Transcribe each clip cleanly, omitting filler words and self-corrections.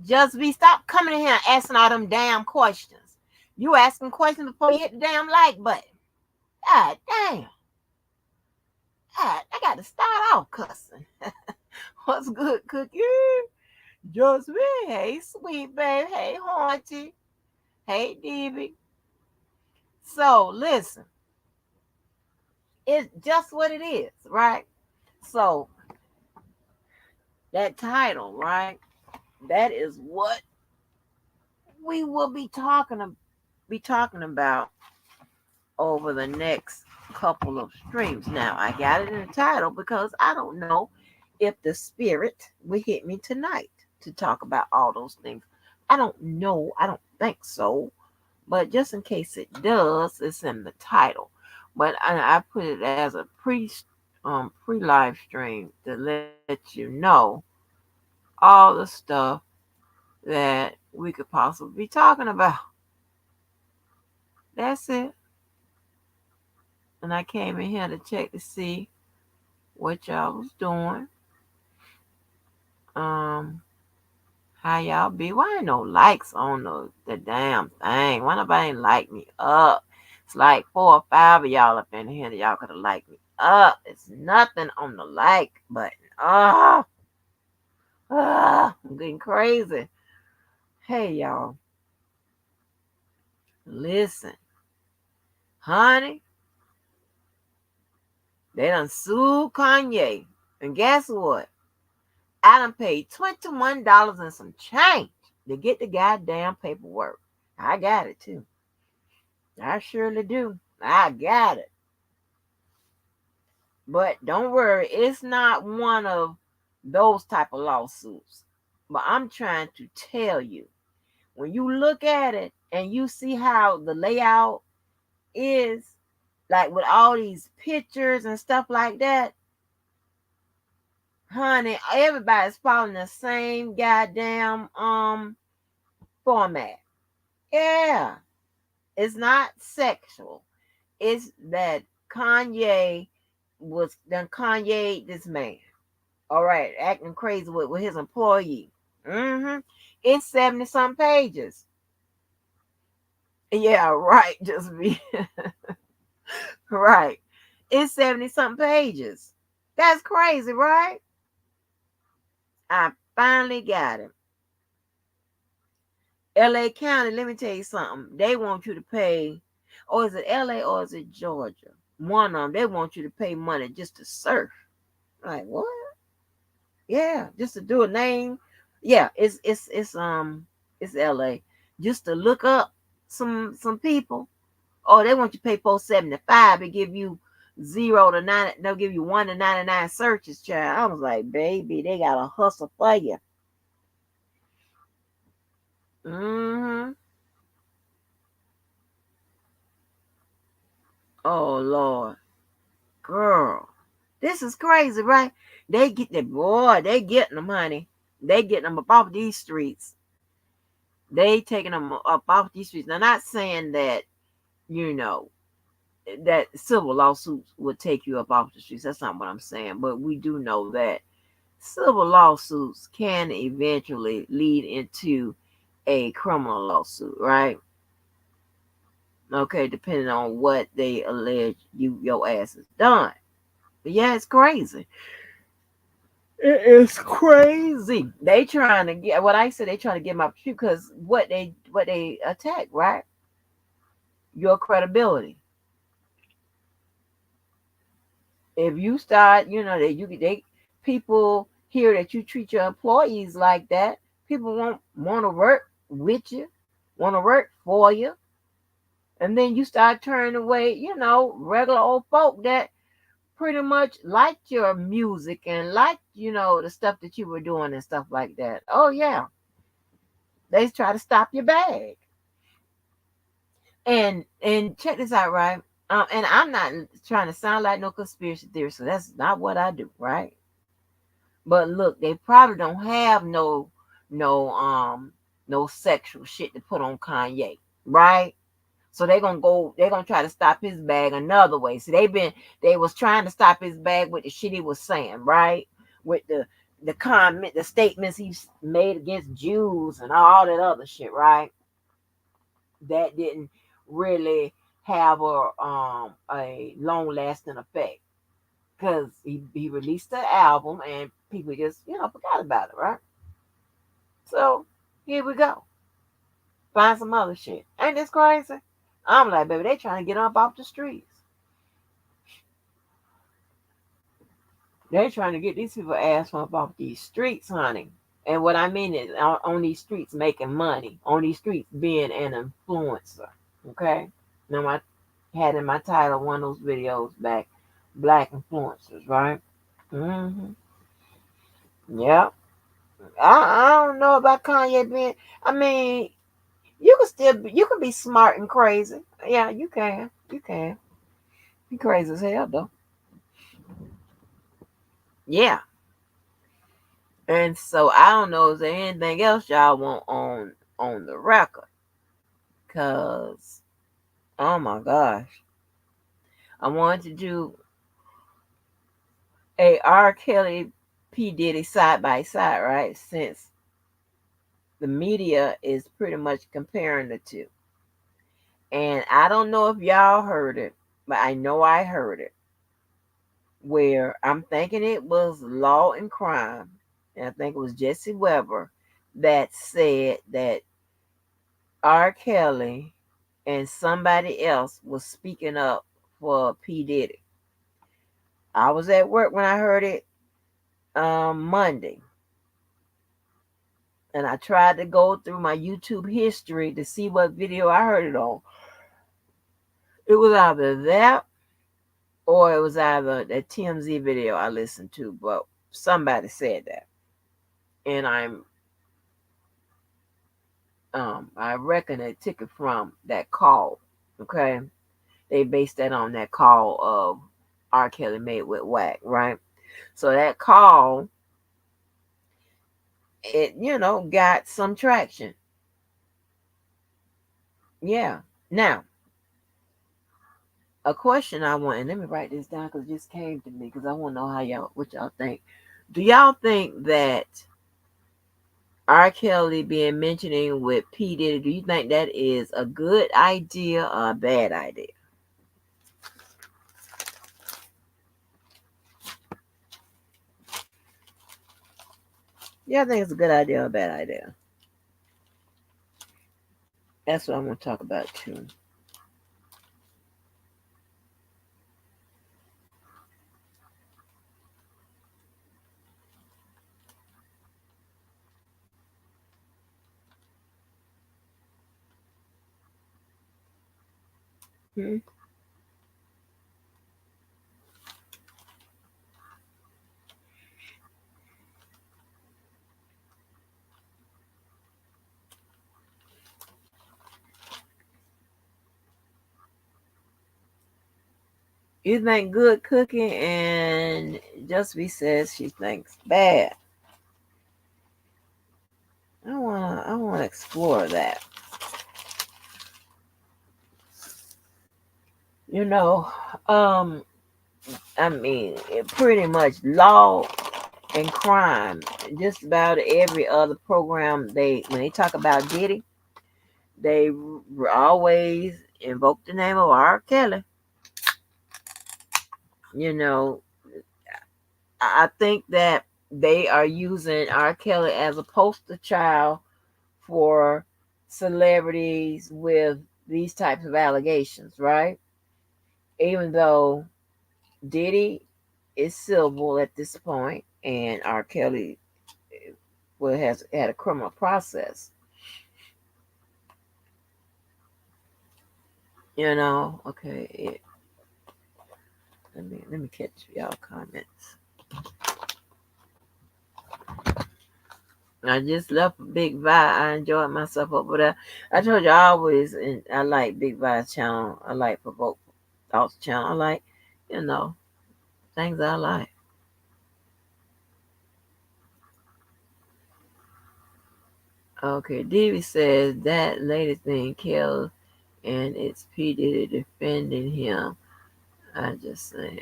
Just be stop coming in here and asking all them damn questions. You asking questions before you hit the damn like button. God damn. God, I got to start off cussing. What's good, Cookie? Just me. Hey, sweet babe. Hey, Haunty. Hey, Debbie. So, listen. It's just what it is, right? So, that title, right? That is what we will be talking about over the next couple of streams. Now, I got it in the title because I don't know if the spirit will hit me tonight to talk about all those things. I don't know. I don't think so. But just in case it does, it's in the title. But I put it as a pre live stream to let you know all the stuff that we could possibly be talking about. That's it. And I came in here to check to see what y'all was doing. Um, how y'all be? Why ain't no likes on the damn thing? Why nobody ain't like me up? It's like 4 or 5 of y'all up in here that y'all could have liked me up. It's nothing on the like button. I'm getting crazy. Hey y'all, listen, honey, they done sued Kanye. And guess what? I done paid $21 and some change to get the goddamn paperwork. I got it too. I surely do. I got it. But don't worry, it's not one of those type of lawsuits. But I'm trying to tell you, when you look at it and you see how the layout is, like with all these pictures and stuff like that, honey, everybody's following the same goddamn format. Yeah. It's not sexual. It's that Kanye this man. All right, acting crazy with his employee. It's 70 some pages. Yeah, right. Just be right. It's 70 something pages. That's crazy, right? I finally got it. LA County, let me tell you something. They want you to pay, or is it LA or is it Georgia? One of them, they want you to pay money just to surf. Like what? Yeah, just to do a name. Yeah, it's LA. Just to look up some people. Oh, they want you to pay $4.75 and give you 0 to 9. They'll give you 1 to 99 searches, child. I was like, baby, they got a hustle for you. Mm-hmm. Oh Lord, girl, this is crazy, right? They get that boy. They getting them, honey. They getting them up off these streets. They taking them up off these streets. Now, not saying that you know that civil lawsuits would take you up off the streets. That's not what I'm saying. But we do know that civil lawsuits can eventually lead into a criminal lawsuit, right? Okay, depending on what they allege your ass has done. But yeah, it's crazy. It is crazy. They trying to get what I said. They trying to get my truth because what they attack, right? Your credibility. If you start, they people hear that you treat your employees like that, people won't want to work with you, want to work for you, and then you start turning away, regular old folk that pretty much liked your music and liked, the stuff that you were doing and stuff like that. Oh yeah, they try to stop your bag. And check this out, right? And I'm not trying to sound like no conspiracy theorist, so that's not what I do, right? But look, they probably don't have no no sexual shit to put on Kanye, right? So they're gonna try to stop his bag another way. So they was trying to stop his bag with the shit he was saying, right? With the the statements he's made against Jews and all that other shit, right? That didn't really have a long lasting effect because he released the album and people just forgot about it, right? So here we go, find some other shit. Ain't this crazy? I'm like, baby, they trying to get up off the streets. They trying to get these people ass up off these streets, honey. And what I mean is on these streets making money, on these streets being an influencer. Okay? Now I had in my title one of those videos back, Black Influencers, right? Mm-hmm. Yep. I don't know about Kanye being. I mean, you can be smart and crazy. Yeah, you can. You can. Be crazy as hell though. Yeah. And so I don't know is there anything else y'all want on the record? Cause oh my gosh, I wanted to do a R. Kelly P. Diddy side by side, right? Since the media is pretty much comparing the two. And I don't know if y'all heard it, but I know I heard it. Where I'm thinking it was Law and Crime, and I think it was Jesse Weber that said that R. Kelly and somebody else was speaking up for P. Diddy. I was at work when I heard it Monday, and I tried to go through my YouTube history to see what video I heard it on. It was either that or it was either that TMZ video I listened to, but somebody said that. And I reckon they took it from that call. Okay. They based that on that call of R. Kelly made with Wack, right? So that call, it got some traction. Yeah. Now, a question I want, and let me write this down because it just came to me because I want to know what y'all think. Do y'all think that R. Kelly being mentioning with P. Diddy, do you think that is a good idea or a bad idea? Yeah, I think it's a good idea or a bad idea. That's what I want to talk about too. Hmm? You think good cooking, and Just says she thinks bad. I wanna explore that. You know, um, I mean, it pretty much Law and Crime. Just about every other program when they talk about Diddy, they always invoke the name of R. Kelly. You know, I think that they are using R. Kelly as a poster child for celebrities with these types of allegations, right? Even though Diddy is civil at this point, and R. Kelly has had a criminal process. Okay. Let me catch y'all comments. I just left Big Vi. I enjoyed myself over there. I told you I always, and I like Big Vi's channel. I like Provoke Thoughts channel. I like, you know, things I like. Okay, Davy says that latest thing killed, and it's P Diddy defending him. I just saying.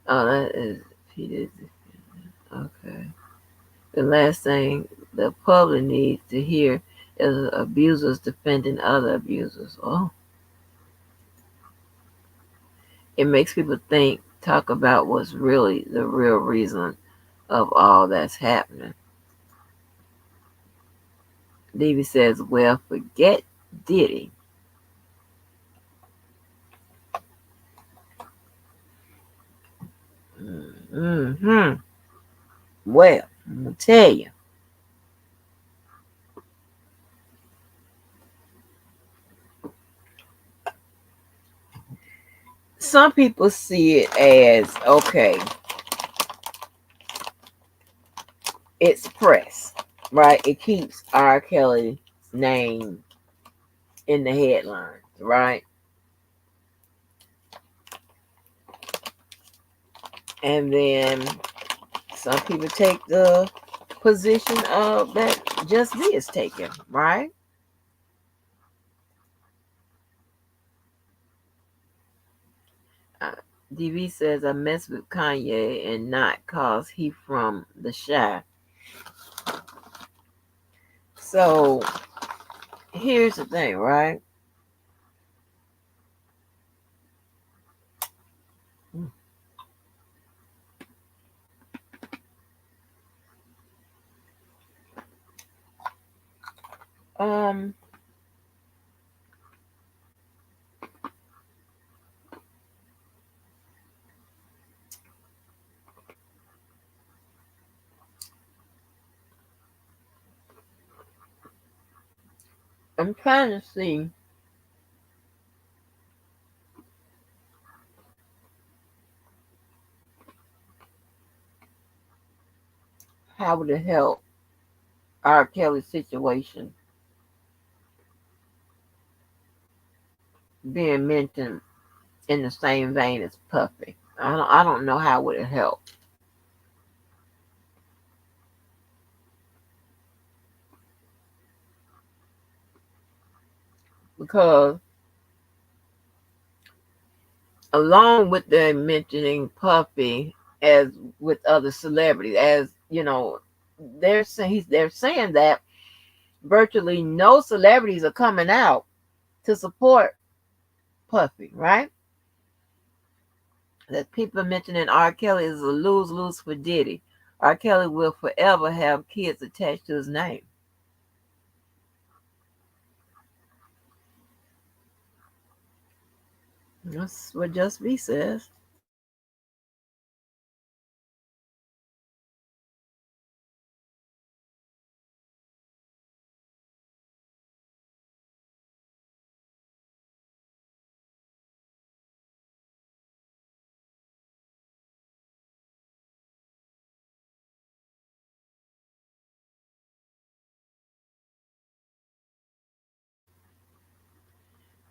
Oh, that is he did. Okay. The last thing the public needs to hear is abusers defending other abusers. Oh, it makes people talk about what's really the real reason of all that's happening. Davy says, well, forget Diddy. Mm-hmm. Well, I'm going to tell you. Some people see it as, okay, it's press, right? It keeps R. Kelly's name in the headlines, right? And then some people take the position of that Just B is taken, right? Uh, DV says I mess with Kanye and not cause he from the shy. So here's the thing, right? Um, I'm trying to see how would it help R. Kelly's situation being mentioned in the same vein as Puffy. I don't know how would it help because along with them mentioning Puffy as with other celebrities, as you know, they're saying that virtually no celebrities are coming out to support Puffy, right? That people are mentioning R. Kelly is a lose-lose for Diddy. R. Kelly will forever have kids attached to his name. That's what Just B says.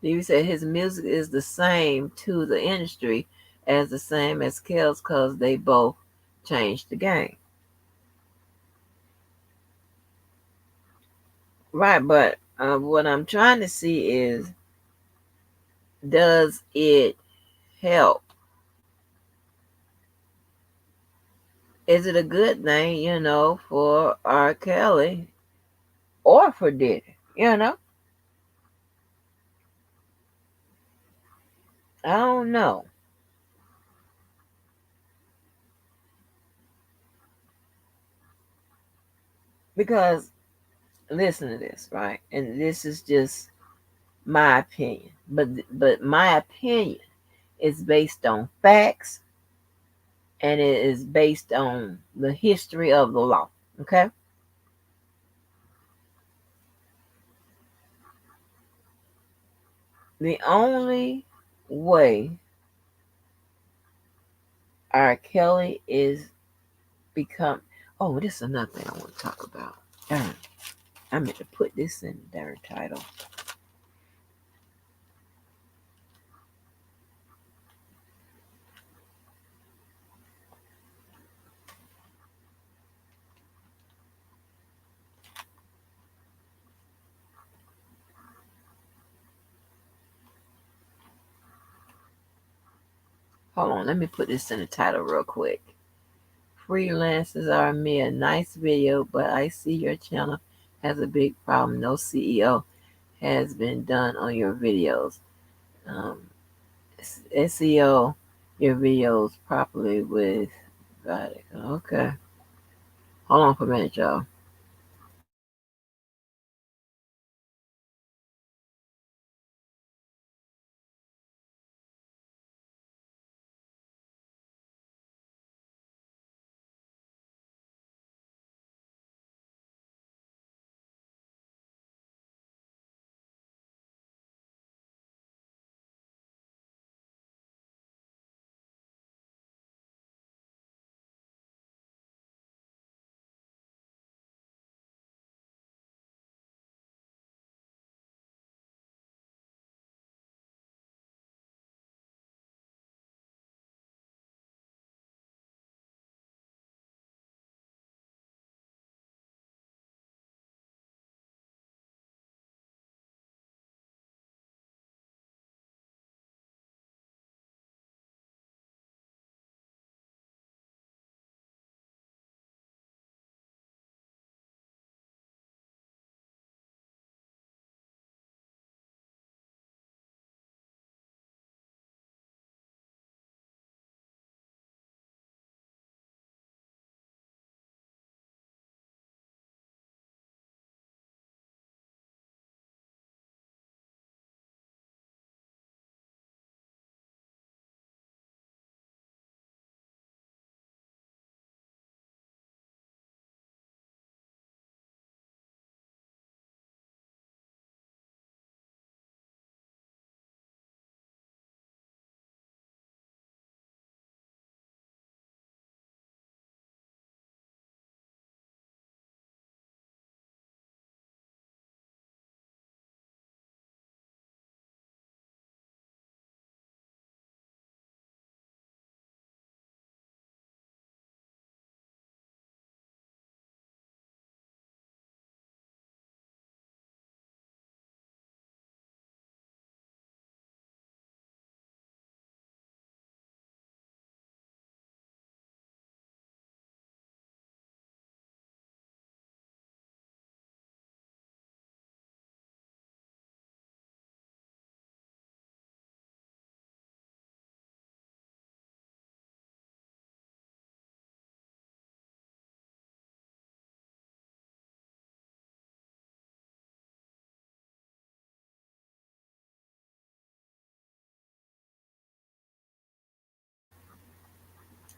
He said his music is the same to the industry as the same as Kel's because they both changed the game. Right, but what I'm trying to see is does it help? Is it a good thing, for R. Kelly or for Diddy? I don't know. Because listen to this, right? And this is just my opinion. But my opinion is based on facts and it is based on the history of the law. Okay? The only way R. Kelly is become oh, this is another thing I want to talk about. Darn, I meant to put this in the darn title. Hold on, let me put this in the title real quick. Freelancers are me. A nice video, but I see your channel has a big problem. No SEO has been done on your videos. SEO your videos properly with. Okay. Hold on for a minute, y'all.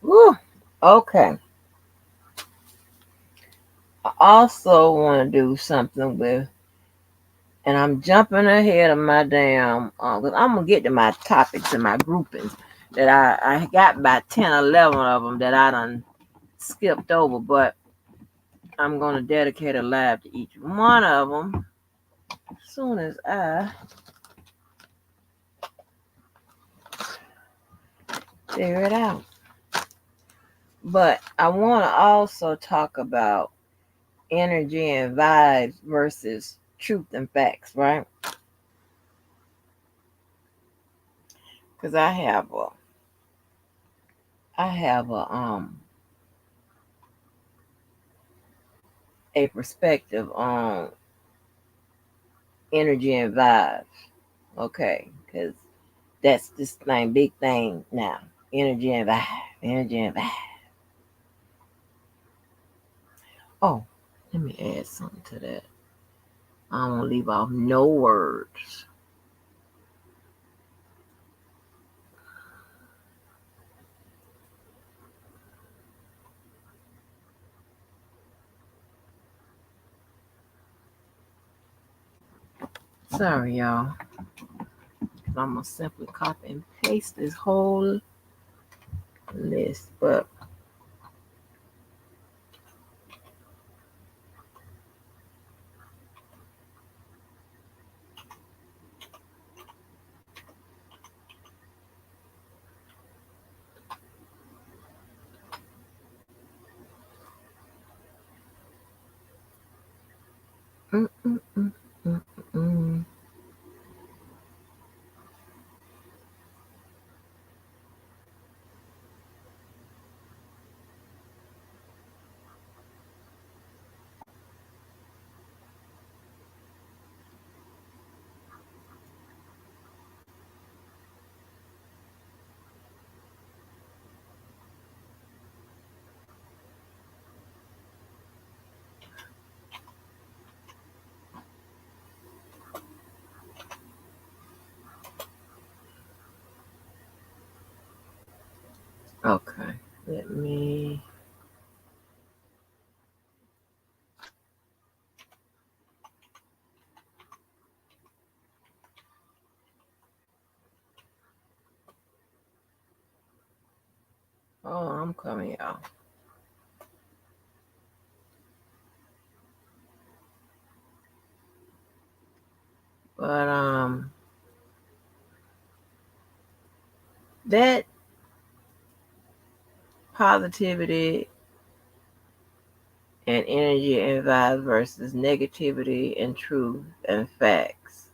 Woo. Okay. I also want to do something with, and I'm jumping ahead of my damn, because I'm going to get to my topics and my groupings that I got about 10, 11 of them that I done skipped over, but I'm going to dedicate a live to each one of them as soon as I figure it out. But I want to also talk about energy and vibes versus truth and facts, right? Because I have a perspective on energy and vibes. Okay, because that's this thing, big thing now. Energy and vibe, energy and vibe. Oh, let me add something to that. I don't want to leave off no words. Sorry, y'all. I'm gonna simply copy and paste this whole list, but mm, mm, mm, mm, mm. Okay, let me. Oh, I'm coming, y'all. But that positivity and energy and vibes versus negativity and truth and facts.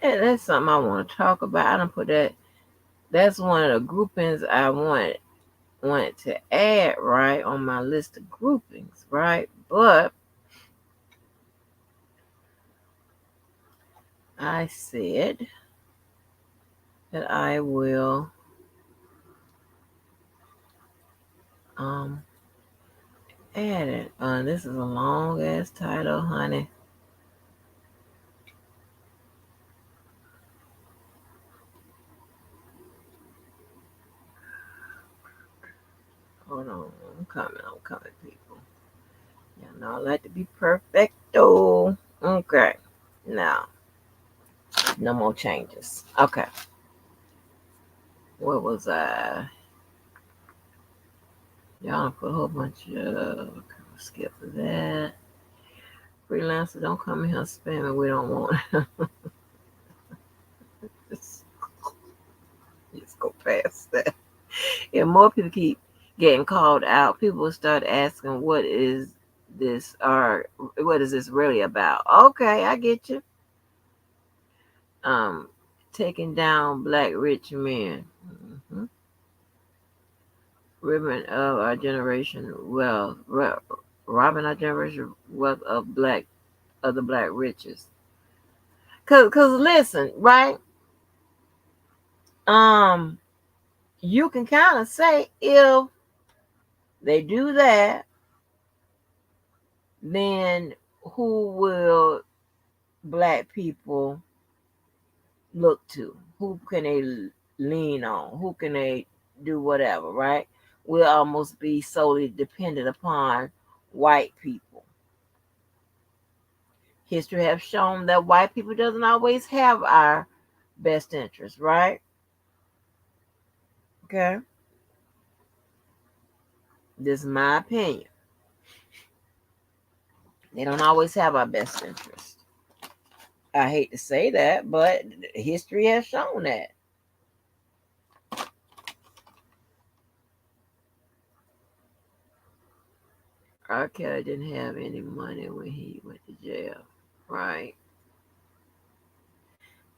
And that's something I want to talk about. I don't put that. That's one of the groupings I wanted to add right on my list of groupings, right? But I said that I will um add it. This is a long ass title, honey. Hold on, I'm coming, people. Y'all know I like to be perfecto. Okay, now no more changes. Okay, what was I? Y'all put a whole bunch of. Okay, we'll skip that. Freelancer, don't come in here spamming. We don't want. just, just go past that. If more people keep getting called out, people will start asking, "What is this? Or what is this really about?" Okay, I get you. Um, Taking down black rich men. Mm-hmm. Ribbon of our generation wealth, robbing our generation wealth of the black riches. Cause listen, right? Um, you can kind of say if they do that, then who will black people look to? Who can they lean on? Who can they do whatever? Right? We'll almost be solely dependent upon white people. History has shown that white people doesn't always have our best interest, right? Okay. This is my opinion. They don't always have our best interest. I hate to say that, but history has shown that. R. Kelly didn't have any money when he went to jail, right?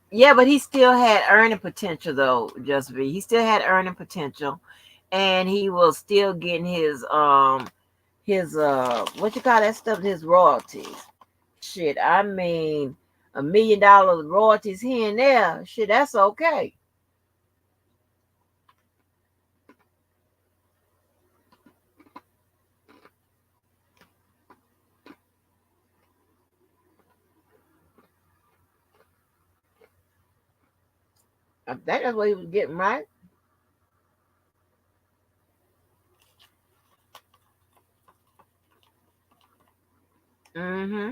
Yeah, but he still had earning potential, though. Just be he still had earning potential, and he was still getting his what you call that stuff, his royalties. Shit, I mean, $1 million royalties here and there. Shit, that's okay. I think that's what he was getting, right? Mm-hmm.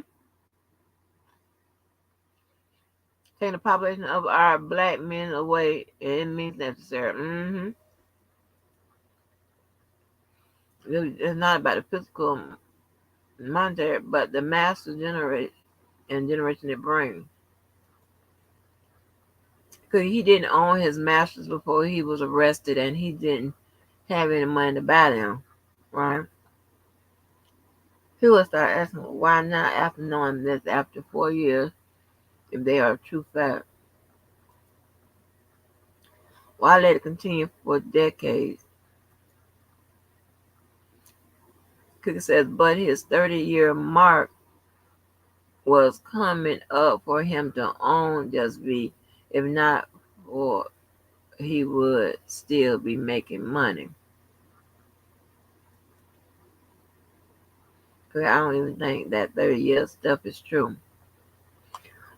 Taking the population of our black men away, it means necessary. Mm-hmm. It's not about the physical monetary, but the master generate and generation it brings. Because he didn't own his masters before he was arrested, and he didn't have any money to buy them, right? People start asking, why not after knowing this after 4 years, if they are a true fact? Why let it continue for decades? Cookie says, but his 30-year mark was coming up for him to own Just Be. If not, or he would still be making money. Cause I don't even think that 30 year stuff is true.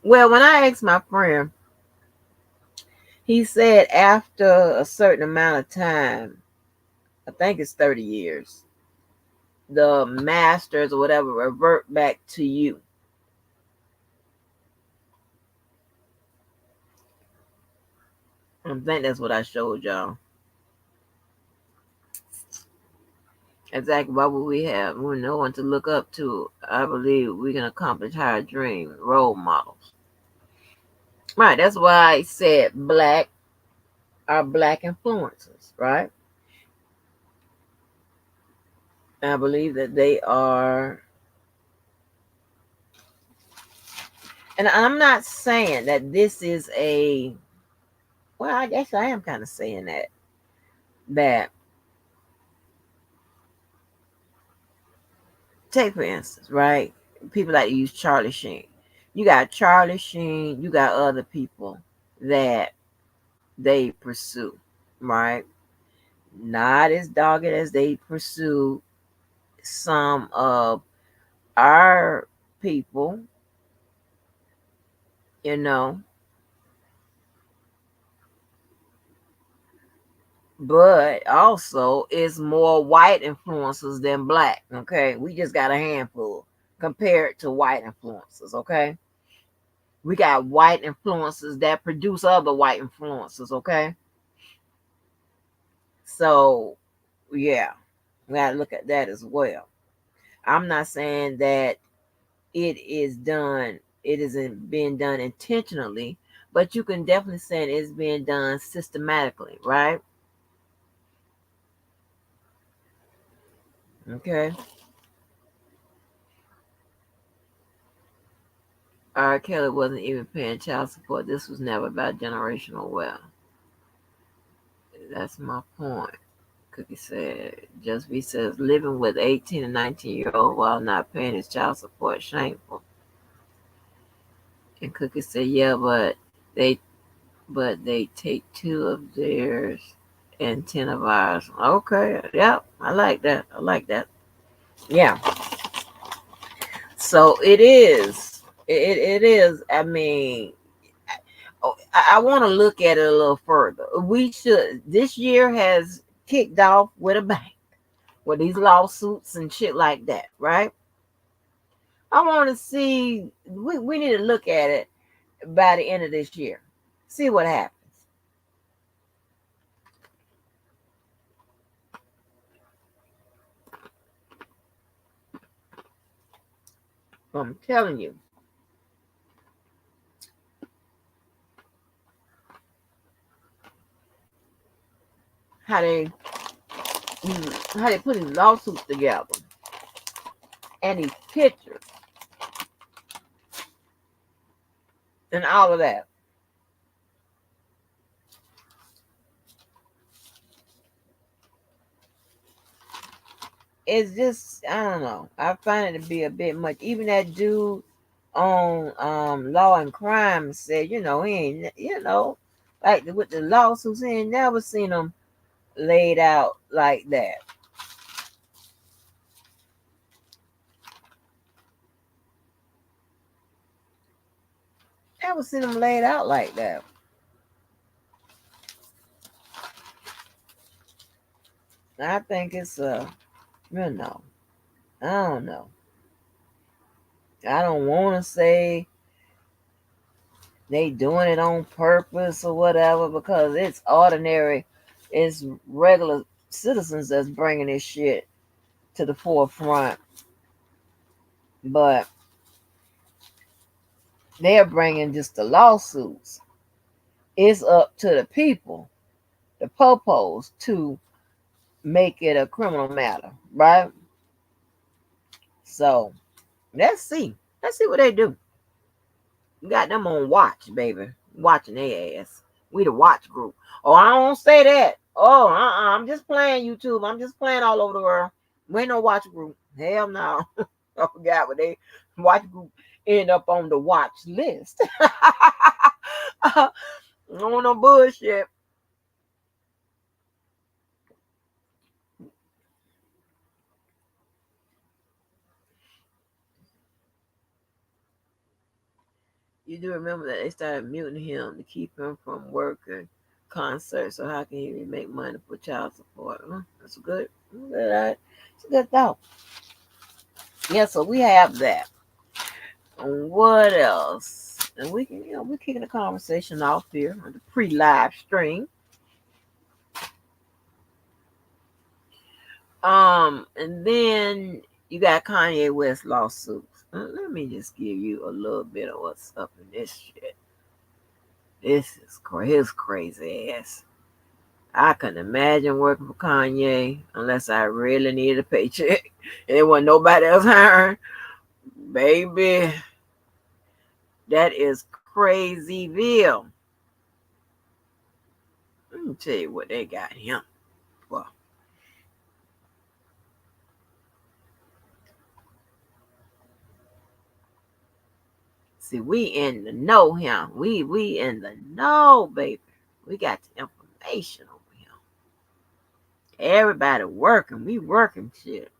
Well, when I asked my friend, he said after a certain amount of time, I think it's 30 years, the masters or whatever revert back to you. I think that's what I showed y'all. Exactly. Why would we have no one to look up to? I believe we can accomplish our dream. Role models. Right. That's why I said black are black influencers, right? I believe that they are, and I'm not saying that this is a, well, I guess I am kind of saying that, take for instance, right? People like to use Charlie Sheen. You got Charlie Sheen, you got other people that they pursue, right? Not as dogged as they pursue some of our people, you know, but also it's more white influencers than black. Okay, we just got a handful compared to white influencers. Okay, we got white influencers that produce other white influencers. Okay, so yeah, we got to look at that as well. I'm not saying that it is done, it isn't being done intentionally, but you can definitely say it's being done systematically, right? Okay. R. Kelly wasn't even paying child support. This was never about generational wealth. That's my point. Cookie said, Just B says, living with 18 and 19-year-old while not paying his child support, shameful. And Cookie said, yeah, they they take 2 of theirs and 10 of ours. Okay, yeah, I like that. I like that. Yeah. So it is. It is. I mean, I want to look at it a little further. We should. This year has kicked off with a bang with these lawsuits and shit like that, right? I want to see. We need to look at it by the end of this year. See what happens. I'm telling you. How they how they put these lawsuits together and these pictures and all of that. It's just, I don't know. I find it to be a bit much. Even that dude on Law and Crime said, he ain't, like with the lawsuits, he ain't never seen them laid out like that. Never seen them laid out like that. I think it's you know, I don't know. I don't want to say they doing it on purpose or whatever because it's ordinary, it's regular citizens that's bringing this shit to the forefront, but they're bringing just the lawsuits. It's up to the people, the popos, to make it a criminal matter, right? So let's see. Let's see what they do. We got them on watch, baby. Watching their ass. We the watch group. Oh, I don't say that. Oh, I'm just playing YouTube. I'm just playing all over the world. We ain't no watch group. Hell no. I forgot what they watch group end up on the watch list. No, no bullshit. You do remember that they started muting him to keep him from working concerts. So how can he make money for child support? That's good. It's a good thought. Yeah, so we have that. And what else? And we can, we're kicking the conversation off here on the pre-live stream. And then you got Kanye West lawsuits. Let me just give you a little bit of what's up in this shit. This is his crazy ass. I couldn't imagine working for Kanye unless I really needed a paycheck. And there wasn't nobody else hiring. Baby, that is crazyville. Let me tell you what they got him for. See, we in the know him. We in the know, baby. We got the information over here. Everybody working. We working shit.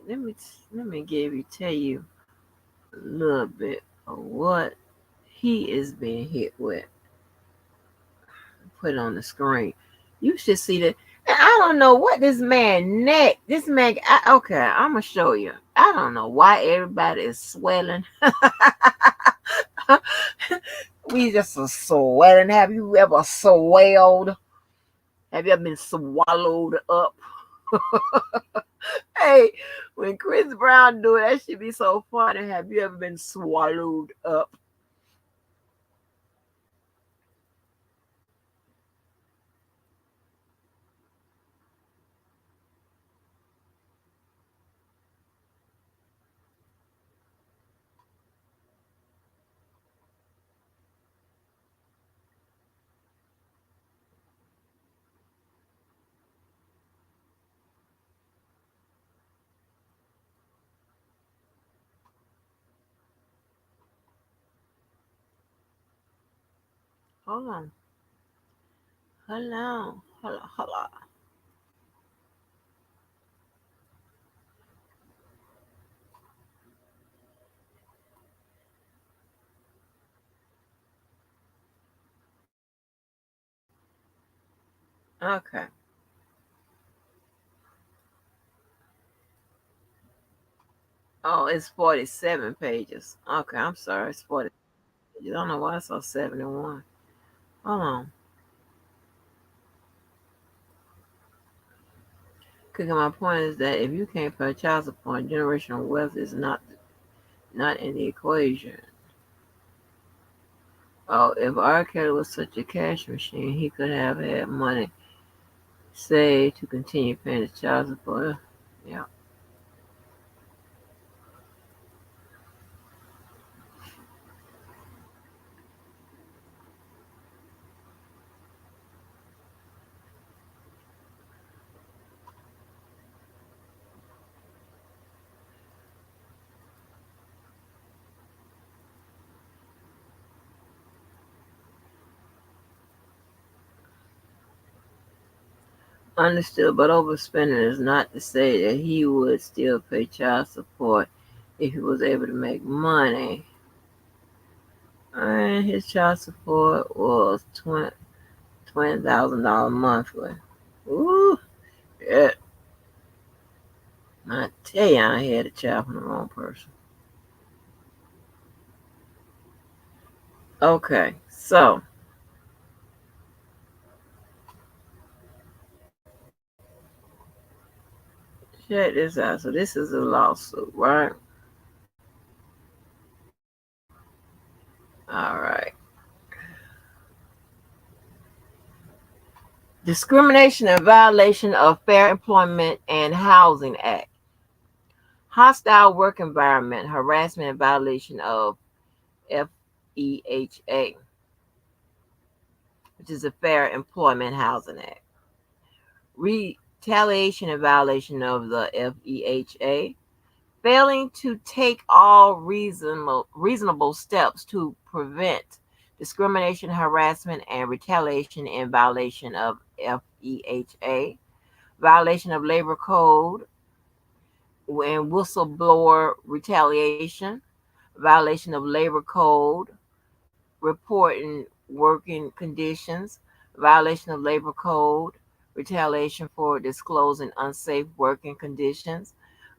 Let me see. Let me tell you a little bit of what he is being hit with. Put it on the screen. You should see that. And I don't know what this man neck. This man. Okay, I'm gonna show you. I don't know why everybody is swelling. We just are swelling. Have you ever swelled? Have you ever been swallowed up? Hey, when Chris Brown do it, that should be so funny. Have you ever been swallowed up? Hold on. Hold on. Okay. Oh, it's 47 pages. Okay, I'm sorry. It's 40 pages. I don't know why I saw 71. Hold on. Cooking, my point is that if you can't pay child support, generational wealth is not in the equation. Oh, if R. Kelly was such a cash machine, he could have had money saved to continue paying his child support. Yeah. Understood, but overspending is not to say that he would still pay child support if he was able to make money. And his child support was $20,000 monthly. Ooh, yeah. I tell you, I had a child from the wrong person. Okay, so check this out. So this is a lawsuit, right? All right. Discrimination and violation of Fair Employment and Housing Act. Hostile work environment, harassment and violation of FEHA, which is the Fair Employment Housing Act. retaliation and violation of the FEHA, failing to take all reasonable steps to prevent discrimination, harassment, and retaliation in violation of FEHA, violation of labor code and whistleblower retaliation, violation of labor code, reporting working conditions, violation of labor code, retaliation for disclosing unsafe working conditions,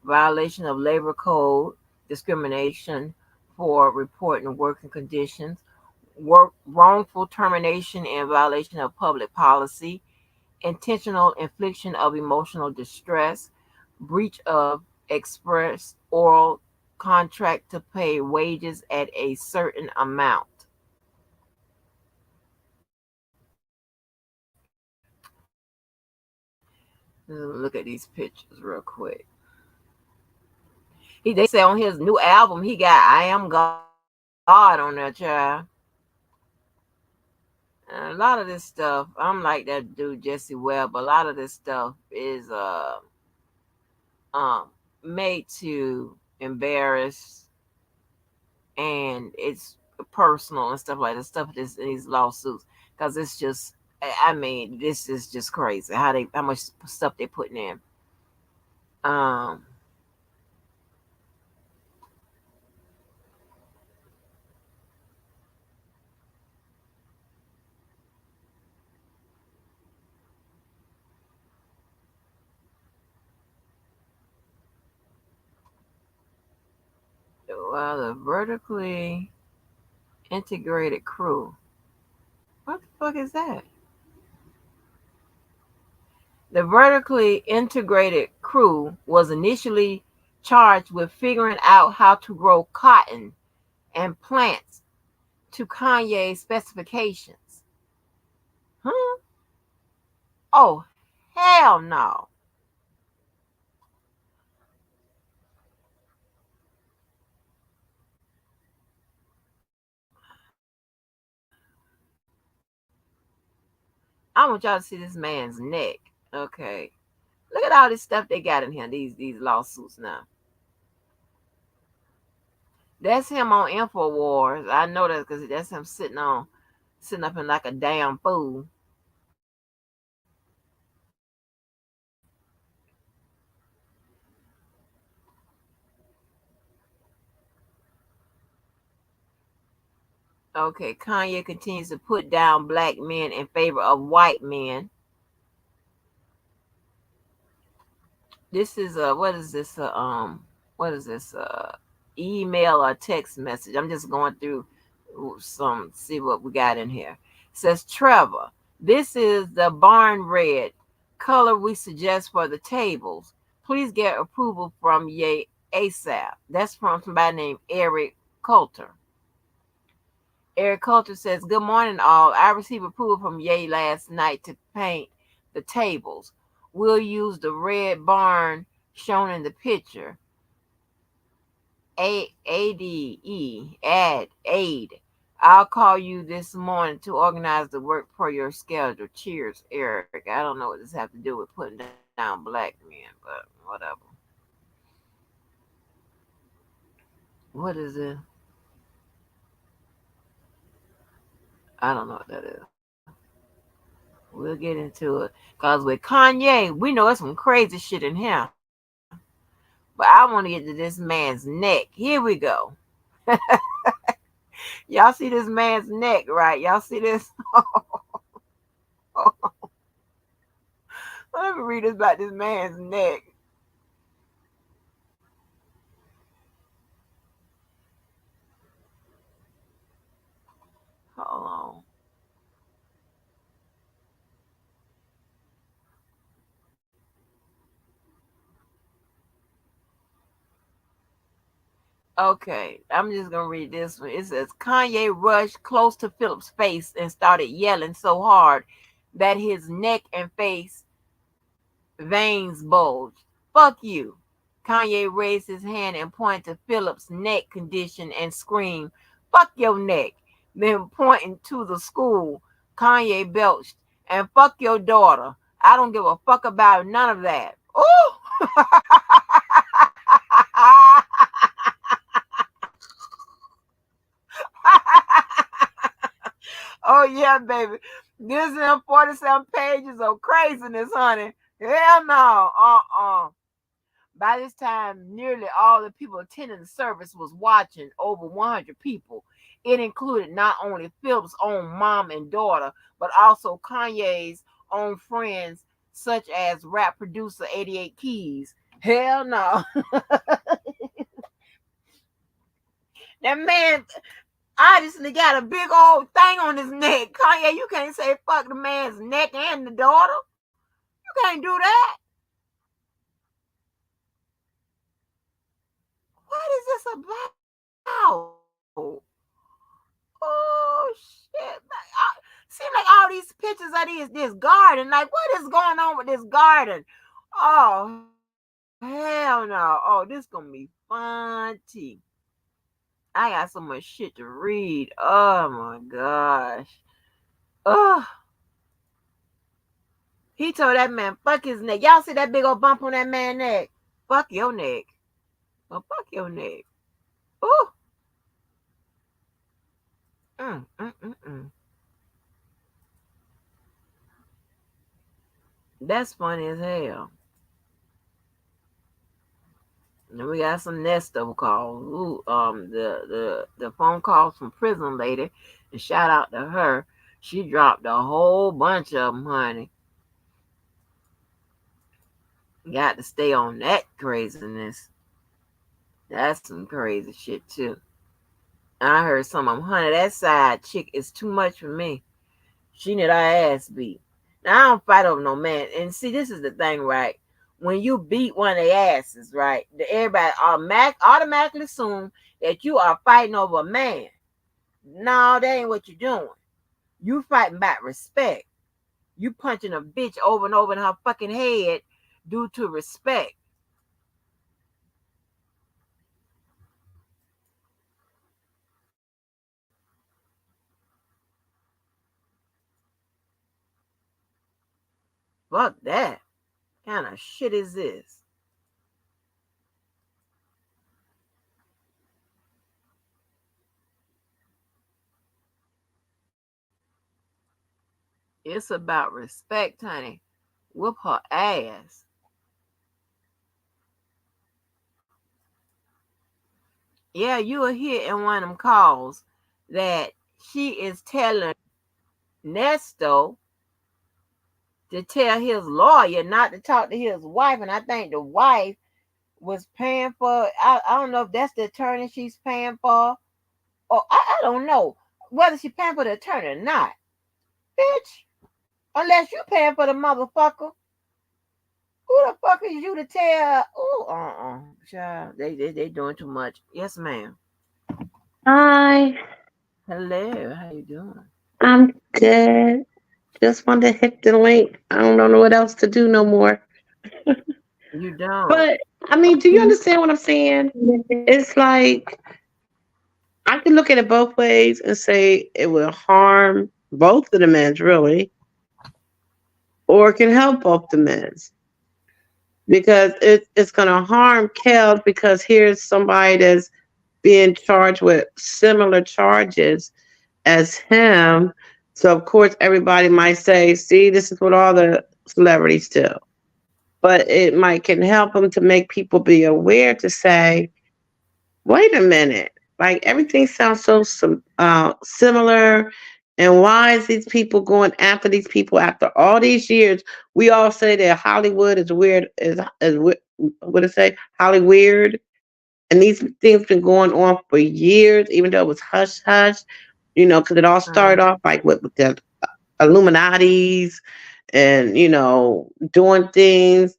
violation of labor code, discrimination for reporting working conditions, wrongful termination and violation of public policy, intentional infliction of emotional distress, breach of express oral contract to pay wages at a certain amount. Look at these pictures real quick. They say on his new album he got "I Am God" on there, child. And a lot of this stuff, I'm like that dude Jesse Webb. A lot of this stuff is um made to embarrass, and it's personal and stuff like that. Stuff this in these lawsuits, because it's just, I mean, this is just crazy how much stuff they're putting in. Um, well, the vertically integrated crew. What the fuck is that? The vertically integrated crew was initially charged with figuring out how to grow cotton and plants to Kanye's specifications. Huh? Oh, hell no. I want y'all to see this man's neck. Okay. Look at all this stuff they got in here, these lawsuits now. That's him on InfoWars. I know that because that's him sitting up in like a damn fool. Okay, Kanye continues to put down black men in favor of white men. This is what is this? What is this? Email or text message? I'm just going through some, see what we got in here. It says, Trevor, this is the barn red color we suggest for the tables. Please get approval from Ye ASAP. That's from somebody named Eric Coulter. Eric Coulter says, good morning, all. I received approval from Ye last night to paint the tables. We'll use the red barn shown in the picture. Aid. I'll call you this morning to organize the work per your schedule. Cheers, Eric. I don't know what this has to do with putting down black men, but whatever. What is it? I don't know what that is. We'll get into it. Because with Kanye, we know it's some crazy shit in here. But I want to get to this man's neck. Here we go. Y'all see this man's neck, right? Y'all see this? Let me read this about this man's neck. Hold on. Okay, I'm just gonna read this one. It says Kanye rushed close to Philip's face and started yelling so hard that his neck and face veins bulged. Fuck you. Kanye raised his hand and pointed to Philip's neck condition and screamed, fuck your neck. Then pointing to the school, Kanye belched, and fuck your daughter. I don't give a fuck about none of that. Oh, oh yeah, baby. This is 47 pages of craziness, honey. Hell no. By this time, nearly all the people attending the service was watching, over 100 people. It included not only Philip's own mom and daughter, but also Kanye's own friends, such as rap producer 88 Keys. Hell no. That man obviously got a big old thing on his neck. Kanye, you can't say fuck the man's neck and the daughter. You can't do that. What is this about? Oh shit! Seem like all these pictures of this garden. Like, what is going on with this garden? Oh hell no! Oh, this gonna be fun. I got so much shit to read. Oh my gosh. Oh, he told that man fuck his neck. Y'all see that big old bump on that man's neck? Fuck your neck. Well, fuck your neck. Oh. Mm, mm, mm, mm. That's funny as hell. And we got some Nesto calls. Ooh, the phone calls from prison lady, and shout out to her. She dropped a whole bunch of them, honey. Got to stay on that craziness. That's some crazy shit too. I heard some of them, honey. That side chick is too much for me. She need her ass beat. Now I don't fight over no man. And see, this is the thing, right? When you beat one of their asses, right? Everybody automatically assume that you are fighting over a man. No, that ain't what you're doing. You fighting about respect. You punching a bitch over and over in her fucking head due to respect. Fuck that. Kind of shit is this? It's about respect, honey. Whoop her ass. Yeah, you will hear in one of them calls that she is telling Nesto to tell his lawyer not to talk to his wife. And I think the wife was paying for, I don't know if that's the attorney she's paying for. Or I don't know whether she's paying for the attorney or not. Bitch, unless you paying for the motherfucker. Who the fuck is you to tell? Oh, child, they doing too much. Yes, ma'am. Hi, Hello, how you doing? I'm good. Just wanted to hit the link. I don't know what else to do no more. You don't. But I mean, do you understand what I'm saying? It's like I can look at it both ways and say it will harm both of the men's really, or it can help both the men's because it's going to harm Kel because here's somebody that's being charged with similar charges as him. So of course everybody might say, see, this is what all the celebrities do. But it might can help them to make people be aware to say, wait a minute, like everything sounds so similar. And why is these people going after these people after all these years? We all say that Hollywood is weird, is what it say? Hollyweird. And these things been going on for years, even though it was hush hush, because it all started Uh, off like with the Illuminati's and, doing things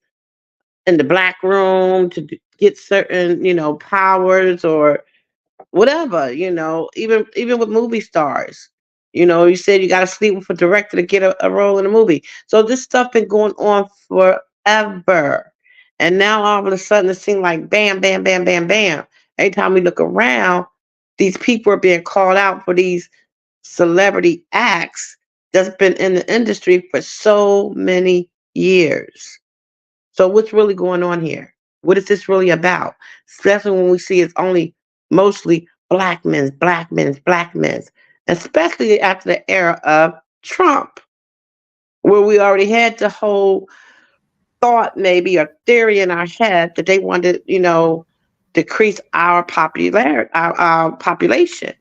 in the black room to get certain, powers or whatever, even with movie stars. You said you got to sleep with a director to get a role in a movie. So this stuff been going on forever. And now all of a sudden it seems like bam, bam, bam, bam, bam. Every time we look around, these people are being called out for these celebrity acts that's been in the industry for so many years. So what's really going on here? What is this really about? Especially when we see it's only mostly black men, black men, especially after the era of Trump, where we already had the whole thought maybe or theory in our head that they wanted, decrease our popularity, our population.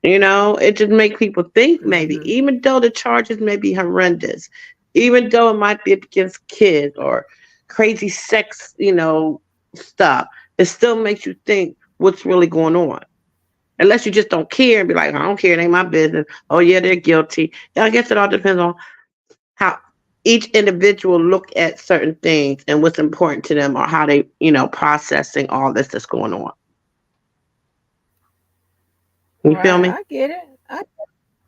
It just makes people think maybe, Mm-hmm. even though the charges may be horrendous, even though it might be against kids or crazy sex, stuff, it still makes you think what's really going on. Unless you just don't care and be like, I don't care, it ain't my business. Oh yeah, they're guilty. I guess it all depends on how each individual look at certain things and what's important to them or how they, processing all this that's going on. You feel Right, me? I get it.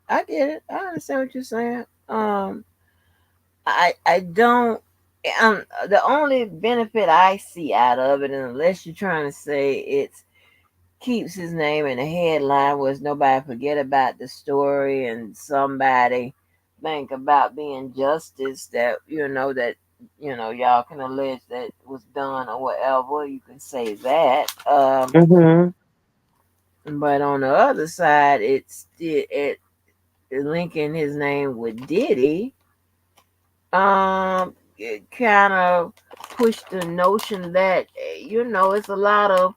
I get it. I understand what you're saying. I don't. The only benefit I see out of it, unless you're trying to say it's keeps his name in the headline, was nobody forget about the story and somebody think about being justice that y'all can allege that was done or whatever. You can say that. Mm-hmm. But on the other side, it linking his name with Diddy. It kind of pushed the notion that it's a lot of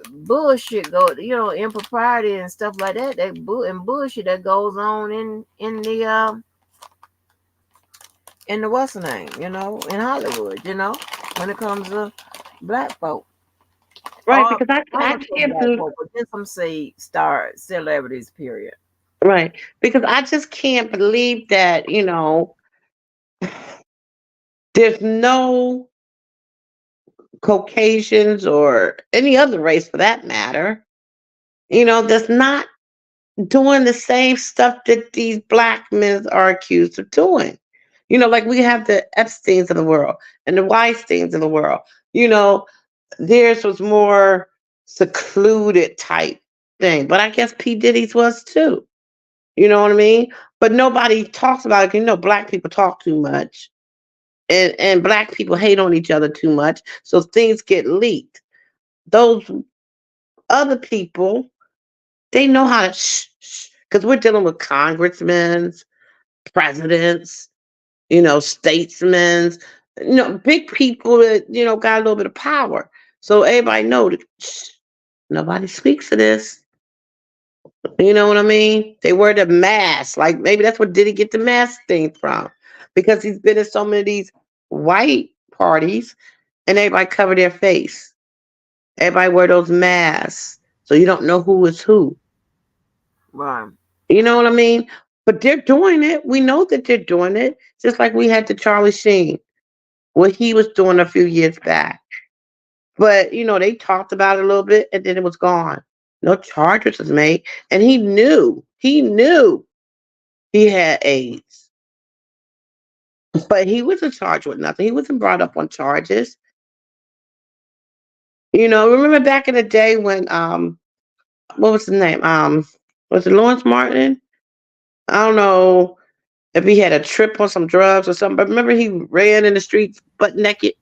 bullshit impropriety and stuff like that and bullshit that goes on in the what's the name, in Hollywood, when it comes to black folk. Right, Or because I, I I want to say can't black believe, folk, but then some say star celebrities, period. right, because I just can't believe that, there's no Caucasians or any other race for that matter, that's not doing the same stuff that these black men are accused of doing. Like we have the Epsteins of the world and the Weinsteins of the world. You know, theirs was more secluded type thing, but I guess P. Diddy's was too. You know what I mean? But nobody talks about it. Black people talk too much, and black people hate on each other too much, so things get leaked. Those other people, they know how to shh, because we're dealing with congressmen, presidents, statesmen, big people that got a little bit of power. So everybody know that shh, nobody speaks of this. You know what I mean? They wear the mask. Like maybe that's what did he get the mask thing from? Because he's been in so many of these white parties and everybody cover their face. Everybody wear those masks. So you don't know who is who. Right. You know what I mean? But they're doing it. We know that they're doing it. Just like we had the Charlie Sheen, what he was doing a few years back. But they talked about it a little bit and then it was gone. No charges was made. And he knew he had AIDS. But he wasn't charged with nothing. He wasn't brought up on charges. Remember back in the day when what was his name? Was it Lawrence Martin? I don't know if he had a trip on some drugs or something, but remember he ran in the streets butt naked?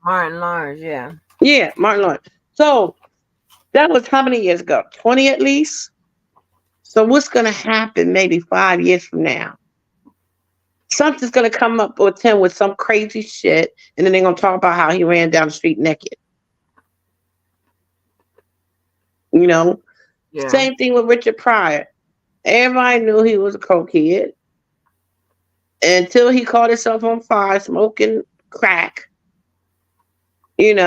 Martin Lawrence, yeah. Yeah, Martin Lawrence. So that was how many years ago? 20 at least? So what's gonna happen maybe 5 years from now? Something's gonna come up with him with some crazy shit, and then they're gonna talk about how he ran down the street naked. You know? Yeah. Same thing with Richard Pryor. Everybody knew he was a cokehead until he caught himself on fire smoking crack. Then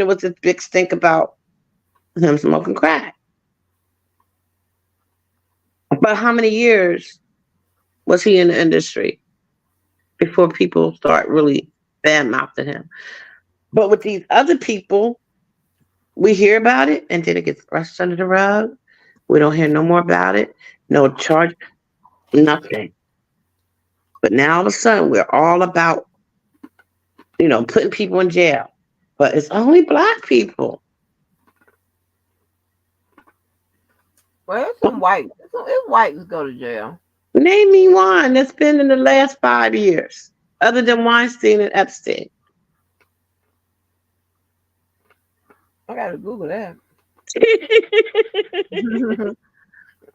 it was this big stink about him smoking crack. But how many years was he in the industry before people start really bad mouthing him? But with these other people, we hear about it and then it gets brushed under the rug. We don't hear no more about it. No charge, nothing. But now all of a sudden we're all about, putting people in jail. But it's only black people. Well, it's some white. It's whites go to jail. Name me one that's been in the last 5 years, other than Weinstein and Epstein. I gotta Google that. I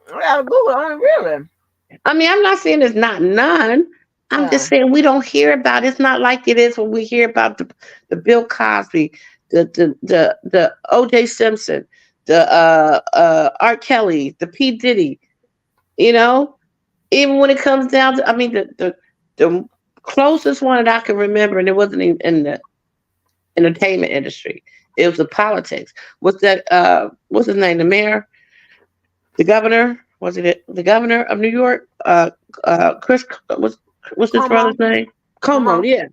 gotta Google it. I mean, really. I mean, I'm not saying there's not none. I'm just Yeah. saying we don't hear about it. It's not like it is when we hear about the Bill Cosby, the O.J. Simpson, the R. Kelly, the P. Diddy. You know, even when it comes down to, I mean, the closest one that I can remember, and it wasn't even in the entertainment industry. It was the politics. What's that? What's his name? The mayor, the governor. Was it the governor of New York? Chris. What's his Como. brother's name? Como. Uh-huh. Yeah,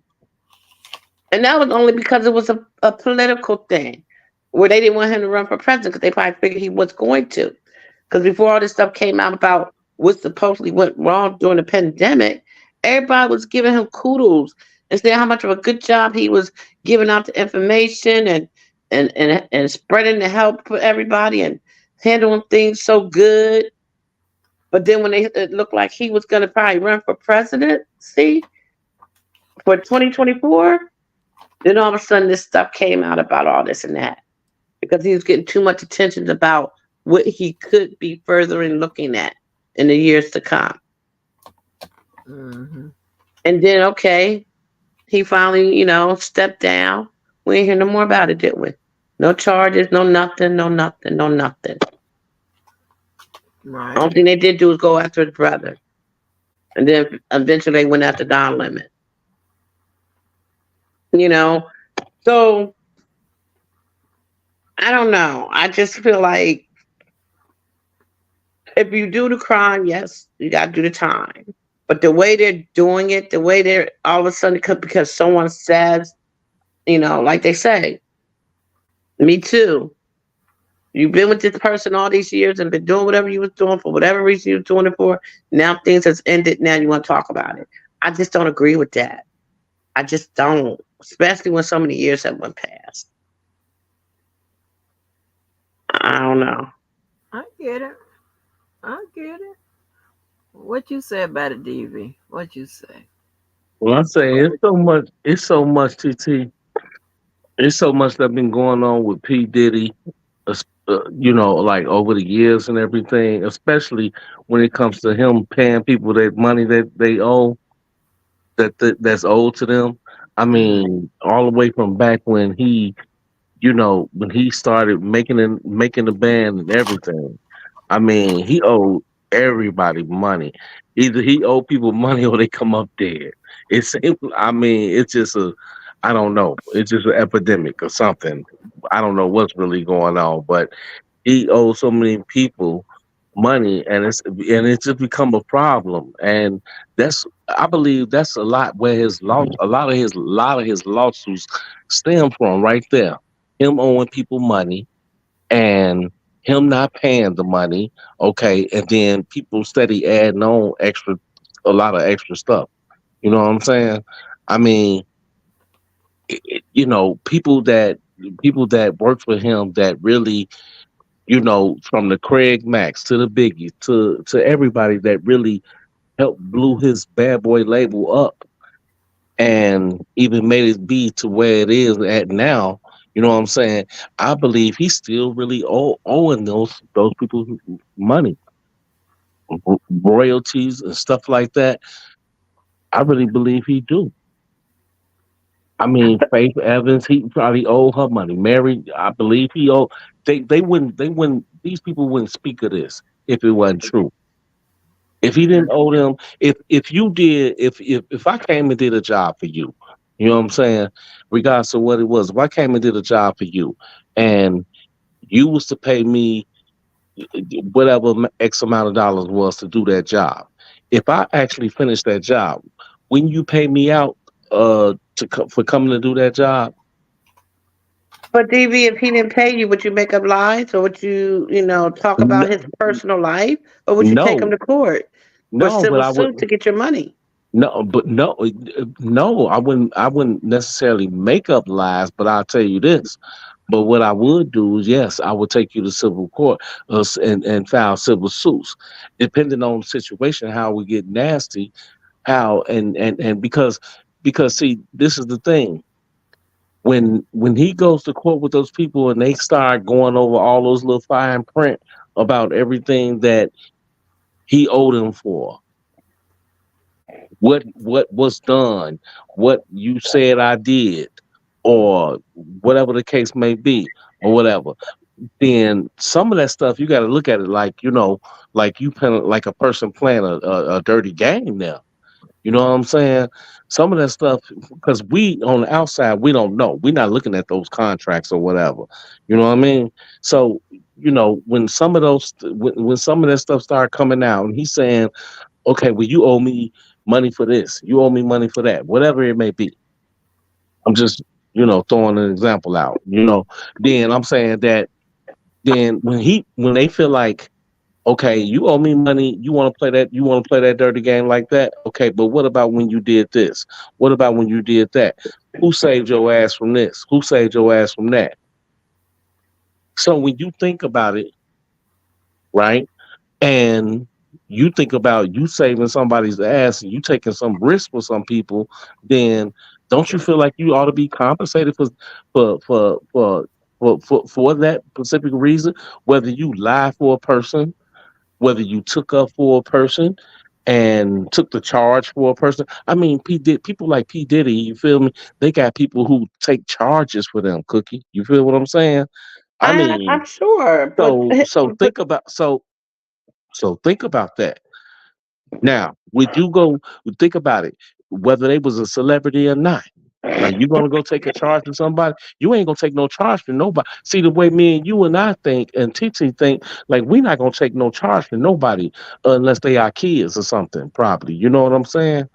and that was only because it was a political thing, where they didn't want him to run for president because they probably figured he was going to. Because before all this stuff came out about what supposedly went wrong during the pandemic, everybody was giving him kudos and saying how much of a good job he was giving out the information and spreading the help for everybody and handling things so good. But then when it looked like he was going to probably run for presidency for 2024, then all of a sudden this stuff came out about all this and that because he was getting too much attention about what he could be furthering looking at in the years to come. Mm-hmm. And then, okay, he finally, stepped down. We ain't hear no more about it, did we? No charges, no nothing, no nothing, no nothing. Right. Only thing they did do was go after his brother. And then eventually they went after Don Lemon. So I don't know. I just feel like if you do the crime, yes, you got to do the time. But the way they're doing it, the way they're all of a sudden, because someone says, like they say, me too. You've been with this person all these years and been doing whatever you was doing for whatever reason you was doing it for. Now things has ended. Now you want to talk about it. I just don't agree with that. I just don't, especially when so many years have went past. I don't know. I get it. I get it. What you say about it, DV? What you say? Well, I say it's so much. It's so much, TT. It's so much that been going on with P Diddy. Like over the years and everything. Especially when it comes to him paying people that money that they owe, that's owed to them. I Mm-hmm. mean, all the way from back when when he started making the band and everything. I mean, he owed everybody money. Either he owed people money or they come up dead. I mean, it's just I don't know. It's just an epidemic or something. I don't know what's really going on, but he owes so many people money, and it's just become a problem. And I believe that's a lot where a lot of his lawsuits stem from right there. Him owing people money and him not paying the money, okay, and then people steady adding on a lot of extra stuff. You know what I'm saying? I mean, people that work for him that really, from the Craig Max to the Biggie to everybody that really helped blew his bad boy label up and even made it be to where it is at now. You know what I'm saying? I believe he's still really owing those people money, royalties and stuff like that. I really believe he do. I mean, Faith Evans, he probably owe her money. Mary, I believe he owe. They wouldn't. These people wouldn't speak of this if it wasn't true. If he didn't owe them, if you did, if I came and did a job for you, you know what I'm saying, regardless of what it was, if I came and did a job for you, and you was to pay me whatever X amount of dollars was to do that job, if I actually finished that job, wouldn't you pay me out for coming to do that job? But DV, if he didn't pay you, would you make up lies, or would you, talk about his personal life, or would you take him No, to court for no, but civil I would. suit to get your money? No, but no, no, I wouldn't. I wouldn't necessarily make up lies. But I'll tell you this: But what I would do is, yes, I would take you to civil court, and file civil suits, depending on the situation, how we get nasty, how and because see, this is the thing. When he goes to court with those people and they start going over all those little fine print about everything that he owed him for, what was done, what you said I did, or whatever the case may be, or whatever, then some of that stuff you got to look at it like, like like a person playing a dirty game now. You know what I'm saying? Some of that stuff, because we on the outside, we don't know. We're not looking at those contracts or whatever. You know what I mean? So, when some of when some of that stuff started coming out, and he's saying, okay, well, you owe me money for this, you owe me money for that, whatever it may be. I'm just, throwing an example out. Then I'm saying that, then when they feel like, okay, you owe me money. You want to play that dirty game like that? Okay, but what about when you did this? What about when you did that? Who saved your ass from this? Who saved your ass from that? So when you think about it, right, and you think about you saving somebody's ass and you taking some risk for some people, then don't you feel like you ought to be compensated for for for for that specific reason? Whether you lie for a person, whether you took up for a person and took the charge for a person. I mean, people like P. Diddy, you feel me? They got people who take charges for them, Cookie. You feel what I'm saying? I I'm mean, sure, but so but think about that. Now, would you go think about it, whether they was a celebrity or not? Like, you gonna go take a charge for somebody? You ain't gonna take no charge for nobody. See, the way me and you and I think and Titi think, like, we not gonna take no charge for nobody unless they are kids or something, probably. You know what I'm saying?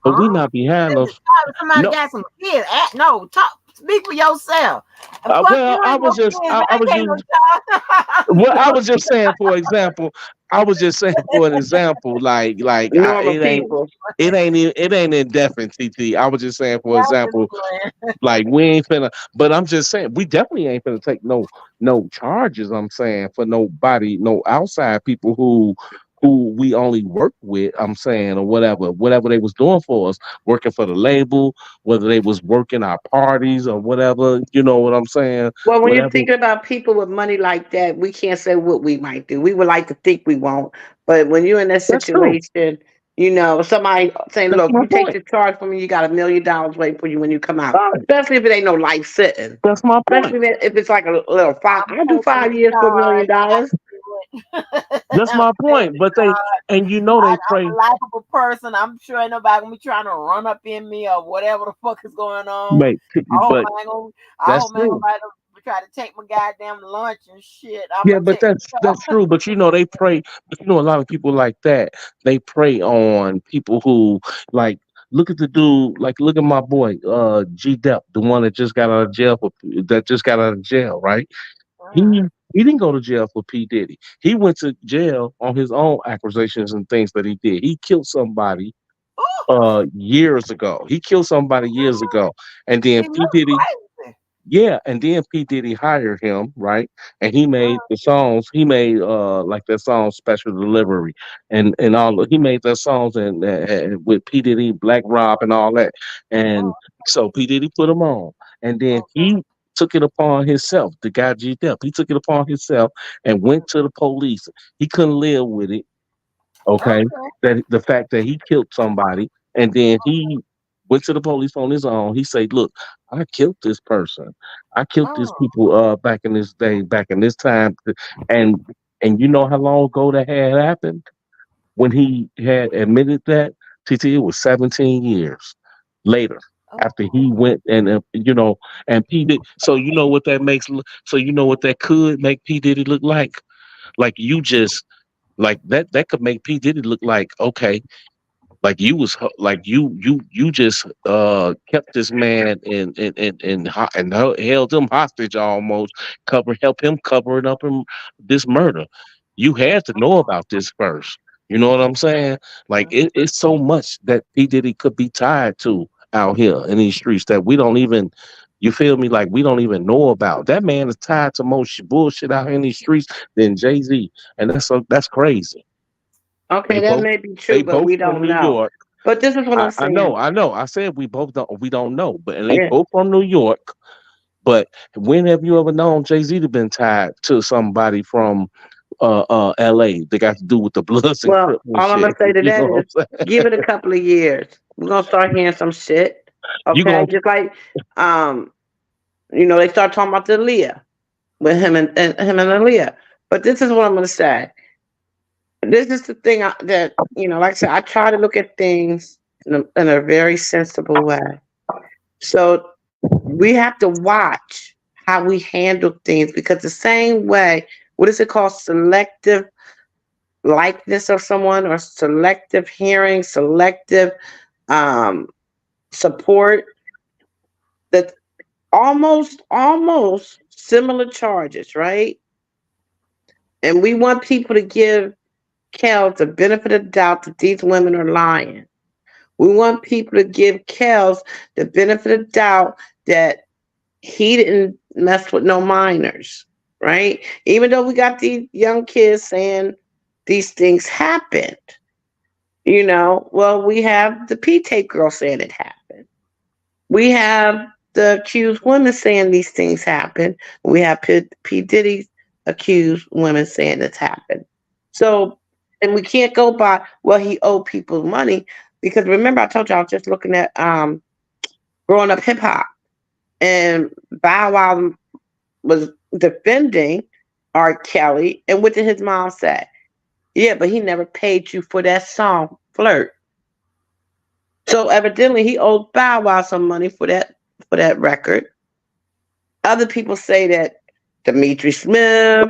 But we Huh? not behind This those. is probably somebody No, got some kids. No, talk. Speak for yourself. And fuck well, you I ain't was no just, kids. I I ain't was taking no just, child. well, I was just saying, for example, I was just saying for an example, normal people. it ain't indefinite, TT. I was just saying, for I'm just example, playing. like, we ain't finna, but I'm just saying we definitely ain't finna take no charges. I'm saying, for nobody, no outside people who we only work with. I'm saying, or whatever they was doing for us, working for the label, whether they was working our parties or whatever. You know what I'm saying? Well, when you're Whatever. thinking about people with money like that, we can't say what we might do. We would like to think we won't, but when you're in that That's true. situation, somebody saying, That's "Look, my you take point. the charge from me, you got $1 million waiting for you when you come out." Right. Especially if it ain't no life sitting. That's my point. Especially if it's like a little five. I'm I do taking the 5 years for charge. I $1 million. can do it. That's I'm my taking point. the But charge. they I'm pray. a likable person. I'm sure ain't nobody gonna be trying to run up in me or whatever the fuck is going on. Wait, but I that's hope man true. nobody try to take my goddamn lunch and shit. I'm Yeah, gonna but take that's true. But they pray. But a lot of people like that. They prey on people who, like. Look at the dude. Like, look at my boy, G Dep, the one that just got out of jail right? He uh-huh. he didn't go to jail for P Diddy. He went to jail on his own accusations and things that he did. He killed somebody Ooh, years ago. He killed somebody years ago, and then he P look Diddy. crazy. Yeah, and then P Diddy hired him, right? And he made Uh, the songs. He made like that song "Special Delivery" and all. He made that songs and with P Diddy, Black Rob, and all that. And oh, so P Diddy put him on, and then okay, he took it upon himself. The guy G Dep, he took it upon himself and went to the police. He couldn't live with it. Okay, okay. that the fact that he killed somebody, and then he went to the police on his own. He said, "Look, I killed this person. I killed these Oh, people back in this day, back in this time." And you know how long ago that had happened? When he had admitted that, TT, it was 17 years later after he oh, went and and P Diddy. So you know what that so you know what that could make P Diddy look like? Like, you just like that could make P Diddy look like, okay, like like you just kept this man and held him hostage, almost help him cover it up in this murder. You had to know about this first. You know what I'm saying? Like, mm, it's so much that P Diddy could be tied to out here in these streets that we don't even You feel me? Like we don't even know about. That man is tied to more bullshit out in these streets than Jay-Z. And that's crazy. Okay, They that both may be true, they but both we from don't New know. York. But this is what I'm I know, saying. I know. I said we don't know, but and they Yeah. both from New York. But when have you ever known Jay-Z to been tied to somebody from LA? They got to do with the Bloods and Well, Crips and all I'm gonna shit. say to You that know is, what I'm saying? give it a couple of years. We're gonna start hearing some shit. You Okay, gonna just like um, they start talking about the Aaliyah with him and Aaliyah. But this is what I'm gonna say. This is the thing that like I said, I try to look at things in a very sensible way. So we have to watch how we handle things because the same way, what is it called? Selective likeness of someone or selective hearing, selective um, support. That almost similar charges, right? And we want people to give Kels the benefit of the doubt that these women are lying. We want people to give Kels the benefit of the doubt that he didn't mess with no minors, right? Even though we got these young kids saying these things happened, well, we have the P tape girl saying it happened. We have the accused women saying these things happen. We have P. Diddy's accused women saying it's happened. So, and we can't go by, well, he owed people money because remember I told you I was just looking at growing up hip hop and Bow Wow was defending R. Kelly, and what did his mom say? Yeah, but he never paid you for that song, Flirt. So evidently he owed Bow Wow some money for that record. Other people say that Demetri Smith,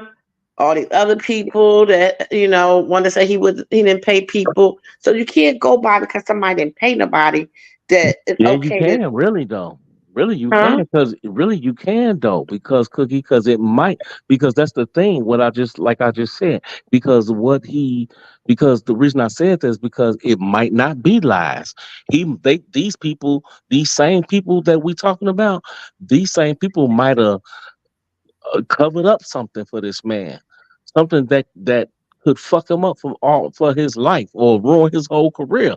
all these other people that want to say he didn't pay people. So you can't go by because somebody didn't pay nobody that it's Yeah, you okay to, can really though. Really, you can huh? because really you can though because Cookie because it might because that's the thing. What I just like I just said because because the reason I said this because it might not be lies. These people these same people that we talking about these same people might have covered up something for this man, something that could fuck him up for his life or ruin his whole career.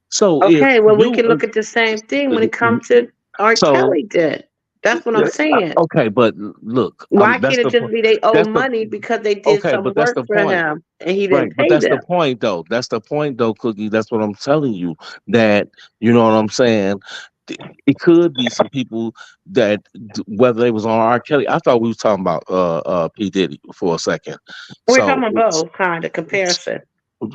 So if Okay, well we you can look at the same thing when it uh, comes to R. so Kelly did. That's what I'm saying. okay, but look, Why that's can't it the just be they owe that's the money because they did okay, some but that's work the for point, him and he right? didn't But pay that's the them? point, though. That's the point, though, Cookie. That's what I'm telling you. That you know what I'm saying. It could be some people that whether they was on R. Kelly. I thought we was talking about P Diddy for a second. We're talking So about both kind of comparison.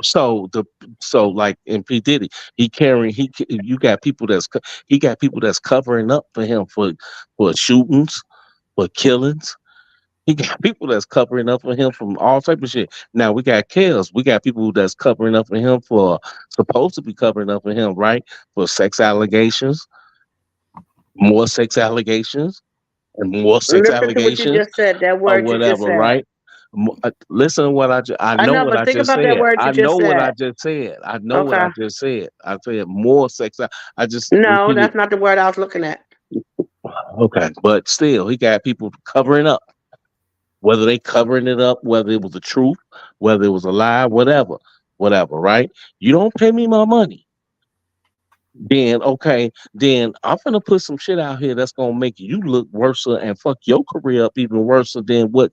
so the so like in P Diddy, you got people he got people that's covering up for him for shootings, for killings. He got people that's covering up for him from all type of shit. Now we got Kels. We got people that's covering up for him for supposed to be covering up for him, right? For sex allegations, more sex allegations, and more sex Listen to what you allegations just said, that or word you just whatever, said. right? Listen to what I I know know, what but I think just about that said. word you I just know what I said. just said. I know what Okay. I just said. I said more sex. I just No, repeated. that's not the word I was looking at. Okay, but still, he got people covering up. Whether they covering it up, whether it was the truth, whether it was a lie, whatever, right? You don't pay me my money, then okay, then I'm gonna put some shit out here that's gonna make you look worse and fuck your career up even worse than what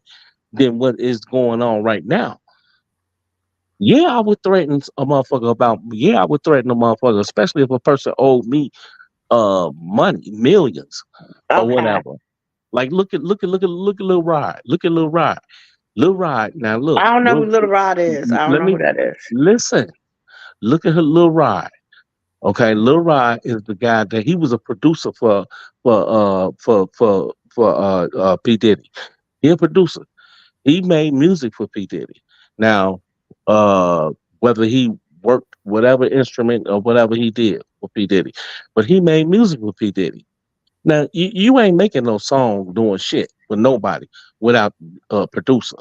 is going on right now. Yeah, I would threaten a motherfucker about yeah, I would threaten a motherfucker, especially if a person owed me money, millions or Okay. whatever. Like look at Lil Rod. Look at Lil Rod. Lil Rod. Now look, I don't know who Lil, Little Rod is. I don't let know who me that is. listen. Look at her Lil Rod. Okay, Lil Rod is the guy that he was a producer for P Diddy. He a producer. He made music for P Diddy. Now, uh, whether he worked whatever instrument or whatever he did for P Diddy, but he made music for P Diddy. Now you ain't making no song doing shit with nobody without a producer.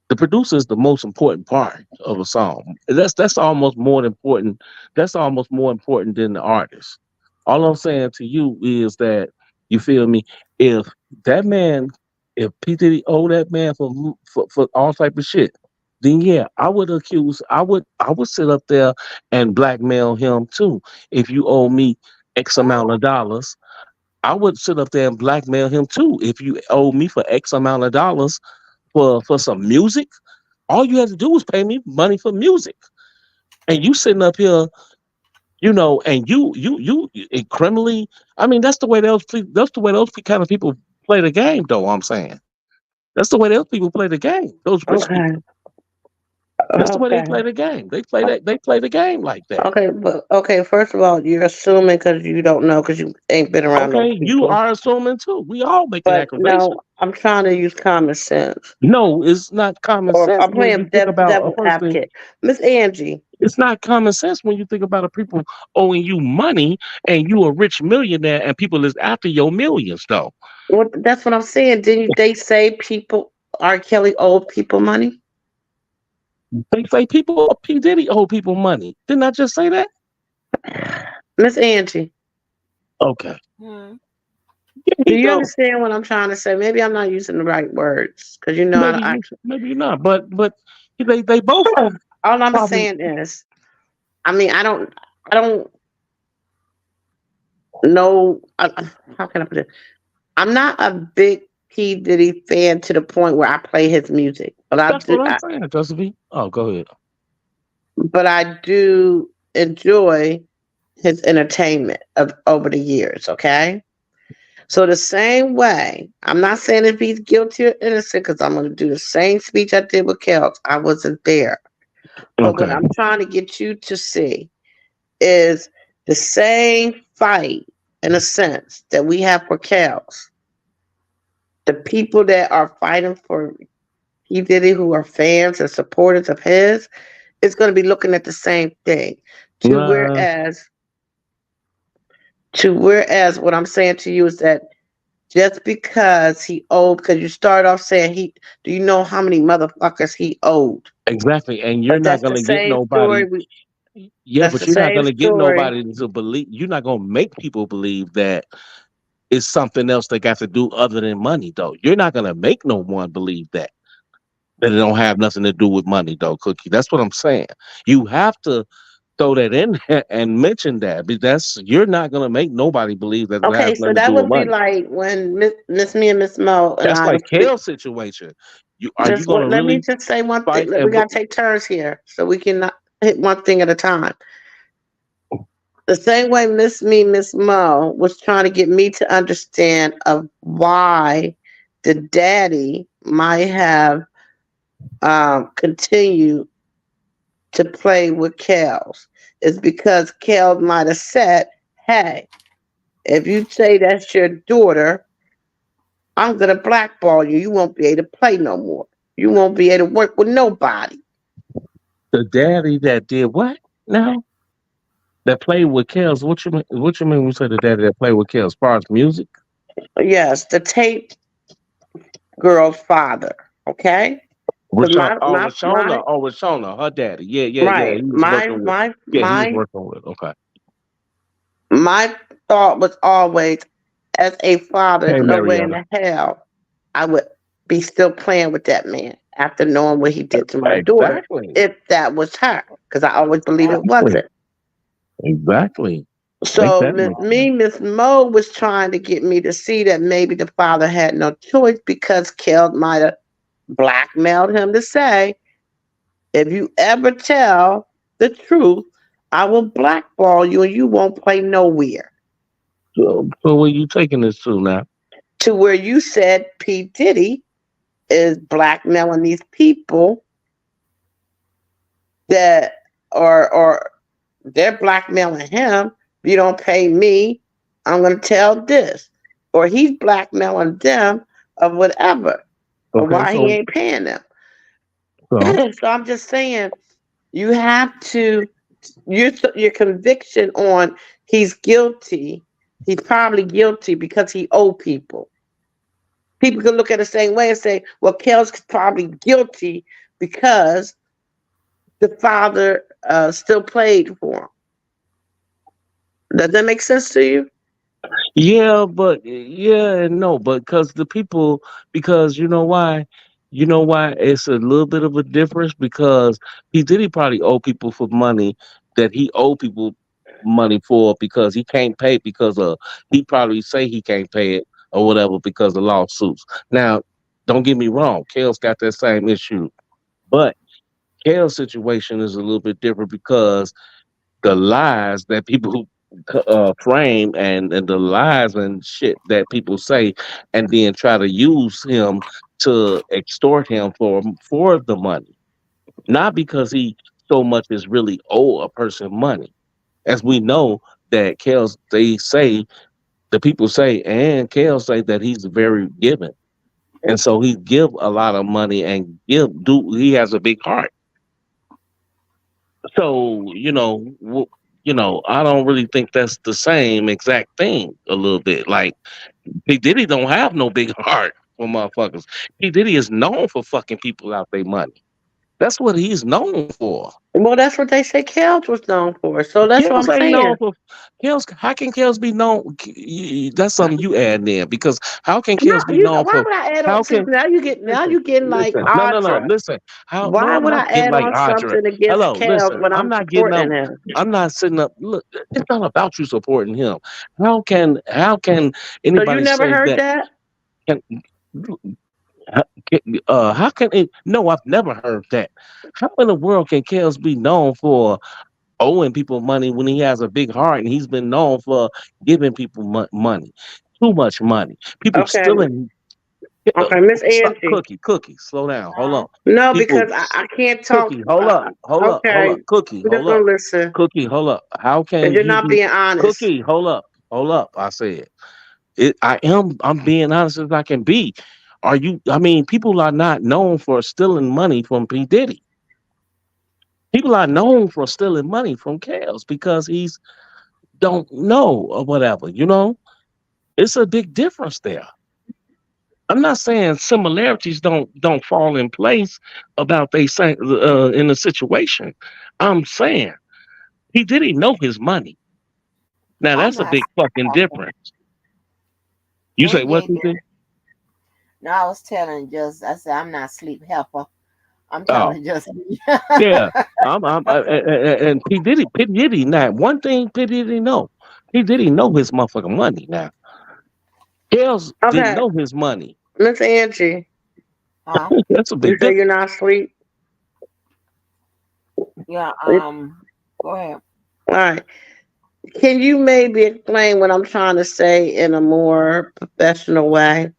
The producer is the most important part of a song. That's almost more important. That's almost more important than the artist. All I'm saying to you is that You feel me? If that man, if P Diddy owe that man for all type of shit, then yeah, I would sit up there and blackmail him too. If you owe me X amount of dollars, I would sit up there and blackmail him too. If you owe me for X amount of dollars for some music, all you had to do was pay me money for music. And you sitting up here, and you criminally. I mean, that's the way those kind of people play the game, though. I'm saying that's the way those people play the game. Those rich Okay. people. That's the way they Okay. play the game. They play that. They play the game like that. Okay, but okay. First of all, you're assuming because you don't know because you ain't been around those Okay, you people. are assuming too. We all making But accusations. no, I'm trying to use common sense. No, it's not common Or sense I'm when you playing think about a devil's person. advocate. Miss Angie, It's not common sense when you think about a people owing you money and you a rich millionaire and people is after your millions, though. that's what I'm saying. Didn't they say people R. Kelly owed people money? They say people, P. Diddy owe people money. Didn't I just say that? Miss Angie, Okay. Hmm. Yeah, do he you do. understand what I'm trying to say? Maybe I'm not using the right words because you know Maybe you're not. But they both owe all I'm probably. saying is, I mean, I don't know. How can I put it? I'm not a big P Diddy fan to the point where I play his music, but I That's do. what I'm saying, Josephine. Oh, go ahead. But I do enjoy his entertainment of over the years. Okay, so the same way, I'm not saying if he's guilty or innocent because I'm going to do the same speech I did with Kels. I wasn't there, but what Okay. I'm trying to get you to see is the same fight, in a sense, that we have for Kels. The people that are fighting for P. Diddy, who are fans and supporters of his, is going to be looking at the same thing. To Nah, whereas, to whereas, what I'm saying to you is that just because he owed, because you start off saying do you know how many motherfuckers he owed? exactly. And you're But not that's the gonna get same story. nobody. Yeah, That's but the you're not same gonna get story. nobody to believe. You're not gonna make people believe that it's something else they got to do other than money, though. You're not gonna make no one believe that it don't have nothing to do with money, though, Cookie. That's what I'm saying. You have to throw that in there and mention that. But you're not gonna make nobody believe that it has Okay, so nothing to that do with would be money. like when Miss Me and Miss Mo and That's I like was speak. Kale's situation. Are you Just gonna let me really just say one thing. fight We and gotta take turns here, so we can not hit one thing at a time. The same way Miss Mo was trying to get me to understand of why the daddy might have continued to play with Kels is because Kels might have said, "Hey, if you say that's your daughter, I'm gonna blackball you. You won't be able to play no more. You won't be able to work with nobody." the daddy that did what now? That played with Kels. What you mean? What you mean when you say the daddy that played with Kels? As far as music, Yes, the Tate girl's father. Okay, because Rashawn, my Rashona, her daddy. Yeah, yeah, yeah. right, He was my working with. my Yeah, he was my working with. Okay. my thought was always, as a father, there's Hey, no way in Marietta. the hell I would be still playing with that man after knowing what he did to my daughter, Exactly. if that was her, because I always believe it Exactly. wasn't. Exactly. Make So that make sense. Miss Mo was trying to get me to see that maybe the father had no choice because Kel might have blackmailed him to say, if you ever tell the truth, I will blackball you and you won't play nowhere. So where you taking this to now? To where you said P. Diddy is blackmailing these people that or they're blackmailing him. If you don't pay me, I'm gonna tell this. Or he's blackmailing them of whatever. Or Okay, why he ain't paying them. so So I'm just saying you have to your conviction on he's guilty, he's probably guilty because he owed people. People could look at it the same way and say, well, Kel's probably guilty because the father still played for him. Does that make sense to you? Yeah, but yeah and no, but because you know why it's a little bit of a difference because he did he probably owe people for money that he owe people money for because he can't pay because of he probably say he can't pay it or whatever because of lawsuits. Now, don't get me wrong, Kale's got that same issue, but Kale's situation is a little bit different because the lies that people frame and the lies and shit that people say and then try to use him to extort him for the money, not because he so much as really owe a person money. As we know that Kels, they say the people say and Kels say that he's very giving, and so he give a lot of money and he has a big heart. So I don't really think that's the same exact thing. A little bit like P Diddy don't have no big heart for motherfuckers. P Diddy is known for fucking people out their money. That's what he's known for. Well, that's what they say Kels was known for. So that's what Kels I'm ain't known saying. for Kels. How can Kels be known? That's something you add in because how can No, Kels be known why for? would I add on? How See, can now listen? you getting like Listen, no, no, no. Audra. Listen, how? No, Why I'm would not I getting add like on Andre. something against Hello, Kels listen. when I'm I'm not getting up. supporting him? I'm not sitting up. Look, it's not about you supporting him. How can So you anybody never say heard that? that? Can how can it? No, I've never heard that. How in the world can Kels be known for owing people money when he has a big heart and he's been known for giving people money, too much money. People Okay, stealing. Uh, okay, Miss Stop, Angie. cookie. Slow down. Hold Huh? on. No, People, because I can't talk. cookie. Hold up. Hold up. Hold Okay, up. Cookie. I'm just Hold gonna up. listen. Cookie. Hold up. How And can you're you not be being honest. cookie? Hold up. Hold up. I said it. I am. I'm being honest as I can be. Are you? I mean, people are not known for stealing money from P Diddy. People are known for stealing money from Kels because he's don't know or whatever. It's a big difference there. I'm not saying similarities don't fall in place about they say in a situation. I'm saying he didn't know his money. Now I'm that's a not. big fucking difference. You say what? AJ, TJ? no, I was telling just, I said, I'm not sleep helper. I'm Oh telling just, yeah, and P Diddy. Now one thing P Diddy know, P Diddy know his motherfucking money. Now Kels didn't Okay, know his money. Miss Angie. huh? That's a You big say you're difference. not asleep. Yeah, go ahead. All right. Can you maybe explain what I'm trying to say in a more professional way?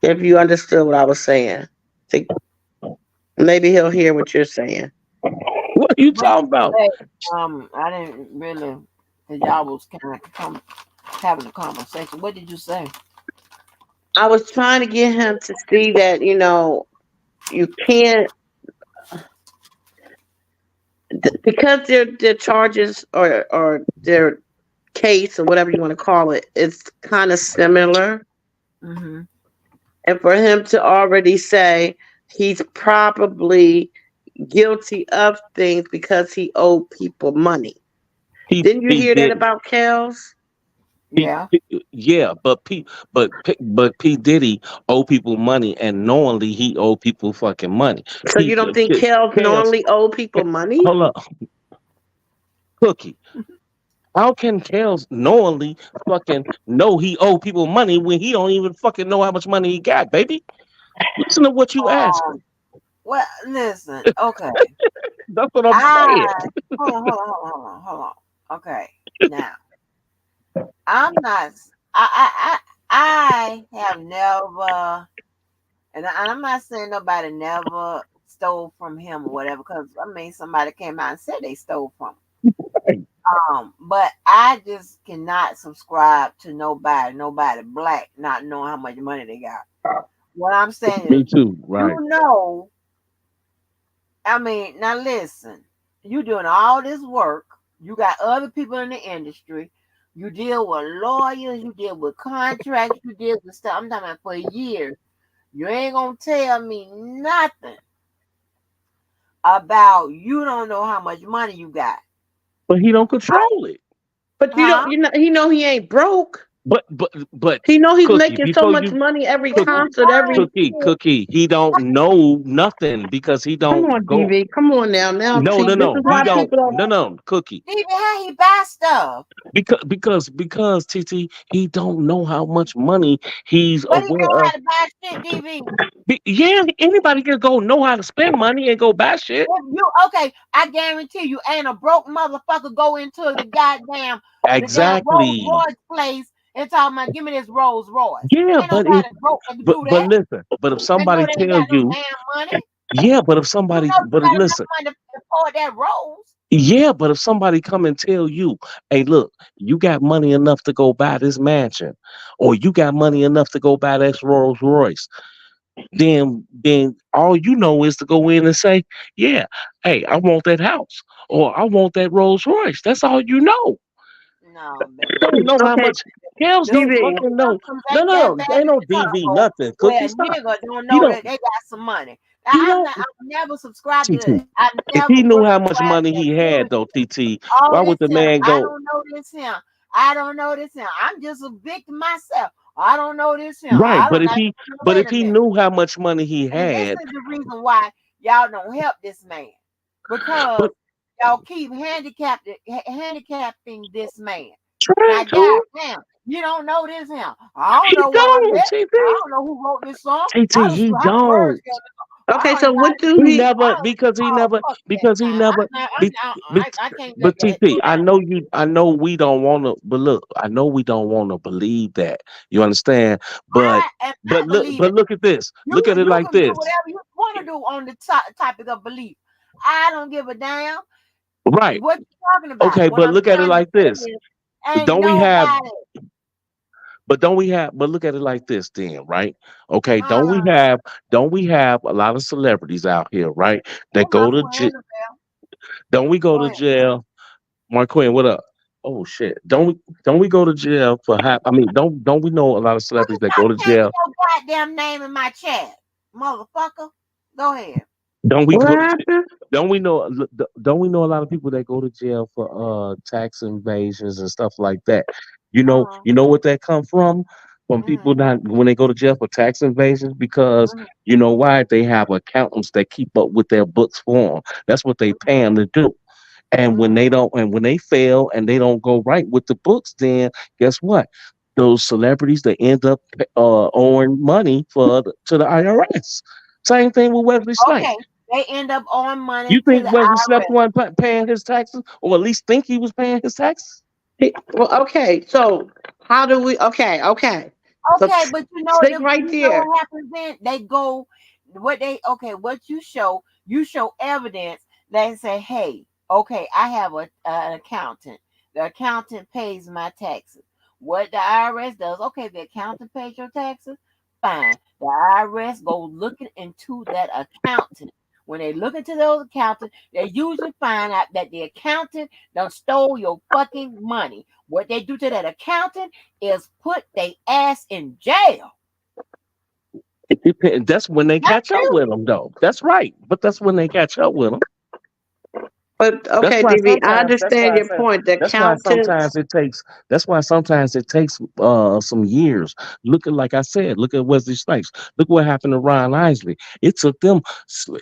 If you understood what I was saying, to, maybe he'll hear what you're saying. What are you What did talking you about? say? I didn't really, because y'all was kind of having a conversation. What did you say? I was trying to get him to see that, you can't, because their charges or their case or whatever you want to call it, it's kind of similar. Mm-hmm. And for him to already say he's probably guilty of things because he owed people money. Didn't you He hear that didn't. about Kels? Yeah. Yeah, but P Diddy owe people money, and knowingly he owe people fucking money. So you don't think Kels Kels, knowingly owe people money? hold up, Cookie. How can Kels knowingly fucking know he owe people money when he don't even fucking know how much money he got, baby? Listen to what you asking. Well, listen. Okay. That's what I'm I saying. hold on. Okay. Now, I'm not. I have never, and I'm not saying nobody never stole from him or whatever. Because I mean, somebody came out and said they stole from him. But I just cannot subscribe to nobody black, not knowing how much money they got. What I'm saying is, Me too. you Right. know, I mean, now listen, you doing all this work. You got other people in the industry. You deal with lawyers. You deal with contracts. You deal with stuff. I'm talking about for years. You ain't gonna tell me nothing about you don't know how much money you got. But he don't control it. But Huh? he know he ain't broke. But He know he's Cookie, making so before much you money every If he Cookie, concert, every. volunteered, He don't know nothing because he Come don't on, go. DV. Come on now. Now, No, see, no, this no. is He why okay, don't. people don't. No, Cookie. Stevie, how he buy stuff? Because TT, he don't know how much money he's But he aware know how of. to buy shit, DV. Yeah, anybody can go know how to spend money and go buy shit. If you okay, I guarantee you, ain't a broke motherfucker go into the damn Rolls Exactly. Royce place and talking about give me this Rolls Royce. Yeah, Ain't but if nobody broke that can do that. listen, but if They know somebody they ain't tell got no you, damn money. yeah, but if You somebody, know you but got enough listen. money to afford that Rolls. Yeah, but if somebody come and tell you, "Hey, look, you got money enough to go buy this mansion, or you got money enough to go buy this Rolls Royce," then all you know is to go in and say, "Yeah, hey, I want that house, or I want that Rolls Royce." That's all you know. No, baby. Don't know how Okay, much. Girls The don't DV. fucking know. symptoms No, ain't no, that no. bad Ain't as no you thought, DV boy. nothing. Well, Cookie, stop. nigga don't He know don't. that they got some money. Now, He don't. I've never subscribed to TT. that. I If never he knew would how much subscribe to money that he had, though, bullshit. TT, All why would this the here, man I go? don't know this here. I don't know this here. I'm just a victim myself. I don't know this here. Right, I don't know. but Wait if a he minute. knew how much money he And this had, is the reason why y'all don't help this man. Because but y'all keep handicapping this man. trying Now, to, goddamn, you don't know this him. I don't he know where I'm don't, at. I TT. don't know who wrote this song. TT, he How the words don't. go. I Okay, don't even so know how what to do He do it. he? never Oh, fuck that. because he never be, be, I can't but go TT, down like that. I know we don't want to, but look, I know we don't want to believe that. You understand? I am not believing. Look at this. Look at it You like can do this. whatever you want to do on the topic of belief. I don't give a damn Right. what you're talking about. Okay, What but I'm look at it trying to like say this. is, ain't Don't we have nobody. but look at it like this then, right? Okay, Uh, don't we have a lot of celebrities out here, right? That oh, my go to friend, don't we go go to ahead. jail? Mark Quinn, what up? Oh shit. Don't we go to jail for I mean, don't we know a lot of celebrities that Stop go to changing jail? your goddamn name in my chat, motherfucker. Go ahead. Don't we What go to jail? happened? Don't we know a lot of people that go to jail for tax invasions and stuff like that? Uh-huh. You know what that come from? From people Mm-hmm. not when they go to jail for tax invasions because Mm-hmm. you know why they have accountants that keep up with their books for them. That's what they pay them to do. And when Mm-hmm. they don't, and when they fail and they don't go right with the books, then guess what? Those celebrities that end up owing money to the IRS. Same thing with Wesley Snipes. Okay. They end up owing money You to think the Wesley Snipes IRS. wasn't paying his taxes, or at least think he was paying his taxes? Well, okay. So how do we? Okay, okay. So Okay, but stick right you know there. what happens then? They go what you show evidence that say, hey, okay, I have an accountant. The accountant pays my taxes. What the IRS does, okay, the accountant pays your taxes, fine. The IRS goes looking into that accountant. When they look into those accountants, they usually find out that the accountant done stole your fucking money. What they do to that accountant is put their ass in jail. That's when they Not catch up you. with him, though. That's right, but that's when they catch up with him. But That's okay, why DV, I sometimes. That's understand why I your said. point. The That's why accountants. sometimes it takes. That's why sometimes it takes some years. Look at like I said. Look at Wesley Snipes. Look what happened to Ryan Isley. It took them.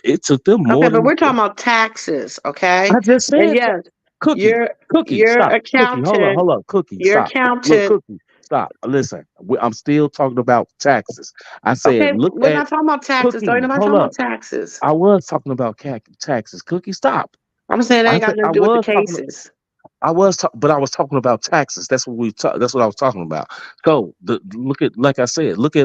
It took them Okay, more but than we're talking about taxes. Okay, I just and said. yes, Cookie, your Cookie, your stop. Cookie, accountant, hold up. Cookie, your stop. Look, accountant. Cookie, stop. Listen, I'm still talking about taxes. I said, Okay, look we're at not talking about taxes. Though. Ain't Cookie. nobody Hold talking about up. taxes. I was talking about taxes. Cookie, stop. I'm saying that I ain't got said nothing I to do with the was talking. cases. But I was talking about taxes. That's what that's what I was talking about. So look at, like I said, like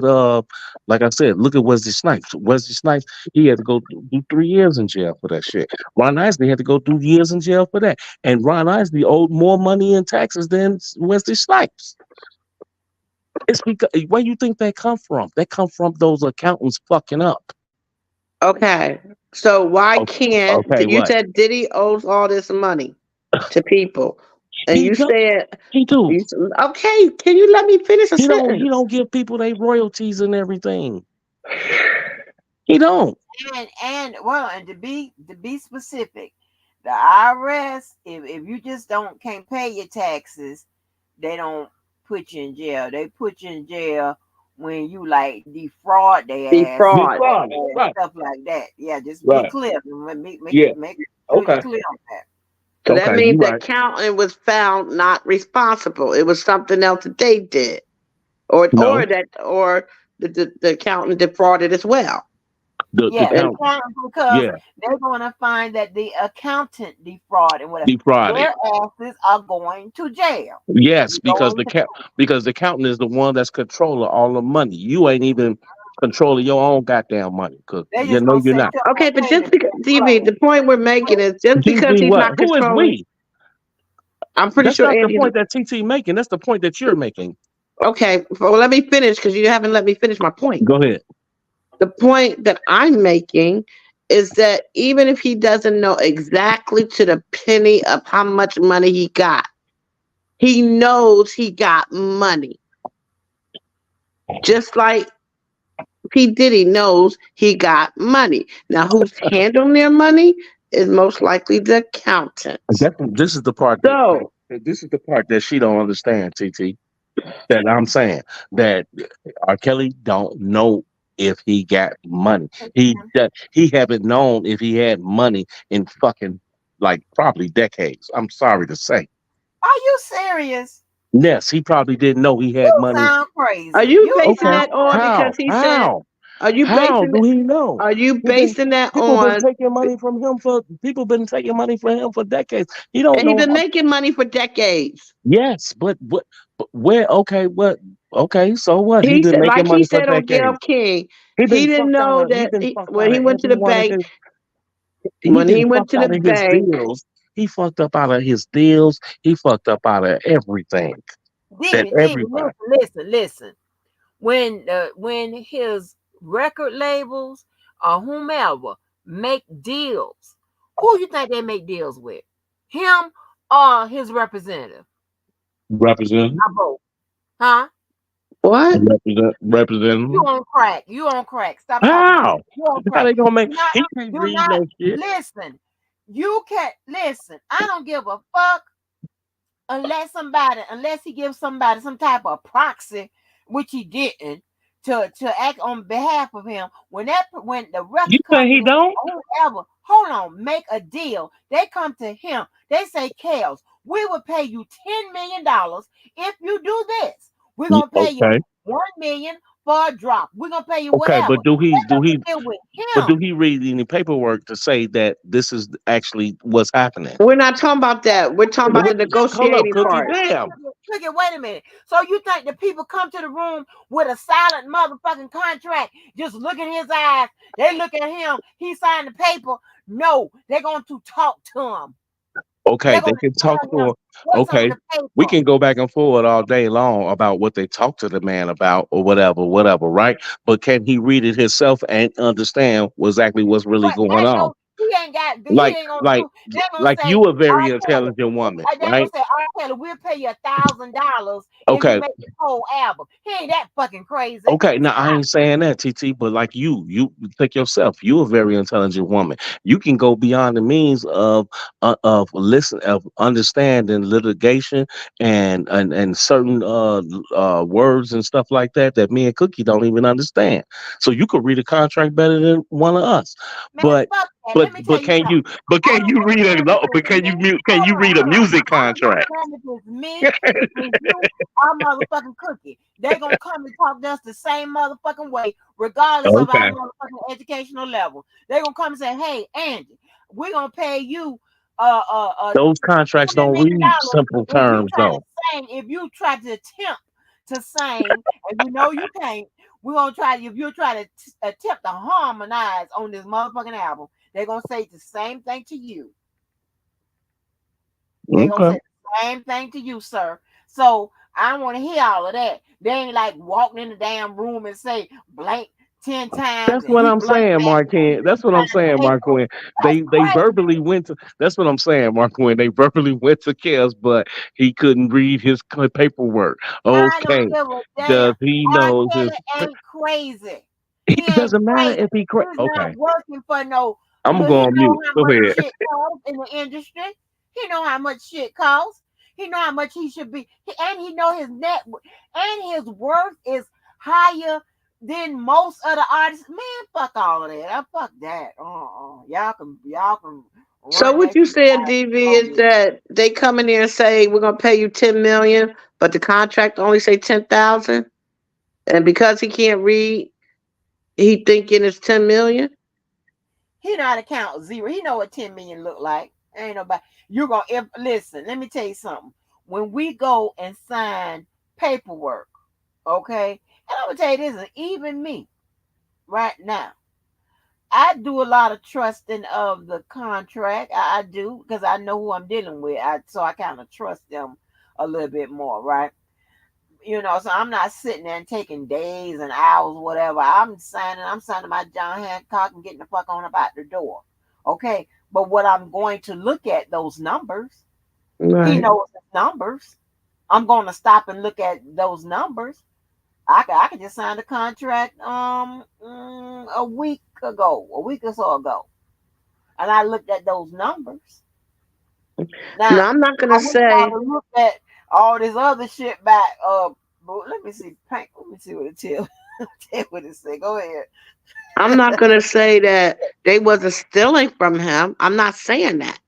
I said, look at Wesley Snipes. Wesley Snipes, he had to go do 3 years in jail for that shit. Ron Isley had to go do years in jail for that, and Ron Isley owed more money in taxes than Wesley Snipes. It's because where you think that come from? That come from those accountants fucking up. Okay, so why Okay, can't okay, you what said Diddy owes all this money to people, and he you do? said He do. okay. Can you let me finish a He sentence? don't give people their royalties and everything. He don't. And well, and to be specific, the IRS, if you just don't can't pay your taxes, they don't put you in jail. They put you in jail when you like defraud their ass Defraud. Defrauded. and Right. stuff like that. Yeah, just be Right. clear. Make Yeah. it make sure you're Okay. clear on that. So that Okay. You means the right. accountant was found not responsible. It was something else that they did, No. or the accountant defrauded as well. The Yeah, the count. accountant, because Yeah. they're going to find that the accountant defrauded and whatever. Defrauded. Their asses are going to jail. Yes, because Going to because the accountant is the one that's controlling all the money. You ain't even controlling your own goddamn money. Cause They you just know gonna you're say not. to Okay, but just payment because TV, the point we're making is just because TT he's what? not Who is controlling. we? I'm pretty That's sure not the Andy. point that TT making. That's the point that you're making. Okay, well, let me finish because you haven't let me finish my point. Go ahead. The point that I'm making is that even if he doesn't know exactly to the penny of how much money he got, he knows he got money. Just like P. Diddy knows he got money. Now, who's handling their money is most likely the accountant. This is the part So, this is the part that she don't understand, TT. That I'm saying that R. Kelly don't know if he got money. He haven't known if he had money in fucking like probably decades. I'm sorry to say. are you serious? Yes, he probably didn't know he had You money. sound are crazy. you You basing Okay, sound that on crazy. because how? he said, How? are you How basing do he know? are you He been basing that people been on, taking money from him for people been taking money from him for decades. He don't and he's know been how. making money for decades? Yes, but where? Okay, what? Okay, so what? He He been said, making like he money for said on Gail decades. King, He he been didn't fucked out know of. He that been fucked when out he of went to every the one of bank, his. He when been he went fucked to the out of his bank, deals. He fucked up out of his deals. He fucked up out of everything. That Diddy, everybody. listen. When his record labels or whomever make deals, who you think they make deals with? Him or his representative? Represent, Or both? Huh? what? You represent. on crack. You on crack. Stop talking to me. How? You on How crack. they gonna make? Do not He can't do read not no shit. listen. You can't listen. I don't give a fuck unless he gives somebody some type of proxy, which he didn't, to act on behalf of him. When the You record say he company don't? or whoever, hold on, make a deal, they come to him. They say, Kels, we will pay you $10 million if you do this. We're gonna pay you Okay. 1 million for a drop. We're gonna pay you Okay, whatever. but do he They do make he a deal with but do him. he read any paperwork to say that this is actually what's happening? We're not talking about that. We're talking about the What? Hold up, negotiating Cookie. part. Damn. Wait a minute. So you think the people come to the room with a silent motherfucking contract, just look in his eyes, they look at him, he signed the paper? No, they're going to talk to him. Okay, They're they going can to talk tell to him him. what's on Okay, the we paper. can go back and forward all day long about what they talk to the man about or whatever, right? But can he read it himself and understand exactly what's really But going ain't on? no, he Like, ain't gonna like, do. They're gonna like say, you a very R. Kelly. intelligent woman, They're gonna right? say, R. Kelly, we'll pay you $1,000 if you Okay, make the whole album. He ain't that fucking crazy. okay, now I Stop. ain't saying that, TT, but like you think yourself, you a very intelligent woman. You can go beyond the means of listen of understanding litigation and certain words and stuff like that that me and Cookie don't even understand. So you could read a contract better than one of us. Man, But fuck that. but Let me tell but you can you something. but I can don't you give read a a damn if no? But it's me. can you read a music I don't give a contract? damn if it's me, if it's you, our motherfucking Cookie. They gonna come and talk to us the same motherfucking way, regardless of our Okay. motherfucking educational level. They gonna come and say, "Hey, Andy, we're gonna pay you Those contracts $20 don't million read simple if you terms try to though. sing. If you try to attempt to sing, and we know you can't, we're gonna try. If you try to attempt to harmonize on this motherfucking album, they're gonna say the same thing to you. They're gonna Okay. say the same thing to you, sir. So I don't want to hear all of that. They ain't like walking in the damn room and say blank 10 times That's and what he I'm blank saying, back and Marquin. you That's what I'm sign the saying, paper. Marquin. That's They crazy. verbally went to. That's what I'm saying, Marquin. They verbally went to Chaos, but he couldn't read his paperwork. I don't Okay, give a does damn. he R. knows his? Kelly ain't crazy. It He ain't doesn't matter crazy. if he. He's not Okay, working for no I'm gonna Look, go he on know mute. how Go much ahead. shit costs in the industry. He know how much shit costs. He know how much he should be, and he know his net and his worth is higher than most of the artists. Man, fuck all of that. Fuck that. Y'all can So run what that you shit saying, out DV, on is me. that they come in there and say we're gonna pay you 10 million, but the contract only say 10,000, and because he can't read, he thinking it's 10 million. He know how to count zero. He know what 10 million look like. Ain't nobody. You're gonna listen. Let me tell you something. When we go and sign paperwork, okay, and I'm gonna tell you this, and even me right now, I do a lot of trusting of the contract. I do because I know who I'm dealing with. So I kind of trust them a little bit more, right? So I'm not sitting there and taking days and hours, whatever. I'm signing my John Hancock and getting the fuck on about the door. Okay. But what I'm going to look at those numbers. He Right. knows his numbers. I'm going to stop and look at those numbers. I could just sign the contract a week ago, a week or so ago. And I looked at those numbers. Now, No, I'm not I gonna wish I say. would look at all this other shit back. But let me see. Let me see what it tells. Tell what it say. Go ahead. I'm not gonna say that they wasn't stealing from him. I'm not saying that.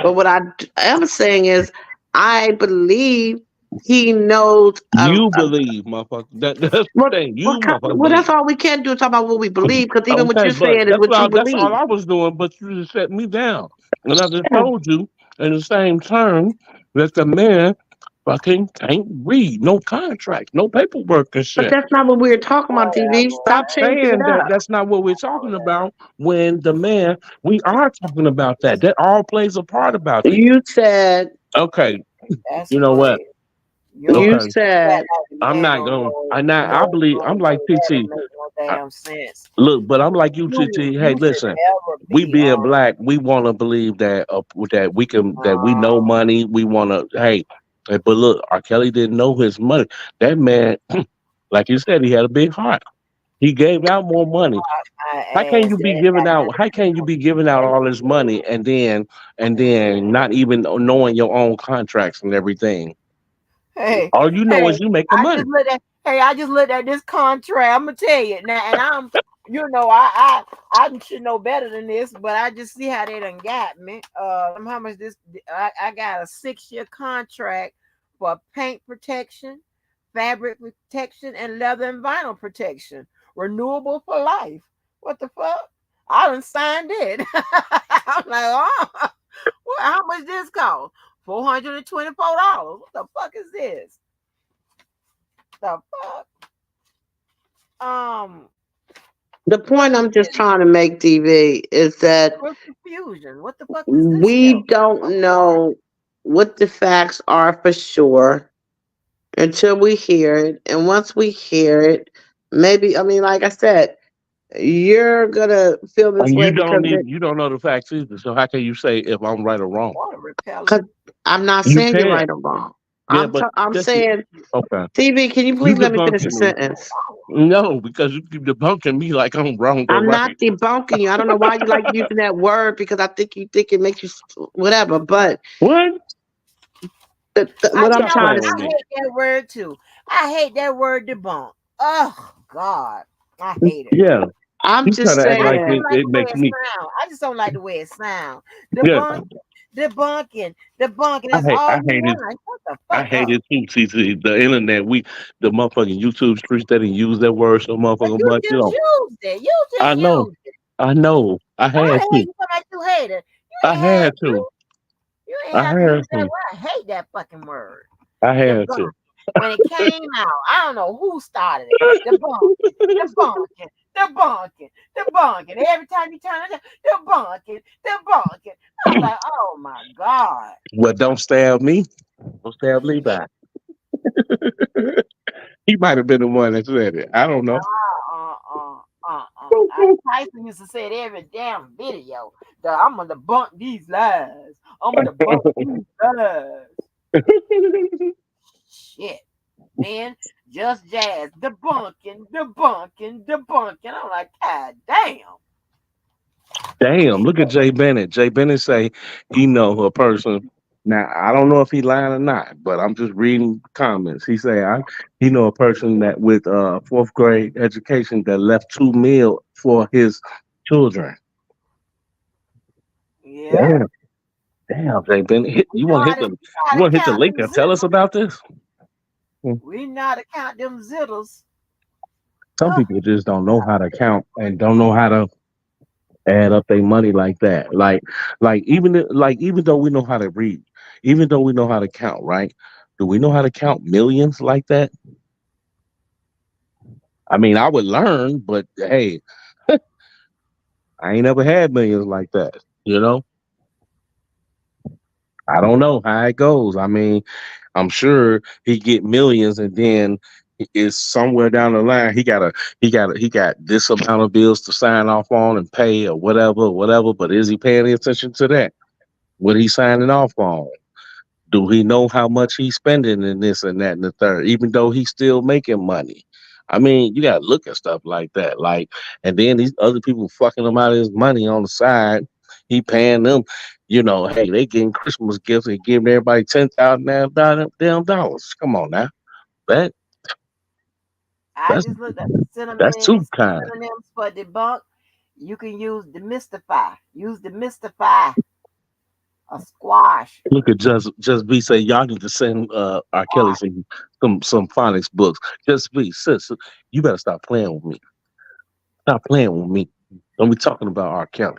But what I am saying is, I believe he knows. You believe, motherfucker. That's the thing. You motherfucker Well, that's believe. all we can do. Talk about what we believe, because even what Okay, you're but saying is what you that's all believe. I was doing, but you just set me down. And I just told you in the same term that the man fucking can't read. No contract, no paperwork and But shit. that's not what we were talking about, TV. Whatever. Stop Stop changing it saying that up. that's not what we're talking Whatever. about when the man, we are talking about that. That all plays a part about this. You said, Okay, That's you know what? great. You don't you Okay. act said, like the I'm man not don't going know I believe I'm like that PT. don't make no damn sense. Look, but I'm like you, You TT. Hey, you should listen, never we be being black, we want to believe that that we know uh, money. We want to, but look, R. Kelly didn't know his money. That man, like you said, he had a big heart. He gave out more money. my How can ass. you be That giving got out? nothing How to do can you with be giving out all this money and then not even knowing your own contracts and everything? Hey, All you know hey, is you making money. I just looked at this contract. I'm gonna tell you now, and I should know better than this, but I just see how they done got me. How much this? I got a 6-year contract for paint protection, fabric protection, and leather and vinyl protection, renewable for life. What the fuck? I done signed it. I'm like, oh, how much this cost? $424. What the fuck is this? The fuck? Um, the what point is I'm just this? trying to make, TV, is that Crystal fusion. What the fuck does this we tell me? don't know what the facts are for sure until we hear it. And once we hear it, maybe, I mean, like I said, you're gonna feel this And way because you don't know the facts either. So how can you say if I'm right or wrong? Water repellent. because I'm not You saying you're can't. right or wrong. Yeah, but I'm that's it. saying, Okay. TV, can you You please let me finish a debunking me. sentence? No, because you keep debunking me like I'm wrong or I'm not right. debunking you. I don't know why you like using that word, because I think you think it makes you whatever. But What? what I'm Stop trying playing to with I me. hate that word too. I hate that word debunk. Oh God, I hate it. Yeah. I'm You trying just to act I like just saying, don't like it the way makes it me. sounds. I just don't like the way it sounds. Yeah. Debunk, debunking. That's I all you hate it. want. Shut the I fuck hate up. it too. See, the internet, the motherfucking YouTube streets that didn't use that word so But motherfucking you much. just used it. You I just know. used it. I know. I How had the hell to. you come back you hate it? You I ain't had had to. to. You ain't I have to use had that to. word. I hate that fucking word. I had Debunk. to. When it came out, I don't know who started it. Debunking. Every time you turn it, debunking. I was like, oh my God. Well, don't stab me. Don't stab Levi. He might have been the one that said it. I don't know. Tyson used to say it every damn video. That I'm gonna debunk these lies. I'm gonna debunk these lies. Shit, man. Just jazz. Debunking. I'm like, God damn. Damn, look at Jay Bennett. Jay Bennett say he know a person. Now I don't know if he lying or not, but I'm just reading comments. He know a person that with fourth grade education that left 2 mil for his children. Yeah. Damn, damn, Jay Bennett. We You know want to how hit to, the we know how to count link them and tell us zittles. about this? Hmm. We know how to count them zittles. Some Oh, people just don't know how to count and don't know how to add up their money like that. Like even though we know how to read, even though we know how to count, right? Do we know how to count millions like that? I mean, I would learn, but hey, I ain't never had millions like that. You know, I don't know how it goes. I mean, I'm sure he get millions, and then is somewhere down the line he got this amount of bills to sign off on and pay or whatever, whatever. But is he paying any attention to that? What he signing off on? Do he know how much he's spending in this and that and the third, even though he's still making money? I mean, you gotta look at stuff like that. Like, and then these other people fucking him out of his money on the side. He paying them, hey, they getting Christmas gifts and giving everybody $10,000 damn dollars. Come on now. That I that's just looked up the that's too kind. synonyms for debunk. You can use demystify. Use demystify. A squash. Look at just be say y'all need to send R. Kelly Squash. some phonics books. Just be sis, you better stop playing with me. Stop playing with me. Don't be talking about R. Kelly.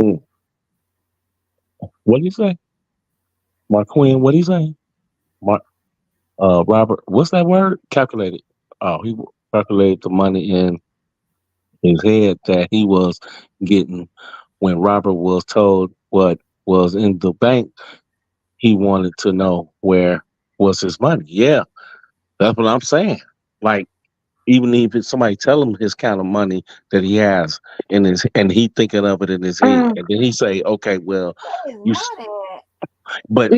Mm. What do you say? My queen, what do you say? My Robert, what's that word? Calculated. Oh, he calculated the money in his head that he was getting when Robert was told what was in the bank. He wanted to know where was his money. Yeah, that's what I'm saying. Like, even if it's somebody tell him his kind of money that he has in his, and he thinking of it in his head, and then he say, okay, well, Where is you, money at? but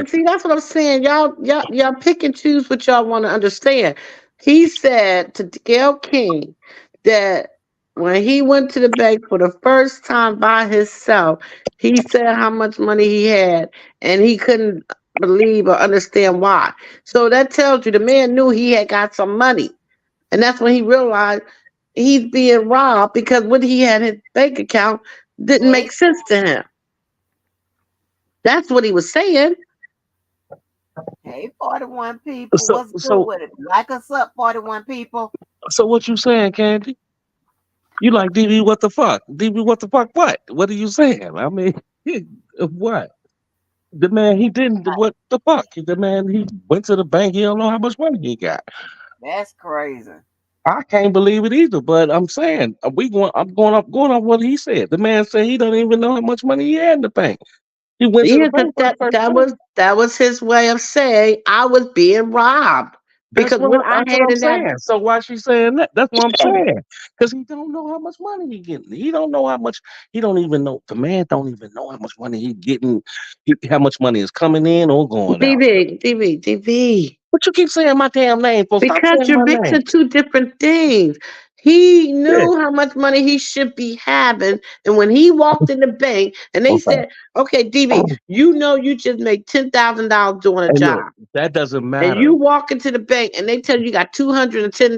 See, that's what I'm saying. Y'all pick and choose what y'all want to understand. He said to Gail King that when he went to the bank for the first time by himself, he said how much money he had, and he couldn't believe or understand why. So that tells you the man knew he had got some money, and that's when he realized he's being robbed because what he had in his bank account didn't make Hey, sense to him. That's what he was saying. hey, 41 people. so What's good so with it? Like us up, 41 people. so what you saying, Candy? You like DB? What the fuck? DB? What the fuck? What? What are you saying? I mean, what? The man he didn't. What the fuck? The man he went to the bank. He don't know how much money he got. That's crazy. I can't believe it either. But I'm saying we going. I'm going up what he said. The man said he don't even know how much money he had in the bank. He went to the Yeah, bank for the first that time. was his way of saying I was being robbed because what I That's what had I'm in that. saying. So why she saying that? That's what I'm saying. Because he don't know how much money he getting. He don't know how much. He don't even know. The man don't even know how much money he getting. How much money is coming in or going out. DV. But you keep saying my damn name, for stop Because saying you're my name. mixing two different things. He Yeah. knew how much money he should be having, and when he walked in the bank and they Okay. said, "Okay, DV, you know you just made $10,000 doing a And look, job," that doesn't and matter. you walk into the bank and they tell you got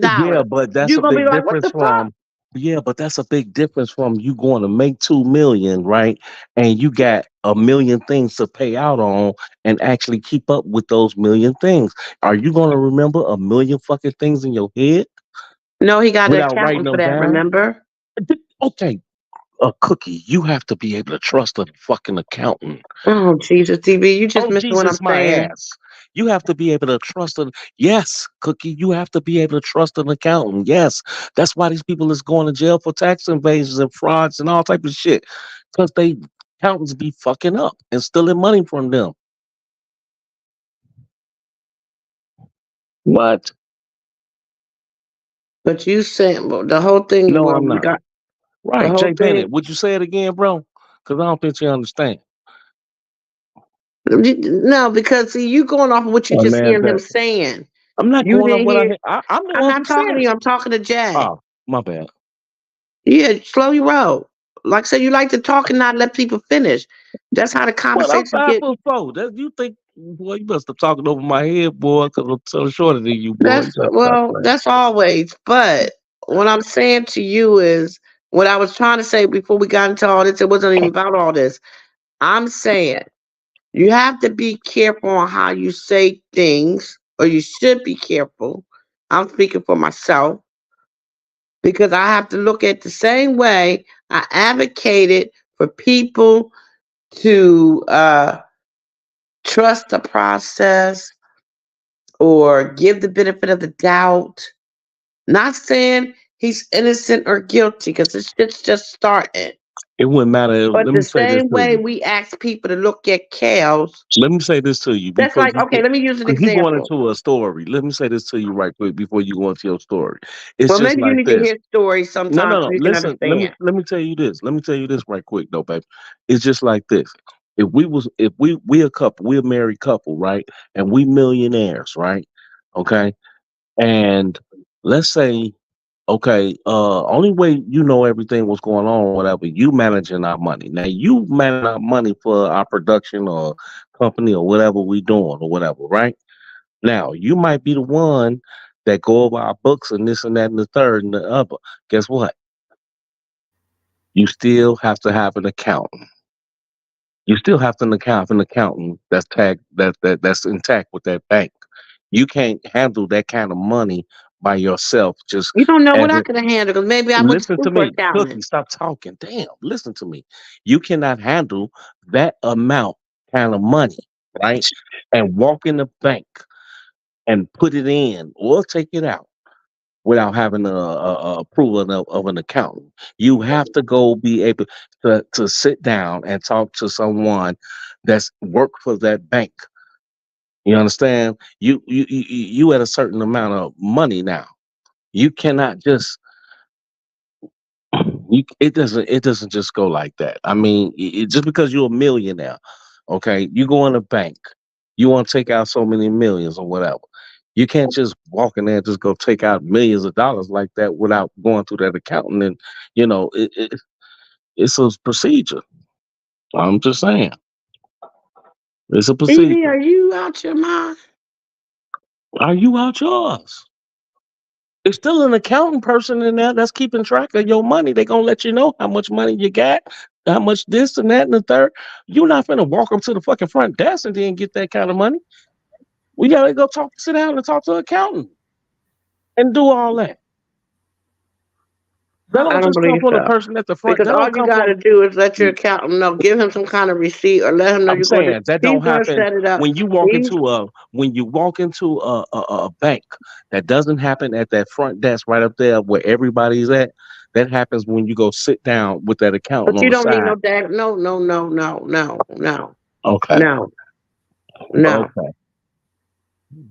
Yeah, $210, but that's you're a gonna be big like, "What difference the fuck?" from. Yeah, but that's a big difference from you going to make 2 million, right? And you got a million things to pay out on, and actually keep up with those million things. Are you going to remember a million fucking things in your head No, he got an without writing accountant for them that. down? Remember? Okay, a cookie. You have to be able to trust a fucking accountant. Oh Jesus, DV, you just Oh missing what I'm Jesus, my saying. ass. You have to be able to trust an yes, Cookie. You have to be able to trust an accountant. Yes, that's why these people is going to jail for tax invasions and frauds and all type of shit, because they accountants be fucking up and stealing money from them. What? But you saying well, the whole thing. No, Well, I'm we not. got the Right, whole Jay thing. Bennett. Would you say it again, bro? Because I don't think you understand. No, because see, you going off of what you A just man hearing him that saying. I'm not You going on didn't what hear. I'm the I'm one not who talking said to it. you. I'm talking to Jay. Oh, my bad. Yeah, slow your roll. Like I said, you like to talk and not let people finish. That's how the But I'm conversation get. 5'4". That you think, boy, you must have talking over my head, boy, because I'm so shorter than you, boy. You That's gotta stop well, playing. that's always. But what I'm saying to you is what I was trying to say before we got into all this. It wasn't even about all this. I'm saying you have to be careful on how you say things, or you should be careful. I'm speaking for myself because I have to look at the same way I advocated for people to trust the process or give the benefit of the doubt. Not saying he's innocent or guilty because it's just starting. It wouldn't matter. But Let the me say this same to way you. we ask people to look at cows, Let me say this to you that's before like, you okay, go. let me use an Cause you going example. into a story. Let me say this to you right quick before you go into your story. It's Well, just maybe you like need to this. hear stories No, sometimes no, so no. you can Listen, let me understand. let me tell you this. Let me tell you this right quick, though, baby. It's just like this. If we a couple, we a married couple, right? And we millionaires, right? Okay. And let's say, okay, only way you know everything what's going on, whatever, you managing our money. Now you manage our money for our production or company or whatever we doing or whatever, right? Now you might be the one that go over our books and this and that and the third and the other. Guess what? You still have to have an accountant. You still have to have an accountant that's tagged that's intact with that bank. You can't handle that kind of money by yourself. Just You don't know as what I a could have handled because maybe I went to listen school to for me, accounting. Cookie. Stop talking. Damn, listen to me. You cannot handle that amount kind of money, right? And walk in the bank and put it in or take it out without having a approval of an accountant. You have to go be able to sit down and talk to someone that's worked for that bank. You understand? You at a certain amount of money now. You cannot just it doesn't just go like that. I mean, just because you're a millionaire, okay, you go in a bank, you want to take out so many millions or whatever. You can't just walk in there and just go take out millions of dollars like that without going through that accountant. And it's a procedure. I'm just saying, it's a Evie, procedure. are you out your mind? Are you out yours? There's still an accounting person in there that's keeping track of your money. They gonna let you know how much money you got, how much this and that and the third. You're not gonna walk up to the fucking front desk and then get that kind of money. We gotta go sit down and talk to an accountant and do all that. That I don't Huh? don't just come believe from the so. person at the front. Because That all don't you come got to from. do is let your accountant know, give him some kind of receipt, or let him know I'm you're going to. saying that He's don't going to happen set it up. when you walk He's, into a bank. That doesn't happen at that front desk right up there where everybody's at. That happens when you go sit down with that but accountant on you the don't need side. no dad. No, no, no, no, no, no, Okay. no, no. Okay.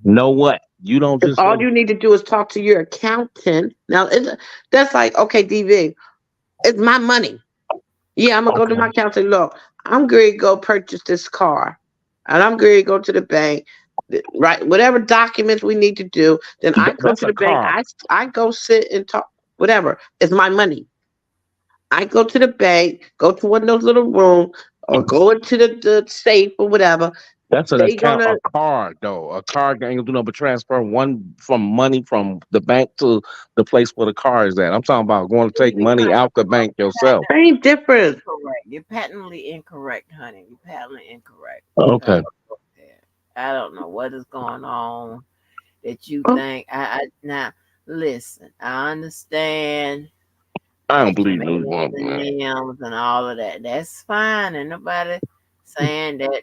Know what? You don't Because just all you need to do is talk to your accountant. Now, that's like, okay, DV, it's my money. Yeah, I'm gonna go to my okay. accountant and say, look, I'm going to go purchase this car, and I'm going to go to the bank. Right, whatever documents we need to do, then I go That's to a the bank. car. I go sit and talk. Whatever, it's my money. I go to the bank, go to one of those little rooms, or go into the safe or whatever. That's an They account. gonna A car though. A car ain't gonna do nothing but transfer one from money from the bank to the place where the car is at. I'm talking about going to take You're money out the bank yourself. same difference. incorrect. You're patently incorrect, honey. You're patently incorrect. You have Okay. to look there. I don't know what is going on that you Oh, think. Now listen. I understand I don't that you believe may this have woman, the man. nails and all of that. That's fine, and nobody saying that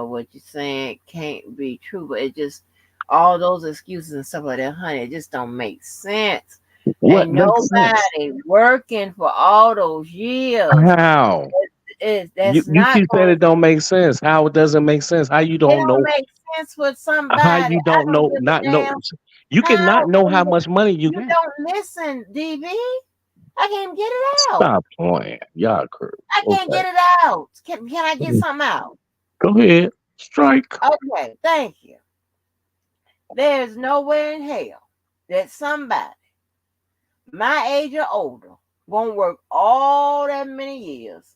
what you're saying can't be true. But it just all those excuses and stuff like that, honey. It just don't make sense. What Ain't makes sense? nobody working for all those years. How? You That's you not keep saying going. it don't make sense. How it doesn't make sense? How you It don't don't know? make sense with How somebody. you I don't don't know? give a Not know? damn You cannot how. know how much money you You got. don't listen, DV. I can't get it out. Stop playing. Y'all crazy. I can't Okay. get it out. Can I get something out? Go ahead. Strike. Okay, thank you. There's nowhere in hell that somebody my age or older won't work all that many years,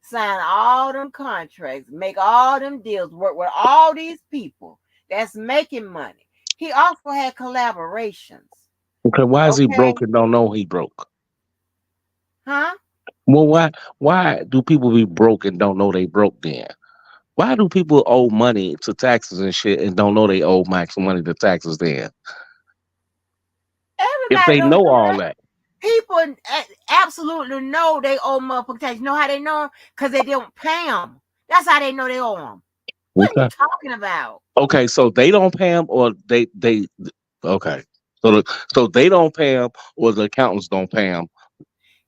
sign all them contracts, make all them deals, work with all these people that's making money. He also had collaborations. Okay, why is he Okay, broke and don't know he broke? huh? Well, why do people be broke and don't know they broke then? Why do people owe money to taxes and shit and don't know they owe max money to taxes then? If Everybody they don't know do all that. that. People absolutely know they owe motherfucking tax. You know how they know? Because they don't pay them. That's how they know they owe them. What are you Okay. talking about? Okay, so they don't pay them or they okay. So they don't pay them or the accountants don't pay them.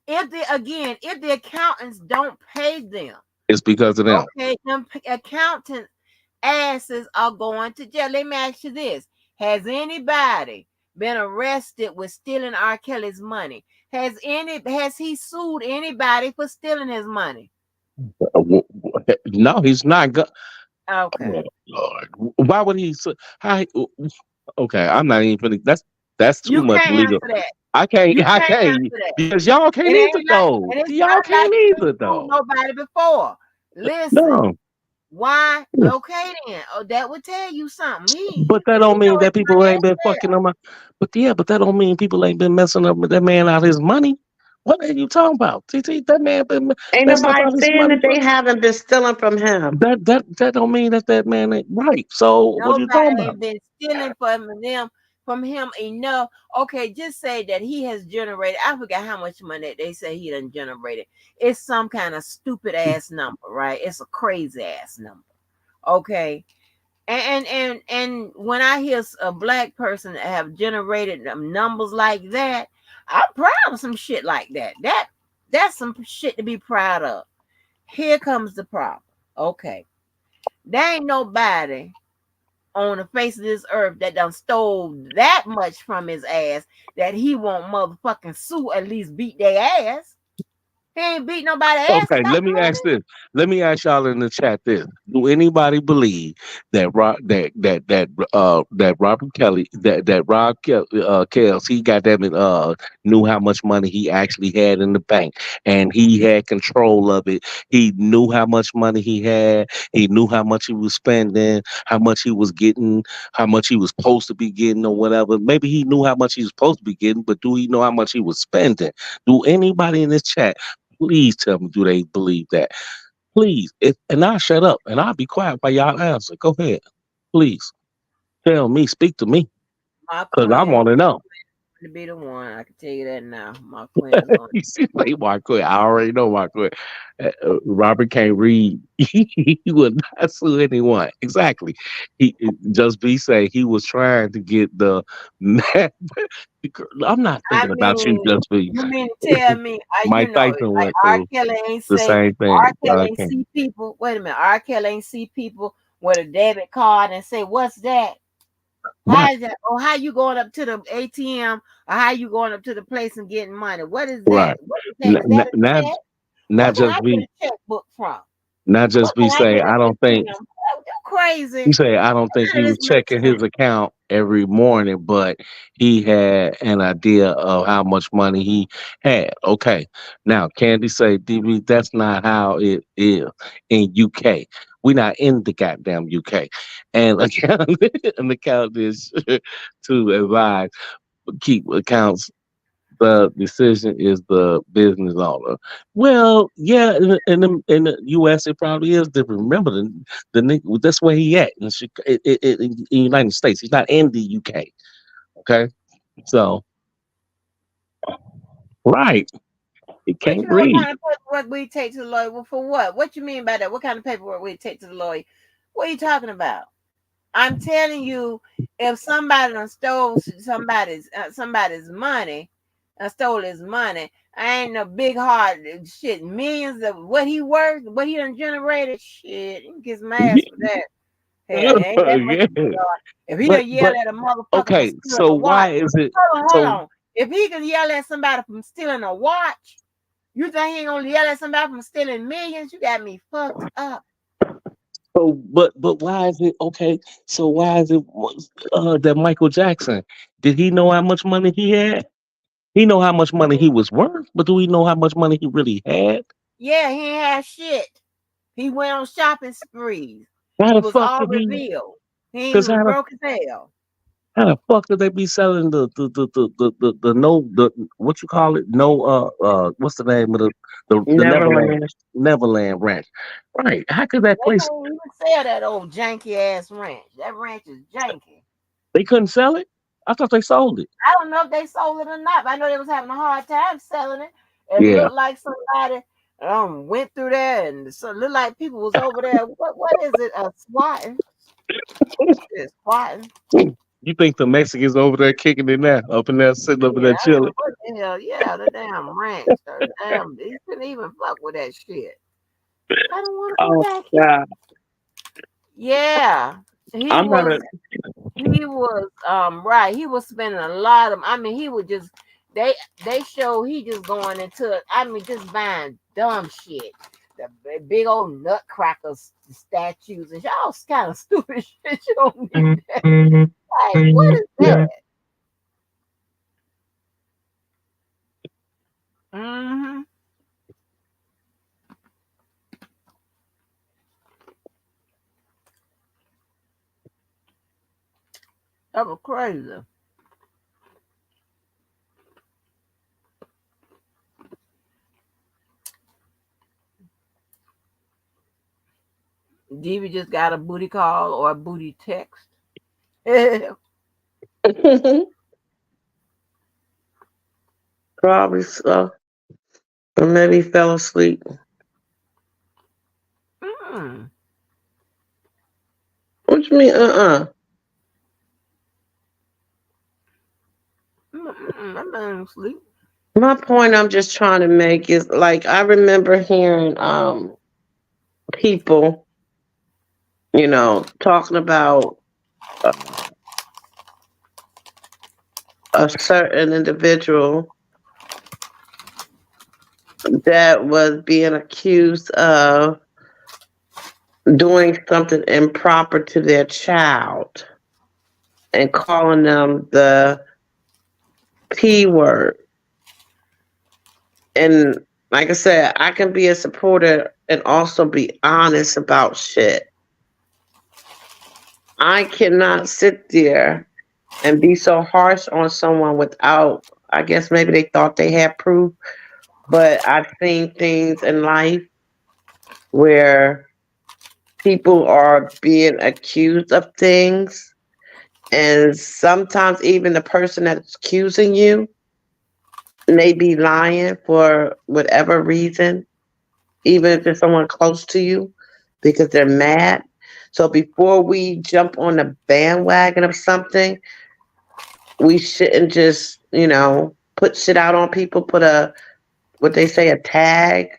If the accountants don't pay them, It's because of them. okay, them accountant asses are going to jail. Let me ask you this: has anybody been arrested with stealing R. Kelly's money? Has he sued anybody for stealing his money? No, he's not. Okay. Oh, Lord, why would he? How? Okay, I'm not even. That's too You much can't legal. answer that. I can't. You I can't can't answer that. because y'all It can't either ain't like, though. and it's Y'all not like can't you ain't either sued though. nobody before. Listen, No, why? Okay then. Oh, that would tell you something. but that He don't know mean his that people money ain't been ain't fucking them up. But yeah, but that don't mean people ain't been messing up with that man out his money. What are you talking about? TT, that man been Ain't messing up nobody out his saying money, that bro. they haven't been stealing from him. That don't mean that man ain't right. So what are you talking Nobody about? ain't been stealing from him enough. Okay, just say that he has generated. I forgot how much money they say he done generated. It's some kind of stupid ass number, right? It's a crazy ass number. Okay. And when I hear a black person have generated numbers like that, I'm proud of some shit like that. That's some shit to be proud of. Here comes the problem. Okay. There ain't nobody on the face of this earth that done stole that much from his ass that he won't motherfucking sue, at least beat their ass. He ain't beat nobody ass Okay, without let me ask money. this. Let me ask y'all in the chat this: do anybody believe that Robert Kelly that Rob Kells he got that knew how much money he actually had in the bank and he had control of it. He knew how much money he had. He knew how much he was spending, how much he was getting, how much he was supposed to be getting, or whatever. Maybe he knew how much he was supposed to be getting, but do he know how much he was spending? Do anybody in this chat? Please tell me, do they believe that? Please, and I'll shut up and I'll be quiet while y'all answer. Go ahead, please tell me, speak to me, My cause I queen want to know. to be the one. I can tell you that now. My queen is going. You see, like Marquette, I already know Marquette. Robert can't read. He would not sue anyone. Exactly. He just be say he was trying to get the. I'm not I thinking about you, mean, just be. you mean to tell me, Mike Tyson like went R. through Kelly ain't the say same R. thing. Kelly ain't Okay. see people. Wait a minute, R. Kelly ain't see people with a debit card and say, "What's that? How Right. is that? Or how you going up to the ATM? Or how you going up to the place and getting money? What is that? Right. What is that? Is that a Not check? Where not can I just get be a checkbook from? not Where just be can I say get I an don't think ATM? Oh, you crazy? you say I don't think None he of was this makes checking sense. his account every morning, but he had an idea of how much money he had. Okay. Now Candy say, DB, that's not how it is in UK. We're not in the goddamn UK. And account an account is to advise keep accounts the decision is the business owner. Well, yeah, in the U.S. it probably is different. Remember, the nigga, that's where he at in the United States. He's not in the U.K. Okay, so right, he What can't you mean? What read. kind of paperwork we take to the lawyer? Well, for what? What you mean by that? What kind of paperwork we take to the lawyer? What are you talking about? I'm telling you, if somebody done stole somebody's money, stole his money, I ain't no big heart shit. Millions of what he worth, what he done generated, shit. He can kiss my ass for that. Hell, it ain't that much Yeah, to be on. If he but done yell but at a motherfucker for okay. stealing So a watch, why is it hold so? on. If he can yell at somebody from stealing a watch, you think he ain't gonna yell at somebody from stealing millions? You got me fucked up. So, but why is it okay? So why is it that Michael Jackson? Did he know how much money he had? He know how much money he was worth, but do we know how much money he really had? Yeah, he ain't had shit. He went on shopping sprees. How It the was fuck all did he? revealed. He Because was broke as hell. how the fuck did they be selling the no the what you call it no what's the name of the Neverland Neverland. Neverland Ranch? Right? How could that They place can't even sell that old janky ass ranch. That ranch is janky. they couldn't sell it? I thought they sold it. I don't know if they sold it or not, but I know they was having a hard time selling it. It Yeah. looked like somebody went through there, and so it looked like people was over there. What is it? Squatting? It's squatting. You think the Mexicans over there kicking it now, up in there sitting over Yeah, there I don't know chilling? what the hell. Yeah, the damn ranch. The damn, he couldn't even fuck with that shit. I don't want to go Oh back. God, Yeah, he I'm not was. a. He was right. He was spending a lot of. I mean, he would just. They show he just going into. I mean, just buying dumb shit. The big old nutcracker statues and all kind of stupid shit. You don't need that. Like, what is that? Mm-hmm. That was crazy. DV just got a booty call or a booty text. Probably so. Or maybe he fell asleep. Mm. What you mean? I'm not asleep. My point I'm just trying to make is like I remember hearing people, talking about uh, a certain individual that was being accused of doing something improper to their child and calling them the P word. And like I said, I can be a supporter and also be honest about shit. I cannot sit there and be so harsh on someone without, I guess maybe they thought they had proof, but I've seen things in life where people are being accused of things, and sometimes even the person that's accusing you may be lying for whatever reason, even if it's someone close to you, because they're mad. So before we jump on the bandwagon of something, we shouldn't just, put shit out on people, put what they say, a tag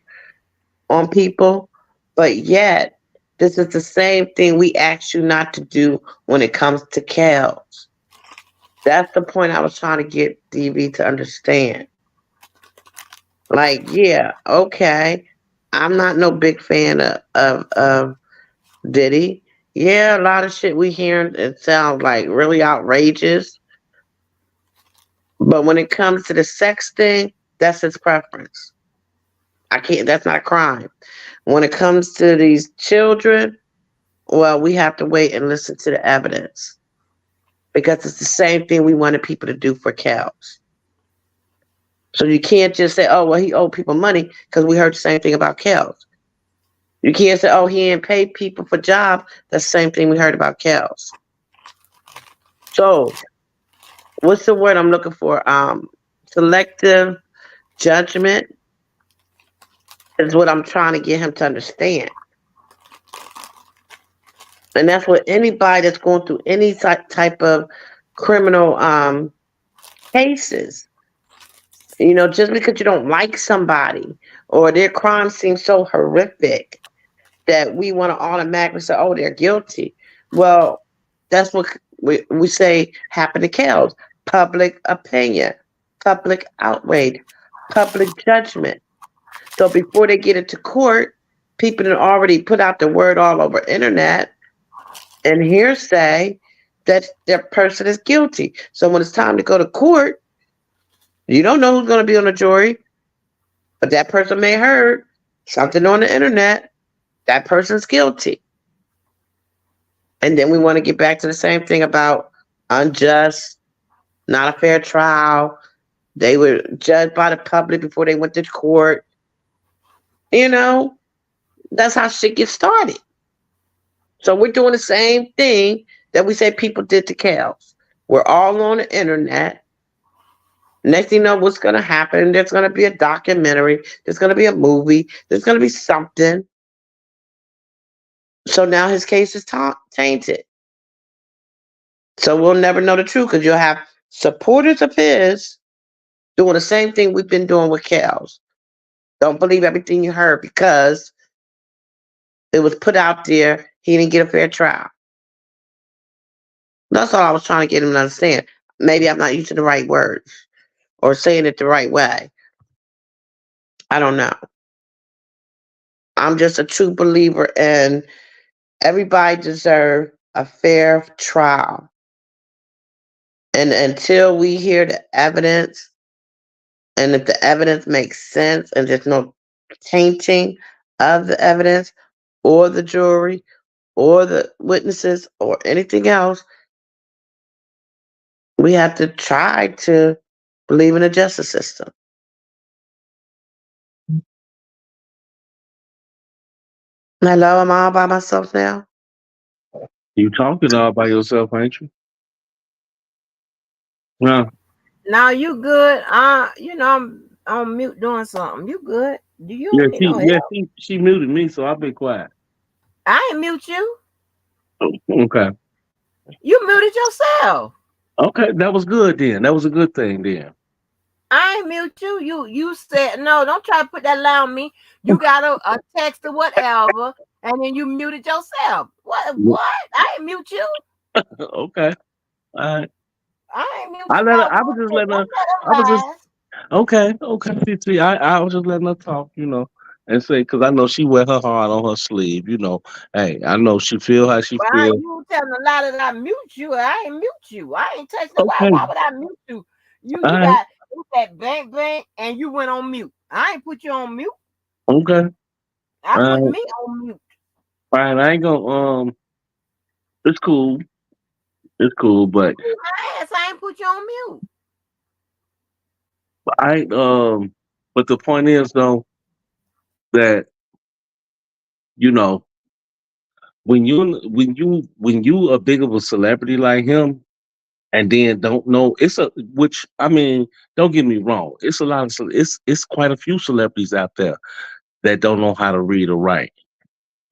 on people. But yet, this is the same thing we ask you not to do when it comes to cows. That's the point I was trying to get DV to understand. Like, yeah, okay. I'm not no big fan of Diddy. Yeah, a lot of shit we hear it sounds like really outrageous. But when it comes to the sex thing, that's his preference. I can't. That's not a crime. When it comes to these children, well, we have to wait and listen to the evidence because it's the same thing we wanted people to do for cows. So you can't just say, "Oh, well, he owed people money," because we heard the same thing about cows. You can't say, "Oh, he didn't pay people for jobs." That's the same thing we heard about cows. So, what's the word I'm looking for? Selective judgment is what I'm trying to get him to understand. And that's what anybody that's going through any type of criminal cases. Just because you don't like somebody or their crime seems so horrific that we want to automatically say, oh, they're guilty. Well, that's what we say happened to Kels. Public opinion, public outrage, public judgment. So before they get into court, people that already put out the word all over internet and hearsay that that person is guilty. So when it's time to go to court, you don't know who's going to be on the jury, but that person may heard something on the internet. That person's guilty. And then we want to get back to the same thing about unjust, not a fair trial. They were judged by the public before they went to court. You know, that's how shit gets started. So we're doing the same thing that we say people did to Kels. We're all on the internet. Next thing you know, what's going to happen? There's going to be a documentary. There's going to be a movie. There's going to be something. So now his case is tainted. So we'll never know the truth because you'll have supporters of his doing the same thing we've been doing with Kels. Don't believe everything you heard because it was put out there. He didn't get a fair trial. That's all I was trying to get him to understand. Maybe I'm not using the right words or saying it the right way. I don't know. I'm just a true believer in everybody deserves a fair trial. And until we hear the evidence, and if the evidence makes sense and there's no tainting of the evidence or the jury or the witnesses or anything else, we have to try to believe in the justice system. Hello, am I all by myself now? You talking all by yourself, ain't you? No. Now you good. I'm on mute doing something. You good? Do you Yeah, don't need no yeah, help? she muted me, so I've been quiet. I ain't mute you. Okay. You muted yourself. Okay, that was good then. That was a good thing then. I ain't mute you. You said no. Don't try to put that lie on me. You got a text or whatever, and then you muted yourself. What? What? I ain't mute you. Okay. All right. I ain't mute I you let her, no I more. was just letting her, Don't tell I was them just lies. okay, okay. See, I was just letting her talk, and say because I know she wear her heart on her sleeve. Hey, I know she feel how she Well, feel. you telling a lie that I mute you. I ain't mute you. I ain't touching it. Why? Okay, Why would I mute you? all You right, got that bang bang, and you went on mute. I ain't put you on mute. okay, I all put right, me on mute. all right. I ain't gonna It's cool, it's cool, but My ass, I ain't put you on mute. I ain't But the point is though that you know when you a big of a celebrity like him and then don't know which I mean, don't get me wrong, it's a lot of it's quite a few celebrities out there that don't know how to read or write.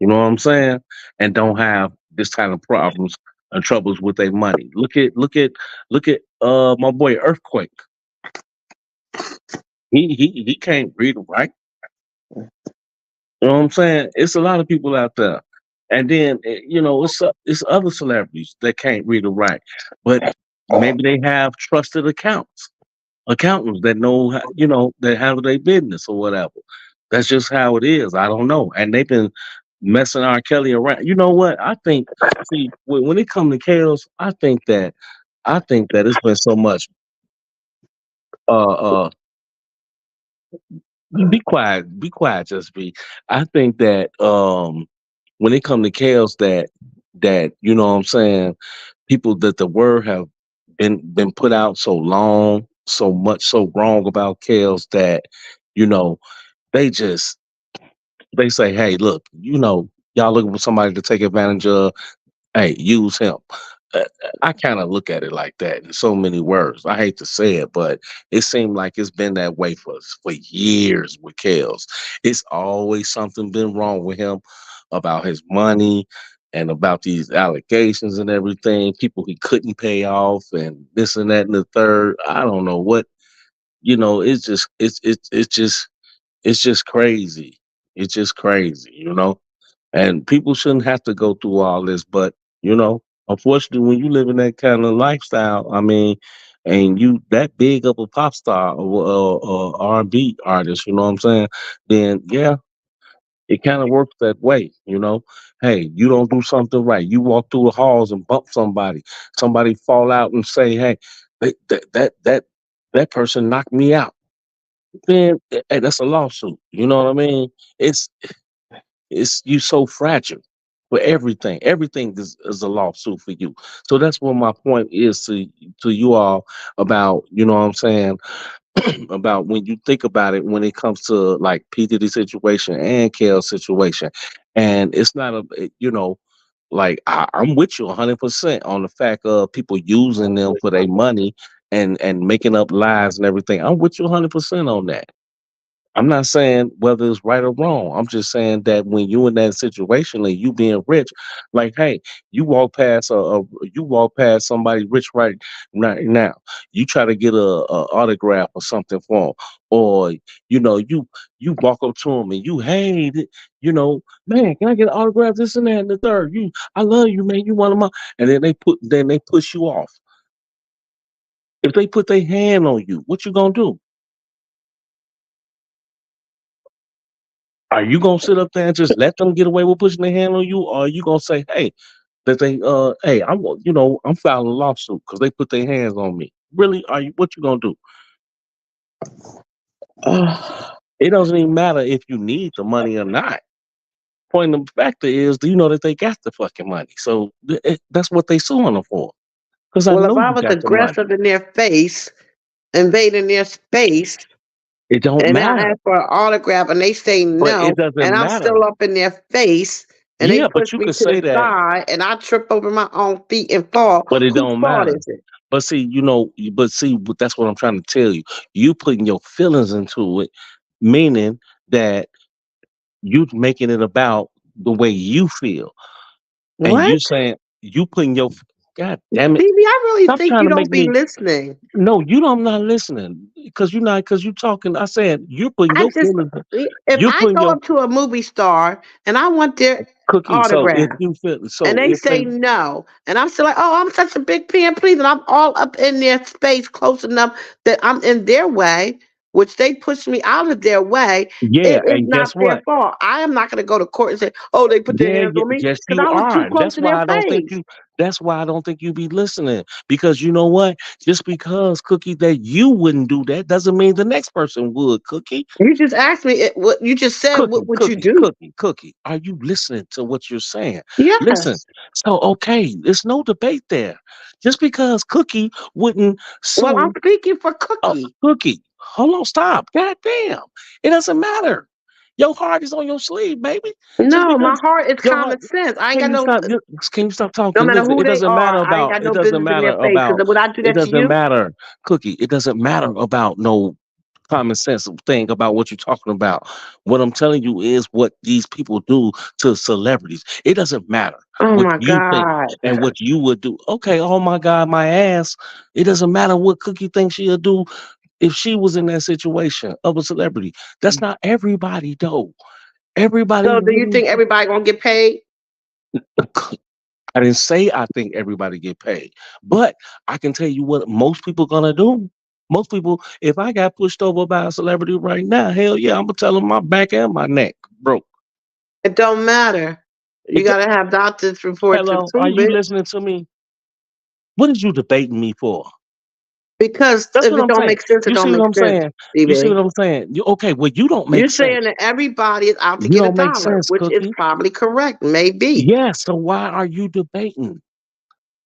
You know what I'm saying? And don't have this kind of problems and troubles with their money. Look at my boy Earthquake. He can't read or write. You know what I'm saying? It's a lot of people out there. And then it's other celebrities that can't read or write, but maybe they have trusted accountants that know that handle their business or whatever. That's just how it is. I don't know. And they've been messing R. Kelly around. You know what? I think see when it comes to chaos, I think that it's been so much uh be quiet, just be. I think that when it comes to chaos that what I'm saying, people that the word have been put out so long, so much so wrong about chaos that, you know, they just they say, hey, look, y'all looking for somebody to take advantage of, hey, use him. Uh, I kind of look at it like that in so many words. I hate to say it, but it seemed like it's been that way for years with Kels. It's always something been wrong with him about his money and about these allegations and everything. People he couldn't pay off and this and that and the third. I don't know what. It's just crazy. It's just crazy. And people shouldn't have to go through all this, but unfortunately, when you live in that kind of lifestyle, I mean, and you that big of a pop star or R&B artist, you know what I'm saying? Then yeah, It kind of works that way, you know. Hey, you don't do something right. You walk through the halls and bump somebody. Somebody fall out and say, "Hey, that person knocked me out." Then hey, that's a lawsuit. You know what I mean? It's it's you so fragile for everything. Everything is a lawsuit for you. So that's what my point is to you all about. You know what I'm saying? About when you think about it when it comes to like P Diddy situation and Kale's situation, and it's not you know, like I'm with you 100% on the fact of people using them for their money and making up lies and everything. I'm with you 100% on that. I'm not saying whether it's right or wrong. I'm just saying that when you in that situation and you being rich, like, hey, you walk past somebody rich right now. You try to get a autograph or something for 'em, or you know, you walk up to them and you, hey, you know, man, can I get an autograph? This and that and the third. I love you, man. You one of my, and then they push you off. If they put their hand on you, what you gonna do? Are you gonna sit up there and just let them get away with pushing their hand on you, or are you gonna say, "Hey, hey, I'm filing a lawsuit because they put their hands on me"? Really? Are you? What you gonna do? It doesn't even matter if you need the money or not. Point of the factor is, do you know that they got the fucking money? So that's what they suing them for. Because I Well, if know I you was got the money. aggressive in their face, invading their space, It don't and I matter, ask for an autograph and they say but it no, and doesn't I'm matter. still up in their face, and they Yeah, push but you me could to the say that, side, and I trip over my own feet and fall, but it whose don't fault matter. is it? But see, but that's what I'm trying to tell you. You putting your feelings into it, meaning that you making it about the way you feel, and What? you saying you putting your God damn it, Phoebe, I really stop think trying you to don't make be me. listening. No, you don't. I'm not listening because you talking. I said you're putting I your just, feelings. if You're I putting go your up to a movie star and I want their cookie. So if autograph, you feel and so they if say they no, and I'm still like, oh, I'm such a big fan, please, and I'm all up in their space close enough that I'm in their way, which they push me out of their way. It yeah, is and not guess their what? fault. I am not going to go to court and say, oh, they put their Yeah, hands yeah, on me yes, because you I was too are. close to their face. That's why I don't think you be listening. Because you know what? Just because Cookie that you wouldn't do that doesn't mean the next person would, Cookie. You just asked me what you just said. What would you do? Cookie. Are you listening to what you're saying? Listen. Yes. So okay, there's no debate there. Just because Cookie wouldn't Well, I'm sue speaking for a Cookie. Cookie. Hold on, stop. God damn. It doesn't matter. Your heart is on your sleeve, baby. Just No, my because heart is your heart common sense. I ain't can got you no. stop? Can you stop No talking? matter Listen, who they are, I ain't got it no doesn't business in matter their face. about. Because would I do It that to doesn't you? matter, Cookie. It doesn't matter about no common sense thing about what you're talking about. What I'm telling you is what these people do to celebrities. It doesn't matter Oh what my you think God. and what you would do. Okay, oh my God, my ass. It doesn't matter what Cookie thinks she'll do if she was in that situation of a celebrity. That's not everybody though. Everybody So do you wouldn't. think everybody gonna get paid? I didn't say I think everybody get paid, but I can tell you what most people gonna do. Most people, if I got pushed over by a celebrity right now, hell yeah, I'm gonna tell them my back and my neck broke. It don't matter. You It, gotta have doctors report to hello, are prove you it. listening to me? What is you debating me for? Because That's if what it I'm don't saying. make sense, it You see don't what make I'm sense, saying? You see BB. what I'm saying? Okay, well, you don't You're make saying sense. that everybody is out to You get a don't make dollar, sense, which is Cookie. probably correct, maybe. Yes, so why are you debating?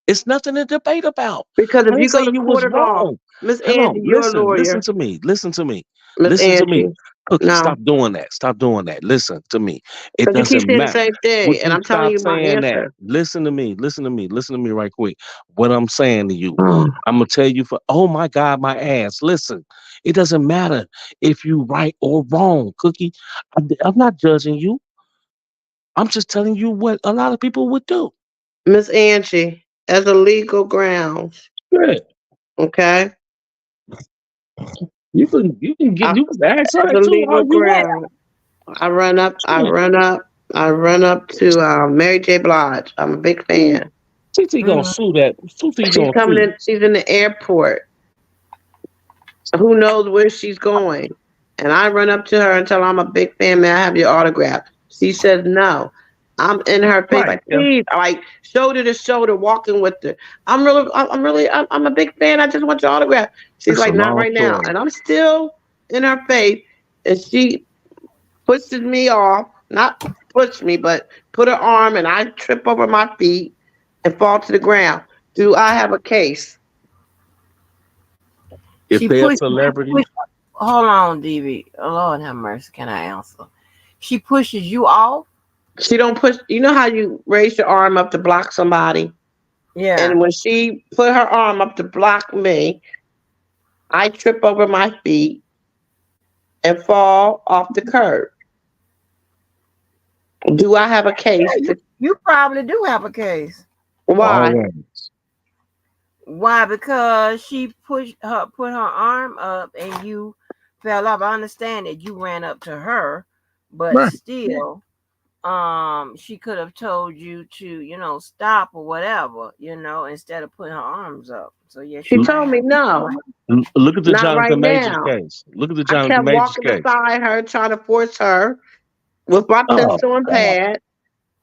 It's nothing to debate about. Because I if didn't you say go to you was court of law, wrong. Miss Hello, Angie, you're a listen lawyer. to me, listen to me, Miss listen to me. Angie, Cookie, no. stop doing that. Stop doing that. Listen to me. It Because you keep doesn't saying the matter. same thing, Would and you I'm telling stop you my saying that? answer. Listen to me. Listen to me. Listen to me right quick. What I'm saying to you, Oh, I'm gonna tell you for. Oh my God, my ass. Listen, it doesn't matter if you right or wrong, Cookie. I'm not judging you. I'm just telling you what a lot of people would do. Miss Angie, as a legal grounds, Good. okay? You can ask As her a too all legal you want. ground, I run up, I Shit. run up, I run up to Mary J. Blige. I'm a big fan. TT gonna sue that. TT She's gonna coming sue. in, she's in the airport. Who knows where she's going? And I run up to her and tell her I'm a big fan, may I have your autograph? She says no. I'm in her face, Right. like Yeah. please, like shoulder to shoulder, walking with her. I'm a big fan. I just want your autograph. She's It's a like, not long right now, story. and I'm still in her face, and she pushes me off, not push me, but put her arm, and I trip over my feet and fall to the ground. Do I have a case? If She they're a pushed. She celebrity, pushed. Hold on, DV. Lord have mercy. Can I answer? She pushes you off. She don't push. You know how you raise your arm up to block somebody, Yeah. and when she put her arm up to block me, I trip over my feet and fall off the curb. Do I have a Yeah. case to You probably do have a case. why? always. Why? Because she put her arm up and you fell off. I understand that you ran up to her, but Right. still, she could have told you to, stop or whatever, instead of putting her arms up. So yes, She you might told me have. no, Look at the not right Jonathan Majors now. case. Look at the I Jonathan kept Majors walking case. beside her, trying to force her with my Oh, pencil and God. pad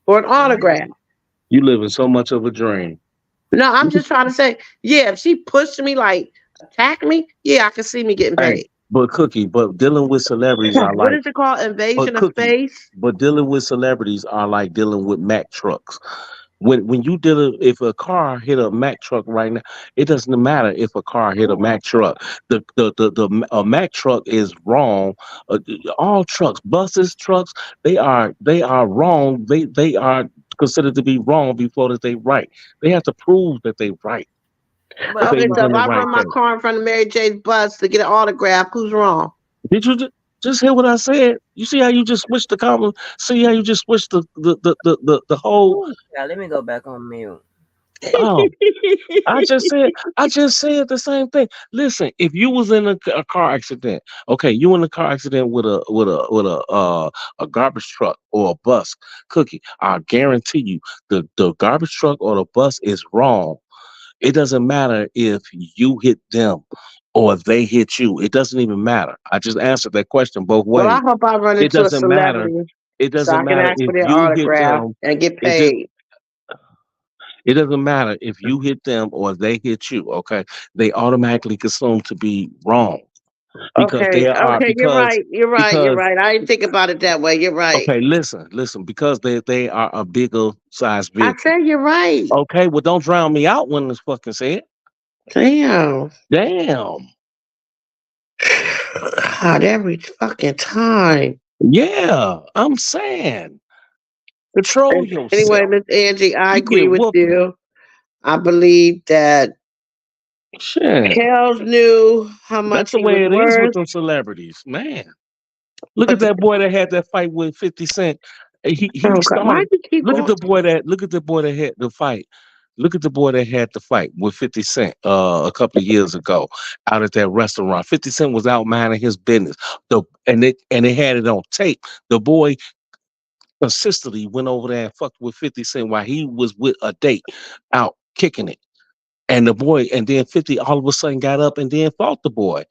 for an Mhm. autograph. You live in so much of a dream. No, I'm just trying to say, yeah, if she pushed me, like attack me, yeah, I can see me getting Hey, paid. but Cookie, but dealing with celebrities are What like, is it called? but Invasion of Cookie, space? but dealing with celebrities are like dealing with Mack trucks. When you deal, if a car hit a Mack truck right now, it doesn't matter if a car hit a Mack truck. The a Mack truck is wrong. All trucks, buses, trucks, they are wrong. They are considered to be wrong before that they right. They have to prove that they right, But that they Okay, was so in if the I right run my thing. car in front of Mary J's bus to get an autograph, who's wrong? Did you just hear what I said? You see how you just switched the comment? See how you just switched the whole. yeah, let me go back on mute. Oh, I just said the same thing. Listen, if you was in a car accident, okay, you in a car accident with a garbage truck or a bus, Cookie, I guarantee you the garbage truck or the bus is wrong. It doesn't matter if you hit them or they hit you. It doesn't even matter. I just answered that question both Well, I ways. hope I run It into a doesn't matter. celebrity It so doesn't I can matter ask if for their you hit autograph them. and get It just paid. it doesn't matter if you hit them or they hit you. Okay, they automatically consume to be wrong because Okay, they are okay, you're right. You're right. You're because right. I didn't think about it that way. You're right. okay. Listen because they are a bigger size I vehicle. said you're right. Okay, well don't drown me out when it's fucking said. Damn. Damn. God, every fucking time. Yeah, I'm saying control Anyway, yourself. Miss Angie, I You agree get with whooping. you. I believe that Shit. Kels knew how That's much the he was way it is with worth, them celebrities, man. Look at but that boy that had that fight with 50 Cent. He oh God, why started. do you keep going? Look at the boy that had the fight. Look at the boy that had the fight with 50 Cent a couple of years ago out at that restaurant. 50 Cent was out minding his business. And they had it on tape. The boy consistently went over there and fucked with 50 Cent while he was with a date out kicking it. And then 50 all of a sudden got up and then fought the boy.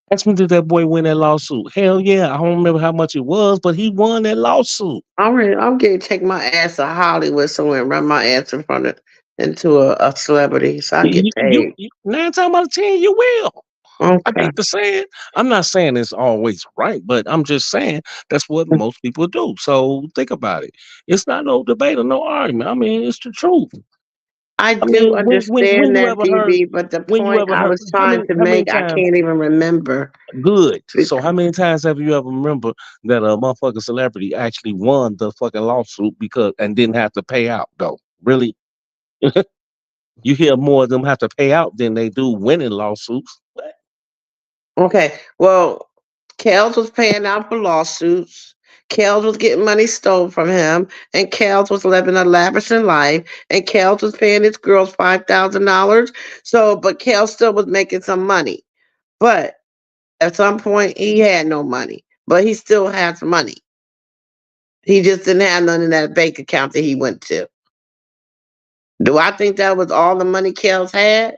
Ask me, did that boy win that lawsuit? Hell yeah. I don't remember how much it was, but he won that lawsuit. I'm getting to take my ass to Hollywood somewhere and run my ass in front of into a celebrity so I get paid. 9 times out of 10, you will. I Okay. hate to say it. I'm not saying it's always right, but I'm just saying that's what most people do. So think about it. It's not no debate or no argument. I mean, it's the truth. I I do mean, when understand you that, ever heard, DB, but the when you point ever I heard, was trying to how many make, I times? can't even remember. Good. So how many times have you ever remember that a motherfucking celebrity actually won the fucking lawsuit because and didn't have to pay out though? Really? You hear more of them have to pay out than they do winning lawsuits. Okay, well, Kels was paying out for lawsuits. Kels was getting money stolen from him, and Kels was living a lavish life, and Kels was paying his girls $5,000. So, but Kels still was making some money. But at some point, he had no money, but he still had some money. He just didn't have none in that bank account that he went to. Do I think that was all the money Kels had?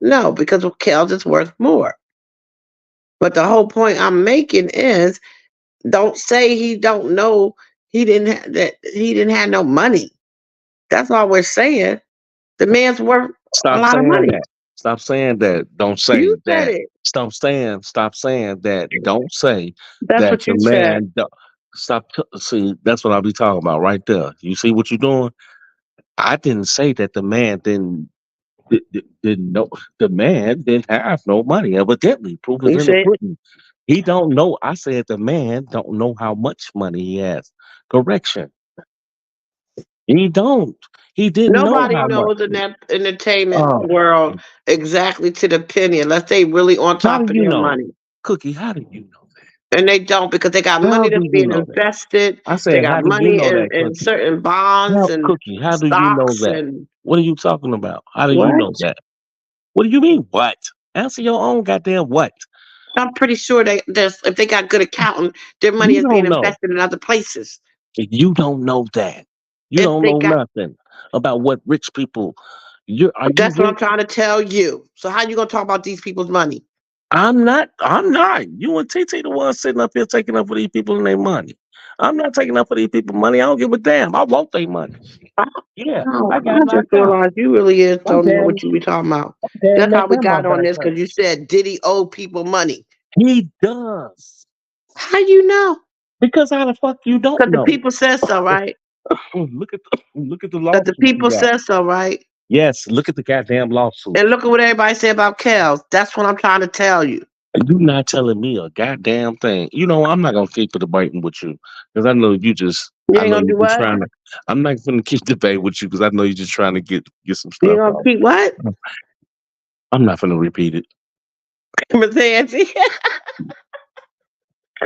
No, because Kels is worth more. But the whole point I'm making is don't say he don't know he didn't have no money. That's all we're saying. The man's worth a Stop lot of saying money. that. Stop saying that. Don't say You said that. it. Stop saying that. Don't say That's that what the you said. man. See, that's what I'll be talking about right there. You see what you're doing? I didn't say that the man didn't know. The man didn't have no money. Evidently, proof is You in the said pudding. He don't know. I said the man don't know how much money he has. Correction. He don't. He didn't know nobody how much. knows in that entertainment Oh, world exactly to the penny unless they really on how top do of you their know, money. Cookie? How do you know that? And they don't because they got How money that's do you being know that? invested. I They said, got how do you money know that, in Cookie? certain bonds How, and Cookie? How do you know stocks that? and What are you talking about? How do you what? know that? What do you mean? What? Answer your own goddamn what? I'm pretty sure there's if they got good accountant, their money You is being don't know. invested in other places. You don't know that. You If don't they know got nothing about what rich people. You are you that's what I'm rich? trying to tell you. So how you gonna talk about these people's money? I'm not. I'm not. You and TT the one sitting up here taking up for these people and their money. I'm not taking up for these people money. I don't give a damn. I want their money. Yeah, Oh, I I got just knocked out. realized you really is I'm don't know damn, what you be talking about. damn That's near how we got my got on back this hurt. because you said Diddy owe people money. He does. How you know? Because how the fuck you don't Because the know? people said so, right? Look at the Because the lawsuit you people got. said so, right? Yes, look at the goddamn lawsuit. And look at what everybody say about Kels. That's what I'm trying to tell you. You not telling me a goddamn thing. You know, I'm not gonna keep debating with you because You I ain't know gonna you do just what? trying to. I'm not gonna keep debating with you because I know you're just trying to get some You ain't stuff gonna out. keep what? I'm not gonna repeat it. Matanzi.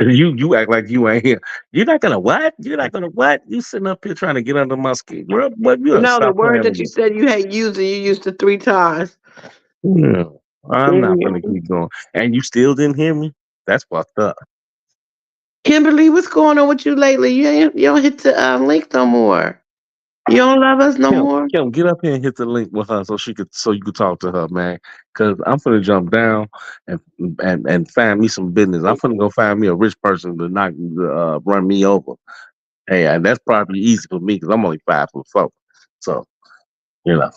You act like you ain't here. You're not gonna what? You're not gonna what? You sitting up here trying to get under my skin. Girl, what you No, the stop word playing that with you me. said you hate using, you used it 3 times. No, I'm not gonna Mhm. keep going. And you still didn't hear me? That's fucked up. Kimberly, what's going on with you lately? You don't hit the link no more. You don't love us no more? Kim, get up here and hit the link with her so you could talk to her, man. Cause I'm finna jump down and and find me some business. I'm finna go find me a rich person to not run me over. Hey, and that's probably easy for me because I'm only 5'4". So you know,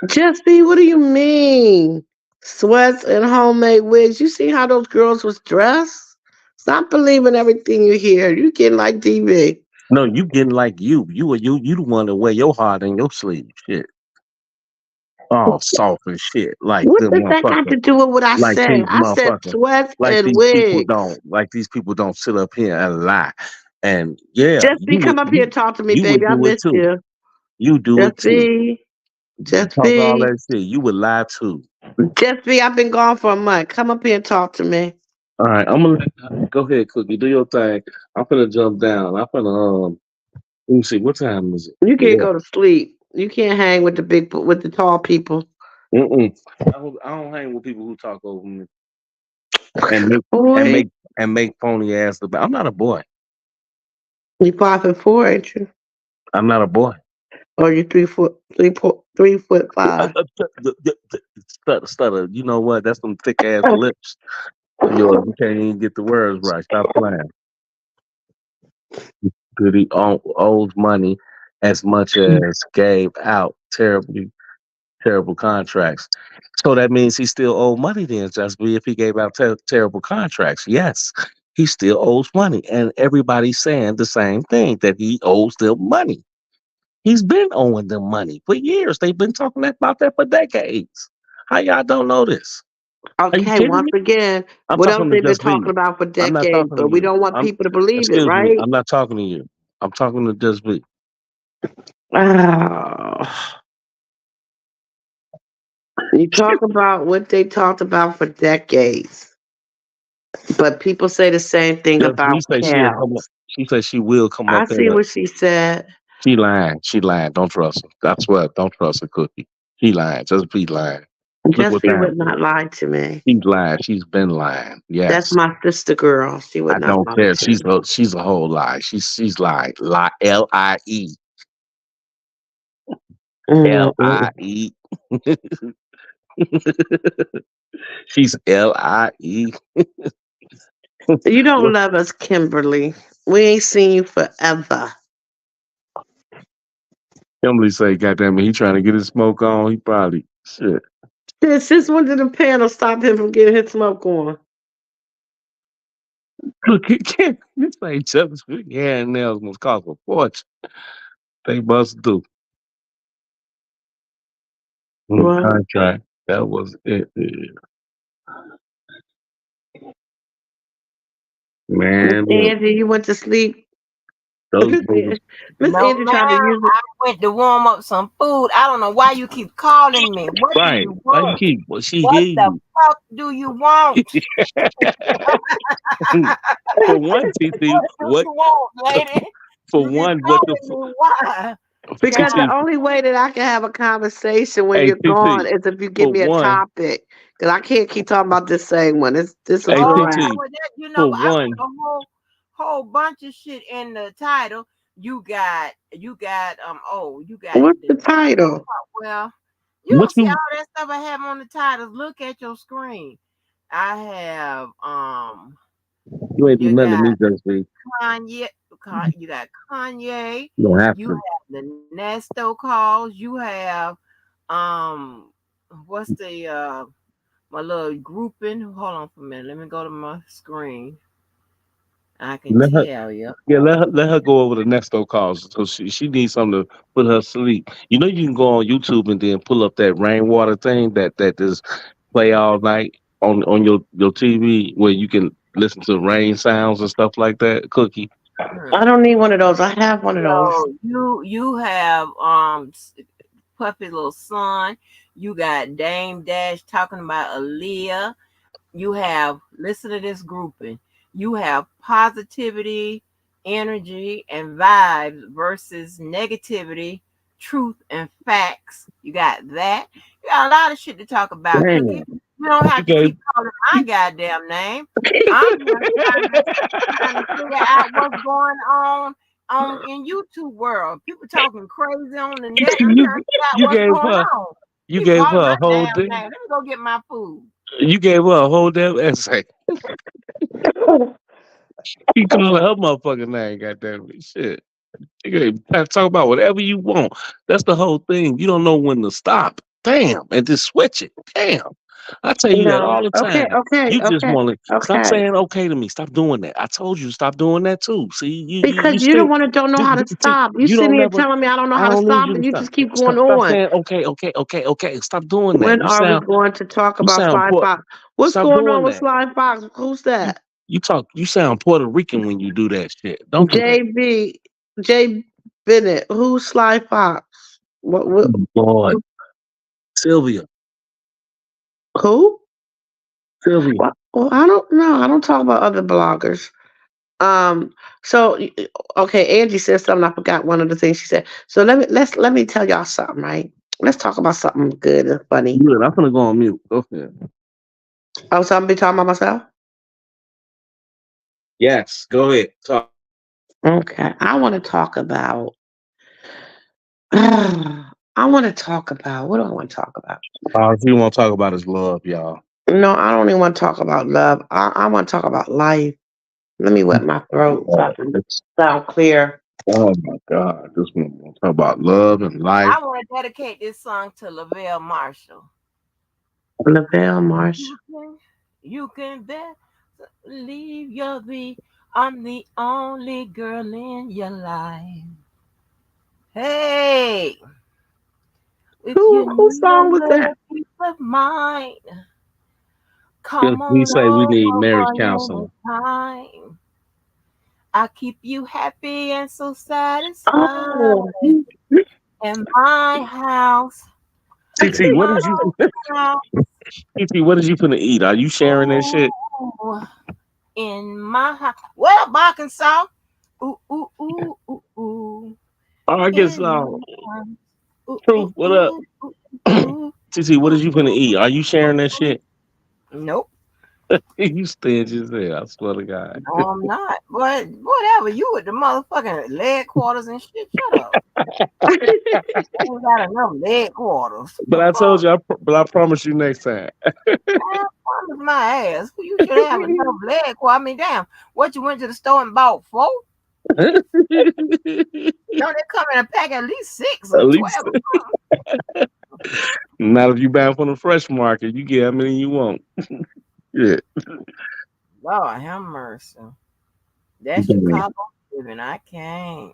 Jesse, what do you mean? Sweats and homemade wigs. You see how those girls was dressed? Stop believing everything you hear. You getting like DV. no, you getting like you the one that wear your heart in your sleeve. Shit, all soft and shit like What the does that got motherfucker. to do with what I Like said? these I said motherfuckers. sweats and wigs. Like these people don't sit up here and lie. And yeah, Jesse, come up here and talk to me, you baby. would I do it missed too. you. You do it too. Jesse, Talk all Jesse, that shit. You would lie too. Jesse, I've been gone for a month. Come up here and talk to me. All right, I'm gonna go ahead, Cookie. Do your thing. I'm gonna jump down. I'm gonna let me see what time is it? You can't Yeah. go to sleep. You can't hang with with the tall people. Mm-mm. I don't hang with people who talk over me and make and Boy, make and make phony ass about. I'm not a boy. you 5'4", ain't you? I'm not a boy. Or you 3'5". Stutter. You know what? That's some thick ass lips of yours. You can't even get the words right. Stop playing. Goody owes money as much as gave out terrible contracts. So that means he still owed money then, just be if he gave out terrible contracts. Yes, he still owes money. And everybody's saying the same thing that he owes them money. He's been owing them money for years. They've been talking about that for decades. How y'all don't know this? Are you Okay, kidding once me? again, I'm what else talking to they've been Just B. talking about for I'm not decades, talking to but we you. don't want I'm people to believe it, excuse me. right? I'm not talking to you. I'm talking to Just B. Oh, you talk about what they talked about for decades, but people say the same thing Just B about say she'll Cal. come up. She said she will come I up see there. what she said. She lying. She lying. Don't trust her. That's what. Don't trust her, Cookie. She lying. Just be lying. Look what Jesse time would it is. not lie to me. She's lying. She's been lying. That's Yes. my sister girl. She would I not don't lie care. to me. She's a whole lie. She's lying. Lie. Lie. Mm-mm. Lie. She's lie. You don't love us, Kimberly. We ain't seen you forever. Emily say, "Goddamn it, he trying to get his smoke on. He probably shit. Since when did the panel stop him from getting his smoke on? Look, he can't. This ain't just hair and nails must cost a fortune. They must do What? contract. That was it, Miss man. Look, Angie, you went to sleep. those niggas. Miss No, Angie tried to ma'am. use it. I went to warm up some food. I don't know why you keep calling me. What do Right? you Why you want? keep? Well, she What hear the you. fuck do you want? For one, TT, What do what? you want, lady? For You keep one, what the? calling me. Why? Because God, the TT, only way that I can have a conversation when hey you're gone TT. is if you give For me a one, topic. Because I can't keep talking about this same one. This was hey a oh wrap. yeah, TT. well that For I one, put a whole bunch of shit in the title. You got What's the the title? well, you what don't see you? all that stuff I have on the titles. Look at your screen. I have You ain't do you nothing to got me, Justin. Kanye, you got Kanye, You don't have you to. have the Nesto calls, you have um what's the my little grouping. Hold on for a minute. Let me go to my screen. I can Let her. tell you. Yeah, let her go over the Nesto calls. So she needs something to put her sleep. You know you can go on YouTube and then pull up that rainwater thing that just play all night on your TV where you can listen to rain sounds and stuff like that. Cookie. I don't need one of those. I have one of those. So you have Puppy Little Son. You got Dame Dash talking about Aaliyah. You have listen to this grouping. You have positivity, energy, and vibes versus negativity, truth, and facts. You got that. You got a lot of shit to talk about, Cookie. Damn. You don't You have to gave keep calling my goddamn name. I'm just trying to figure out what's going on in YouTube world. People talking crazy on the net. I'm you trying to figure out you what's gave going her on. you Keep gave calling her a my whole damn day. name. Let me go get my food. You gave her a whole damn essay. You calling her motherfucking name, goddamn it. Shit. You can talk about whatever you want. That's the whole thing. You don't know when to stop. Damn. And just switch it. Damn. I tell you that No. all the Okay, time. okay, You just okay, want to stop okay. saying okay to me. Stop doing that. I told you to stop doing that too. See, you Because you still don't want to don't know how to see, stop. You you sitting don't here never. telling me I don't know I how to don't need stop, you to and you stop. just keep going Stop on. saying okay. Stop doing that. When are we going to talk You about sound Sly poor. Fox? What's Stop going on doing with that. Sly Fox? Who's You that? you sound Puerto Rican when you do that shit. Don't do that. JB, J Bennett. Who's Sly Fox? What Lord, Sylvia, who? Sylvia. Well, I don't know. I don't talk about other bloggers. Um, so okay, Angie said something. I forgot one of the things she said. So let me tell y'all something, right? Let's talk about something good and funny. Good. I'm gonna go on mute. Go ahead. Oh, so I'm be talking about myself? Yes, go ahead. Talk. Okay. I want to talk about I want to talk about what do I want to talk about? All you want to talk about is love, y'all. No, I don't even want to talk about love. I want to talk about life. Let me wet my throat so I can sound clear. Oh my God, this one want to talk about love and life. I want to dedicate this song to Lavelle Marshall. Lavelle Marsh. You can bet leave your the I'm the only girl in your life. Hey, if you Who need a song was that? little peace of mind, Yes, come we on say we need marriage over counseling. anytime. I keep you happy and so satisfied Oh, in my house. TT, what My is you? house. TT, what is you finna eat? Are you sharing that shit? Ooh, in my house. Well, Arkansas. Ooh, ooh, ooh, ooh, ooh. Oh, I guess In my house. Ooh, ooh, Truth. What up? ooh, ooh, ooh, TT, what ooh, is you finna eat? Are you ooh, sharing that ooh. shit? Nope. You stingy as hell. I swear to God. No, I'm not. But whatever. You with the motherfucking leg quarters and shit. Shut up. I ain't got enough leg quarters. But The I told fuck? you. But I promise you next time. Man, promise my ass. You should have enough leg quarters. I mean, damn. What you went to the store and bought four? At No, they come in a pack at least 6 or least 12. not if you buy from the fresh market. You get how many you want. Yeah. Lord have mercy. That's Yeah. Chicago living. I can't.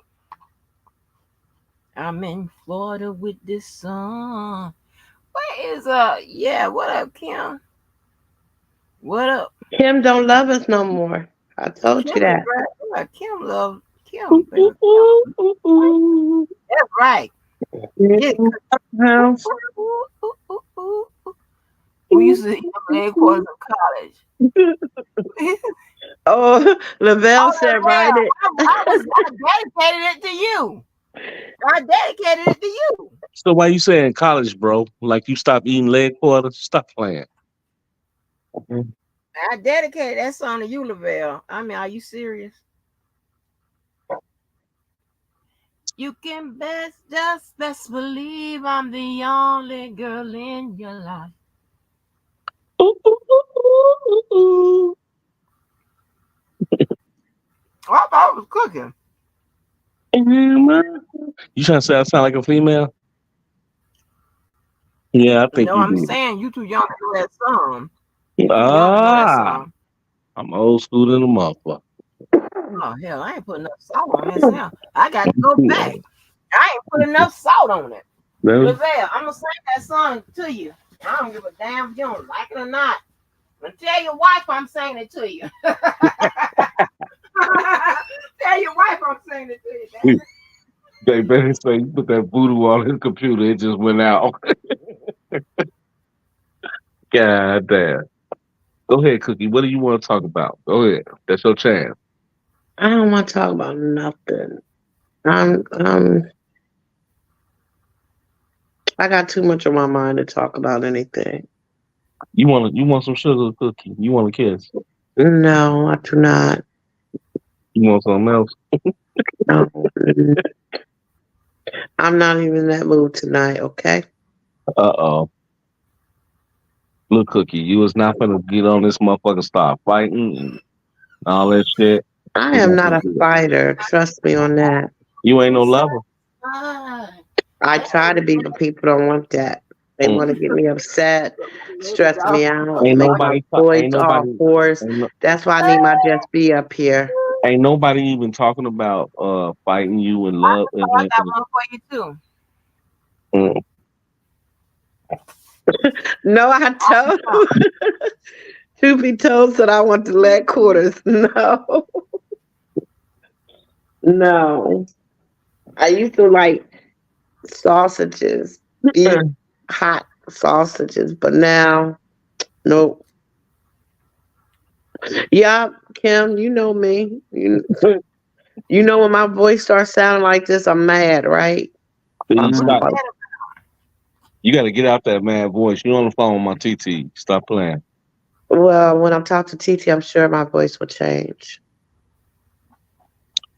I'm in Florida with this sun. Where is yeah, what up, Kim? What up? Kim don't love us no more. I told Kim you is that. right. Yeah, Kim love Ooh, Kim, ooh, baby. ooh, ooh, ooh. That's right. Yeah. House. We used to eat them headquarters in college. Oh, Lavelle Oh, said, well, write it. I dedicated it to you. I dedicated it to you. So why you saying college, bro? Like you stop eating leg quarters? Stop playing. I dedicated that song to you, Lavelle. I mean, are you serious? You can best believe I'm the only girl in your life. Ooh, ooh, ooh, ooh, ooh. Oh, I thought it was cooking. You trying to say I sound like a female? Yeah, I think No, you I'm do. saying you too young to know that song. You too young to know that Ah, song. I'm old school than a motherfucker. Oh hell, I ain't put enough salt on this now. I got to go back. I ain't put enough salt on it. Really? Lavelle, I'm gonna sing that song to you. I don't give a damn if you don't like it or not. I'm gonna tell your wife I'm singing it to you. Tell your wife I'm singing it to you. Damn it. They better say you put that voodoo on his computer. It just went out. God damn. Go ahead, Cookie. What do you want to talk about? Go ahead. That's your chance. I don't want to talk about nothing. I'm I got too much on my mind to talk about anything. You want some sugar cookie? You want a kiss? No, I do not. You want something else? No, I'm not even in that mood tonight, okay? Uh-oh. Look, Cookie, you was not gonna get on this motherfucker, start fighting and all that shit. I You am not not gonna a do it. fighter. Trust me on that. You ain't no It's lover. fine. I try to be, but people don't want that. They want to Mm. get me upset, Maybe stress y'all me can out, Ain't go. make my nobody. voice Ain't all nobody. hoarse. Ain't, no, That's why I need my Just Be up here. ain't nobody even talking about fighting you and love Oh, I got one for you too. mm. No, I told to be told that I want to let quarters. No, no. I used to like sausages, deep hot sausages, but now, nope. Yeah, Kim, you know me. You know when my voice starts sounding like this, I'm mad, right? I'm Please What you stop. mad. mad You got to get out that mad voice. You on the phone with my TT. Stop playing. Well, when I'm talking to TT, I'm sure my voice will change.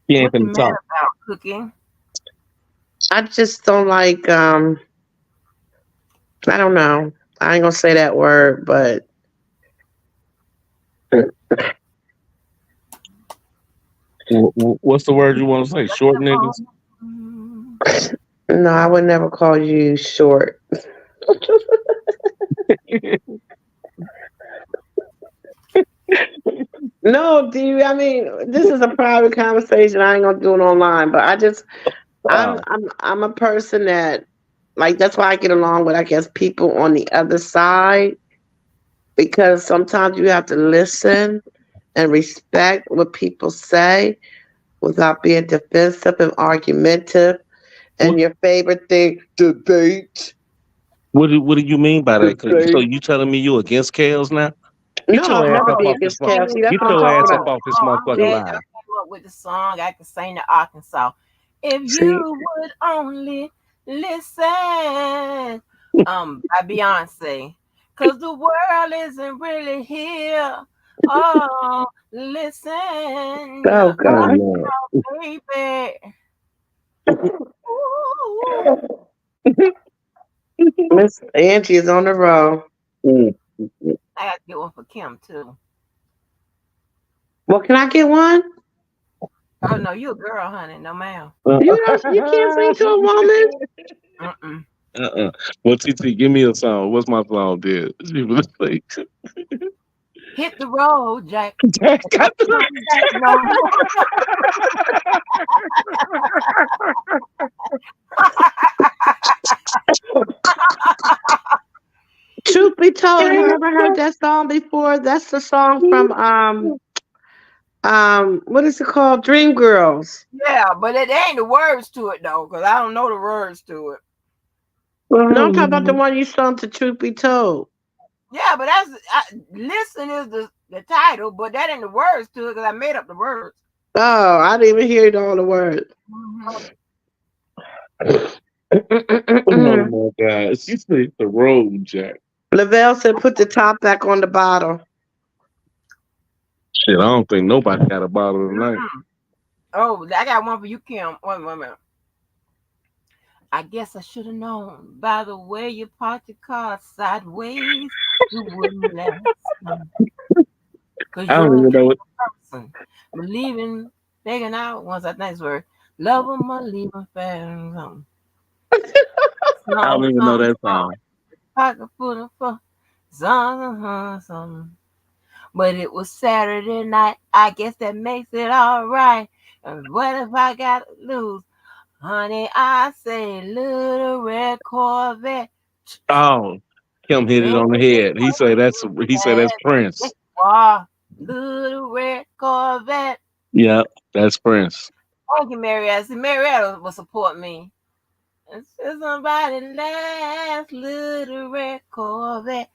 He ain't What you finna mad talk. about, Cookie? I just don't like I don't know. I ain't gonna say that word, but What's the word you want to say? Short niggas. no, I would never call you short. No, do you? I mean, this is a private conversation. I ain't gonna do it online, but uh, I'm a person that like that's why I get along with I guess people on the other side because sometimes you have to listen and respect what people say without being defensive and argumentative. what And your favorite thing, debate. what do you mean by that? So Debate. you telling me you against Kales now? Get No, your I'll ass never up be off this against phone. Sing Kelsey. this That's Get what I'm your song. talking ass up about. off this Oh, I'm motherfucking See, glad y'all line. came up with the song. I can sing the Arkansas. If see, you would only listen, by Beyonce, cause the world isn't really here. Oh, listen, oh Oh God. man. baby. Ooh, Miss Angie is on the road. Mm. I got to get one for Kim too. Well, can I get one? Oh no, you a girl, honey. No ma'am. You can't sing to a woman. Mm-mm. Well, TT, give me a song. What's my song, dude? She was like, Hit the road, Jack. Jack got Don't come back no more. Truth be told, have I ever heard that song before? That's the song from what is it called? Dream Girls. Yeah, but it ain't the words to it though, because I don't know the words to it. No, I'm talking about the one you sung to Truth Be Told. Yeah, but listen is the title, but that ain't the words to it because I made up the words. Oh, I didn't even hear all the words. Oh my God. She said the road, Jack. Lavelle said, "Put the top back on the bottle." Shit, I don't think nobody got a bottle tonight. Oh, I got one for you, Kim. Wait a minute. I guess I should have known by the way you parked your car sideways, you wouldn't last. Because I don't you're a even know what. person. Believing, taking out once I think it's word. Love them or leave them fast. I don't even know that song. Pocket full of fun. Some. But it was Saturday night. I guess that makes it all right. And what if I got to lose? Honey, I say little red Corvette. Oh, Kim hit it on the head. He said that's Prince. Wow, little red Corvette. Yeah, that's Prince. Thank you, Marietta. See, Marietta will support me. And say somebody last little red Corvette.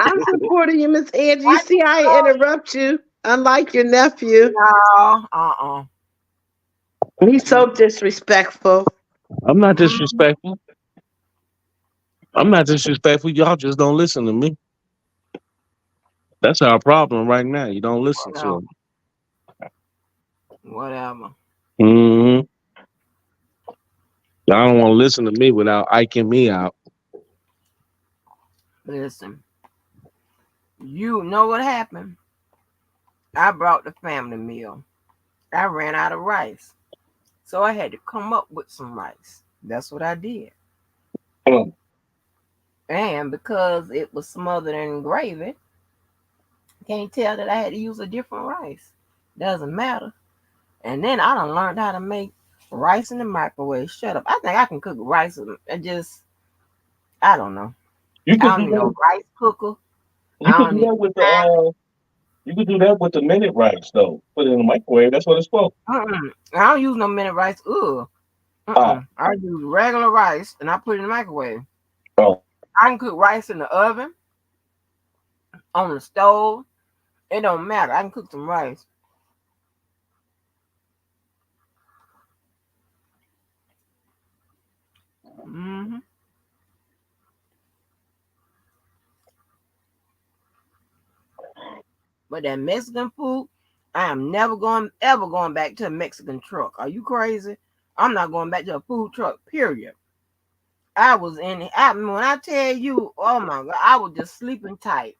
I'm supporting you, Miss Angie. You see, I interrupt you, unlike your nephew. No, He's so disrespectful. I'm not disrespectful. I'm not disrespectful. Y'all just don't listen to me. That's our problem right now. You don't listen to them. Whatever. Mm-hmm. Y'all don't want to listen to me without iking me out. Listen, you know what happened? I brought the family meal. I ran out of rice. So I had to come up with some rice. That's what I did. And because it was smothered in gravy, can't tell that I had to use a different rice. Doesn't matter. And then I done learned how to make rice in the microwave. Shut up. I think I can cook rice and just, I don't know. You I could don't do need no that. rice cooker. You I could don't do need. that with the. You could do that with the minute rice though. Put it in the microwave. That's what it's for. I don't use no minute rice. Ugh. Ah. I use regular rice and I put it in the microwave. Oh. I can cook rice in the oven, on the stove. It don't matter. I can cook some rice. Mm-hmm. But that Mexican food, I am never ever going back to a Mexican truck. Are you crazy? I'm not going back to a food truck, period. I was in it. When I tell you, oh my God, I was just sleeping tight.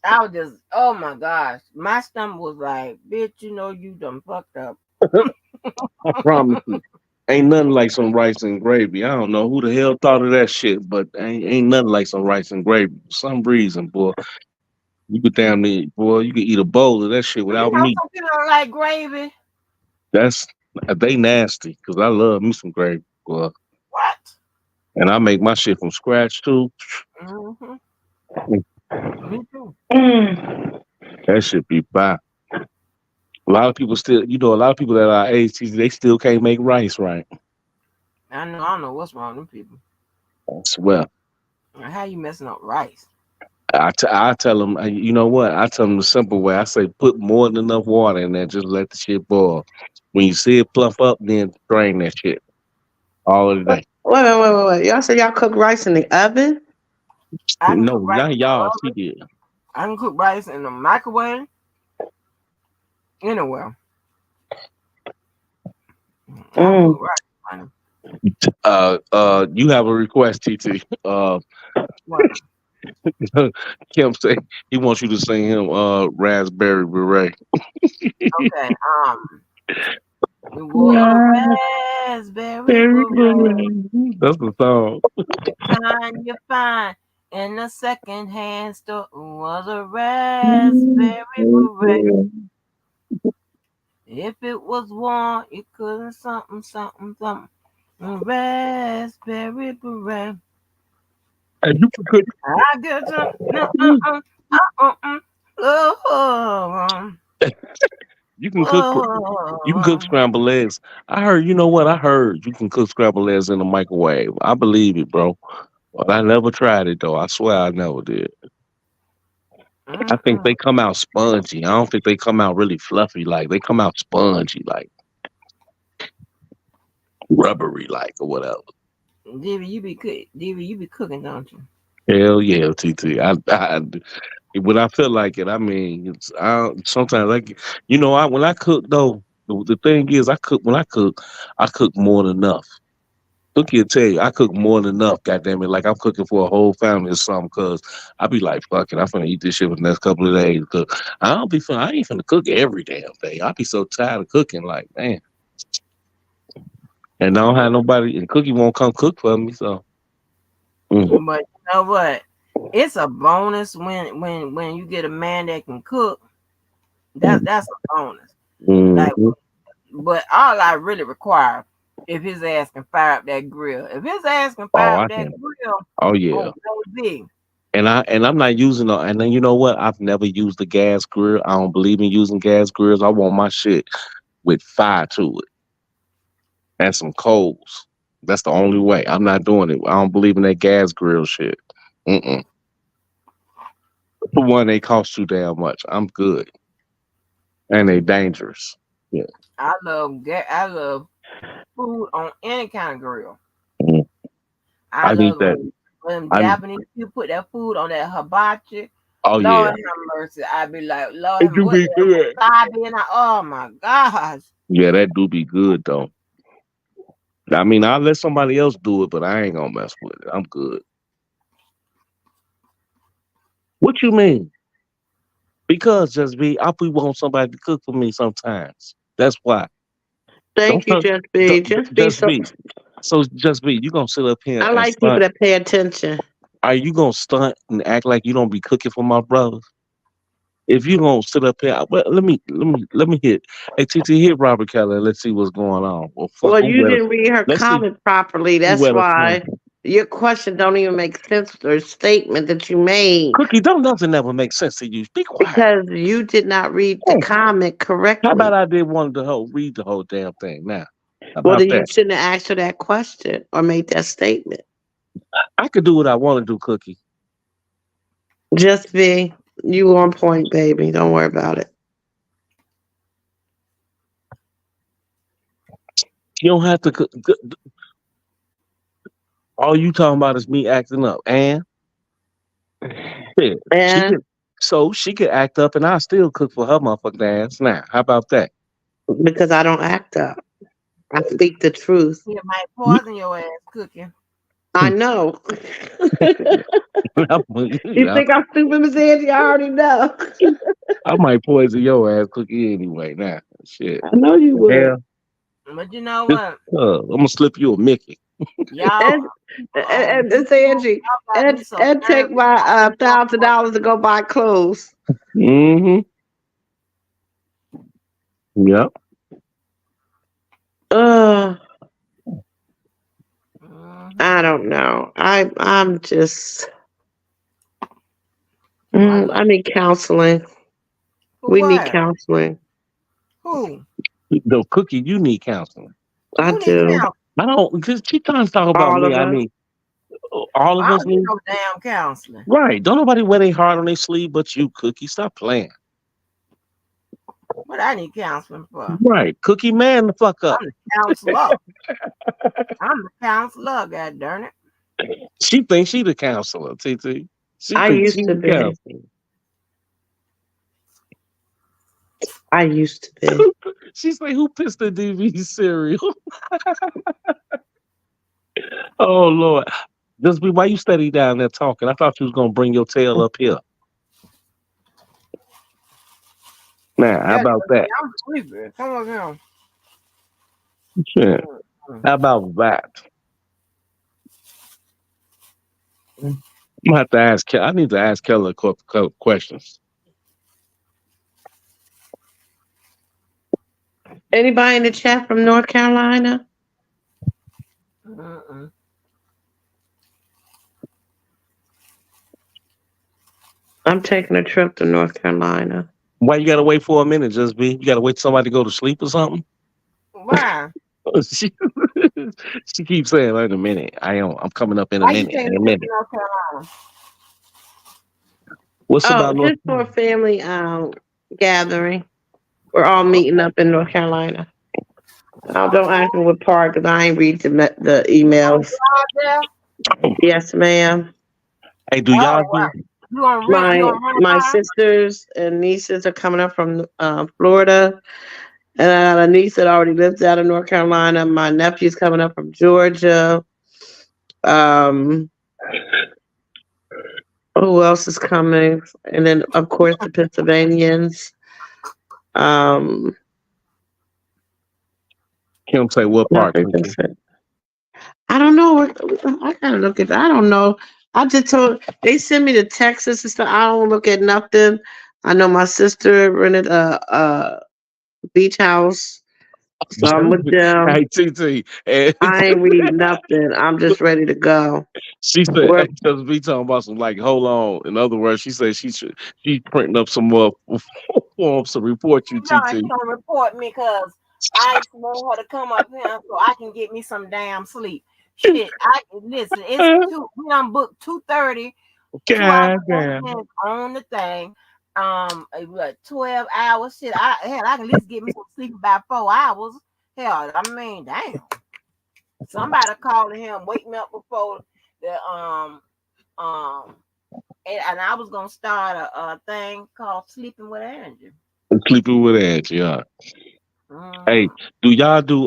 I was just, oh my gosh. My stomach was like, bitch, you know you done fucked up. I promise you. Ain't nothing like some rice and gravy. I don't know who the hell thought of that shit, but ain't nothing like some rice and gravy. For some reason, boy. You could damn near, boy, you could eat a bowl of that shit You without know meat. some people don't like gravy. That's they nasty because I love me some gravy, boy. What? And I make my shit from scratch too. Mm-hmm. Me too. That should be fine. A lot of people still, a lot of people that are age, they still can't make rice right. I don't know what's wrong with them people. I swear. How you messing up rice? I tell them, you know what? I tell them the simple way. I say, put more than enough water in there. Just let the shit boil. When you see it plump up, then drain that shit all of the day. Wait. Y'all said y'all cook rice in the oven? I can No, cook rice not in the y'all. She oven. did. I can cook rice in the microwave. Anywhere. I can cook rice. You have a request, TT. What? Kim say he wants you to sing him Raspberry Beret. Okay. We wore a raspberry Raspberry beret. Beret. That's the song. The kind you find in the second-hand store was a raspberry beret. If it was worn, it couldn't something, something, something. A raspberry beret. And you can cook. I get you. Oh, You can cook. You can cook oh. scrambled eggs. I heard. You know what? I heard you can cook scrambled eggs in the microwave. I believe it, bro. But I never tried it though. I swear I never did. I think Mm-mm. they come out spongy. I don't think they come out really fluffy. Like they come out spongy, like rubbery, like or whatever. Divvy, you be cooking, don't you? Hell yeah, TT. When I feel like it, I mean, sometimes like when I cook though, the thing is, I cook more than enough. Cookie will tell you, I cook more than enough. Goddamn it, like I'm cooking for a whole family or something. Cause I be like, fuck it, I'm finna eat this shit for the next couple of days. Cause I ain't finna cook every damn day. I be so tired of cooking, like man. And I don't have nobody, and Cookie won't come cook for me. So, mm, But you know what? It's a bonus when you get a man that can cook. That's a bonus. Like, mm, but all I really require, if his ass can fire up that grill, if his ass can oh, fire I up that can. grill, Oh yeah. oh baby, And I'm not using and then you know what? I've never used the gas grill. I don't believe in using gas grills. I want my shit with fire to it and some coals. That's the only way. I'm not doing it. I don't believe in that gas grill shit. Mm-mm. For one, they cost too damn much. I'm good, and they dangerous. Yeah. I love food on any kind of grill. Mm. I I need love that. when them I Japanese people put that food on that hibachi. Oh Lord yeah, have mercy. I be like, Lord it have mercy, do what be good. that wasabi and oh my gosh. Yeah, that do be good though. I mean, I'll let somebody else do it, but I ain't gonna mess with it. I'm good. What you mean? Because just be, I be want somebody to cook for me sometimes. That's why. Don't Thank you, tell, Just B. just be. So just be. You gonna sit up here I and like people stunt? that pay attention. Are you gonna stunt and act like you don't be cooking for my brothers? If you gonna sit up here, well, let me hit. Hey, TT, hit Robert Kelly. Let's see what's going on. Well, fuck, Well, you didn't read her let's see comment properly. who That's where the phone. why your question don't even make sense or statement that you made Cookie, don't nothing ever make sense to you. Be quiet. because you did not read the Hey, comment how about correctly. I did one the whole read the whole damn thing now? How Well, about then you that? shouldn't have asked her that question or made that statement. I could do what I want to do, Cookie. Just be you on point, baby. Don't worry about it. You don't have to. All you talking about is me acting up, and shit, she And could. So she could act up, and I still cook for her motherfucking ass. Now, how about that? because I don't act up, I speak the truth. You might poison your ass cooking. I know. You I think I'm stupid, Miss Angie? I already know. might poison your ass, Cookie, anyway. Now, shit. I know you would. Hell, But you know just, what? I'm gonna slip you a Mickey. Y'all And it's people, Angie. y'all got me so And take nervous. my I really don't want $1,000 to go buy clothes. Mm-hmm. Yep. Uh, I Mhm. don't know. I'm just. I love I need counseling. for We need what? counseling. Who? No, Cookie, you need counseling. I Who need do. counsel? I don't, because she trying to talk about All me. of I us. mean, all I of us don't need need. no damn counseling. Right. Don't nobody wear their heart on their sleeve but you, Cookie. Stop playing. What I need counseling for? Right. Cookie, man, the fuck up. I'm the counselor. I'm the counselor, god darn it. She thinks she the counselor, TT. She I thinks used she to the be. counselor. I used to be. She's like, who pissed the DV cereal? Oh, Lord. Just be why you steady down there talking. I thought you was gonna bring your tail up here. Now, how Yeah, about that? I'm sleepy. Come on now. Yeah. Mm. How about that? I'm gonna have to ask. I need to ask Kelly a couple questions. Anybody in the chat from North Carolina? Mm-mm. I'm taking a trip to North Carolina. Why you gotta wait for a minute? Just be. You gotta wait for somebody to go to sleep or something. Why? she, she keeps saying, "Wait a minute. I'm coming up in a Why you minute. taking In a a trip to minute." North Carolina? What's Oh, about North? just for a family gathering. We're all meeting up in North Carolina. Don't Okay. ask me what part because I ain't read the You gonna emails. drive there? Yes, ma'am. Hey, do y'all Oh, do? what? You gonna rent? You My gonna rent a my car? sisters and nieces are coming up from Florida, and I got a niece that already lives out of North Carolina. My nephew's coming up from Georgia. Um, who else is coming? And then of course the Pennsylvanians. Um, Kim say what I part, think Cookie? that's it. I don't know. I gotta look at that. I don't know. I just told they sent me to Texas and stuff. I don't look at nothing. I know my sister rented a beach house, so I'm with them. Hey, TT, and I ain't read nothing. I'm just ready to go. she said, Where hey, just be talking about some like, hold on. In other words, she said she's printing up some more forms to report you, You know TT. she gonna report me because I want her to come up here so I can get me some damn sleep. Shit, I listen. It's two. We done booked 2:30, 2 hours God and 30 damn. minutes on the thing. What 12 hours? Shit, I can at least get me some sleep about 4 hours. Hell, I mean, damn. Somebody calling him, wake me up before the um. And I was gonna start a thing called Sleeping with Andrew. I'm sleeping with Angie, yeah. Hey, Mm-hmm. do y'all do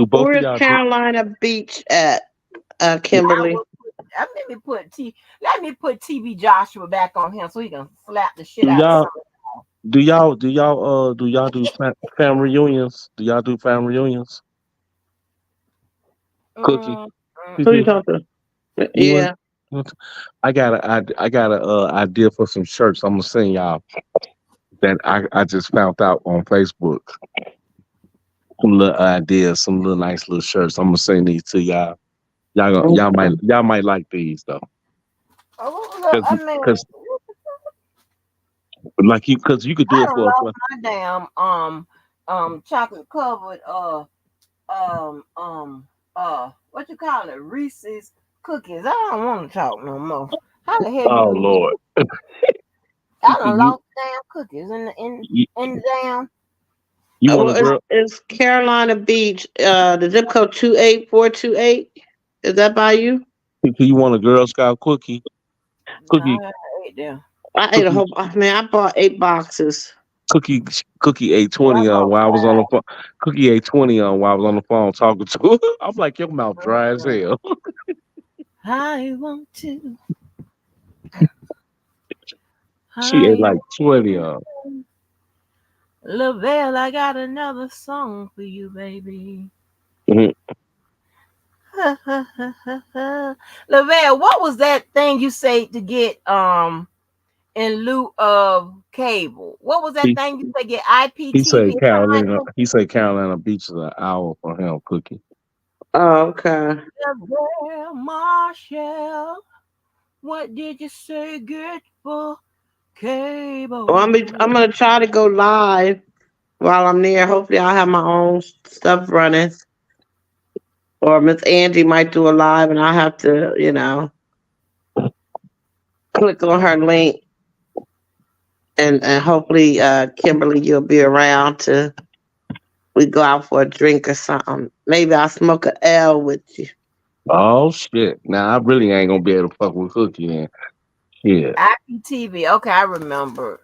both of where's y'all do Carolina Beach at, I Kimberly? will put. Let me put T. Let me put TB Joshua back on him so he can slap the shit do out of y'all somebody. do y'all do family reunions? Do y'all do family reunions? Cookie. Mm, Who you TT, mm-mm. talking to? you want? Yeah. I got a idea for some shirts. I'm gonna send y'all that I just found out on Facebook. Some little ideas, some little nice little shirts. I'm gonna send these to y'all. Okay. Y'all might like these though, Oh, look, I mean, cause like cause you could do I it done for lost my damn chocolate covered what you call it, Reese's cookies. I don't want to talk no more. How the hell you oh do that? Lord, I done you lost damn cookies you, in the damn. you want Well, a girl? it's Carolina Beach. The zip code 28428. Is that by you? You want a Girl Scout cookie, I ate them. I ate a cookie, whole. Man, I bought 8 boxes. cookie, cookie ate Yeah, I 20 on bought while I was on the 5. phone. Cookie ate 20 on while I was on the phone talking to her. I'm like, your mouth dry as Mm-mm. hell. I want to. She ate I like want 20 to. on. Lavelle, I got another song for you, baby. Mhm. Lavelle, what was that thing you say to get in lieu of cable? What was that He thing you say get IPTV? He said Carolina Beach is an hour for him, Cookie. Oh, okay. Lavelle Marshall, what did you say get for Well, cable? I'm gonna try to go live while I'm there. Hopefully, I'll have my own stuff running. Or Miss Angie might do a live, and I have to, click on her link, and hopefully, Kimberly, you'll be around to we go out for a drink or something. Maybe I'll smoke a L with you. Oh shit! Now I really ain't gonna be able to fuck with Cookie then. Yeah. IPTV. Okay, I remember.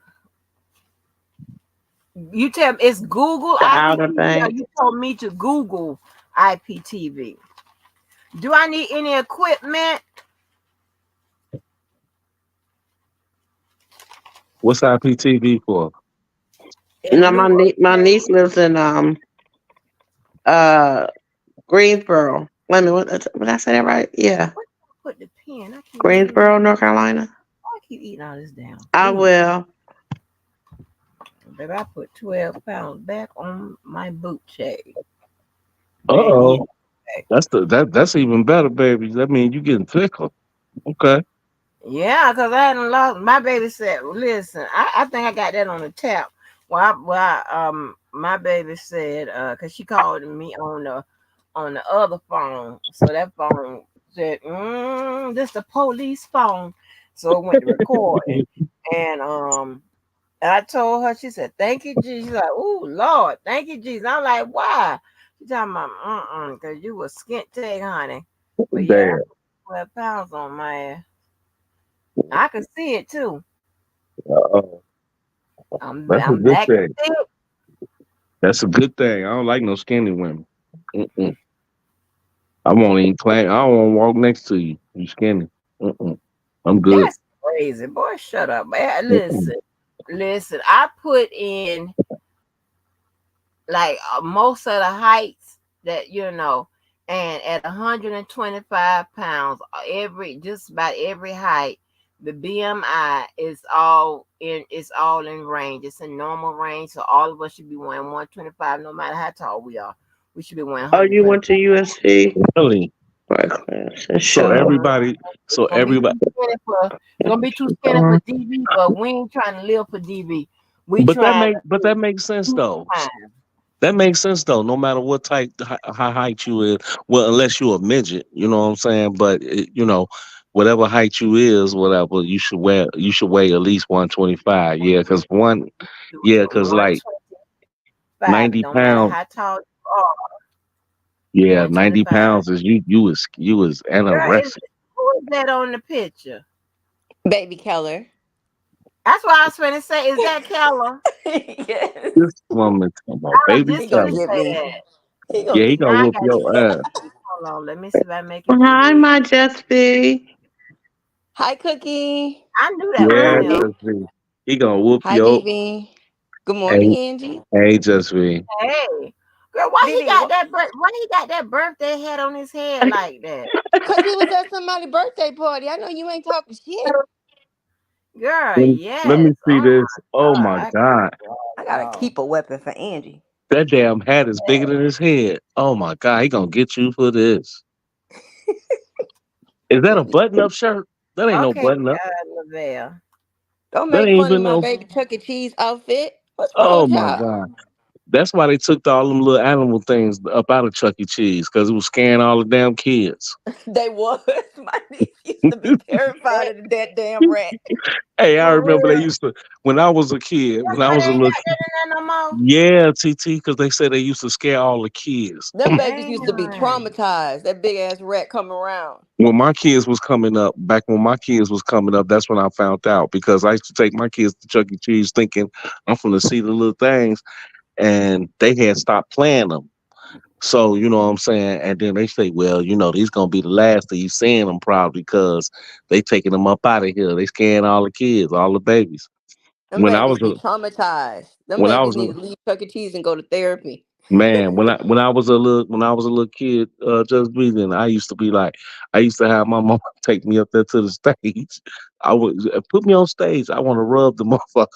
You tell me it's Google The Outer IPTV or Banks. you told me to Google IPTV? Do I need any equipment? What's IPTV for? In No, lieu of my pay? niece lives in uh Greensboro. Wait a minute, did I say that right? Yeah, What did I put the pen? I keep eating. Greensboro, North Carolina. I keep eating all this damn I food. will. Baby, I put 12 pounds back on my boot check. Uh Baby, yeah. oh. That's even better, baby. That means you getting thicker. Okay. Yeah, because I hadn't lost. My baby said, listen, I think I got that on the tap. My baby said, because she called me on the other phone. So that phone said, this the police phone. So it went to recording. And I told her, she said, thank you, Jesus. She's like, oh Lord, thank you, Jesus. I'm like, why? She talking about because you was skint tag, honey. But yeah, I Damn. put 12 pounds on my ass. I can see it too. Uh-oh. That's a I'm good back to thing. see it. That's a good thing. I don't like no skinny women. Mm-mm. I won't even claim. I don't want to walk next to you. You skinny. Mm-mm. I'm good. That's crazy, boy. Shut up, man. Mm-mm. Listen. I put in like most of the heights that and at 125 pounds, every just about every height, the BMI is all in range. It's in normal range, so all of us should be weighing 125, no matter how tall we are. We should be weighing Oh, you went 125. to USC Really? for a class and So show. everybody. It's So gonna be everybody. too skinny for DB, but we ain't trying to live for DB. We trying to But that makes sense do though. fine. That makes sense though. No matter what type high height you is, well, unless you're a midget, you know what I'm saying. But whatever height you is, whatever you should weigh at least 125. Yeah, because yeah, because like 125. It 90 don't matter pounds. how tall you are. Yeah, 90 125. pounds is you was Girl, anorexic. who is that on the picture? Baby Keller. That's what I was finna say. Is that Keller? Yes. This woman talking I about was baby He just gonna finna fella. get say me. that. He gonna Yeah, he get gonna Now I me. whoop gotta your see ass. it. Hold on. Let me see if I make it Hi, big. my Just be. Hi, Cookie. I knew that was Yeah, Hi. him. just me. He gonna whoop Hi, your. Dv. Good morning, Hey, Angie. hey, just me. Hey. Girl, Dv, why he got that birthday hat on his head like that? cause he was at somebody's birthday party. I know you ain't talking shit. Girl, Let yes. me see Oh this. my Oh God. my I god, I gotta know. keep a weapon for Angie. that damn hat is bigger than his head. Oh my god, he gonna get you for this. Is that a button-up shirt? That ain't no Okay, button-up. Lavelle. Don't That make ain't fun of even my no. baby Chuck E. Cheese outfit. What's wrong Oh with my y'all? god. That's why they took all them little animal things up out of Chuck E. Cheese because it was scaring all the damn kids. They was. My niece used to be terrified of that damn rat. Hey, I For remember they real. used to when I was a kid. That's When I why they was a ain't little got that in there no more. yeah, TT, because they said they used to scare all the kids. Them babies used to be Damn. traumatized. That big ass rat come around. When my kids was coming up, back when my kids was coming up, that's when I found out because I used to take my kids to Chuck E. Cheese thinking I'm gonna see the little things, and they had stopped playing them. So you know what I'm saying, and then they say, well, these gonna be the last of you seeing them probably because they taking them up out of here. They scaring all the kids, all the babies. Them When I babies was be a traumatized. Them when I babies was a need to leave Chuck E. Cheese and go to therapy. man, when I was a little kid, just breathing, I used to have my mom take me up there to the stage. I would put me on stage. I want to rub the motherfucker.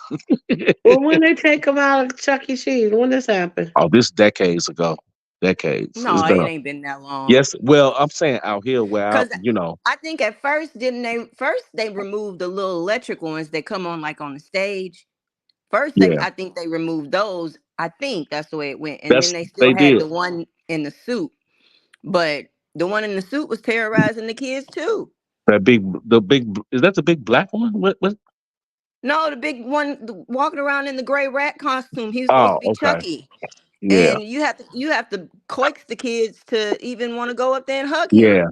Well, when they take him out of Chuck E. Cheese, when this happened? Oh, this decades ago, decades. It's No, been it a ain't been that long. yes. Well, I'm saying out here where Cause I think at first they removed the little electric ones that come on like on the stage. First yeah, I think they removed those. I think that's the way it went. And then that's they still they had did the one in the suit. But the one in the suit was terrorizing the kids too. the big is that the big black one? What? No, the big one walking around in the gray rat costume. He was supposed to Oh, be okay, Chucky. yeah, And you have to coax the kids to even want to go up there and hug him. yeah.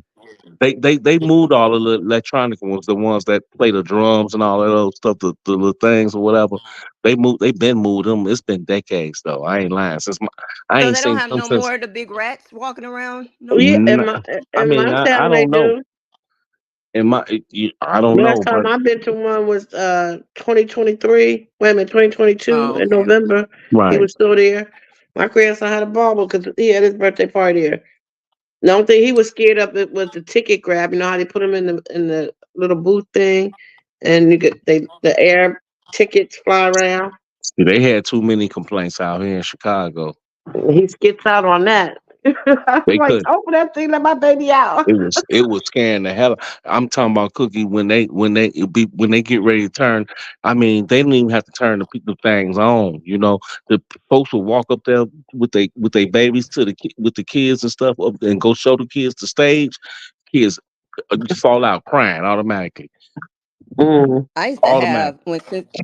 They moved all of the electronic ones, the ones that play the drums and all of those stuff, the little things or whatever. They've been moved them. It's been decades though. I ain't lying. I So ain't they don't seen have them no since. more of the big rats walking around no Yeah, more. n- I in mean, my I town they don't know. do. I don't Last know, but time I've been to one was 2023. Wait a minute, 2022 Oh, in okay. November. He right. was still there. My grandson had a ball because he had his birthday party there. The only thing he was scared of it was the ticket grab. You know how they put him in the little booth thing, and you get the air tickets fly around. See, they had too many complaints out here in Chicago. He skips out on that. I'm They like, could. open that thing, let my baby out. It was scaring the hell. I'm talking about Cookie when they get ready to turn. I mean, they don't even have to turn the things on. You know, the folks will walk up there with they babies with the kids and stuff and go show the kids the stage. Kids just fall out crying automatically. Mm. I used to Automatic. have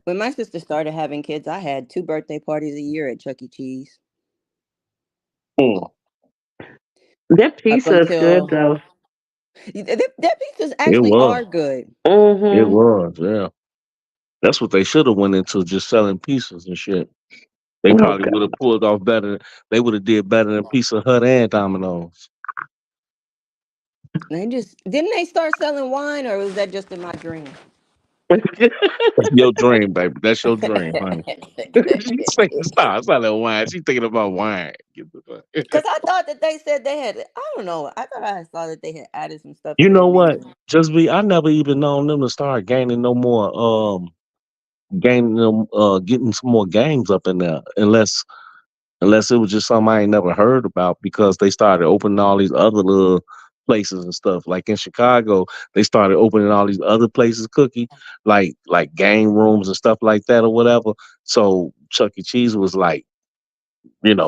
when my sister started having kids. I had 2 birthday parties a year at Chuck E. Cheese Mm, That up pizza is good until though. that pizzas it actually was. are good. It Mm-hmm. was. Yeah. That's what they should have went into, just selling pieces and shit. They probably Okay. would have pulled off better. They would have did better than Pizza Hut and Domino's. They just didn't they start selling wine, or was that just in my dream? That's your dream, baby. That's your dream, honey. She's saying, stop. It's not that wine. She's thinking about wine. Get the fuck- Because I thought that they said they had. I don't know. I thought I saw that they had added some stuff You to their know what? menu. I never even known them to start gaining no more gaining them getting some more games up in there unless it was just something I ain't never heard about because they started opening all these other little places and stuff. Like in Chicago, they started opening all these other places, Cookie, like game rooms and stuff like that or whatever. So Chuck E. Cheese was like,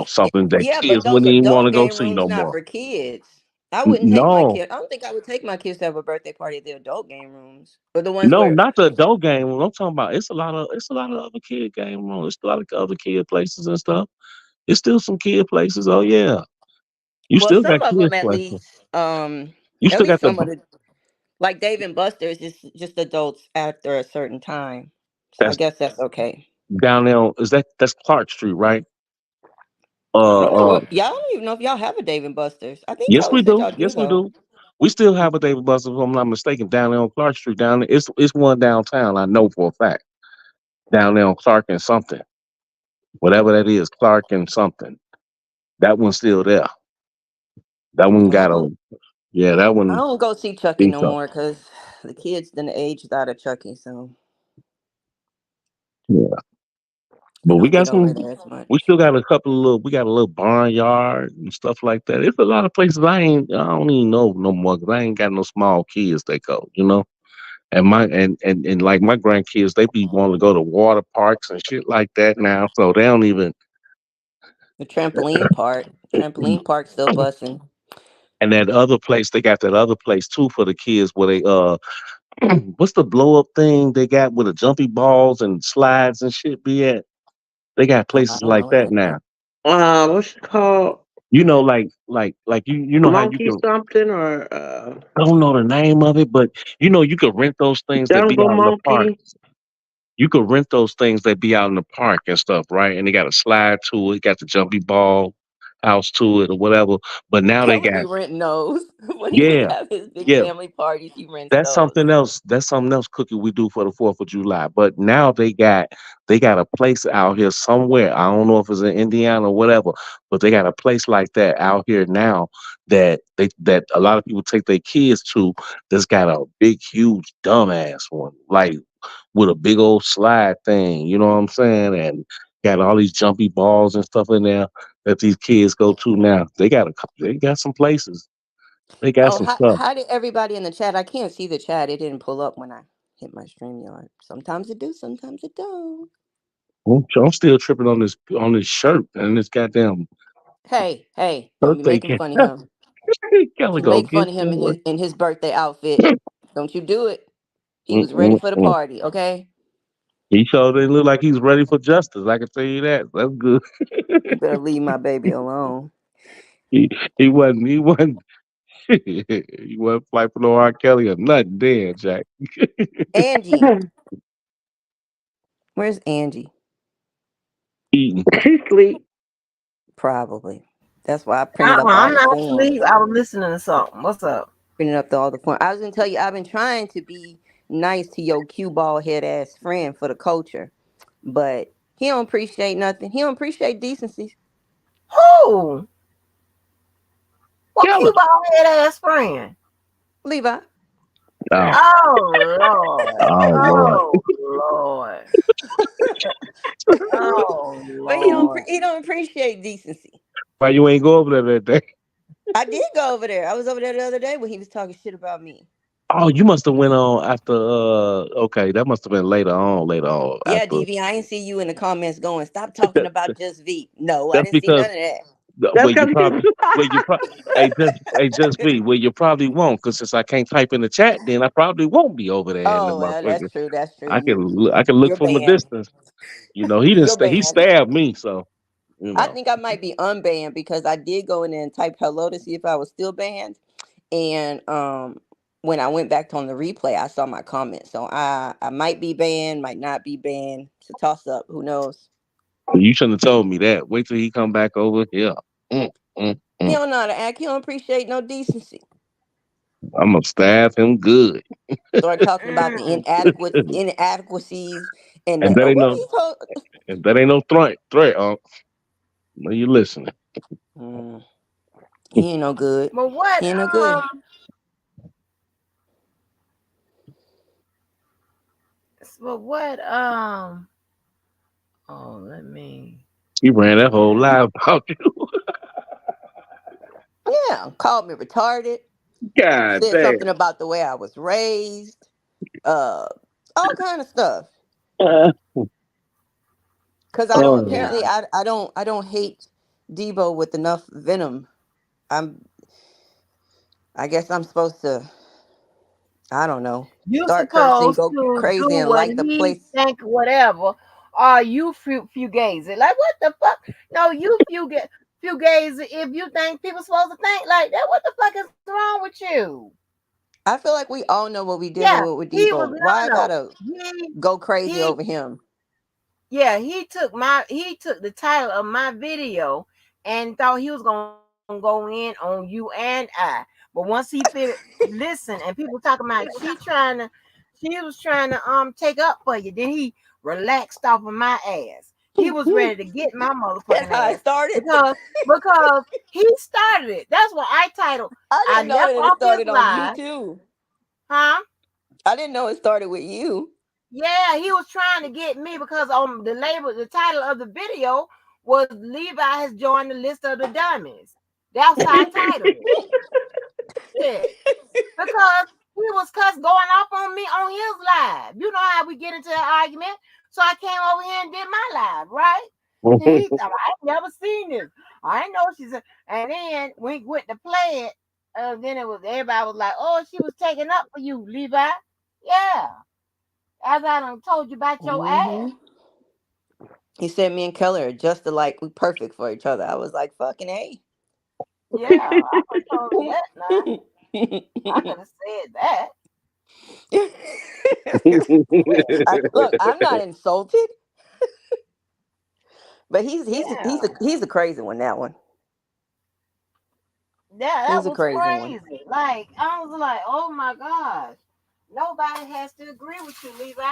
something that Yeah, but kids those wouldn't even want adult to go game see rooms no not more. for kids. I wouldn't take my No, kid. I don't think I would take my kids to have a birthday party at the adult game rooms, or the ones no, where. not the adult game room. I'm talking about it's a lot of other kid game rooms. It's a lot of other kid places and stuff. It's still some kid places. Oh yeah. You Well, still got some of kids them at places. least. You At still least got some of the like Dave and Buster's is just adults after a certain time. So I that's guess that's okay. down there. That's Clark Street, right? I don't know Uh, uh, what y'all don't even know if y'all have a Dave and Buster's. I think yes, y'all we said do. y'all do Yes, we though. do. We still have a David Buster, if I'm not mistaken, down there on Clark Street. Down there, it's one downtown. I know for a fact. Down there on Clark and something, whatever that is, Clark and something. That one's still there. That one I got don't, a yeah. That I one don't go see Chucky beats no up. more because the kids done aged out of Chucky, so Yeah, I but we don't got get over some. there as We much. still got a couple of little. We got a little barnyard and stuff like that. It's a lot of places I don't even know no more because I ain't got no small kids that go. And like my grandkids, they be wanting to go to water parks and shit like that now. So they don't even. The trampoline park still bussing. And that other place, they got that other place too for the kids where they what's the blow up thing they got with the jumpy balls and slides and shit be at? They got Oh, I places don't like know what that that is. now. What's it called? Like you know how you Monkey can. something or I don't know the name of it, but you can rent those things that be jungle out in the park. monkey? You could rent those things that be out in the park and stuff, right? And they got a slide to it, got the jumpy ball house to it or whatever. But now they Kelly got be renting those when he would yeah, have his big yeah. family parties. He rents That's those. something else. That's something else, Cookie, we do for the 4th of July. But now they got a place out here somewhere. I don't know if it's in Indiana or whatever, but they got a place like that out here now that a lot of people take their kids to. That's got a big, huge, dumbass one, like with a big old slide thing. You know what I'm saying? And got all these jumpy balls and stuff in there that these kids go to now. They got some places. They got Oh, some how, stuff. how did everybody in the chat? I can't see the chat. It didn't pull up when I hit my StreamYard. Sometimes it do, sometimes it don't. I'm still tripping on this shirt and this goddamn Hey, hey, don't be birthday making cake. fun of him. Gotta You go make fun get of him in his yours. in his birthday outfit. Don't you do it. He was ready for the Mm-mm-mm. party, okay? He sure didn't look like he's ready for justice. I can tell you that. That's good. You better leave my baby alone. he he wasn't. You wasn't fight for no R. Kelly or nothing, then, Jack. Angie, where's Angie? Eating. She sleep. Probably. That's why I printed up all I'm the not forms. asleep. I was listening to something. What's up? Printed up all the forms. I was gonna tell you, I've been trying to be nice to your cue ball head ass friend for the culture, but he don't appreciate nothing. He don't appreciate decency. Who? What Kelly. cue ball head ass friend? Levi. Oh, Oh Lord. oh Lord. Oh Lord. Oh But Lord. he don't appreciate decency. Why you ain't go over there that day? I did go over there. I was over there the other day when he was talking shit about me. Oh, you must have went on after. Okay, that must have been later on Yeah, after. DV, I ain't see you in the comments going, stop talking Because about Just V. No, I that's didn't see because none of that. That's well, you because probably well, you probably just be well, you probably won't because since I can't type in the chat, then I probably won't be over there in the Oh, well, motherfucker. that's true. That's true. I can look You're from a banned. distance. You know, he didn't You're he banned. stabbed me, so you I know. think I might be unbanned because I did go in there and type hello to see if I was still banned. And when I went back on the replay, I saw my comment. So I might be banned, might not be banned. It's a toss up. Who knows? You shouldn't have told me that. Wait till he come back over here. Mm, mm, He mm. don't know how to act. He don't appreciate no decency. I'm gonna stab him good. Start talking about the Mm. inadequacies and And the that ain't what no he told. and that ain't no threat. No, you listening? Mm, he ain't no good. But what He ain't no good. but what oh let me He ran that whole live about you. Yeah, called me retarded. God Said damn. something about the way I was raised. Uh, all kind of stuff. Uh, Cause I don't oh, apparently yeah. I don't hate Debo with enough venom. I'm I guess I'm supposed to, I don't know, You start cursing, supposed go to do crazy and what light the he place. think whatever. Are you fugazi? Like what the fuck? No, you fugazi if you think people supposed to think like that. What the fuck is wrong with you? I feel like we all know what we Yeah, dealing with he was Debo. Why I no. gotta He go crazy he over him? yeah, he took the title of my video and thought he was gonna go in on you and I. But once he listen and people talking about she was trying to take up for you. Then he relaxed off of my ass. He was ready to get my That's motherfucking how I ass started. because he started it. That's what I titled. I I didn't know left that it off his started on you live, too. huh? I didn't know it started with you. Yeah, he was trying to get me because on the title of the video was Levi has joined the list of the dummies. That's how I titled it. Shit. Because he was going off on me on his live. You know how we get into that argument. So I came over here and did my live, right? And he thought I ain't never seen this. I ain't know she said. And then when he went to play it, then it was everybody was like, "Oh, she was taking up for you, Levi." Yeah, as I done told you about your Hmm. ass. He said me and Keller are just alike. We perfect for each other. I was like, fucking A. Yeah, I could have told you that now. I could have said that. Look, I'm not insulted, but Yeah, he's a crazy one. That one, that he's a was crazy one. crazy. Like I was like, oh my gosh, nobody has to agree with you, Levi.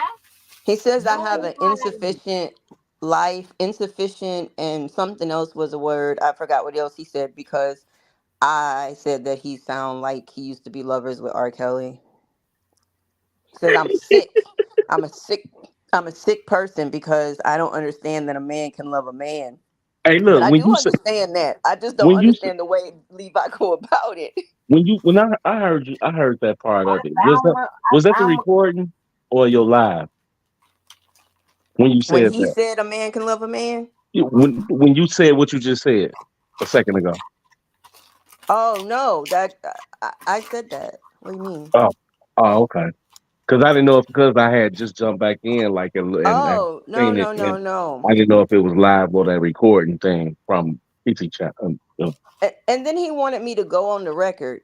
He says I have an Nobody. insufficient life, insufficient, and something else was a word. I forgot what else he said because I said that he sound like he used to be lovers with R. Kelly. He says I'm sick. I'm a sick. I'm a sick person because I don't understand that a man can love a man. hey, But look I do understand that. I just don't when you understand the way Levi go about it. when I heard that part of it. I'm a, Was that the I'm a, recording or your live when you When said he that? said a man can love a man. When you said what you just said a second ago. Oh no, I said that. What do you mean? Oh, oh, okay. Because I didn't know if because I had just jumped back in like and Oh no seen it, no no and no. I didn't know if it was live or that recording thing from PT chat. And then he wanted me to go on the record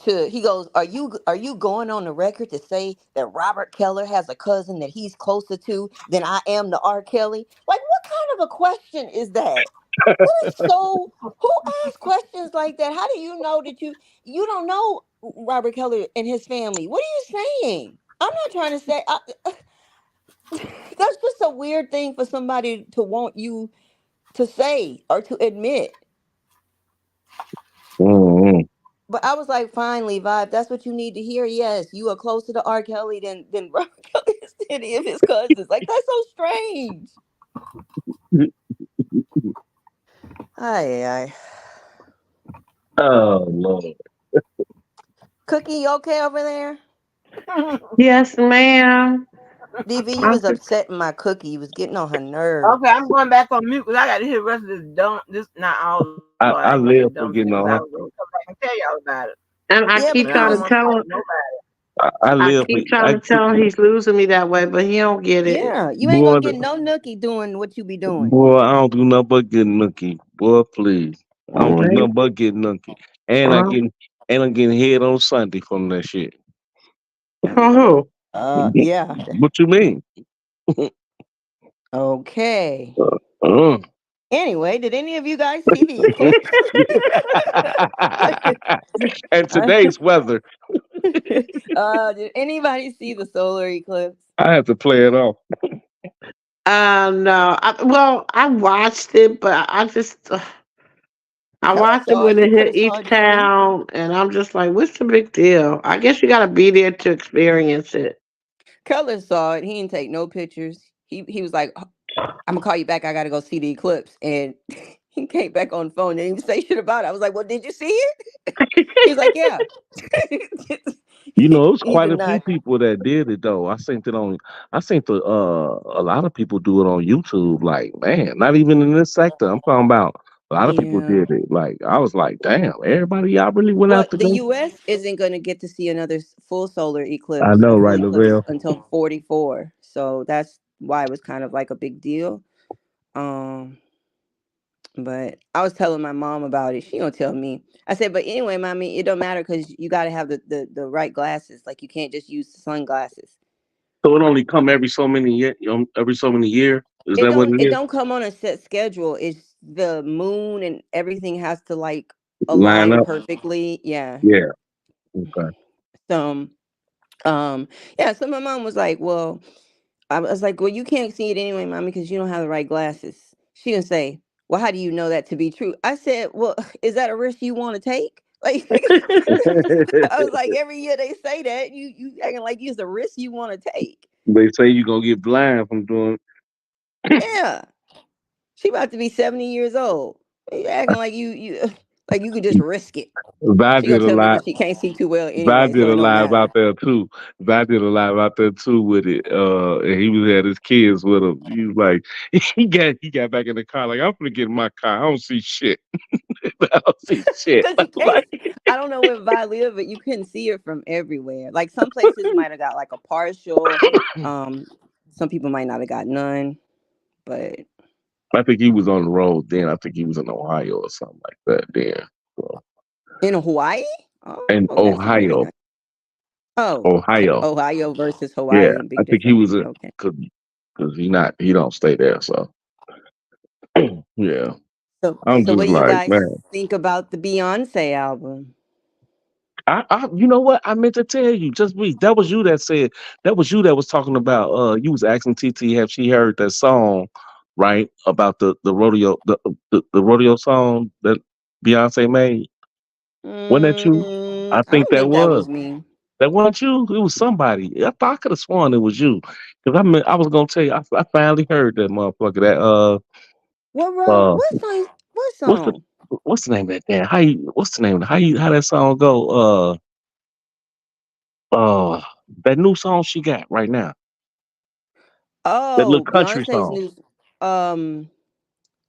he goes, are you going on the record to say that Robert Keller has a cousin that he's closer to than I am to R. Kelly? Like, what kind of a question is that? That is so. Who asks questions like that? How do you know that you don't know Robert Keller and his family? What are you saying? I'm not trying to say. That's just a weird thing for somebody to want you to say or to admit. Mm-hmm. But I was like, fine, Levi, if that's what you need to hear, yes, you are closer to R. Kelly than Robert Kelly is to any of his cousins. Like, that's so strange. Ay, ay. Oh Lord. Cookie, you okay over there? Yes, ma'am. DV, you I'm was just, upsetting my cookie. You was getting on her Okay, nerves. I'm going back on mute because I got to hear the rest of this dumb. This not all of it. I ain't gonna I say dumb live shit for because I getting was on going her. to come back and tell y'all about it. and I Yeah, But keep but I you don't trying want to to was, talk tell to him. nobody. I I live for keep trying to tell him he's losing me that way, but he don't get it. yeah, you ain't gonna boy. get no nookie doing what you be doing. Boy, I don't do nothing but get nookie. Boy, please. I don't do Okay. nothing but get nookie. And I Well, getting and I'm getting head on Sunday from that shit. from who? Yeah. What you mean? Okay. Uh. Anyway, did any of you guys see the eclipse? And Uh, today's weather, did anybody see the solar eclipse? I have to play it off. No. Well, I watched it, but I just I Keller watched it saw it. when You it could hit have saw each it, DV. town, and I'm just like, what's the big deal? I guess you got to be there to experience it. Keller saw it. He didn't take no pictures. He was like, I'm gonna call you back. I gotta go see the eclipse. And he came back on the phone and didn't even say shit about it. I was like, well, did you see it? He's like, yeah. You know, it's he quite a few denied. people that did it though. I seen the a lot of people do it on YouTube. Like, man, not even in this sector. I'm talking about a lot of people Yeah. did it. Like, I was like, damn, everybody y'all really went Well, out to the go. U.S. isn't going to get to see another full solar I eclipse, a know, full right, eclipse Lavelle? until 44. So that's why it was kind of like a big deal. Um, but I was telling my mom about it. She gonna tell me. I said, but anyway, mommy, it don't matter because you got to have the right glasses. Like you can't just use sunglasses. So it only come every so many year. Is It that what don't it it is? don't come on a set schedule. It's the moon and everything has to like Line align up? perfectly. Yeah. Yeah. Okay. So yeah. So my mom was like, well, I was like, well, you can't see it anyway, mommy, because you don't have the right glasses. She didn't say, well, how do you know that to be true? I said, well, is that a risk you want to take? Like, I was like, every year they say that you acting like it's a risk you want to take. They say you gonna get blind from doing. Yeah, she about to be 70 years old. You acting like you like you could just risk it. I She gonna did a tell me lot. that she can't see too well I anyway, did so a it don't live matter. out there too. I did a live out there too with it. And he was had his kids with him. He was like, he got back in the car like I'm gonna get in my car. I don't see shit. I don't see shit. Because I'm you can't. like, I don't know where Vi live, but you couldn't see it from everywhere. Like some places might have got like a partial. Um, some people might not have got none. But I think he was on the road then. I think he was in Ohio or something like that then. So, in Hawaii, and oh, that's very Ohio, nice. Oh, Ohio. Ohio versus Yeah, Hawaii, I big think he difference. was a Okay. because he don't stay there. So yeah, I'm So what just do you like, guys man. think about the Beyonce album? You know what? I meant to tell you, just wait. That was you that said, that was you that was talking about, you was asking TT have she heard that song, right? About the rodeo, the rodeo song that Beyonce made. Wasn't that you? I I think don't that think that was. was me. That wasn't you. It was somebody. I thought I could have sworn it was you. Because I was gonna tell you, I finally heard that motherfucker. That What wrote? uh, What song? What what's the song? what's the name of that damn? What's the name? How that song go? Uh, that new song she got right now. That little Oh, country Beyonce's song. new um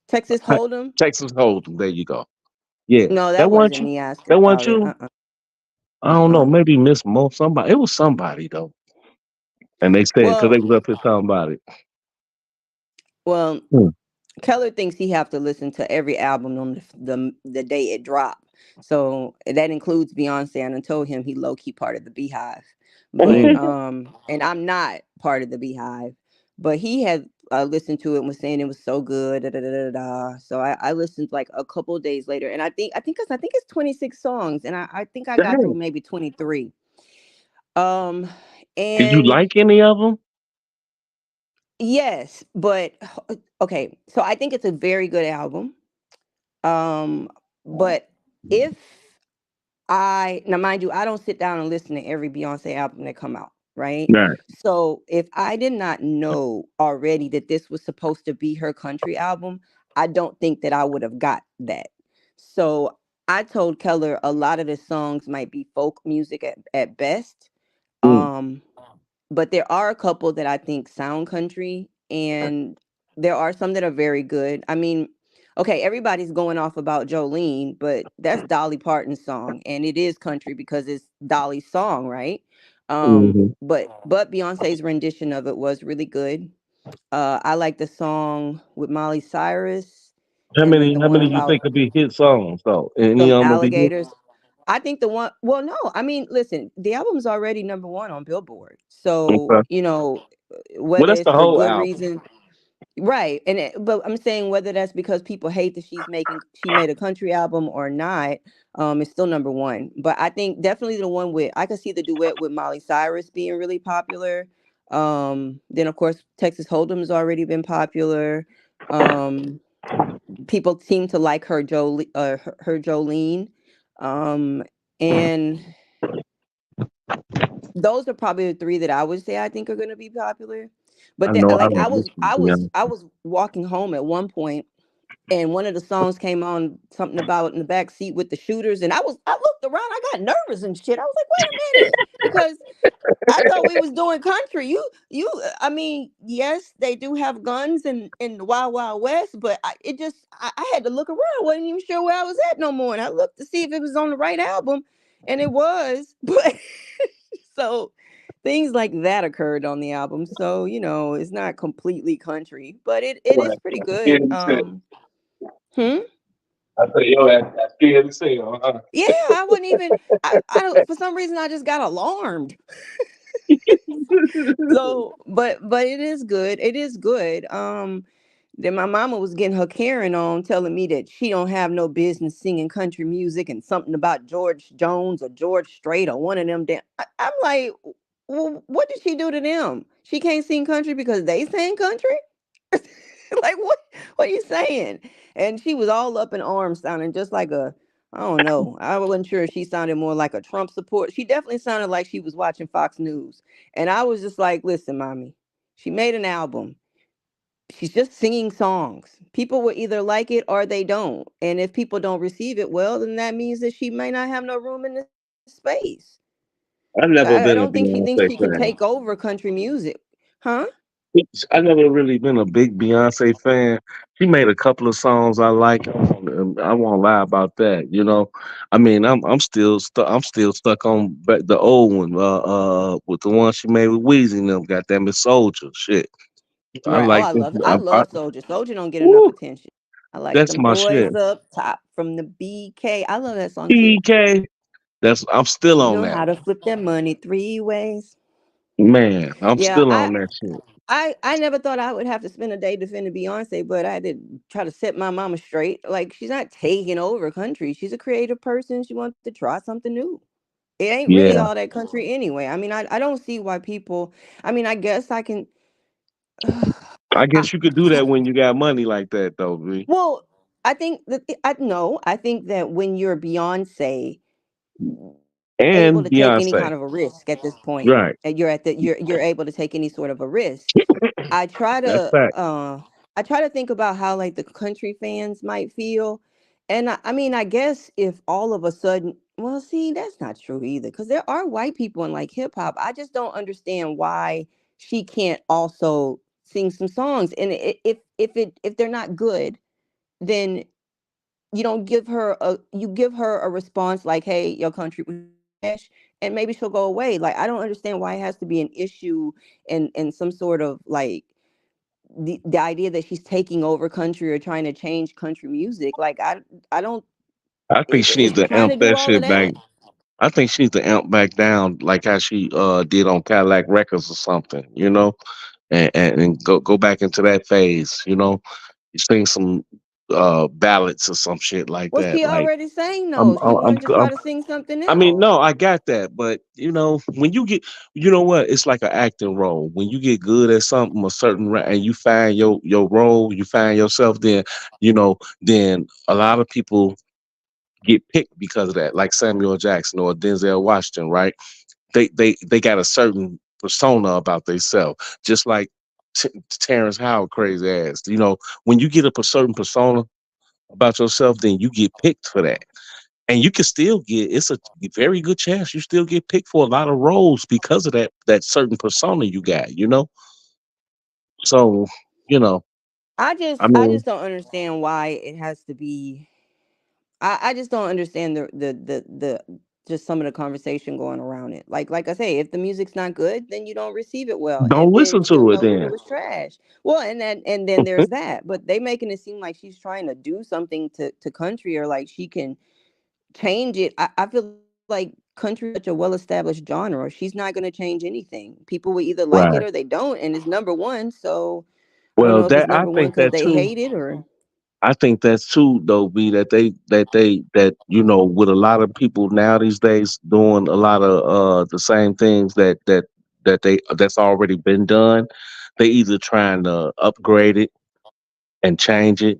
Texas Hold'em. Texas Hold'em. There you go. Yeah. No, That that wasn't wasn't you. me asking That wasn't about it. you. I don't know. Uh-uh. Maybe Miss Mo. Somebody. It was somebody though. And they said because they Well, was up here talking about it. well, Hmm. Keller thinks he have to listen to every album on the day it dropped. So that includes Beyonce. And I told him he low key part of the Beehive, but Mm. and I'm not part of the Beehive. But he had listened to it and was saying it was so good. Da, da, da, da, da. So I listened like a couple of days later, and I think it's 26 songs, and I think I got through Dang. maybe 23. Um, Did you and like any of them? yes, but okay. So I think it's a very good album. Um, but if now mind you, I don't sit down and listen to every Beyonce album that come out, right? Right. So if I did not know already that this was supposed to be her country album, I don't think that I would have got that. So I told Keller a lot of the songs might be folk music at best. Mm. Um, but there are a couple that I think sound country, and there are some that are very good. I mean, okay, everybody's going off about Jolene, but that's Dolly Parton's song, and it is country because it's Dolly's song, right? Hmm. But Beyonce's rendition of it was really good. I like the song with Molly Cyrus, How and then many? the How one many you about think could be hit songs though? Any some of them will be good. alligators. I think the one, well, no, I mean, listen, the album's already number one on Billboard. So, Okay. Well, whether that's it's the for whole good album. reason, right? But I'm saying whether that's because people hate that she made a country album or not, it's still number one. But I think definitely the one with I could see the duet with Molly Cyrus being really popular. Then of course Texas Hold'em's already been popular. Um, People seem to like her Jolene, um, and those are probably the three that I would say I think are going to be popular. I But know I like don't listen to Beyonce. I was walking home at one point, and one of the songs came on, something about in the back seat with the shooters, and I looked around, I got nervous and shit. I was like, wait a minute, because I thought we was doing country. I mean, yes, they do have guns in the Wild Wild West, but I had to look around. I wasn't even sure where I was at no more. And I looked to see if it was on the right album, and it was. But so things like that occurred on the album. So, it's not completely country, but it is Right. pretty Scared good. to say. Hmm? I say, yo, that's scared to say. Yeah, I wouldn't even I don't, for some reason I just got alarmed. So, but it is good. It is good. Then my mama was getting her Karen on, telling me that she don't have no business singing country music and something about George Jones or George Strait or one of them. I'm like, well, what did she do to them? She can't sing country because they sing country. Like what are you saying? And she was all up in arms, sounding just like I don't know. I wasn't sure if she sounded more like a Trump support. She definitely sounded like she was watching Fox News. And I was just like, listen, mommy, she made an album. She's just singing songs. People will either like it or they don't. And if people don't receive it well, then that means that she may not have no room in this space. I've never I been don't a think she thinks she Beyonce can fan. take over country music. Huh? I never really been a big Beyonce fan. She made a couple of songs I like. I won't lie about that. I mean, I'm still stuck. I'm still stuck on the old one. With the one she made with Weezy and them. Goddamn it, Soldier. Shit. I Right. Oh, like this. I I, love Soldier. Soldier don't get enough woo, attention. I like that's them my shit. boys up top from the BK. I love that song too. PK. I'm still on Know that how to flip that money three ways. man. I'm Yeah, still on that shit. I never thought I would have to spend a day defending Beyonce, but I did try to set my mama straight. Like she's not taking over country. She's a creative person. She wants to try something new. It ain't really Yeah. all that country anyway. I mean, I don't see why people. I mean, I guess I can. I I, guess you could do that when you got money like that, though, B. well, I think that I no. I think that when you're Beyonce, able And to take any Beyonce. kind of a risk at this point, Right. and you're able to take any sort of a risk. I try That's to fact. uh I try to think about how like the country fans might feel. And I mean, I guess if all of a sudden, well, see, that's not true either, because there are white people in like hip hop. I just don't understand why she can't also sing some songs. And if they're not good, then you don't give her you give her a response like, hey, your country was trash, and maybe she'll go away. Like I don't understand why it has to be an issue and some sort of like the idea that she's taking over country or trying to change country music. Like I don't I think she needs Is she to trying amp to do that all of shit back. that? I think she needs to amp back down like how she did on Cadillac Records or something, and go back into that phase, sing some ballads or some shit like Well, that. she Like already sang I'm those. She I'm wanted to I'm try to sing something I mean, else. no, I got that, but when you get, what? It's like an acting role. When you get good at something, a certain and you find your role, you find yourself. Then a lot of people get picked because of that, like Samuel Jackson or Denzel Washington, right? They got a certain persona about themselves, just like Terrence Howard, crazy ass. When you get a certain persona about yourself, then you get picked for that. And you can still get, it's a very good chance you still get picked for a lot of roles because of that certain persona you got. So, you know, I I mean, just don't understand why it has to be. I just don't understand the just some of the conversation going around it. Like I say, if the music's not good, then you don't receive it well, don't and listen then you'll to it know that it then. was trash. Well, and then there's that. But they making it seem like she's trying to do something to country, or like she can change it. I feel like country is such a well-established genre. She's not going to change anything. People will either like it Right. or they don't, and it's number one. So I don't Well, know if it's that I number one think because that they too. hate it or. I think that's too though, B, that with a lot of people now these days doing a lot of the same things that's already been done. They either trying to upgrade it and change it,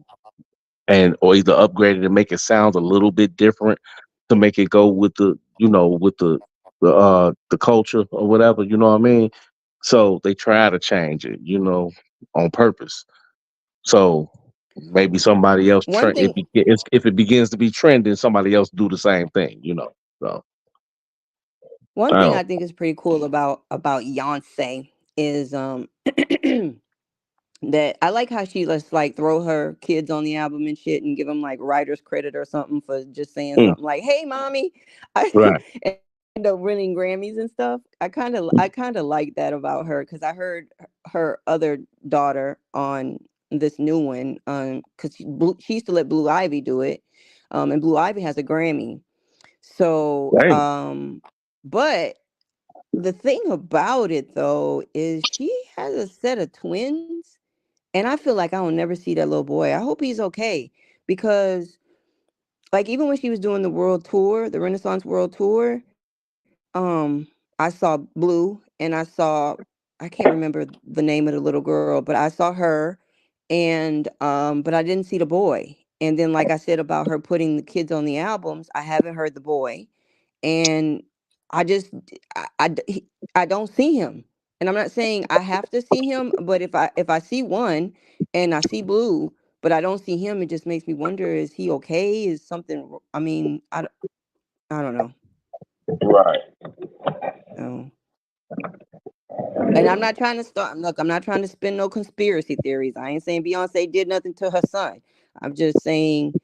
and or either upgrade it and make it sound a little bit different to make it go with the culture or whatever, you know what I mean? So they try to change it, on purpose. So maybe somebody else One trend thing if it begins to be trending, somebody else do the same thing. So One I thing don't. I think is pretty cool about Beyonce is that I like how she lets like throw her kids on the album and shit and give them like writer's credit or something for just saying Mm, something like "Hey, mommy," I right. and end up winning Grammys and stuff. I kind of like that about her because I heard her other daughter on this new one because she used to let Blue Ivy do it, and Blue Ivy has a Grammy. So Hey, but the thing about it though is she has a set of twins, and I feel like I will never see that little boy. I hope he's okay because like even when she was doing the world tour, the Renaissance World Tour, I saw Blue and I can't remember the name of the little girl, but I saw her and but I didn't see the boy. And then like I said about her putting the kids on the albums, I haven't heard the boy. And I just I don't see him. And I'm not saying I have to see him, but if I see one and I see Blue, but I don't see him, it just makes me wonder: is he okay? Is something? I mean, I don't know. right. So, and I'm not trying to start. Look, I'm not trying to spin no conspiracy theories. I ain't saying Beyonce did nothing to her son. I'm just saying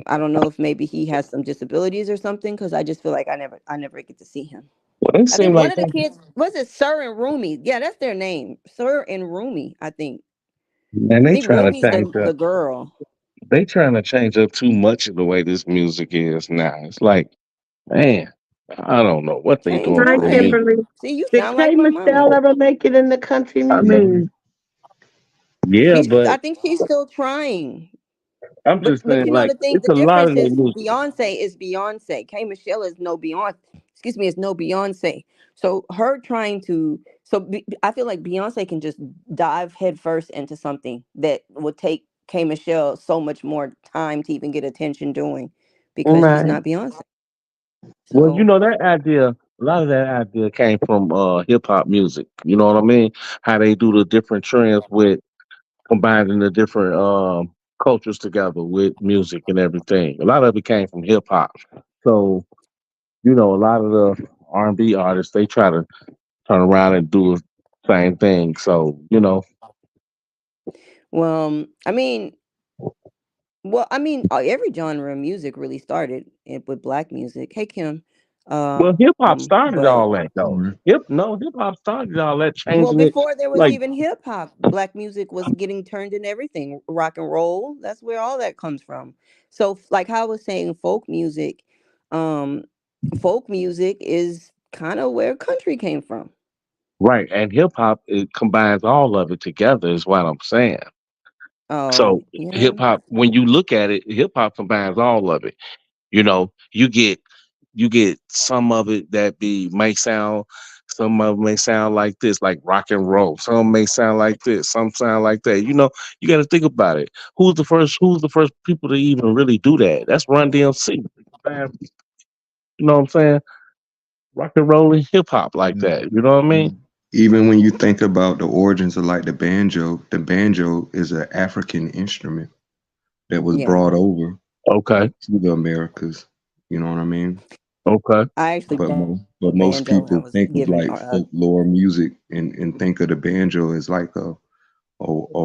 I don't know if maybe he has some disabilities or something because I just feel like I never get to see him. Well, it I seemed think one like of the kids was it Sir and Rumi. Yeah, that's their name. Sir and Rumi, I think. man, I think Rumi's the girl. they trying to change up too much of the way this music is now. It's like, man, I don't know what they Change doing Hi, for the what? music. Kimberly. See, you Did sound like K my mama. Michelle ever make it in the country I music? mean, yeah, I but think she's still trying. I'm But just but saying, you know like, the thing, it's the a lot difference of their is music. Beyonce is Beyonce. K Michelle is no Beyonce. Excuse me, is no Beyonce. So her trying to I feel like Beyonce can just dive headfirst into something that would take K Michelle so much more time to even get attention doing because she's Right. not Beyonce. Well, So a lot of that idea came from hip hop music. You know what I mean? How they do the different trends with combining the different cultures together with music and everything. A lot of it came from hip hop. So, a lot of the R&B artists, they try to turn around and do the same thing. So, I mean every genre of music really started with black music. Hey Kim. well, hip hop started But all that though. Hip hop started all that, well, changing it. before there was Like, even hip hop, black music was getting turned into everything. Rock and roll, that's where all that comes from. So, like how I was saying, um, folk music is kind of where country came from. Right. And hip hop, it combines all of it together, is what I'm saying. Oh, So yeah. hip hop, when you look at it, hip hop combines all of it. You know, you get some of it that be may sound, some of it may sound like this, like rock and roll. Some may sound like this, some sound like that. You got to think about it. Who's the first people to even really do that? That's Run DMC. Man, you know what I'm saying? Rock and roll and hip hop like Yeah. that. You know what I mean? Even when you think about the origins of like the banjo is an African instrument that was Yeah. brought over Okay. to the Americas. You know what I mean? Okay. I actually But bought but a most banjo when I people was think of giving like folklore music and think of the banjo as like a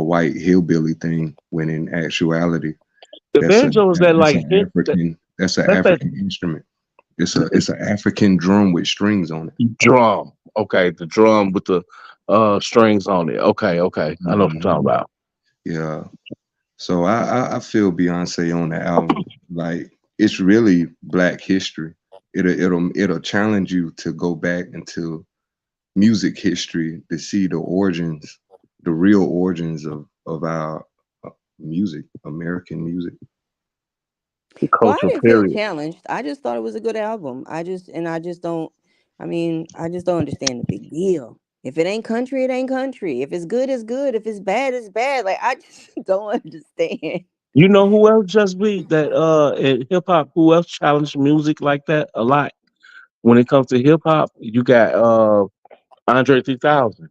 white hillbilly thing when in actuality The that's a banjo is that that's like an hip. African That's that African instrument. It's an African drum with strings on it. drum. Okay, the drum with the strings on it. Okay, okay. I know what you're talking Mhm. about. Yeah. So I feel Beyonce on the album. Like it's really Black history. It'll challenge you to go back into music history to see the origins, the real origins of our music, American music. Well, I Culture didn't feel period. challenged. I just thought it was a good album. I just don't. I mean, I just don't understand the big deal. If it ain't country, it ain't country. If it's good, it's good. If it's bad, it's bad. Like I just don't understand. You know who else just be that in hip hop? Who else challenged music like that a lot? When it comes to hip hop, you got Andre 3000.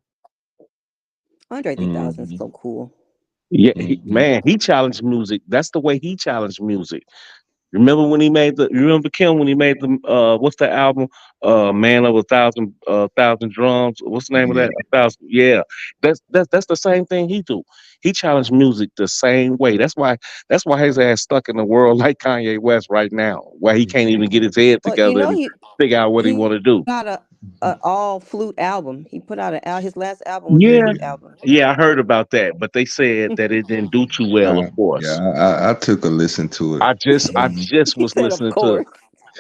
Andre 3000 is Hmm. so cool. Yeah, Hmm. man, he challenged music. That's the way he challenged music. Remember when he made the? You remember Kim when he made the? What's the album? Man of a thousand drums. What's the name of Yeah. that? A thousand. Yeah, that's the same thing he do. He challenged music the same way. That's why his ass stuck in the world like Kanye West right now, where he can't even get his head Well, you together know and figure out what he want he to do. got a all flute album. He put out his last album was a Yeah, flute Yeah. album. yeah, I heard about that, but they said that it didn't do too well. Of Yeah, course, I took a listen to it. I Mhm. just He was said, "Of listening to course."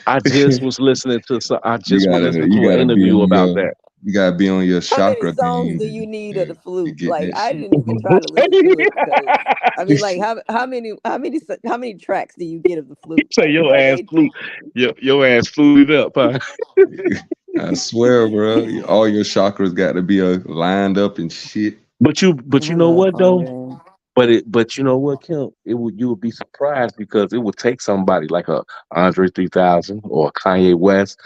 I just was listening to some. I just was listening You to an gotta be interview on about your that. you gotta be on your How many chakra songs game do you need of the to flute? get Like that I shit. didn't even try to listen to it because I mean, like how many tracks do you get of the flute? Say Like your are ass they? flew, your ass flew it up, huh? I swear, bro, all your chakras got to be lined up and shit. But I you know love what though? Andre. But you know what, Kim? You would be surprised because it would take somebody like a Andre 3000 or Kanye West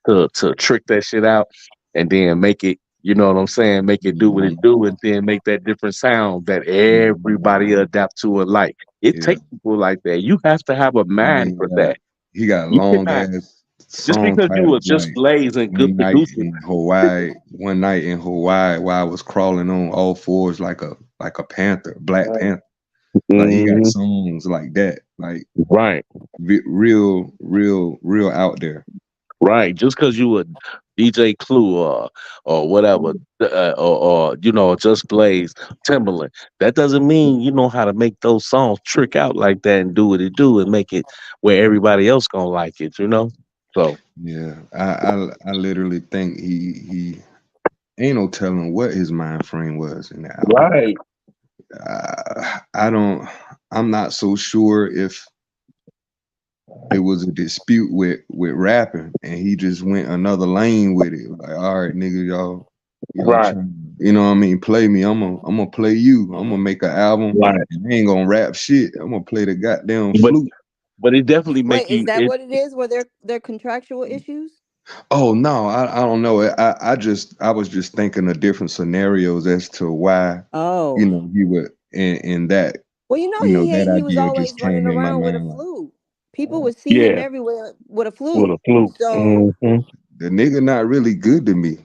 to trick that shit out and then make it. You know what I'm saying? Make it do what it Hmm. do, and then make that different sound that everybody Hmm. adapt to alike. It Yeah, takes people like that. You have to have a and mind for that. he got You long cannot ass just song because you were titles just like Blaze and good producer. One night in Hawaii, while I was crawling on all fours like a panther, Black Panther. Like he got Mhm. songs like that, like Right, real out there. right. Just because you were DJ Clue or whatever, or just Blaze Timberland, that doesn't mean you know how to make those songs trick out like that and do what it do and make it where everybody else gonna like it. So Yeah, I literally think he ain't no telling what his mind frame was in the album. right, I don't. I'm not so sure if it was a dispute with rapping and he just went another lane with it. Like, all right, nigga, y'all right, trying, you know what I mean? Play me. I'm gonna play you. I'm gonna make an album right. and I ain't gonna rap shit. I'm gonna play the goddamn But flute. but it definitely Wait, make is you that it. what it is? Were there contractual issues? Oh no, I don't know. I was just thinking of different scenarios as to why, Oh, he would in that, well, you know that he was idea just always running came in my around with a mind like, flute. People would see him Yeah, everywhere with a with flute. a fluke. So Hmm. the nigga not really good to me.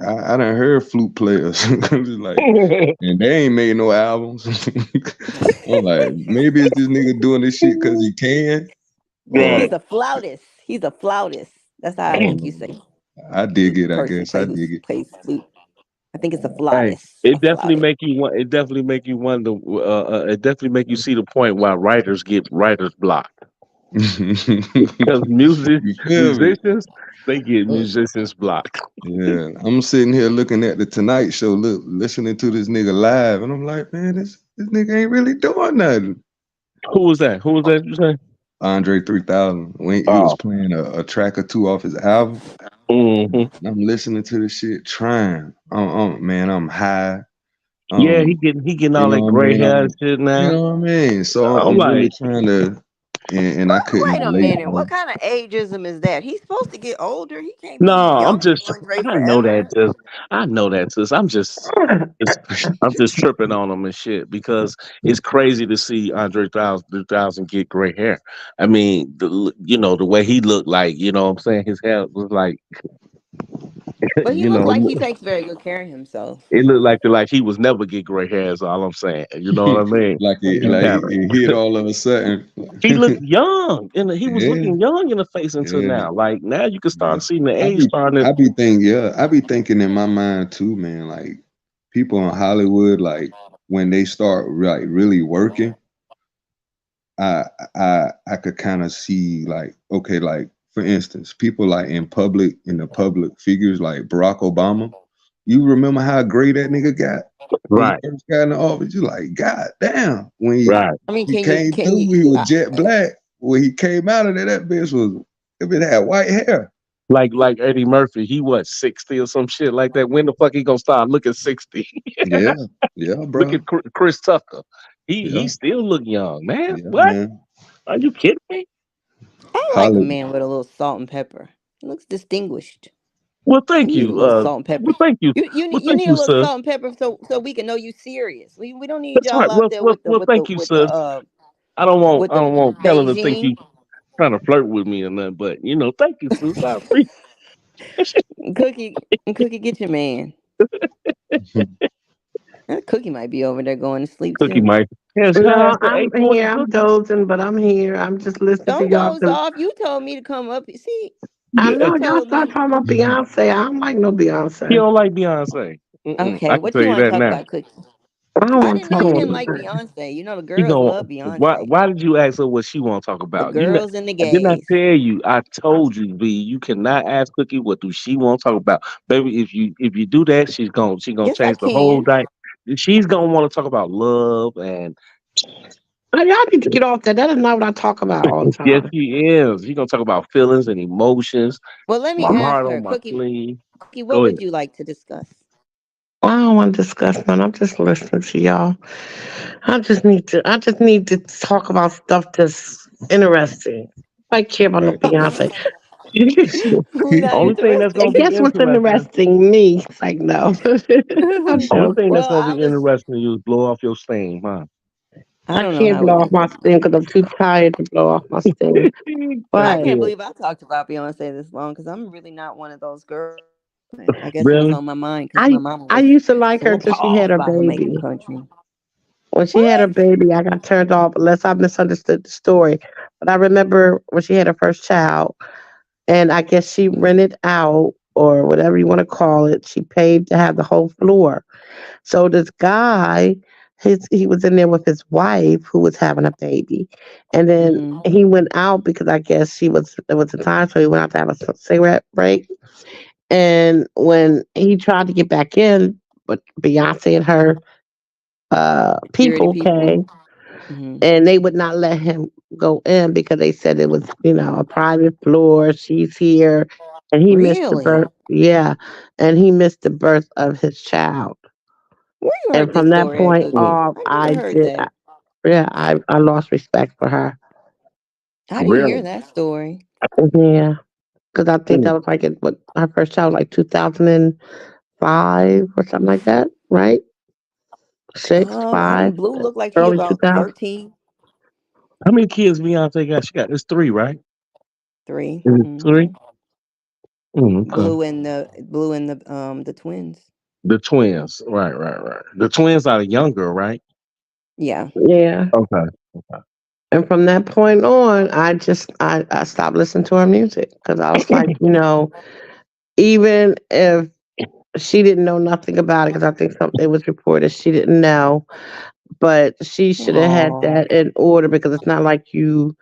I done heard flute players. Just like, and they ain't made no albums. I'm like, maybe it's this nigga doing this shit because he can, Right. or he's a flautist. He's a flautist. That's how I I don't think you know. say I the dig it. I person guess I play who dig it. plays flute. I think it's Hey, a it definitely flawless. make you want. It definitely make you wonder. It definitely make you see the point why writers get writers block because You feel me? musicians they get Uh, musicians blocked. Yeah, I'm sitting here looking at the Tonight Show, look, listening to this nigga live, and I'm like, man, this nigga ain't really doing nothing. Who was that? Who was that? You say? Andre 3000, when he was Oh, playing a track or two off his album, hmm, and I'm listening to this shit, trying. Man, I'm high. yeah. He Um, getting you all know that what I gray mean? hair and shit You now. know what I mean? So I'm I'm really like, trying to, and I couldn't Wait a relate. minute. What kind of ageism is that? He's supposed to get older. He can't no, be I'm young just. Andre I know that. forever. I know that. Sis. Just I'm just tripping on him and shit because it's crazy to see Andre 3000 get gray hair. I mean, the way he looked like, what I'm saying, his hair was like, But he you looks know, like he takes very good care of himself. it looked like he was never get gray hair. Is all I'm saying. You know what I mean? like He kind it hit all of a sudden. he looked young, and he was Yeah, looking young in the face until yeah. now. Like now, you can Yeah. start seeing the I age be starting to. I be thinking, yeah, I be thinking in my mind too, man, like people in Hollywood, like when they start like really working, I I could kind of see like, okay, like for instance, people like in the public figures like Barack Obama. You remember how great that nigga got when he Right, first got in the office? You like, God damn. When right. I mean, he came through, he was jet black. When he came out of there, that bitch was if it had white hair. Like Eddie Murphy, he what 60 or some shit like that. When the fuck he gonna start looking 60? Yeah, yeah, Look bro. at Chris Tucker. He Yeah, still look young, man. yeah, What? man. Are you kidding me? I like a Hollywood. man with a little salt and pepper. He looks distinguished. Well, You thank need a you. little salt and pepper. Well, thank you. Well, You thank need a you, little sir. salt and pepper so we can know you serious. We don't need That's y'all right. out there Thank you, sir. with I the don't want Kelly to think Beijing. you trying to flirt with me or nothing. But thank you, sis. I appreciate. Cookie, get your man. Cookie might be over there going to sleep Cookie too. Mike. Yes, No, it's the I'm here. 8:40 I'm cookie. dozing, but I'm here. I'm just listening to Don't y'all doze because off. You told me to come up. See, I Yeah. you know y'all told start me. talking about Beyonce. I don't like no He Beyonce. don't like Beyonce. I Okay, can what tell you you want to that talk now. about, Cookie? I don't I want didn't to know talk you He about didn't like Beyonce. Beyonce. You know the He girls going love why Beyonce. why did you ask her what she want to talk The about? girls and the I did not gays. tell you. I told you, B. You cannot ask Cookie what do she want to talk about, baby. If you do that, she gonna Yes, I change the whole can. diet. She's gonna want to talk about love and Now, y'all need to get off that. That is not what I talk about all the yes, time. she is. She's gonna talk about feelings and emotions. Well, let me My Well, ask heart her, on my Cookie. sleeve. Cookie, what Go ahead. would you like to discuss? I don't want to discuss none. I'm just listening to y'all. I just need to talk about stuff that's interesting. I care about no Right. Beyonce. Who's not Only thing that's I gonna interested? be guess what's interesting. interesting me? It's like no. I'm Only thing joking. that's Well, gonna be interesting to you is blow off your steam, huh? I I don't know can't how we blow off got my there. steam because I'm too tired to blow off my steam. I But can't Okay. believe I talked about Beyonce this long because I'm really not one of those girls. I guess it was Really? on my mind because my I mama I was used to like so her till she had appalled her by her making baby. country. When she had her What? baby, I got turned off unless I misunderstood the story. But I remember when she had her first child, and I guess she rented out or whatever you want to call it. She paid to have the whole floor. So this guy, he was in there with his wife who was having a baby, and then Hmm. he went out because I guess she was there was a time, so he went out to have a cigarette break. And when he tried to get back in, but Beyonce and her Security people people. came, Hmm. and they would not let him go in because they said it was, a private floor. She's here, and he missed the Really? birth. Yeah, and he missed the birth of his child. Where you And heard this from that story at, point Cookie? off, I never heard that. I lost respect for her. I didn't hear Really? that story. Yeah, because I think Hmm. that was like what her first child was like 2005 or something like that, right? Six, I five, think Blue looked like she early about 2000. 13, How many kids Beyonce got? She got it's three, right? 3. Is it Hmm. three? Okay. Blue and the twins. The twins. Right, right, right. The twins are the younger, right? Yeah. Yeah. Okay. Okay. And from that point on, I stopped listening to her music because I was like, even if She didn't know nothing about it because I think something it was reported she didn't know, but she should have had Oh, that in order because it's not like you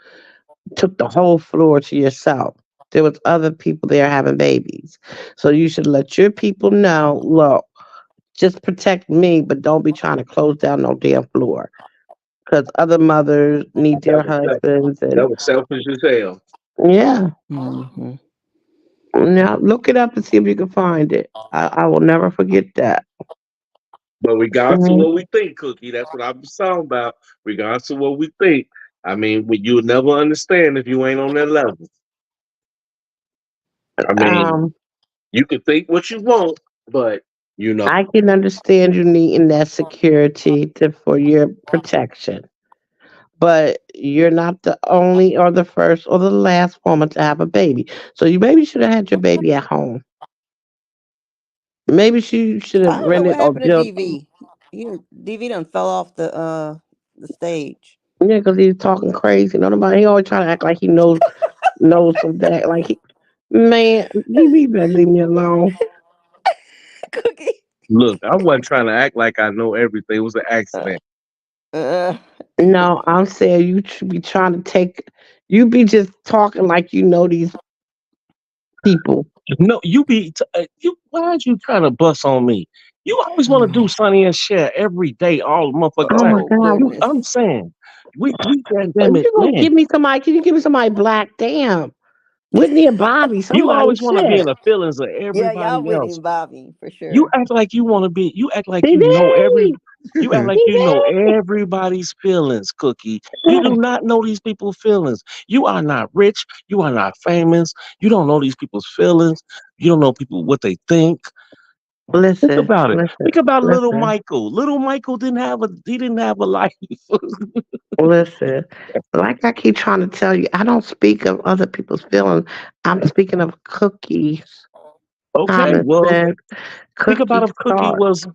took the whole floor to yourself. There was other people there having babies. So you should let your people know, look, just protect me, but don't be trying to close down no damn floor. Because other mothers need That their was husbands and that was selfish as hell. yeah. hmm. Now look it up and see if you can find it. I will never forget that. But regardless of Mhm. what we think, Cookie, that's what I'm talking about. Regardless of what we think, I mean, you'll never understand if you ain't on that level. I mean, Um, you can think what you want, but you know, I can understand you needing that security for your protection, but you're not the only or the first or the last woman to have a baby. So you maybe should have had your baby at home. Maybe she should I have don't know rented what or happened to built. DV. DV done fell off the stage. Yeah, because he's talking crazy. Nobody. He always trying to act like he knows some that. Like he, man, you better leave me alone. Cookie. look, I wasn't trying to act like I know everything. It was an Uh, accident. uh, No, I'm saying you should be trying to take. You be just talking like you know these people. No, you. Why are you trying to bust on me? You always want to do Sonny and Cher every day, all the motherfucking Oh time. my oh god. goodness. I'm saying, we If damn it, you gonna man. give me somebody, can you give me somebody black? Damn. Whitney and Bobby, You somebody always want to be in shit. the feelings of Yeah, y'all everybody Whitney else. and Bobby for You sure. act like you want to be. You act like He you know every. did. You act like He you know did. everybody's feelings, Cookie. You do not know these people's feelings. You are not rich. You are not famous. You don't know these people's feelings. You don't know people what they think. Think Listen, about it. listen, Think about little listen, Michael. Little Michael didn't have a life. listen. Like I keep trying to tell you, I don't speak of other people's feelings. I'm speaking of Cookie's Okay, common well, sense, think about Cookie's if Cookie thought. was.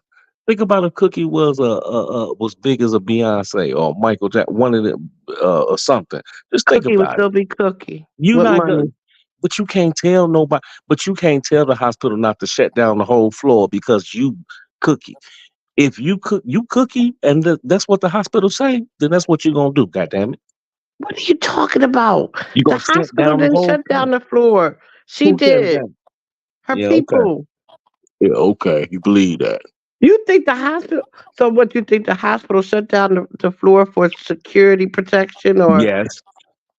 Think about if Cookie was big as a Beyonce or Michael Jackson, one of them, or something. Just think Cookie would about it. still be Cookie You with not gonna, money. but you can't tell nobody. But you can't tell the hospital not to shut down the whole floor because you Cookie. If you Cookie, and that's what the hospital say, then that's what you're gonna do. God damn it, What are you talking about? you The gonna shut hospital down the didn't whole shut floor. down the floor. She Who shut did. down? Her Yeah, okay. people. Yeah, okay. You believe that? You think the hospital? So what? You think the hospital shut down the floor for security protection, or Yes,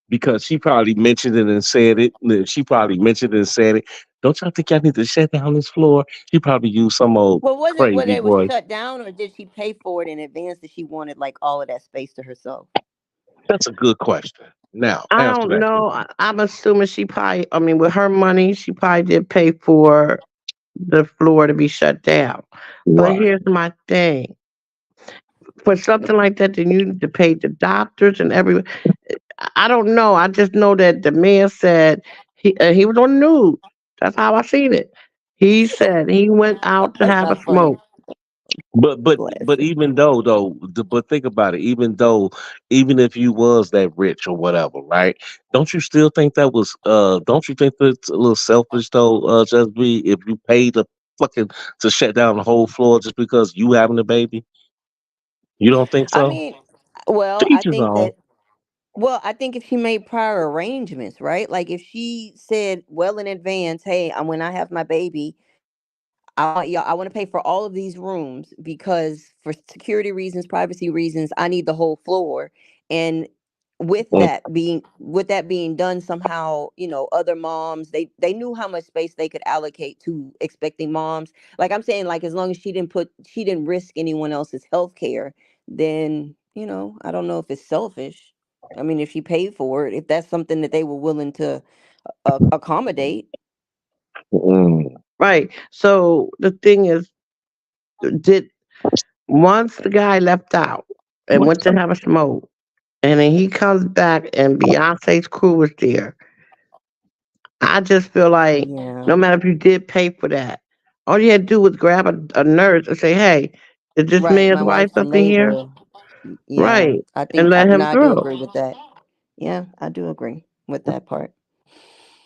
because she probably mentioned it and said it. She probably mentioned it and said it. Don't y'all think y'all need to shut down this floor? She probably used some old Well, was it whether crazy it was voice. shut down or did she pay for it in advance that she wanted like all of that space to herself? That's a good question. Now I answer don't that. know. I'm assuming she probably. I mean, with her money, she probably did pay for the floor to be shut down. But Right. here's my thing: for something like that, then you need to pay the doctors and everyone. I don't know. I just know that the man said he was on the news. That's how I seen it. He said he went out to That's have a not funny. smoke. But Bless. even but think about it. Even if you was that rich or whatever, right? Don't you still think that was Don't you think that's a little selfish though? Just be if you paid the fucking to shut down the whole floor just because you having a baby, you don't think I so? mean, well, To I each his think own. that well, I think if she made prior arrangements, right? Like if she said well in advance, "Hey, when I have my baby, I want to pay for all of these rooms because for security reasons, privacy reasons, I need the whole floor." And Mm, with that being done somehow, other moms, they knew how much space they could allocate to expecting moms. Like I'm saying, like as long as she didn't risk anyone else's health care, then, I don't know if it's selfish. I mean, if she paid for it, if that's something that they were willing to accommodate. mm. Right. So the thing is, did once the guy left out and went to have a smoke, and then he comes back and Beyonce's crew was there. I just feel like Yeah, no matter if you did pay for that, all you had to do was grab a nurse and say, "Hey, is this right. man's My wife wife's up in in here?" labor. Yeah, Right, I and think let no, him I do through. agree with that. Yeah, I do agree with that part.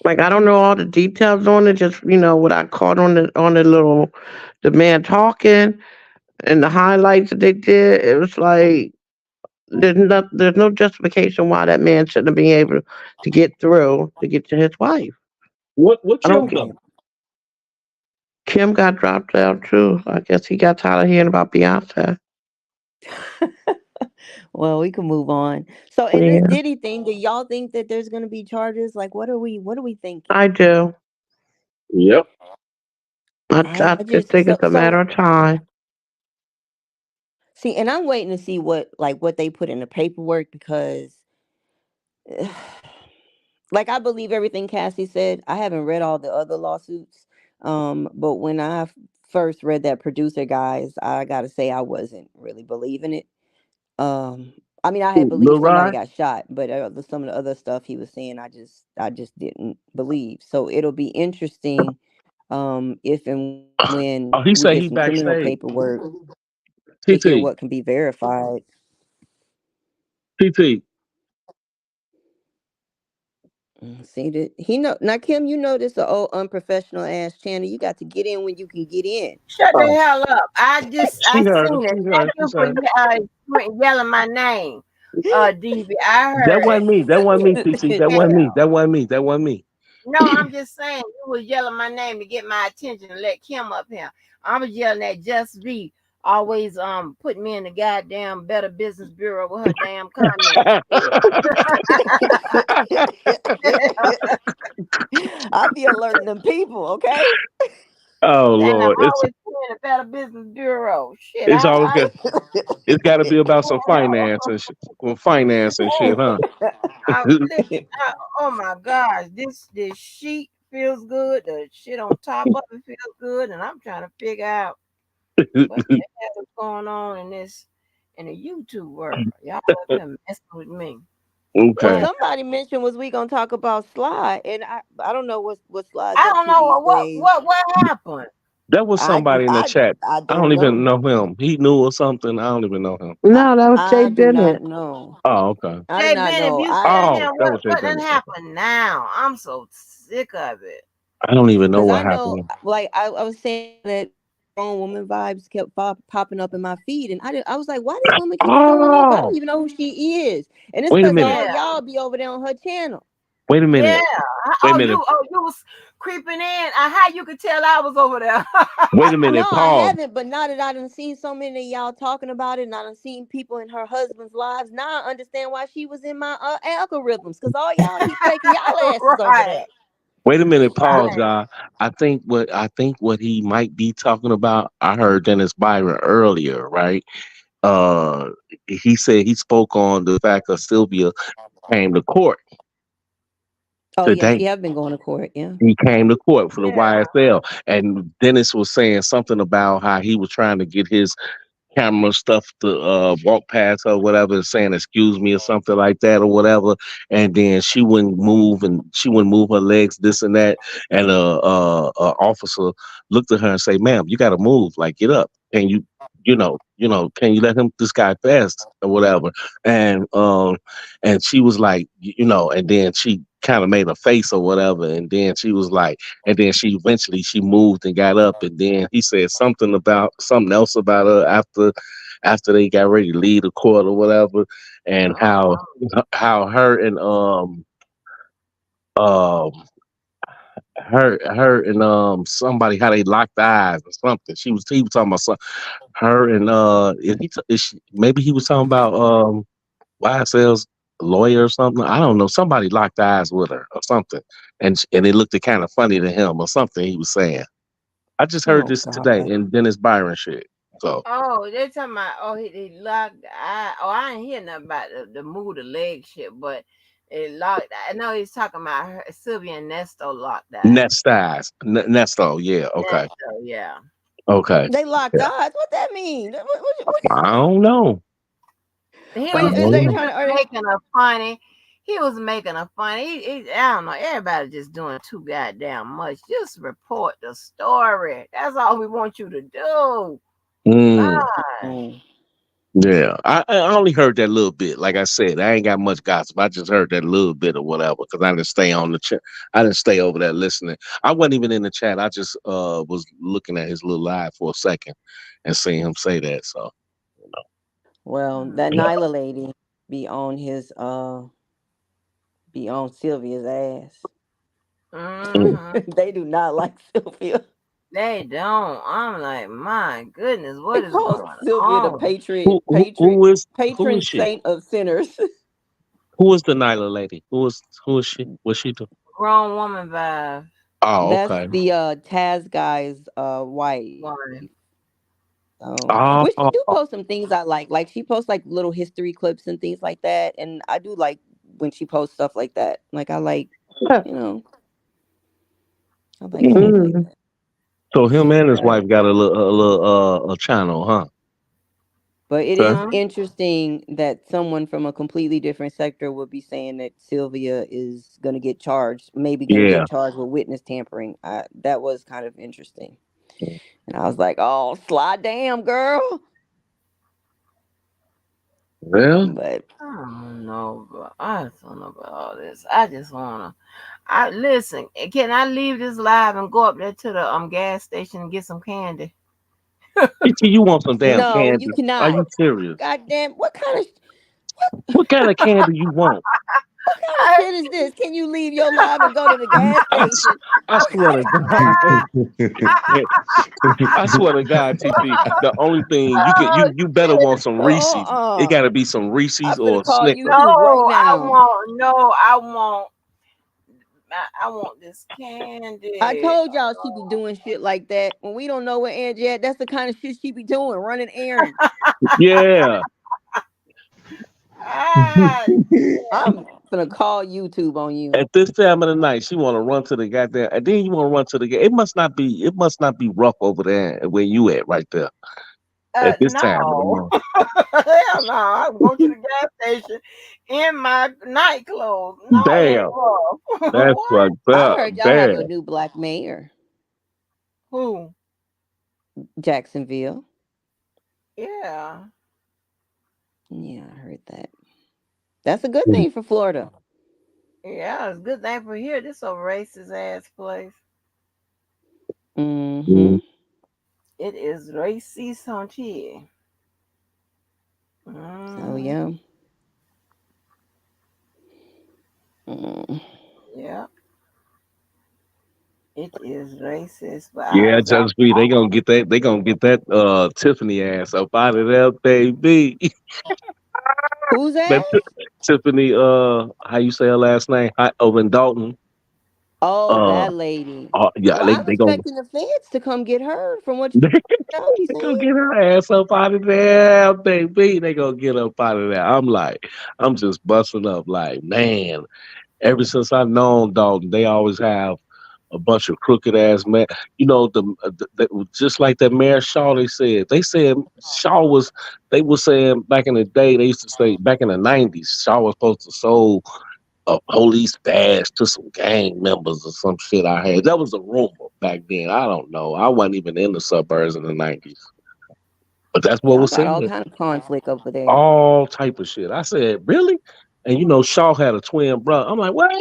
Like I don't know all the details on it. Just what I caught the man talking and the highlights that they did. It was like there's no justification why that man shouldn't be able to get through to get to his wife. What I Kim don't. got? Kim got dropped out too. I guess he got tired of hearing about Beyonce. Well, we can move on. So, in this Yeah, Diddy thing, do y'all think that there's going to be charges? Like, what are we thinking? I do. Yep. I I just just think it's a matter so of time. see, and I'm waiting to see what they put in the paperwork because, like, I believe everything Cassie said. I haven't read all the other lawsuits, but when first read that producer guys, I gotta say I wasn't really believing it. Um, I mean, I had Lil believed somebody Rod. got shot, but some of the other stuff he was saying, I just didn't believe. So it'll be interesting, if and when Oh, he we said get he some criminal backstage. paperwork to hear TT. what can be verified. TT. See that he know now, Kim. You know this a old unprofessional ass channel. You got to get in when you can get in. Shut the Oh, hell up. I she heard him. seen it. She Thank heard. She you for heard. yelling my name, DV. I That heard wasn't it. me. That wasn't me. TT. That Yeah. wasn't me. That wasn't me. That wasn't me. No, I'm just saying you was yelling my name to get my attention and let Kim up here. I was yelling at Just V, always putting me in the goddamn Better Business Bureau with her damn comments and shit. I'll be alerting them people. Okay. Oh Damn, Lord, always putting in the Better Business Bureau. Shit, it's always I got. It's got to be about some finance and shit. Well, finance and shit, huh? listen, oh my gosh, this sheet feels good. The shit on top of it feels good, and I'm trying to figure out what the hell is going on in the YouTube world. Y'all up here messing with me. Well, Okay. somebody mentioned was we gonna talk about Sly, and I don't know what Sly's I up don't to know these days. what happened. That was I do somebody in the I chat. I I don't don't even know. know him. He knew or something. I don't even know him. I No, that was Jay I do not Bennett. know. Oh, okay. I do Jay not Bennett, if know. you I tell Oh, him that was Jay what done Bennett. Okay. happened now, I'm so sick of it. I don't even know Because what I know, happened. like I was saying that grown woman vibes kept popping up in my feed, and I was like, why this woman keep showing up? I don't Oh, even know who she is, and it's Wait a because minute. all Yeah, y'all be over there on her channel. Wait a yeah. minute. Wait a minute. You was creeping in. How you could tell I was over there? Wait a No, minute. I Pause. haven't. But now that I done seen so many of y'all talking about it, and I done seen people in her husband's lives, now I understand why she was in my algorithms. Because all y'all keep taking y'all asses over Right, there. Wait a minute. Pause, right. y'all. I think what he might be talking about. I heard Dennis Byron earlier, right? Uh, he said he spoke on the fact that Sylvia came to court Oh yeah, she today. have been going to court. Yeah. He came to court for the Yeah. YSL, and Dennis was saying something about how he was trying to get his camera stuff to walk past her, whatever, saying excuse me or something like that or whatever. And then she wouldn't move her legs, this and that. And officer looked at her and say, "Ma'am, you got to move. Like, get up. Can can you let him this guy pass or whatever?" And and she was like, and then she kind of made a face or whatever, and then she was like, and then she eventually she moved and got up, and then he said something else about her after they got ready to leave the court or whatever, and Oh, how her and um her and somebody how they locked eyes or something. He was talking about her and maybe he was talking about YSL's lawyer or something. I don't know. Somebody locked eyes with her or something, and it looked kind of funny to him or something he was saying. I just heard Oh this today God. in Dennis Byron shit. So they talking about he locked the eye. Oh, I ain't hear nothing about the move the leg shit, but it locked. I know he's talking about her, Sylvia and Nesto locked eyes. Nesto, yeah, okay, Nesto, yeah. okay, They locked yeah. eyes. What that mean? I don't know. He I was Is don't they know. trying to? Are they? making a funny. He was making a funny. I don't know. Everybody just doing too goddamn much. Just report the story. That's all we want you to do. Mm, God. Mm. Yeah, I only heard that little bit. Like I said, I ain't got much gossip. I just heard that little bit or whatever because I didn't stay on the chat. I didn't stay over there listening. I wasn't even in the chat. I just was looking at his little live for a second and seeing him say that. So you Well, that Mm. know. Nyla lady be on his be on Sylvia's ass. Mm. Mm-hmm. They do not like Sylvia. They don't. I'm like, my goodness, They what is call going Sylvia the on? patriot, Who patron is she? saint of sinners. Who is the Nyla lady? Who is she? What she do? Grown woman vibe. Oh, That's okay. the Taz guy's wife. Why? Which she do Oh, post some things I like. Like she posts like little history clips and things like that. And I do like when she posts stuff like that. Like I like, you know, I like things like Mm. that. so him and his But wife got a little a channel, huh? it Okay. is Mm-hmm. interesting that someone from a completely different sector would be saying that Sylvia is going to get charged, maybe going to Yeah. get charged with witness tampering. That was kind of interesting. And I was like, oh, slide damn, girl. Well, But I don't know, but I don't know about all this. I just wanna. I listen. Can I leave this live and go up there to the gas station and get some candy? you want some damn no, candy? you Are cannot. you serious? God damn, What kind of candy you want? what kind of I, shit is this? Can you leave your live and go to the gas I, s- station? I What swear kind to of God, I swear to God, TT, the only thing oh you better want some Reese's. It uh got to be some I'm Reese's finna or call Snickers. YouTube right no! I now. want no. I want this I candy. told y'all she be doing shit like that. When we don't know where Angie at, that's the kind of shit she be doing, running errands. Yeah, Ah, I'm finna call YouTube on you. at this time of the night, she want to run to the goddamn, and then you want to run to the. It must not be. It must not be rough over there where you at right there at this time of the no. month. Hell no. I'm going to the gas station in my night clothes. No, it ain't Damn, rough. that's What? fucked I up. heard y'all have a Damn. new black mayor, Who? Jacksonville. Yeah. Yeah, I heard that. That's a good Mm. thing for Florida. Yeah, it's a good thing for here. This a racist ass place. Mm. Mm-hmm. It is racist on here. So Mm, yeah. Mm. yeah, it is racist. But Yeah, just be they gonna get that. They gonna get that Tiffany ass up out of there, baby. Who's That that? Tiffany, how you say her last name? Over in Dalton. Oh, Uh, that lady. yeah, Well, I'm they gonna expecting the feds to come get her from what they y'all be gonna saying. get her ass up out of there, baby. They gonna get up out of there. I'm like, I'm just busting up, like, man. Ever since I known Dalton, they always have a bunch of crooked ass man. You know, just like that Mayor Shaw. They said Shaw was. They were saying back in the day. They used to say back in the '90s, Shaw was supposed to sold a police badge to some gang members or some shit. I had that was a rumor back then. I don't know. I wasn't even in the suburbs in the '90s, but that's what Y'all was got said. all kind of conflict over there. All type of shit. I said, really? And Shaw had a twin brother. I'm like, what?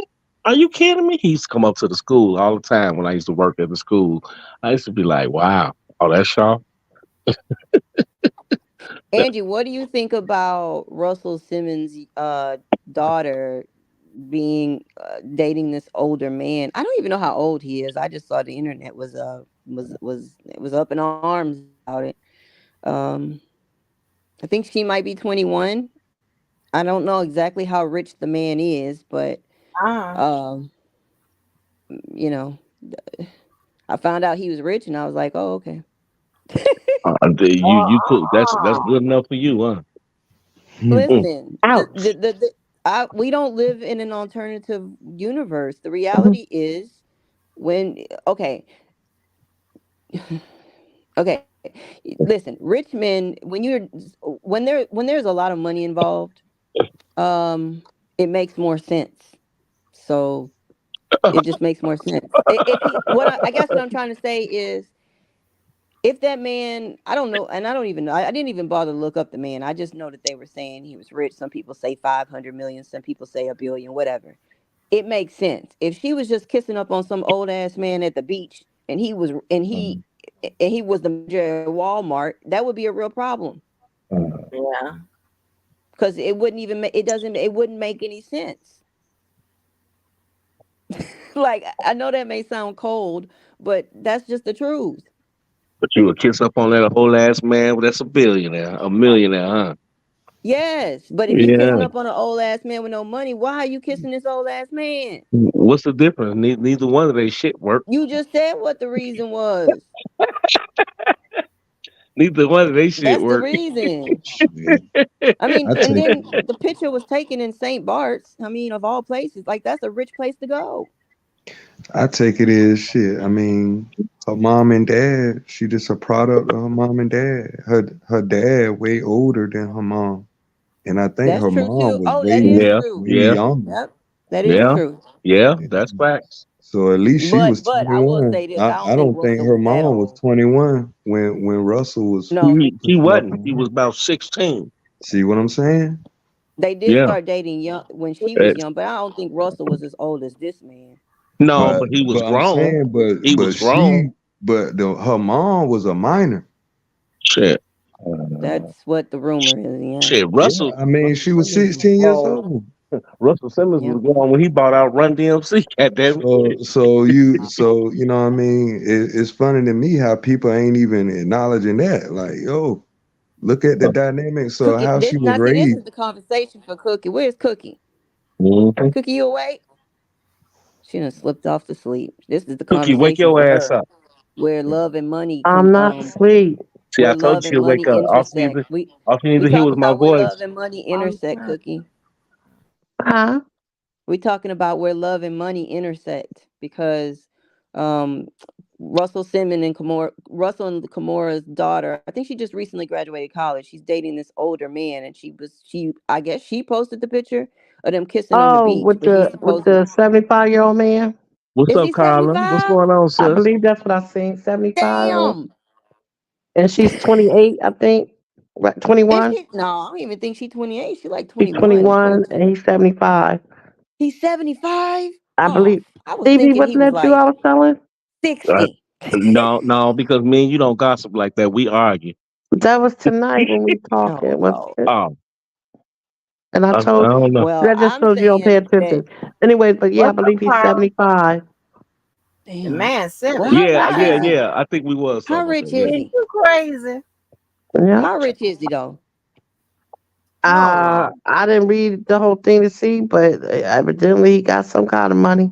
Are you kidding me? He used to come up to the school all the time when I used to work at the school. I used to be like, wow, oh, that's Shaw. That- Angie, what do you think about Russell Simmons' daughter being dating this older man? I don't even know how old he is. I just saw the internet was it was up in arms about it. Um, I think she might be 21. I don't know exactly how rich the man is, but uh, um, you know, I found out he was rich, and I was like, oh, okay. you could. That's uh, good enough for you, huh? Mm. Listen, Ouch. we don't live in an alternative universe. The reality is when okay, listen, rich men when there's a lot of money involved, um, it makes more sense. So it just makes more sense. If he, I guess what I'm trying to say is If that man, I don't know, and I don't even know. I didn't even bother to look up the man. I just know that they were saying he was rich. Some people say 500 million. Some people say a billion. Whatever. It makes sense. If she was just kissing up on some old ass man at the beach, and Mhm. he was the manager at Walmart, that would be a real problem Yeah. because it wouldn't even it wouldn't make any sense. Like I know that may sound cold, but that's just the truth. But you would kiss up on that whole ass man. Well, that's a billionaire, a millionaire, huh? Yes, but if you kissing Yeah. up on an old ass man with no money, why are you kissing this old ass man? What's the difference? Neither one of they shit work. You just said what the reason was. Neither one of they shit That's the work. reason. Shit. I mean, I and take then the picture was taken in St. Bart's. I mean, of all places, like that's a rich place to go. I take it as shit. I mean, her mom and dad, she just a product of her mom and dad. Her dad way older than her mom. And I think That's her true mom too. was Oh, that is way Yeah, true. way yeah, younger. Yep, that is yeah, true. yeah. That's And facts. so at least she was But I will 21. say this: I I don't think don't think Russell her was that mom was old. 21 when Russell was No, He pushing up wasn't. on He her. was about 16. See what I'm saying? they did Yeah. start dating young when she was It's, young, but I don't think Russell was as old as this man. no, but he was But I'm grown. saying, He was grown. her mom was a minor. Shit. That's what the rumor is. Yeah, Shit. Yeah, I mean, Russell she was Simmons was 16 years grown. old. Russell Simmons yeah. was grown when he bought out Run DMC. God damn it. So you know what I mean? It's funny to me how people ain't even acknowledging that. Like, yo, look at the dynamic. So how she This was now see, this raised. is the conversation for Cookie. Where's Cookie? Mhm. Cookie, you awake? She done slipped off to sleep. This is the Cookie, wake conversation your for ass her, up. where love and money I'm not asleep. See, I where told love you and she'll money wake up. intersect. All she needs We to hear was talking my about where love voice. and money I'm intersect, trying. Cookie. Huh? We talking about where love and money intersect because um Russell and Kamora's daughter, I think she just recently graduated college. She's dating this older man, and she I guess she posted the picture of them kissing on the Oh, beach, but he's with supposed to the 75-year-old man. What's is up, he Carla? What's 75? going on, I sis? believe that's what I seen. 75, Damn. and she's 28, I think. Right, Is 21. she? No, I don't even think she's 28. She like She's 21, 21, and 22. he's 75. He's 75? I Oh, believe. I was Stevie, thinking he wasn't was that you I like was telling? Uh, 60. no, no, because me and you don't gossip like that. We argue. That was tonight when we Oh, talking. Was Lord. it? Oh, And I I told don't know. you Well, that just I'm shows you don't pay saying that, attention. Anyways, but yeah, I What's up, believe he's Carl? 75. The damn. man Well, Simmons. how Yeah, rich yeah, is God, he? yeah. I think we was talking How about rich that. Yeah. is is he? you crazy? Yeah. How rich is he, though? Hold on. I didn't read the whole thing to see, but evidently he got some kind of money.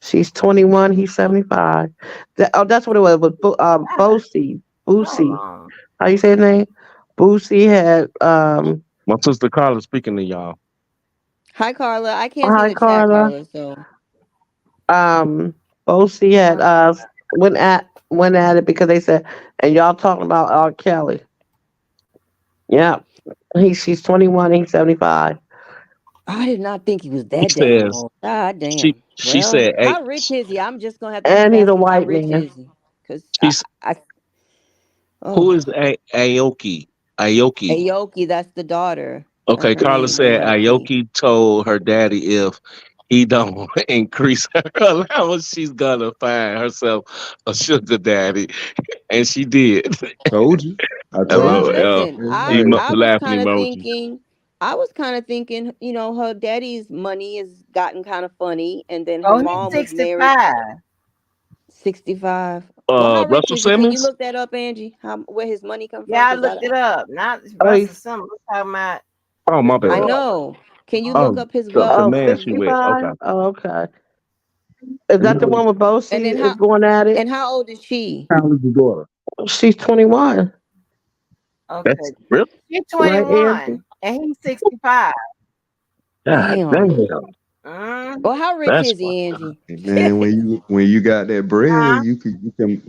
She's 21. He's 75. That's what it was. With Hold Boosie. on. How you say his name? Boosie had My sister Carla speaking to y'all. Hi, Carla. I can't see hi the chat, Carla. Carla, so. Boosie had went at it because they said, and y'all talking about R. Kelly. Yeah. She's 21, he's 75. I did not think he was She that damn says old. God she damn. she Well, said, "Hey, how rich is he? I'm just gonna have to keep And he's a asking, how white rich man. is he? Because she's oh, who is Aoki? Aoki. Aoki, that's the daughter. That's Okay, her Carla name, said Aoki. Aoki told her daddy if he don't increase her allowance, she's gonna find herself a sugar daddy, and she did. Told you. I told Well, you. LOL. listen, It's right. Laughing emoji. I was kind of thinking, her daddy's money has gotten kind of funny, and then her Oh, he's mom was married 65. 65. Well, how rich Russell is he? Can you Simmons. look that up, Angie? How where his money come from? Yeah, I Because looked it up. Not Oh, Russell he's Simmons. We're talking about Oh his my I bad. daughter. know. Can you look Oh, up his the wealth? man she with. 65? Okay. Oh, okay. Is that the How one with And then Boosie is going at it? how old is she? old is your daughter? She's 21, Okay. That's real. She's right, Angie? 21 and he's 65. God Damn. damn. Mm. Well, how rich That's is fucked he, up. Angie? Hey, man, when you got that bread, Huh?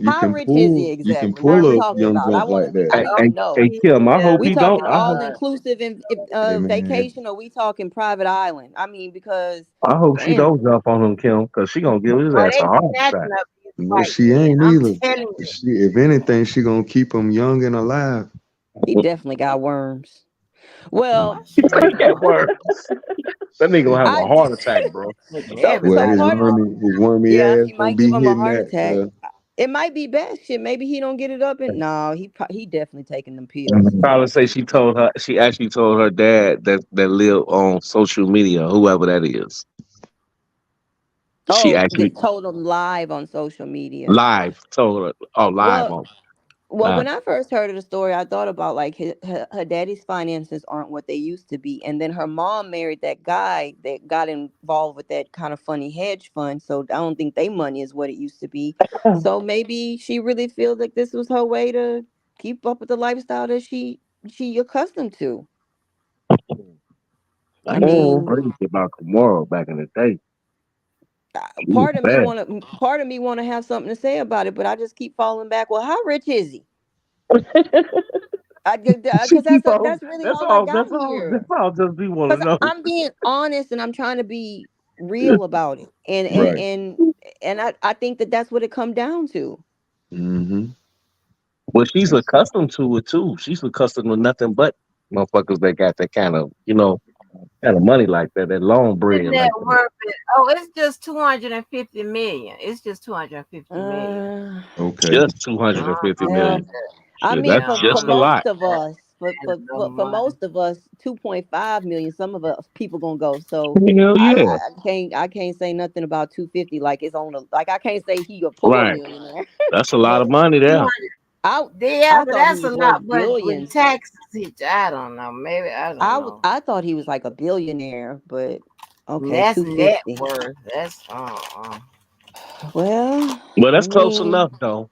How rich is he you can exactly? What are How we pull a rich talking is young about? jump like that. Hey, I hey, want to know. hey, he? Kim. I hope We he don't. talking I all hope. inclusive in Hey man, vacation, or we talking private island? I mean, because I hope she damn. don't jump on him, Kim, because she gonna give his Well, ass a they heart attack. snatching up these No, right she then. ain't I'm either. telling you. She, if anything, she gonna keep him young and alive. He definitely got worms. Well, Mm. Shit, That no. word. That nigga gonna have I a heart attack, bro. Making Well, so everybody part of his wormy yeah, ass he gonna might give be him a hitting heart that. attack. It might be best shit. Maybe he don't get it up and no, he definitely taking them pills. Probably say she actually told her dad that live on social media, whoever that is. She Oh, actually that told him live on social media. live told her, oh, live Well, on. when Live. I first heard of the story, I thought about like her daddy's finances aren't what they used to be, and then her mom married that guy that got involved with that kind of funny hedge fund. So I don't think they money is what it used to be. So maybe she really feels like this was her way to keep up with the lifestyle that she accustomed to. I I used to be mean, crazy about Kamara back in the day. She was bad. part of me want to have something to say about it, but I just keep falling back. Well, how rich is he? I She because keep on. that's really That's how I all. got That's all. here. That's all. Just be want Because to know. I'm being honest and I'm trying to be real about it, and and Right. and and I think that that's what it come down to. Mm-hmm. Well, she's accustomed to it too. She's accustomed to nothing but motherfuckers that got that kind of, kind of money like that, that long isn't bread that like that. worth it? Oh, it's just 250 million. It's just 250 million. Uh, Okay. Just 250 well, million. I Shit, mean, that's Yeah, for just a lot. most of us, that's no for money. most of us, 2.5 million. Some of us people gonna go. So Hell yeah. I can't say nothing about 250. Like it's on the like I can't say he a poor Right. millionaire. That's a lot But of money there. 200. I Yeah, I but thought he that's a was lot. worth But when billions. taxes hit, I don't know. Maybe I don't know. I thought he was like a billionaire, but And okay, that's net 250. worth. That's Well, Well, I that's close mean, enough though.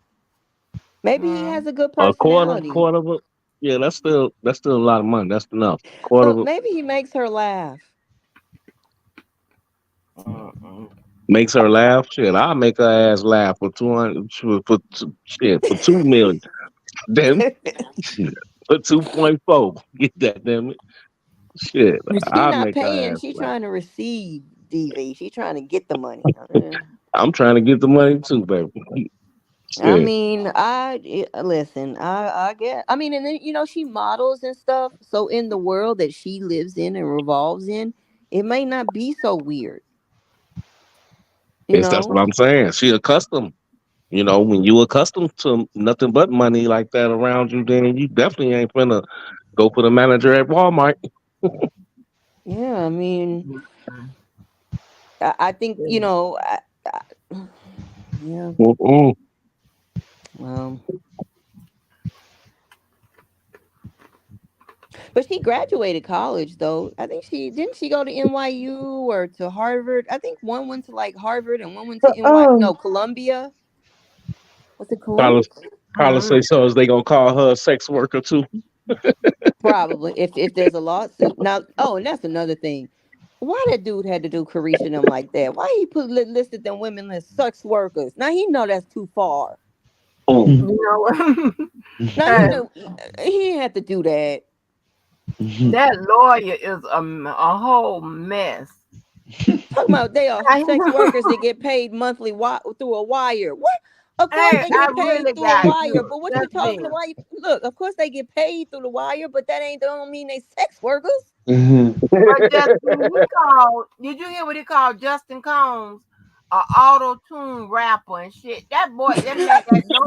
maybe he mm, has a good A quarter, personality. quarter of it. Yeah, that's still a lot of money. That's enough. Quarter of it Maybe he makes her laugh. mm. makes her laugh. Shit, I'll make her ass laugh for 200, shit, for 2 million. Damn, shit, for 2.4. Get that, damn it. Shit, She I'll not make paying. her ass She laugh. trying to receive DV. She trying to get the money. I'm trying to get the money too, baby. I Shit. mean, listen. I get. I mean, and then she models and stuff. So in the world that she lives in and revolves in, it may not be so weird. You That's what know. I'm saying. She accustomed. When you accustomed to nothing but money like that around you, then you definitely ain't finna go for the manager at Walmart. Yeah. I mean, I think yeah. Mm-mm. Well, but she graduated college though. I think she didn't she go to NYU or to Harvard. I think one went to like Harvard and one went to no, Columbia. Was it Carlos, Columbia? Carlos say so. Is they gonna call her a sex worker too? Probably. If there's a lawsuit. Now, oh, and that's another thing. Why that dude had to do Carisha and them like that? Why he listed them women as sex workers? Now he know that's too far. Oh, You know what? Now he Uh, know he didn't have to do that. that lawyer is a whole mess. Talking about they are I sex workers that get paid monthly through a wire. What? Of course Hey, they I get paid really through a got wire, you. but what you Just talking me. about? Look, of course they get paid through the wire, but don't mean they sex workers. But just when he called, did you hear what he called Justin Combs? A auto tune rapper and shit. That boy, that man got no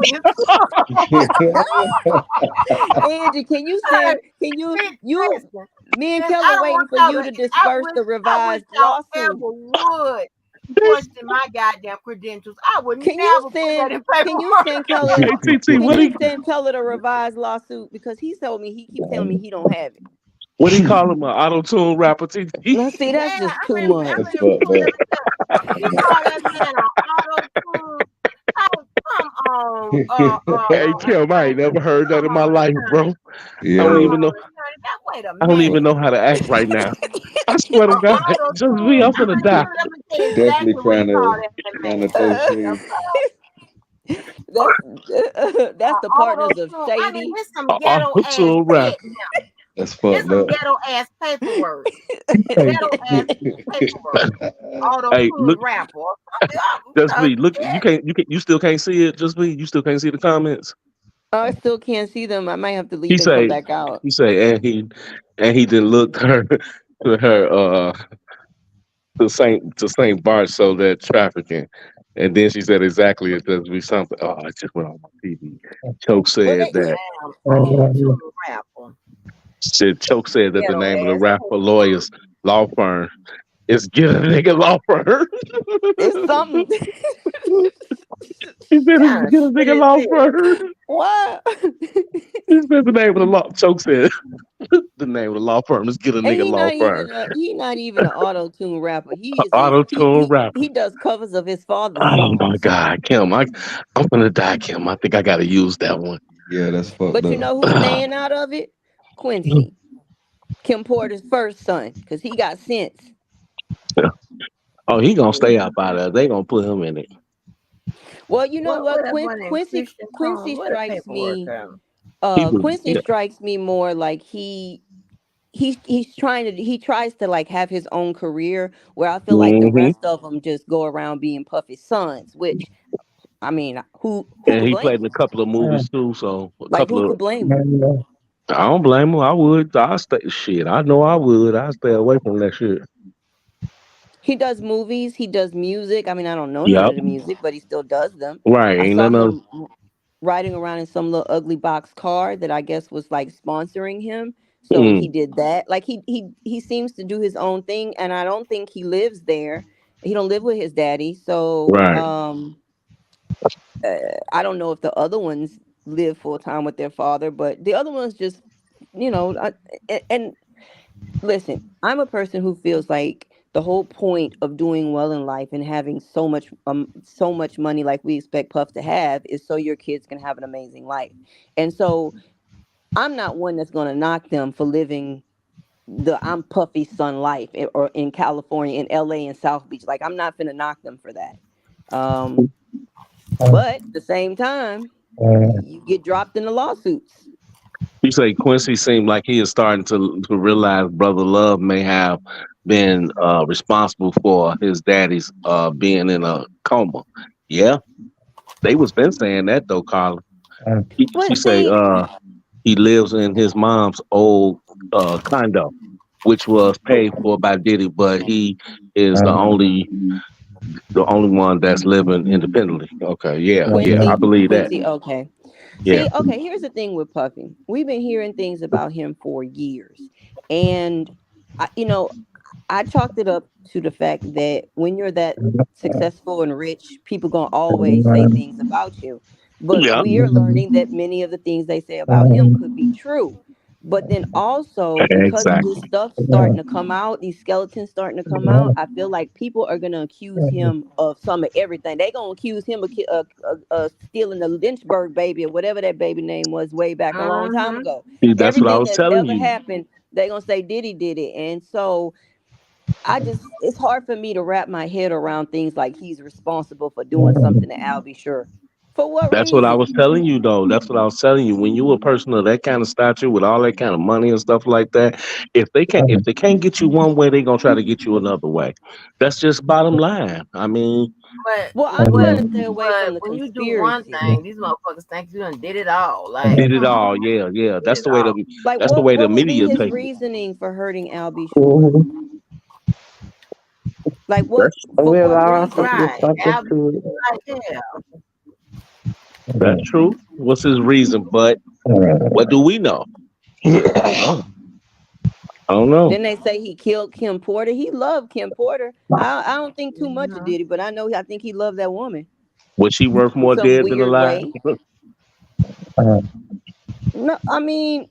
Angie, can you Hey, send? Can you bitch, you? listen. Me and And Kelly I don't waiting want for y'all you to. to disperse the I wish revised y'all lawsuit. ever would question my goddamn credentials. I would Can you never put that send? in Can you paperwork. send Kelly? hey TT, Can you send Kelly the revised lawsuit because he keeps telling me he don't have it. what he call him? An auto tune rapper? TT. Now see, Yeah, that's just too I'm much. That's gonna fucked pull up. everything. He called that man an auto tune. Oh, come on, Hey Kim, I ain't attorney. never heard that Come in my on, life, attorney. bro. I Yeah, don't Come even man. know. on, attorney. Now, wait a I don't even minute. know how to act right now. I swear to God, Auto just me, tune. I'm gonna die. Let me tell you Definitely exactly what he trying called to that trying to man. throw The shade. That's that's the auto partners of tune. I mean, Shady. this some ghetto Auto ass tune rap. shit now. That's It's fucked some up. ghetto ass paperwork. Hey, Ghetto ass paperwork. Auto Hey, tune look, rapper. just me. Look, you still can't see it. Just me. You still can't see the comments. I still can't see them. I might have to He leave and come say, back out. and he didn't look her to her to Saint Bart so that trafficking. And then she said exactly it does be something. Oh, I just went on my TV. Choke Well, said they that. Damn, auto tune rapper. Choke said that the Ghetto name of the ass rapper paperwork. lawyer's law firm is Get a Nigga Law Firm. it's something. He said it's Kind of Get a shit Nigga is Law this? Firm. What? He said the name of the law. Choke said the name of the law firm is Get a And Nigga Law Firm. he not even an auto tune rapper. Auto tune rapper. He does covers of his father's Oh my songs. God, Kim, I'm gonna die, Kim. I think I gotta use that one. Yeah, that's fucked But you up. know who's staying out of it? Quincy, Kim Porter's first son, because he got sense. Oh, he gonna stay up out of it. They gonna put him in it. Well, you know What what? that boy named Christian Quincy Combs? What the strikes paperwork me. come? He was, Quincy yeah. strikes me more like he tries to like have his own career where I feel like the Hmm. rest of them just go around being Puffy's sons, which I mean, who And could he blame played in him? a couple of movies too. So a Like couple who of could blame him? I don't blame him. I would. I stay shit. I know I would. I stay away from that shit. He does movies, he does music. I mean, I don't know none Yep. of the music, but he still does them. Right. I Ain't saw none of. him riding around in some little ugly box car that I guess was like sponsoring him. So he Mm, did that. Like he seems to do his own thing, and I don't think he lives there. He don't live with his daddy. So right. I don't know if the other ones live full time with their father, but the other ones just, and listen, I'm a person who feels like the whole point of doing well in life and having so much money like we expect Puff to have is so your kids can have an amazing life. And so I'm not one that's going to knock them for living the I'm Puffy's son life or in California, in LA and South Beach. Like I'm not going to knock them for that. Um, but at the same time, you get dropped in the lawsuits. You say Quincy seemed like he is starting to realize Brother Love may have been responsible for his daddy's being in a coma. Yeah, they was been saying that though, Carla. She But say see, he lives in his mom's old condo, which was paid for by Diddy, but he is the only one that's living independently. Okay, yeah, yeah, I believe that. Quincy, okay. Yeah, See, okay, here's the thing with Puffy. We've been hearing things about him for years. And, I, you know, I chalked it up to the fact that when you're that successful and rich, people going to always say things about you. But yeah, we are learning that many of the things they say about him could be true. But then also, because of this exactly. stuff starting to come out, these skeletons starting to come out, I feel like people are going to accuse him of some of everything. They're going to accuse him of stealing the Lynchburg baby or whatever that baby name was way back a long time Mm-hmm. ago. See, that's what I Everything was that's telling ever you. happened, they're going to say Diddy did it. And so it's hard for me to wrap my head around things like he's responsible for doing something to Al B. Sure. For what That's what I reason? was telling you, though. That's what I was telling you. When you a person of that kind of stature with all that kind of money and stuff like that, if they can't get you one way, they gonna try to get you another way. That's just bottom line. I mean, But Well, I'm what? trying to stay away But from the when you do one conspiracy. thing, these motherfuckers think you done did it all. Like, did it come on, all. Yeah, yeah. did That's it the way all. the Like that's the way the what would be media his take it. reasoning for hurting Al B. Shore? Like what That's for We'll what also reason? get Right? something I'll be to like, yeah. that's true. What's his reason? But what do we know? I don't know. I don't know. Then they say he killed Kim Porter. He loved Kim Porter. I don't think too much of Mm-hmm. Diddy, but I think he loved that woman Was she worth in more some dead than weird alive? way. No, I mean,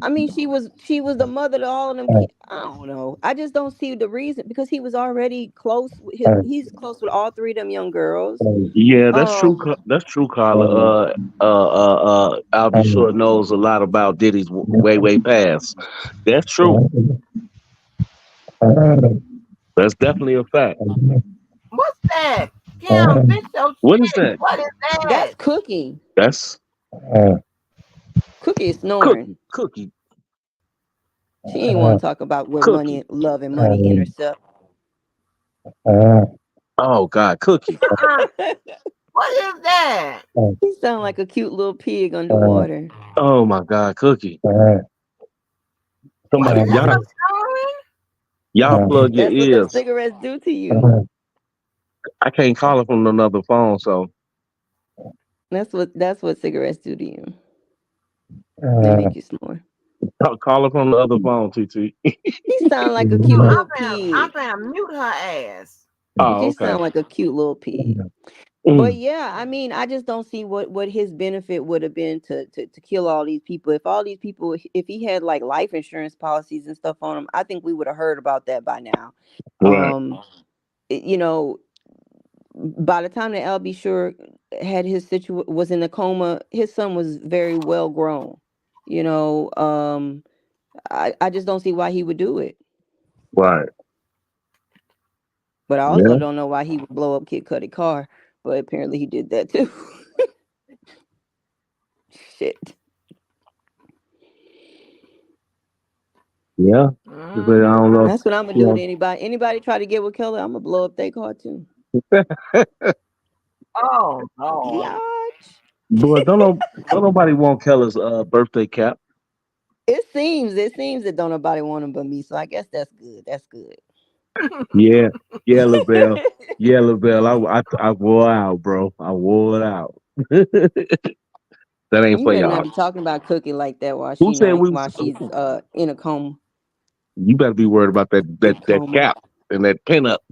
I mean, she was the mother to all of them kids. I don't know. I just don't see the reason because he was already close. He's close with all three of them young girls. Yeah, that's true. Um, That's true, Carla. I'll be sure knows a lot about Diddy's way past. That's true. That's definitely a fact. What's that? Kim, fix your What is shit. that? What is that? that's cooking. That's Cookie is snoring. Cookie. She ain't want to talk about where Cookie. money, love, and money intercept. Oh God, Cookie. What is that? He sound like a cute little pig underwater. Oh my God, Cookie. Is Somebody, that a story? y'all plug your That's what them ears. cigarettes do to you. I can't call it from another phone, so That's what cigarettes do to you. They make you snore. call it from the other phone, TT. He sound like a cute I'm little finna, I'm pig. finna mute her ass. Oh, He okay. sound like a cute little pig. But yeah, I mean, I just don't see what his benefit would have been to kill all these people. If all these people, if he had like life insurance policies and stuff on him, I think we would have heard about that by now. Right. You know, by the time that Albie Shore had was in a coma, his son was very well grown. You know, I just don't see why he would do it. Right. But I also Yeah. don't know why he would blow up Kid Cudi car. But apparently he did that too. Shit. Yeah. Just say, I don't know. That's what I'm gonna do to anybody. Anybody try to get with Keller, I'm gonna blow up their car too. Oh Lord. Yeah. Boy, don't nobody want Keller's birthday cap. It seems that don't nobody want him but me. So I guess that's good. That's good. Yeah. Yeah, LaBelle. Yeah, LaBelle. I wore out, bro. I wore it out. That ain't You for better not y'all. be talking about Cookie like that while Who said we was, she's in a coma. you better be worried about Big that coma. cap and that pin up.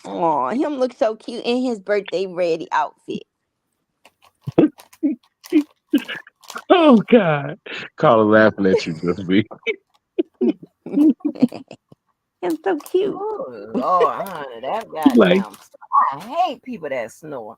Oh, him look so cute in his birthday ready outfit. Oh God. Carla laughing at you, just be Him so cute. Oh Lord, honey, that like, goddamn. I hate people that snore.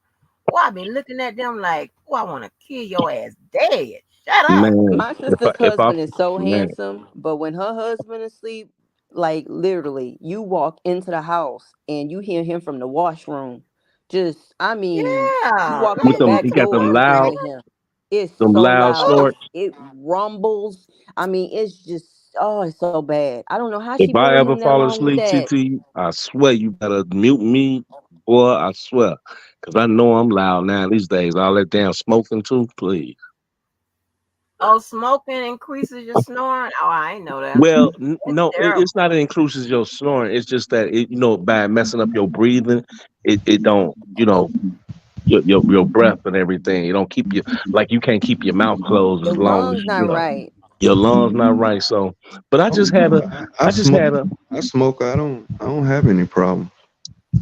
Boy, I be looking at them like, oh, I want to kill your ass dead. Shut up. man, My sister's if I husband is so man, handsome, but when her husband is asleep, like literally, you walk into the house and you hear him from the washroom. Just, I mean, you Yeah, walk in with the them, back he listen got to them door and loud, hear him. It's them so loud loud. oh, snorts. It rumbles. I mean, it's just, oh, it's so bad. I don't know how she If I pulling ever him that fall long with asleep, that. TT, I swear you better mute me, boy. I swear, because I know I'm loud now these days. All that damn smoking too, please. oh, smoking increases your snoring. Oh, I ain't know that. Well, It's no, terrible. it's not it increases your snoring. It's just that by messing up your breathing, it don't your breath and everything. You don't keep your like you can't keep your mouth closed as Your long as lungs not right. your lungs not right. So, but Oh no, I I just smoke. had a I smoke. I don't have any problem.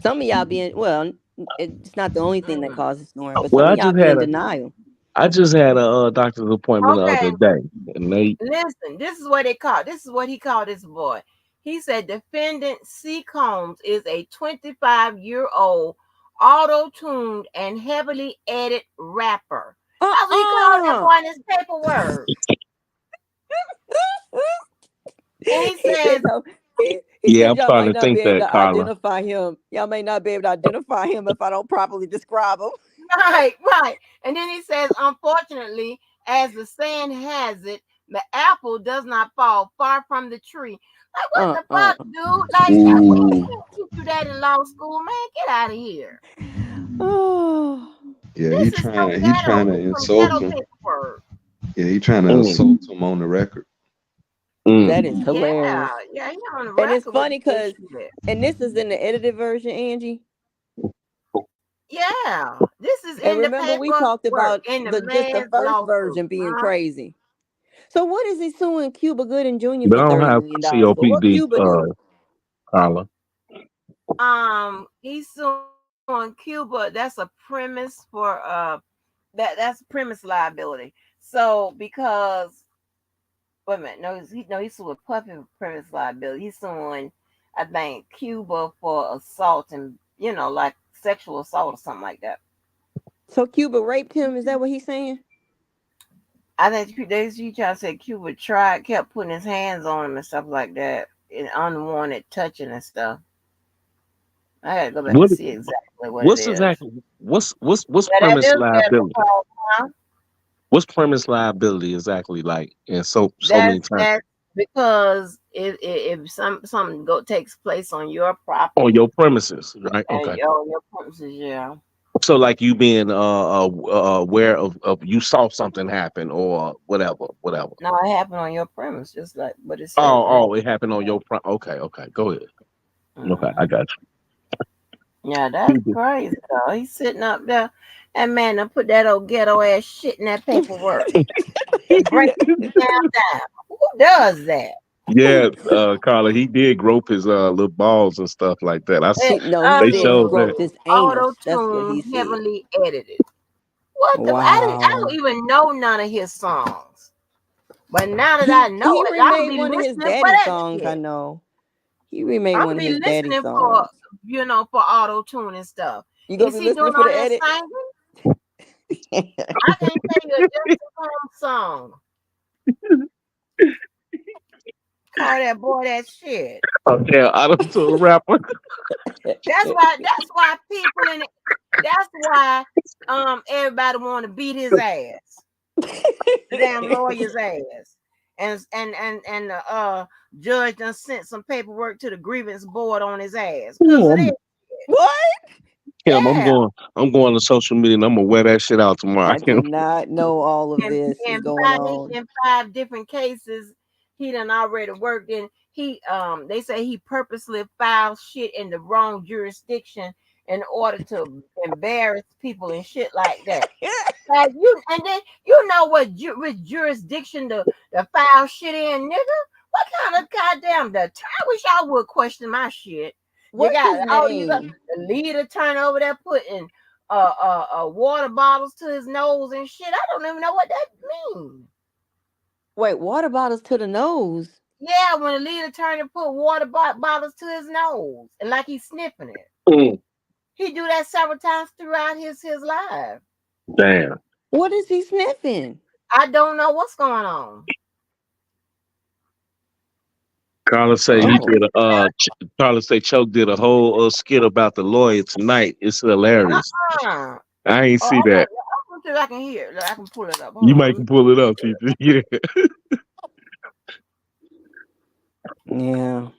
Some of y'all being, well, it's not the only thing that Mm. causes snoring, but well, some of y'all be in denial. I just had a doctor's appointment the Okay, other day, and they listen. This is what they call. This is what he called this boy. He said defendant C. Combs is a 25-year-old auto-tuned and heavily edited rapper. That's what he called that Uh-uh. boy in his paperwork. And he He says, said no. He yeah, said I'm y'all starting might to not be think able that, to Carla. identify him. Y'all may not be able to identify him if I don't properly describe him. right, right. And then he says, unfortunately, as the saying has it, the apple does not fall far from the tree. Like, what the Uh-uh. fuck, dude? Like, we Ooh, didn't teach you that in law school, man. Get out of here. Oh, yeah. This is some He ghetto. trying to This is some insult ghetto him. paperwork. Yeah, he trying to Mm, assault him on the record. that is mm. Yeah, hilarious. yeah, he on the And it's record with funny this because, shit. and this is in the edited version, Angie. Yeah, this is And in the remember, we talked paperwork, about in the the man's first lawsuit. version being Huh? crazy. So what is he suing Cuba Gooding Jr. But for I don't $30 have million for? What COPD, Cuba do? Carla. He's suing Cuba. That's a premise for that's premise liability. So because wait a minute, he's suing Puffy for premise liability. He's suing, I think, Cuba for assault and like sexual assault or something like that. So Cuba raped him? Is that what he's saying? I think he tried to say Cuba kept putting his hands on him and stuff like that, and unwanted touching and stuff. I gotta go back and What see exactly what it what's is. exactly what's Yeah, that premise is federal liability? fraud, huh? What's premise liability exactly like? And so many times That's because if something takes place on your on property your premises, right? and Okay. your premises, yeah. So like you being aware of you saw something happen or whatever, whatever. No, it happened on your premise, just like what it says Oh, right. it happened on your okay, okay. Go ahead. Okay, I Mhm. got Yeah, that's you. crazy though. He's sitting up there, and man, done put that old ghetto ass shit in that paperwork and break it down. Who does that? Yeah, Carla, he did grope his little balls and stuff like that. I Eh, No, he they said he showed that. groped his Auto anus. That's what he tune, said. heavily edited. What the? I Wow. don't even know none of his songs. But now that He I know he it, I'll remade be one of his listening for daddy that songs, I shit. know. He remade I'll one of be his daddy listening for songs. for auto tune and stuff. You gonna Is be he listening doing for all the that edit? singing? I can't tell you a Justin Combs song. Call that boy that shit. Oh yeah, auto to a rapper. That's why people in it. That's why everybody want to beat his ass. The damn lawyer's ass. And the judge done sent some paperwork to the grievance board on his ass because Ooh, of this. What? Kim, Yeah. I'm going to social media and I'm gonna wear that shit out tomorrow. I I did can't. not know all of in, this is in going five on. in five different cases he done already worked in. They say he purposely filed shit in the wrong jurisdiction in order to embarrass people and shit like that. Like you, and then you know which jurisdiction the file shit in, nigga. What kind of goddamn I wish I would question my shit. You What's his got all these name? the lead attorney over there putting water bottles to his nose and shit. I don't even know what that means. Wait, water bottles to the nose. Yeah, when the lead attorney put bottles to his nose and like he's sniffing it. Mm, He do that several times throughout his life. damn. What is he sniffing? I don't know what's going on. Carla say I he Oh. did a Carla say Choke did a whole skit about the lawyer tonight. It's hilarious. uh-uh. I ain't Oh, see that. I'm gonna see if I can hear. Look, I can pull it up. Hold You on. might can pull it up, TT. Yeah. Yeah.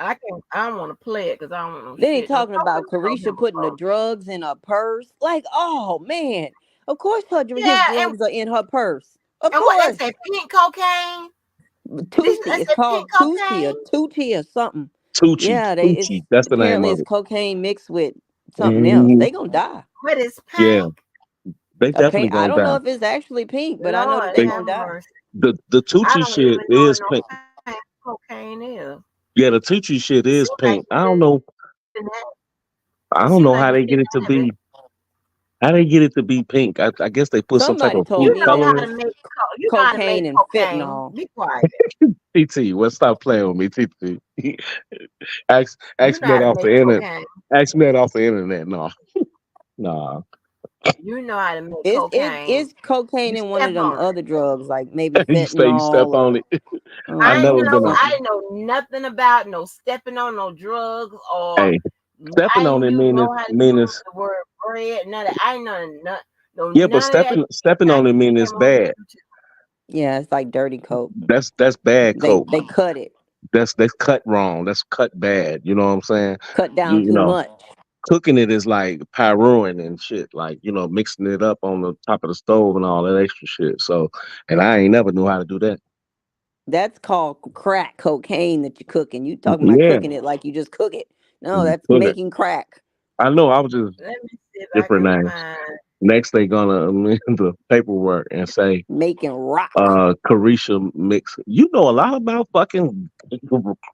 I can. I don't want to play it because I don't want no Then he shit. No, talking about nobody know Carisha him putting the before. drugs in her purse. Like, oh man. Of course his Yeah, drugs are in her purse. Of and what course. they say, pink cocaine. They Tusi. It's say pink called cocaine. Tutti or something. Tucci. Yeah, they it's Tucci. That's the name apparently of it's it. cocaine mixed with something else. Mhm. They gonna die. But it's Yeah. pink. They A definitely paint. I gonna don't know die. if it's actually pink, but I know that Lord they They have gonna die. mercy. the I Tucci don't even shit know what is no pink. pink cocaine is. Yeah, the Tucci shit It is seems like pink. you didn't have. I It don't seems know like how you they get didn't it to have it. be. How they get it to be pink? I guess they put some type Somebody of told food You me know that how coloring. to it's make you know how to make cocaine and cocaine. fentanyl. Be quiet. TT, well, stop playing with me, TT. You Ask know me how that to off make the internet. cocaine. Ask me that off the internet. No, no. You know how to make Is cocaine. cocaine You in one step of them on it. other drugs, like maybe You say you step fentanyl on or it. I never been on. I something. know nothing about no stepping on no drugs or Hey, stepping I on ain't it you know how to use mean it's the word bread. None of I know yeah, but none of that shit stepping I on it mean came it's on bad. YouTube. Yeah, it's like dirty coke. That's bad coke. They cut it, That's cut wrong. That's cut bad. You know what I'm saying? cut down You too know, much. cooking it is like pyroing and shit. Like mixing it up on the top of the stove and all that extra shit. So, and I ain't never knew how to do that. That's called crack cocaine that you're cooking. You talking about Yeah, cooking it like you just cook it. No, that's cook it. making crack. I know. I was just Let me see if I different can names. find Next, they gonna amend the paperwork and say, Making rock. Carisha mix. You know a lot about fucking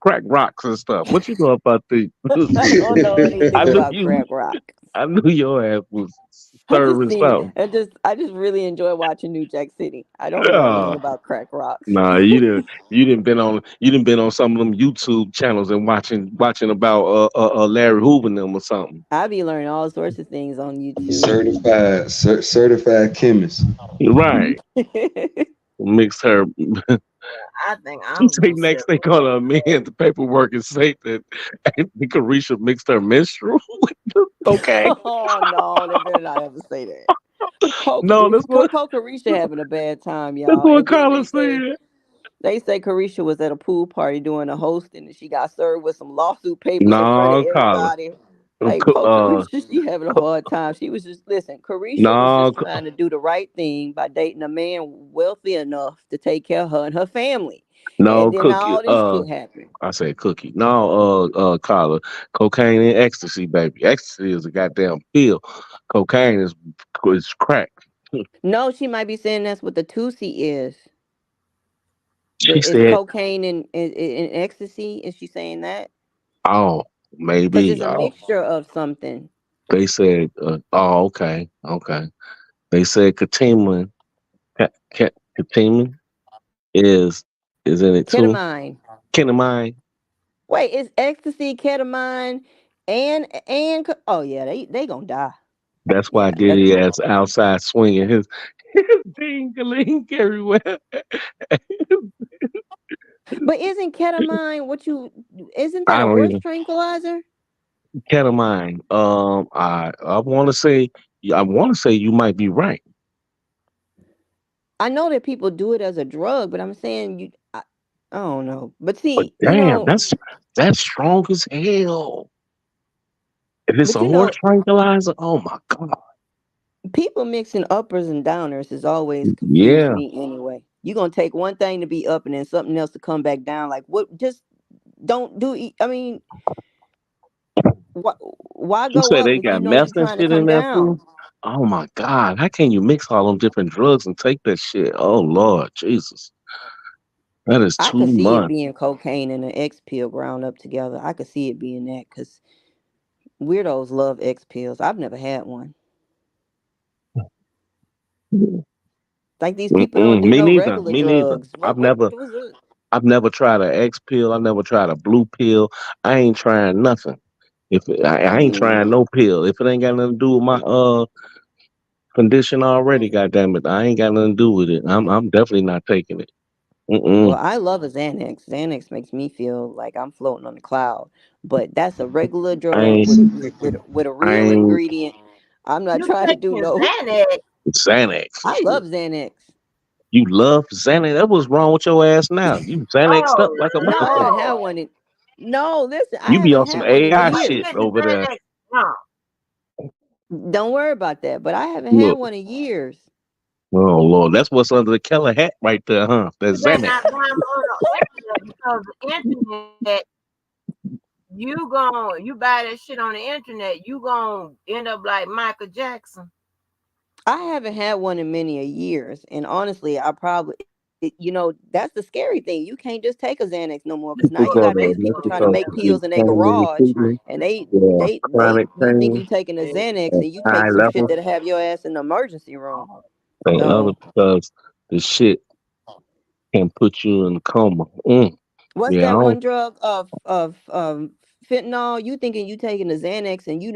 crack rocks and stuff. What you know about the? I don't know anything I knew about you. crack rock. I knew your ass was I just serving seen it. something. I just really enjoy watching New Jack City. I don't know anything Yeah. about crack rocks. Nah, you didn't been on some of them YouTube channels and watching about Larry Hoover and them or something. I be learning all sorts of things on YouTube. Certified chemist. Right. Mixed her. I think You I'm say gonna sit next they gonna amend the paperwork and say that Carisha mixed her menstrual with the cocaine. Oh no, they better not ever say that. No, Coco Carisha having a bad time, that's y'all. what And then Carla said. they say Carisha was at a pool party doing a hosting and she got served with some lawsuit papers in front of No, Carla. everybody. Like poor Uh, Carisha, she having a hard time. She was just listen. Carisha was no, just trying to do the right thing by dating a man wealthy enough to take care of her and her family, and no then cookie. all this shit happened. I said cookie. No, Carla. Cocaine and ecstasy, baby. Ecstasy is a goddamn pill. Cocaine is crack. No, she might be saying that's what the Tusi is. She It's said, cocaine and ecstasy. Is she saying that? "Oh, Because it's maybe." a Oh, mixture of something. they said, "Oh, okay, okay." They said Katiman, Katiman is is in it too. Ketamine. Ketamine. Wait, it's ecstasy, ketamine, oh yeah, they gonna die. That's why Yeah, that's Diddy is outside swinging his ding everywhere. but isn't ketamine isn't that I a don't horse even tranquilizer? ketamine. I want to say you might be right. I know that people do it as a drug, but I'm saying I don't know. But But see, damn, that's strong as hell. If it's but a horse tranquilizer, oh my god. people mixing uppers and downers has always confused Yeah. me anyway. You're gonna take one thing to be up and then something else to come back down. Like what just don't do I mean, why, why You go said up they if you got know you're meth and trying to shit in come there down? too. Oh my god. How can you mix all them different drugs and take that shit? Oh Lord Jesus. That is I too could see it much. being cocaine and an X pill ground up together. I could see it being that because weirdos love X pills. I've never had one. Like these people don't Mm-mm. do Me no neither. regular Me neither. drugs. What was it? I've never tried an X pill. I never tried a blue pill. I ain't trying nothing. I ain't Mm. trying no pill. If it ain't got nothing to do with my condition already, goddamn it, I ain't got nothing to do with it. I'm definitely not taking it. Well, Mm-mm. I love a Xanax. Xanax makes me feel like I'm floating on a cloud. But that's a regular I drug ain't. with a I real ain't ingredient. I'm not You trying to do taking no. Xanax? Xanax. I Shit. love Xanax. You love Xanax? That was wrong with your ass now. You Xanaxed up Oh like a No, I motherfucker. haven't had no! one in. No, listen, I You be haven't on some had one in AI Are you shit years. getting over there. Xanax? No. Don't worry about that. But I haven't had Look, one in years. oh Lord, that's what's under the Keller hat right there, huh? You That's better Xanax. not buy them on the internet because the internet, you buy that shit on the internet, you gonna end up like Michael Jackson. I haven't had one in many a years, and honestly, I probably, that's the scary thing. You can't just take a Xanax no more because now It's you Well, called got a these based people on trying to Mexico make whatever. pills in their pain garage, treatment. and Yeah, chronic you think pain you taking a Xanax at and you take high some shit level. that'll have your ass in the emergency room. And other No, because the shit can put you in a coma. what's Yeah, I that don't, one drug of fentanyl? You thinking you taking a Xanax and you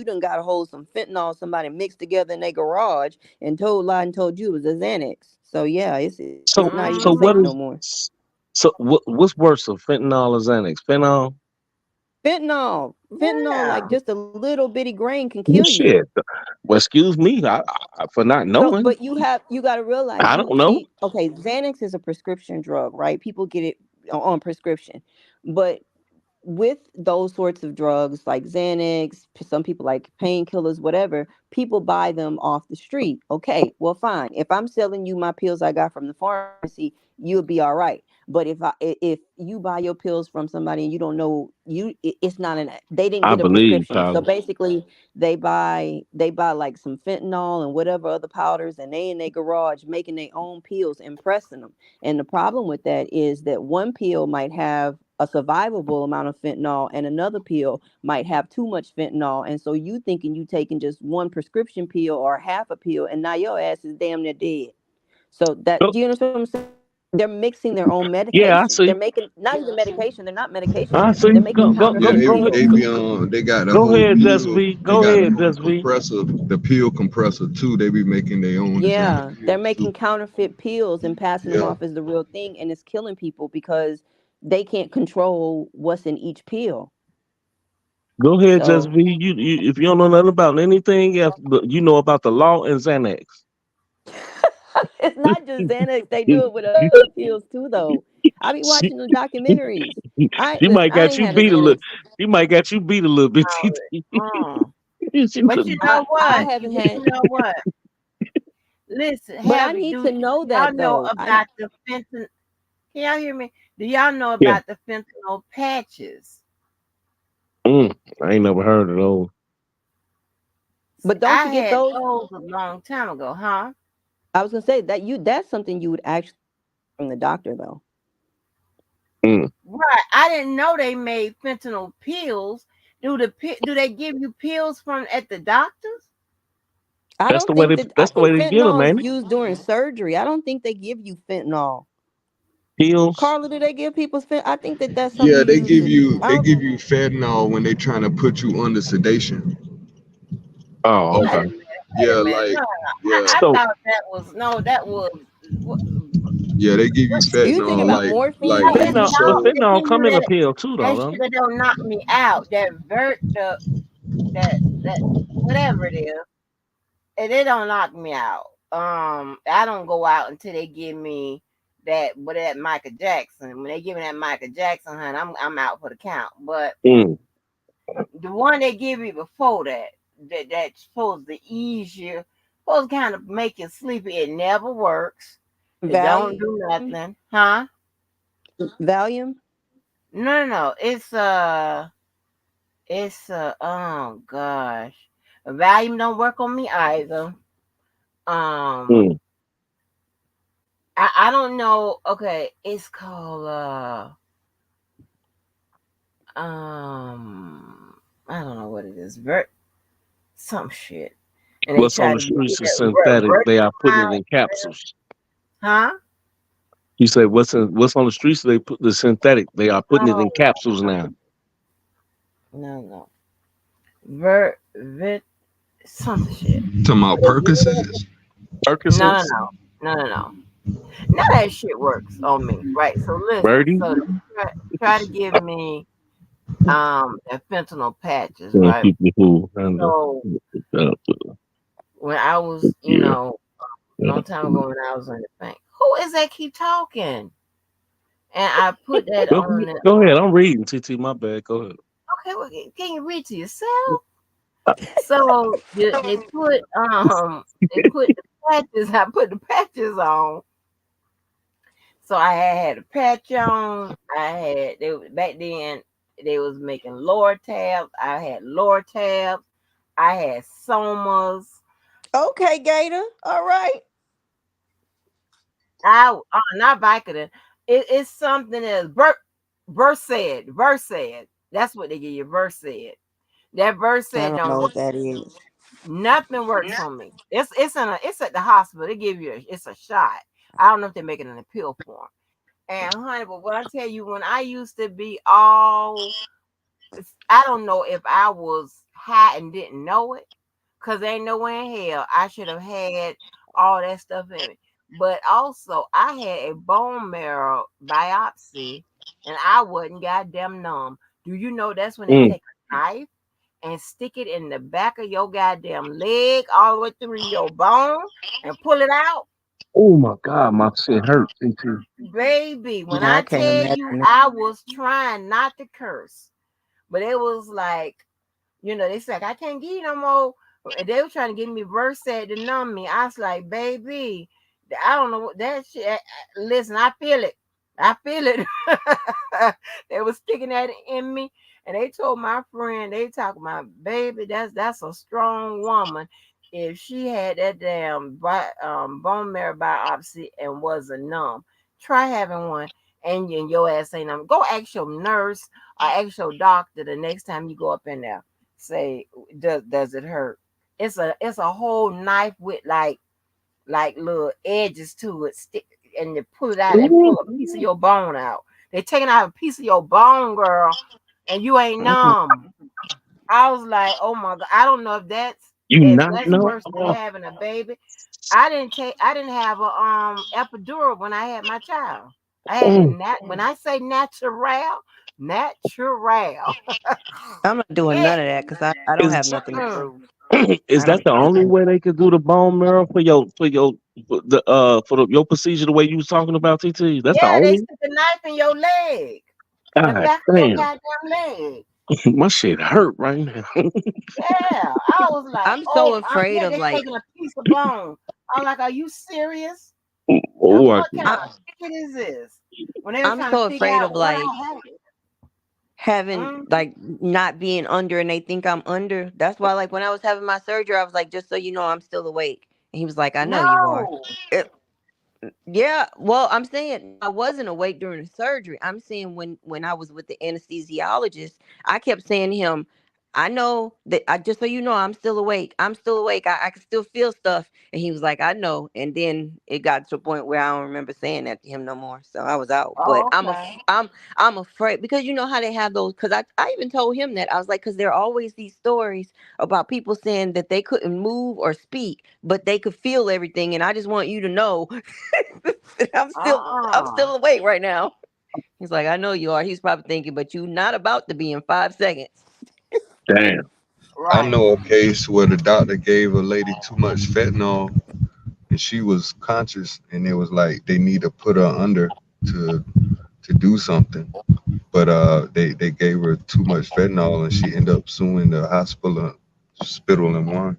done got a hold of some fentanyl somebody mixed together in their garage and lied and told you it was a Xanax. So yeah, it's not even so safe what no Mm-hmm. is more. what's worse of fentanyl or Xanax? Fentanyl? Fentanyl, like Yeah. just a little bitty grain can Well, kill you. shit. Well, excuse me for not So, knowing. but you got to realize I you don't know. see, okay, Xanax is a prescription drug, right? People get it on prescription, but with those sorts of drugs like Xanax, some people like painkillers, whatever, people buy them off the street. Okay, well, fine. If I'm selling you my pills I got from the pharmacy, you'll be all right. But if you buy your pills from somebody and you don't know it's not they didn't I get a believe, prescription. So Tyler. basically, they buy like some fentanyl and whatever other powders, and they in their garage making their own pills and pressing them. And the problem with that is that one pill might have a survivable amount of fentanyl and another pill might have too much fentanyl. And so you thinking you taking just one prescription pill or half a pill and now your ass is damn near dead. So that Oh, do you understand what I'm saying? They're mixing their own yeah, I medication. They're see. making not even medication, they're not medication. I They're see. making Yeah, counterfeit they pills. be on. They got the Go whole ahead, Just pill. V. They Go got the ahead, whole Just V. compressor, the pill compressor too. They be making their own designer Yeah, they're pills too. making counterfeit pills and passing them Yeah, off as the real thing, and it's killing people because they can't control what's in each pill. Go ahead, just So be you. If you don't know nothing about anything else, you know about the law and Xanax. it's not just Xanax. They do it with other pills too, though. I be watching she, the documentaries. I she listen. might I got ain't you had a beat a Xanax. little. She might got you beat a little bit. Mm. She But you know I what? haven't You had, know what? Listen, but I Heavy, need to do know y'all that know though. I about the fentanyl? Can y'all hear me? Do y'all know yeah. about the fentanyl patches? I ain't never heard of those. See, but don't I you get had those? those a long time ago, huh? I was gonna say that you that's something you would actually from the doctor though. Mm. Right. I didn't know they made fentanyl pills. Do they give you pills from at the doctors? I That's the don't way think they. that I That's the way think they get them, fentanyl is man. used during surgery. I don't think they give you fentanyl. Pills. Carla, do they give people fent? I think that that's something Yeah, you use. I they don't. give you fentanyl when they trying to put you under sedation. Oh, Or Wait a okay. minute. Wait yeah, a minute. like No, no, no. yeah, I So thought that was no. That was what? yeah, they give you What? You thinking fentanyl about like morphine, but It's when you fentanyl, JT? but show. no. They fentanyl give you come in a that. pill too, though, That don't it? sugar don't knock me out. That whatever it is, and it don't knock me out. I don't go out until they give me that Michael Jackson. When they give me that Michael Jackson, honey, I'm out for the count. But Mm. the one they give you before that's supposed to ease you, supposed to kind of make you sleepy. It never works. It don't Valium, do nothing, huh? Valium. No, no, no. Oh gosh, Valium don't work on me either. Um, Mm. I don't know. Okay, it's called I don't know what it is. Some shit. And they What's on try the to give you streets is that synthetic. They are putting it Virgil, in capsules. huh? You say what's on the streets? They put the synthetic. They are putting it in Oh capsules now. no, no. Vit something shit. Talking about Percocets. No, no, Percocets, no. No, no, no. None of that shit works on me. Right. So listen, Birdie. so try to give me the fentanyl patches, Yeah, right? people who kind of So when I was, yeah. long time ago when I was in the bank. Who is that keep talking? And I put that Go, on the go ahead. I'm reading. TT, my bad. Go ahead. okay, well, can you read to yourself? So they put the patches, I put the patches on. So I had a patch on. Back then they was making lower tabs. I had lower tabs. I had somas. Okay, Gator. All right. Not Vicodin. It's something that's Versed. That's what they give you. Versed. That Versed I don't don't know work. what that is. Nothing works on me. It's at the hospital. They give you it's a shot. I don't know if they make it in a pill form. And honey, but what I tell you, when I used to be all, I don't know if I was high and didn't know it, cause ain't no way in hell I should have had all that stuff in me. But also, I had a bone marrow biopsy, and I wasn't goddamn numb. Do you know that's when they Mm. take a knife and stick it in the back of your goddamn leg all the way through your bone and pull it out? Oh my God, my shit hurt. TT. Baby, when Yeah, I I can't tell you imagine. I was trying not to curse, but it was like, they said, I can't give you no more. And they were trying to give me Versed to numb me. I was like, baby, I don't know what that shit. Listen, I feel it. I feel it. They was sticking that in me. And they told my friend, they talking about, baby, that's a strong woman. If she had that damn bone marrow biopsy and wasn't numb, try having one, and your ass ain't numb. Go ask your nurse or ask your doctor the next time you go up in there. Say, does it hurt? It's a whole knife with like little edges to it, stick, and they pull it out and Ooh. pull a piece of your bone out. They taking out a piece of your bone, girl, and you ain't Mm. numb. I was like, oh my god, I don't know if that's You if not that's know? worse than Oh, having a baby. I didn't have a epidural when I had my child. I had oh, when I say natural, Natural. I'm not doing It, none of that because I don't Is have nothing to mm, prove. is I don't that the have only nothing. way they could do the bone marrow for your procedure the way you was talking about, TT? That's the yeah, they only. stick a knife in your leg, in the God back of your damn, goddamn leg. my shit hurt right now. Yeah, I was like, I'm so oh, afraid yeah, of they like taking a piece of bone. I'm like, are you serious? Now, Oh, I, what kind I, of shit is this? When they were I'm trying to so figure afraid out of what like I had. having Mm, like not being under and they think I'm under. That's why like when I was having my surgery, I was like, just so you know, I'm still awake. And he was like, I know you are. no. Yeah, well, I'm saying I wasn't awake during the surgery. I'm saying when I was with the anesthesiologist, I kept saying to him, I know that I just so you know I'm still awake. I'm still awake. I can still feel stuff. And he was like, I know. And then it got to a point where I don't remember saying that to him no more. So I was out. But Oh, okay. I'm afraid because you know how they have those because I even told him that. I was like, because there are always these stories about people saying that they couldn't move or speak, but they could feel everything. And I just want you to know I'm Uh-uh. still awake right now. He's like, I know you are. He's probably thinking, but you not about to be in 5 seconds. damn. I Right. know a case where the doctor gave a lady too much fentanyl and she was conscious and it was like they need to put her under to to do something. But they gave her too much fentanyl and she ended up suing the hospital and won.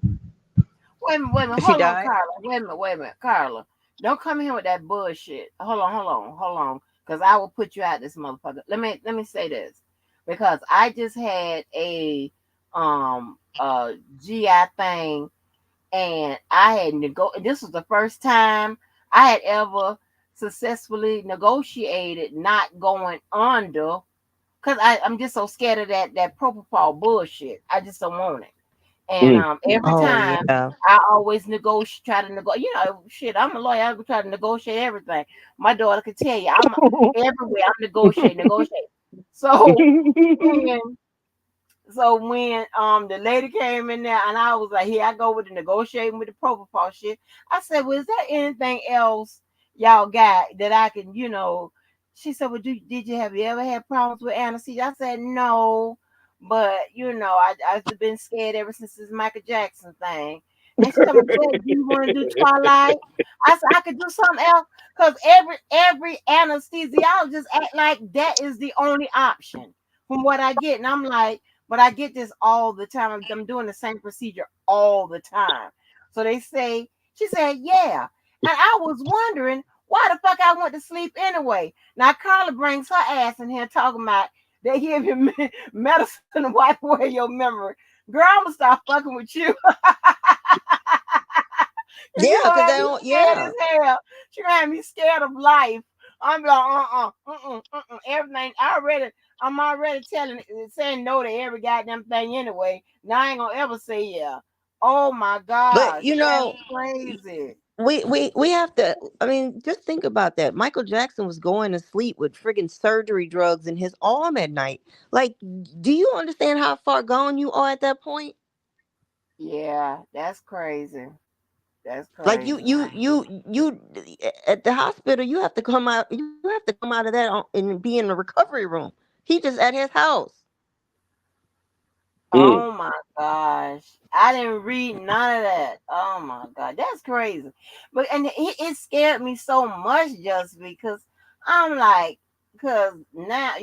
Wait a minute. She Hold on, died. Carla. Wait a minute, Carla. Don't come here with that bullshit. Hold on. Because I will put you out this motherfucker. Let me say this. Because I just had a GI thing and I had this was the first time I had ever successfully negotiated not going under because I'm just so scared of that propofol bullshit. I just don't want it. And Mm, every Oh time yeah. I always try to negotiate. You know, shit, I'm a lawyer. I try to negotiate everything. My daughter could tell you, I'm everywhere. I'm negotiating. So when the lady came in there and I was like, here I go with the negotiating with the propofol shit. I said, well, is there anything else y'all got that I can, she said, well, did you have you ever had problems with anesthesia? I said, no, but I've been scared ever since this Michael Jackson thing. And she told me, well, do you want to do Twilight? I said, I could do something else because every anesthesiologist act like that is the only option from what I get. And I'm like, but I get this all the time. I'm doing the same procedure all the time. So she said, yeah. And I was wondering why the fuck I went to sleep anyway. Now Carla brings her ass in here talking about they give you medicine to wipe away your memory. Girl, I'm gonna start fucking with you. Cause Yeah, you gonna because have I me don't. scared Yeah, as hell. She gonna have me scared of life. I'm like, everything. I'm already saying no to every goddamn thing anyway. Now I ain't gonna ever say yeah. Oh my but gosh, you that's know, crazy. we have to. I mean, just think about that. Michael Jackson was going to sleep with friggin' surgery drugs in his arm at night. Like, do you understand how far gone you are at that point? Yeah, that's crazy. That's Like crazy. you at the hospital, you have to come out. You have to come out of that and be in the recovery room. He just at his house. mm. Oh my gosh. I didn't read none of that. Oh my God. That's crazy. But and it scared me so much just because I'm like, because now,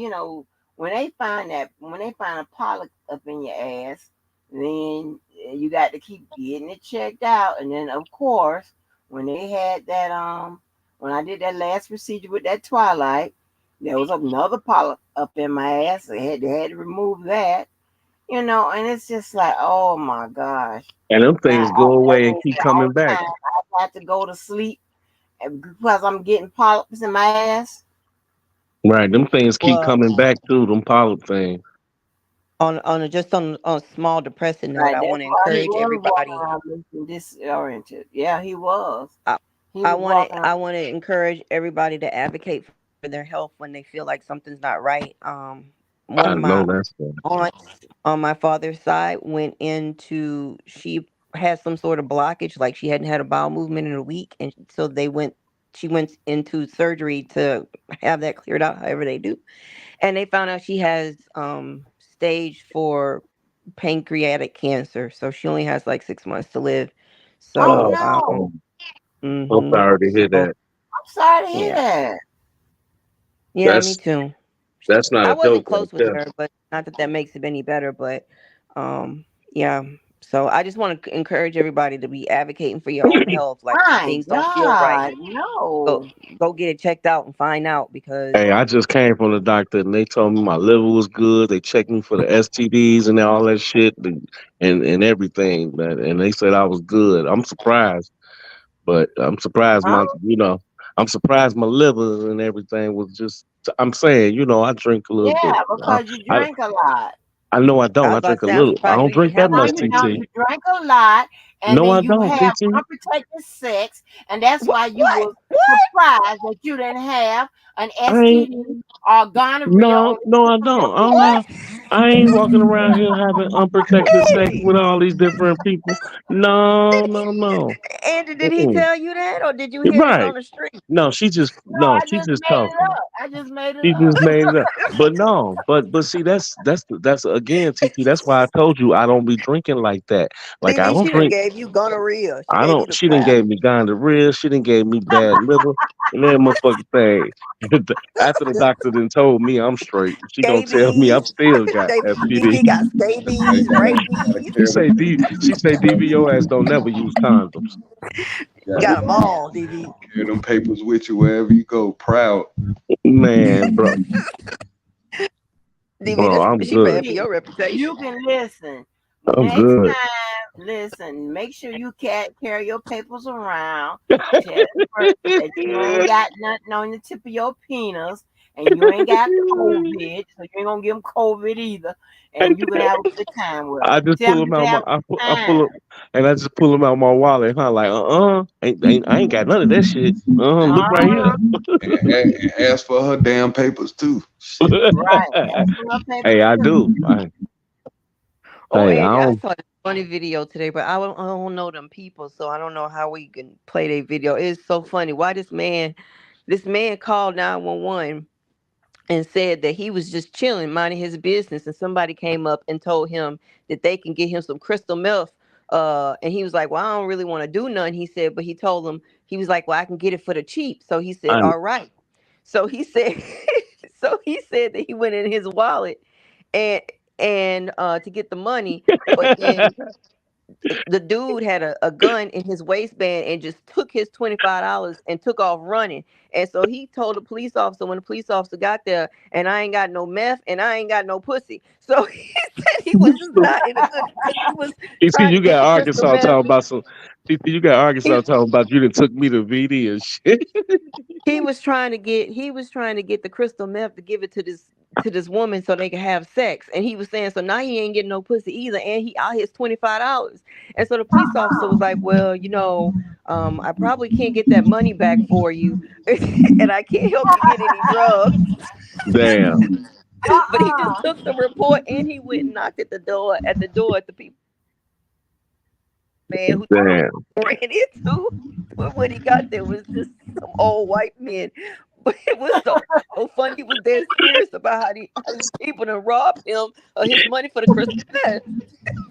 when they find a polyp up in your ass, then you got to keep getting it checked out. And then of course, when they had that when I did that last procedure with that twilight, there was another polyp up in my ass. They had to remove that, and it's just like, oh my gosh. And them Now, things go that away and means keep that all coming the back. time I have to go to sleep because I'm getting polyps in my ass. Right, them things keep Well, coming back too. Them polyp things. on a small depressing note, Right. I That's want to why he encourage was walking everybody. around looking disoriented. Yeah, he was. I, He was walking around. I want to encourage everybody to advocate for their health when they feel like something's not right. One of I my know that's right. aunts on my father's side went into she had some sort of blockage, like she hadn't had a bowel movement in a week, and so they went she went into surgery to have that cleared out, however they do, and they found out she has stage 4 pancreatic cancer, so she only has like 6 months to live. Oh Oh, So no. I'm mhm. sorry to hear So that. I'm sorry to hear yeah, that. yeah, me That's too. that's not I a wasn't joke right close with there. her, but not that that makes it any better. But yeah. So I just want to encourage everybody to be advocating for your own health. Like when My things don't feel right, God, go no. go get it checked out and find out because Hey, I just came from the doctor and they told me my liver was good. They checked me for the STDs and all that shit and everything, man. And they said I was good. I'm surprised, but I'm surprised Huh? I'm surprised my liver and everything was just. I'm saying, I drink a little bit. Yeah, because you I drink a lot. I know I I don't. was I about drink to a say I'm little. I surprised you don't even drink that have a No, much, you don't. liver. TT. You drink a lot, and No, then I you don't, have TT. unprotected sex, and that's What? why you What? was What? surprised that you didn't have an I ain't. STD or gonorrhea or No, the no, tip I of your don't. I don't penis. have. I ain't walking around here having unprotected What? sex Andy, with all these different people. No, did no, no. Andy, did he Mm-mm. tell you that, or did you hear this Right. on the street? No, she just No, no, I she just just made it talking. up. I just made it She up. just made it up. But no, but see, that's again, TT. That's why I told you I don't be drinking like that. Like I DV, don't she done drink. gave you gonorrhea. She I gave you don't. the She didn't clap. gave me gonorrhea. She didn't gave me bad liver. And that motherfucking thing. After the doctor then told me I'm straight, she gonna tell me I'm Scabies. still got STD. DV got Hey, scabies, gotta rabies. She carry them. say DVO ass don't never use condoms. Gotta Got them What? all, DV. carry them papers with you wherever you go. Proud. Man, DV, bro, I'm she good. bad for See, your you reputation. can listen. I'm Next good. time, listen, make sure you can't carry your papers around. Tell the person that you ain't got nothing on the tip of your penis and you ain't got COVID, so you ain't gonna give them COVID either. And you can have a good time with I them. just Tell pull them them just out my have a good I pull time. them and I just pull them out my wallet, huh? Like I ain't got none of that shit. Look right here. Uh-huh. And ask for her damn papers too. Shit. Right. Ask for her Hey, papers I too. do. Oh, I Andy, I don't. saw this funny video today, but I don't know them people, so I don't know how we can play their video. It's so funny. Why this man called 911 and said that he was just chilling, minding his business, and somebody came up and told him that they can get him some crystal meth. And he was like, "Well, I don't really want to do none." He said, but he told them he was like, "Well, I can get it for the cheap." So he said, I "All right." So he said, so he said that he went in his wallet and to get the money, but then the dude had a gun in his waistband and just took his $25 and took off running. And so he told the police officer when the police officer got there, and I ain't got no meth and I ain't got no pussy. So he said he was just not in a good because he was you see, trying to you get got the crystal Arkansas meth. talking about some. You got Arkansas He talking about you done took me to VD and shit. he was trying to get the crystal meth to give it to this woman so they could have sex. And he was saying, so now he ain't getting no pussy either, and he out his $25. And so the police officer was like, well, I probably can't get that money back for you, and I can't help you get any drugs. Damn, But he just Uh-uh. took the report and he went and knocked at the door at the people man who damn, ran into. But when he got there, it was just some old white men. But it was so funny. He was dead serious about how these people done robbed him of his money for the crystal meth.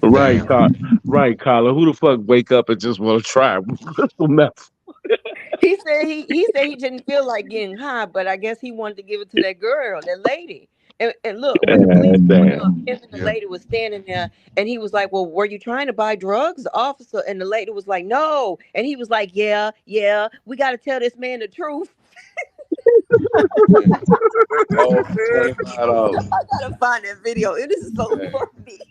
right, Damn. right, Carla. Who the fuck wake up and just want to try crystal meth? He said he didn't feel like getting high, but I guess he wanted to give it to that girl, that lady. And look, when the police pulled Damn, up, him and the Yeah. lady was standing there, and he was like, "Well, were you trying to buy drugs, the officer?" And the lady was like, "No," and he was like, "Yeah, yeah, we got to tell this man the truth." Man. All for $25. I gotta find that video. It is so Damn. funny.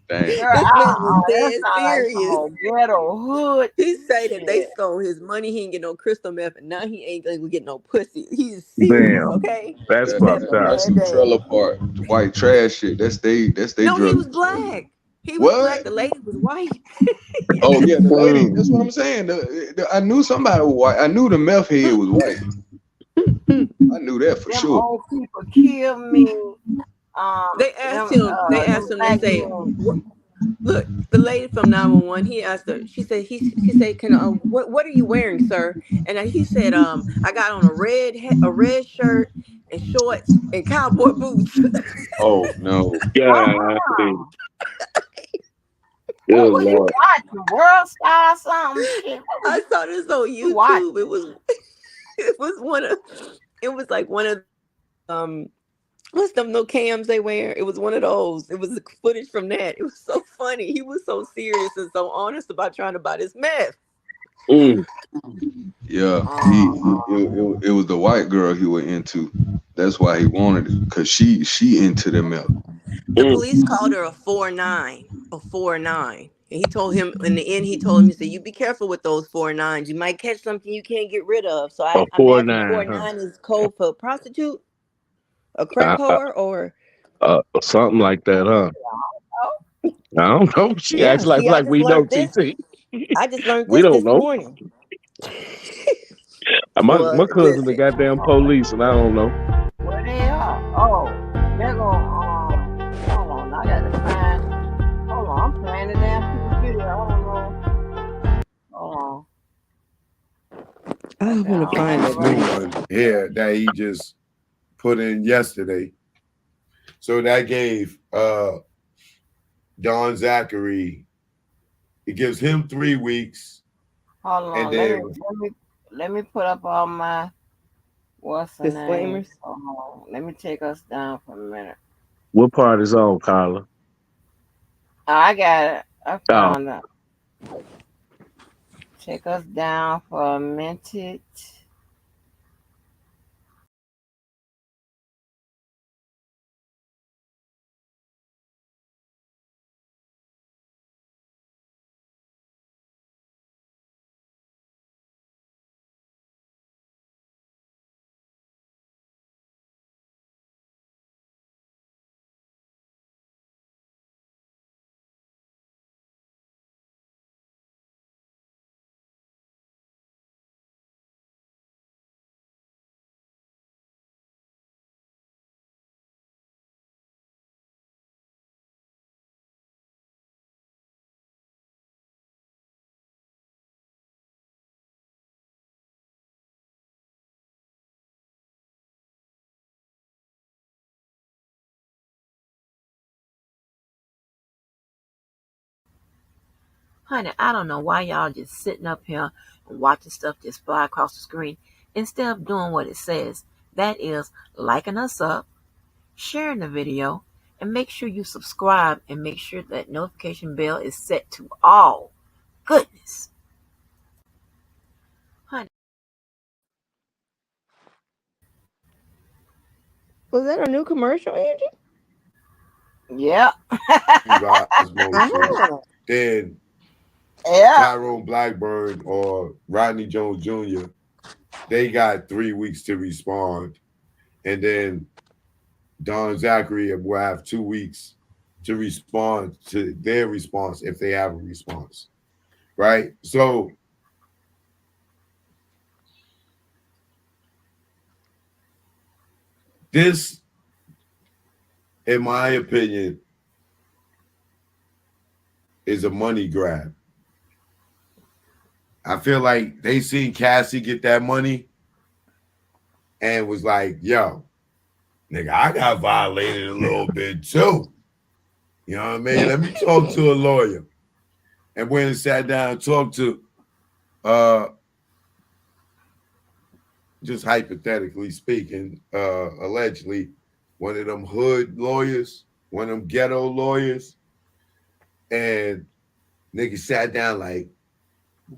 Damn. Girl, This man was that dead sounds like some serious. old ghetto hood He say that they shit. stole his money. He ain't get no crystal meth, and now he ain't gonna get no pussy. He's serious, damn, okay? that's He's That, having fucked a up. that's bad some day. trailer park white trash shit. That's they No, he drug. was black. He was What? black. The lady was white. Oh yeah, the lady. That's what Mm, I'm saying. I knew somebody was white. I knew the meth head was white. I knew that for Them sure. old people kill me. They asked Them him. They them asked him. They black say, men. Look, the lady from 911. He asked her. She said, "Can what are you wearing, sir?" And he said, I got on a red shirt and shorts and cowboy boots." Oh no. God, Uh-uh. What good were you Lord. watching? World Star or something? Shit. What were I saw this on you watching? YouTube. It was one of it was like one of um what's them no cams they wear? It was one of those. It was the footage from that. It was so funny. He was so serious and so honest about trying to buy this meth. Mm, Yeah, Uh-uh. it was the white girl he was into. That's why he wanted it, cause she into the milk. The mm. police called her a 4'9", a 4'9". And he told him in the end, he said, "You be careful with those 4'9s. You might catch something you can't get rid of." So A I four imagine nine, huh? 4'9" is code for prostitute, a crack Uh, uh, whore, or something like that, huh? Oh, I don't know. She acts yeah. See, like we know, TT. I just learned We this don't know. morning. My Well, cousin, the listen. goddamn police, and I don't know. where they are? Oh, they're going. Hold on. I got to find. Hold on. I'm playing the damn people's video. I don't know. Hold on. I Okay, I want to don't have find it that right New link. one here that he just put in yesterday. So that gave Don Zachary, it gives him 3 weeks, Hold and on. then Let me put up all my what's the name? Disclaimers. Hold on. Let me take us down for a minute. What part is on, Carla? Oh, I got it. I Oh, found it. Take us down for a minute. Honey, I don't know why y'all just sitting up here and watching stuff just fly across the screen instead of doing what it says. That is liking us up, sharing the video, and make sure you subscribe and make sure that notification bell is set to all. Goodness. Honey. Was that a new commercial, Angie? Yep. motion, Oh. then Yeah. Tyrone Blackburn or Rodney Jones Jr., they got 3 weeks to respond. And then Don Zachary will have 2 weeks to respond to their response if they have a response. Right? So this, in my opinion, is a money grab. I feel like they seen Cassie get that money and was like, yo, nigga, I got violated a little bit too. You know what I mean? Let me talk to a lawyer. And went and sat down and talked to, just hypothetically speaking, allegedly, one of them hood lawyers, one of them ghetto lawyers. And nigga sat down like,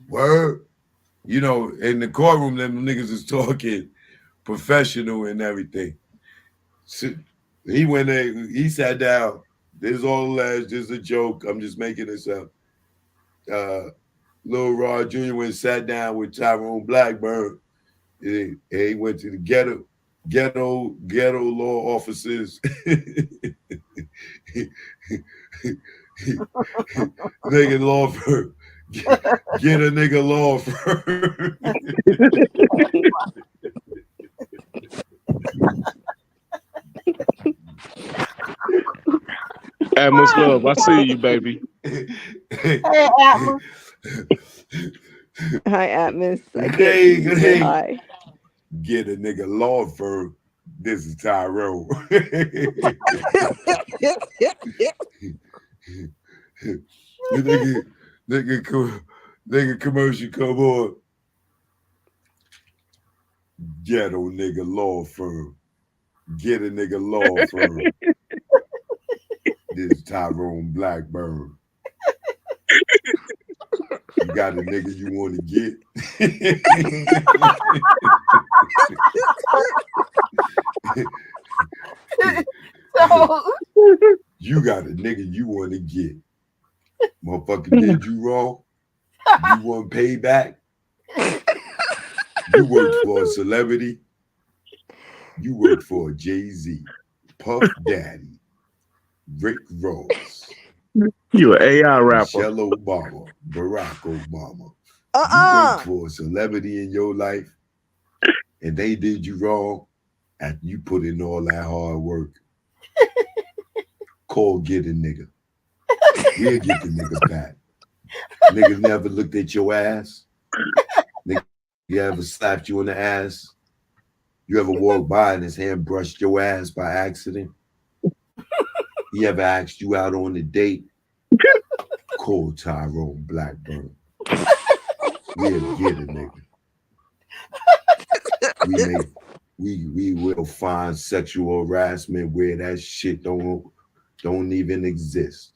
word? You know, in the courtroom, them niggas is talking professional and everything. So he went there, he sat down. This is all alleged, this is a joke. I'm just making this up. Lil Rod Jr. went and sat down with Tyrone Blackburn. He went to the ghetto law offices. Nigga law firm. Get a nigga law firm. and much love. I see you, baby. Hey, Atlas. Hi, Atmos. I can't Hey, see you. Say hey. hi. Get a nigga law firm. This is Tyrone. nigga, nigga commercial come on. Ghetto nigga law firm. Get a nigga law firm. This is Tyrone Blackburn. You got a nigga you want to get? So, You got a nigga you want to get. Motherfucker did you wrong. You want payback. You worked for a celebrity. You worked for a Jay-Z, Puff Daddy, Rick Ross, You an AI rapper. Michelle Obama, Barack Obama. You worked for a celebrity in your life and they did you wrong after you put in all that hard work. Call get a nigga. We'll get the nigga back. Niggas never looked at your ass. Nigga ever slapped you in the ass. You ever walked by and his hand brushed your ass by accident? He ever asked you out on a date? Call Tyrone Blackburn. We'll get a nigga. We will find sexual harassment where that shit don't even exist.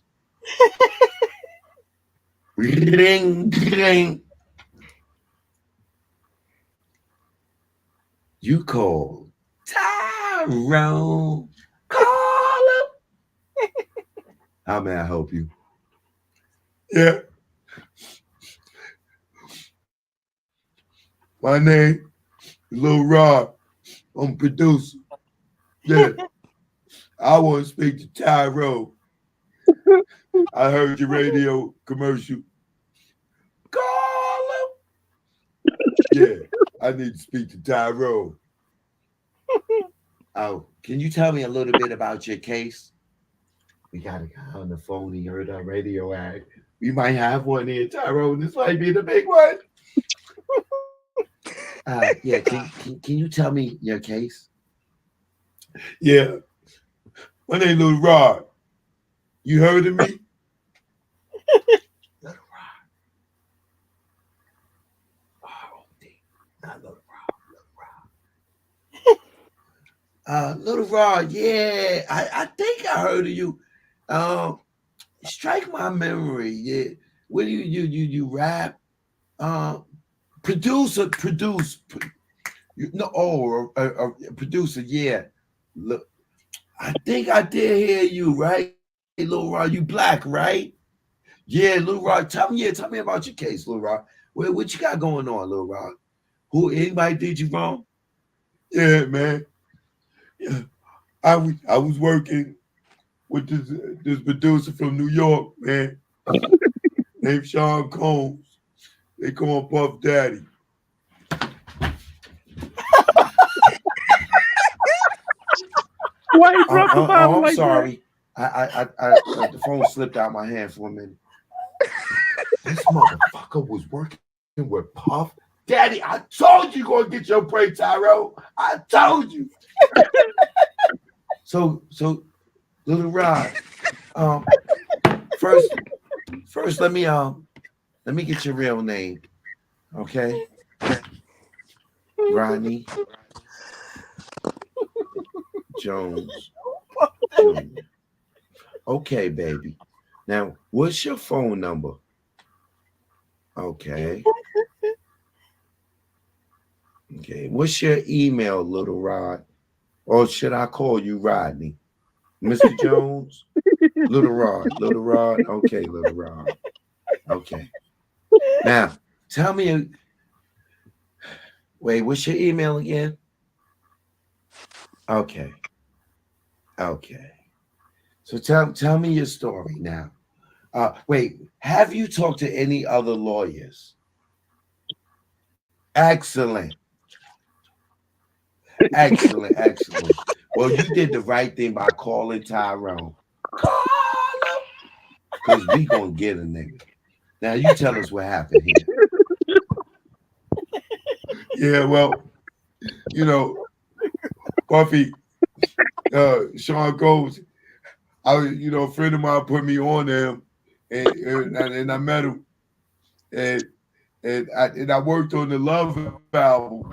Ring, ring. You call Tyrone. Call him. How may I help you? Yeah. My name is Lil Rob. I'm a producer. Yeah. I want to speak to Tyrone. I heard your radio commercial. Call him. Yeah, I need to speak to Tyrone. Oh, can you tell me a little bit about your case? We got a guy on the phone. He heard our radio ad. We might have one here, Tyrone. This might be the big one. Yeah, can you tell me your case? Yeah. My name is Lil Rod. You heard of me? Little Rod. R-O-D. Not Little Rod. Little Rod, yeah. I think I heard of you. Strike my memory. Yeah. What do you rap? Producer. Producer, yeah. Look, I think I did hear you, right? Hey, Lil Rod, you black, right? Yeah, Lil Rod, tell me about your case, Lil Rod. What you got going on, Lil Rod? Anybody did you wrong? Yeah, man. Yeah. I was working with this producer from New York, man, named Sean Combs. They call him Puff Daddy. Why you broke about him I'm like sorry. I the phone slipped out my hand for a minute. This motherfucker was working with Puff Daddy. I told you gonna get your break, Tyrone. I told you. So Little Rod, first let me get your real name, okay? Rodney Jones Jr. Okay, baby. Now, what's your phone number? Okay. Okay. What's your email, Little Rod? Or should I call you Rodney? Mr. Jones? Little Rod. Okay, Little Rod. Okay. Now, tell me, wait, what's your email again? Okay. So tell me your story now. Wait, have you talked to any other lawyers? Excellent. Well, you did the right thing by calling Tyrone. Call him. Because we gonna get a nigga. Now you tell us what happened here. Yeah, well, you know, Buffy, Sean Combs, a friend of mine put me on to him, and I met him, and I worked on the Love album,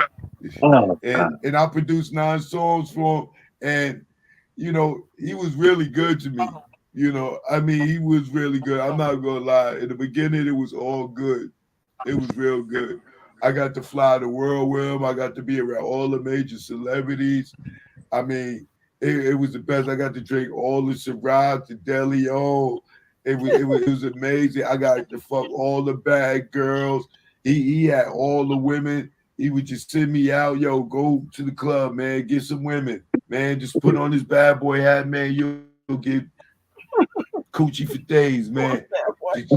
Oh, and I produced 9 songs for him, and he was really good to me. I mean, he was really good. I'm not gonna lie. In the beginning, it was all good. It was real good. I got to fly the world with him. I got to be around all the major celebrities. I mean, it was the best. I got to drink all the Ciroc, the DeLeon. It was amazing. I got to fuck all the bad girls. He had all the women. He would just send me out, yo, go to the club, man, get some women, man. Just put on this bad boy hat, man. You'll get coochie for days, man.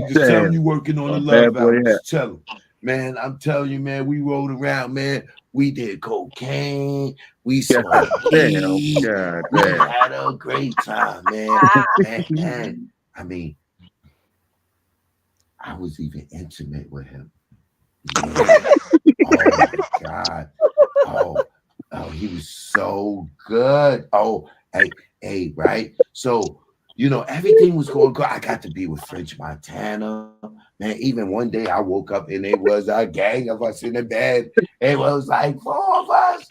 Just tell him you working on the Love album. Just tell him, man. I'm telling you, man. We rode around, man. We did cocaine. We smoked weed. We had a great time, man. And I mean, I was even intimate with him. Yeah. Oh my God. Oh, he was so good. Oh, hey, right? So, everything was going good. I got to be with French Montana. Man, even one day I woke up and it was a gang of us in the bed. It was like 4 of us.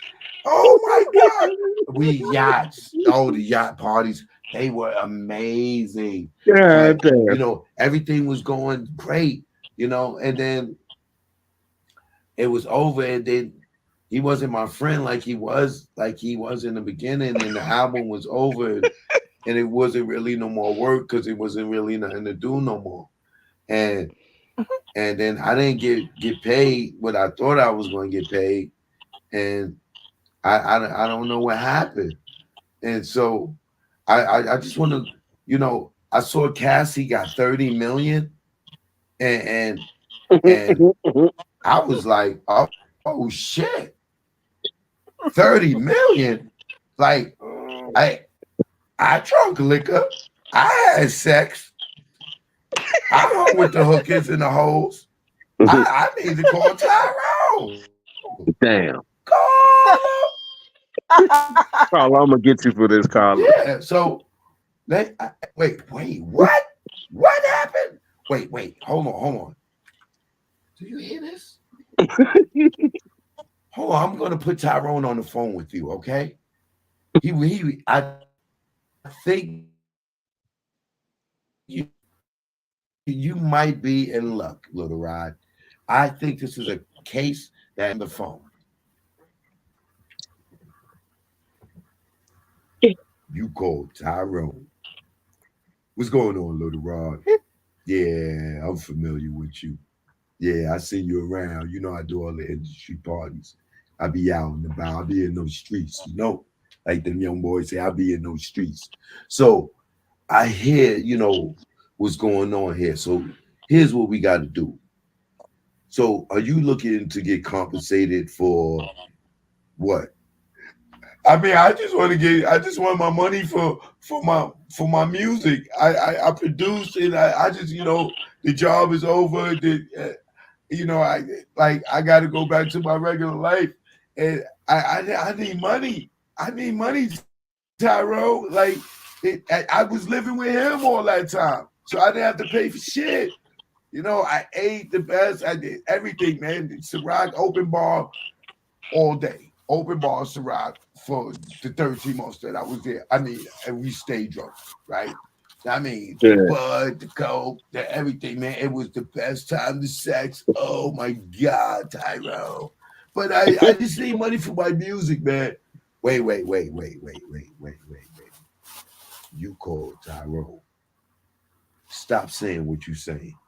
Oh my God. We yachts. Oh, the yacht parties. They were amazing. Yeah, everything was going great, and then it was over, and then he wasn't my friend like he was in the beginning, and the album was over, and it wasn't really no more work because it wasn't really nothing to do no more. And then I didn't get paid what I thought I was going to get paid, and I don't know what happened. And so I just want to, I saw Cassie got 30 million, and I was like, oh shit, 30 million. Like, I drank liquor, I had sex, I hung with the hookers and the hoes. I need to call Tyrone. Damn. Carl, I'm gonna get you for this, Carl. Yeah. So, wait. What? What happened? Wait. Hold on. Do you hear this? Hold on. I'm gonna put Tyrone on the phone with you. Okay. I think you might be in luck, Little Rod. I think this is a case that on the phone. You called Tyrone. What's going on, Little Rod? Yeah, I'm familiar with you. Yeah, I see you around. I do all the industry parties. I be out and about. I be in those streets, like them young boys say, I be in those streets. So I hear, what's going on here. So here's what we got to do. So are you looking to get compensated for what? I mean, I just want my money for my music. I produced it. I just, the job is over. I got to go back to my regular life, and I need money. I need money, Tyrone. Like, I was living with him all that time, so I didn't have to pay for shit. I ate the best. I did everything, man. Ciroc, open bar all day. Open bar Ciroc for the 13 months that I was there. I mean, and we stayed drunk, right? I mean, the bud, the coke, the everything, man. It was the best time to sex. Oh my God, Tyrone. But I just need money for my music, man. Wait. You called Tyrone. Stop saying what you're saying.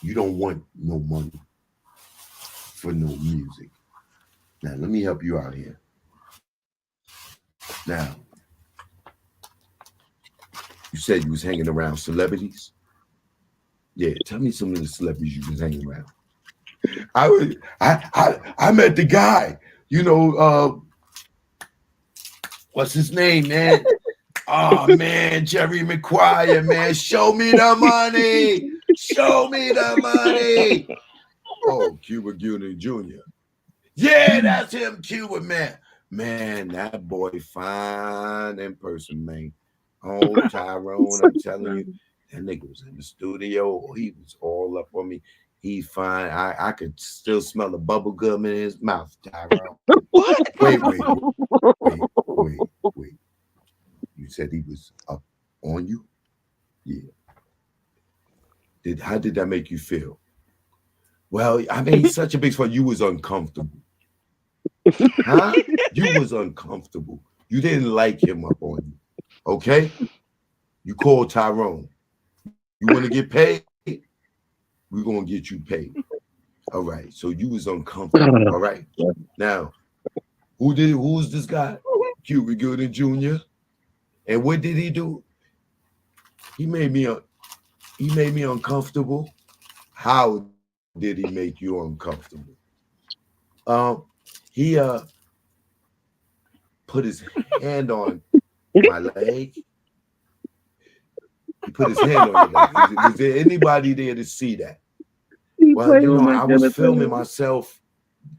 You don't want no money for no music. Now, let me help you out here. Now, you said you was hanging around celebrities. Yeah, tell me some of the celebrities you was hanging around. I met the guy. What's his name, man? Oh man, Jerry Maguire, man. Show me the money. Show me the money. Oh, Cuba Gooding Jr. Yeah, that's him, Cuba, man. Man, that boy fine in person, man. Oh, Tyrone, I'm telling you, that nigga was in the studio. He was all up on me. He's fine. I could still smell the bubble gum in his mouth, Tyrone. What? Wait. You said he was up on you? Yeah. How did that make you feel? Well, I mean, he's such a big fan. You was uncomfortable. Huh? You was uncomfortable. You didn't like him up on you. Okay? You called Tyrone. You want to get paid? We're going to get you paid. All right. So you was uncomfortable. All right. Now, who was this guy? Cuba Gooding Jr. And what did he do? He made me uncomfortable. How did he make you uncomfortable? He put his hand on my leg. He put his hand on your leg. Was there anybody there to see that? Well, I was filming myself,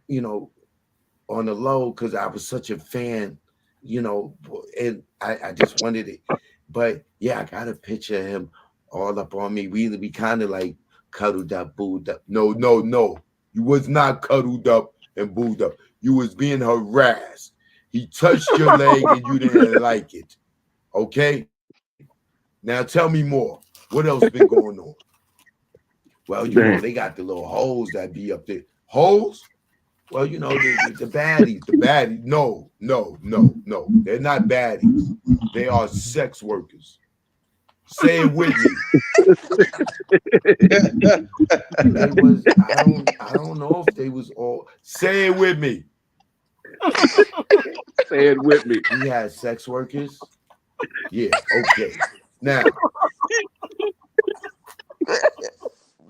on the low because I was such a fan, and I just wanted it. But yeah, I got a picture of him all up on me. We kind of like cuddled up, booed up. No. You was not cuddled up and booed up. You was being harassed. He touched your leg and you didn't like it. Okay? Now tell me more. What else been going on? Well, they got the little holes that be up there. Holes? Well, the baddies. The baddies. No. They're not baddies. They are sex workers. Say it with me. I don't know if they was all. Say it with me. Say it with me. We had sex workers. Yeah. Okay. Now.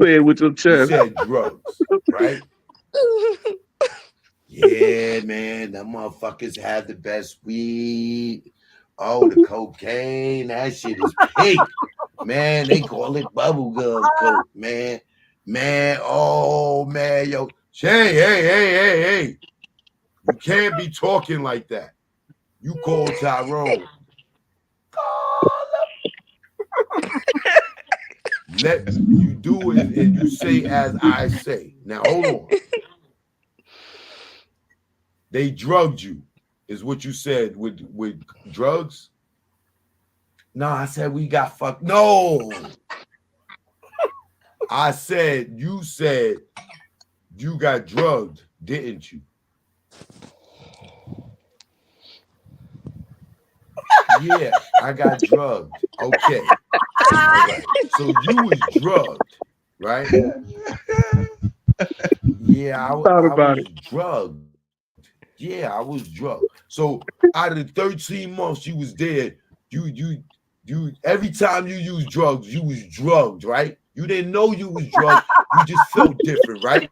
Say it with your chest. You said drugs, right? Yeah, man. Them motherfuckers had the best weed. Oh, the cocaine. That shit is pink. Man, they call it bubblegum coke, man. Oh, man, yo. Hey. You can't be talking like that. You call Tyrone. Let you do it and you say as I say. Now, hold on. They drugged you, is what you said with drugs? No, I said we got fucked. No. You said you got drugged, didn't you? Yeah, I got drugged. Okay. All right. So you was drugged, right? Yeah, I was drugged. Yeah, I was drugged. So out of the 13 months you was there, you every time you used drugs, you was drugged, right? You didn't know you was drugged. You just felt different, right?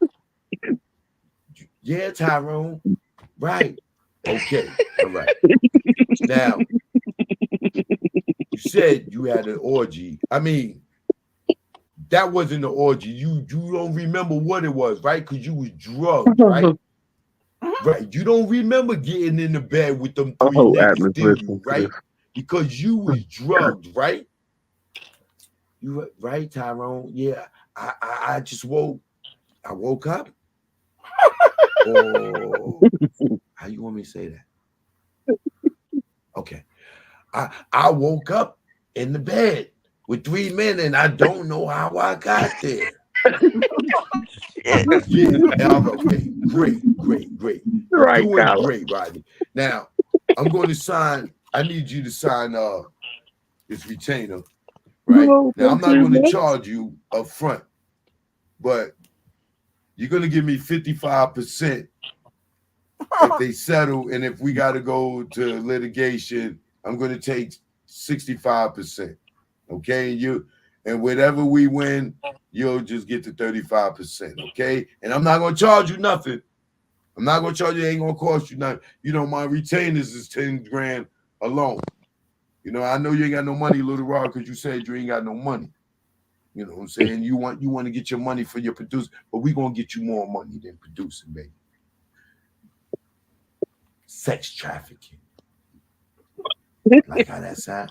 Yeah, Tyrone. Right. Okay. All right. Now, you said you had an orgy. I mean, that wasn't an orgy. You don't remember what it was, right? Because you was drugged, right? Right. You don't remember getting in the bed with them three niggas, did you, right? Because you was drugged, right? You were right, Tyrone. Yeah. I just woke up. Oh, how you want me to say that? Okay. I woke up in the bed with three men and I don't know how I got there. Yeah. Okay. Great. You're Right, doing Kyle. great, Rodney. Now, I need you to sign this retainer, right? Now, I'm not going to charge you up front, but you're going to give me 55% if they settle, and if we got to go to litigation, I'm going to take 65%. Okay, and whatever we win, you'll just get to 35%. Okay, and I'm not going to charge you nothing. I'm not going to charge you. It ain't going to cost you nothing. My retainers is 10 grand alone. I know you ain't got no money, Little Rod, because you said you ain't got no money. You know what I'm saying? You want to get your money for your producer, but we're gonna get you more money than producing, baby. Sex trafficking. Like how that sound?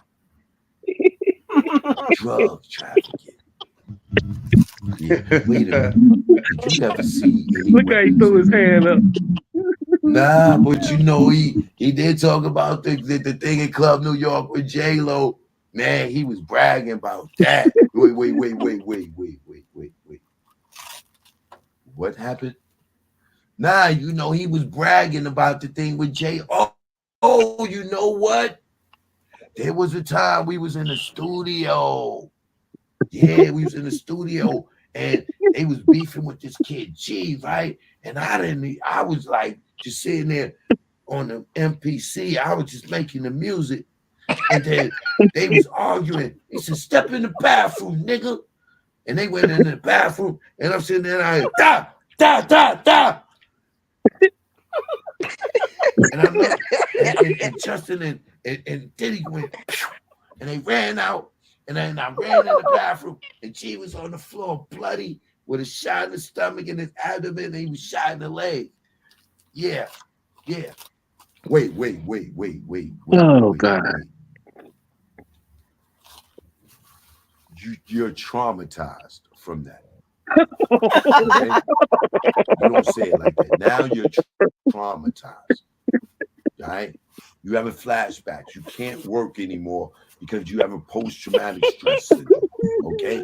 Drug trafficking. Yeah. Wait a minute. Did you ever see any Look how he weapons threw in his hand up. Nah, but you know he did talk about the thing in Club New York with J Lo. Man, he was bragging about that. Wait. What happened? Nah, you know he was bragging about the thing with J. Oh, you know what? There was a time we was in the studio. Yeah, we was in the studio and they was beefing with this kid G, right? And I was like just sitting there on the MPC. I was just making the music. And then they was arguing. He said, step in the bathroom, nigga. And they went in the bathroom and I'm sitting there and I da. And I looked and Justin and Diddy went pew, and they ran out. And then I ran in the bathroom and G was on the floor bloody with a shot in the stomach and his abdomen and he was shot in the leg. Yeah. Wait. Oh God. You're traumatized from that. Okay? You don't say it like that. Now you're traumatized. All right? You having flashbacks. You can't work anymore because you have a post-traumatic stress syndrome. Okay?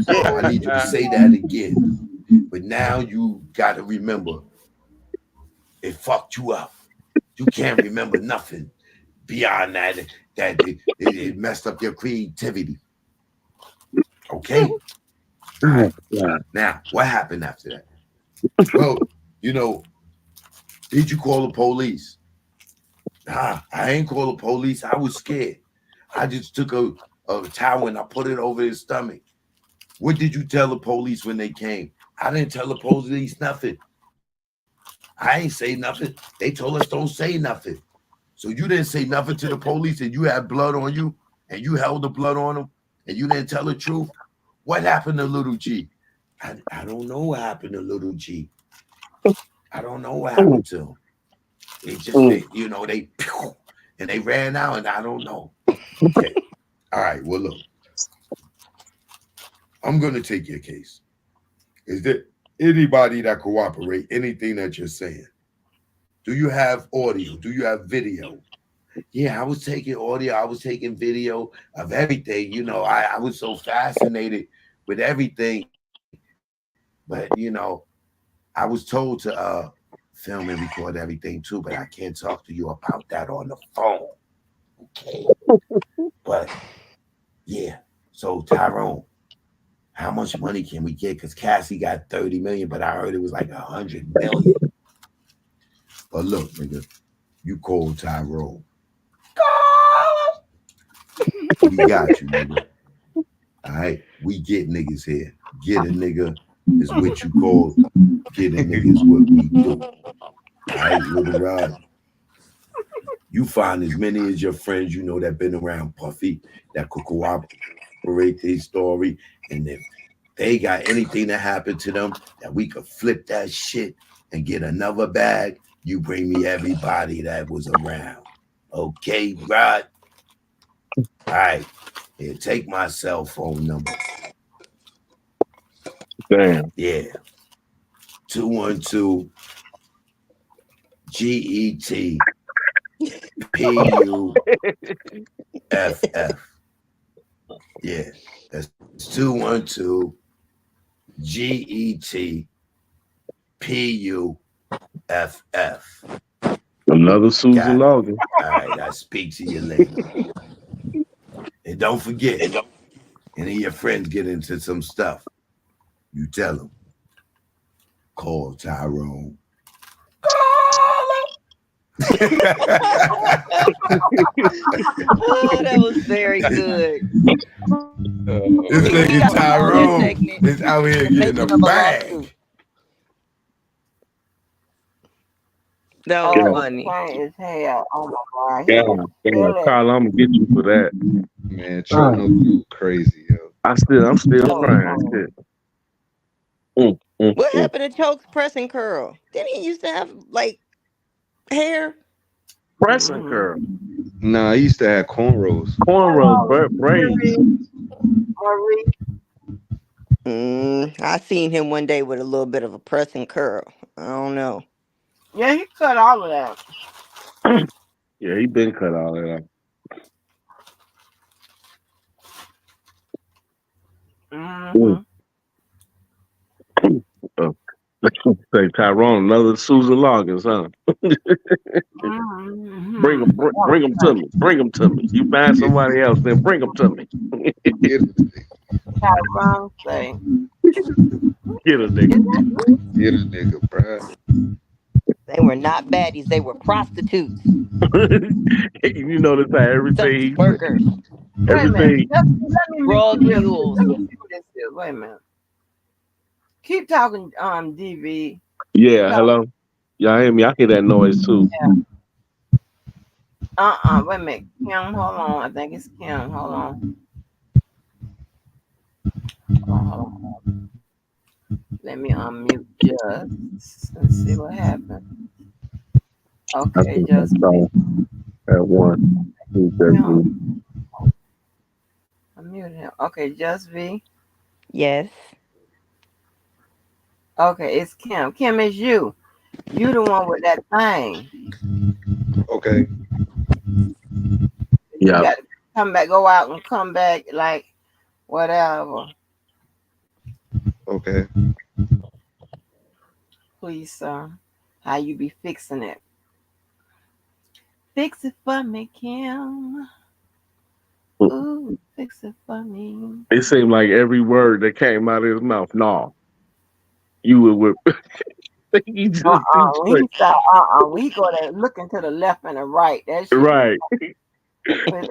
So I need you to say that again. But now you got to remember it fucked you up. You can't remember nothing beyond that. It messed up your creativity. Okay? All right. Now, what happened after that? Well, you know, did you call the police? Nah, I ain't call the police. I was scared. I just took a towel and I put it over his stomach. What did you tell the police when they came? I didn't tell the police nothing. I ain't say nothing. They told us don't say nothing. So you didn't say nothing to the police and you had blood on you and you held the blood on them and you didn't tell the truth. What happened to little G? I don't know what happened to little G. I don't know what happened to him. They just, they pew, and they ran out and I don't know. Okay. All right. Well, look, I'm going to take your case. Is there anybody that cooperate anything that you're saying? Do you have audio? Do you have video? Yeah, I was taking audio. I was taking video of everything. You know, I was so fascinated with everything. But, I was told to film and record everything too, but I can't talk to you about that on the phone. Okay. But, yeah. So, Tyrone, how much money can we get? Because Cassie got 30 million, but I heard it was like 100 million. But look, nigga, you call Tyrone. We got you, nigga. All right, we get niggas here. Get a nigga is what you call get a nigga is what we do. All right, Little Rod. You find as many as your friends you know that been around Puffy that could cooperate their story, and if they got anything that happened to them that we could flip that shit and get another bag, you bring me everybody that was around. Okay, Rod? All right. Here, take my cell phone number. Damn. Yeah. 212 GET PUFF. Yeah. That's 212 GET PUFF. Another Susan Logan. All right. I'll speak to you later. And don't forget, any of your friends get into some stuff, you tell them. Call Tyrone. Oh, that was very good. This nigga Tyrone is out here getting a bag. That was funny. Funny as hell. Oh my God. Yeah, Carl, I'm gonna get you for that. Man, Chuck no dude crazy, yo. I'm still Oh, crying. oh. Shit. Mm, What mm. happened to Choke's press and curl? Didn't he used to have like hair? Pressing Mm-hmm. curl, Nah, he used to have cornrows. cornrows, Hello, braids. Marie. I seen him one day with a little bit of a press and curl. I don't know. Yeah, he cut all of that. Yeah, he been cut all that off. Mm. Mm-hmm. Uh, say Tyrone, another Susan Loggins, huh? Mm-hmm. Bring them to me. Bring them to me. You find Get, somebody else, then bring them to me. get, Tyrone say, Get a is nigga. that me? get a nigga, bruh. They were not baddies. They were prostitutes, You notice how sex everything, workers, Wait a minute. everything, Let me mute drug you real quick. mules. Let me see what this is. Wait a minute. Keep talking, DV. Keep yeah, talking. hello? Y'all hear me? I hear that noise too. Wait a minute. Kim, hold on. I think it's Kim. Hold on. Hold on. Let me unmute just and see what happens. I Okay, think I just saw that one. Who's that dude? Kim. Unmute him. Okay, just V. Yes. Okay, it's Kim. Kim, it's you. You the one with that thing. Okay, You Yeah. got to come back, go out and come back like whatever. okay. Please, sir. How you be fixing it? Fix it for me, Kim. Ooh, fix it for me. It seemed like every word that came out of his mouth, no, you would he just be When straight. he start, when he go there looking to the left and the right, that shit be Right. funny.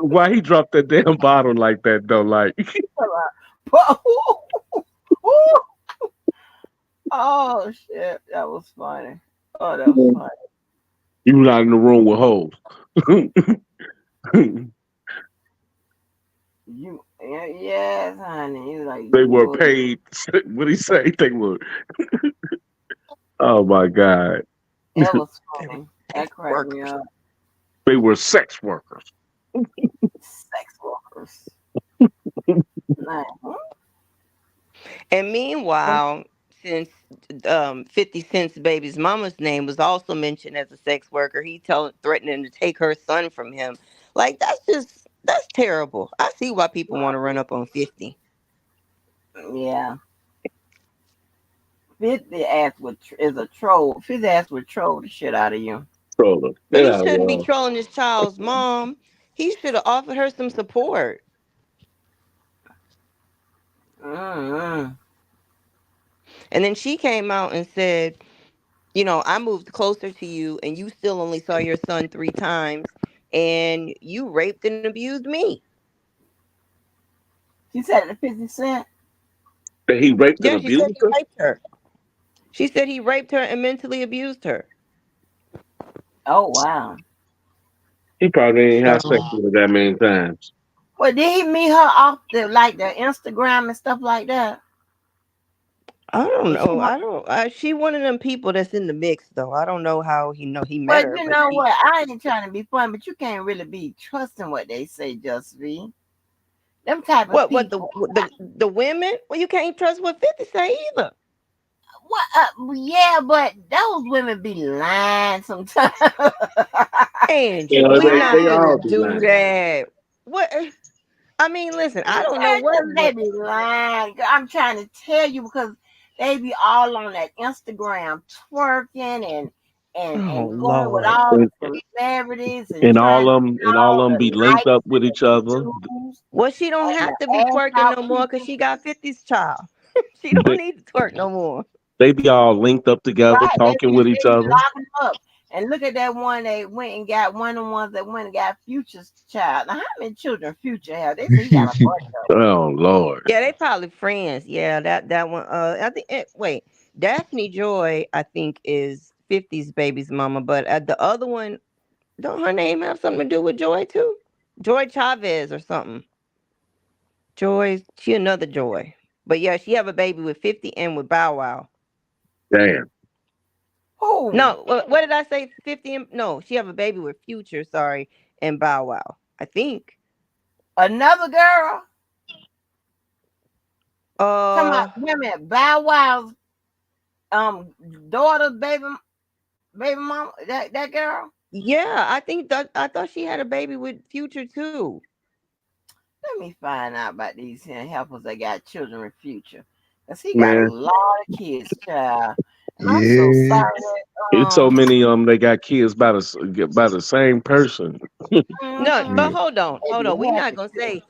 Why he dropped that damn bottle like that though? Like Oh shit, that was funny. Oh, that was funny. you not in the room with hoes. Yes, honey. He's like They were you. paid. What he say? They were. Oh my god. That was They were funny. sex That cracked me workers. up. They were sex workers. Sex workers. Like, And meanwhile, since 50 Cent's baby's mama's name was also mentioned as a sex worker, threatening to take her son from him. Like that's terrible. I see why people want to run up on 50. yeah. 50 ass is a troll. 50 ass would troll the shit out of you. Troller. Get He out of shouldn't be here. trolling his child's mom. He should have offered her some support. Mm-hmm. And then she came out and said, I moved closer to you and you still only saw your son 3 times and you raped and abused me. She said the 50 Cent. That he raped and Yeah, she said abused he her. raped her. She said he raped her and mentally abused her. Oh wow. He probably ain't So had sex with her that many times. Well, did he meet her off the Instagram and stuff like that? I don't Is she know. one? I don't. She one of them people that's in the mix, though. I don't know how he met But her, you but know she. what? I ain't trying to be fun, but you can't really be trusting what they say, Just V. Them type of What people. the women? Well, you can't trust what 50 say either. What? Yeah, but those women be lying sometimes. Yeah, Angel, we not they all finna be do lying. that. What? I mean, listen. I don't know They what. be lying. I'm trying to tell you because they be all on that Instagram twerking Oh and going with Lord. all the And, celebrities and trying to and get all all of them the be linked likes up with and each the other. views Well, she don't and have the to be ass twerking out no more because people. she got 50's child. She don't They, need to twerk no more. they be all linked up together, Right? talking with each They be other. locking up. And look at that one they went and got one of the ones that went and got Future's child. Now how many children Future have? They say he got a bunch of them. Oh Lord. Yeah, they probably friends. Yeah, that one. I think. Wait, Daphne Joy, I think is 50's baby's mama, but the other one, don't her name have something to do with Joy too? Joy Chavez or something. Joy, she another Joy. But yeah, she have a baby with 50 and with Bow Wow. Damn. Who? No, what did I say? 50 and no, she have a baby with Future, sorry, and Bow Wow. I think. Another girl? Come on, Uh wait a minute. Bow Wow's um daughter, baby mama, that girl. yeah, I thought she had a baby with Future too. Let me find out about these here helpers that got children with Future, cause he got a Man, lot of kids, child. And I'm so Yeah. sorry that it's so many of them. They got kids by the same person. No, mhm, but Yeah. hold they on. be We not happy gonna too. say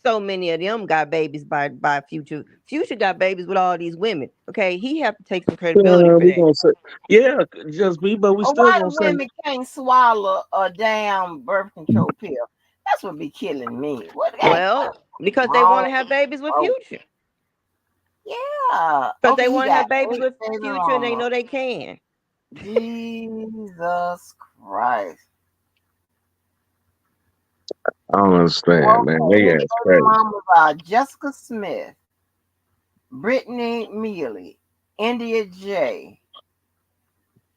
so many of them got babies by Future. Future got babies with all these women. Okay, he have to take some credibility for We that. gonna say, yeah, just be, but we Or still why the gonna say, women can't swallow a damn birth control pill? That's what be killing me. What ain't Well, because they want wrong? to have babies with Oh Future. yeah. Because they Okay, he want to got have babies 8 with baby Future and they mama. know they can. Jesus Christ. I don't understand, man. Okay, They his ass baby crazy. mamas are Jessica Smith, Brittany Mealy, India J,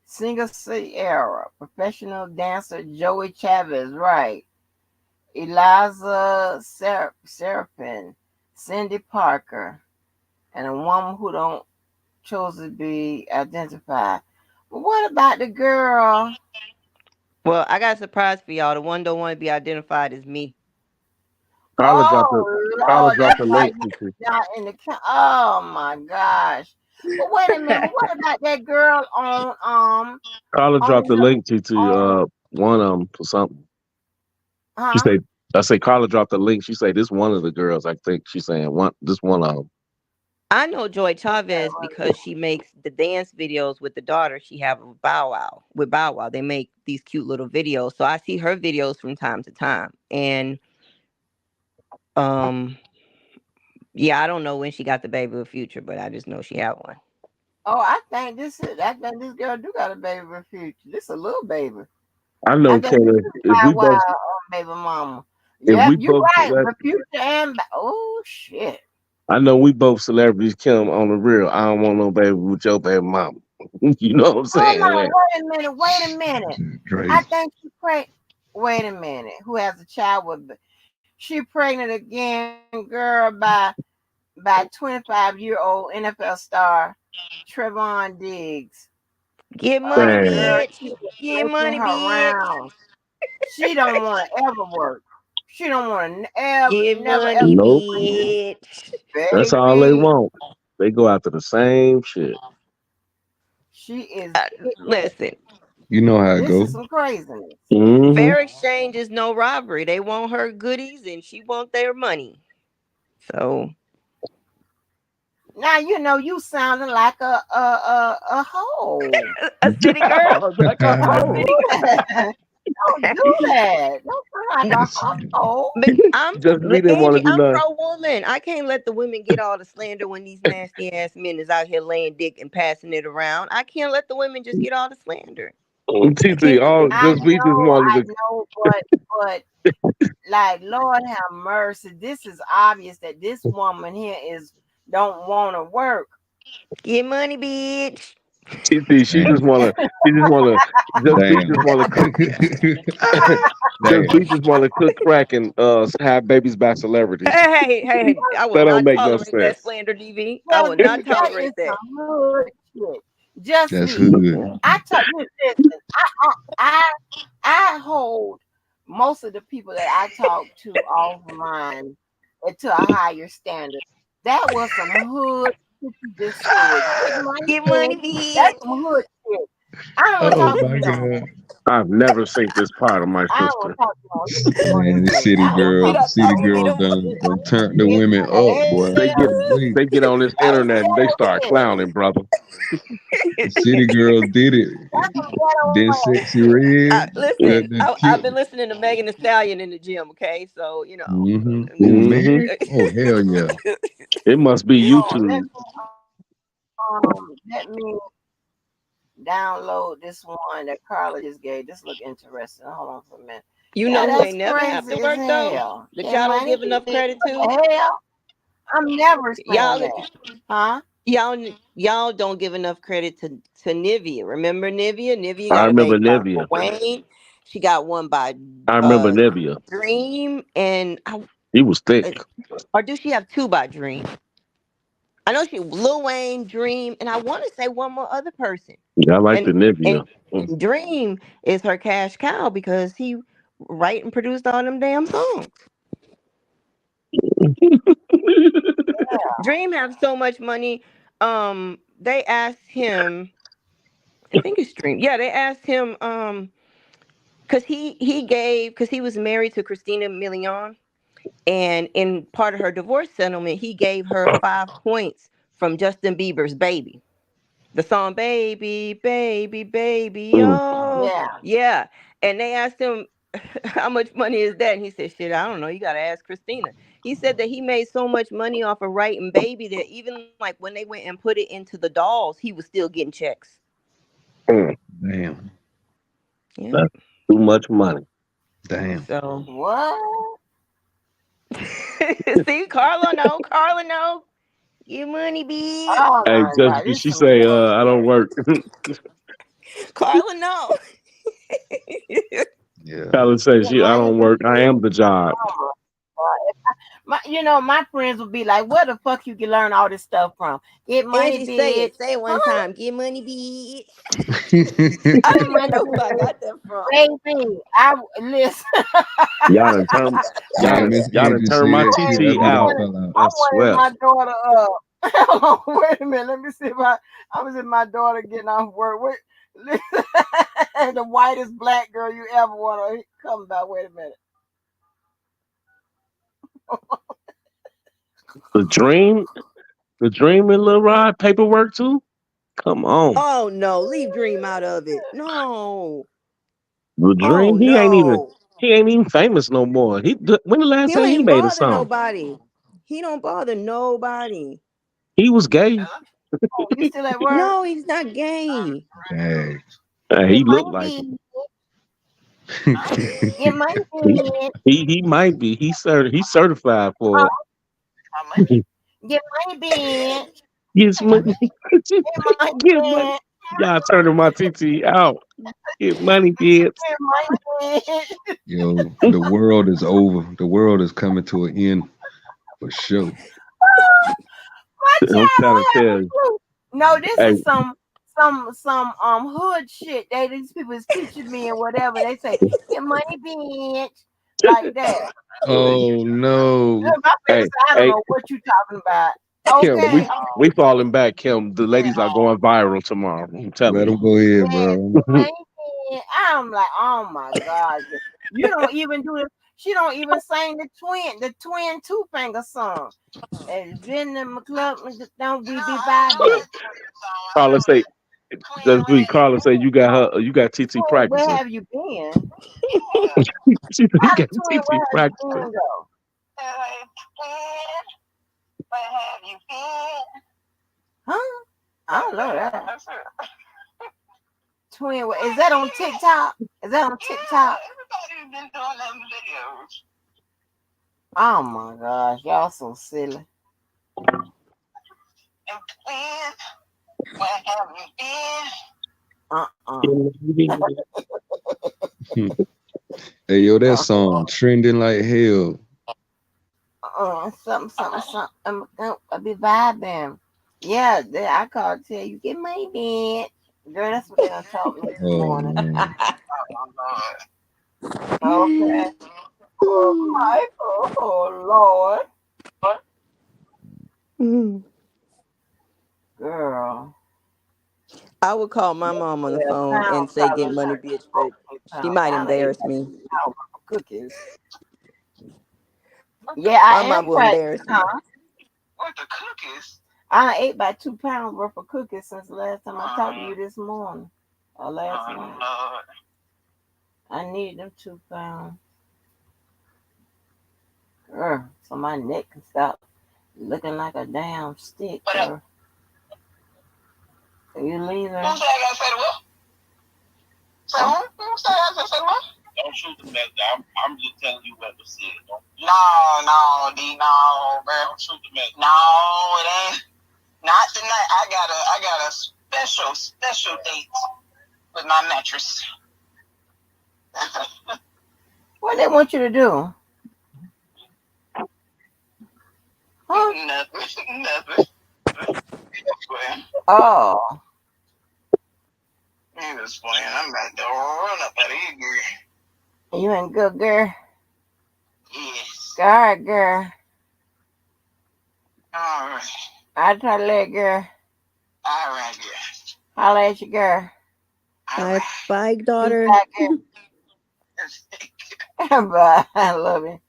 singer Sierra, professional dancer Joey Chavez, right? Eliza Serapin, Cindy Parker, and a woman who don't chose to be identified. But what about the girl? Well, I got a surprise for y'all. The one don't want to be identified as me. Oh Carla Lord, dropped that's the why link you to you. not in the. Oh my gosh! But wait a minute, what about that girl Carla dropped on the the link to on one of them for something. She huh? said, I say Carla dropped the link. She said this one of the girls. I think she's saying one of them. I know Joy Chavez because she makes the dance videos with the daughter she have with Bow Wow. With Bow Wow, they make these cute little videos. So I see her videos from time to time. And um, yeah, I don't know when she got the baby with Future, but I just know she had one. Oh, I think this girl do got a baby with Future. This a little baby. I I know, think this Kayla. is Bow Wow baby mama. If Yep, we you both, right. With Future and oh shit. I know we both celebrities. Kim on the real. I don't want no baby with your baby mama. You know what I'm Hold saying? on, Man. wait a minute, wait a minute. I Crazy. think she preg. Wait a minute. Who has a child with? She pregnant again, girl, by 25-year-old NFL star Trevon Diggs. Get money, Damn. Girl, bitch. she is Get making money, her bitch. rounds. She don't want to ever work. She don't want to ever, Get never, ever money, Nope. bitch. That's all they baby. want. They go after the same shit. She is Uh, getting it. listen, You know how it This is go. some craziness. Hmm. fair exchange is no robbery. They want her goodies and she want their money. So Now you know you sounding like a hoe. a city girl, Like a a Don't hoe. do city that. Don't do that. Don't sound like a hoe. But I'm Just we didn't want to Angie. do I'm nothing. pro woman. I can't let the women get all the slander when these nasty ass men is out here laying dick and passing it around. I can't let the women just get all the slander. I TT, can't do all it. I just we just wanted I to. know, but like Lord have mercy. This is obvious that this woman here is don't want to work. Get money, bitch. TT, she just Damn. wanna. She just wanna. Just be just Damn. wanna cook. Just Damn. be just wanna cook crack and have babies by celebrities. Hey, I will That don't not make no tolerate that sense. slander, DV. I Well, will not that is tolerate that. some hood shit. Just That's me. hood. I tell you, listen. I hold most of the people that I talk to offline to a higher standard. That was some hood shit you just said. Get money, Get money, bitch. That's bitch. some hood shit. I don't want to Oh talk to my you no more. god. I've never seen this part of my I don't want sister. to talk to you no more. You can get on Man, this the link. city I don't want to You talk girls, to the not you city no talking to me more. girls no more. done turned the It's women up, boy. They get Golly. they get on this that's some internet and they ghetto start shit. clowning, brother. The city girls did it. That's some ghetto Then ass sexy shit. red, Listen, that I've killed been it. listening to Megan Thee Stallion in the gym. Okay, so you know, Mm-hmm. Who, Hmm. man? Oh, hell yeah. It must be Oh, YouTube. let me download this one that Carla just gave. This look interesting. Hold on for a minute. you Yeah, know who that's ain't never have crazy to as work though. hell. That Get y'all don't money, give enough bitch. credit What to. the hell? I'm never saying Y'all, that. Huh? y'all don't give enough credit to Nivea. Remember Nivea? Nivea I got a remember baby by Nivea. Lil Wayne. She got one by I remember uh Nivea. Dream, and He was thick. or do she have two by Dream? I know she Lil Wayne, Dream, and I want to say one more other person. Yeah, I like the And and Nivea. Mm. and Dream is her cash cow because he write and produced all them damn songs. Dream have so much money. They asked him. I think it's Dream. Yeah, they asked him. Because because he was married to Christina Milian, and in part of her divorce settlement, he gave her 5 points from Justin Bieber's "Baby." The song "Baby, Baby, Baby," Mm. oh Yeah. yeah. And they asked him how much money is that, and he said, "Shit, I don't know. You gotta ask Christina." He said that he made so much money off of writing "Baby" that even like when they went and put it into the dolls, he was still getting checks. Mm. Damn. Yeah. That's too much money. Damn. So What? see, Carla know. Get money, bitch. Oh Hey, my just God, because this she some say, gay I shit. don't work. Carla know. Yeah. Tyler say Get I money, don't work. I am the job. bitch. My friends would be like, "Where the fuck you can learn all this stuff from? Get money, Angie, say bitch. it. Say it one Huh? time. Get money, bitch. I Get don't even money, know who I bitch, got that from. baby." Listen. Y'all done turn Man, Miss y'all done Angie turn say my that shit, that TT be I'm done out. wanting, fell out. I I'm wanting swear. my daughter up. Wait a minute. Let me see if I was in my daughter getting off work. Wait, listen, the whitest black girl you ever want to come by. Wait a minute. The dream, the dream in Lil Rod paperwork too. Come on, Oh no, leave Dream out of it. No. the Oh dream. no. He ain't even famous no more. When the last He time don't he even made a bother song? nobody. He don't bother nobody. He was gay. Oh, you still at work? No, he's not gay. Dang. Get He looked money, like it. bitch. Get money, He, bitch. he might be. He's certified for Huh? it. Get money, bitch. Get money. Get money, Get money. bitch. Y'all turning my TT out. Get money, kids. Get money, bitch. Yo, the world is over. The world is coming to an end for sure. My I'm child trying to don't have tell a you. clue. No, this Hey, is some hood shit. These people is teaching me and whatever. They say, "Get money, bitch," like that. Oh no. Look, my baby hey, said, "I don't hey, know what you talking about." Kim, Okay. we falling back, Kim. The ladies are going viral tomorrow. I'm Let telling him go ahead, Man, bro. get money, bitch. I'm like, oh my God. You don't even do it. She don't even sing the twin two finger song. And been in my club, don't we be vibing? you. Carla say, just be Carla say you got TT Twin, where practicing. have you been? She said you How the got twin, where TT have you practicing. been though? Huh? I don't know that. Twin, is that on TikTok? Is that on TikTok? Oh my gosh, y'all so silly. Uh-uh. Hey, yo, that Uh, song trending like hell. something. I'll be vibing. Yeah, I called to tell you, get money, bitch. Girl, that's what they done told me this Oh morning. man. Okay. Oh, Michael. Oh, Lord. Girl. I would call my Look, mom on the 12 phone and pounds say probably get like money, bitch, but 14 she pounds. might I done ate embarrass like me. 2 pounds of cookies. Yeah, I My mom am will embarrass practicing, me. huh? I done ate about 2 pounds worth of cookies since the last time I talked to you this morning. Or last night. I need them 2 pounds. Girl, so my neck can stop looking like a damn stick, girl. Are you leaving? truth or method. I'm just telling you what was said. No, D, no, bro. Truth or method. No, it ain't. Not tonight. I got a special date with my mattress. What they want you to do? Huh? Nothing. Oh. He was playing. I'm about to run up out of here, girl. You ain't good, girl. Yes. All right, girl. All right. I try to let girl. All right, girl. Holla at your girl. Bye, daughter. Bye. I love you.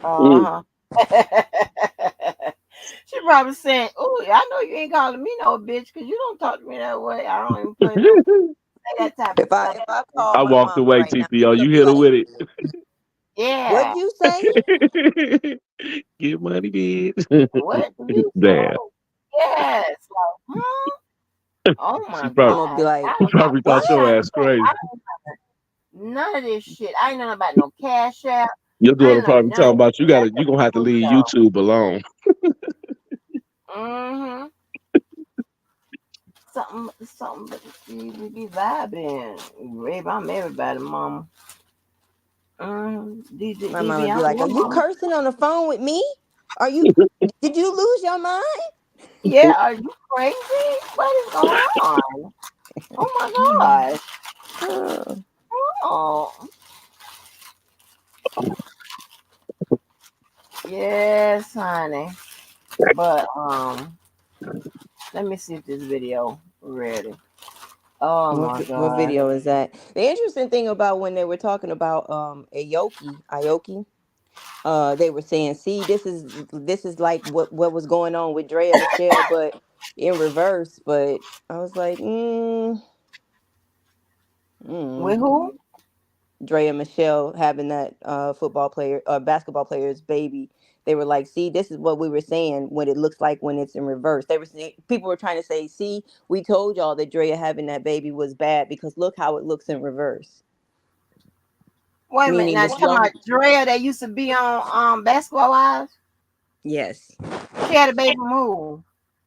Mm. She probably saying, "Oh, I know you ain't calling me no bitch because you don't talk to me that way. I don't even put no that type of If stuff." I call I my walked mama away, right now, TPO. she'll You be hit her like, with it. Yeah. "What'd you say?" Get money, bitch. What you Damn. say? Yes. Like, huh? Oh my She I'm probably gonna be God. like, I she don't got probably what thought your kind "What?" ass crazy. none of this shit. I ain't know about no cash app. Your I daughter ain't know probably none talking of about that. you gonna have to leave So, YouTube alone. mm-hmm. Something, but we be vibing. Babe, I'm everybody, mama. DJ, My mama DB, be I'm like, "Are your you mama. cursing on the phone with me? Are you? Did you lose your mind?" Yeah, are you crazy? What is going on? Oh my gosh. Oh, Oh, yes, honey. But let me see if this video ready. Oh my what god. video is that? The interesting thing about when they were talking about Aoki, they were saying, "See, this is like what was going on with Drea Michelle, but in reverse." But I was like, With mm. who? Drea Michelle having that basketball player's baby. They were like, "See, this is what we were saying when it looks like when it's in reverse." They were saying, people were trying to say, "See, we told y'all that Drea having that baby was bad because look how it looks in reverse." Wait a minute. Meaning Now, this you talking young, about Drea that used to be on Basketball Wives? yes, She had a baby move.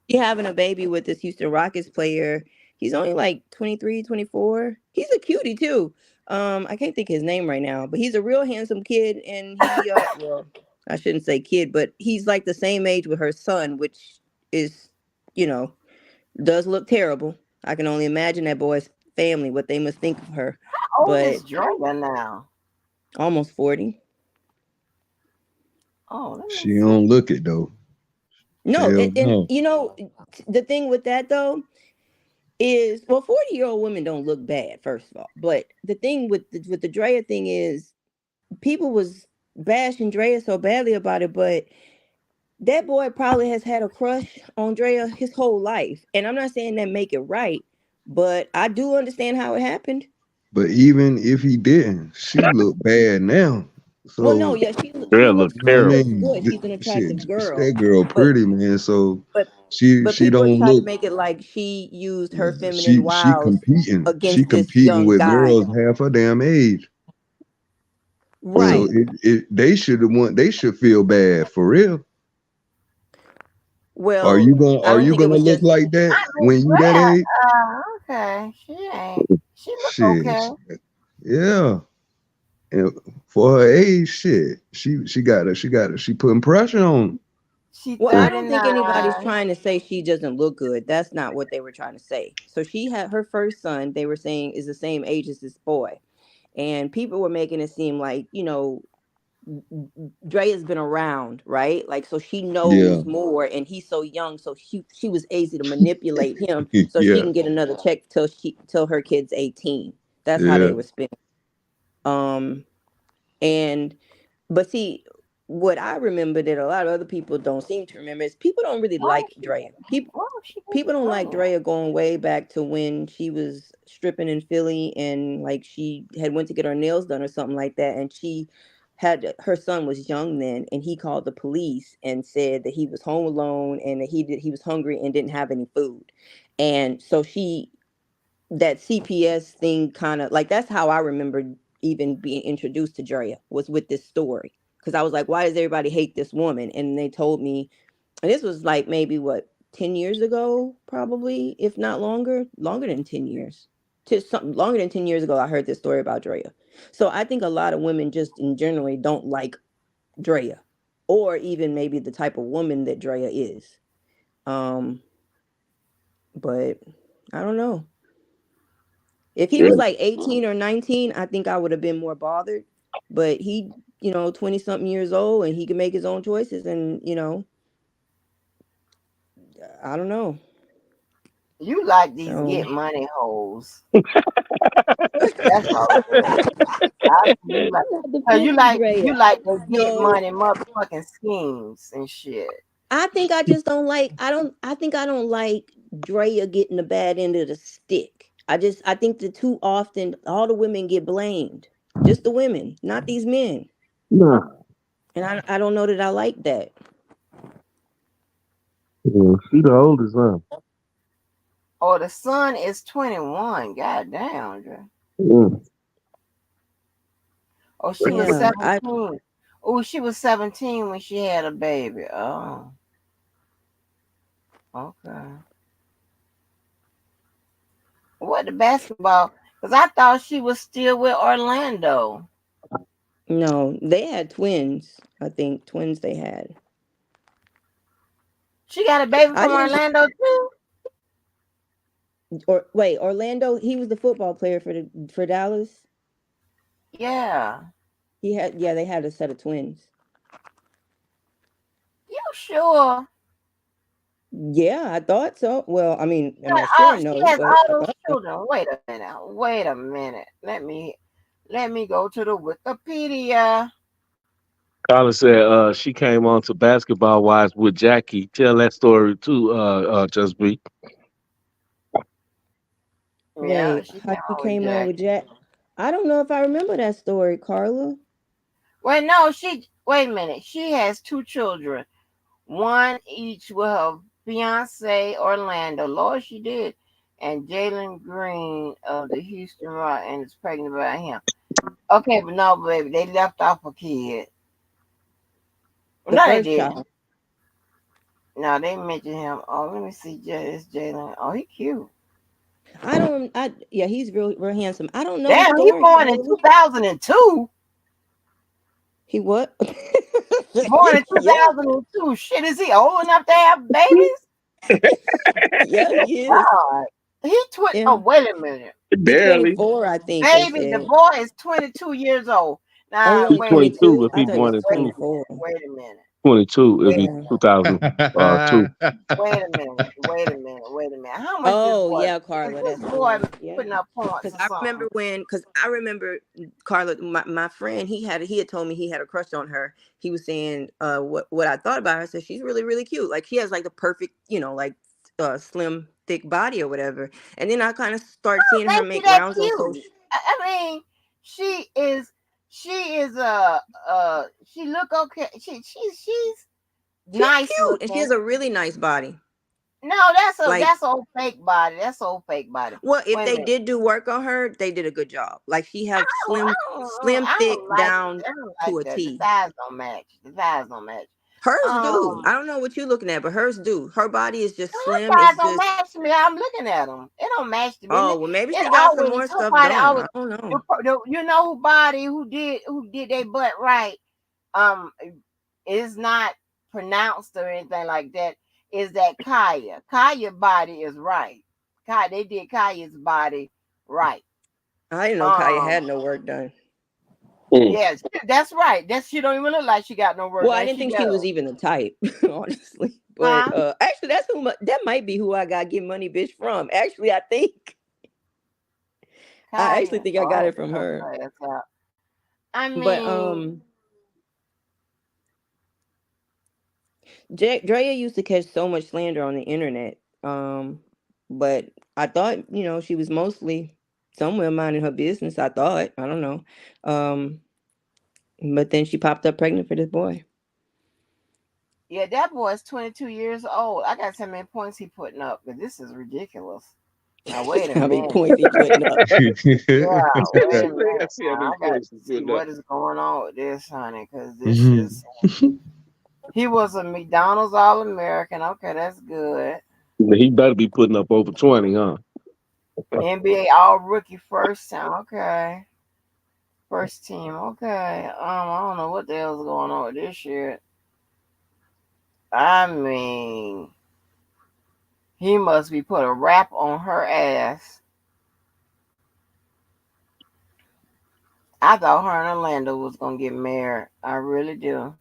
she having a baby with this Houston Rockets player. He's only like 23, 24. He's a cutie too. I can't think of his name right now, but he's a real handsome kid, and he well, I shouldn't say kid, but he's like the same age with her son, which is, you know, does look terrible. I can only imagine that boy's family, what they must think of her. How old But is Drea now? almost 40. Oh, let me She see. don't look it though. No, Hell and no. the thing with that though is, well, 40-year-old women don't look bad, first of all. But the thing with the Drea thing is, people was bashing Drea so badly about it, but that boy probably has had a crush on Drea his whole life. And I'm not saying that make it right, but I do understand how it happened. But even if he didn't, she look bad now. Well, no, So yeah, Girl look she I terrible. looks mean, good. She's an shit, attractive girl, that girl but pretty, man. So but she but she people are don't trying to look. make it like she used her Yeah, feminine she wiles competing. She against this competing young with guy. girls half her damn age. So Right. they should have won. They should feel bad for real. Well, I Are don't you think it gonna was look just. like that I mean, when you that Drea. age? Okay. She ain't. She look Shit, okay. yeah. And for her age, shit, she putting pressure on. She Well, I don't think 39. anybody's trying to say she doesn't look good. That's not what they were trying to say. So she had her first son, they were saying, is the same age as this boy. And people were making it seem like, Dre has been around, right? Like, so she Yeah, knows more, and he's so young, so she was easy to manipulate him so she yeah, can get another check till her kid's 18. That's how yeah. they were spending. Um, and but see, what I remember that a lot of other people don't seem to remember is people don't really Why like is she? Drea. People Getting don't like pregnant? Drea going way back to when she was stripping in Philly, and like she had went to get her nails done or something like that, and she had her son was young then, and he called the police and said that he was home alone and that he was hungry and didn't have any food. And so she that CPS thing kind of like, that's how I remember even being introduced to Drea, was with this story. Because I was like, why does everybody hate this woman? And they told me, and this was like maybe what, 10 years ago, probably, if not longer than 10 years. To something longer than 10 years ago, I heard this story about Drea. So I think a lot of women just in generally don't like Drea, or even maybe the type of woman that Drea is. But I don't know. If he Yeah. was like 18 or 19, I think I would have been more bothered. But he, 20 something years old, and he can make his own choices. And, I don't know. You like these So, get money hoes. That's all it is. You like, I'm not cause you defending like Drea. you like the get No, money motherfucking schemes and shit. I think I just don't like, I think I don't like Drea getting the bad end of the stick. I think that too often all the women get blamed. Just the women, not these men. No. And I don't know that I like that. Yeah, she the oldest, huh? Oh, the son is 21. God damn, Dre. Mm. Oh, she was Yeah, 17. Oh, she was 17 when she had a baby. Oh, okay. What the basketball? Because I thought she was still with Orlando. no, they had twins. I think twins they had. She got a baby I from didn't. Orlando too? Or wait, Orlando. He was the football player for Dallas. Yeah. He had. Yeah, they had a set of twins. You sure? Yeah, I thought so. Well, I mean, am I Oh, sure? she No, has but all I those thought so. children. Wait a minute. Wait a minute. Let me go to the Wikipedia. Carla said she came on to Basketball Wives with Jackie. Tell that story too, Just Be. Yeah, Wait, she how came she on with came on with Jackie. Jack? I don't know if I remember that story, Carla. Wait, no, wait a minute. She has two children. One each with her fiance Orlando. Lord, she did. And Jalen Green of the Houston Rock and is pregnant by him. Okay, but no, baby, they left off a kid. The No, they first didn't. child. No, they mentioned him. Oh, let me see. It's Jalen. Oh, he cute. I don't. I Yeah, he's real handsome. I don't know the Damn, he story, born in Carla. 2002. He what? Born in Yeah, 2002. Shit, is he old enough to have babies? yeah, he is. God. Oh, Yeah, wait a minute. he Barely. 24. I think they Baby, the said. boy is 22 years old. Oh, he Now, only He's wait a minute. 22 22. if I he thought he was born in Wait a two. minute. 24. Wait a minute. 22 if Wait, he Yeah. 2002. wait a minute. Wait a minute. Wait a minute. How much this Oh boy? yeah, Is Carla, this that's boy true. Yeah. putting up points Because or I something? remember Carla, my friend, he had told me he had a crush on her. He was saying what I thought about her. I said she's really really cute. Like she has like the perfect like slim thick body or whatever. And then I kind of started What seeing her makes you make that rounds on cute? social. I mean, she is. She is she look okay. She's She's nice cute and she has looking. a really nice body. No, Like, that's old fake body. That's old fake body. well, if Wait a they minute. did do work on her, they did a good job. Like she I has don't, I slim, don't, slim, I thick don't like down I don't to like a that. The T. thighs don't match. The thighs don't match. Hers do. Um, I don't know what you're looking at, but hers do. Her body is just her slim. thighs It's don't just, match to me. I'm looking at them. It don't match to me. oh, well, maybe It she got some always more her stuff body done. always I don't know. you know who body who did their butt right. Um, is not pronounced or anything like that. Is that Kaya? Kaya's body is right. They did Kaya's body right. I didn't know Kaya Um, had no work done. Mm. yes, that's right. She don't even look like she got no work Well, I done. didn't She think got she was even the type, honestly. huh? But actually, that might be who I got Get Money Bitch from. Actually, I actually Kaya. think I Oh, I got had it to from cut her. her ass out. I But mean, Drea used to catch so much slander on the internet. But I thought, she was mostly somewhere minding her business. I thought, I don't know. Um, but then she popped up pregnant for this boy. yeah, that boy is 22 years old. I got so many points he putting up, but this is ridiculous. Now wait a How many minute. points he putting up? Yeah, wait a minute. See how Now many I got points to he see put up. what is going on with this, honey, because this is. He was a McDonald's All American. Okay, that's good. He better be putting up over 20, huh? NBA All Rookie first time. Okay, first team. Okay. I don't know what the hell's going on with this shit. I mean, he must be put a rap on her ass. I thought her and Orlando was gonna get married. I really do.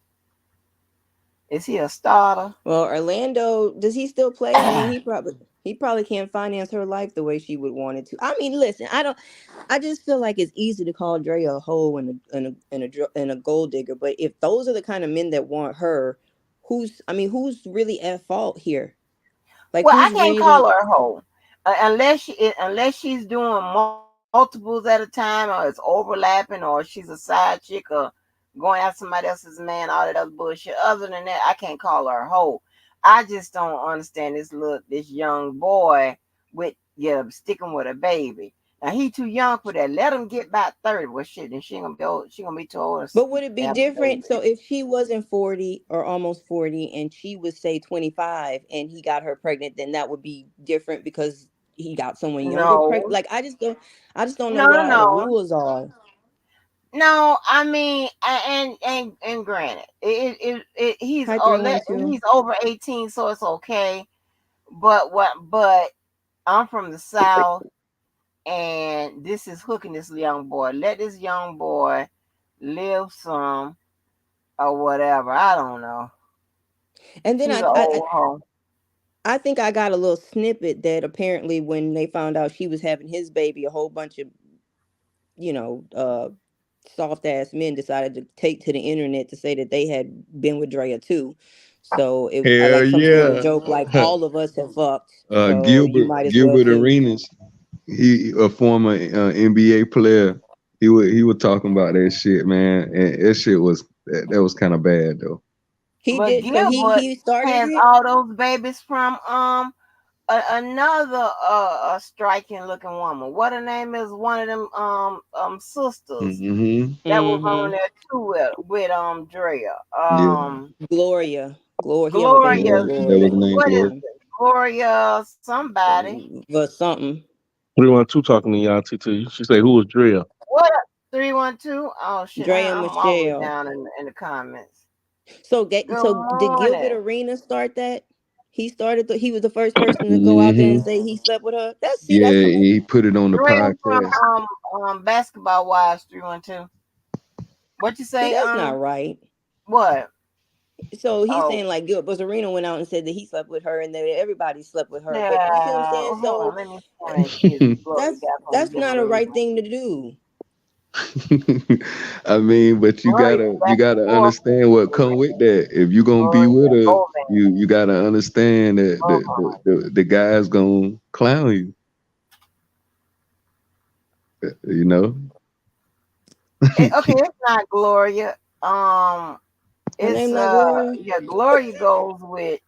Is he a starter? Well, Orlando, does he still play? I mean, he probably can't finance her life the way she would want it to. I mean, listen, I just feel like it's easy to call Dre a hoe and a gold digger, but if those are the kind of men that want her, who's really at fault here? Like, Well, I who's can't call really? her a hoe unless she's doing multiples at a time, or it's overlapping, or she's a side chick, or going after somebody else's man, all that other bullshit. Other than that, I can't call her a hoe. I just don't understand this young boy with sticking with a baby. Now he too young for that. Let him get about 30. Well, shit, then she ain't gonna be old. She gonna be too old But would it to be have a baby. different? So if she wasn't 40 or almost 40 and she was say 25 and he got her pregnant, then that would be different because he got someone younger pregnant. No, Like I just don't know no, what no, all the no. rules are. No, I mean, and granted, Hi 312. he's over 18, so it's okay. But I'm from the South, and this is hooking this young boy. Let this young boy live some or whatever. I don't know. And then She's I, an I I old hoe. I think I got a little snippet that apparently when they found out she was having his baby, a whole bunch of you know uh soft ass men decided to take to the internet to say that they had been with Drea too. So I Hell like some sort of yeah. joke like all of us have fucked. So you Gilbert might as well Gilbert too. Arenas, he a former NBA player. He was talking about that shit, man, and that was kind of bad though. He But did. So Gilbert he started has it. all those babies from another striking looking woman. What her name is? One of them sisters Hmm. that was on Mm-hmm. there too with Drea. Yeah, Gloria. He have a baby Gloria. with that was Gloria. named What is Glory. Mm-hmm. it? Gloria somebody. For something. 312 talking to y'all, TT. She say, who was Drill? What 312? Oh shit, Drea I'm all the way Michelle. down in the comments. Good So did Gilbert morning. Arena start that? He was the first person to go out there and Hmm. say he slept with her. That's Yeah, some. he put it on the Drea from podcast. Basketball Wives 312. What you See, say? that's not right. What? So he's Oh saying like Gilbert Arena went out and said that he slept with her and that everybody slept with her. But you see what I'm yeah. saying? Hold So on, let me find that kid's book we got from that's not a Gilbert right Arenas. thing to do. I mean, but you Gloria gotta you got the gotta book. understand what come with that. If you gonna be with Gloria her, Govan. you gotta understand that Uh-huh. the guy's gonna clown you. You know. Okay, it's not Gloria. Um, Her it's name not Gloria. yeah, Gloria goes with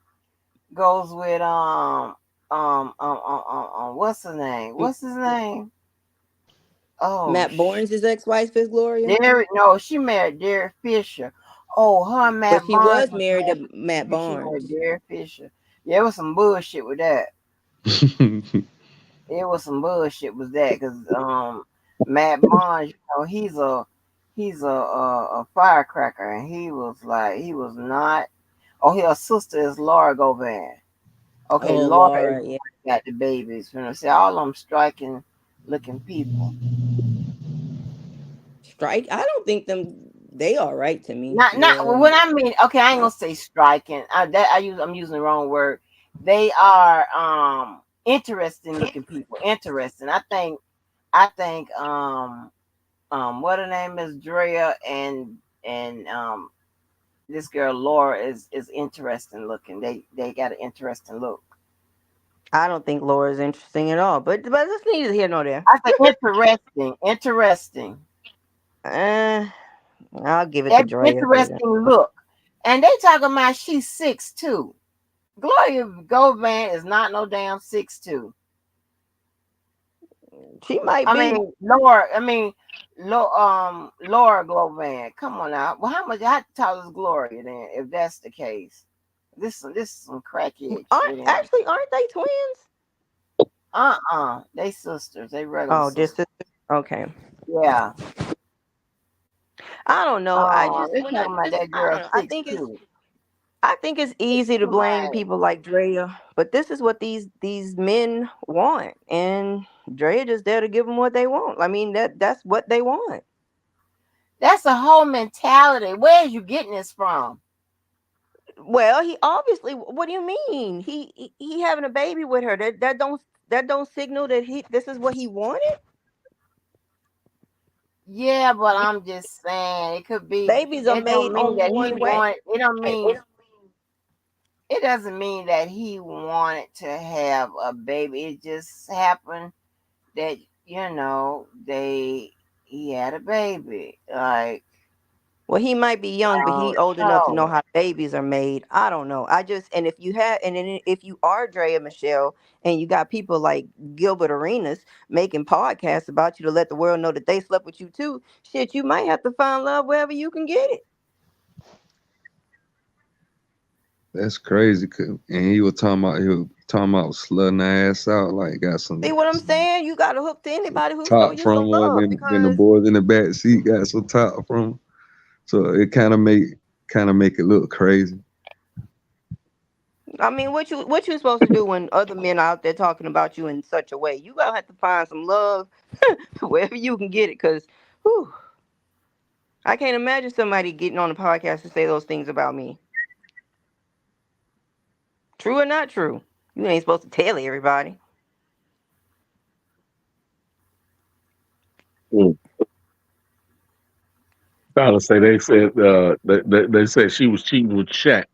what's his name? M- What's his name? Oh Matt Barnes' ex-wife is Gloria, Derek. No, she married Derek Fisher. Oh, her and but Matt she Barnes was was married married. to Matt Yeah, she married Barnes. Derek Fisher. Yeah, it was some bullshit with that. It was some bullshit with that because Matt Barnes, he's a firecracker, and he was not. Oh, his sister is Laura Govan. Okay, Oh, Laura is Laura, the yeah. one that got the babies. You know, see all them striking looking people. Strike. I don't think them. They all right to me. Not when I mean. Okay, I ain't gonna say striking. I'm using the wrong word. They are interesting looking people. Interesting. I think what her name is Drea and this girl Laura is interesting looking. They got an interesting look. I don't think Laura's interesting at all. But that's neither here nor there. I say interesting. Uh, I'll give it to That Drea for that. interesting look. And they talking about she's 6'2". Gloria Govan is not no damn 6'2". She might I be. mean, Laura Glovan. Come on now. Well, how tall is Gloria then? If that's the case, this is some crackhead shit. Aren't they twins? They sisters. They regular Oh, just sisters. okay. Yeah. I don't know. I just They when I talking about just that I girl don't know. 6'2". I think it's easy to blame Right. people like Drea, but this is what these men want, and Drea just there to give them what they want. I mean that's what they want. That's a whole mentality. Where are you getting this from? Well, he obviously. What do you mean? He having a baby with her. That don't signal that he this is what he wanted. Yeah, but I'm just saying it could be. Babies are It made don't mean only that he one way. want. It don't mean. It doesn't mean that he wanted to have a baby. It just happened that he had a baby. Like, Well, he might be young, I but he don't old enough to know know. how babies are made. I don't know. And if you have, and then if you are Drea Michelle, and you got people like Gilbert Arenas making podcasts about you to let the world know that they slept with you too, shit, you might have to find love wherever you can get it. That's crazy. And he was talking about slutting her ass out, like got See some what I'm saying? You got to hook to anybody who show top you some from her. love Then the because boys in the back seat got some top from her. So it kind of make it look crazy. I mean, what you supposed to do when other men are out there talking about you in such a way? You gotta have to find some love wherever you can get it, because, I can't imagine somebody getting on the podcast to say those things about me. True or not true? You ain't supposed to tell everybody. Mm. Trying to say they said she was cheating with Shaq.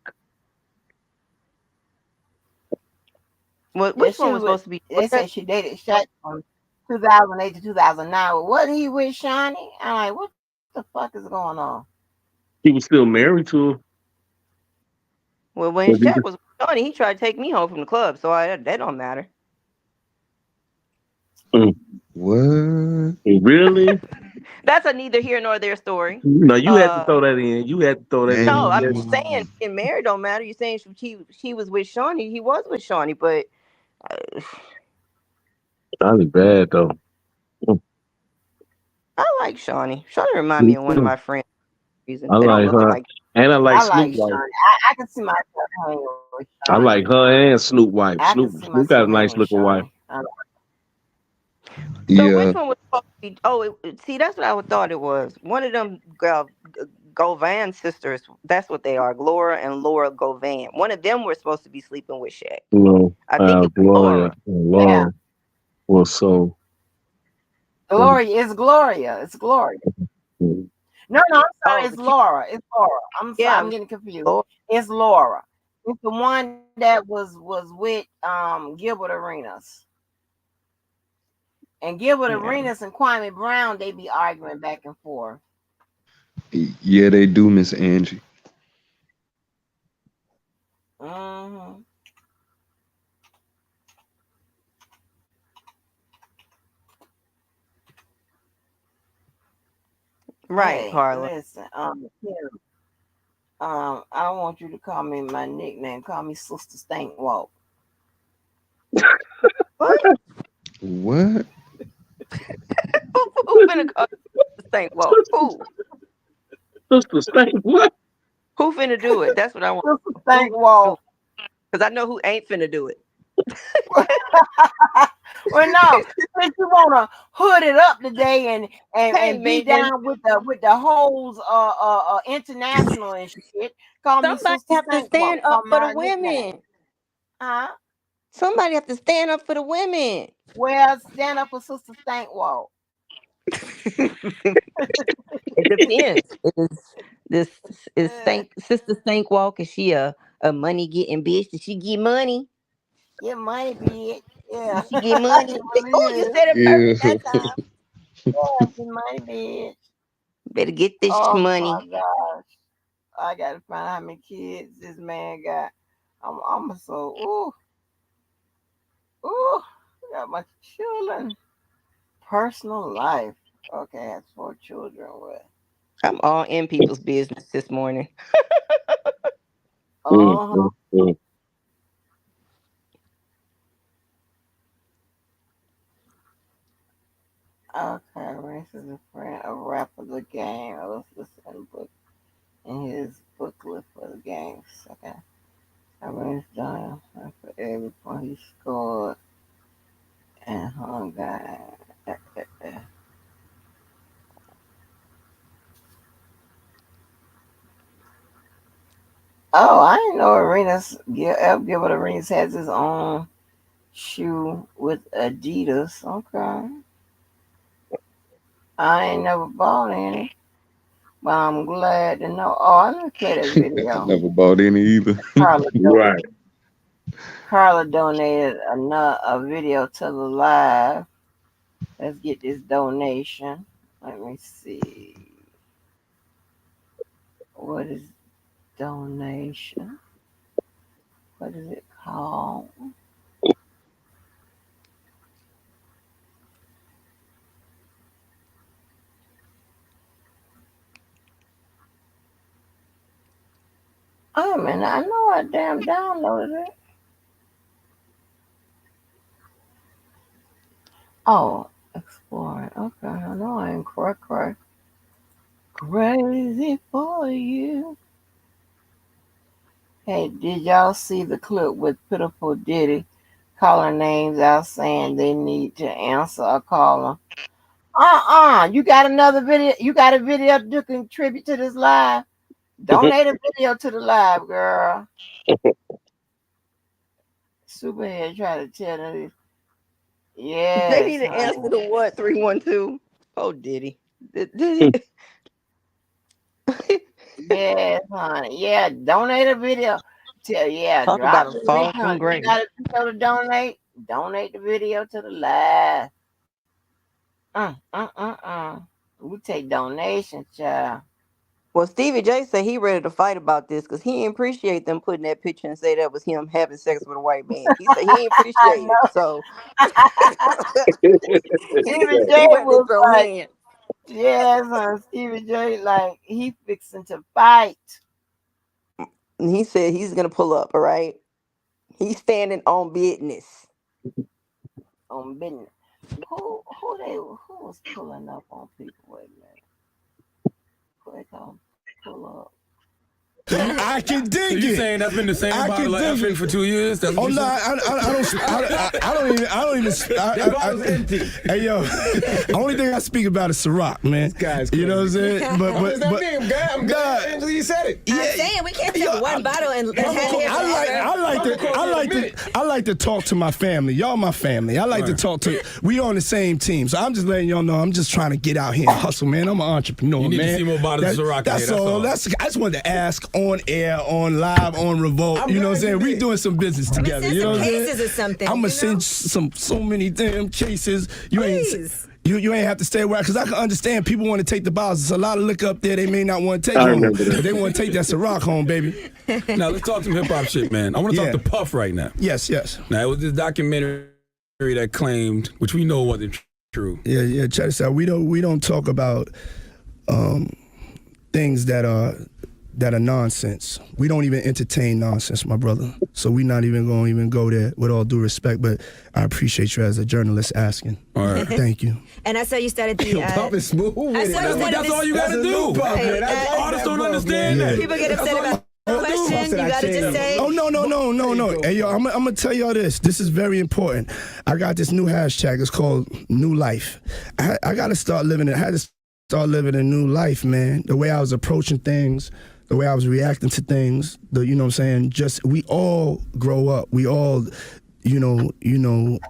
Well, Yeah, which one was supposed to be? Was they that? said she dated Shaq from 2008 to 2009. Well, wasn't he with Shawnee? I'm like, what the fuck is going on? He was still married to her. Well, when But Shaq was with Johnny, he tried to take me home from the club, so that don't matter. Mm. What? Really? That's a neither here nor there story. No, you had to Uh, throw that in. You had to throw that in. no, I'm Damn. just saying getting married don't matter. You're saying she was with Shawnee. He was with Shawnee, but uh, That was bad though. Mm. I like Shawnee. Shawnee remind me Me of one of too. my friends. For some reason I they don't like look her, alike. and I like I Snoop like wife. Shawnee. I can see myself hanging with I Shawnee. like her and Snoop wife. I can Snoop see Snoop got myself a hanging nice with looking wife. Shawnee. So Yeah. which one was supposed to be? Oh, see, that's what I would thought it was. One of them Govan sisters. That's what they are, Glora and Laura Govan. One of them were supposed to be sleeping with Shaq. You know, I think it was Gloria Laura. and Yeah, Laura was so. Mm, Gloria is Gloria. It's Gloria. mm, No, I'm sorry. Oh, It's the cute. Laura. It's Laura. I'm sorry. Yeah, it I'm was getting confused. Laura. It's Laura. It's the one that was with Gilbert Arenas. And Gilbert Yeah. Arenas and Kwame Brown, they be arguing back and forth. Yeah, they do, Miss Angie. Hmm. Right, Hey, Carla. listen, Kim, I don't want you to call me my nickname. Call me Sister Stank Walk. What? What? Who finna call the Saint Walk? Who? Sister Stank, what? Who finna do it? That's what I want. Sister Who Stank finna do Walk. it? Because I know who ain't finna do it. Well, no, since you wanna hood it up today Hey and be man, down with the hoes international and shit, call me somebody Sister have to Stank Walk. stand up Call for the my nickname. women. Huh? Somebody have to stand up for the women. Well, stand up for Sister Stank Walk. It depends. This is Uh, Stank Sister Stank Walk? Is she a money getting bitch? Did she get money? Get money, bitch. Did Yeah. she get money? Oh, you Believe it. said it Yeah. perfect that time. Yeah, get money, bitch. Better get this Oh money. my gosh. I gotta find out how many kids this man got. I'm so ooh, I got my children. personal life. Okay, has 4 children with. I'm all in people's business this morning. Mm, Uh-huh. mm, mm. Okay, Race is a friend, a rap of the game. Let's listen book in his booklet for the games. Okay. I ran down for every point he scored and hung guy. Oh, I didn't know Gilbert Arenas has his own shoe with Adidas. Okay. I ain't never bought any, but I'm glad to know. Oh, let me play that I video. never bought any either. Carla, Right. Carla donated a video to the live. Let's get this donation. Let me see. What is donation? What is it called? Oh man, I know I damn downloaded it. Oh, exploring. Okay, I know I ain't crazy for you. Hey, did y'all see the clip with pitiful Diddy calling names out saying they need to answer or call them? You got another video? You got a video to contribute to this live? Donate a video to the live, girl. Superhead try to tell them. They need Yes, to honey. answer the what 312. Oh, Diddy. Diddy. Yes, honey. Yeah, donate a video. Talk Drop about a the link, fall from honey. You grace. got a video to donate? Donate the video to the live. We take donations, child. Well, Stevie J said he ready to fight about this because he didn't appreciate them putting that picture and say that was him having sex with a white man. He said he didn't I appreciate it. know. So Stevie J he ready to was throw like, hands. yes, honey. Stevie J, like, he fixing to fight And he said he's gonna pull up, all right? He's standing on business. on business. Who was pulling up on people? Wait a minute. Who they call pull up? I can dig So it. you saying that's been the same I bottle can of dig effing it. for 2 years? That's what Oh you no, said? I don't even. That bottle's empty. Hey yo, only thing I speak about is Ciroc, man. guy's You know what I'm saying? What does that mean? I'm glad Angela, you said it. Yeah, I'm saying we can't take one bottle and have it here forever. I like to talk to my family. Y'all my family. I like to talk to. We on the same team, so I'm just letting y'all know. I'm just trying to get out here and hustle, man. I'm an entrepreneur, You need man. to see more bottles of Ciroc in That's here, all. that's all. I just wanted to ask on air, on live, on Revolt. I'm You know what I'm glad saying? you We did. doing some business together. send You know some what I'm saying? cases or something, I'm you gonna know? send so many damn cases. You Please. You ain't have to stay away because I can understand people want to take the bottles. There's a lot of liquor up there they may not want to take I home, remember that. but they want to take that Ciroc home, baby. Now let's talk some hip hop shit, man. I want to Yeah. talk to Puff right now. Yes, yes. Now it was this documentary that claimed, which we know wasn't true. Yeah. Check this out. We don't talk about things that are nonsense. We don't even entertain nonsense, my brother. So we're not even going to even go there with all due respect, but I appreciate you as a journalist asking. All right. Thank you. And I saw you started the. Puff is smooth with I it. saw you started That's all you this. got to do. Right, Artists don't understand man. that. People get upset about the question. You gotta just say. Oh, no. Hey, yo, I'm going to tell y'all this. This is very important. I got this new hashtag. It's called New Life. I got to start living it. I had to start living a new life, man. The way I was approaching things, the way I was reacting to things, you know what I'm saying? Just, we all grow up. We all, you know,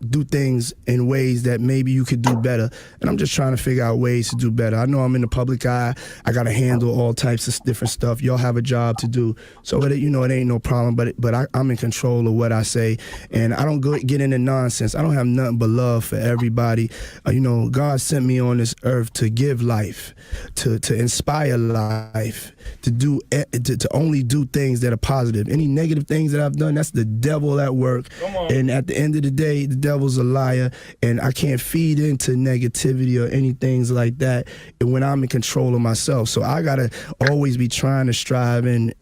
do things in ways that maybe you could do better. And I'm just trying to figure out ways to do better. I know I'm in the public eye. I got to handle all types of different stuff. Y'all have a job to do. So, it ain't no problem, but I'm in control of what I say. And I don't get into nonsense. I don't have nothing but love for everybody. God sent me on this earth to give life, to inspire life, to only do things that are positive. Any negative things that I've done, that's the devil at work. And And at the end of the day, the devil's a liar, and I can't feed into negativity or anything like that when I'm in control of myself. So I gotta always be trying to strive and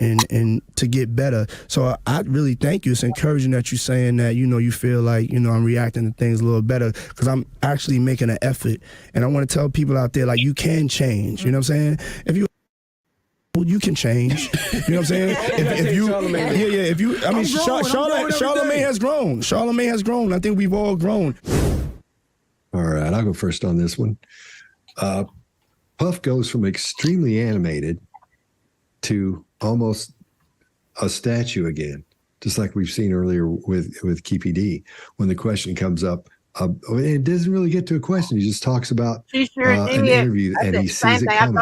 to get better. So I really thank you. It's encouraging that you're saying that, you know, you feel like, you know, I'm reacting to things a little better, because I'm actually making an effort. And I want to tell people out there, like, you can change. You know what I'm saying? If you can change. You know what I'm saying? If you, if you, I mean, Charlamagne has grown. Charlamagne has grown. I think we've all grown. All right, I'll go first on this one. Puff goes from extremely animated to almost a statue again, just like we've seen earlier with KPD. When the question comes up, it doesn't really get to a question. He just talks about an interview, and he sees it coming.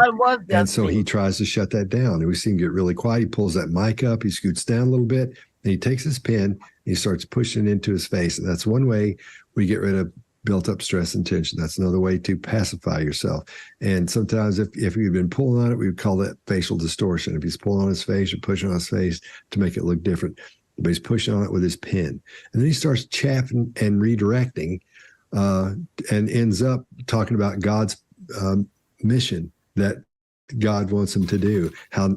And so he tries to shut that down. And we see him get really quiet. He pulls that mic up. He scoots down a little bit. And he takes his pen. And he starts pushing it into his face. And that's one way we get rid of built up stress and tension. That's another way to pacify yourself. And sometimes if we've been pulling on it, we would call that facial distortion. If he's pulling on his face or pushing on his face to make it look different, but he's pushing on it with his pen. And then he starts chaffing and redirecting and ends up talking about God's mission, that God wants him to do, how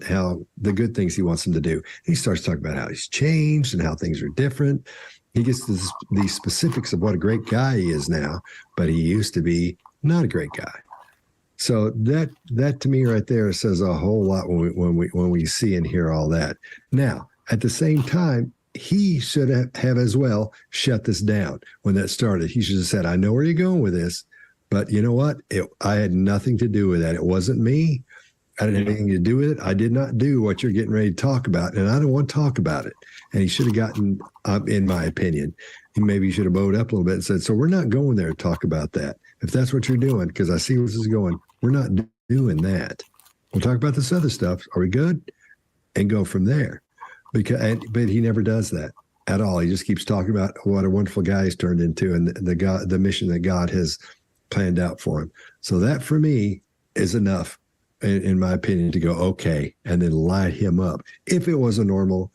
the good things he wants him to do. And he starts talking about how he's changed and how things are different. He gets the specifics of what a great guy he is now, but he used to be not a great guy. So that to me right there says a whole lot when we see and hear all that. Now, at the same time, he should have as well shut this down when that started. He should have said, I know where you're going with this, but you know what? I had nothing to do with that. It wasn't me. I didn't have anything to do with it. I did not do what you're getting ready to talk about, and I don't want to talk about it. And he should have gotten up, in my opinion. Maybe he should have bowed up a little bit and said, so we're not going there to talk about that. If that's what you're doing, because I see where this is going, we're not doing that. We'll talk about this other stuff. Are we good? And go from there. But he never does that at all. He just keeps talking about what a wonderful guy he's turned into and the mission that God has planned out for him. So that for me is enough, in my opinion, to go, okay, and then light him up. If it was a normal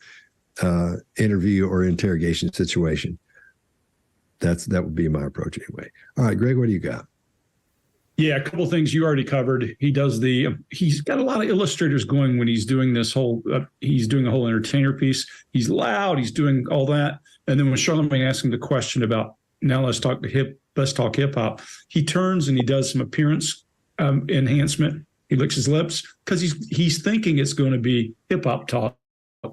interview or interrogation situation, that would be my approach anyway. All right, Greg, what do you got? Yeah, a couple of things you already covered. He's got a lot of illustrators going when he's doing this whole, he's doing a whole entertainer piece. He's loud, he's doing all that. And then when Charlamagne asked him the question about, now let's talk hip hop, he turns and he does some appearance enhancement. He licks his lips because he's thinking it's going to be hip hop talk,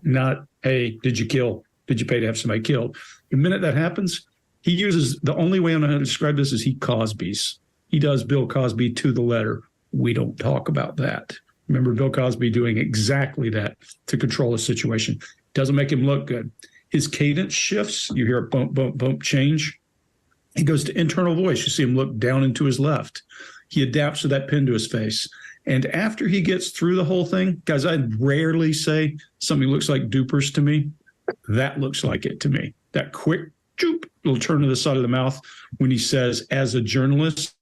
not, hey, did you pay to have somebody killed? The minute that happens, he uses, the only way I know how to describe this is he Cosby's. He does Bill Cosby to the letter. We don't talk about that. Remember Bill Cosby doing exactly that to control a situation. Doesn't make him look good. His cadence shifts. You hear a bump, bump, bump change. He goes to internal voice. You see him look down and to his left. He adapts to that pin to his face. And after he gets through the whole thing, guys, I rarely say something looks like Dupers to me. That looks like it to me. That quick, little turn to the side of the mouth when he says, as a journalist,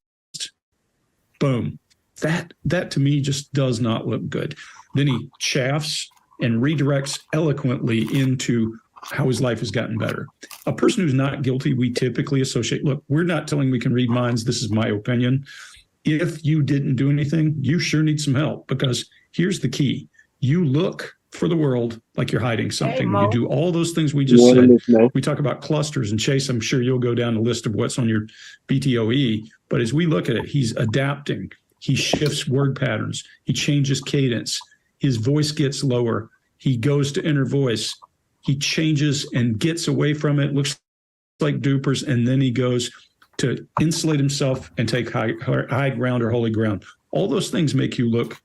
boom. That to me just does not look good. Then he chaffs and redirects eloquently into how his life has gotten better. A person who's not guilty, we typically associate, look, we're not telling we can read minds. This is my opinion. If you didn't do anything, you sure need some help, because here's the key. You look for the world like you're hiding something. You do all those things we just said. We talk about clusters, and Chase, I'm sure you'll go down the list of what's on your BTOE. But as we look at it, he's adapting. He shifts word patterns. He changes cadence. His voice gets lower. He goes to inner voice. He changes and gets away from it. Looks like Dupers. And then he goes to insulate himself and take high ground or holy ground. All those things make you look,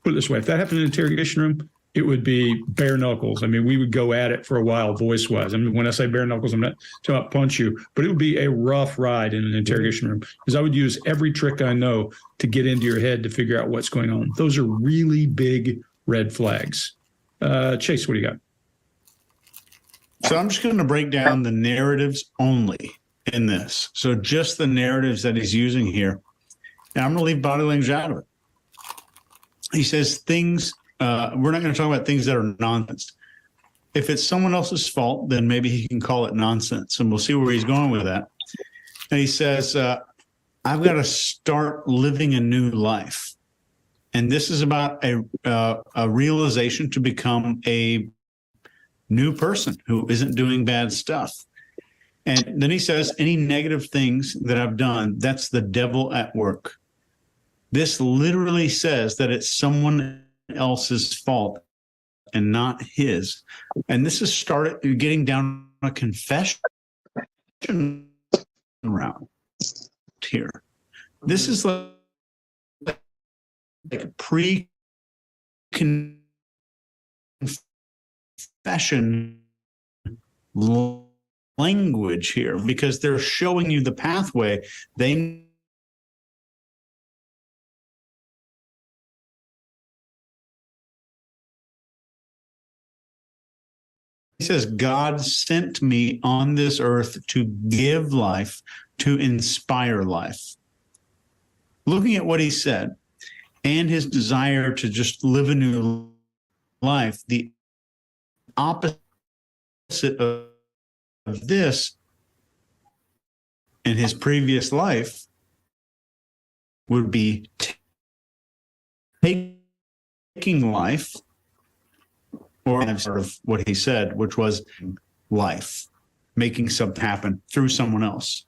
put it this way, if that happened in an interrogation room, it would be bare knuckles. I mean, we would go at it for a while voice-wise. I mean, when I say bare knuckles, I'm not talking about punch you, but it would be a rough ride in an interrogation room, because I would use every trick I know to get into your head to figure out what's going on. Those are really big red flags. Chase, what do you got? So I'm just going to break down the narratives only in this. So just the narratives that he's using here. And I'm going to leave body language out of it. He says things, we're not going to talk about things that are nonsense. if it's someone else's fault, then maybe he can call it nonsense, and we'll see where he's going with that. And he says, I've got to start living a new life. And this is about a realization to become a new person who isn't doing bad stuff. And then he says, any negative things that I've done, that's the devil at work. This literally says that it's someone else's fault and not his. And this has started getting down a confession route here. This is like a pre-confession language here, because they're showing you the pathway. He says, God sent me on this earth to give life, to inspire life. Looking at what he said and his desire to just live a new life, the opposite of this in his previous life would be taking life, or sort of what he said, which was life, making something happen through someone else,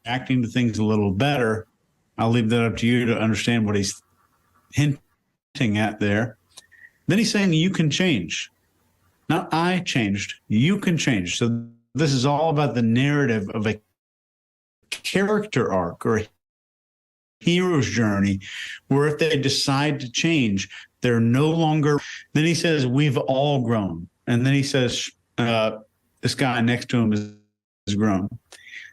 acting to things a little better. I'll leave that up to you to understand what he's hinting at there. Then he's saying you can change. Not I changed, you can change. So this is all about the narrative of a character arc or a hero's journey, where if they decide to change, they're no longer. Then he says, we've all grown. And then he says, this guy next to him is grown.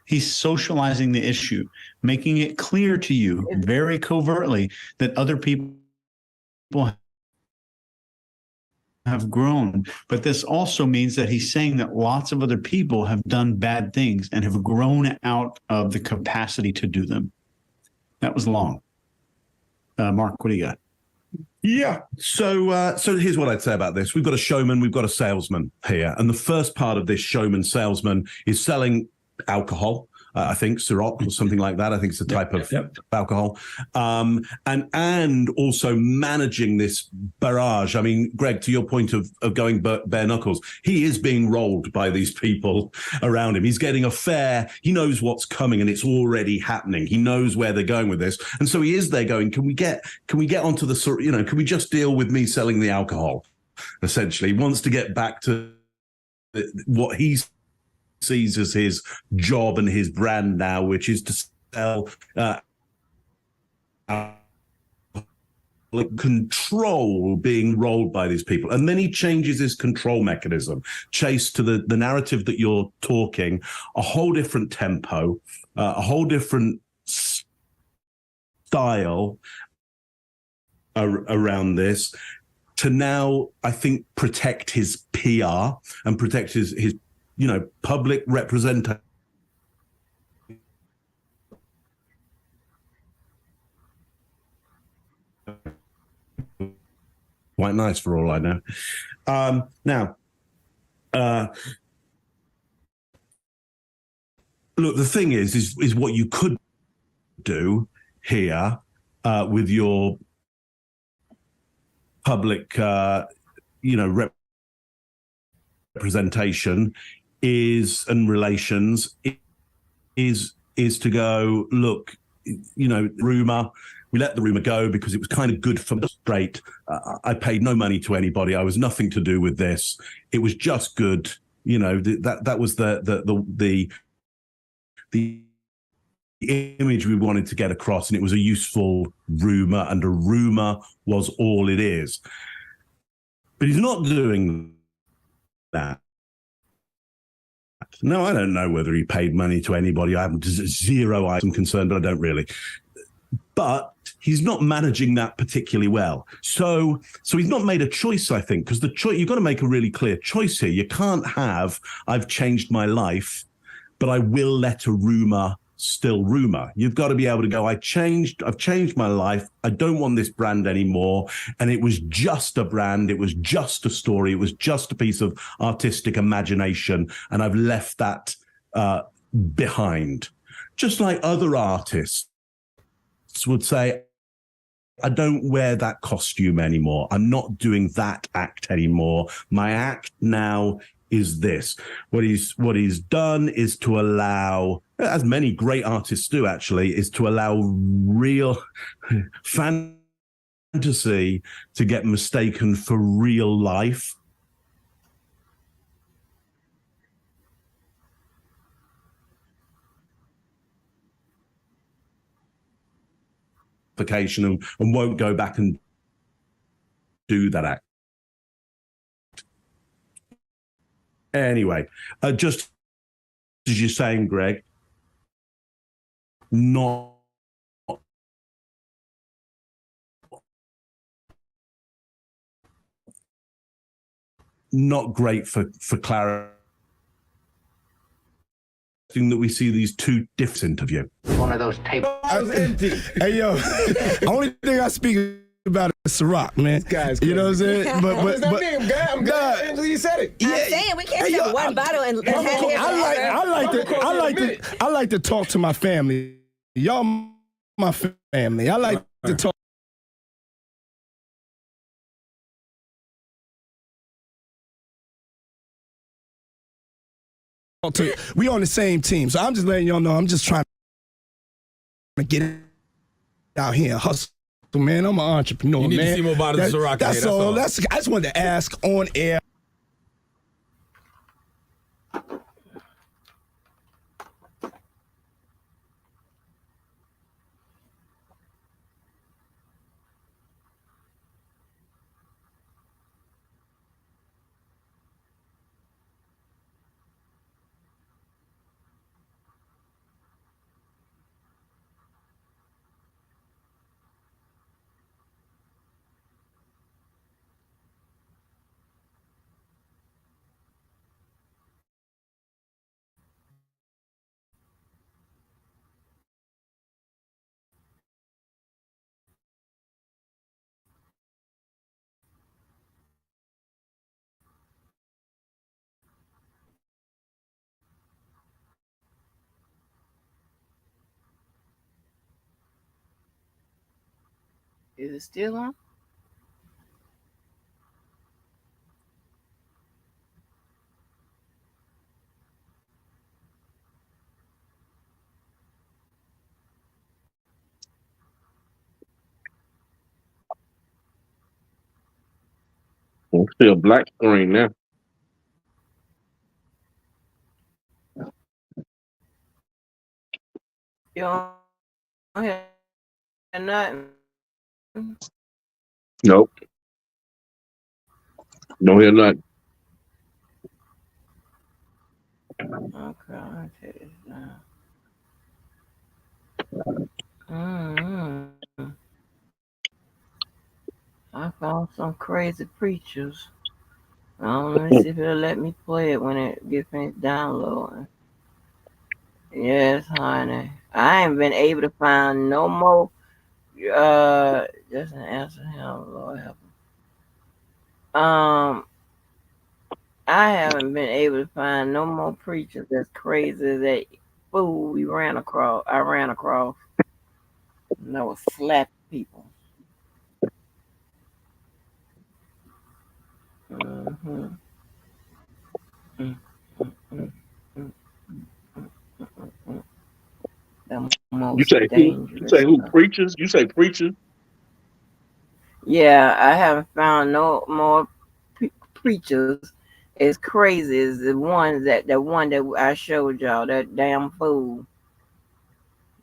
He's socializing the issue, making it clear to you very covertly that other people have grown. But this also means that he's saying that lots of other people have done bad things and have grown out of the capacity to do them. That was long. Mark, what do you got? Yeah. So here's what I'd say about this. We've got a showman, we've got a salesman here. And the first part of this showman salesman is selling alcohol. I think Ciroc or something like that. I think it's a type of alcohol. And also managing this barrage. I mean, Greg, to your point of going bare knuckles, he is being rolled by these people around him. He's getting a fare. He knows what's coming and it's already happening. He knows where they're going with this. And so he is there going, can we get onto the sort, can we just deal with me selling the alcohol? Essentially, he wants to get back to what he's sees as his job and his brand now, which is to sell control being rolled by these people. And then he changes his control mechanism, Chase, to the narrative that you're talking, a whole different tempo, a whole different style around this, to now, I think, protect his PR and protect his public representation. Quite nice for all I know. Now, look, the thing is what you could do here with your public, representation and relations is to go, look, rumor, we let the rumor go because it was kind of good for me. Straight. I paid no money to anybody. I was nothing to do with this. It was just good. That was the image we wanted to get across, and it was a useful rumor, and a rumor was all it is. But he's not doing that. No, I don't know whether he paid money to anybody. I have zero item concern, but I don't really. But he's not managing that particularly well. So he's not made a choice, I think, because the choice, you've got to make a really clear choice here. You can't have, I've changed my life, but I will let a rumor still rumor. You've got to be able to go, I've changed my life. I don't want this brand anymore. And it was just a brand. It was just a story. It was just a piece of artistic imagination. And I've left that behind. Just like other artists would say, I don't wear that costume anymore. I'm not doing that act anymore. My act now is this. What he's done is to allow, as many great artists do actually, is to allow real fantasy to get mistaken for real life. And won't go back and do that act. Anyway, just as you're saying, Greg, not great for clarity. That we see these two different interview. One of those tapes. Hey, yo, only thing I speak about is Ciroc, man. You know what I'm saying? But I'm glad Angela, you said it. I'm saying we can't have one bottle and have it. I like to talk to my family. Y'all my family. I like to talk. We on the same team, so I'm just letting y'all know. I'm just trying to get out here and hustle, man. I'm an entrepreneur, You need man. to see more bottles of Ciroc. That's all. I just wanted to ask on air. Is it still on? It's still black screen now. You don't hear nothing. Nope. Don't hear nothing. Okay, I'll take this down. I found some crazy preachers. Let me see if it'll let me play it when it gets finished downloading. Yes, honey. I ain't been able to find no more. Just an answer him, Lord help him. I haven't been able to find no more preachers as crazy as that fool I ran across. And that was slap people. Mm-hmm. The most You say who? You dangerous say who? stuff. Preachers? You say preachers? Yeah, I haven't found no more preachers as crazy as the one that I showed y'all, that damn fool.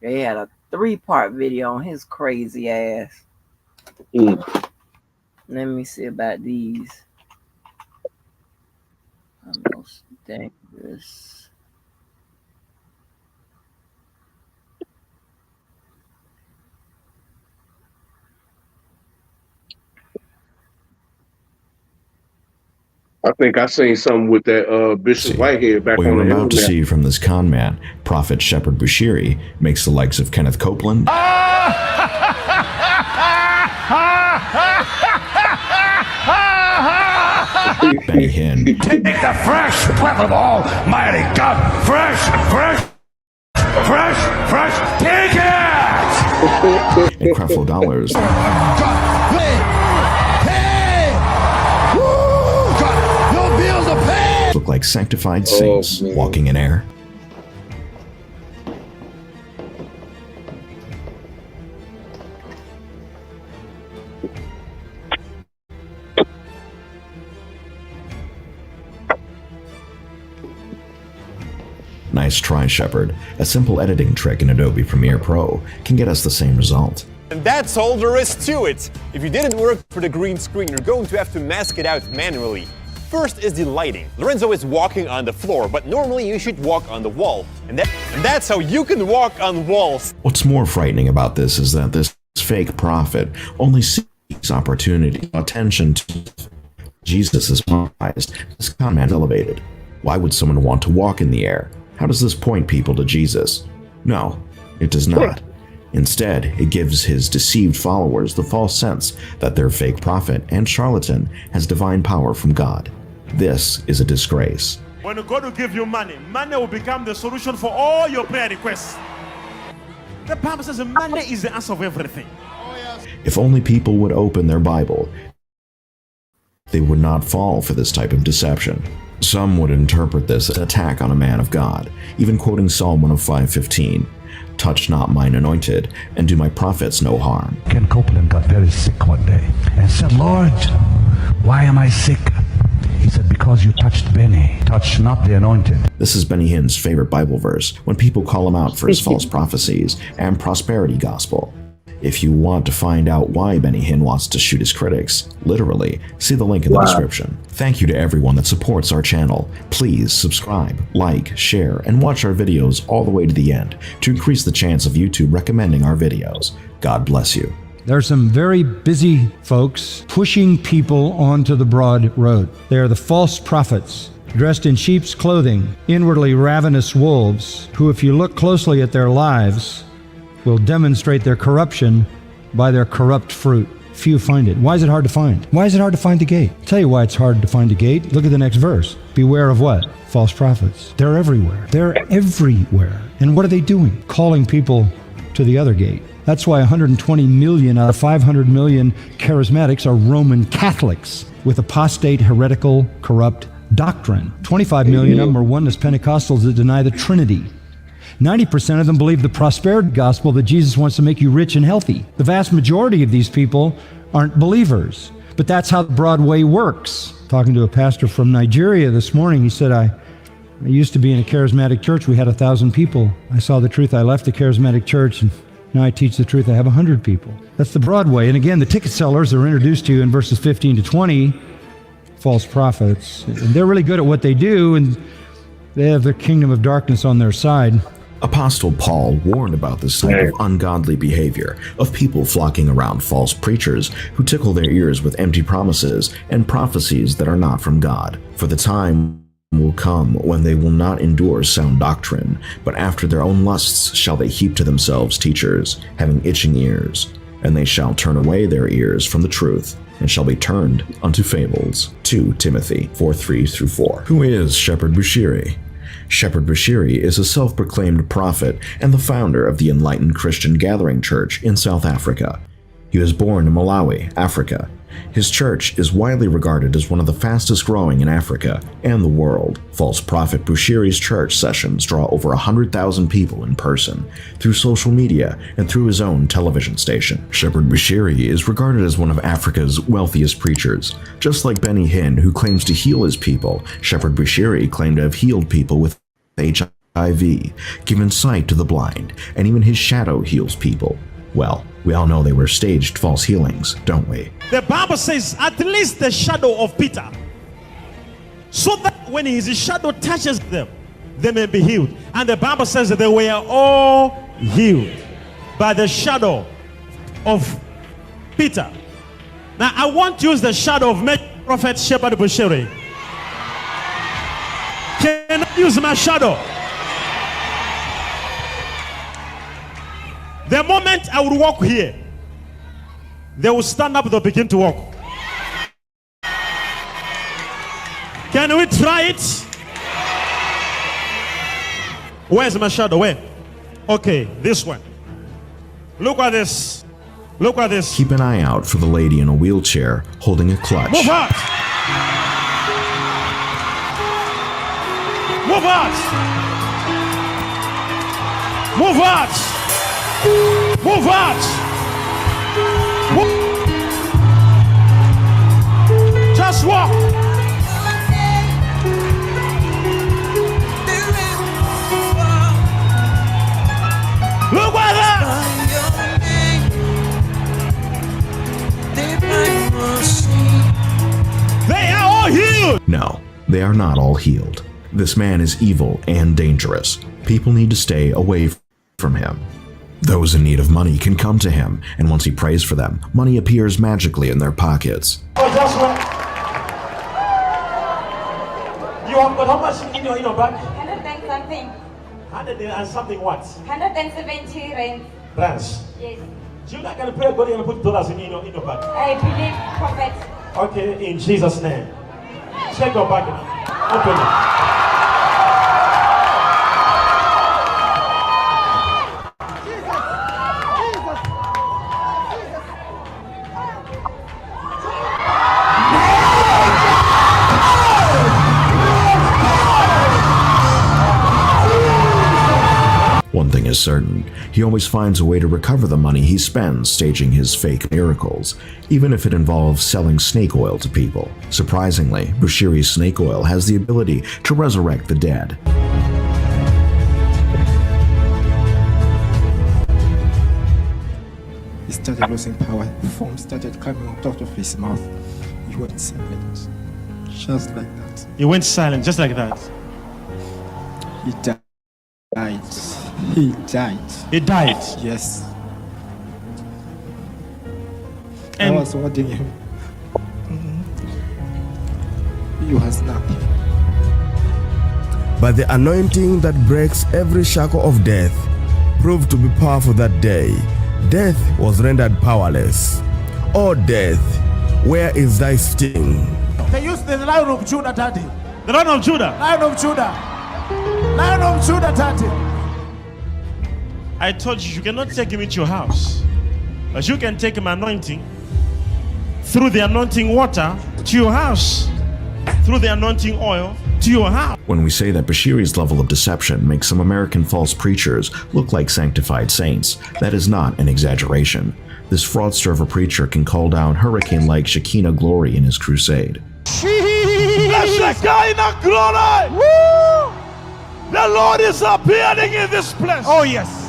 They had a 3-part video on his crazy ass. Let me see about these. The most dangerous. I think I seen something with that Bishop Whitehead back What on you're the about to internet. see from this con man, Prophet Shepherd Bushiri, makes the likes of Kenneth Copeland, Benny Hinn, Take the fresh breath of Almighty God. Fresh, take it! and Creflo Dollars. Your bills are paid! Look like sanctified saints walking in air. Nice try, Shepard. A simple editing trick in Adobe Premiere Pro can get us the same result. And that's all there is to it. If you didn't work for the green screen, you're going to have to mask it out manually. First is the lighting. Lorenzo is walking on the floor, but normally you should walk on the wall. And that's how you can walk on walls. What's more frightening about this is that this fake prophet only seeks opportunity, attention to Jesus is monetized. This con man elevated. Why would someone want to walk in the air? How does this point people to Jesus? No, it does not. Instead, it gives his deceived followers the false sense that their fake prophet and charlatan has divine power from God. This is a disgrace. When God will give you money, money will become the solution for all your prayer requests. The Bible says money is the answer of everything. If only people would open their Bible, they would not fall for this type of deception. Some would interpret this as an attack on a man of God, even quoting Psalm 105:15, "Touch not mine anointed, and do my prophets no harm." Ken Copeland got very sick one day and said, "Lord, why am I sick?" He said, "Because you touched Benny. Touch not the anointed." This is Benny Hinn's favorite Bible verse when people call him out for his false prophecies and prosperity gospel. If you want to find out why Benny Hinn wants to shoot his critics, literally, see the link in the description. Thank you to everyone that supports our channel. Please subscribe, like, share, and watch our videos all the way to the end to increase the chance of YouTube recommending our videos. God bless you. There are some very busy folks pushing people onto the broad road. They are the false prophets, dressed in sheep's clothing, inwardly ravenous wolves, who, if you look closely at their lives, will demonstrate their corruption by their corrupt fruit. Few find it. Why is it hard to find? Why is it hard to find the gate? I'll tell you why it's hard to find a gate. Look at the next verse. Beware of what? False prophets. They're everywhere. They're everywhere. And what are they doing? Calling people to the other gate. That's why 120 million out of 500 million charismatics are Roman Catholics with apostate, heretical, corrupt doctrine. 25 million of them are oneness Pentecostals that deny the Trinity. 90% of them believe the prosperity gospel that Jesus wants to make you rich and healthy. The vast majority of these people aren't believers, but that's how the broad way works. Talking to a pastor from Nigeria this morning, he said, I used to be in a charismatic church. We had 1,000 people. I saw the truth. I left the charismatic church, and now I teach the truth. I have 100 people. That's the broad way. And again, the ticket sellers are introduced to you in verses 15 to 20, false prophets. And they're really good at what they do, and they have the kingdom of darkness on their side. Apostle Paul warned about this type of ungodly behavior of people flocking around false preachers who tickle their ears with empty promises and prophecies that are not from God. For the time will come when they will not endure sound doctrine, but after their own lusts shall they heap to themselves teachers, having itching ears, and they shall turn away their ears from the truth, and shall be turned unto fables. 2 Timothy 4:3-4. Who is Shepherd Bushiri? Shepherd Bushiri is a self-proclaimed prophet and the founder of the Enlightened Christian Gathering Church in South Africa. He was born in Malawi, Africa. His church is widely regarded as one of the fastest growing in Africa and the world. False prophet Bushiri's church sessions draw over 100,000 people in person, through social media, and through his own television station. Shepherd Bushiri is regarded as one of Africa's wealthiest preachers. Just like Benny Hinn, who claims to heal his people, Shepherd Bushiri claimed to have healed people with HIV, given sight to the blind, and even his shadow heals people. Well, we all know they were staged false healings, don't we? The Bible says at least the shadow of Peter, so that when his shadow touches them, they may be healed. And the Bible says that they were all healed by the shadow of Peter. Now I want to use the shadow of Prophet Shepherd Bushiri. Can I use my shadow? The moment I would walk here, they will stand up, they'll begin to walk. Can we try it? Where's my shadow? Where? Okay, this one. Look at this. Look at this. Keep an eye out for the lady in a wheelchair holding a clutch. Move out! Move out! Move out! Move out! Just walk! Look at that! They are all healed! No, they are not all healed. This man is evil and dangerous. People need to stay away from him. Those in need of money can come to him, and once he prays for them, money appears magically in their pockets. Oh, just wait. You have got how much in your bag? 100 and something. 100 and something what? 170 rands. Rands? Yes. You're not going to pray God and put dollars in your bag? I believe, Prophet. Okay, in Jesus' name. Check your bag now. Open it. One thing is certain, he always finds a way to recover the money he spends staging his fake miracles, even if it involves selling snake oil to people. Surprisingly, Bushiri's snake oil has the ability to resurrect the dead. He started losing power, foam started coming out of his mouth. He went silent, just like that. He went silent, just like that. He died. He died. He died? Yes. And I was holding him. He was nothing. But the anointing that breaks every shackle of death proved to be powerful that day. Death was rendered powerless. Oh death, where is thy sting? They used the Lion of Judah, Daddy. The Lion of Judah? Lion of Judah. Lion of Judah, Daddy. I told you, you cannot take him into your house. But you can take him anointing through the anointing water to your house. Through the anointing oil to your house. When we say that Bushiri's level of deception makes some American false preachers look like sanctified saints, that is not an exaggeration. This fraudster of a preacher can call down hurricane-like Shekinah glory in his crusade. The Shekinah glory! Woo! The Lord is appearing in this place. Oh yes.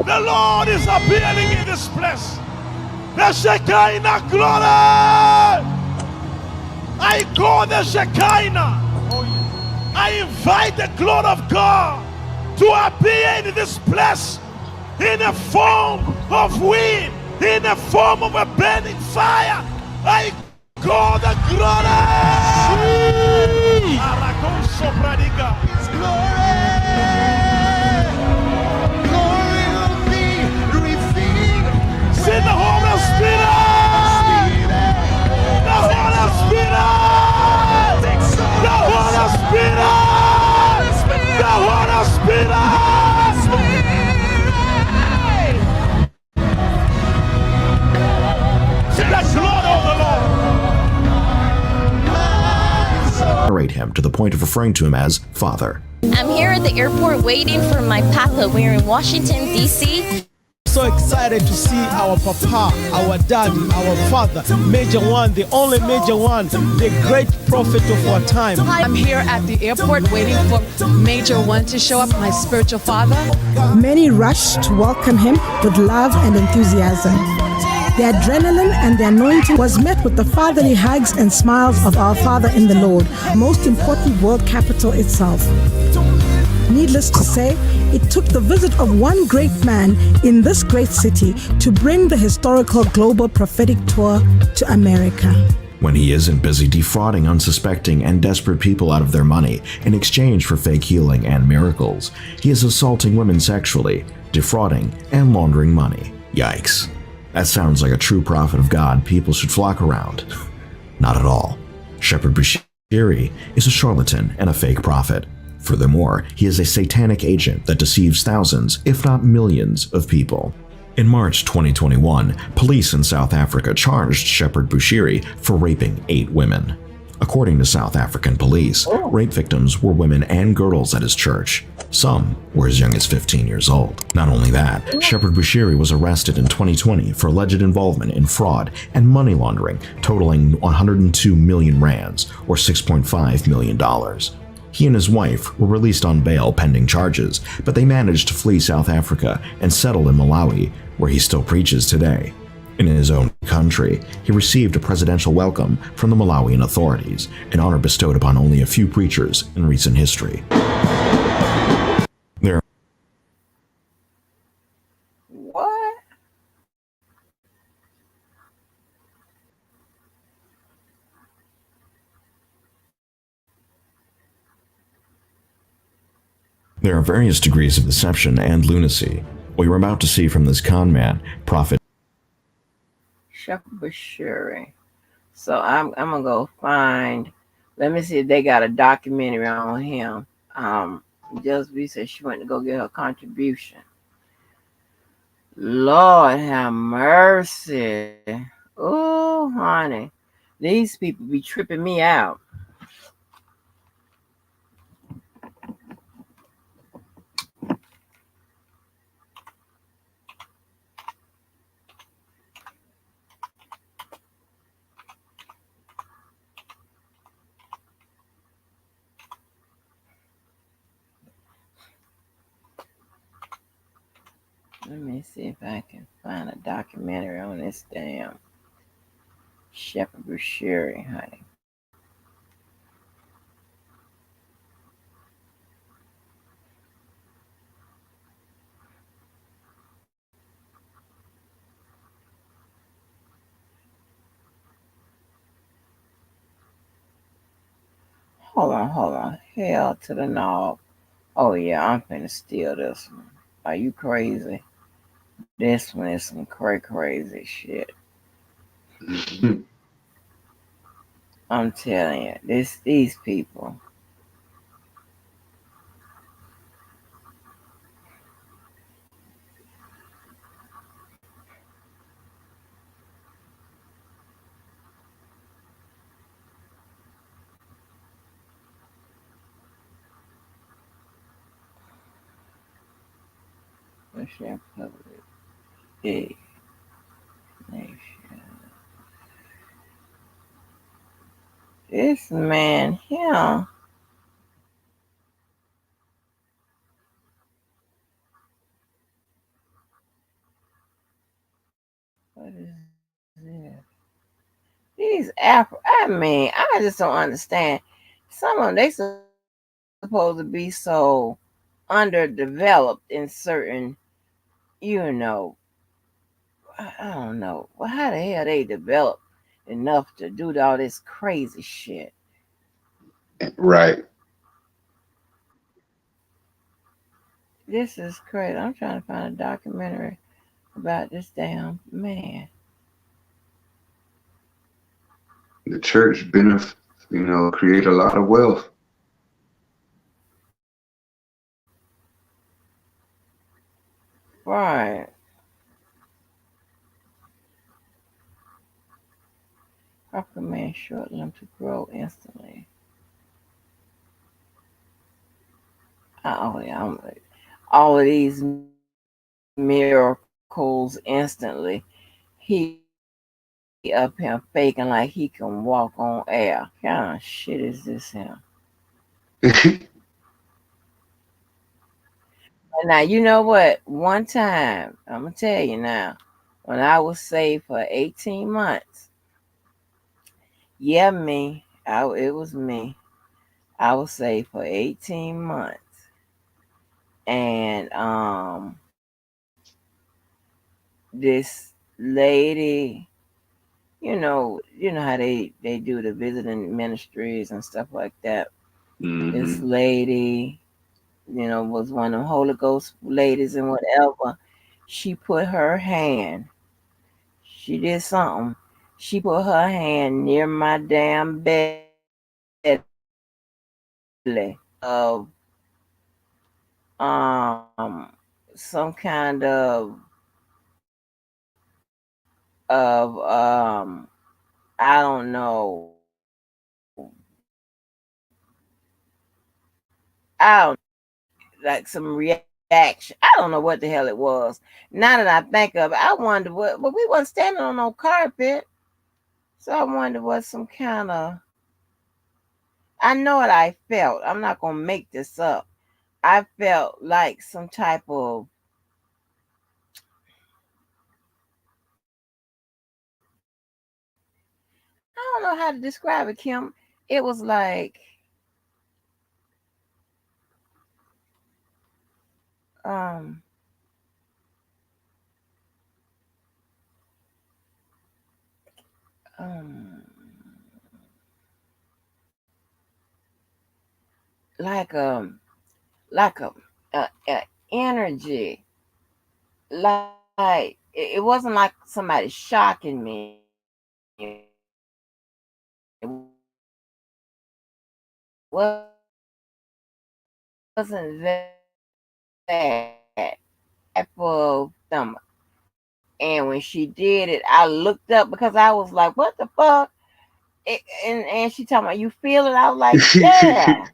The Lord is appearing in this place. The Shekinah glory! I call the Shekinah. Oh, yeah. I invite the glory of God to appear in this place in the form of wind, in the form of a burning fire. I call the glory. His glory. Glory will be revealed. Send the Holy Spirit. The Holy Spirit. The Holy Spirit. The Holy Spirit. The glory of the Lord. Venerate him to the point of referring to him as Father. I'm here at the airport waiting for my papa. We're in Washington, D.C. So excited to see our papa, our daddy, our father, Major One, the only Major One, the great prophet of our time. I'm here at the airport waiting for Major One to show up, my spiritual father. Many rushed to welcome him with love and enthusiasm. The adrenaline and the anointing was met with the fatherly hugs and smiles of our Father in the Lord, most important world capital itself. Needless to say, it took the visit of one great man in this great city to bring the historical global prophetic tour to America. when he isn't busy defrauding unsuspecting and desperate people out of their money in exchange for fake healing and miracles, he is assaulting women sexually, defrauding, and laundering money. Yikes. That sounds like a true prophet of God people should flock around. Not at all. Shepherd Bushiri is a charlatan and a fake prophet. Furthermore, he is a satanic agent that deceives thousands, if not millions, of people. In March 2021, police in South Africa charged Shepherd Bushiri for raping 8 women. According to South African police, rape victims were women and girls at his church. Some were as young as 15 years old. Not only that, Shepherd Bushiri was arrested in 2020 for alleged involvement in fraud and money laundering totaling 102 million rands, or $6.5 million. He and his wife were released on bail pending charges, but they managed to flee South Africa and settle in Malawi, where he still preaches today. In his own country, he received a presidential welcome from the Malawian authorities, an honor bestowed upon only a few preachers in recent history. What? There are various degrees of deception and lunacy. What you're about to see from this con man, prophet Shepherd Bushiri. So I'm gonna go find. Let me see if they got a documentary on him. Just B said she went to go get her contribution. Lord have mercy. Oh, honey, these people be tripping me out. Let me see if I can find a documentary on this damn Shepherd Bushiri, honey. Hold on. Hell to the no. Oh yeah, I'm finna steal this one. Are you crazy? This one is some crazy shit. I'm telling you, these people. Russian public big nation. This man here. What is this? These I mean, I just don't understand. Some of them, they supposed to be so underdeveloped in certain, I don't know. Well, how the hell they developed enough to do all this crazy shit? Right. This is crazy. I'm trying to find a documentary about this damn man. The church create a lot of wealth. Right. How can man shorten them to grow instantly? All of these miracles instantly. He up here faking like he can walk on air. What kind of shit is this here? Now, you know what? One time, I'm going to tell you now, when I was saved for 18 months, it was me. I was saved for 18 months. And this lady you know how they do the visiting ministries and stuff like that. This lady, was one of them Holy Ghost ladies and whatever. She put her hand. She did something. She put her hand near my damn belly of some kind of I don't know. I don't like some reaction. I don't know what the hell it was. Now that I think of it, I wonder what. But we wasn't standing on no carpet, so I wonder what some kind of. I know what I felt. I'm not gonna make this up. I felt like some type of. I don't know how to describe it, Kim. It was like um um like like a energy, like it wasn't like somebody shocking me. It wasn't that type of stomach. And when she did it, I looked up because I was like, "What the fuck?" And she told me, "You feel it?" I was like, "Yeah."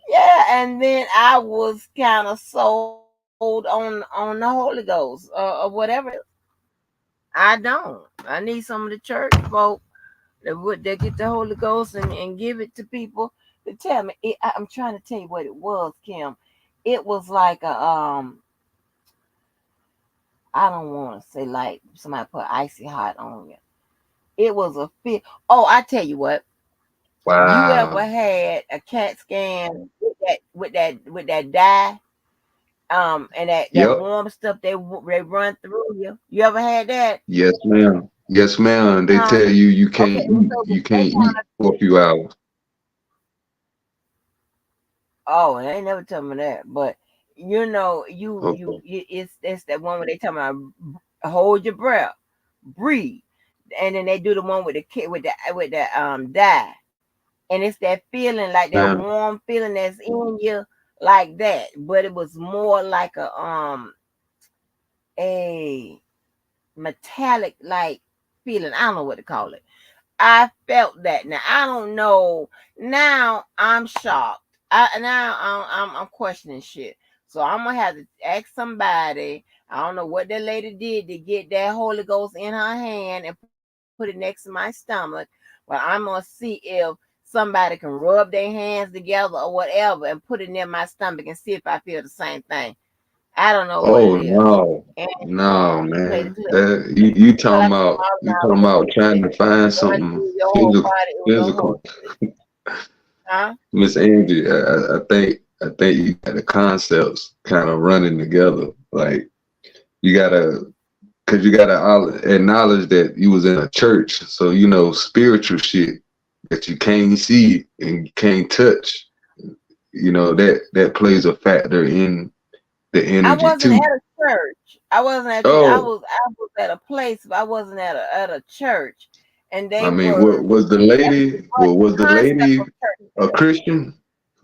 Yeah, and then I was kind of sold on the Holy Ghost or whatever. I don't. I need some of the church folk that get the Holy Ghost and give it to people to tell me. I'm trying to tell you what it was, Kim. It was like a I don't want to say like somebody put icy hot on you. It was a fit. Oh, I tell you what. Wow. You ever had a CAT scan with that dye? And that warm stuff they run through you. You ever had that? Yes, ma'am. Yes, ma'am. They tell you can't eat. You can't eat for a few hours. Oh, they never tell me that. But it's that one where they tell me hold your breath, breathe, and then they do the one with the dye, and it's that feeling like that warm feeling that's in you like that. But it was more like a metallic like feeling. I don't know what to call it. I felt that. Now I don't know. Now I'm shocked. I'm questioning shit. So I'm gonna have to ask somebody. I don't know what that lady did to get that Holy Ghost in her hand and put it next to my stomach. But I'm gonna see if somebody can rub their hands together or whatever and put it near my stomach and see if I feel the same thing. I don't know what it is. No, man. You talking about trying to find something physical. Huh? Miss Angie, I think you got the concepts kind of running together. Like you gotta acknowledge that you was in a church, so spiritual shit that you can't see and can't touch. That plays a factor in the energy I wasn't too. at a church. I wasn't at. I was at a place, but I wasn't at a church. And they was the lady a Christian?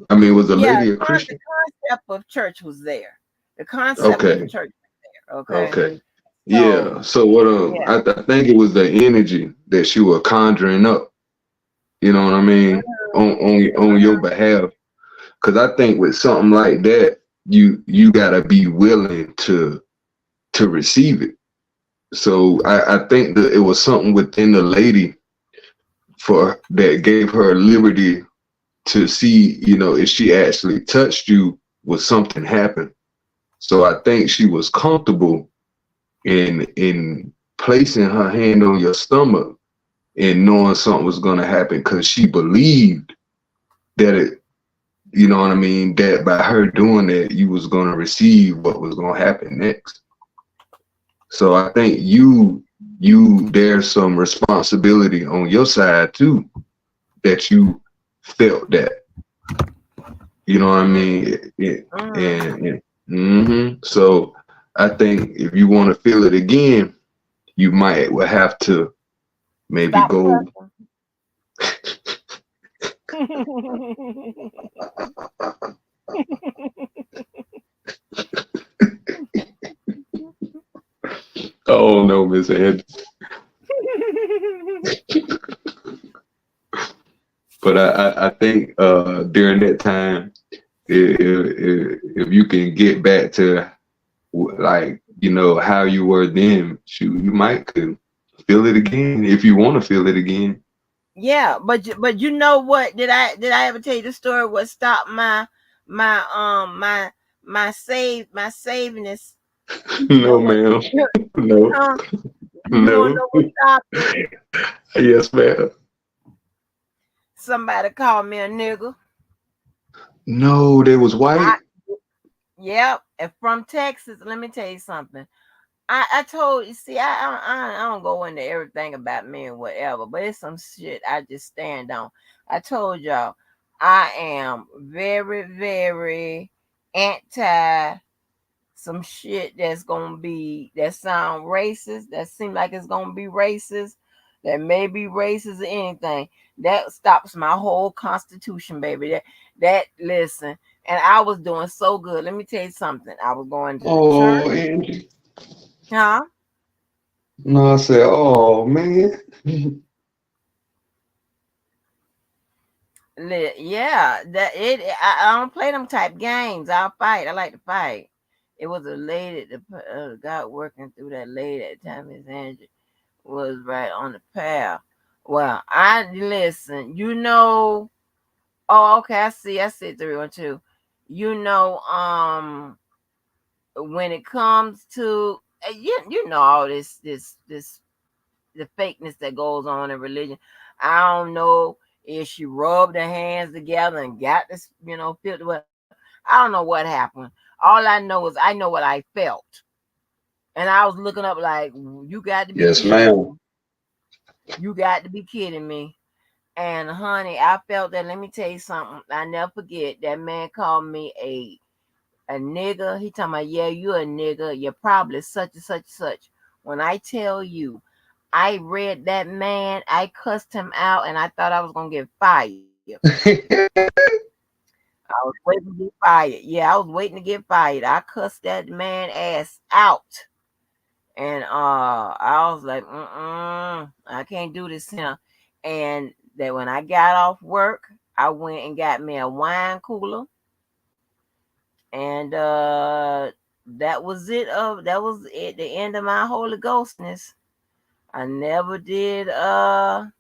I mean, was the lady a Christian? The concept of church was there. The concept of church was there. Okay. Yeah. So what? I think it was the energy that she was conjuring up. You know what I mean? On your behalf. Because I think with something like that, you gotta be willing to receive it. So I think that it was something within the lady that gave her liberty to see, if she actually touched you, would something happen. So I think she was comfortable in placing her hand on your stomach and knowing something was going to happen because she believed that you know what I mean, that by her doing that, you was going to receive what was going to happen next. So I think there's some responsibility on your side too, that you felt that, you know what I mean? So I think if you want to feel it again, you might will have to maybe Stop go. Oh no, Miss Ed. But I think during that time, if you can get back to like, you know, how you were then, shoot, you might could feel it again if you want to feel it again. Yeah, but you know what? Did I ever tell you the story? What stopped my savingness? No, ma'am. No. You don't know what stopped it? Yes, ma'am. Somebody called me a nigga. No, they was white. Yep, and from Texas. Let me tell you something. I told you, see, I don't go into everything about me and whatever, but it's some shit I just stand on. I told y'all, I am very, very anti some shit that sound racist, that seem like it's gonna be racist, that may be racist or anything. That stops my whole constitution, baby. That listen, and I was doing so good. Let me tell you something. I was going to the church. Angie. Huh? No, I said, oh man. Yeah, I don't play them type games. I'll fight. I like to fight. It was a lady that got working through that lady at the time. Miss Angie was right on the path. Well, I listen. You know. Oh, okay. I see 312. You know. When it comes to you know all this the fakeness that goes on in religion. I don't know if she rubbed her hands together and got this, you know, filthy. I don't know what happened. All I know is I know what I felt. And I was looking up like, you got to be yes, ma'am. You got to be kidding me. And honey, I felt that. Let me tell you something. I never forget that man called me a nigga. He talking about, yeah, you a nigga. You're probably such and such and such. When I tell you, I read that man, I cussed him out, and I thought I was gonna get fired. I was waiting to get fired. Yeah, I was waiting to get fired. I cussed that man ass out. And I was like, I can't do this here. And that when I got off work, I went and got me a wine cooler. And that was it. That was it, the end of my Holy Ghostness. I never did my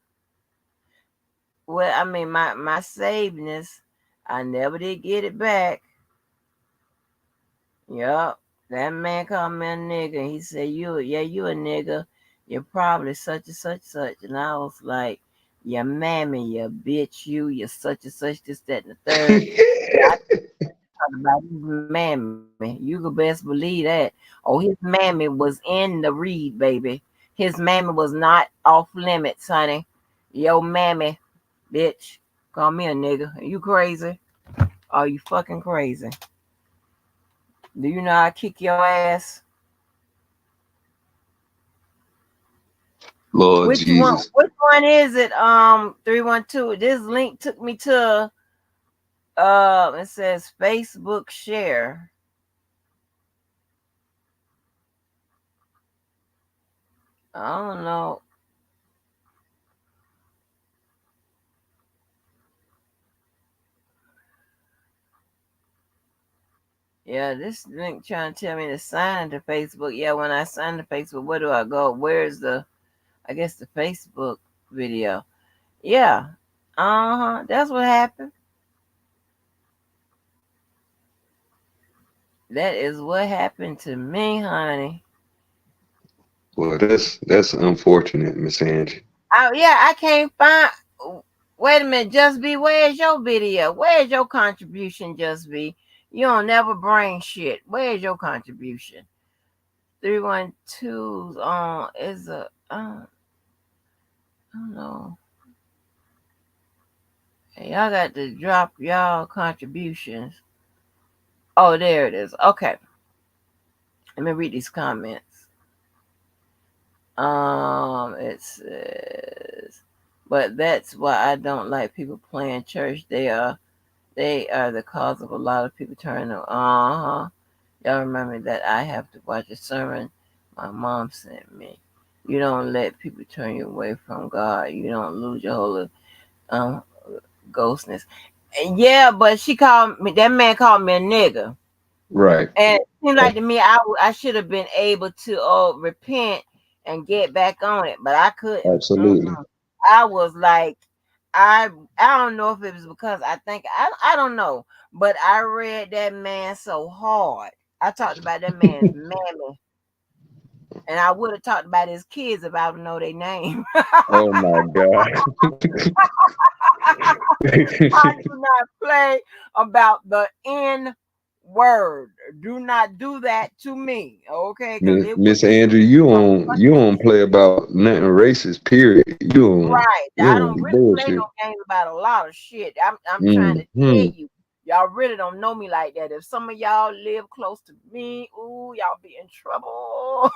saveness. I never did get it back. Yup. That man called me a nigga. And he said, you a nigga. You're probably such and such such. And I was like, yeah, mammy, you bitch, you're such and such, this, that, and the third. About his mammy. You could best believe that. Oh, his mammy was in the read, baby. His mammy was not off limits, honey. Yo, mammy, bitch, call me a nigga. Are you crazy? Are you fucking crazy? Do you know I kick your ass? Lord Which Jesus. Which one is it? 312. This link took me to it says Facebook share. I don't know. Yeah, this link trying to tell me to sign into Facebook. Yeah, when I sign to Facebook, where do I go? Where's the Facebook video? Yeah. That's what happened. That is what happened to me, honey. Well, that's unfortunate, Miss Angie. I can't find. Wait a minute, Just Be, where's your video? Where's your contribution, Just Be? You don't never bring shit. Where's your contribution? 312 is a I don't know. Hey, y'all got to drop y'all contributions. Oh, there it is. Okay. Let me read these comments. It says, but that's why I don't like people playing church. They are the cause of a lot of people turning. Y'all remember that I have to watch a sermon my mom sent me. You don't let people turn you away from God. You don't lose your whole ghostness. And yeah, but she called me. That man called me a nigga. Right. And it seemed like to me, I should have been able to repent and get back on it, but I couldn't. Absolutely. I was like, I don't know if it was because I don't know, but I read that man so hard. I talked about that man's mammy, and I would have talked about his kids if I would know their name. Oh my God. I do not play about the N word. Do not do that to me, okay? Miss Andrew, you don't play about nothing racist. Period. Right. I don't really play bullshit. no games about a lot of shit. I'm trying to tell you. Y'all really don't know me like that. If some of y'all live close to me, ooh, y'all be in trouble.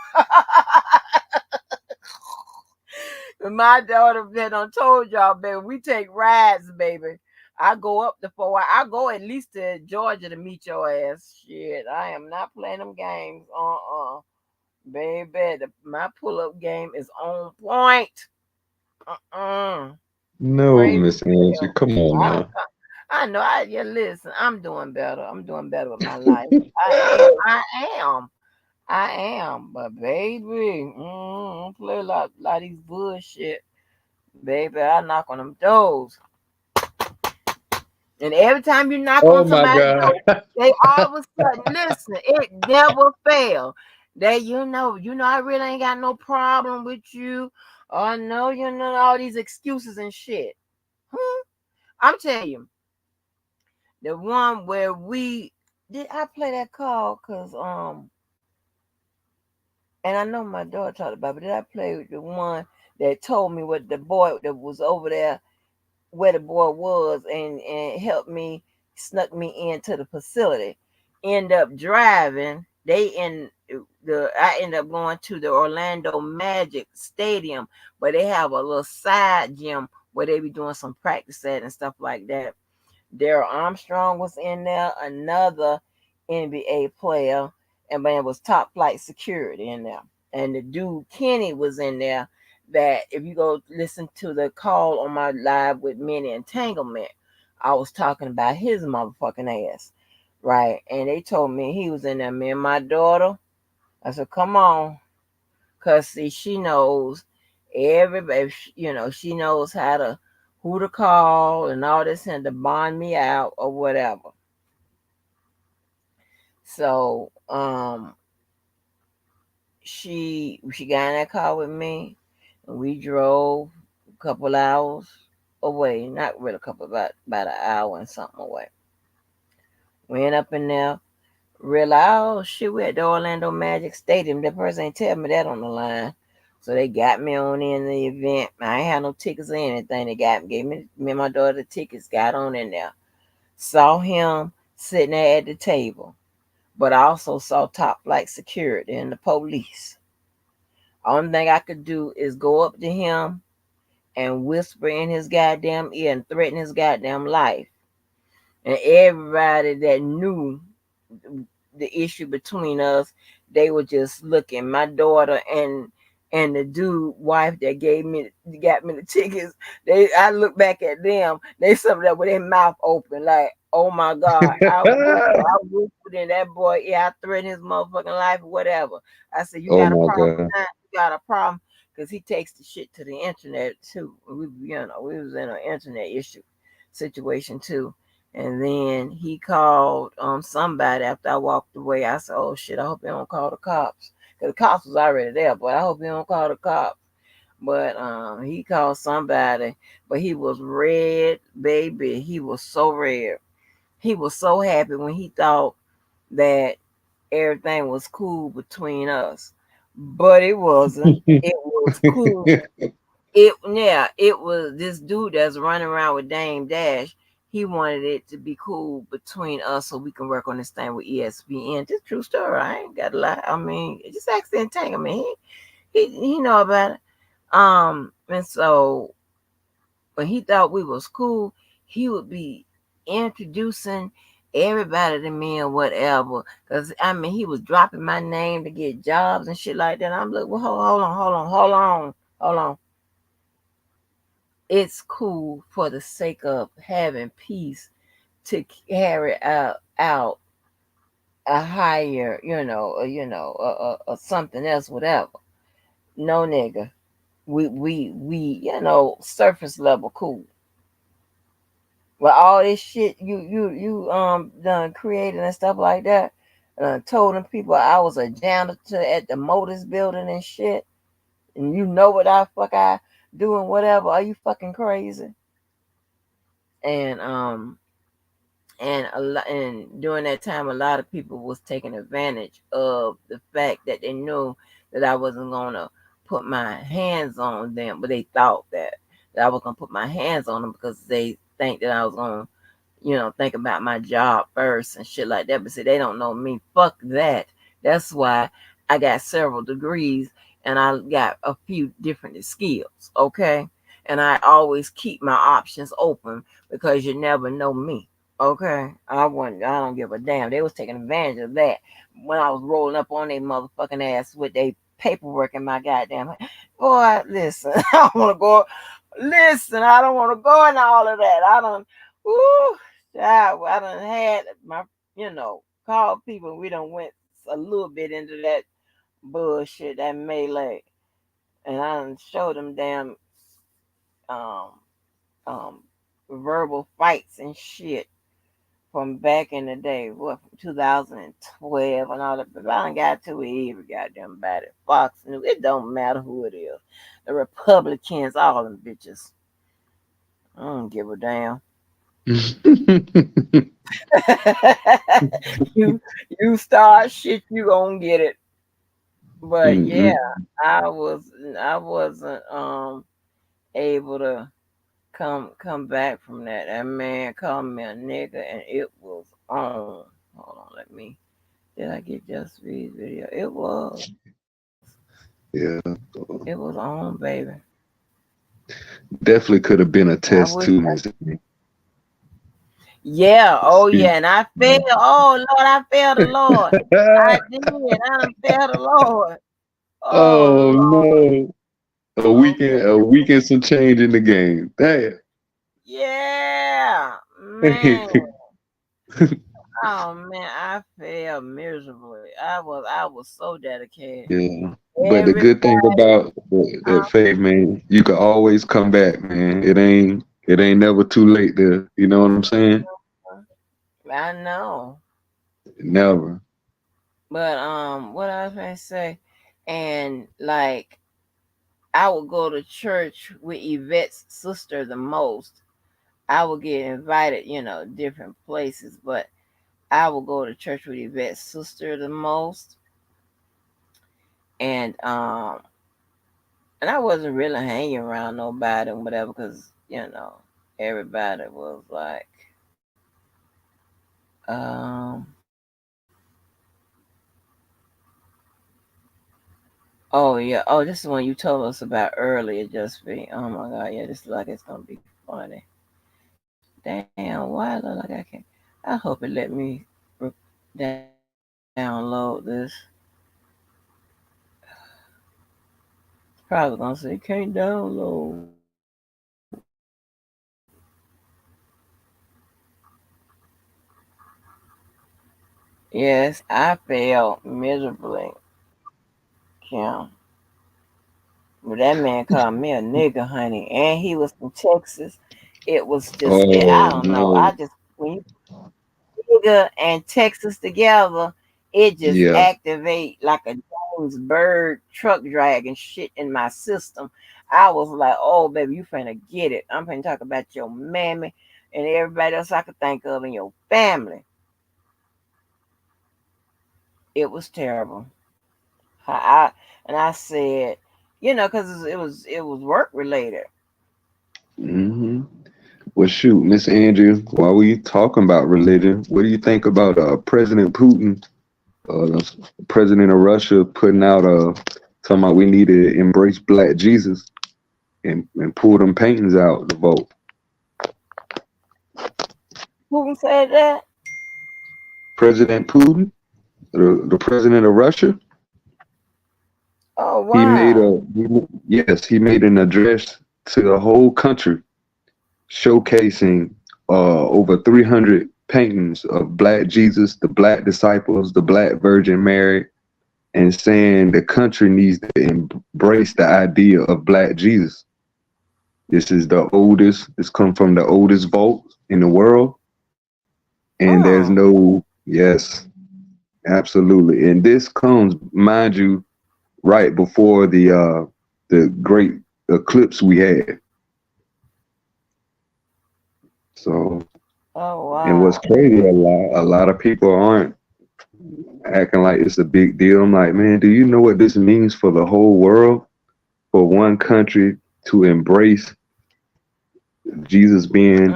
My daughter done told y'all, baby, we take rides, baby. I go up the 4 hours. I go at least to Georgia to meet your ass. Shit, I am not playing them games. Baby, my pull-up game is on point. No, Miss Andrew, come on now. I know. Listen, I'm doing better. I'm doing better with my life. I am. But baby, don't play a lot of these bullshit. Baby, I knock on them doors. And every time you knock on somebody's door, they all of a sudden, listen, it never fails. You know, I really ain't got no problem with you. Oh no, all these excuses and shit. I'm telling you, the one where did I play that call? Cause and I know my daughter talked about, but did I play with the one that told me what the boy that was over there, where the boy was, and helped me, snuck me into the facility, end up driving. I end up going to the Orlando Magic Stadium, where they have a little side gym where they be doing some practice at and stuff like that. Daryl Armstrong was in there, another NBA player, and man, was top flight security in there. And the dude Kenny was in there. That if you go listen to the call on my live with Many Entanglement, I was talking about his motherfucking ass, right? And they told me he was in there. Me and my daughter, I said, come on, cause see, she knows everybody. She knows who to call and all this, and to bond me out or whatever. So she got in that car with me, and we drove a couple hours away. Not really a couple, about an hour and something away. Went up in there, realized, oh shit, we at the Orlando Magic Stadium. The person ain't tell me that on the line. So they got me on in the event. I ain't had no tickets or anything. They gave me and my daughter the tickets, got on in there. Saw him sitting there at the table. But I also saw top flight security and the police. Only thing I could do is go up to him and whisper in his goddamn ear and threaten his goddamn life. And everybody that knew the issue between us, they were just looking. My daughter and the dude wife that got me the tickets, I look back at them, they something that with their mouth open, like, oh my God. I whispered in that boy, I threatened his motherfucking life or whatever. I said, you got a problem? You got a problem? Because he takes the shit to the internet too. We was in an internet issue situation too. And then he called somebody after I walked away. I said, oh shit, I hope he don't call the cops. Because the cops was already there, but I hope he don't call the cops. But he called somebody, but he was red, baby. He was so red. He was so happy when he thought that everything was cool between us, but it wasn't. It was cool. It was this dude that's running around with Dame Dash. He wanted it to be cool between us so we can work on this thing with ESPN. This true story. I ain't got to lie. I mean, it just accident tank. I mean, he know about it. And so when he thought we was cool, he would be introducing everybody to me or whatever. Cause I mean, he was dropping my name to get jobs and shit like that. I'm like, well, hold on. It's cool for the sake of having peace to carry out a higher, something else, whatever. No, nigga, we surface level cool. Well, all this shit you done created and stuff like that. Told them people I was a janitor at the Motors building and shit. And you know what I do and whatever. Are you fucking crazy? And and during that time, a lot of people was taking advantage of the fact that they knew that I wasn't gonna put my hands on them, but they thought that I was gonna put my hands on them because they think that I was gonna, think about my job first and shit like that. But see, they don't know me. Fuck that. That's why I got several degrees and I got a few different skills. Okay. And I always keep my options open because you never know me. Okay. I don't give a damn. They was taking advantage of that when I was rolling up on their motherfucking ass with their paperwork in my goddamn. Boy, listen, I don't want to go. Listen, I don't want to go into all of that. I done had my, called people. We done went a little bit into that bullshit, that melee, and I done showed them damn um verbal fights and shit from back in the day, what, from 2012 and all that. But I done got to it every goddamn body. Fox News, it don't matter who it is. The Republicans, all them bitches. I don't give a damn. you start shit, you gonna get it. But yeah, I wasn't able to come back from that. That man called me a nigga and it was on. Hold on, did I get Just Read's video? It was. Yeah. It was on, baby. Definitely could have been a test too, Miss. Yeah, oh yeah, and I failed. Oh Lord, I failed the Lord. I did. I done failed the Lord. Oh no. A week and some change in the game. Damn. Yeah, man. Oh man, I failed miserably. I was so dedicated. Yeah. But the good thing about that faith, man, you can always come back, man. It ain't never too late to, you know what I'm saying? I know. Never. But what I was gonna say, and like I would go to church with Yvette's sister the most. I would get invited, different places, but I would go to church with Yvette's sister the most. And I wasn't really hanging around nobody and whatever, because everybody was like oh yeah, oh, this is one you told us about earlier, Just be, oh my god, yeah, this is like it's gonna be funny. Damn, why I look like I can't? I hope it let me download this. It's probably gonna say can't download. Yes, I failed miserably. Yeah. Well, that man called me a nigga, honey, and he was from Texas. It was just, I don't know. I just, when you put nigga and Texas together, it just activate like a Jones Bird truck dragging shit in my system. I was like, oh, baby, you finna get it. I'm finna talk about your mammy and everybody else I could think of in your family. It was terrible. I said, because it was work related. Mm-hmm. Well, shoot, Miss Andrea, while we talking about religion, what do you think about President Putin, the president of Russia, putting out talking about we need to embrace Black Jesus and pull them paintings out to vote? Who said that? President Putin, the president of Russia. Oh, He made wow. he made an address to the whole country, showcasing over 300 paintings of Black Jesus, the Black disciples, the Black Virgin Mary, and saying the country needs to embrace the idea of Black Jesus. This is the oldest, it's come from the oldest vault in the world. And there's no, yes, absolutely. And this comes, mind you, right before the great eclipse we had. So, oh, wow. And what's crazy, a lot of people aren't acting like it's a big deal. I'm like, man, do you know what this means for the whole world? For one country to embrace Jesus being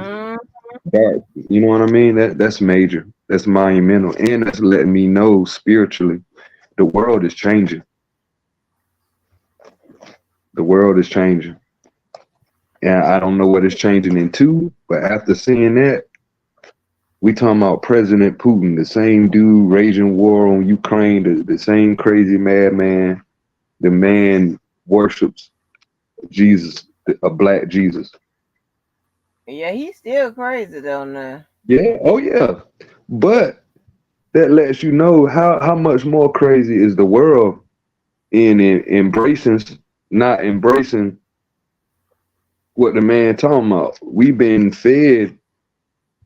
dark, you know what I mean? That's major. That's monumental, and that's letting me know spiritually, the world is changing. The world is changing. And I don't know what it's changing into, but after seeing that, we talking about President Putin, the same dude raging war on Ukraine, the same crazy madman. The man worships Jesus, a Black Jesus. Yeah, he's still crazy though now. Yeah, oh yeah. But that lets you know how much more crazy is the world in not embracing what the man talking about. We've been fed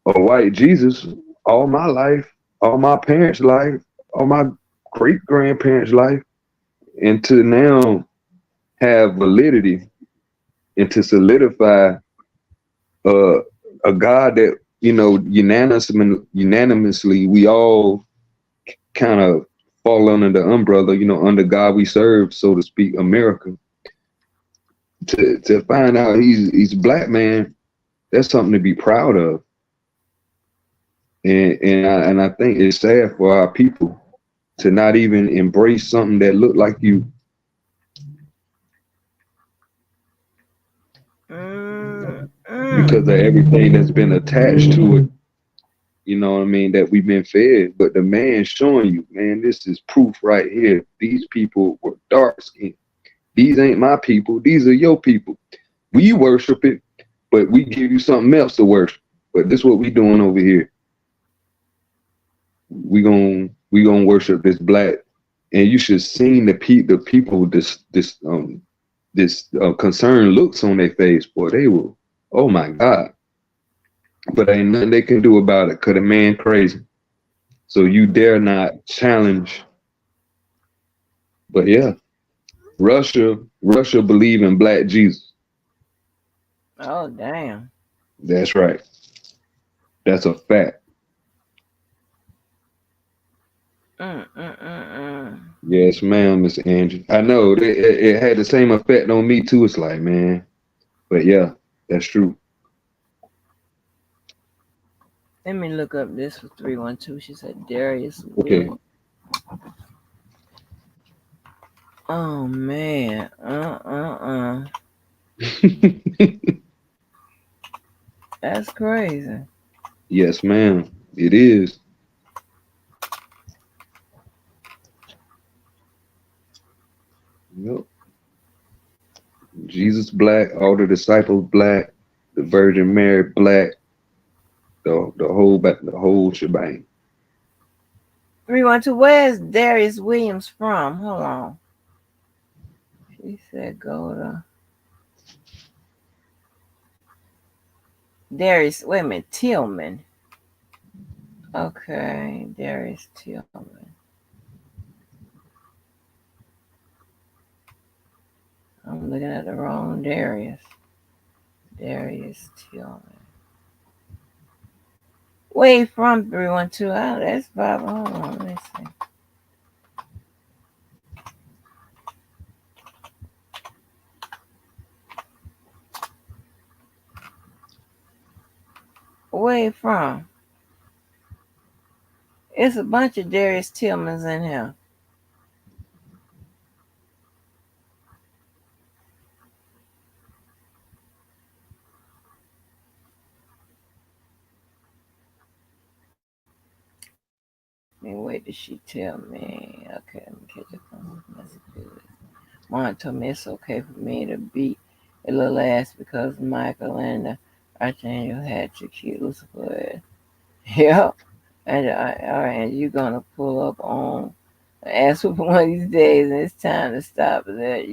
a white Jesus all my life, all my parents' life, all my great grandparents' life, and to now have validity and to solidify a God that, unanimously we all kind of fall under the umbrella, under God we serve, so to speak, America. To find out he's Black, man, that's something to be proud of. And I think it's sad for our people to not even embrace something that look like you. Because of everything that's been attached to it, you know what I mean, that we've been fed. But the man showing you, man, this is proof right here. These people were dark skinned. These ain't my people. These are your people. We worship it, but we give you something else to worship. But this is what we doing over here. We gonna worship this Black, and you should see the people this concerned looks on their face. Boy, they will. Oh my God! But ain't nothing they can do about it, cause the man crazy. So you dare not challenge. But yeah, Russia believe in Black Jesus. Oh damn! That's right. That's a fact. Yes, ma'am, Miss Angie. I know it had the same effect on me too. It's like, man, but yeah, that's true. Let me look up this for 312. She said Darius. Okay. Oh man. That's crazy. Yes, ma'am. It is. Yep. Jesus Black, all the disciples Black, the Virgin Mary Black, the whole shebang. 312. Where's Darius Williams from? Hold on. She said go to Darius. Wait a minute, Tillman. Okay, Darius Tillman. I'm I'm looking at the wrong Darius. Darius Tillman. Wave from 312. Oh, that's Bob. Hold on, let me see. Where from? It's a bunch of Darius Tillmans in here. Wait did she tell me? Okay, let me catch up on this message. Mom told me it's okay for me to beat a little ass because Michael and the Archangel had to keep Lucifer. Yep. And you're gonna pull up on the ass for one of these days, and it's time to stop that.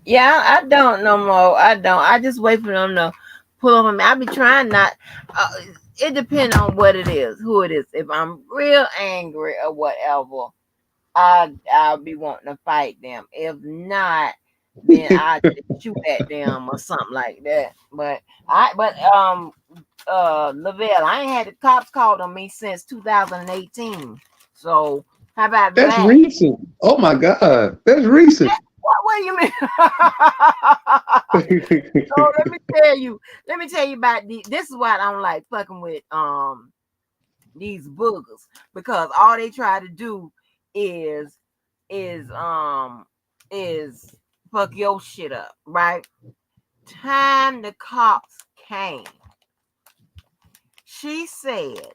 Yeah, I don't no more. I don't. I just wait for them to pull up on me. I be trying not. It depends on what it is, who it is. If I'm real angry or whatever, I'll be wanting to fight them. If not, then I shoot at them or something like that. Lavelle, I ain't had the cops called on me since 2018. So how about that's that? recent. Oh my God, that's recent. What do you mean? So let me tell you about this is why I don't like fucking with these boogers, because all they try to do is fuck your shit up, right? Time the cops came, she said,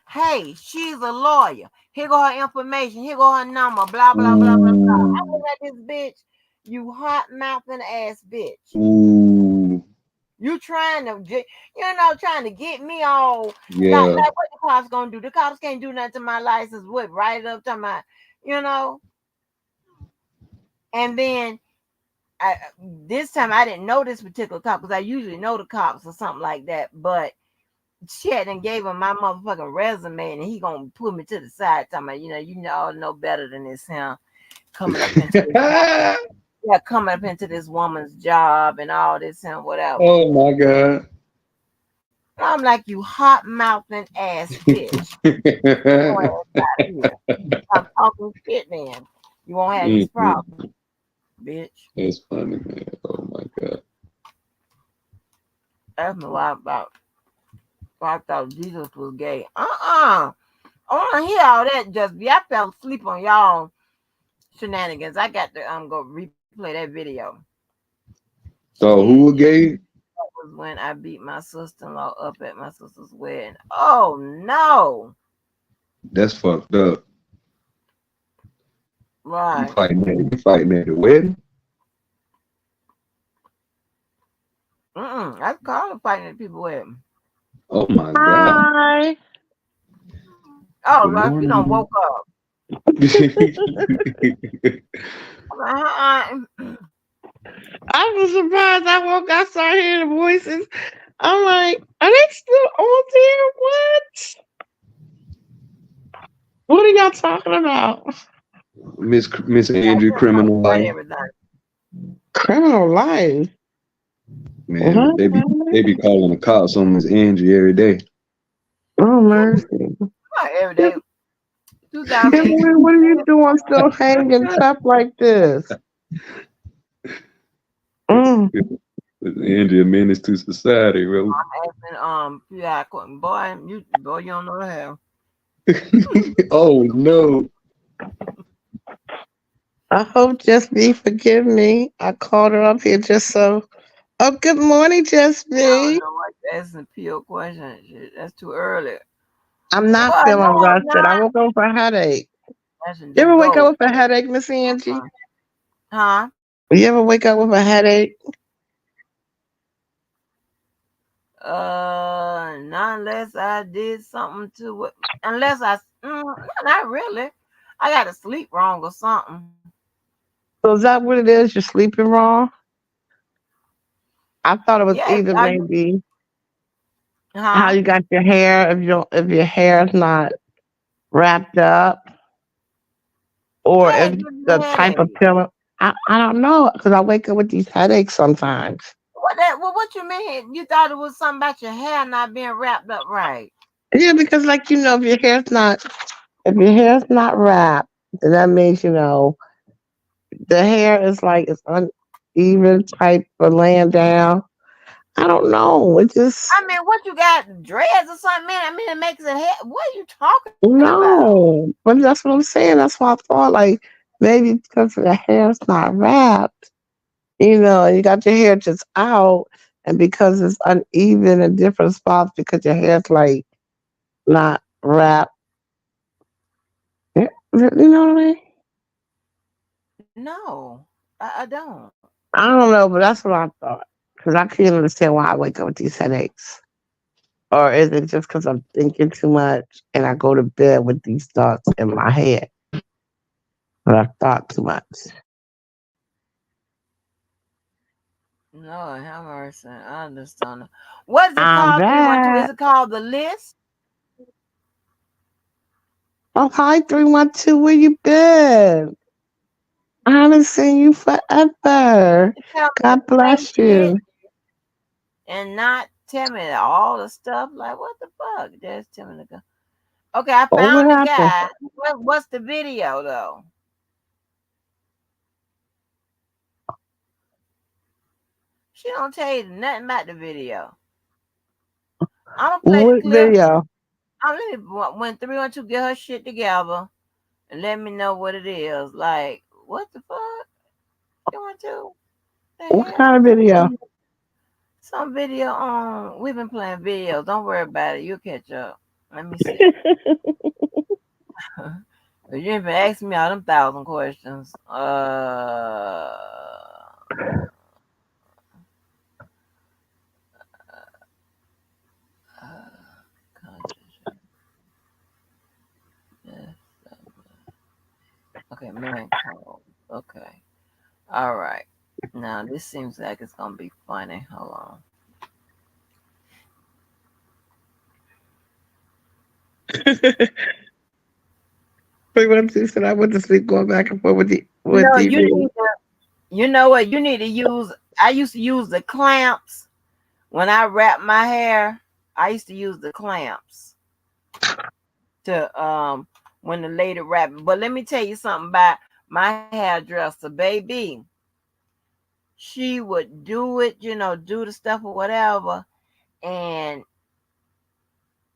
hey, she's a lawyer. Here go her information. Here go her number. Blah, blah, blah, blah, blah. I was at this bitch, you hot mouthing ass bitch. Ooh. You trying to get me all. Yeah. Like what the cops gonna do? The cops can't do nothing to my license. What, right up to my, And then this time I didn't know this particular cop because I usually know the cops or something like that. But she hadn't gave him my motherfucking resume, and he gonna put me to the side, talking about, you all know better than this him coming up into this, coming up into this woman's job and all this and whatever. Oh my God. I'm like, you hot mouthing ass bitch. I'm talking shit, man. You won't have this problem, bitch. That's funny, man. Oh my God. That's a lot about. I thought Jesus was gay. I want to hear all that. Just I fell asleep on y'all shenanigans. I got to go replay that video. So who was gay? That was when I beat my sister-in-law up at my sister's wedding. Oh no. That's fucked up. Right. You fighting at the wedding? I call it fighting at people's wedding. Oh my God. Hi. Oh, Russ, you don't woke up. I was surprised. I started hearing the voices. I'm like, are they still on there? What are y'all talking about? Miss Andrew, Criminal Life. Criminal Life. Man, they be calling the cops on Miss Angie every day. Oh mercy. Every day. What are you doing still hanging tough like this? Angie, a menace to society, bro. I'm asking, boy, you don't know how. Oh no. I hope Just B forgive me. I called her up here just so. Oh, good morning, Just B. I don't know what that's a pure question. Shit, that's too early. I'm not feeling rested. I woke up with a headache. You ever wake up with a headache, Miss Angie? Huh? You ever wake up with a headache? Not unless I did something to it. Unless not really. I got to sleep wrong or something. So is that what it is? You're sleeping wrong? I thought it was either maybe how you got your hair, if your hair is not wrapped up, or if the type of pillow. I don't know because I wake up with these headaches sometimes. What you mean? You thought it was something about your hair not being wrapped up right? Yeah, because like if your hair's not wrapped, then that means the hair is like it's uneven type of laying down. I don't know. It just I mean, what you got dreads or something? Man, I mean, it makes it hair. What are you talking about? no, but that's what I'm saying. That's why I thought like maybe because the hair's not wrapped, and you got your hair just out, and because it's uneven in different spots because your hair's like not wrapped. You know what I mean? No, I don't. I don't know, but that's what I thought. Because I can't understand why I wake up with these headaches. Or is it just because I'm thinking too much and I go to bed with these thoughts in my head? But I thought too much. No, have mercy. I understand. What's it I'm called? 312? Is back. it called The List? Oh, hi, 312. Where you been? I haven't seen you forever. God bless you. And not tell me all the stuff. Like, what the fuck? Just tell me the guy. Okay, I Oh, what found the happened? guy. What's the video, though? She don't tell you nothing about the video. I'm gonna play the What clip. video? When 312 get her shit together and let me know what it is. Like, what the fuck? 312? What kind of video? Some video on. We've been playing videos. Don't worry about it. You'll catch up. Let me see. You ain't been asking me all them 1,000 questions. Okay, man code. Okay. All right. Now this seems like it's gonna be funny. Hold on. 312 said I went to sleep going back and forth with No, TV. you know what? You need to use. I used to use the clamps when I wrap my hair. I used to use the clamps to when the lady wrap. But let me tell you something about my hairdresser, baby. She would do it, do the stuff or whatever, and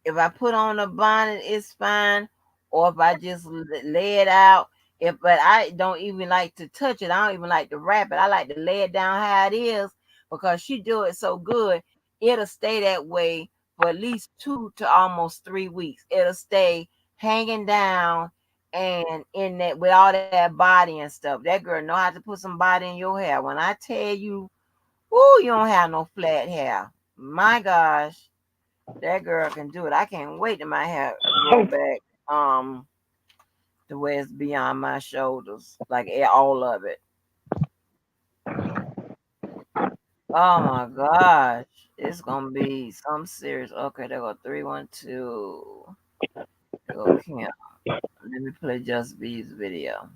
if I put on a bonnet, it's fine. Or if I just lay it out. But I don't even like to touch it. I don't even like to wrap it. I like to lay it down how it is because she do it so good. It'll stay that way for at least 2 to almost 3 weeks. It'll stay hanging down and in that with all that body and stuff. That girl know how to put some body in your hair. When I tell you, you don't have no flat hair. My gosh. That girl can do it. I can't wait till my hair grow back to where it's beyond my shoulders, like all of it. Oh my gosh, it's gonna be some serious. Okay, there go 312. There go Kim. Let me play Just B's video.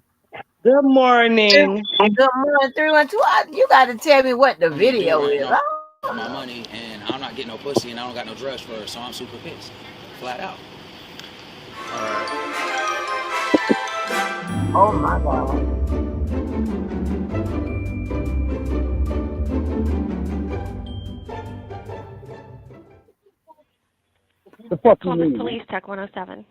Good morning. Good morning, 312. You got to tell me what the video is. My money, and I'm not getting no pussy, and I don't got no drugs for her, so I'm super pissed, flat out. Oh my God. The fuck you Columbus mean? Police Tech 107.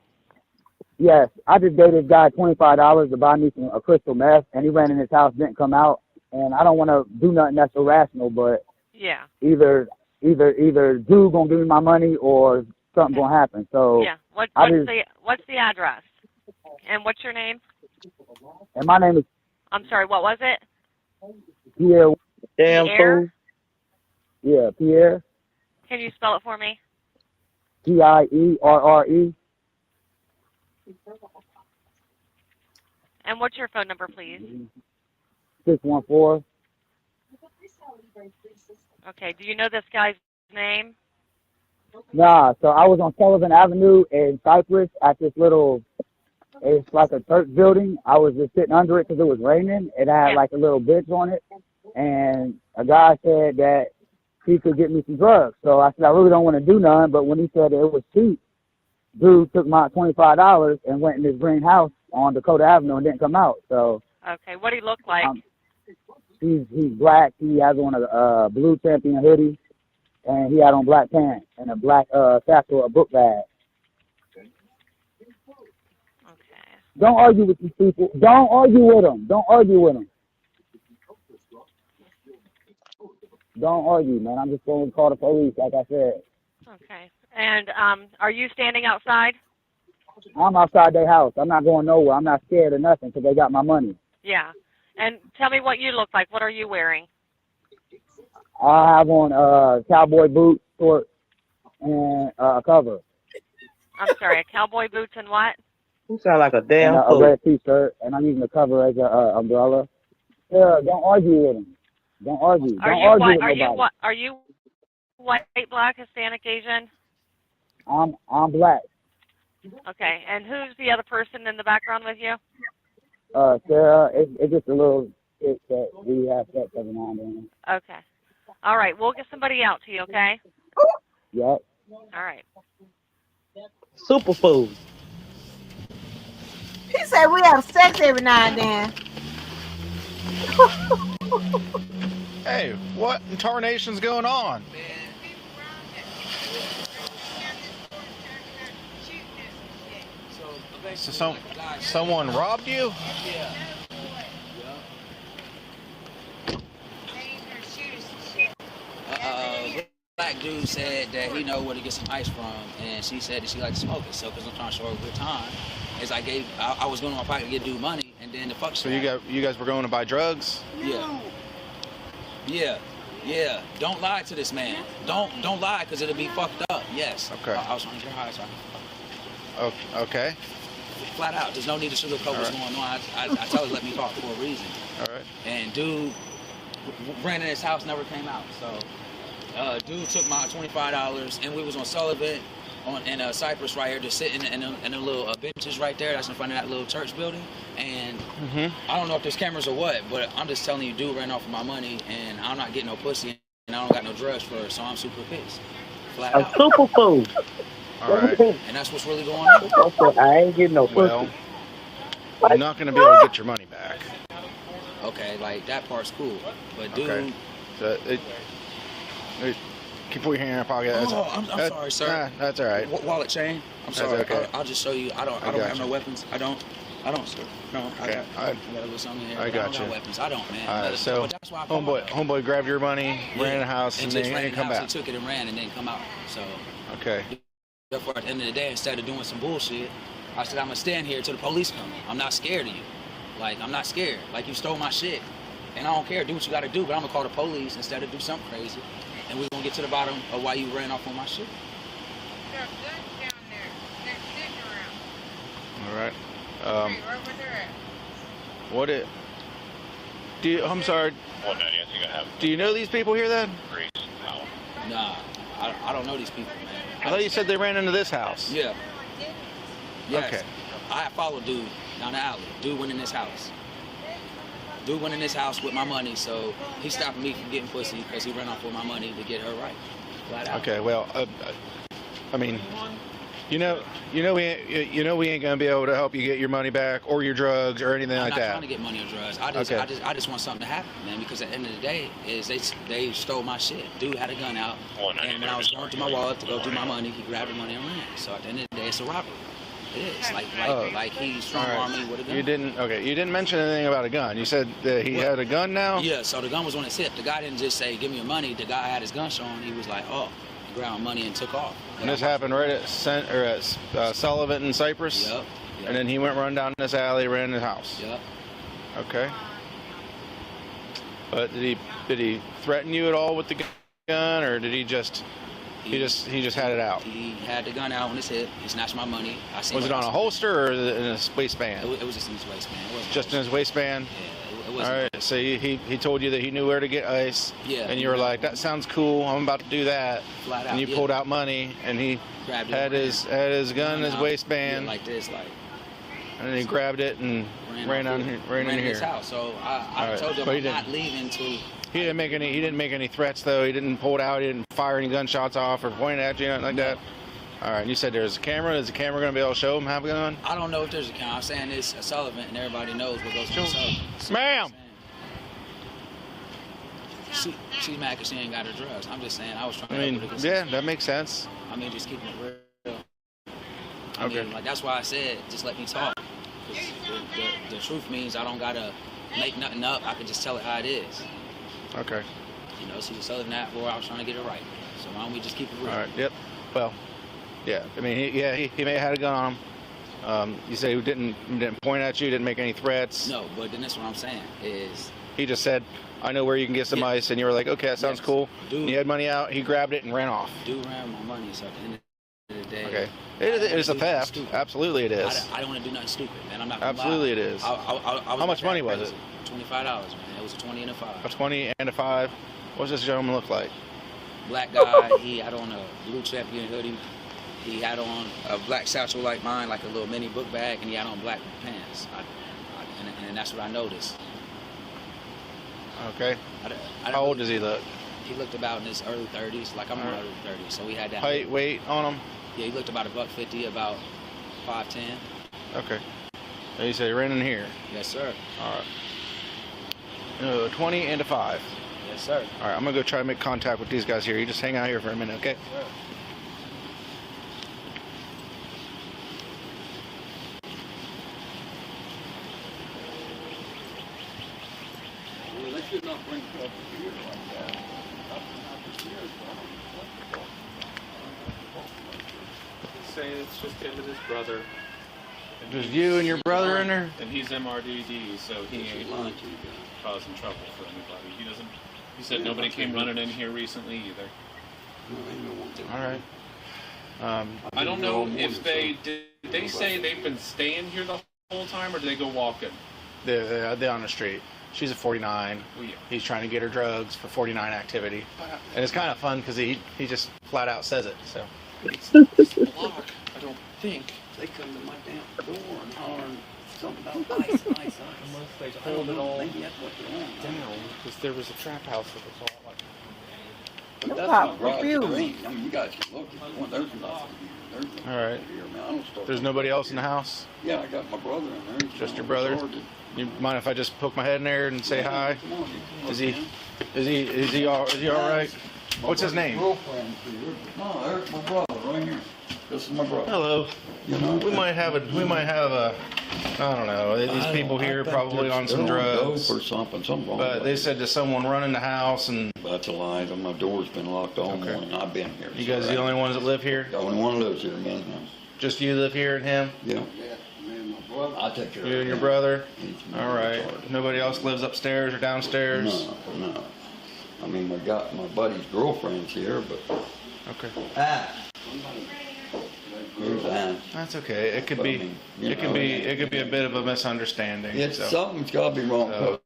Yes, I just gave this guy $25 to buy me a crystal meth, and he ran in his house, didn't come out, and I don't want to do nothing that's irrational, but Yeah. either dude gonna give me my money or something gonna happen. So Yeah. What's the address? And what's your name? And my name is I'm sorry. What was it? Pierre. Damn Pierre? fool. Yeah, Pierre. Can you spell it for me? Pierre. And what's your phone number, please? 614. Okay. Do you know this guy's name? Nah, so I was on Sullivan Avenue in Cypress at this little It's like a church building. I was just sitting under it because it was raining. It had like a little bench on it. And a guy said that he could get me some drugs. So I said, I really don't want to do none. But when he said it was cheap, dude took my $25 and went in his green house on Dakota Avenue and didn't come out. So Okay, what do he look like? he's black. He has on a blue champion hoodie, and he had on black pants and a black satchel, a book bag. Don't argue with these people. Don't argue with them. Don't argue with them. Don't argue, man. I'm just going to call the police, like I said. Okay. And are you standing outside? I'm outside their house. I'm not going nowhere. I'm not scared of nothing because they got my money. Yeah. And tell me what you look like. What are you wearing? I have on cowboy boots, shorts, and a cover. I'm sorry, cowboy boots and what? You sound like a damn and fool. a red T-shirt, and I'm using the cover as a umbrella. Yeah, don't argue with them. Don't argue. Are Don't you argue white? with Are you nobody. what? Are you white, black, Hispanic, Asian? I'm black. Okay. And who's the other person in the background with you? Sarah, it's just a little shit that we have sex every now and then. Okay. All right. We'll get somebody out to you. Okay. Yep. All right. Superfood. He said we have sex every now and then. Hey, what in tarnation's going on? So someone robbed you? Yeah. Black dude said that he know where to get some ice from, and she said that she liked to smoke it. So, because I'm trying to show her a good time, is I was going to my pocket to get dude money, and then the fuck. So you guys were going to buy drugs? Yeah. Don't lie to this man. Don't lie, because it'll be fucked up. Yes. Okay. I was trying to get high, so Okay. flat out. There's no need to sugarcoat what's going on. I tell her let me talk for a reason. All right. And dude ran in his house, never came out. So dude took my $25, and we was on Sullivan in Cypress right here, just sitting in the little benches right there. That's in front of that little church building. And I don't know if there's cameras or what, but I'm just telling you, dude ran off of my money, and I'm not getting no pussy, and I don't got no drugs for her, so I'm super pissed. Flat A out. superfood. All right. And that's what's really going on. I ain't getting no pussy. Well, you're not going to be able to get your money back. Okay, like that part's cool, but dude. Okay. So keep put your hand in your pocket. I'm sorry, sir. That's all right. Wallet chain. I'm That's sorry. okay. I'll just show you. I don't have no weapons. I don't, sir. No, Okay. I got a little something here. I got you. No weapons. I don't, man. All right. So But that's why I homeboy grabbed your money, ran in the house, and just then ran in didn't the come house. back. He took it and ran and didn't come out. So. Okay. Therefore, at the end of the day, instead of doing some bullshit, I said I'm gonna stand here till the police come. I'm not scared of you. Like, I'm not scared. Like, you stole my shit, and I don't care. Do what you gotta do, but I'm gonna call the police instead of do something crazy, and we're gonna get to the bottom of why you ran off on my shit. All right. What it? I'm sorry. Do you know these people here then? Nah, I don't know these people, man. I thought you said they ran into this house. Yeah. Yes. Okay. I followed dude down the alley. Dude went in this house. Dude went in this house with my money, so he stopped me from getting pussy because he ran off with my money to get her right. Flat out. Okay. Well, I mean, we ain't gonna be able to help you get your money back or your drugs or anything like I'm not that. trying to get money or drugs. I just want something to happen, man. Because at the end of the day, is they stole my shit. Dude had a gun out, and when I was going through my wallet to go do my money, he grabbed the money and ran. So at the end of the day, it's a robbery. It is like he strong-armed me with a gun. You didn't mention anything about a gun. You said that he had a gun now. Yeah. So the gun was on his hip. The guy didn't just say, "Give me your money." The guy had his gun shown. He was like, "Oh," he grabbed my money and took off. And this happened right at Sullivan and Cypress. Yep. And then he went run down this alley, ran in his house. Yep. Okay. But did he threaten you at all with the gun, or did he just had it out? He had the gun out on his hip. He snatched my money. Was it on a holster or in his waistband? It was just in his waistband. It wasn't just in his waistband. Yeah. It wasn't. All right. So he told you that he knew where to get ice. Yeah. And you were like, that sounds cool. I'm about to do that. Flat out. And you pulled out money, and he grabbed had his gun in his waistband. Yeah, like this, like. And then he grabbed it and ran in his here. house. So I told him I'm not leaving till. He didn't make any threats though. He didn't pull it out. He didn't fire any gunshots off or point at you, nothing like that. All right. And you said there's a camera. Is the camera going to be able to show him have a gun? I don't know if there's a camera. I'm saying it's a Sullivan, and everybody knows what goes on Sullivan. Ma'am. She's mad because she ain't got her drugs. I'm just saying I was trying to. I mean, yeah, that makes sense. I mean, just keeping it real. I Okay. mean, like that's why I said just let me talk. The truth means I don't gotta make nothing up. I can just tell it how it is. Okay. You know, she was selling that for. I was trying to get it right. So why don't we just keep it real? All right. Yep. Well, yeah. I mean, he may have had a gun on him. You say he didn't point at you, didn't make any threats. No, but then that's what I'm saying is. He just said, "I know where you can get some ice," and you were like, "Okay, that sounds cool." Dude, you had money out. He grabbed it and ran off. Dude ran my money. So at the end of the day. Okay. It is a theft. Absolutely, it is. I don't want to do nothing stupid, man. I'm not. Absolutely, it is. How much money was it? $25, man. It was a 20 and a 5. A 20 and a 5. What's this gentleman look like? Black guy. He had on a blue champion hoodie. He had on a black satchel like mine, like a little mini book bag, and he had on black pants. And that's what I noticed. Okay. How old does he look? He looked about in his early 30s, like I'm in my early 30s. So we had that. Height, weight on him? Yeah, he looked about $150, about 5'10". Okay. And you say he ran in here? Yes, sir. All right. 20 and a 5. Yes, sir. All right, I'm going to go try to make contact with these guys here. You just hang out here for a minute, okay? Sure. Well, they should not bring trouble here like that. Say it's just him and his brother. Just you and your brother in there? And he's MRDD, so he ain't causing trouble for anybody. He doesn't. He said nobody came running in here recently either. All right. I don't know if did they say they've been staying here the whole time, or did they go walking? They're on the street. She's at 49. He's trying to get her drugs for 49 activity. And it's kind of fun because he just flat out says it. So. It's the block, I don't think. They come to my damn door and hollering something about ice. Unless they pulled it all maybe that's what they're on. down, because there was a trap house that was all like. But that's not right. I mean, you guys can look if you want. There's nothing here. All right. Here, man. I don't start. There's nobody else in the house? Yeah, I got my brother in there. Just your brother? You mind if I just poke my head in there and say hi? Is he all right? What's his name? No, there's my brother right here. This is my brother. Hello. You know, we might have a I don't know. These people here probably on some drugs or something wrong. But they said that someone run in the house and. That's a lie. My door's been locked all morning. I've been here. You guys the only ones that live here? The only one that lives here, man. Just you live here and him? Yeah. I'll take care of you and your brother? All right. Nobody else lives upstairs or downstairs? No. I mean, my buddy's girlfriend's here, but. Okay. Here's Anne. That's okay. It could be. It could be a bit of a misunderstanding. Something's got to be wrong.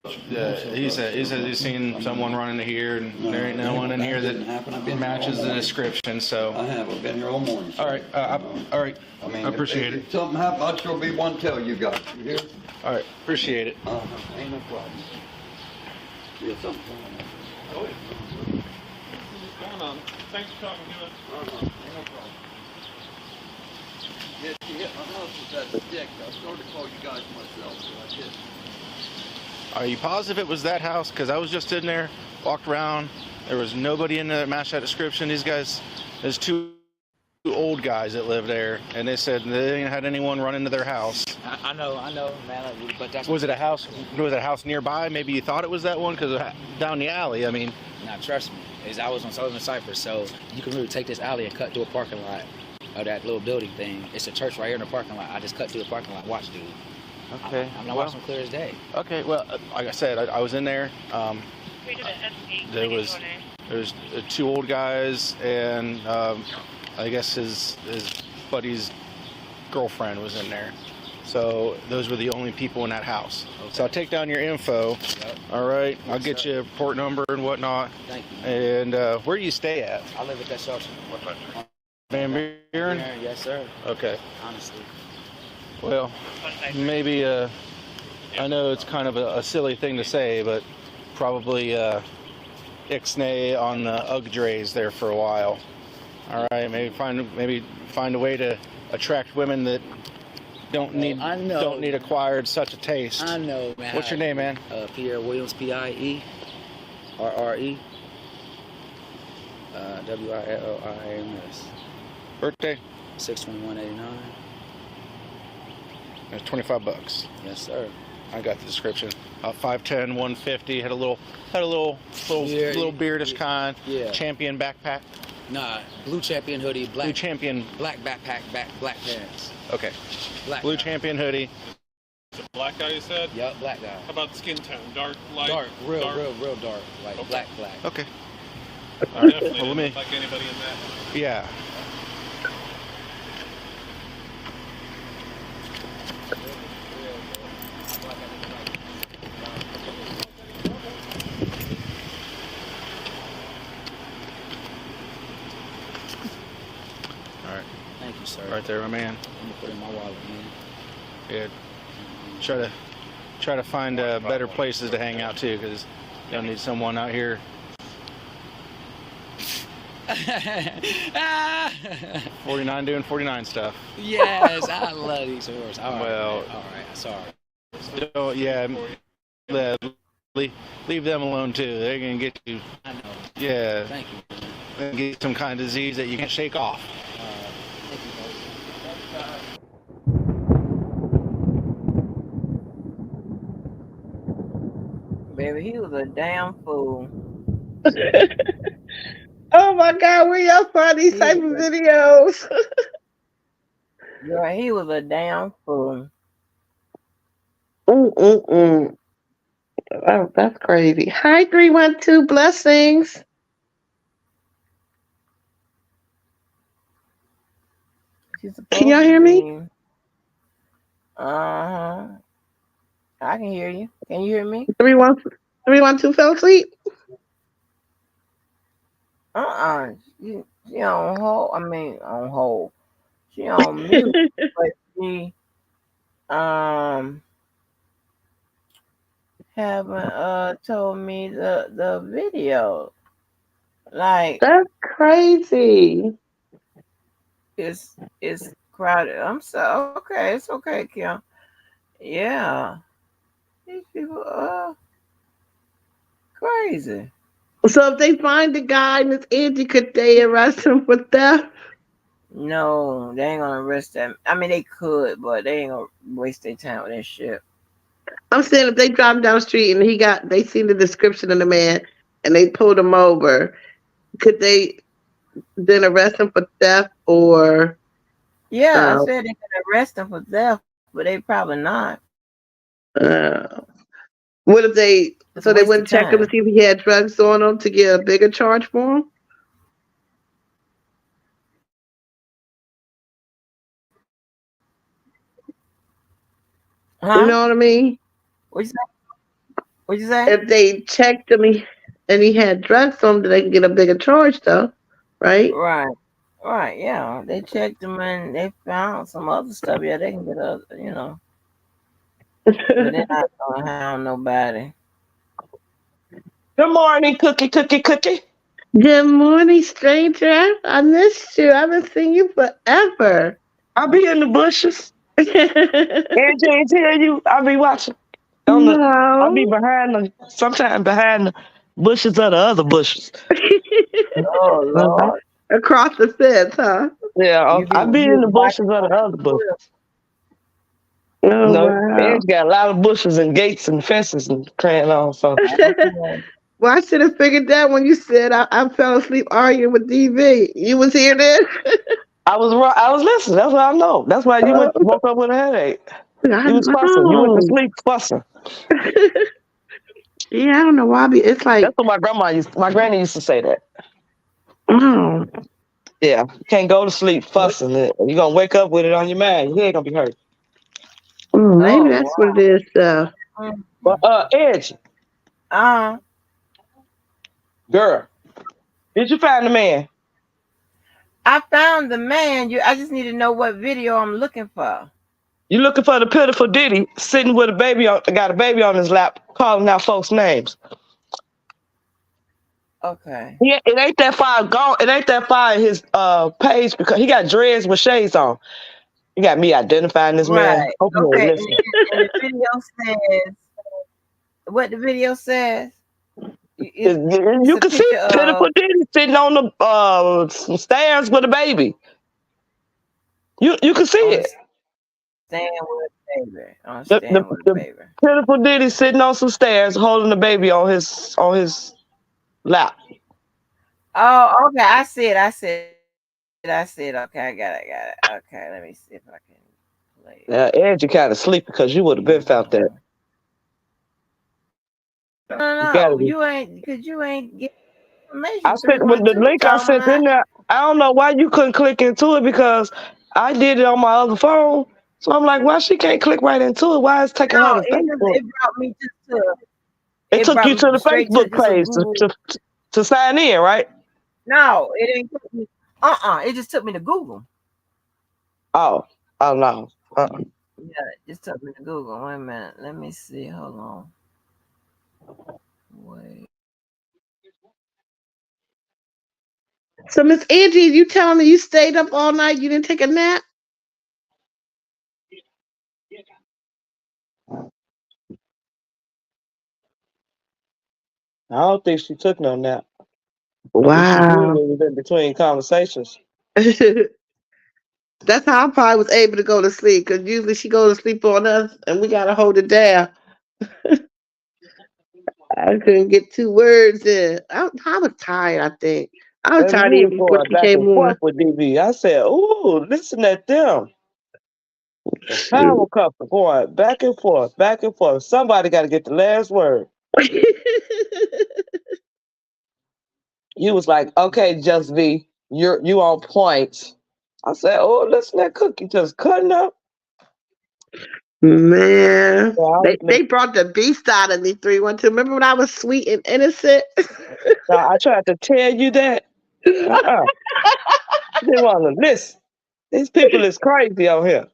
He said he's seen someone run into here, and there ain't no one in here that matches the description. So I have. I've been here all morning. All right. All right. I mean, I appreciate it. If something happens, I'll sure be one to tell you guys. You hear? All right. Appreciate it. Ain't no problem. Yeah, something going on. Oh, yeah. What's going on? Thanks for talking to us. Ain't no problem. Yeah, she hit my house with that stick. I started to call you guys myself, so I did. Are you positive it was that house? Because I was just in there, walked around. There was nobody in there that matched that description. These guys, there's two old guys that live there, and they said they ain't had anyone run into their house. I know, man. But that's. Was it a house? Was it a house nearby? Maybe you thought it was that one because down the alley. I mean. Now trust me, I was on Sullivan Cypress, so you can really take this alley and cut through a parking lot of that little building thing. It's a church right here in the parking lot. I just cut through the parking lot. Watch, dude. Okay. I'm not watching clear as day. Okay. Well, like I said, I was in there. There was two old guys, and I guess his buddy's girlfriend was in there. So those were the only people in that house. Okay. So I'll take down your info. Yep. All right. I'll get you a port number and whatnot. Thank you. And where do you stay at? I live at that shelter. Van Buren? Yes, sir. Okay. Honestly. Well, maybe, I know it's kind of a silly thing to say, but probably ixnay on the UGDRAs there for a while. All right, maybe find a way to attract women that don't need acquired such a taste. I know, man. What's your name, man? Pierre Williams, Pierre Williams. Birthday? 6/21/89. That's $25. Yes, sir. I got the description. 5'10", 150. Had a little beardish kind. Yeah. Champion backpack. Nah, blue Champion hoodie, black Blue Champion. black backpack, black pants. Okay. Black Blue guy. Champion hoodie. The black guy, you said? Yup, black guy. How about the skin tone? Dark, light? Dark, real dark, like Okay. black. Okay. Definitely Well, let me. didn't look like anybody in that. Yeah. All right. Thank you, sir. Right there, my man. I'm gonna put it in my wallet, man. Yeah. Try to find better places to hang out too, because you'll need someone out here. 49 doing 49 stuff. Yes, I love these horses. All Well, right, sorry. So, yeah, leave them alone too. They're gonna get you. I know. Yeah. Thank you. They're gonna get some kind of disease that you can't shake off. Thank you, Baby, he was a damn fool. Oh my God, where y'all find these type of videos? Yeah, he was a damn fool. Oh, that's crazy. Hi, 312 blessings. Can y'all hear me? Uh-huh. I can hear you. Can you hear me? 312 fell asleep. She on hold. I mean, on hold. She on mute, but she haven't told me the video. Like, that's crazy. It's crowded. I'm so okay. It's okay, Kim. Yeah, these people crazy. So if they find the guy, Miss Angie, could they arrest him for theft? No, they ain't gonna arrest them. I mean, they could, but they ain't gonna waste their time with that shit. I'm saying if they drive down the street and they seen the description of the man and they pulled him over, could they then arrest him for theft or? Yeah, I said they could arrest him for theft, but they probably not. What if they? So they wouldn't check him to see if he had drugs on him to get a bigger charge for him? Huh? You know what I mean? What you say? If they checked him and he had drugs on him, they can get a bigger charge, though, right? Right. Yeah, they checked him and they found some other stuff. Yeah, they can get but they're not gonna hound nobody. Good morning, Cookie. Good morning, stranger. I missed you. I haven't seen you forever. I'll be in the bushes. Angie ain't tell you. I'll be watching. I'll be sometimes behind the bushes of the other bushes. Oh, Lord. Across the fence, huh? Yeah, I'll be in the bushes of the other bushes. Wow. Angie got a lot of bushes and gates and fences and crying on. So. Well, I should have figured that when you said I fell asleep arguing with DV. You was here then? I was listening. That's why I know. That's why you woke up with a headache. You was fussing. You went to sleep fussing. Yeah, I don't know why. It's like that's what my granny used to say that. Oh. Yeah, you can't go to sleep fussing. You're gonna wake up with it on your mind. Your head gonna be hurt. Maybe that's what it is. But Edge. Girl, did you find the man? I found the man. I just need to know what video I'm looking for. You looking for the pitiful Diddy sitting with a baby got a baby on his lap, calling out folks' names. Okay. Yeah, it ain't that far gone. It ain't that far in his page because he got dreads with shades on. You got me identifying this man. Right. Hopefully, Okay. listen. And the video says what the video says. You can see pitiful Diddy sitting on the some stairs with a baby. You can see it. Stand with a baby. Stand with a baby. Pitiful Diddy sitting on some stairs holding the baby on his lap. Oh, okay. I see it. Okay, I got it. Okay, let me see if I can play it. Ed, you kind of sleepy because you would have been found that. No, you ain't because you ain't getting information. I sent with the link I sent in there. I don't know why you couldn't click into it because I did it on my other phone. So I'm like, why she can't click right into it? Why is it taking her to Facebook? It brought me to. It took you to the Facebook page to sign in, right? No, it ain't took me. It just took me to Google. Oh no. Yeah, it just took me to Google. Wait a minute. Let me see. Hold on. Wait. So Miss Angie, you telling me you stayed up all night? You didn't take a nap? I don't think she took no nap. Wow. It was in between conversations. That's how I probably was able to go to sleep because usually she goes to sleep on us and we gotta hold it down. I couldn't get 2 words in. I was tired, I think. I was tired even before she came on. With DB. I said, ooh, listen at them. The power couple going back and forth, back and forth. Somebody got to get the last word. You was like, okay, Just V, you on point. I said, oh, listen to that cookie just cutting up. Man, they brought the beast out of me 312. Remember when I was sweet and innocent? Now, I tried to tell you that. They want to listen. These people is crazy out here.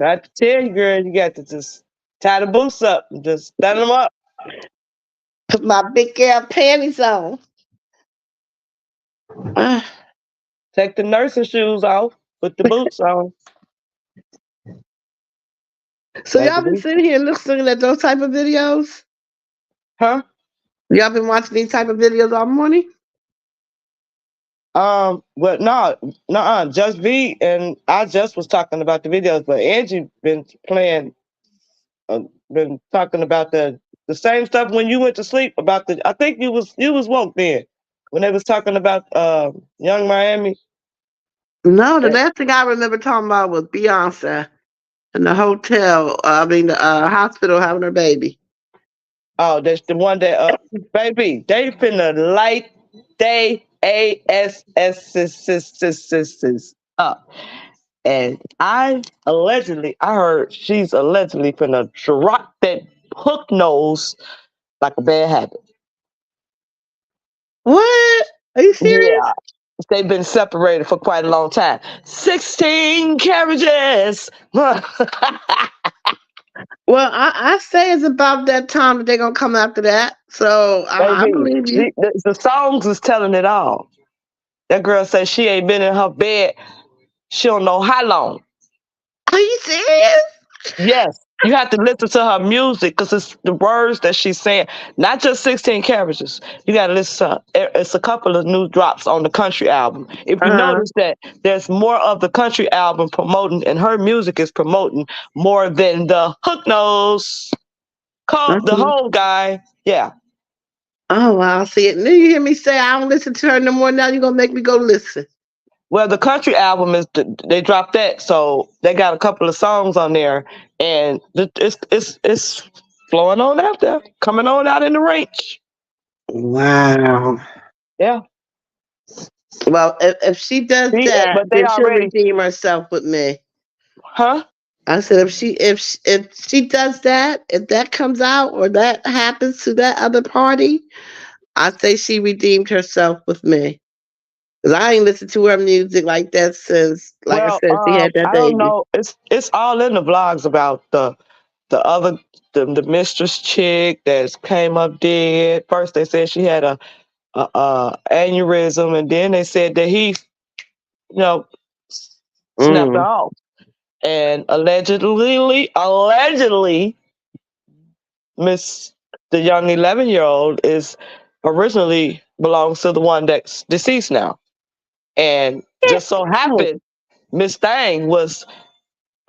I tell you, girl, you got to just tie the boots up and just stand them up. Put my big girl panties on. Take the nursing shoes off. Put the boots on. So y'all been sitting here looking at those type of videos? Huh? Y'all been watching these type of videos all morning? Well, no, Just V and I just was talking about the videos, but Angie been playing, been talking about the same stuff when you went to sleep about I think you was woke then when they was talking about Young Miami. No, the last thing I remember talking about was Beyonce in the hotel. The hospital having her baby. Oh, that's the one that baby, they finna light they ASS up. And I heard she's allegedly finna drop that hook nose like a bad habit. What? Are you serious? Yeah. They've been separated for quite a long time. 16 carriages. Well, I say it's about that time that they're gonna come after that. So I believe you. The songs is telling it all. That girl says she ain't been in her bed. She don't know how long. Are you serious? Yes. You have to listen to her music because it's the words that she's saying. Not just 16 carriages. You got to listen to it's a couple of new drops on the country album. If you notice that there's more of the country album promoting and her music is promoting more than the hook nose, the whole guy. Yeah. Oh, wow. See it. Then you hear me say I don't listen to her no more. Now you're going to make me go listen. Well, the country album they dropped that, so they got a couple of songs on there, and it's flowing on out there, coming on out in the range. Wow. Yeah. Well, if she does that, then she'll redeem herself with me. Huh? I said if she does that, if that comes out or that happens to that other party, I say she redeemed herself with me. Cause I ain't listened to her music like that since, like I said, she had that I don't baby. know. It's all in the vlogs about the other the mistress chick that came up dead. First they said she had a aneurysm, and then they said that he, snapped her off. And allegedly, Miss the young 11-year-old is originally belongs to the one that's deceased now. And just so happened Miss Thang was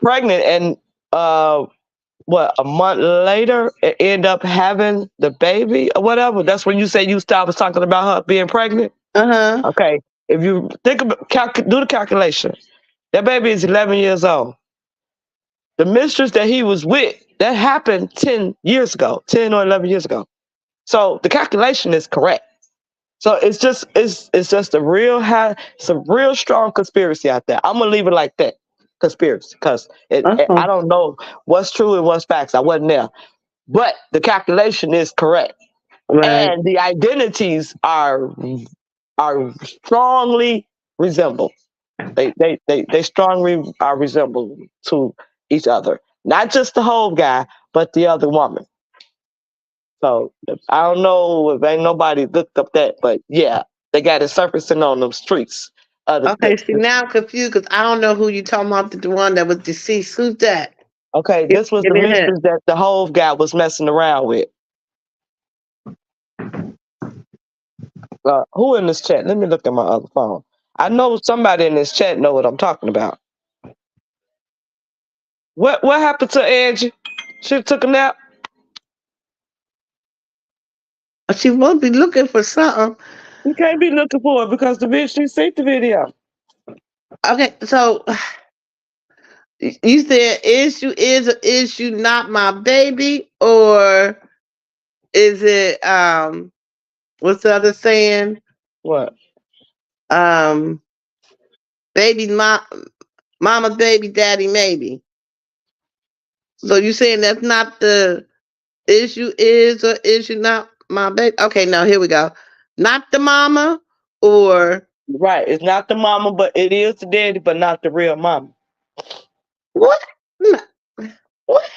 pregnant, and a month later it ended up having the baby or whatever. That's when you say you was talking about her being pregnant. Okay, if you think about do the calculation, that baby is 11 years old. The mistress that he was with, that happened 10 or 11 years ago. So the calculation is correct. So it's just a real strong conspiracy out there. I'm gonna leave it like that, conspiracy, because I don't know what's true and what's facts. I wasn't there, but the calculation is correct, and the identities are strongly resemble. They strongly are resemble to each other. Not just the whole guy, but the other woman. So I don't know if ain't nobody looked up that, but yeah, they got it surfacing on them streets. See, now I'm confused because I don't know who you talking about. The one that was deceased. Who's that? Okay, this was the mistress that the whole guy was messing around with. Who in this chat? Let me look at my other phone. I know somebody in this chat know what I'm talking about. What happened to Angie? She took a nap? She must be looking for something. You can't be looking for it because the bitch didn't see the video. Okay, so you said issue is or issue not my baby, or is it what's the other saying? What? Baby mama baby, daddy maybe. So you saying that's not the issue is or issue not my baby? Okay, now here we go. Not the mama, or right, it's not the mama, but it is the daddy, but not the real mama. What? What?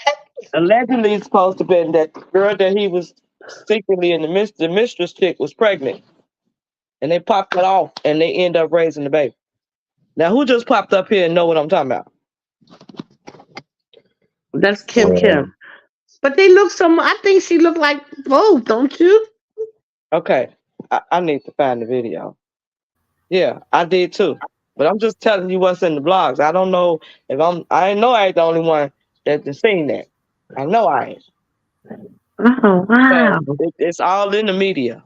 Allegedly, it's supposed to be that the girl that he was secretly in the mistress chick was pregnant, and they popped it off, and they end up raising the baby. Now, who just popped up here and know what I'm talking about? That's Kim. But they look I think she looked like both, don't you? Okay, I need to find the video. Yeah, I did too. But I'm just telling you what's in the blogs. I don't know if I know I ain't the only one that's seen that. I know I ain't. Oh, wow. It's all in the media.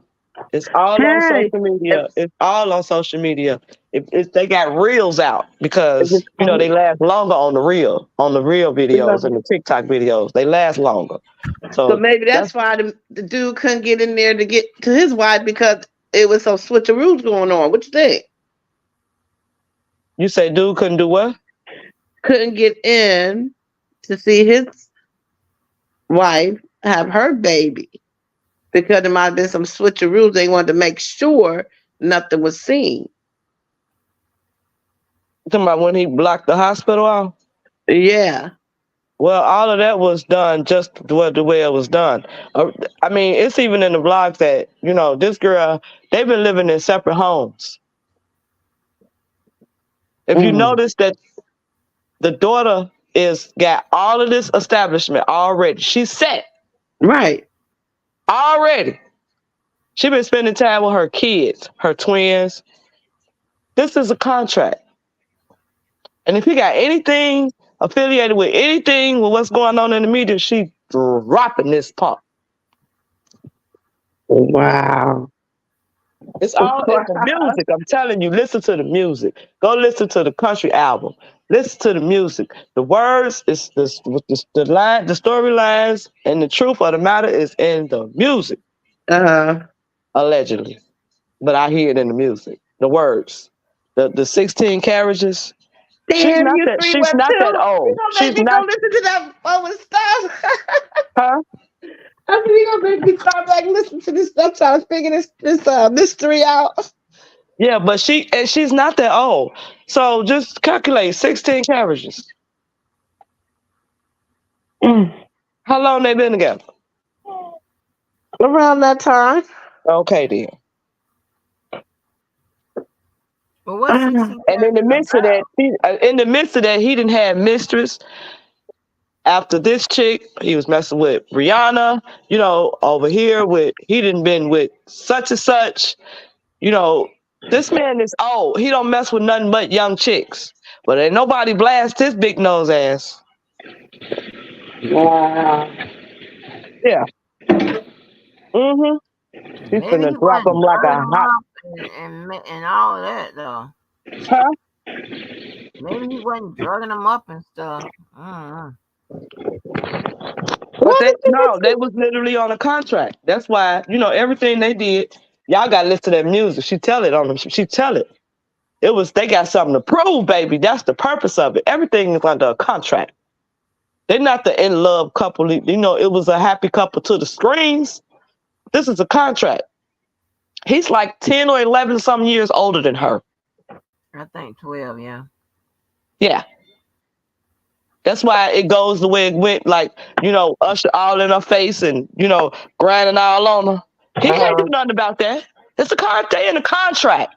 It's all on social media. It's all on social media. If they got reels out because they last longer on the real videos and the TikTok videos. They last longer. So maybe that's why the dude couldn't get in there to get to his wife, because it was some switcheroos going on. What you think? You say dude couldn't do what? Couldn't get in to see his wife have her baby because there might have been some switcheroos. They wanted to make sure nothing was seen. Talking about when he blocked the hospital out? Yeah. Well, all of that was done just the way it was done. I mean, it's even in the blogs that, this girl, they've been living in separate homes. If you notice that the daughter got all of this establishment already. She's set. Right. Already. She been spending time with her kids, her twins. This is a contract. And if he got anything affiliated with anything with what's going on in the media, she dropping this part. Wow. It's all in the music. I'm telling you, listen to the music. Go listen to the country album. Listen to the music. The words is the storylines, and the truth of the matter is in the music. Allegedly. But I hear it in the music. The words. The 16 carriages. Damn, she's not that old. She's not. Listen to that over stuff. Huh? I think you're gonna make me start back listening to this stuff, trying to figure this mystery out. Yeah, but she's not that old. So just calculate 16 carriages. How long they been together? Around that time. Okay then. But what's 16 And in the midst of that, he didn't have mistress. After this chick, he was messing with Rihanna. You know, over here he didn't been with such and such. You know, this man is old. He don't mess with nothing but young chicks. But ain't nobody blast his big nose ass. Wow. Yeah. Mm-hmm. He's Maybe finna he drop him wasn't like a drugging them hot. up and all of that though. Huh? Maybe he wasn't drugging them up and stuff. But they was literally on a contract. That's why, you know, everything they did, y'all gotta listen to that music. She tell it on them. She tell it. They got something to prove, baby. That's the purpose of it. Everything is under a contract. They're not the in love couple. You know, it was a happy couple to the screens. This is a contract. He's like 10 or 11 some years older than her. I think 12, yeah. Yeah. That's why it goes the way it went, like, you know, Usher all in her face and, you know, grinding all on her. He can't do nothing about that. They in a contract.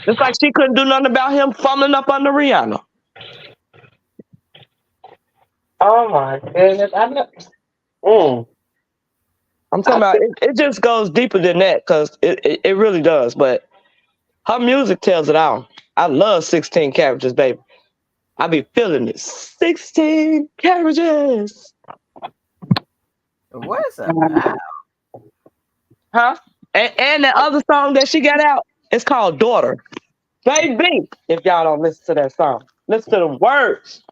Just like she couldn't do nothing about him fumbling up under Rihanna. Oh my goodness. I'm talking about it just goes deeper than that, because it really does. But her music tells it all. I love 16 carriages, baby. I be feeling it. 16 carriages. What's about? Huh? And the other song that she got out, it's called Daughter. Baby, if y'all don't listen to that song, listen to the words.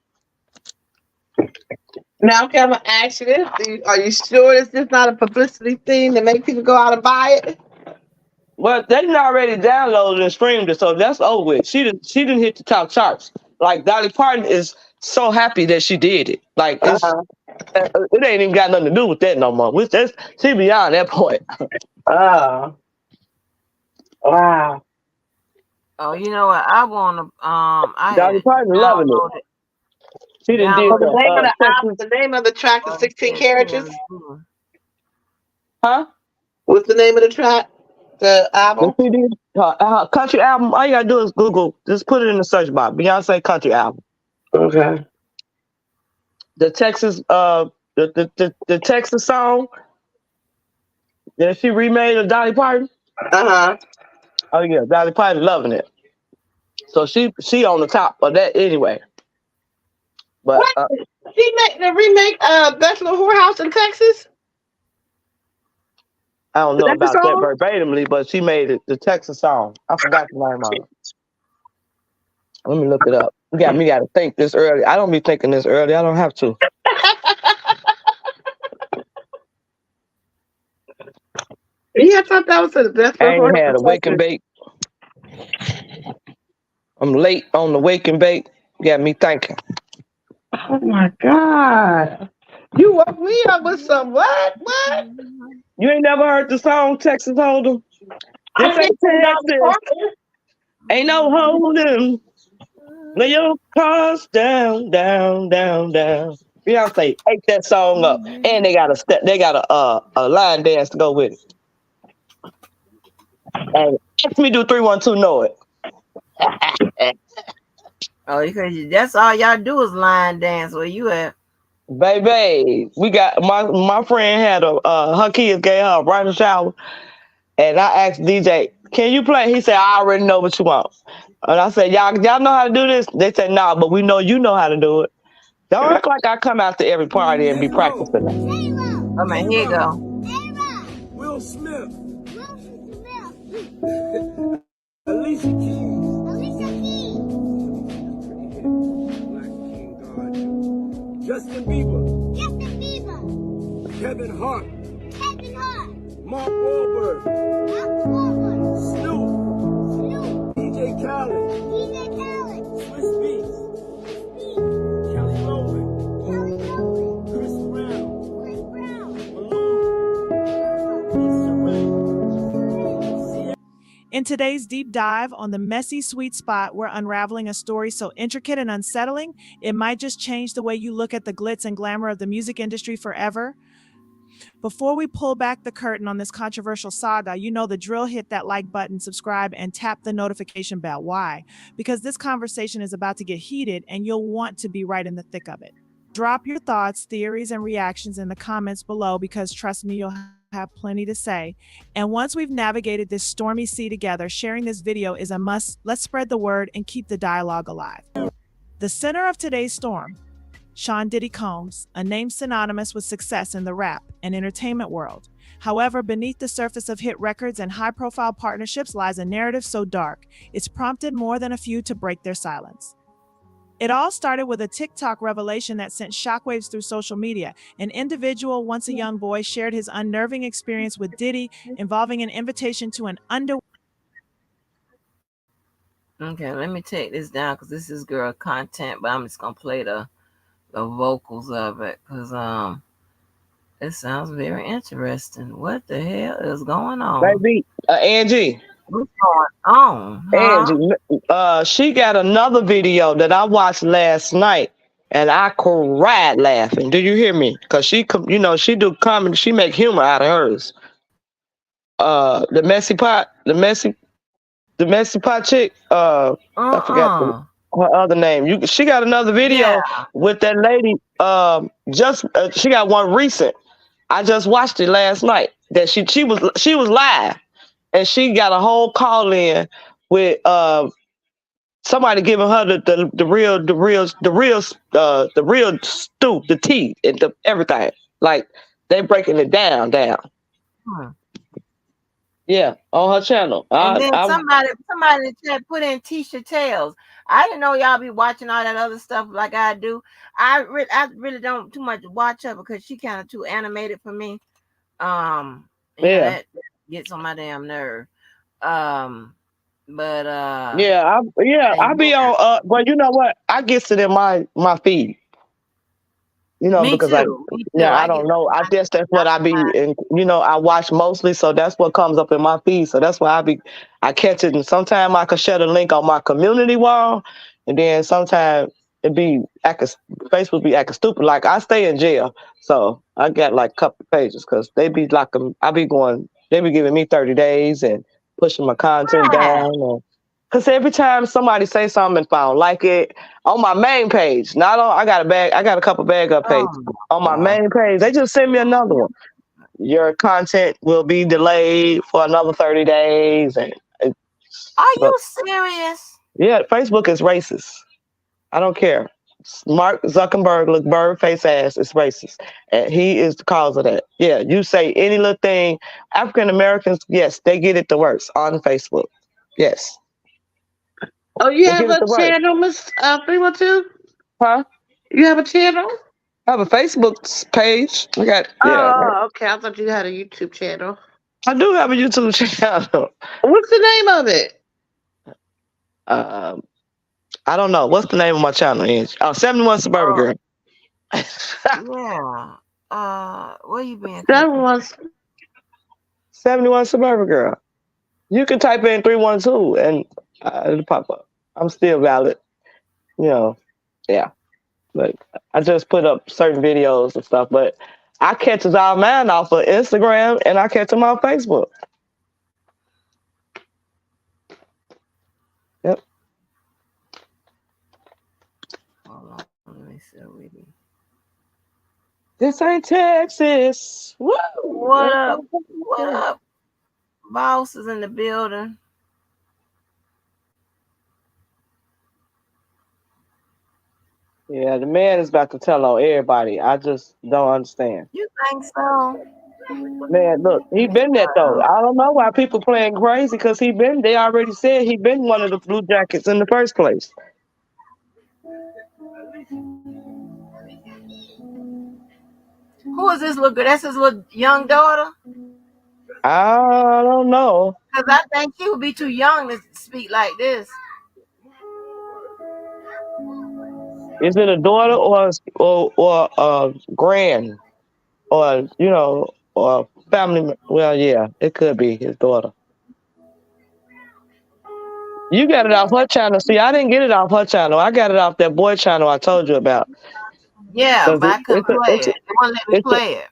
Now, okay, I'm gonna ask you this: are you sure this is not a publicity thing to make people go out and buy it? Well, they already downloaded and streamed it, so that's over with. She didn't hit the top charts. Like, Dolly Parton is so happy that she did it. Like, it ain't even got nothing to do with that no more. She beyond that point. Oh, wow. Oh, you know what? I want to. Dolly Parton loving it. She didn't do the name of the track is 16 carriages. Huh? What's the name of the track? The album? The CD, country album. All you gotta do is Google. Just put it in the search box. Beyonce country album. Okay. The Texas, the Texas song that she remade of Dolly Parton. Oh yeah, Dolly Parton loving it. So she on the top of that anyway. But she made the remake Bachelor Whorehouse in Texas. I don't know about that verbatimly, but she made it the Texas song. I forgot the name of it. Let me look it up. You got me got to think this early. I don't be thinking this early. I don't have to. Yeah, I thought that was the best. I ain't had a wake and bake. I'm late on the wake and bake. Got me thinking. Oh my God. You woke me up with some what? What? You ain't never heard the song Texas Hold'em? This ain't Texas. Ain't no hold'em. Lay your cards down, down, down, down. Beyonce ate that song up, and they got a line dance to go with it. And let me do 3-1-2 know it. Oh, because that's all y'all do is line dance where you at. Baby, we got my friend had her kids gave her a bridal shower, and I asked DJ, "Can you play?" He said, "I already know what you want." And I said, "Y'all know how to do this?" They said, "No, but we know you know how to do it." Don't act like I come out to every party and be practicing it. Oh man, here you go. Will Smith. Alicia Keys. Justin Bieber. Kevin Hart. Mark Wahlberg. Snoop. DJ Khaled. Swiss Beats. Kelly Rowland. Chris Brown. Malone. In today's deep dive on the messy sweet spot, we're unraveling a story so intricate and unsettling, it might just change the way you look at the glitz and glamour of the music industry forever. Before we pull back the curtain on this controversial saga, you know the drill. Hit that like button, subscribe, and tap the notification bell. Why? Because this conversation is about to get heated and you'll want to be right in the thick of it. Drop your thoughts, theories, and reactions in the comments below because trust me, you'll have plenty to say. And once we've navigated this stormy sea together, sharing this video is a must. Let's spread the word and keep the dialogue alive. The center of today's storm, Sean Diddy Combs, a name synonymous with success in the rap and entertainment world. However, beneath the surface of hit records and high-profile partnerships lies a narrative so dark, it's prompted more than a few to break their silence. It all started with a TikTok revelation that sent shockwaves through social media. An individual, once a young boy, shared his unnerving experience with Diddy involving an invitation to an Okay, let me take this down because this is girl content, but I'm just gonna play the vocals of it because it sounds very interesting. What the hell is going on? Baby, Angie. What's going on? Angie, she got another video that I watched last night, and I cried laughing. Do you hear me? Because she do comedy. She make humor out of hers. The messy pot chick. I forgot her other name. She got another video with that lady. She got one recent. I just watched it last night. That she was live, and she got a whole call in with somebody giving her the real stew, the tea, and everything. Like they breaking it down. Yeah, on her channel. And then somebody in the chat put in Tisha Tales. I didn't know y'all be watching all that other stuff like I do. I really don't too much watch her because she kind of too animated for me. That gets on my damn nerve. I be on. But you know what? I gets it in my feed. Me because too. I don't know. I guess that's what I be, and I watch mostly, so that's what comes up in my feed. So that's why I catch it, and sometimes I can share the link on my community wall, and then sometimes Facebook be acting stupid. Like I stay in jail, so I got like a couple pages because they be like they be giving me 30 days and pushing my content down. Because every time somebody say something, if I don't like it, on my main page, I got a couple bag up pages. On my main page, they just send me another one. Your content will be delayed for another 30 days. Are you serious? Yeah, Facebook is racist. I don't care. Mark Zuckerberg, look, bird face ass is racist. And he is the cause of that. Yeah, you say any little thing. African Americans, yes, they get it the worst on Facebook. Yes. Oh, you have a channel, Miss 312? Huh? You have a channel? I have a Facebook page. Okay, I thought you had a YouTube channel. I do have a YouTube channel. What's the name of it? I don't know. What's the name of my channel? 71 Suburban Girl. Where you been? 71 Suburban Girl. You can type in 312 and it'll pop up. I'm still valid. Yeah. But I just put up certain videos and stuff. But I catch all mine off of Instagram and I catch them on Facebook. Yep. Hold on. Let me see with you. This ain't Texas. Woo! What up? What up? Boss is in the building. Yeah, the man is about to tell on everybody. I just don't understand. You think so? Man, look, he been that though. I don't know why people playing crazy because they already said he been one of the Blue Jackets in the first place. Who is this little girl? That's his little young daughter? I don't know. Because I think she would be too young to speak like this. Is it a daughter or a grand or or family? Well, yeah, it could be his daughter. You got it off her channel. See, I didn't get it off her channel. I got it off that boy channel I told you about. Yeah, but I couldn't play it. It won't let me play it.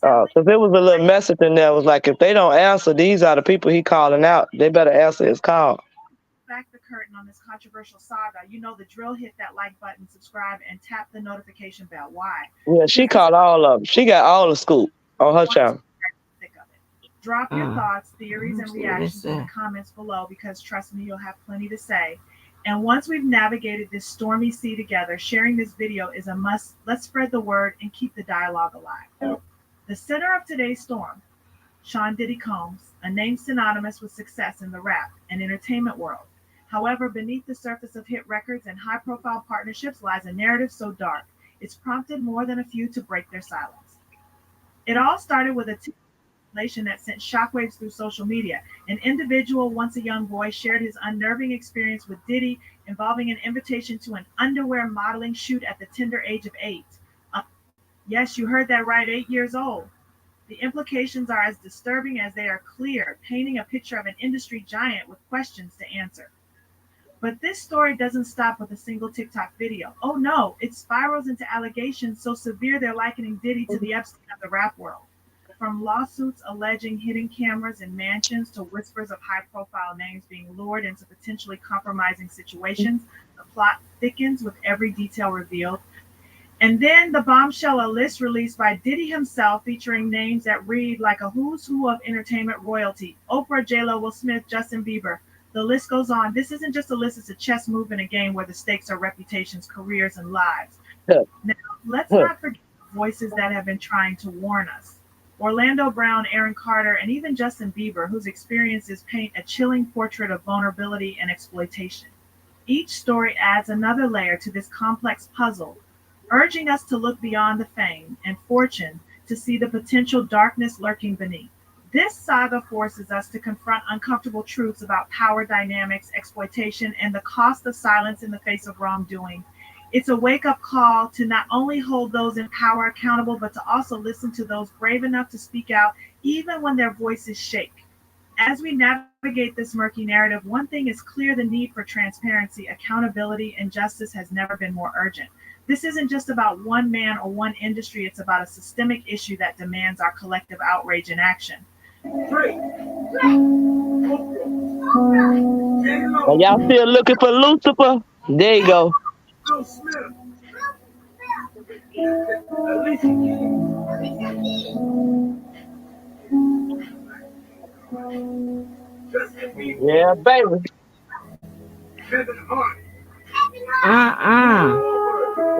Because there was a little message in there. It was like, if they don't answer, these are the people he calling out. They better answer his call. Back the curtain on this controversial saga. You know the drill. Hit that like button, subscribe, and tap the notification bell. Why? Yeah, she called all of them. She got all the scoop on her channel. Drop your thoughts, theories, and reactions in the comments below because trust me, you'll have plenty to say. And once we've navigated this stormy sea together, sharing this video is a must. Let's spread the word and keep the dialogue alive. The center of today's storm, Sean Diddy Combs, a name synonymous with success in the rap and entertainment world. However, beneath the surface of hit records and high-profile partnerships lies a narrative so dark, it's prompted more than a few to break their silence. It all started with a revelation that sent shockwaves through social media. An individual, once a young boy, shared his unnerving experience with Diddy involving an invitation to an underwear modeling shoot at the tender age of 8. Yes, you heard that right, 8 years old. The implications are as disturbing as they are clear, painting a picture of an industry giant with questions to answer. But this story doesn't stop with a single TikTok video. Oh no, it spirals into allegations so severe they're likening Diddy to the Epstein of the rap world. From lawsuits alleging hidden cameras in mansions to whispers of high-profile names being lured into potentially compromising situations, the plot thickens with every detail revealed. And then the bombshell, a list released by Diddy himself featuring names that read like a who's who of entertainment royalty. Oprah, J-Lo, Will Smith, Justin Bieber. The list goes on. This isn't just a list, it's a chess move in a game where the stakes are reputations, careers, and lives. Now, let's not forget the voices that have been trying to warn us. Orlando Brown, Aaron Carter, and even Justin Bieber, whose experiences paint a chilling portrait of vulnerability and exploitation. Each story adds another layer to this complex puzzle, urging us to look beyond the fame and fortune to see the potential darkness lurking beneath. This saga forces us to confront uncomfortable truths about power dynamics, exploitation, and the cost of silence in the face of wrongdoing. It's a wake-up call to not only hold those in power accountable, but to also listen to those brave enough to speak out, even when their voices shake. As we navigate this murky narrative, one thing is clear: the need for transparency, accountability, and justice has never been more urgent. This isn't just about one man or one industry, it's about a systemic issue that demands our collective outrage and action. Are y'all still looking for Lucifer? There you go. Yeah, baby.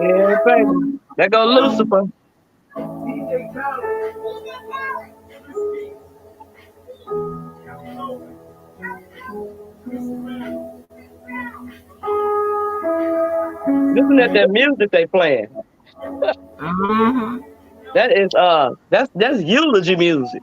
Yeah, baby. There go Lucifer. Listen at that music they playing. That is that's eulogy music.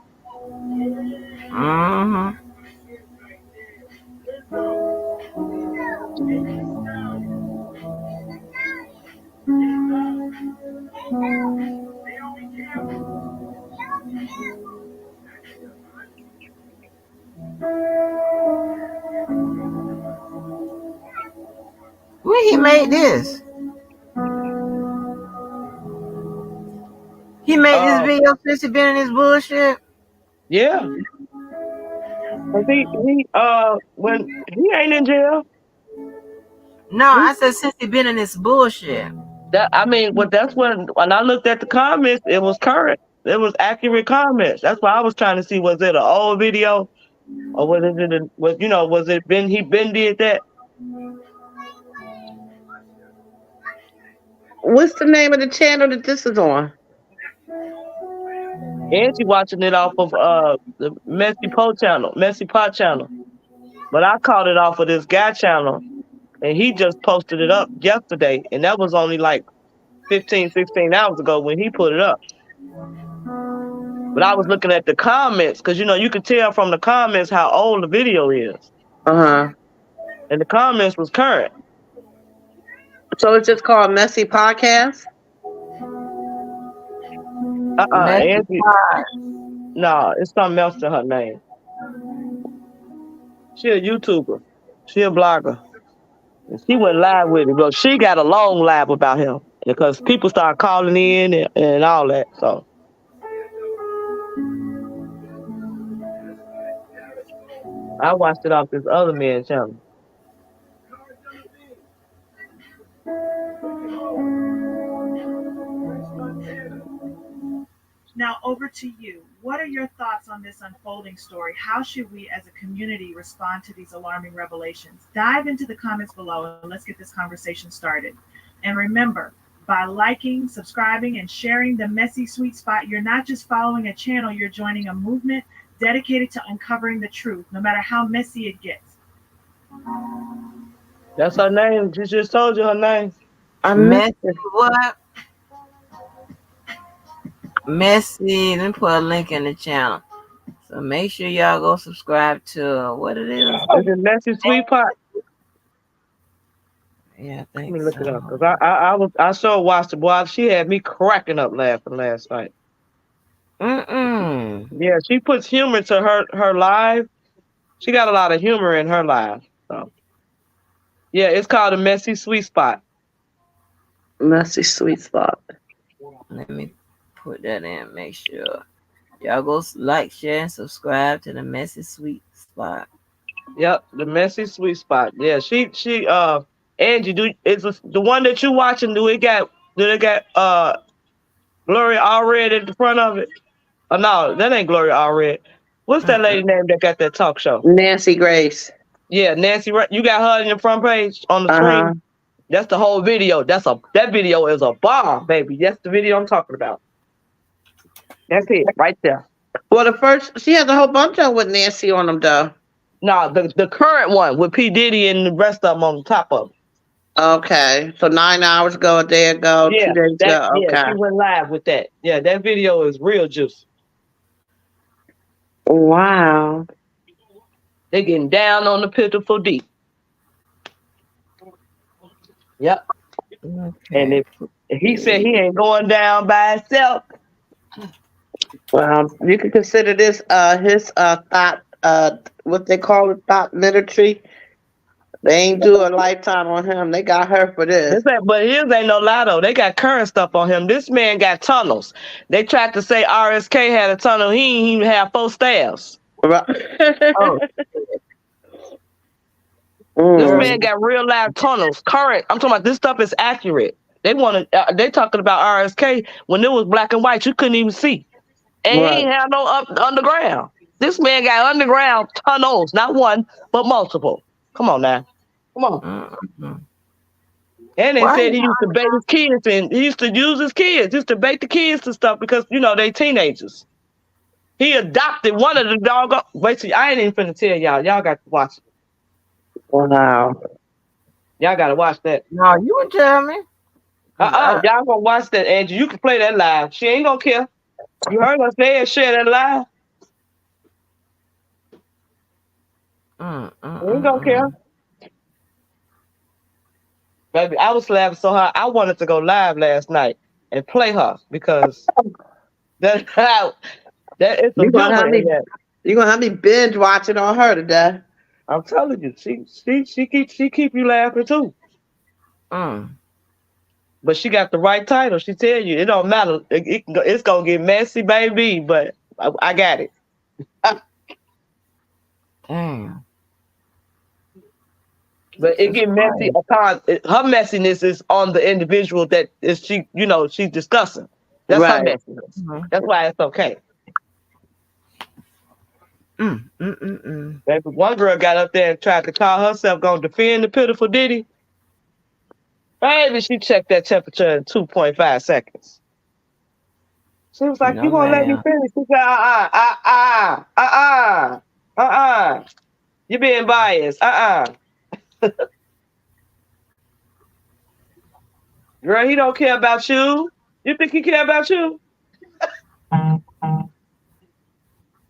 Where he made this? He made this video since he been in his bullshit? Yeah. Cause he when he ain't in jail. No, I said since he been in this bullshit. That's when I looked at the comments, it was current. It was accurate comments. That's why I was trying to see, was it an old video or was it he been did that? What's the name of the channel that this is on? Angie watching it off of the Messy Pot channel. But I caught it off of this guy channel, and he just posted it up yesterday, and that was only like 15, 16 hours ago when he put it up. But I was looking at the comments, because you could tell from the comments how old the video is. And the comments was current. So it's just called Messy Podcast? Angie. No, it's something else to her name. She a YouTuber. She a blogger. And she went live with it. But she got a long live about him because people started calling in and all that. So I watched it off this other man's channel. Now, over to you. What are your thoughts on this unfolding story? How should we as a community respond to these alarming revelations? Dive into the comments below and let's get this conversation started. And remember, by liking, subscribing, and sharing the Messy Sweet Spot, you're not just following a channel, you're joining a movement dedicated to uncovering the truth, no matter how messy it gets. That's her name. She just told you her name. Messy what? Messy. Let me put a link in the channel. So make sure y'all go subscribe to what it is. Is it Messy Sweet Pot? Yeah, I think Let me look it up because I saw watched it. Boy, she had me cracking up laughing last night. Yeah, she puts humor to her live. She got a lot of humor in her live. So yeah, it's called a Messy Sweet Spot. Messy Sweet Spot. Let me put that in. Make sure y'all go like, share, and subscribe to the Messy Sweet Spot. Yep, the Messy Sweet Spot. Yeah, she Angie, the one that you watching? Do it got Gloria Allred at the front of it? Oh no, that ain't Gloria Allred. What's that lady name that got that talk show? Nancy Grace. Yeah, Nancy. You got her in the front page on the screen. That's the whole video. That video is a bomb, baby. That's the video I'm talking about. That's it, right there. Well, she has a whole bunch of with Nancy on them, though. No, the current one with P. Diddy and the rest of them on the top of it. Okay, so 9 hours ago, a day ago, 2 days ago. Okay. Yeah, she went live with that. Yeah, that video is real juicy. Wow. They're getting down on the pitiful deep. Yep. Okay. And if he said he ain't going down by himself. Well, you can consider this his thought, what they call it, thought military. They ain't do a lifetime on him. They got her for this. But his ain't no lie though. They got current stuff on him. This man got tunnels. They tried to say RSK had a tunnel. He ain't even have 4 staffs. Right. This man got real live tunnels. Current. I'm talking about this stuff is accurate. They talking about RSK when it was black and white. You couldn't even see. And he ain't have no underground. This man got underground tunnels, not one, but multiple. Come on now. Come on. And they said he used to bait his kids and he used to use his kids. He used to bait the kids to stuff because, they teenagers. He adopted one of the doggone. Wait till I ain't even finna tell y'all. Y'all got to watch it. Wow. Y'all got to watch that. No, you would tell me. Y'all gonna watch that, Angie. You can play that live. She ain't gonna care. You heard her say and share that live. Ain't gonna care. Baby, I was laughing so hard. I wanted to go live last night and play her because that is you're gonna have me binge watching on her today. I'm telling you, she keep you laughing too. But she got the right title. She tell you it don't matter. It's gonna get messy, baby. But I got it. Damn. But it get messy upon her messiness is on the individual that is she's discussing. That's her messiness. That's why it's okay. Baby, one girl got up there and tried to call herself gonna defend the pitiful Diddy. Baby, she checked that temperature in 2.5 seconds. She was like, "You gonna let me finish?" She said, You being biased. Girl, he don't care about you. You think he care about you?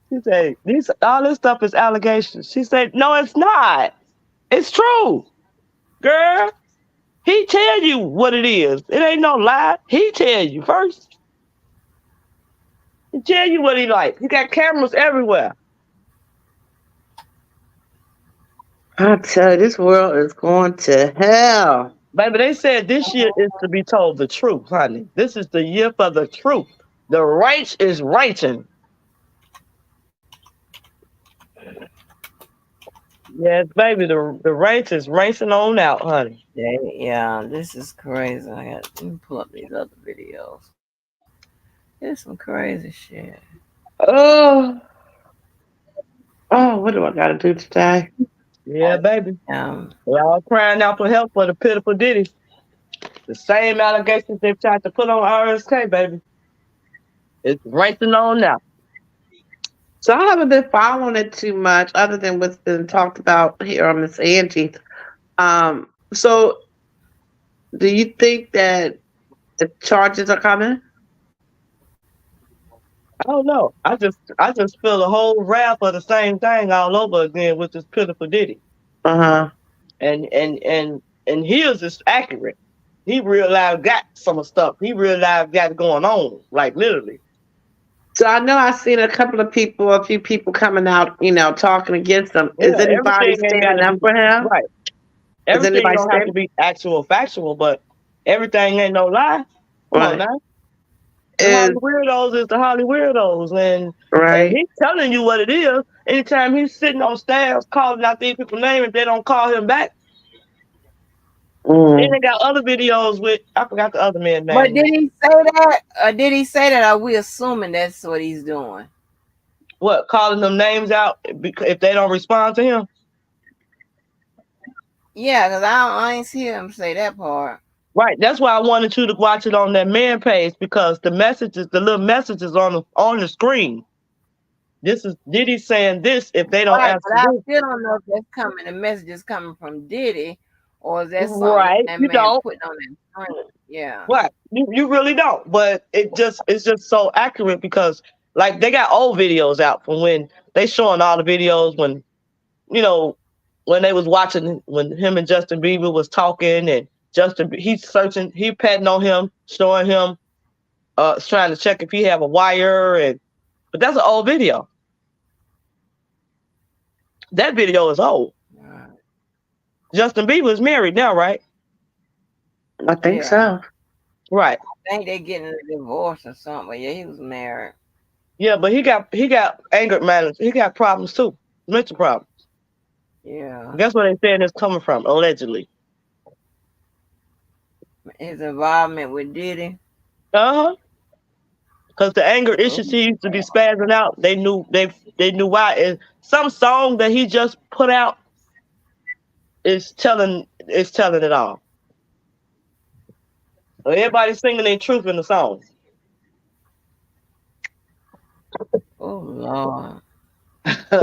She said, all this stuff is allegations. She said, no, it's not. It's true. Girl, he tell you what it is. It ain't no lie. He tell you first. He tell you what he like. He got cameras everywhere. I tell you, this world is going to hell. Baby, they said this year is to be told the truth, honey. This is the year for the truth. The right is righting. Yes, baby, the right is racing on out, honey. Yeah, this is crazy. Let me pull up these other videos. There's some crazy shit. Oh, what do I gotta do today? Yeah, baby. We're all crying out for help for the pitiful Diddy. The same allegations they've tried to put on RSK, baby. It's racing on now. So I haven't been following it too much, other than what's been talked about here on Miss Angie. So do you think that the charges are coming? I don't know. I just feel the whole rap of the same thing all over again with this pitiful Diddy. And his is accurate. He real life got some stuff. He real life got going on, like literally. So I know I've seen a few people coming out, talking against him. Yeah, is anybody standing up for him? Right. Everything don't have to be actual factual, but everything ain't no lie. Come on now. The Holly weirdos is the Holly weirdos, and he's telling you what it is. Anytime he's sitting on staff calling out these people's names, if they don't call him back. Then they got other videos with, I forgot the other man's name. But did he say that? Or did he say that? Are we assuming that's what he's doing? What, calling them names out if they don't respond to him? Yeah, because I ain't see him say that part. Right. That's why I wanted you to watch it on that man page, because the little messages on the screen. This is Diddy saying this if they don't answer. But I still don't know if that's coming. The message is coming from Diddy, or is that something that man putting on that screen? Yeah. Right. You really don't. But it's just so accurate, because like they got old videos out from when they showing all the videos when when they was watching, when him and Justin Bieber was talking, and he's searching, he patting on him, showing him, trying to check if he have a wire, but that's an old video. That video is old. Justin Bieber is married now, right? I think so. Right. I think they getting a divorce or something. But yeah, he was married. Yeah, but he got anger management. He got problems too, mental problems. Yeah. Guess where they saying it's coming from, allegedly. His involvement with Diddy. Because the anger issues he used to be spazzing out, they knew why. And some song that he just put out is telling it all. So everybody's singing their truth in the song. Oh Lord.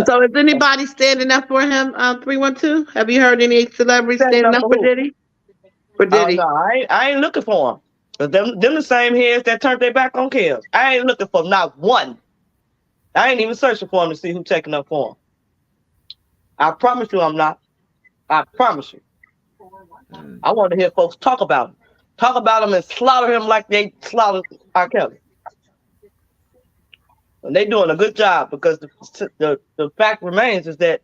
So is anybody standing up for him? 312. Have you heard any celebrities standing up for Diddy? For Diddy? Oh, no, I ain't looking for him. But them the same heads that turned their back on Kills. I ain't looking for not one. I ain't even searching for him to see who taking up for him. I promise you I'm not. I promise you. I want to hear folks talk about him. Talk about him and slaughter him like they slaughtered R. Kelly. And they doing a good job, because the fact remains is that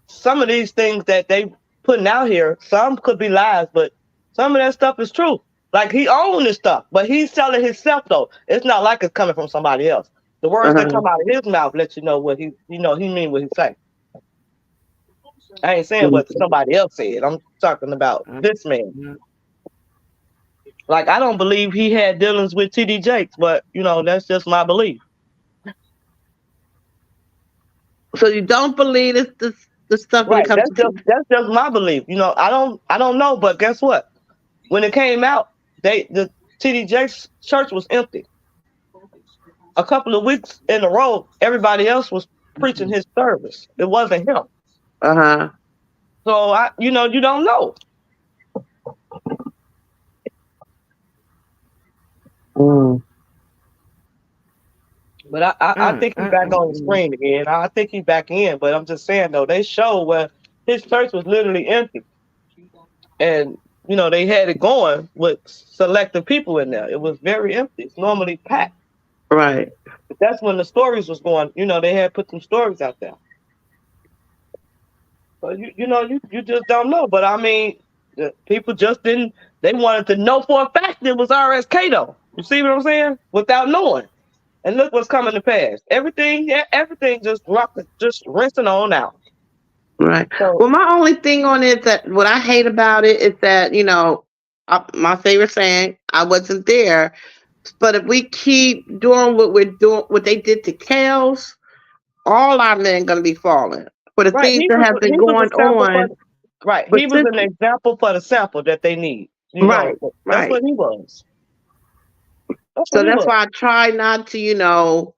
some of these things that they putting out here, some could be lies, but some of that stuff is true. Like, he owns this stuff, but he's selling himself though. It's not like it's coming from somebody else. The words that come out of his mouth let you know what he mean what he say. I ain't saying what somebody else said. I'm talking about this man. Like, I don't believe he had dealings with TD Jakes, but that's just my belief. So you don't believe the stuff right? When it comes that's just my belief. I don't know, but guess what? When it came out, the TD Jakes church was empty. A couple of weeks in a row, everybody else was preaching his service. It wasn't him. So you don't know. But I think he's back on the screen again. I think he's back in, but I'm just saying though, they show where his church was literally empty. And they had it going with selective people in there. It was very empty. It's normally packed. Right. But that's when the stories was going, they had put some stories out there. So you just don't know. But I mean, the people just didn't. They wanted to know for a fact it was RSK though. You see what I'm saying? Without knowing. And look what's coming to pass. Everything just rinsing on out. Right. So, Well, my only thing on it is that what I hate about it is that, my favorite saying, I wasn't there. But if we keep doing what we're doing, what they did to Kels, all our men going to be falling for the right, things that have he been was going a sample for on. right. But He was since, an example for the sample that they need. right, That's right. what he was. That's So what he that's was. why I try not to,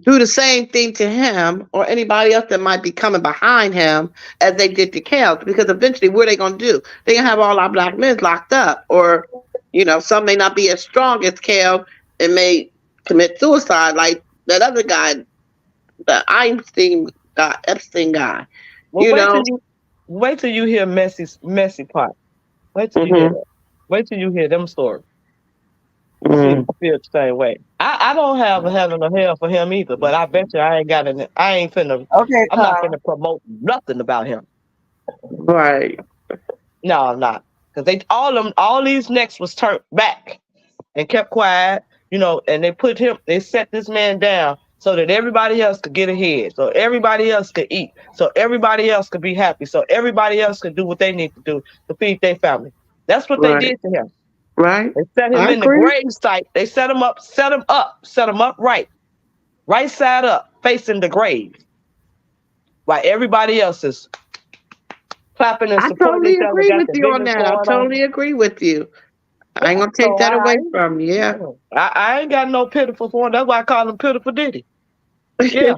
do the same thing to him or anybody else that might be coming behind him as they did to Kels, because eventually what are they going to do? They're going to have all our black men locked up, or, some may not be as strong as Kels and may commit suicide like that other guy, the Epstein guy, Well, wait till you hear messy part. Wait till you hear Mm-hmm. that. Wait till you hear them stories. See if Mm-hmm. you feel the same way. I don't have a heaven or hell for him either, but I bet you I'm not finna promote nothing about him. Right. No, I'm not. Because all these necks was turned back and kept quiet, and they set this man down so that everybody else could get ahead, so everybody else could eat, so everybody else could be happy, so everybody else could do what they need to do to feed their family. That's what they Right. did to him. Right. They set him I in the agree. grave site. They set him up right side up, facing the grave, while everybody else is clapping and I supporting totally each other, agree got with the you on business that. I going on. totally agree with you. I ain't gonna take So that away from you. Yeah. I ain't got no pitiful for him. That's why I call him Pitiful Diddy. Yeah,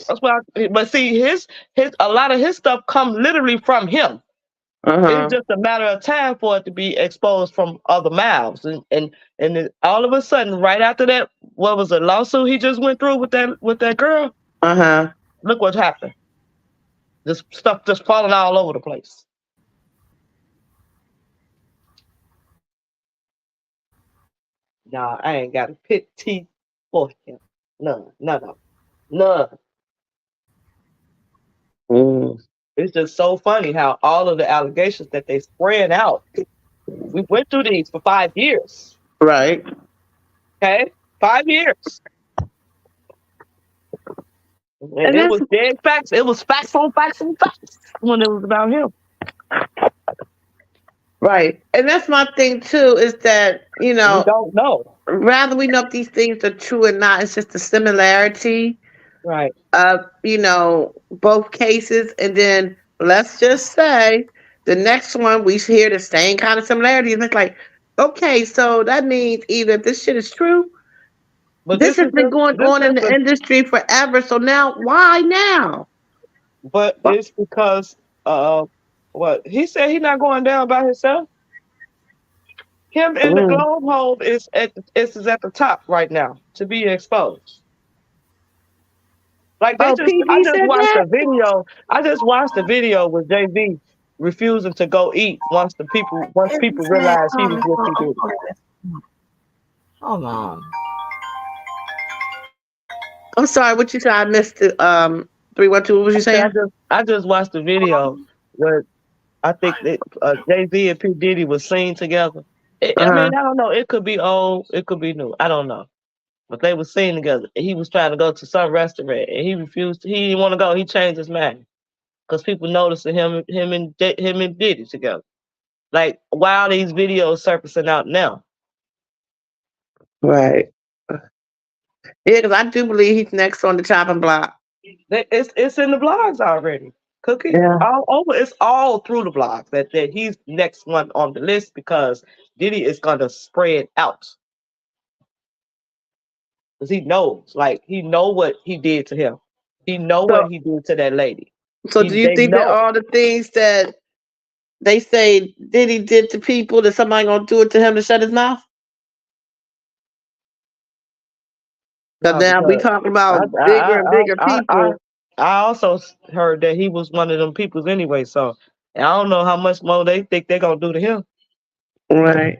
that's why. But see, a lot of his stuff come literally from him. It's just a matter of time for it to be exposed from other mouths, and then all of a sudden, right after that, what was a lawsuit he just went through with that girl? Look what happened. This stuff just falling all over the place. Nah, I ain't got a pity for him. None. It's just so funny how all of the allegations that they spread out. We went through these for 5 years. Right. Okay, 5 years. And it was dead facts. It was facts on facts on facts when it was about him. Right. And that's my thing too, is that, We don't know. rather we know if these things are true or not, it's just the similarity right of, both cases. And then let's just say the next one we hear the same kind of similarity. And it's like, okay, so that means either this shit is true. But this has been going on in the industry forever. So now, why now? But it's because what he said, he's not going down by himself. Him in the globe hole is at the top right now to be exposed. Like I just watched a video. I just watched a video with JV refusing to go eat once people realized he was with P. Diddy. Hold on. I'm sorry, what you said? I missed it. 312. What was you saying? I just watched the video where I think Jay-Z and P. Diddy was seen together. I mean, I don't know. It could be old. It could be new. I don't know. But they were seen together. He was trying to go to some restaurant, and he refused. He didn't want to go. He changed his mind because people noticed him and Diddy together. Like, why are these videos surfacing out now? Right. Yeah, because I do believe he's next on the chopping block. It's in the blogs already. Cookie, all over. It's all through the blogs that he's next one on the list because Diddy is gonna spread out. Because he knows what he did to him. He know what he did to that lady. So do you think that all the things that they say Diddy did to people, that somebody gonna do it to him to shut his mouth? Because now we talking about bigger and bigger people. I also heard that he was one of them peoples anyway, so I don't know how much more they think they're gonna do to him. Right.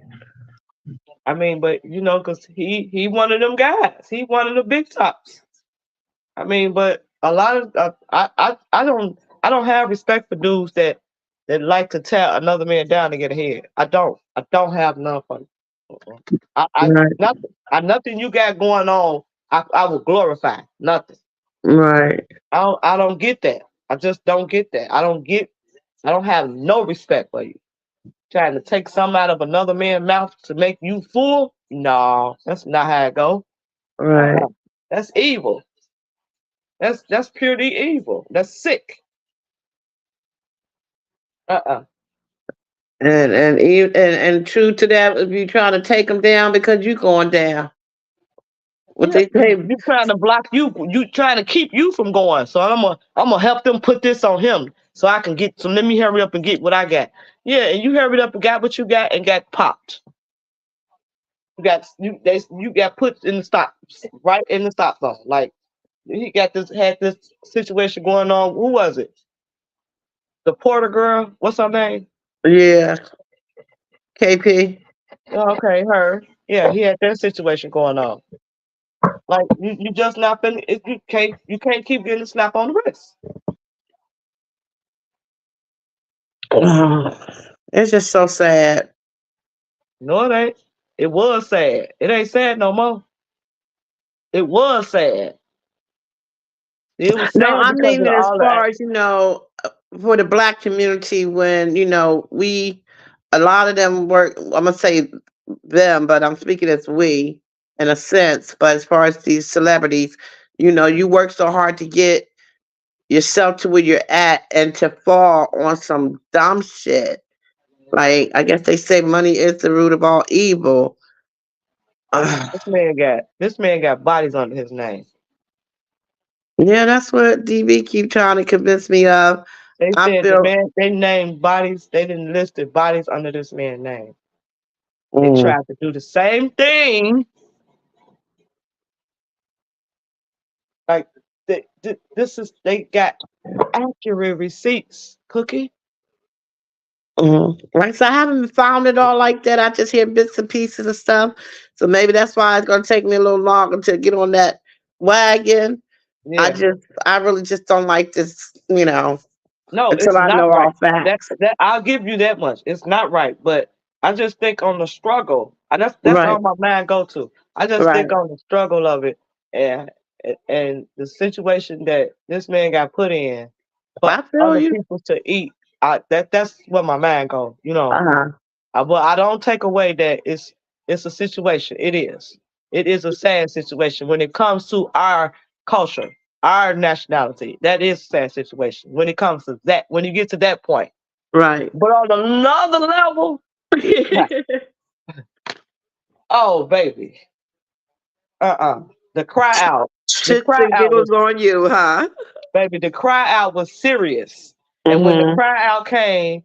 I mean, but because he one of them guys. He one of the big tops. I mean, but A lot of I don't have respect for dudes that like to tear another man down to get ahead. I don't have none for it. Right. Nothing you got going on. I will glorify nothing. Right. I don't get that. I just don't get that. I don't have no respect for you. Trying to take something out of another man's mouth to make you full? No, that's not how it go. Right. That's evil. That's purely evil. That's sick. And true to that, if you trying to take them down because you going down. What they say, you trying to block you trying to keep you from going. So I'm gonna help them put this on him so I can get. So let me hurry up and get what I got. Yeah, and you hurried up and got what you got and got popped. You got put in the stop, right in the stop zone. Like he had this situation going on. Who was it? The Porter girl. What's her name? Yeah. KP. Okay, her. Yeah, he had that situation going on. Like you just not finna. You can't keep getting a slap on the wrist. It's just so sad. No, it ain't. It was sad. It ain't sad no more. It was sad. It was sad No, I because mean of it as all far that. as, for the Black community, when, a lot of them work, I'm going to say them, but I'm speaking as we in a sense. But as far as these celebrities, you work so hard to get yourself to where you're at and to fall on some dumb shit. Like, I guess they say money is the root of all evil. This man got bodies under his name. Yeah, that's what DB keep trying to convince me of. They I said feel they named bodies. They didn't list the bodies under this man's name. They Mm. tried to do the same thing. Like they got accurate receipts. Cookie. Like, so I haven't found it all like that. I just hear bits and pieces of stuff. So maybe that's why it's gonna take me a little longer to get on that wagon. Yeah. I really just don't like this, No, until it's I not know right. all facts. That I'll give you that much. It's not right, but I just think on the struggle. And that's Right. all my mind go to. I just Right. think on the struggle of it and the situation that this man got put in for I feel other you. people to eat. That's where my mind goes. Uh-huh. But I don't take away that it's a situation. It is. It is a sad situation when it comes to our culture, our nationality. That is a sad situation when it comes to that. When you get to that point, Right. but on another level, oh baby, the cry out, Shits and giggles on you, huh? baby. The cry out was serious, and when the cry out came,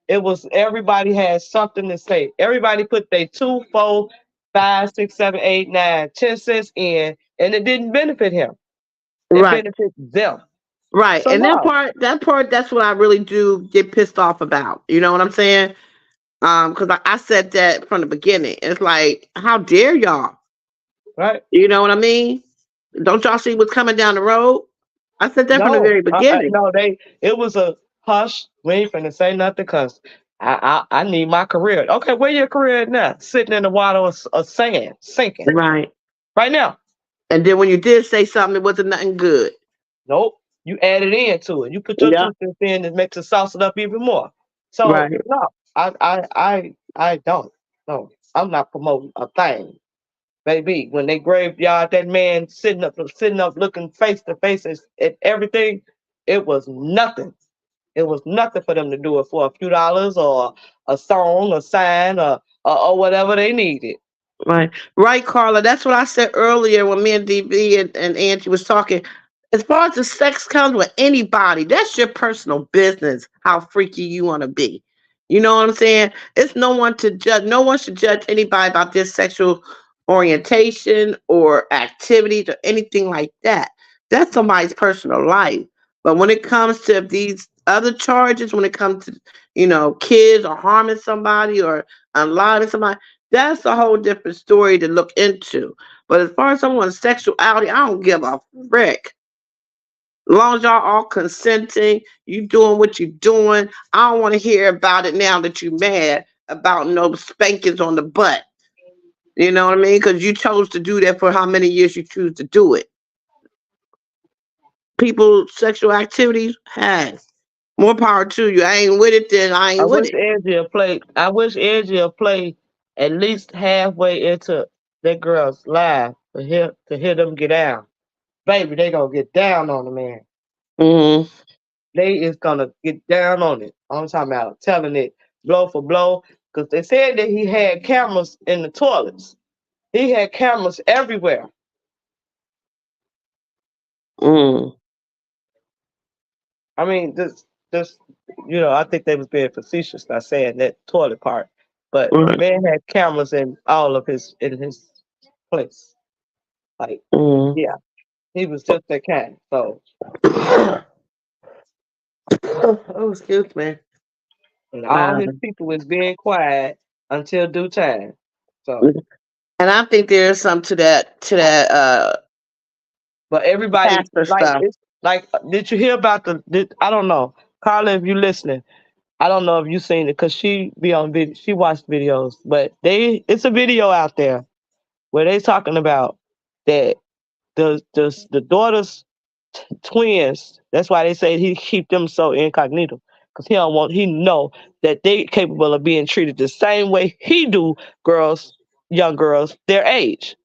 it was everybody had something to say. Everybody put their 2, 4, 5, 6, 7, 8, 9, 10 cents in, and it didn't benefit him. It Right. benefits them. Right. So And no. that part, that's what I really do get pissed off about. You know what I'm saying? Because I said that from the beginning. It's like, how dare y'all? Right. You know what I mean? Don't y'all see what's coming down the road? I said that from the very beginning. No, it was a hush. We ain't finna say nothing because I need my career. Okay, where your career at now? Sitting in the water of sand, sinking. Right. Right now. And then when you did say something, it wasn't nothing good. Nope. You added into it. You put your 2 cents in and makes it sauce it up even more. So Right. no, I don't. No, I'm not promoting a thing. Baby, when they graveyard that man sitting up looking face to face at everything, it was nothing. It was nothing for them to do it for a few dollars or a song, a sign, or whatever they needed. Right, Carla. That's what I said earlier when me and DB and Angie was talking. As far as the sex comes with anybody, that's your personal business, how freaky you want to be. You know what I'm saying? It's no one to judge. No one should judge anybody about their sexual orientation or activities or anything like that. That's somebody's personal life. But when it comes to these other charges, when it comes to, kids or harming somebody or unliving somebody, that's a whole different story to look into. But as far as someone's sexuality, I don't give a frick. As long as y'all all consenting, you doing what you're doing. I don't want to hear about it now that you're mad about no spankings on the butt. You know what I mean? Because you chose to do that for how many years you choose to do it. People's sexual activities, hey, more power to you. I ain't with it, then I ain't with it. I wish Angie will play at least halfway into that girl's live to hear them get down. Baby, they gonna get down on the man. Mm-hmm. They is gonna get down on it. I'm talking about telling it blow for blow. Because they said that he had cameras in the toilets. He had cameras everywhere. Mm. I mean, this, I think they was being facetious by saying that toilet part. But the man had cameras in all of his place. Like, yeah, he was just that kind. So, oh, excuse me. And all his people was being quiet until due time. So, and I think there's some to that. But everybody pastor like stuff. it's like, did you hear about I don't know, Carla, if you listening, I don't know if you seen it because she be on video. She watched videos, but it's a video out there where they talking about that the daughters twins. That's why they say he keep them so incognito because he know that they capable of being treated the same way he do young girls their age.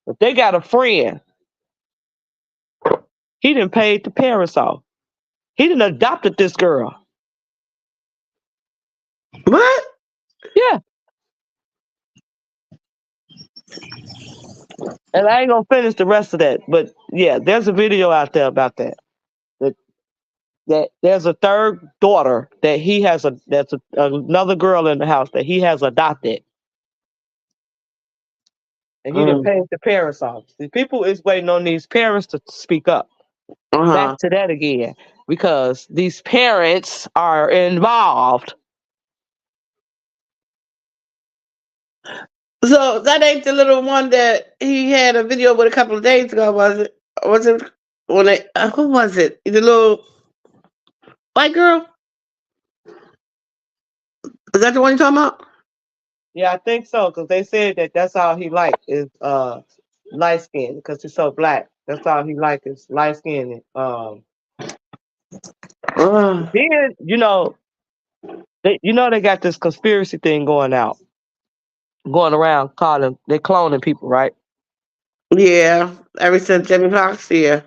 If they got a friend, he done paid the parents off. He done adopted this girl. What? Yeah. And I ain't gonna finish the rest of that, but yeah, there's a video out there about that. That there's a third daughter that he has another girl in the house that he has adopted. And he done paid the parents off. The people is waiting on these parents to speak up. Back to that again. Because these parents are involved. So that ain't the little one that he had a video with a couple of days ago, was it? Was it when who was it? The little white girl? Is that the one you're talking about? Yeah, I think so, because they said that that's all he like is light skin, because he's so black. That's all he like is light skin. Then they got this conspiracy thing going around they cloning people, right? Yeah, ever since Jamie Foxx, yeah.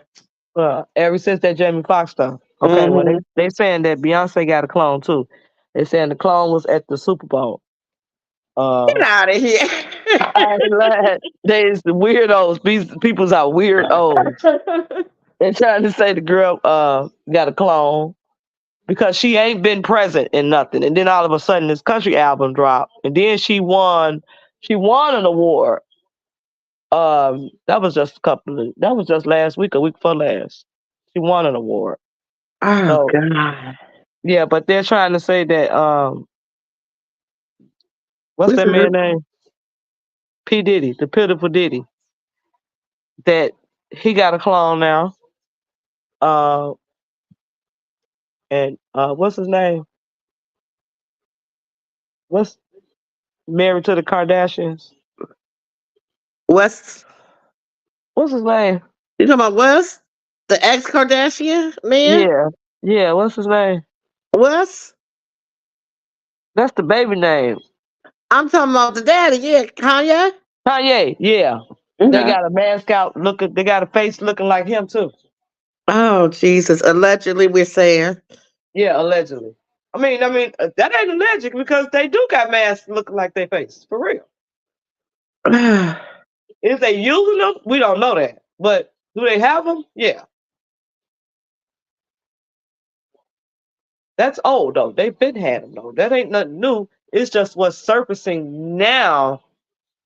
Ever since that Jamie Foxx stuff. Okay, well they saying that Beyonce got a clone too. They saying the clone was at the Super Bowl. Get out of here. I ain't lying. There's the weirdos. These people's are weirdos. They're trying to say the girl got a clone because she ain't been present in nothing. And then all of a sudden this country album dropped. And then she won an award. That was just last week, a week before last. She won an award. Oh God. Yeah, but they're trying to say that what's that man's name? P. Diddy, the pitiful Diddy. That he got a clone now. And what's his name? What's married to the Kardashians? What's his name? You talking about Wes? The ex-Kardashian man? Yeah. What's his name? Wes? That's the baby name. I'm talking about the daddy, yeah. Kanye? Kanye, yeah. Okay. They got a mask out looking. They got a face looking like him too. Oh Jesus! Allegedly, we're saying. Yeah, allegedly. I mean, that ain't alleged because they do got masks looking like their face for real. If they using them, we don't know that. But do they have them? Yeah. That's old though. They've been had them though. That ain't nothing new. It's just what's surfacing now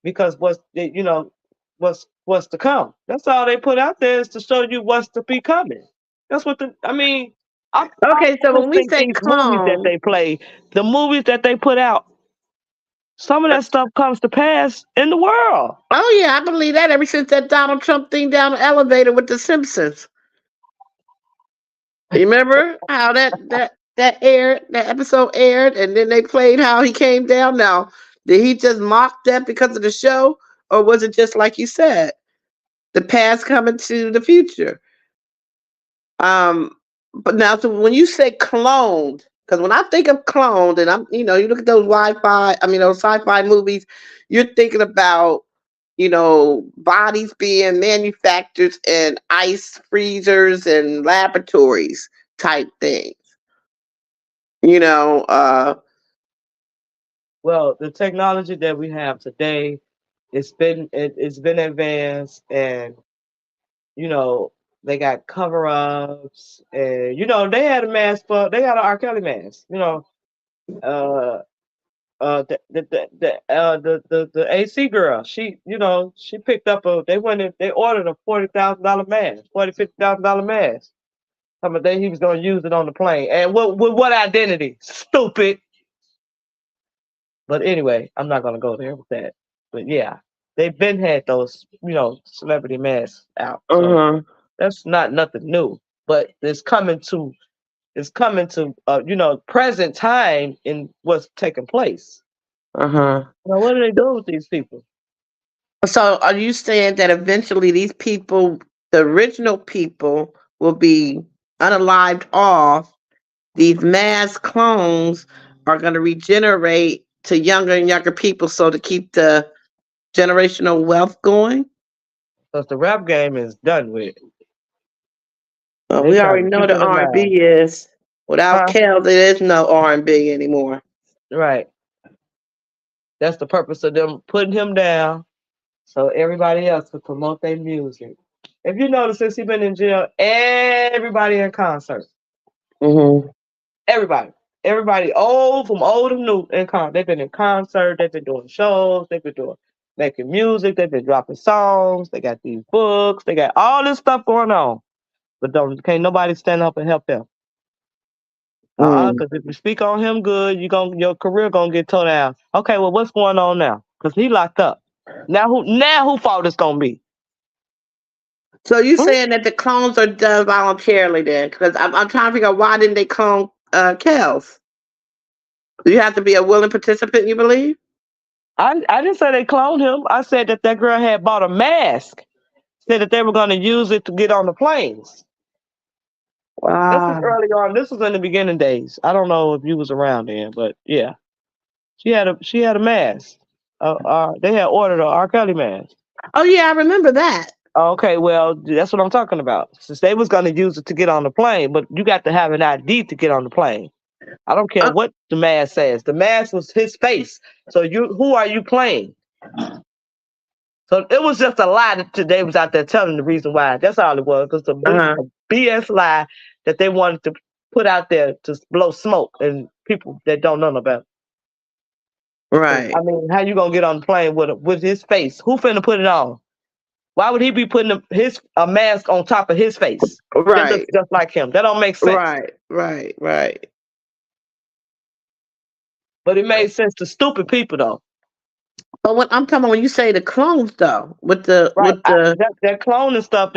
because what's to come. That's all they put out there is to show you what's to be coming. That's what so when we say these clone, movies that they play, the movies that they put out, some of that stuff comes to pass in the world. Oh yeah, I believe that ever since that Donald Trump thing down the elevator with the Simpsons. You remember how that episode aired, and then they played how he came down? Now, did he just mock that because of the show, or was it just like you said, the past coming to the future? But now, so when you say cloned, because when I think of cloned, and you look at those those sci-fi movies, you're thinking about, bodies being manufactured in ice freezers and laboratories type things. Well, the technology that we have today, it's been advanced, and they got cover-ups, and they had a mask they got an R. Kelly mask. The AC girl, she picked up they ordered a $40,000 mask, $50,000 mask. Some of day he was gonna use it on the plane, and what identity? Stupid. But anyway, I'm not gonna go there with that. But yeah, they've been had those celebrity masks out. So that's not nothing new, but it's coming to present time in what's taking place. Now, what are they doing with these people? So are you saying that eventually these people, the original people, will be unalived off? These mass clones are going to regenerate to younger and younger people, so to keep the generational wealth going? Because the rap game is done with. Well, we already know the R&B is. Without Kel, there is no R&B anymore. Right. That's the purpose of them putting him down, so everybody else could promote their music. If you notice, since he's been in jail, everybody in concert. Everybody, from old to new, in concert. They've been in concert. They've been doing shows. They've been making music. They've been dropping songs. They got these books. They got all this stuff going on. But can't nobody stand up and help them. Because if you speak on him good, your career gonna get towed down. Okay, well, what's going on now? Because he locked up. Now who fault it's gonna be? So you saying that the clones are done voluntarily then? Because I'm trying to figure out, why didn't they clone Kels? Do you have to be a willing participant, you believe? I didn't say they cloned him. I said that girl had bought a mask. Said that they were going to use it to get on the planes. Wow. This was early on. This was in the beginning days. I don't know if you was around then, but yeah, she had a mask. They had ordered a R. Kelly mask. Oh yeah, I remember that. Okay, well, that's what I'm talking about. Since they was going to use it to get on the plane, but you got to have an ID to get on the plane. I don't care what the mask says. The mask was his face. So who are you playing? So it was just a lie that today was out there telling the reason why. That's all it was. Because a BS lie that they wanted to put out there to blow smoke and people that don't know about. Right. I mean, how you gonna get on the plane with his face? Who finna put it on? Why would he be putting a mask on top of his face? Right. That looks just like him. That don't make sense. Right. But it made sense to stupid people though. But what I'm talking about, when you say the clones though, that cloning stuff,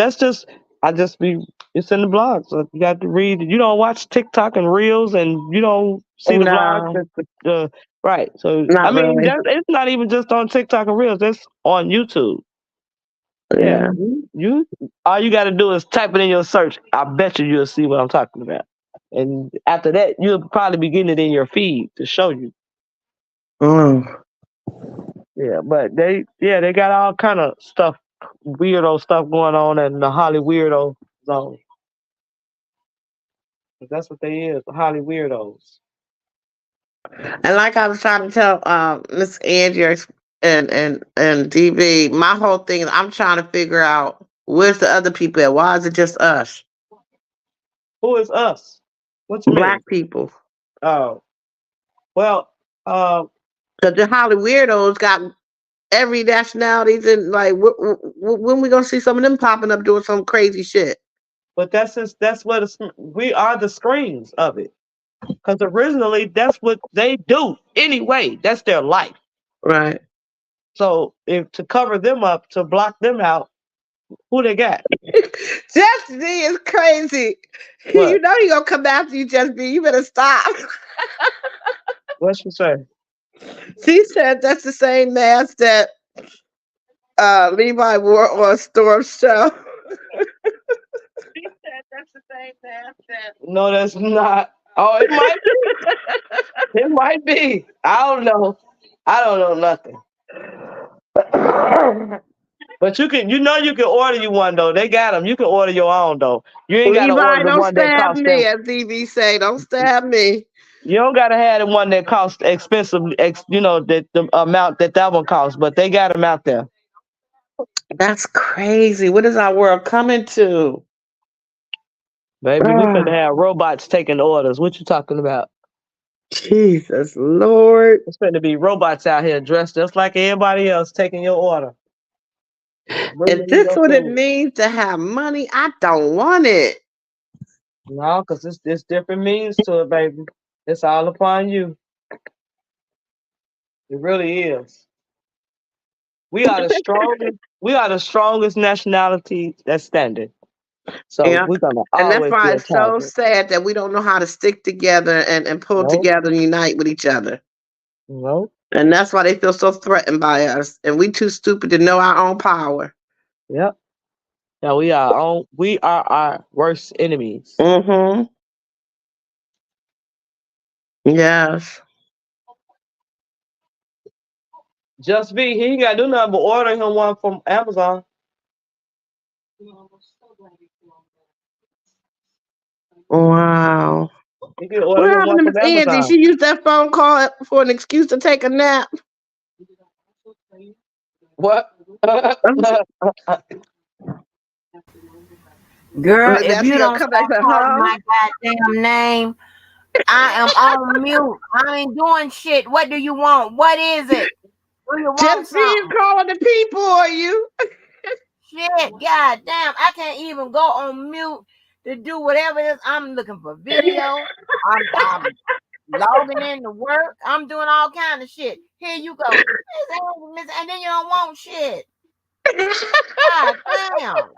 it's in the blogs. So you got to read. You don't watch TikTok and Reels, and you don't see the blogs. Right. So it's not even just on TikTok and Reels. It's on YouTube. Yeah. All you got to do is type it in your search. I bet you'll see what I'm talking about. And after that, you'll probably be getting it in your feed to show you. Yeah, but they got all kind of stuff, weirdo stuff going on in the Holly Weirdo zone. That's what they is, the Holly Weirdos. And like I was trying to tell Miss Angie and DB, my whole thing is I'm trying to figure out, where's the other people at? Why is it just us? Who is us? What's Black people? Oh, well, because the Holly Weirdos got every nationality, and like, when we gonna see some of them popping up doing some crazy shit? But we are the screens of it. Because originally that's what they do anyway. That's their life. Right. So to cover them up, to block them out, Who they got? Just B is crazy. What? You know he gonna come after you, Just B. You better stop. What she say? She said that's the same mask that Levi wore on Storm's show. She said that's the same mask that. No, that's not. Oh, it might be. It might be. I don't know. I don't know nothing. But you can order you one though. They got them. You can order your own though. You ain't got to Levi, order the don't one that stab costs me, them. as DV say. Don't stab me. You don't gotta have the one that costs expensive. The amount that one costs. But they got them out there. That's crazy. What is our world coming to? Baby, we finna have robots taking orders. What you talking about? Jesus Lord. It's finna be robots out here dressed just like everybody else taking your order. Is this what it means to have money? I don't want it. No, because it's different means to it, baby. It's all upon you. It really is. We are the strongest. We are the strongest nationality that's standing. So Yeah. we're gonna And that's always be why a it's so target. sad that we don't know how to stick together and pull together and unite with each other. Nope. And that's why they feel so threatened by us. And we too stupid to know our own power. Yep. Now we are our worst enemies. Mm-hmm. Yes. Just be he ain't gotta do nothing but order him one from Amazon. Wow. He can order What him one happened to from Miss Angie? Amazon. She used that phone call for an excuse to take a nap. What? Girl, And if now you she gonna don't come back stop and say, calling huh? my goddamn name, I am on mute. I ain't doing shit. What do you want? What is it? Do you want Just something? being calling the people, are you? Shit, god damn. I can't even go on mute to do whatever it is. I'm looking for video. I'm logging in to work. I'm doing all kind of shit. Here you go. And then you don't want shit. God damn.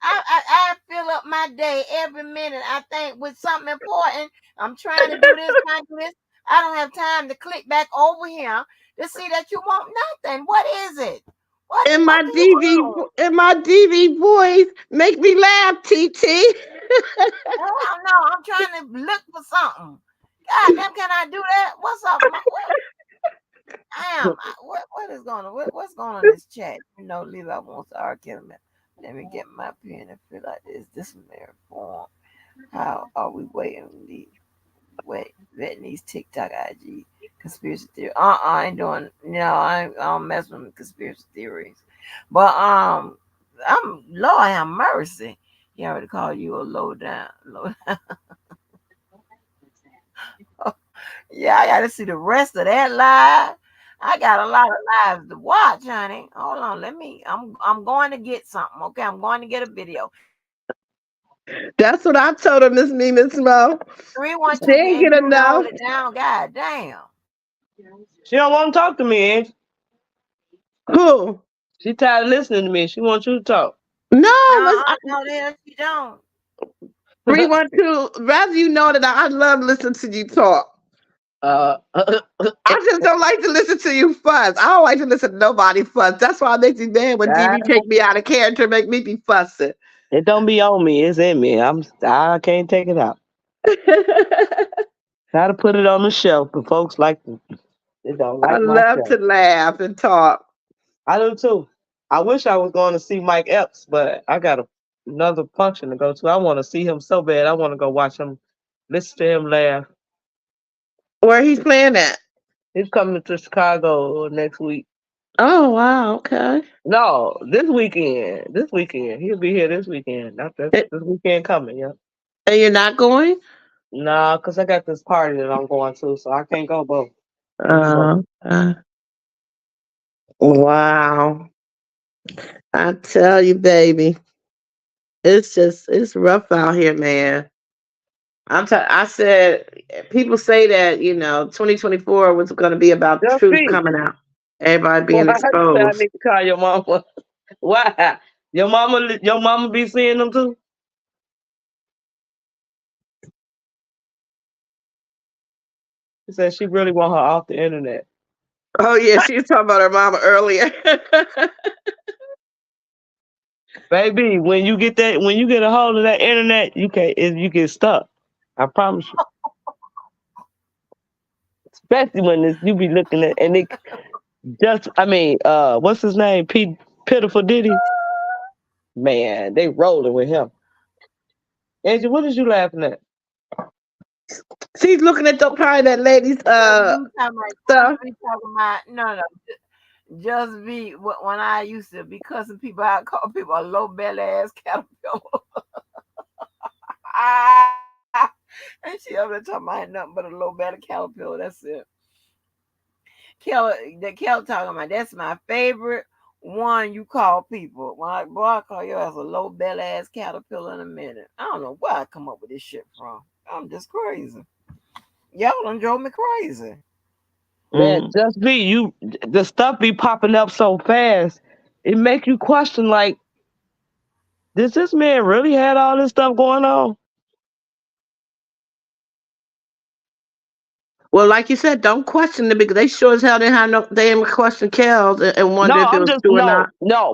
I fill up my day every minute. I think with something important. I'm trying to do this, trying to do this. I don't have time to click back over here to see that you want nothing. What is it? What In my do you want? DV voice, make me laugh, TT. Hell no, I'm trying to look for something. God damn, can I do that? What's up? Damn, what is going on? What's going on in this chat? You know, Levi wants to argue. Let me get my pen and feel like this married form. How are we vetting these TikTok IG conspiracy theories? I ain't doing. I don't mess with conspiracy theories. But I'm Lord have mercy. He already called you a low down. Yeah, I got to see the rest of that live. I got a lot of lives to watch, honey. Hold on, I'm going to get something. Okay, I'm going to get a video. That's what I told her, Miss Mo. 312, she ain't get enough. Hold it down. God damn. She don't want to talk to me, Angie. Who? She tired of listening to me. She wants you to talk. No, no, hell she don't. 312. Rather you know that I love listening to you talk. I just don't like to listen to you fuss. I don't like to listen to nobody fuss. That's why it makes me mad when DV take me out of character, make me be fussing. It don't be on me. It's in me. I can't take it out. Try to put it on the shelf, but folks like to. They don't like I love to laugh and talk. I do too. I wish I was going to see Mike Epps, but I got another function to go to. I want to see him so bad. I want to go watch him, listen to him laugh. Where he's playing at? He's coming to Chicago next week. Oh, wow. Okay. No, this weekend. This weekend. He'll be here this weekend. Not this weekend coming, yeah. And you're not going? Nah, because I got this party that I'm going to, so I can't go both. Wow. I tell you, baby. It's rough out here, man. I said, people say that, 2024 was going to be about the truth coming out. Everybody being exposed. I need to call your mama. Why? Your mama be seeing them too? She said she really want her off the internet. Oh yeah, she was talking about her mama earlier. Baby, when you get a hold of that internet, you get stuck. I promise you. Especially when you be looking at and it just what's his name? Pitiful Diddy. Man, they rolling with him. Angie, what is you laughing at? She's looking at that lady's stuff. Just be when I used to be cussing people out, call people a low belly ass caterpillar. And she over there talking about nothing but a low belly caterpillar. That's it. Kelly talking about that's my favorite one you call people. When I call you as a low belly ass caterpillar in a minute. I don't know where I come up with this shit from. I'm just crazy. Y'all done drove me crazy. Man, just the stuff be popping up so fast. It make you question, like, does this man really had all this stuff going on? Well, like you said, don't question it because they sure as hell didn't have they didn't question Kells and wonder if it was true or not. No,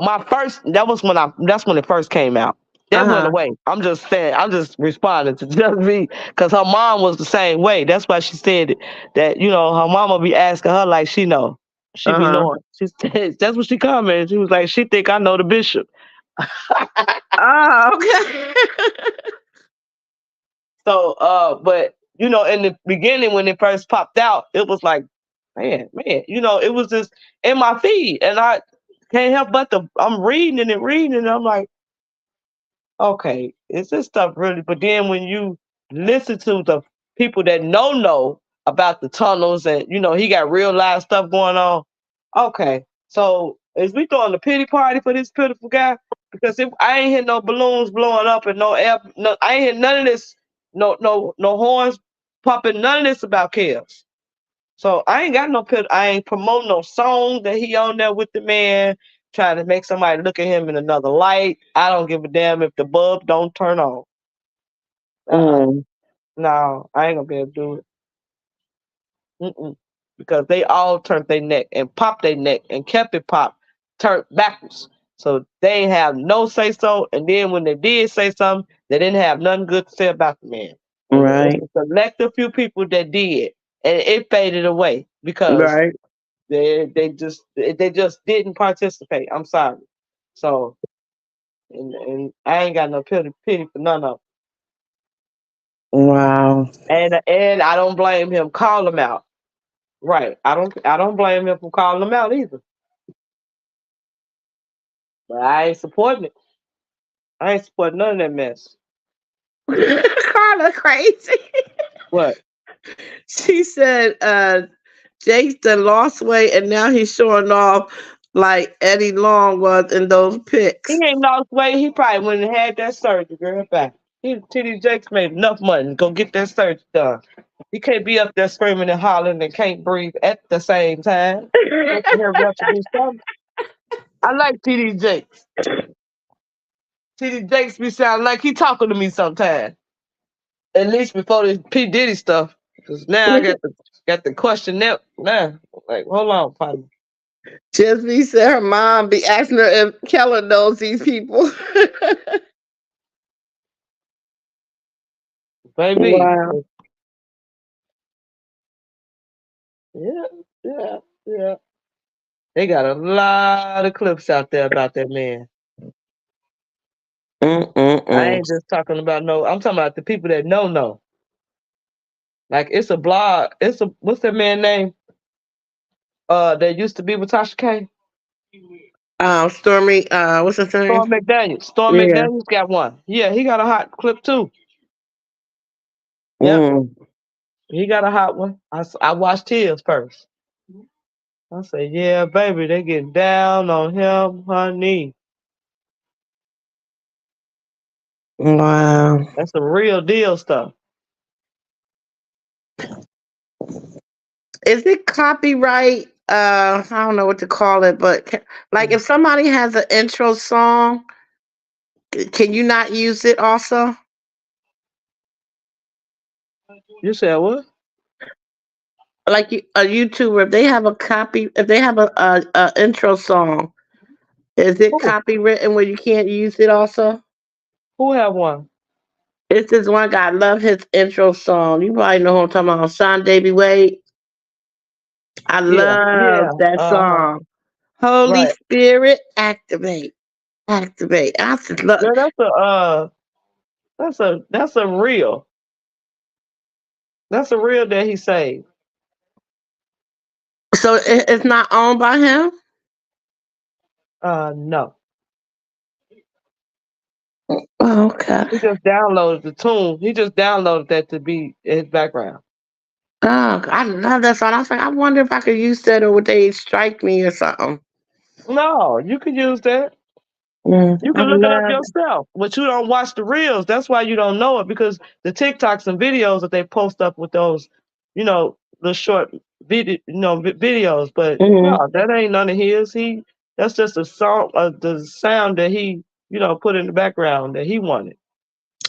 that's when it first came out. That went away. I'm just saying, I'm just responding to just me because her mom was the same way. That's why she said that, her mama be asking her like she know. She be knowing. That's what she commented. She was like, she think I know the bishop. Oh, okay. So, but in the beginning when it first popped out, it was like, man, it was just in my feed, and I can't help but I'm reading and I'm like, okay, is this stuff really? But then when you listen to the people that know about the tunnels and he got real live stuff going on, okay, so is we throwing a pity party for this pitiful guy? Because if I ain't hear no balloons blowing up and no air, I ain't hear none of this, no horns popping, none of this about chaos. So I ain't got I ain't promoting no song that he on there with the man, trying to make somebody look at him in another light. I don't give a damn if the bulb don't turn on. No, I ain't gonna be able to do it. Because they all turned their neck and popped their neck and kept it popped, turned backwards. So they ain't have no say so. And then when they did say something, they didn't have nothing good to say about the man. Right. It's a select few people that did, and it faded away because they just didn't participate. I'm sorry. So, and I ain't got no pity for none of them. Wow. And I don't blame him. Call him out. Right. I don't blame him for calling him out either. But I ain't supporting it. I ain't supporting none of that mess. Carla crazy. What? She said Jake's done lost weight and now he's showing off like Eddie Long was in those pics. He ain't lost weight. He probably wouldn't have had that surgery, girl. Back. TD Jakes made enough money to go get that surgery done. He can't be up there screaming and hollering and can't breathe at the same time. I like TD Jakes. TD Jakes be sounding like he talking to me sometimes. At least before this P. Diddy stuff. Because now I got the question now. Like, hold on, partner. Just be said her mom be asking her if Keller knows these people. Baby. Wow. Yeah. They got a lot of clips out there about that man. I ain't just talking about I'm talking about the people that know. Like it's a blog. What's that man name? That used to be with Tasha K. Stormy. What's his name? Storm McDaniels. Storm McDaniels got one. Yeah, he got a hot clip too. Yeah, he got a hot one. I watched his first. I said, yeah, baby, they get down on him, honey. Wow. That's the real deal stuff. Is it copyright? I don't know what to call it, but like if somebody has an intro song Can you not use it also? You said what? Like a YouTuber, if they have a copy, if they have a intro song, is it copywritten where you can't use it also? Who have one? It's this one guy. I love his intro song. You probably know who I'm talking about. Sean Davy Wade. I love that song. Holy Right. Spirit, activate, activate. I just love. Yeah, that's a reel. That's a reel that he saved. So it's not owned by him? No. Oh, okay. He just downloaded the tune. He just downloaded that to be his background. Oh, I love that song. I was like, I wonder if I could use that or would they strike me or something? No, you can use that. You I can look it up love yourself, but you don't watch the reels. That's why you don't know it, because the TikToks and videos that they post up with those, the short video, videos. But no, that ain't none of his. That's just a song, the sound that he, put in the background that he wanted.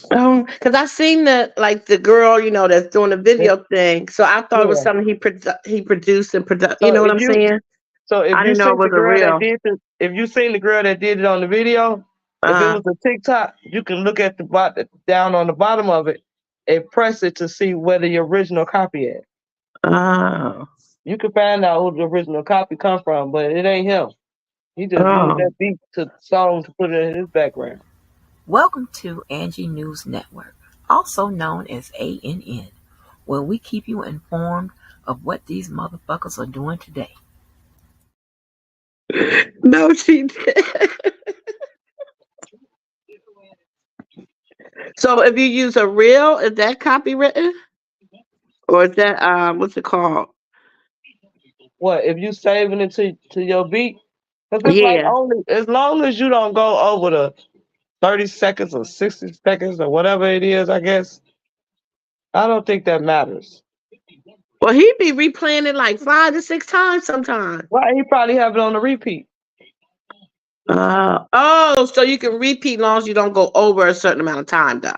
Because I seen the girl, that's doing the video thing. So I thought it was something he produced and you know what I'm saying? So if I you didn't know seen it was the a girl that real. did it, if you seen the girl that did it on the video, if it was a TikTok, you can look at down on the bottom of it and press it to see where the original copy is. Oh. You can find out who the original copy come from, but it ain't him. He just used that beat to song to put it in his background. Welcome to Angie News Network, also known as ANN, where we keep you informed of what these motherfuckers are doing today. No, she did. So if you use a reel, is that copywritten? Or is that what's it called? What if you saving it to your beat? Because it's like only as long as you don't go over the 30 seconds or 60 seconds or whatever it is, I guess. I don't think that matters. Well, he'd be replaying it like 5 to 6 times sometimes. Well, he probably have it on the repeat. So you can repeat as long as you don't go over a certain amount of time, though.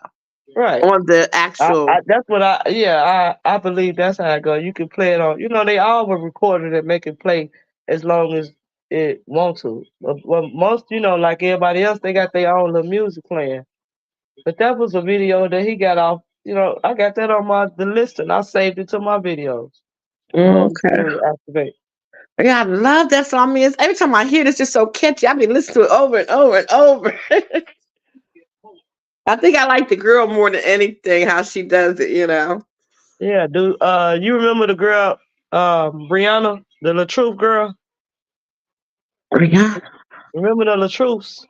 Right. On the actual. That's what I believe that's how it goes. You can play it on, they all were recorded and make it play as long as it want to. Well, most, like everybody else, they got their own little music playing. But that was a video that he got off, I got that on the list and I saved it to my videos. Holy Spirit activate. Yeah, I love that song. I mean, every time I hear it, it's just so catchy. I've been listening to it over and over and over. I think I like the girl more than anything, how she does it, Yeah, dude. You remember the girl, Brianna, the LaTruth girl? Brianna? Remember the LaTruths?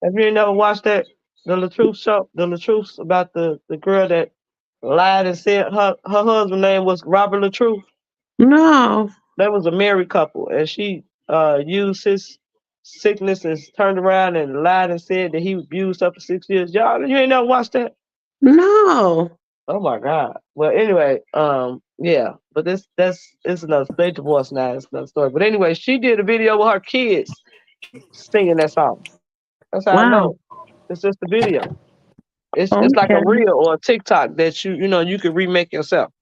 Have you never watched that? The LaTruth show? The LaTruths about the girl that lied and said her husband's name was Robert LaTruth? No. That was a married couple, and she used his sickness and turned around and lied and said that he abused her for 6 years. Y'all, you ain't never watched that? No. Oh my God. Well, anyway, yeah, but it's another. They divorced now. It's another story. But anyway, she did a video with her kids singing that song. That's how I know. It's just a video. It's like a reel or a TikTok that you can remake yourself.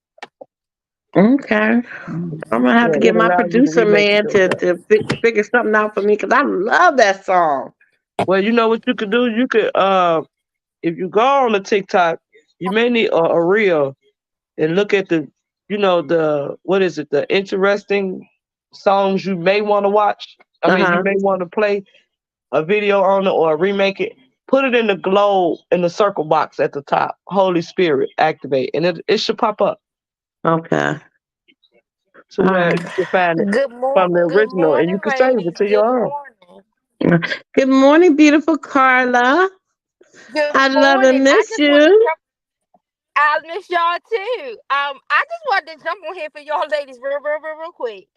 Okay. I'm gonna have to get my producer man to figure something out for me because I love that song. Well, you know what you could do? You could if you go on the TikTok, you may need a reel and look at the the interesting songs you may want to watch. I mean, you may want to play a video on it or remake it. Put it in the globe in the circle box at the top. Holy Spirit, activate, and it should pop up. Okay. So where you can find it from the original, and you can save it to your own. Good morning, beautiful Carla. I love and miss you. I miss y'all too. I just wanted to jump on here for y'all ladies real quick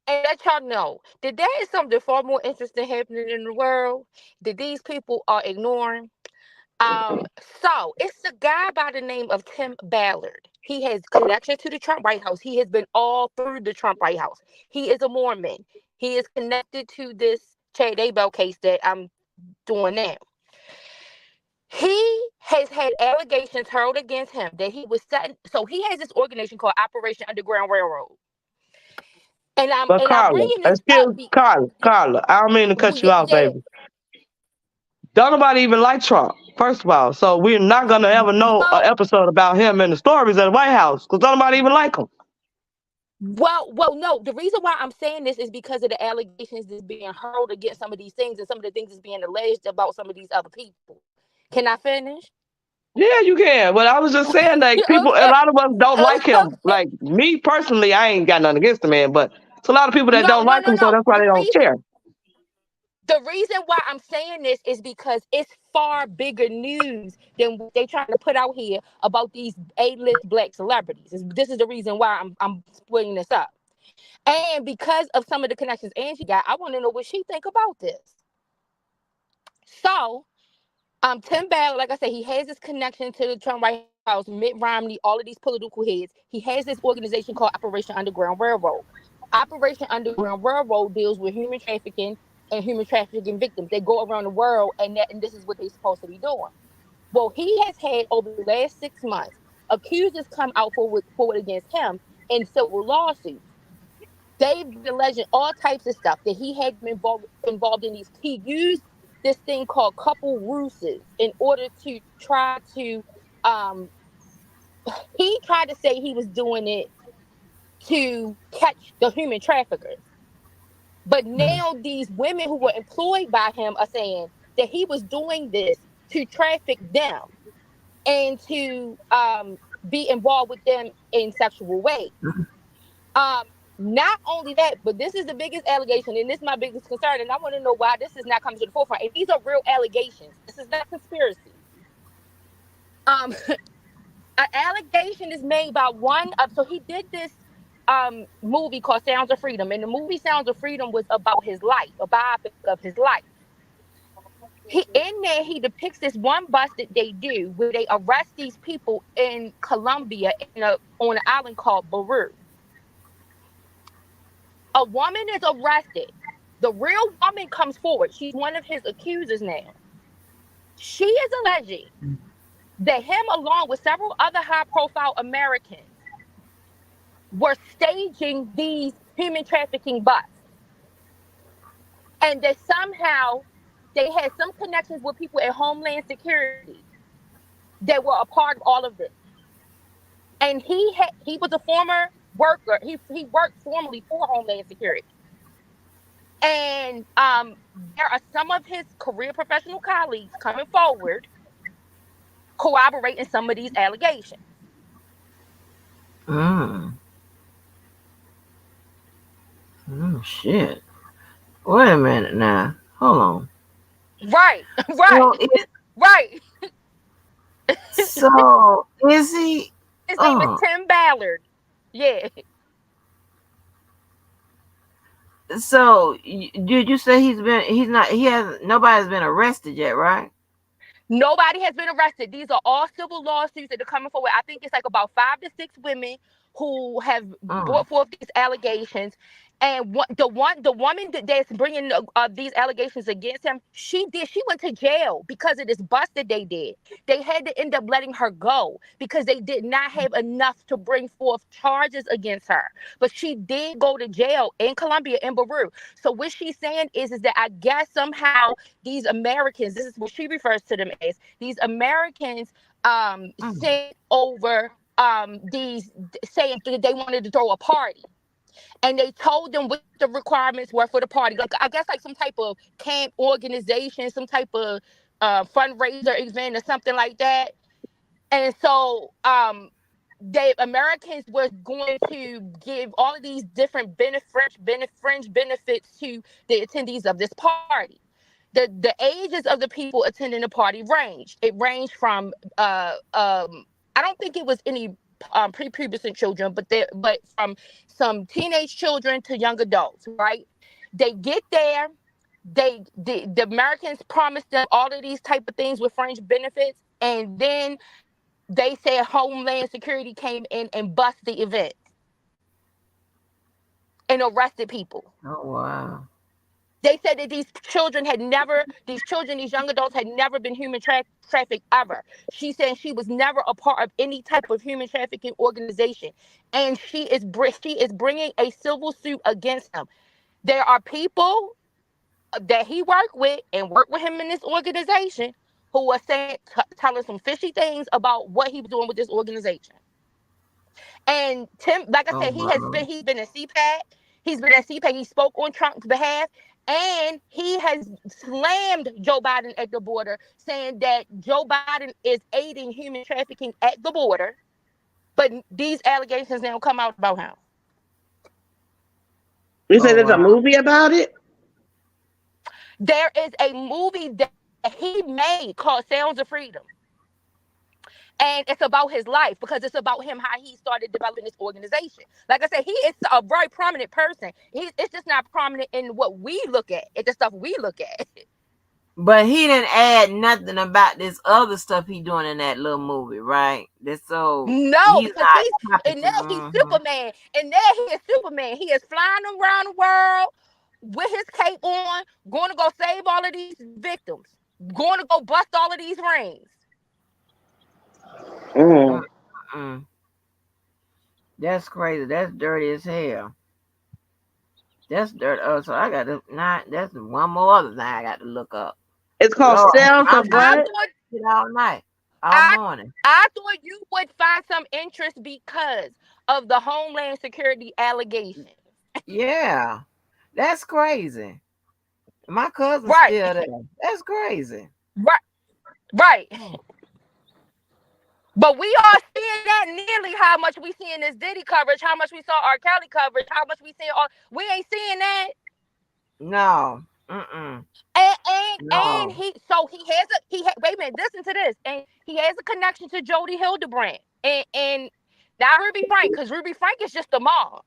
and let y'all know that there is something far more interesting happening in the world that these people are ignoring. So it's a guy by the name of Tim Ballard. He has connection to the Trump White House. He has been all through the Trump White House. He is a Mormon. He is connected to this Chad Abel case that I'm doing now. He has had allegations hurled against him that he was setting. So he has this organization called Operation Underground Railroad. And I'm bringing this up. Carla, I don't mean to cut you off, baby. Don't nobody even like Trump, first of all. So we're not gonna ever know an episode about him and the stories at the White House because don't nobody even like him. Well, no. The reason why I'm saying this is because of the allegations that's being hurled against some of these things and some of the things that's being alleged about some of these other people. Can I finish? Yeah, you can. But I was just saying that people, a lot of us don't like him. Like me personally, I ain't got nothing against the man, but it's a lot of people that don't like him, so that's why they don't care. The reason why I'm saying this is because it's far bigger news than what they trying to put out here about these A-list black celebrities. This is the reason why I'm splitting this up. And because of some of the connections Angie got, I want to know what she think about this. So, Tim Ballard, like I said, he has this connection to the Trump White House, Mitt Romney, all of these political heads. He has this organization called Operation Underground Railroad. Operation Underground Railroad deals with human trafficking and human trafficking victims. They go around the world, and this is what they're supposed to be doing. Well, he has had over the last 6 months accusers come out forward against him in civil lawsuits. They've been alleging all types of stuff that he had been involved in these. He used this thing called couple ruses in order to try to. He tried to say he was doing it to catch the human traffickers, but now these women who were employed by him are saying that he was doing this to traffic them and to be involved with them in sexual ways. Not only that, but this is the biggest allegation, and this is my biggest concern, and I want to know why this is not coming to the forefront. And these are real allegations. This is not conspiracy. An allegation is made by one of, so he did this movie called Sounds of Freedom, and the movie Sounds of Freedom was about his life, a biopic of his life. In there, he depicts this one bust that they do where they arrest these people in Colombia on an island called Peru. A woman is arrested. The real woman comes forward. She's one of his accusers now. She is alleging that him, along with several other high-profile Americans, were staging these human trafficking busts. And that somehow they had some connections with people at Homeland Security that were a part of all of this. And he was a former worker. He worked formerly for Homeland Security. And there are some of his career professional colleagues coming forward corroborating some of these allegations. Oh, shit. Wait a minute now. Hold on. Right. Right. So, is he? His name is Tim Ballard. Yeah. So, did you say nobody's been arrested yet, right? Nobody has been arrested. These are all civil lawsuits that are coming forward. I think it's like about 5 to 6 women who have brought forth these allegations. And the woman that's bringing these allegations against him, she went to jail because of this bust that they did. They had to end up letting her go because they did not have enough to bring forth charges against her. But she did go to jail in Colombia, in Peru. So what she's saying is that I guess somehow these Americans, this is what she refers to them as, these Americans sent over these, saying that they wanted to throw a party. And they told them what the requirements were for the party. Like, I guess like some type of camp organization, some type of fundraiser event or something like that. And so the Americans were going to give all of these different fringe benefits to the attendees of this party. The ages of the people attending the party ranged. It ranged from I don't think it was any prepubescent children, but from some teenage children to young adults, right? They get there, the Americans promised them all of these type of things with fringe benefits, and then they said Homeland Security came in and bust the event and arrested people. Oh, wow. They said that these young adults had never been human trafficked ever. She said she was never a part of any type of human trafficking organization, and she is bringing a civil suit against him. There are people that he worked with and worked with him in this organization who are saying, telling some fishy things about what he was doing with this organization. And Tim, like I said, he's been in CPAC. He's been at CPAC. He spoke on Trump's behalf. And he has slammed Joe Biden at the border, saying that Joe Biden is aiding human trafficking at the border. But these allegations now come out about him. You said there's a movie about it? There is a movie that he made called Sounds of Freedom. And it's about his life, because it's about him, how he started developing this organization. Like I said, he is a very prominent person. It's just not prominent in what we look at. It's the stuff we look at. But he didn't add nothing about this other stuff he doing in that little movie, right? That's so no, because he's Superman. And there he is Superman. He is flying around the world with his cape on, going to go save all of these victims, going to go bust all of these rings. That's crazy. That's dirty as hell. That's dirty. Oh, so I got to that's one more other thing I got to look up. It's called Sounds of What? All night, all morning. I thought you would find some interest because of the Homeland Security allegations. Yeah, that's crazy. My cousin's still there. That's crazy. Right. But we are seeing that nearly how much we see in this Diddy coverage, how much we saw R. Kelly coverage, how much we see we ain't seeing that. No. And he wait a minute, listen to this. And he has a connection to Jody Hildebrandt. And not Ruby Frank, because Ruby Frank is just a mom.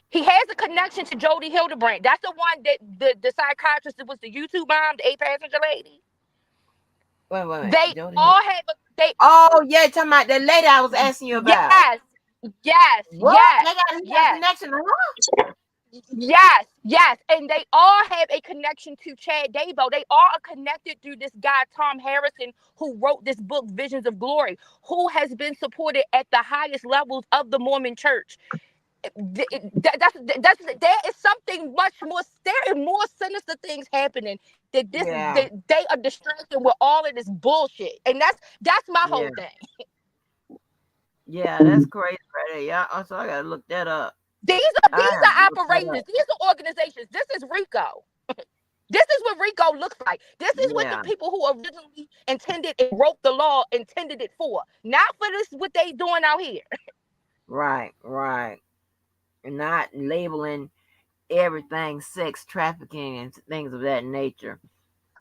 He has a connection to Jody Hildebrandt. That's the one that the psychiatrist that was the YouTube mom, the 8-passenger lady. Wait. They all have Oh yeah, talking about that lady I was asking you about. Yes. What? They got a connection to her? Yes. And they all have a connection to Chad Daybell. They all are connected through this guy, Tom Harrison, who wrote this book, Visions of Glory, who has been supported at the highest levels of the Mormon church. There is something much more. There are more sinister things happening. That they are distracted with all of this bullshit, and that's my whole thing. Yeah, that's crazy right there. Yeah, also I gotta look that up. These are operations. These are organizations. This is RICO. This is what RICO looks like. This is what the people who originally intended and wrote the law intended it for. Not for this what they doing out here. Right. And not labeling everything sex trafficking and things of that nature.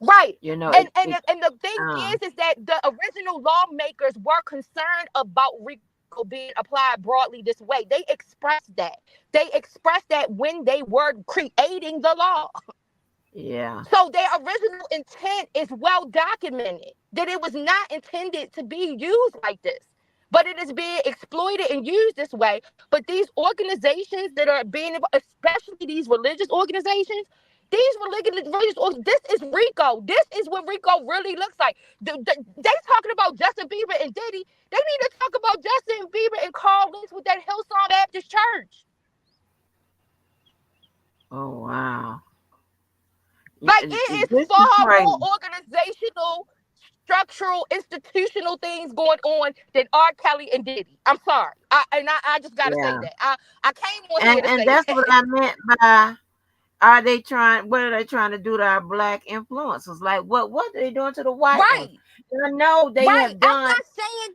Right. You know, and the thing is that the original lawmakers were concerned about RICO being applied broadly this way. They expressed that when they were creating the law. Yeah. So their original intent is well documented, that it was not intended to be used like this. But it is being exploited and used this way. But these organizations that are being, especially these religious organizations, this is RICO. This is what RICO really looks like. They talking about Justin Bieber and Diddy. They need to talk about Justin Bieber and Carl Lentz with that Hillsong Baptist Church. Oh, wow. Like, it is far more organizational, structural, institutional things going on than R. Kelly and Diddy. I'm sorry. I just got to say that. I came on here to say that. And that's what I meant by, what are they trying to do to our black influencers? Like, what are they doing to the white ones? I know they have done. I'm not saying,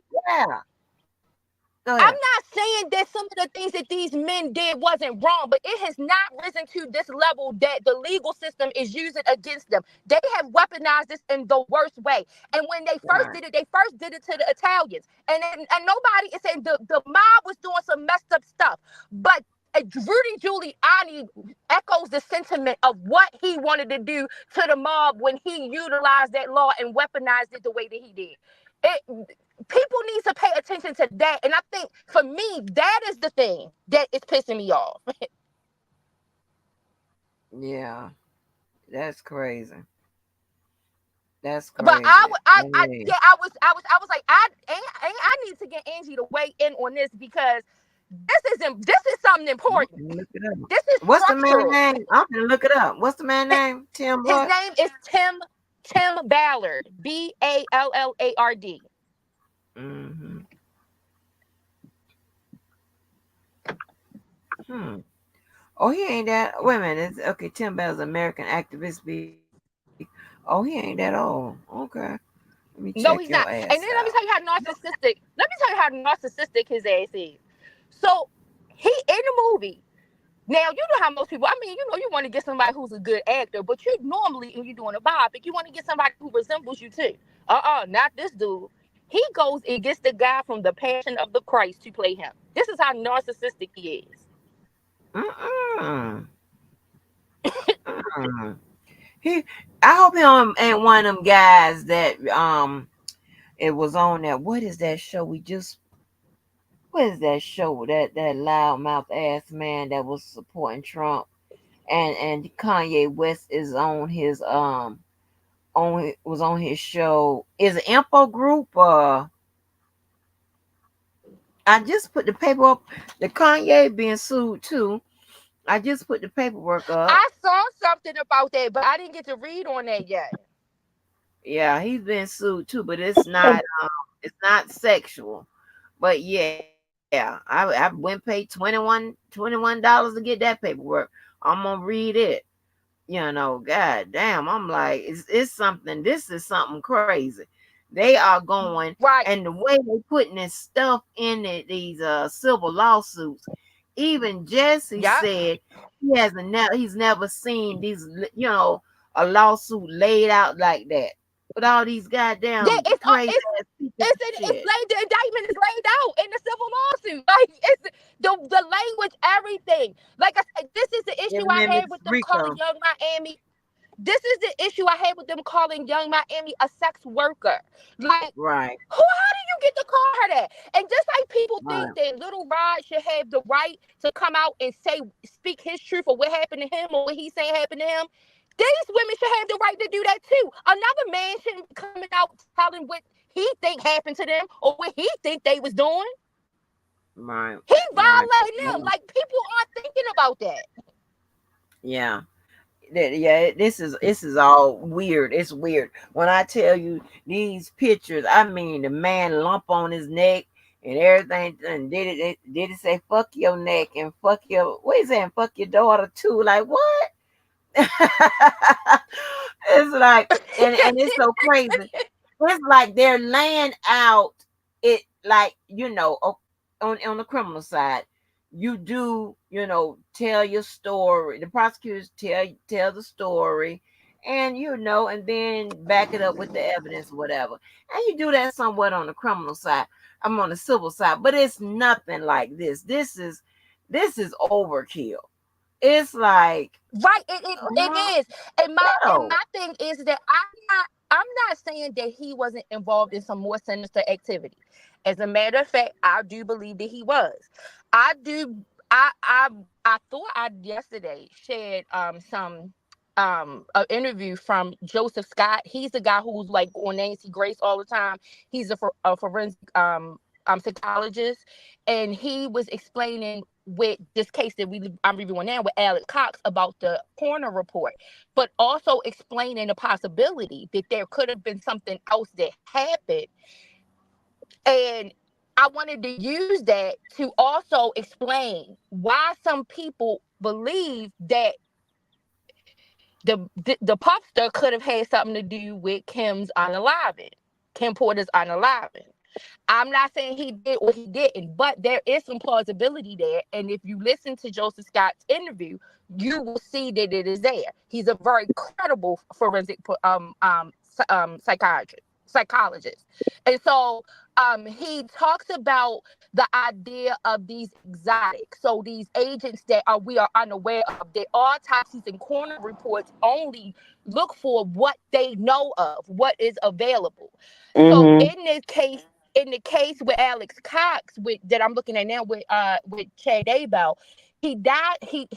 I'm not saying that some of the things that these men did wasn't wrong, but it has not risen to this level that the legal system is using against them. They have weaponized this in the worst way. And when they first did it, they first did it to the Italians. And nobody is saying the mob was doing some messed up stuff. But Rudy Giuliani echoes the sentiment of what he wanted to do to the mob when he utilized that law and weaponized it the way that he did. People need to pay attention to that. And I think, for me, that is the thing that is pissing me off. Yeah. That's crazy. That's But crazy. It is. I was like, I need to get Angie to weigh in on this because this is something I'm important. gonna look it up. This is What's the man structural. name? I'm gonna look it up. What's the man name? Tim His what? name is Tim Ballard, Ballard. Mm-hmm. Oh, he ain't that. Wait a minute. Okay, Tim Bell's American activist. Oh, he ain't that old. Okay. Let me check No, your he's not. ass And then out. let me tell you how narcissistic. Let me tell you how narcissistic his ass is. So he in the movie. Now you know how most people. I mean, you want to get somebody who's a good actor, but you normally when you're doing a biopic, you want to get somebody who resembles you too. Not this dude. He goes and gets the guy from The Passion of the Christ to play him. This is how narcissistic he is. Mm-mm. Mm. He. I hope he ain't one of them guys that it was on that. What is that show we just? What is that show that loudmouth ass man that was supporting Trump and Kanye West is on his was on his show. Is it Info Group? I just put the paper up. The Kanye being sued too. I just put the paperwork up. I saw something about that, but I didn't get to read on that yet. Yeah, he's been sued too, but it's not sexual. But yeah, I went paid $21 to get that paperwork. I'm gonna read it. God damn, I'm like, it's something. This is something crazy. They are going right, and the way they putting this stuff in these civil lawsuits. Even Jesse said he's never seen these, a lawsuit laid out like that with all these goddamn crazy ass people shit. The indictment is laid out in the civil lawsuit. Like it's the language, everything. Like I said, this is the issue I had with them calling Young Miami. This is the issue I had with them calling Young Miami a sex worker. Like, right. How do you get to call her that? And just like people think that Little Rod should have the right to come out and speak his truth or what happened to him or what he's saying happened to him, these women should have the right to do that too. Another man shouldn't be coming out telling what he think happened to them or what he think they was doing. Right. He violating them. Like people aren't thinking about that. Yeah. This is all weird. It's weird. When I tell you these pictures, I mean the man lump on his neck and everything, and did it say fuck your neck and fuck your fuck your daughter too? Like what? It's like and it's so crazy. It's like they're laying out it like on the criminal side. You do, tell your story. The prosecutors tell the story, and and then back it up with the evidence, whatever. And you do that somewhat on the criminal side. I'm on the civil side, but it's nothing like this. This is overkill. It's like right. It is. And my thing is that I'm not saying that he wasn't involved in some more sinister activity. As a matter of fact, I do believe that he was. I do. I thought I yesterday shared some an interview from Joseph Scott. He's the guy who's like on Nancy Grace all the time. He's a forensic psychologist, and he was explaining with this case that I'm reviewing now with Alex Cox about the coroner report, but also explaining the possibility that there could have been something else that happened. And I wanted to use that to also explain why some people believe that the popstar could have had something to do with Kim Porter's unaliving. I'm not saying he did or he didn't, but there is some plausibility there. And if you listen to Joseph Scott's interview, you will see that it is there. He's a very credible forensic psychologist. And so he talks about the idea of these exotics. So these agents that we are unaware of, their autopsies and coroner reports only look for what they know of, what is available. So in the case with Alex Cox, that I'm looking at now with Chad Abel, he died. He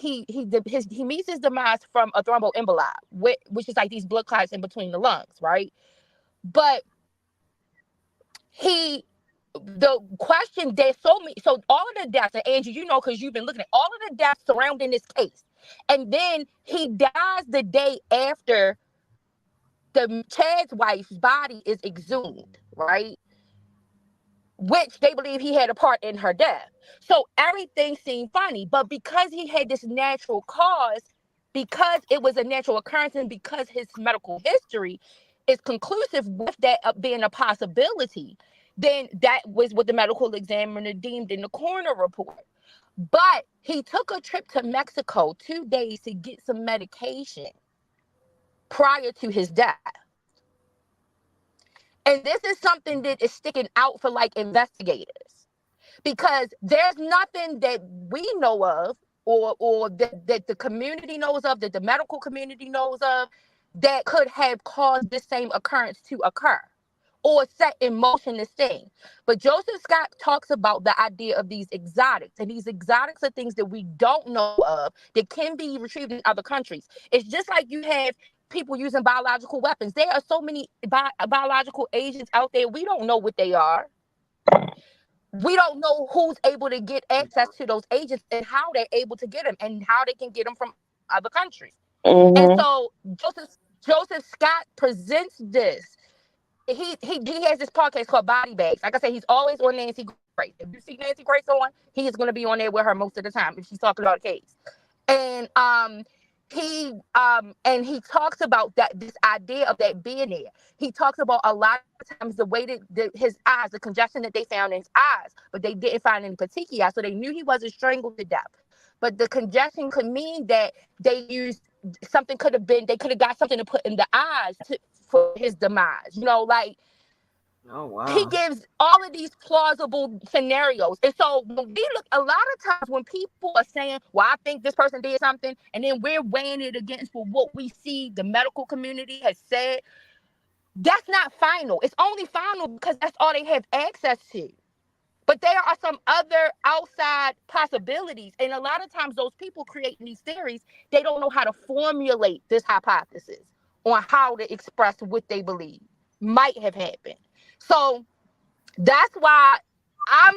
meets his demise from a thromboemboli, which is like these blood clots in between the lungs, right? But the question, there's so many. So all of the deaths, and Angie, you know, because you've been looking at all of the deaths surrounding this case, and then he dies the day after Chad's wife's body is exhumed, right? Which they believe he had a part in her death. So everything seemed funny, but because he had this natural cause, because it was a natural occurrence, and because his medical history is conclusive with that being a possibility, then that was what the medical examiner deemed in the coroner report. But he took a trip to Mexico 2 days to get some medication prior to his death. And this is something that is sticking out for like investigators, because there's nothing that we know of or that the community knows of, that the medical community knows of, that could have caused this same occurrence to occur or set in motion this thing. But Joseph Scott talks about the idea of these exotics, and these exotics are things that we don't know of that can be retrieved in other countries. It's just like you have people using biological weapons. There are so many biological agents out there. We don't know what they are. We don't know who's able to get access to those agents and how they're able to get them and how they can get them from other countries. Mm-hmm. And so Joseph Scott presents this. He has this podcast called Body Bags. Like I said, he's always on Nancy Grace. If you see Nancy Grace on, he is going to be on there with her most of the time if she's talking about a case. And he talks about this idea of that being there. He talks about a lot of times the way that his eyes, the congestion that they found in his eyes, but they didn't find any petechiae, so they knew he wasn't strangled to death. But the congestion could mean that they used something. They could have got something to put in the eyes for his demise. You know, like. Oh, wow. He gives all of these plausible scenarios. And so when we look, a lot of times when people are saying, well, I think this person did something, and then we're weighing it against what we see the medical community has said, that's not final. It's only final because that's all they have access to. But there are some other outside possibilities. And a lot of times those people creating these theories, they don't know how to formulate this hypothesis on how to express what they believe might have happened. So that's why I'm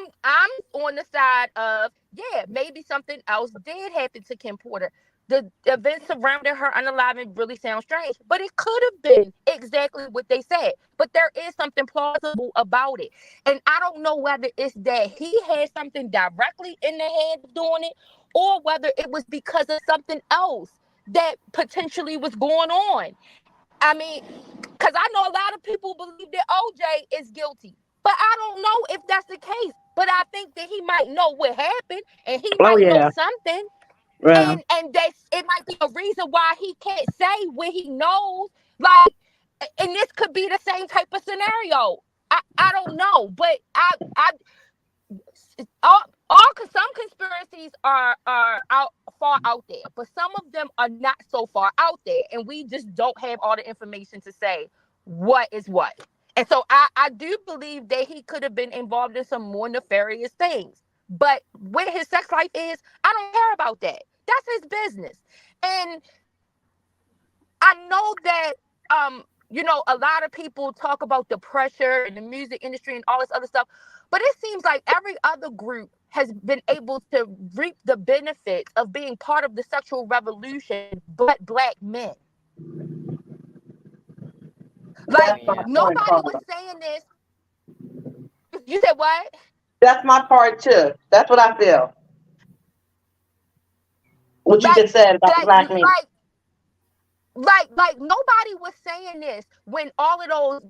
on the side of, yeah, maybe something else did happen to Kim Porter. The events surrounding her unaliving really sound strange, but it could have been exactly what they said. But there is something plausible about it. And I don't know whether it's that he had something directly in the hand of doing it, or whether it was because of something else that potentially was going on. I mean, because I know a lot of people believe that OJ is guilty, but I don't know if that's the case. But I think that he might know what happened, and he might know something. Yeah. And it might be a reason why he can't say what he knows. Like, and this could be the same type of scenario. I don't know, but some conspiracies are far out there, but some of them are not so far out there, and we just don't have all the information to say what is what. And so I do believe that he could have been involved in some more nefarious things. But where his sex life is, I don't care about that. That's his business. And I know that a lot of people talk about the pressure in the music industry and all this other stuff, but it seems like every other group has been able to reap the benefits of being part of the sexual revolution, but Black men. Like, nobody was saying this. You said what? That's my part too. That's what I feel. What you just said about Black men. Like nobody was saying this when all of those,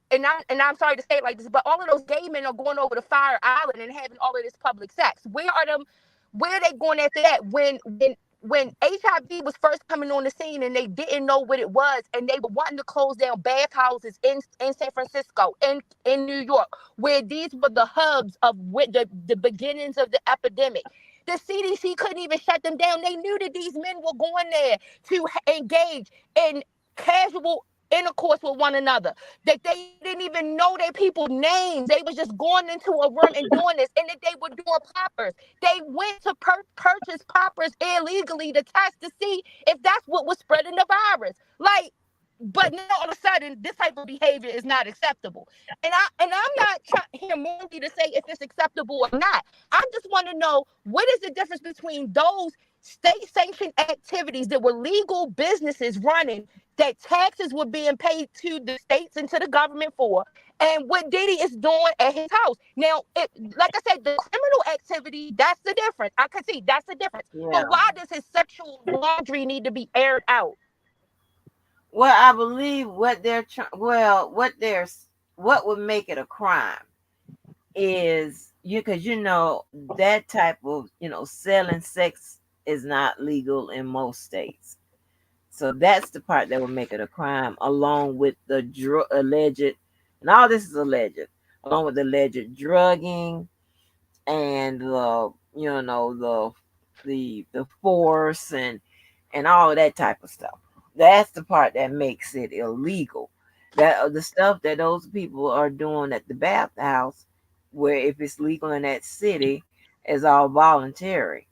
and I'm sorry to say it like this, but all of those gay men are going over to Fire Island and having all of this public sex. Where are they going after that? When HIV was first coming on the scene and they didn't know what it was, and they were wanting to close down bathhouses in San Francisco, in New York, where these were the hubs of the beginnings of the epidemic. The CDC couldn't even shut them down. They knew that these men were going there to engage in casual intercourse with one another, that they didn't even know their people's names. They was just going into a room and doing this, and that they were doing poppers. They went to purchase poppers illegally to test to see if that's what was spreading the virus. Like, but now all of a sudden, this type of behavior is not acceptable. And I'm not here morally to say if it's acceptable or not. I just want to know, what is the difference between those state-sanctioned activities that were legal businesses running, that taxes were being paid to the states and to the government for, and what Diddy is doing at his house? Now, like I said, the criminal activity, that's the difference. I can see that's the difference. Yeah. But why does his sexual laundry need to be aired out? Well, I believe what would make it a crime is because that type of selling sex is not legal in most states. So that's the part that would make it a crime, along with the alleged, and all this is alleged, along with the alleged drugging and the force and all of that type of stuff. That's the part that makes it illegal. That the stuff that those people are doing at the bathhouse, where if it's legal in that city, is all voluntary.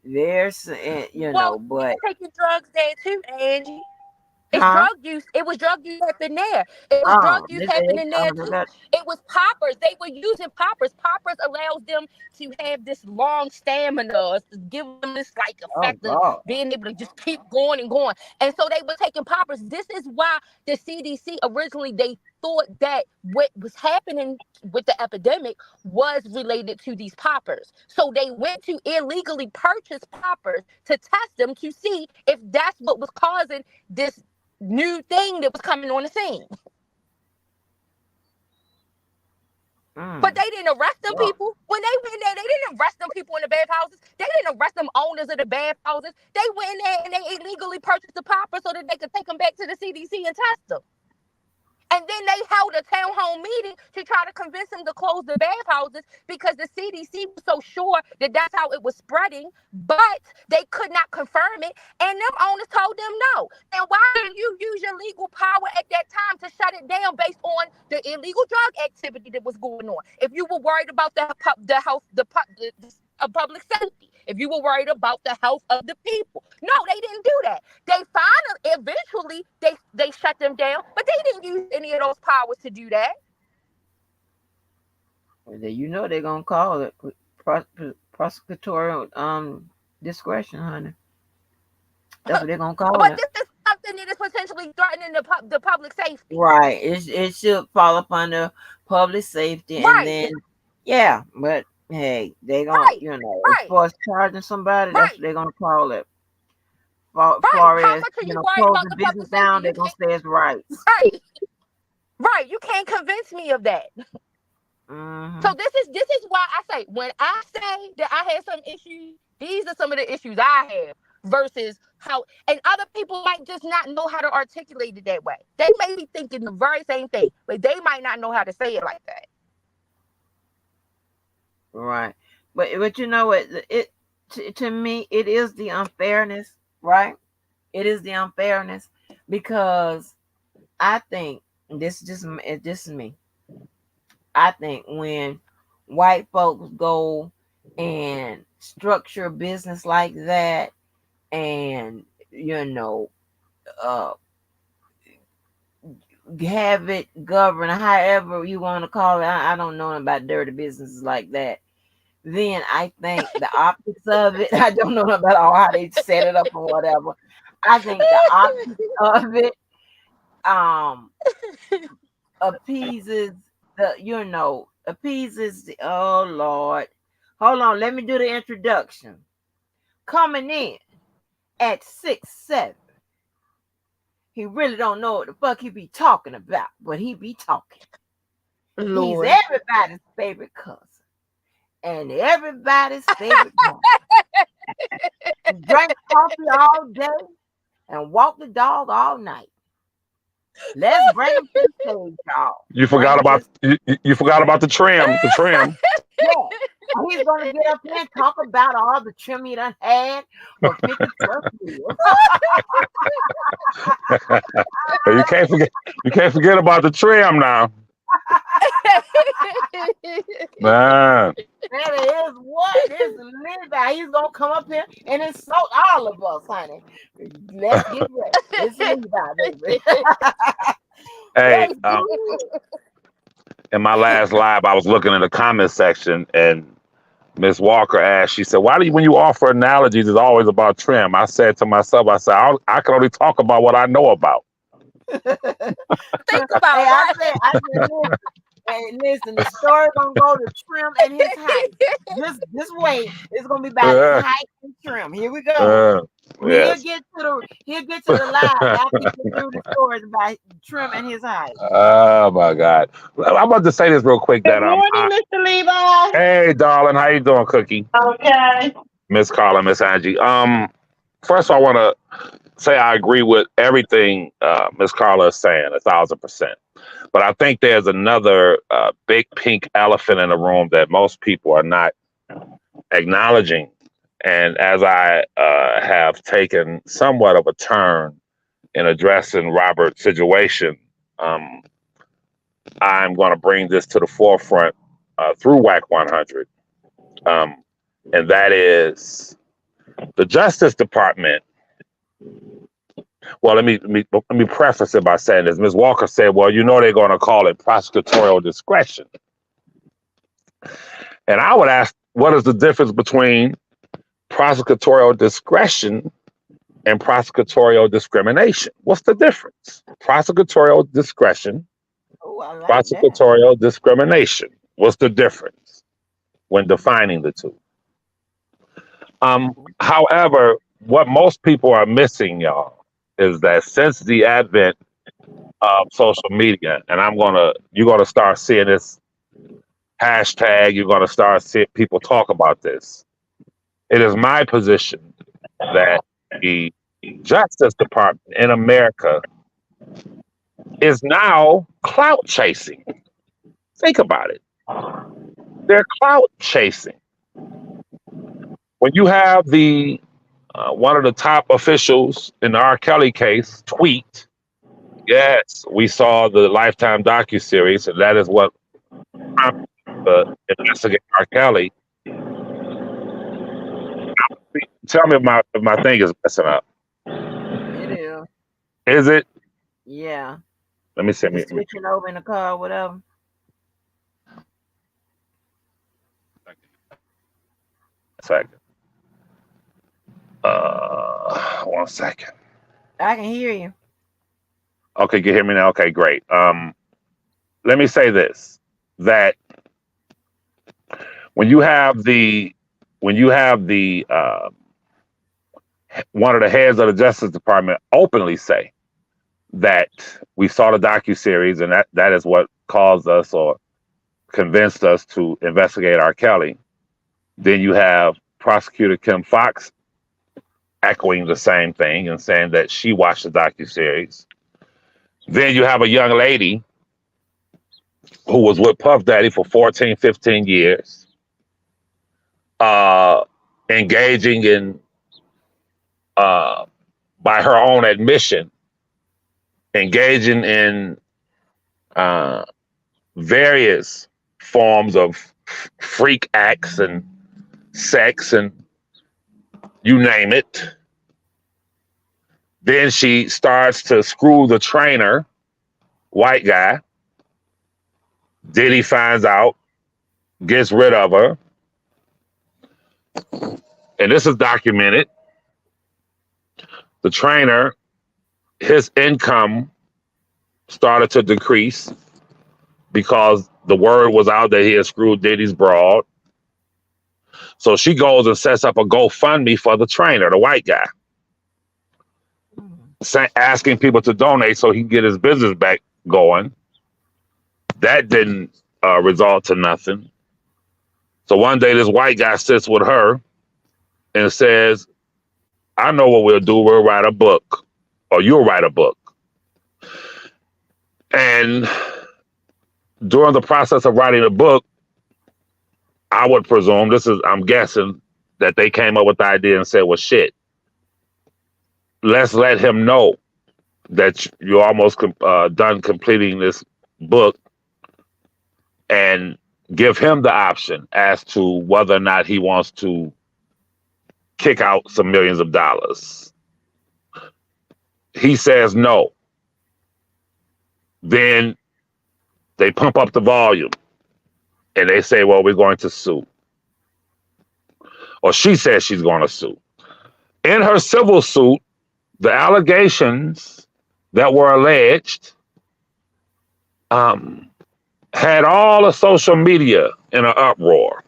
There's, but taking drugs there too, Angie. It's drug use. It was drug use happening there. It was drug use happening there too. It was poppers. They were using poppers. Poppers allows them to have this long stamina, to give them this effect of being able to just keep going and going. And so they were taking poppers. This is why the CDC originally, they thought that what was happening with the epidemic was related to these poppers. So they went to illegally purchase poppers to test them to see if that's what was causing this new thing that was coming on the scene. But they didn't arrest them people. When they went there, they didn't arrest them people in the bathhouses. They didn't arrest them owners of the bathhouses. They went in there and they illegally purchased the poppers so that they could take them back to the CDC and test them. And then they held a town hall meeting to try to convince them to close the bathhouses because the CDC was so sure that that's how it was spreading, but they could not confirm it. And them owners told them no. And why didn't you use your legal power at that time to shut it down based on the illegal drug activity that was going on? If you were worried about the health, public safety, if you were worried about the health of the people. No, they didn't do that. They finally, eventually, they shut them down, but they didn't use any of those powers to do that. They're gonna call it prosecutorial discretion, honey. That's what they're gonna call it. But this is something that is potentially threatening the public safety. Right. It should fall upon the public safety, and then but hey, they gonna as far as charging somebody, that's what they're gonna call it. Far as close the business down, they're gonna say it's rights. Right. You can't convince me of that. Mm-hmm. So this is why I say, when I say that I had some issues, these are some of the issues I have versus how, and other people might just not know how to articulate it that way. They may be thinking the very same thing, but they might not know how to say it like that. Right. But you know what? To me, it is the unfairness, right? It is the unfairness because I think this is just me. I think when white folks go and structure a business like that, and have it govern however you want to call it. I don't know about dirty businesses like that. Then I think the optics of it, I don't know about how they set it up or whatever. I think the optics of it appeases the oh Lord. Hold on, let me do the introduction. Coming in at 6'7". He really don't know what the fuck he be talking about, but he be talking. Lord. He's everybody's favorite cousin. And everybody's favorite dog. Drink coffee all day and walk the dog all night. Let's bring him to the stage, y'all. You forgot about the trim. The trim. Yeah. He's gonna get up here and talk about all the trim he done had for 50 plus years. You can't forget about the trim now. Man. That is what is Levi. He's gonna come up here and insult all of us, honey. Let's get ready. It's Levi, baby. Hey, in my last live, I was looking in the comment section, and Miss Walker asked, she said, why do you, when you offer analogies, it's always about trim? I said to myself, I can only talk about what I know about. Think about I said, listen, the story gonna go to trim and his height. This way, it's gonna be about his height and trim. Here we go. Yes. He'll get to the live after he gets through the stories about trim and his height. Oh my God! I'm about to say this real quick. Good morning, Mr. Levi. Hey, darling, how you doing, Cookie? Okay. Miss Carla, Miss Angie. First I want to say I agree with everything Miss Carla is saying 1,000%. But I think there's another big pink elephant in the room that most people are not acknowledging. And as I have taken somewhat of a turn in addressing Robert's situation, I'm going to bring this to the forefront through WAC 100. And that is the Justice Department. Well, let me preface it by saying this. Ms. Walker said, well, you know they're going to call it prosecutorial discretion. And I would ask, what is the difference between prosecutorial discretion and prosecutorial discrimination? What's the difference? Prosecutorial discretion, prosecutorial discrimination. What's the difference when defining the two? However, what most people are missing, y'all, is that since the advent of social media, and you're gonna start seeing this hashtag, you're gonna start seeing people talk about this. It is my position that the Justice Department in America is now clout chasing. Think about it. They're clout chasing. When you have the one of the top officials in the R. Kelly case tweet, yes, we saw the Lifetime docuseries, and that is what prompted the investigate R. Kelly. Tell me if my thing is messing up. It is. Is it? Yeah. Let me see. Switching over in the car or whatever. Second. 1 second. I can hear you. Okay, you can hear me now? Okay, great. Let me say this, that when you have the one of the heads of the Justice Department openly say that we saw the docuseries and that is what caused us or convinced us to investigate R. Kelly, then you have Prosecutor Kim Foxx echoing the same thing and saying that she watched the docuseries. Then you have a young lady who was with Puff Daddy for 14, 15 years, engaging in, by her own admission, engaging in various forms of freak acts and sex and you name it. Then she starts to screw the trainer, white guy. Diddy finds out, gets rid of her. And this is documented. The trainer, his income started to decrease because the word was out that he had screwed Diddy's broad. So she goes and sets up a GoFundMe for the trainer, the white guy, asking people to donate so he can get his business back going. That didn't result to nothing. So one day this white guy sits with her and says, I know what we'll do. We'll write a book, or you'll write a book. And during the process of writing a book, I would presume I'm guessing that they came up with the idea and said, well, shit, let's let him know that you're almost done completing this book and give him the option as to whether or not he wants to kick out some millions of dollars. He says no. Then they pump up the volume and they say, well, we're going to sue. Or she says she's going to sue. In her civil suit, the allegations that were alleged had all of social media in an uproar.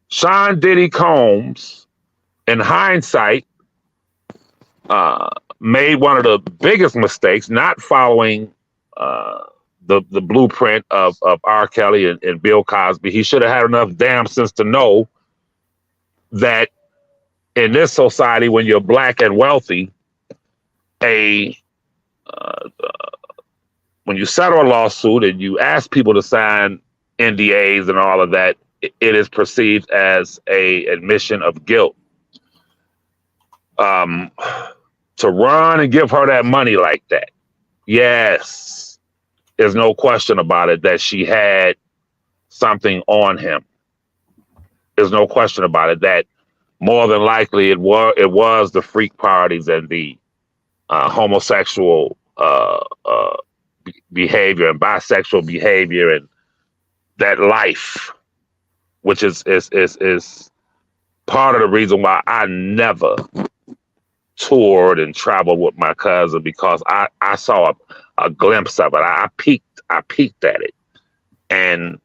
Sean Diddy Combs, in hindsight, made one of the biggest mistakes not following the blueprint of R. Kelly and Bill Cosby. He should have had enough damn sense to know that in this society, when you're black and wealthy, when you settle a lawsuit and you ask people to sign NDAs and all of that, it is perceived as a admission of guilt. To run and give her that money like that, yes, there's no question about it that she had something on him. There's no question about it that more than likely it was the freak parties and the homosexual behavior and bisexual behavior and that life, which is part of the reason why I never toured and traveled with my cousin, because I saw a glimpse of it. I peeked at it, and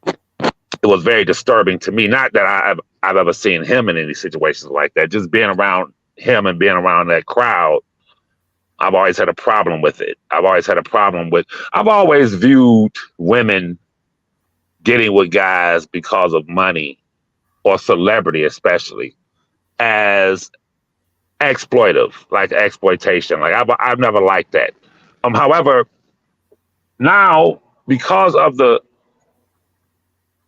it was very disturbing to me. Not that I've ever seen him in any situations like that. Just being around him and being around that crowd, I've always had a problem with it. I've always viewed women getting with guys because of money or celebrity, especially, as exploitive, like exploitation. Like I've never liked that. However, now, because of the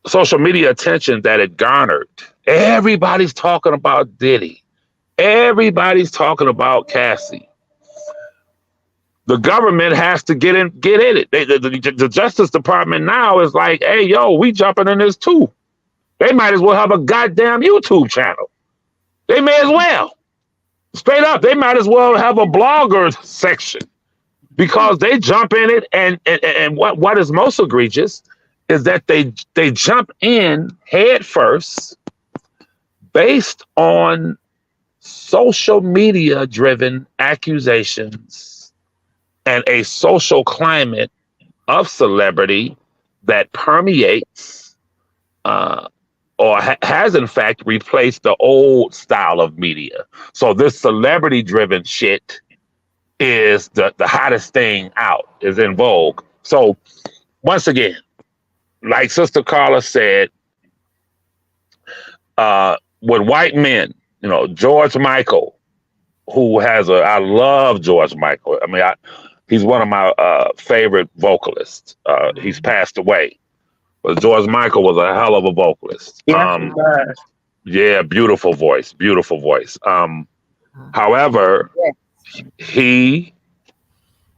social media attention that it garnered, everybody's talking about Diddy. Everybody's talking about Cassie. The government has to get in it. The Justice Department now is like, hey, yo, we jumping in this too. They might as well have a goddamn YouTube channel. They may as well. Straight up, they might as well have a blogger section, because they jump in it. And what is most egregious is that they jump in head first based on social media driven accusations and a social climate of celebrity that permeates has in fact replaced the old style of media. So this celebrity driven shit is the hottest thing out, is in vogue. So once again, like Sister Carla said, with white men, George Michael, who I love George Michael. I mean, he's one of my favorite vocalists. He's passed away. But George Michael was a hell of a vocalist. Yeah, beautiful voice. However, he,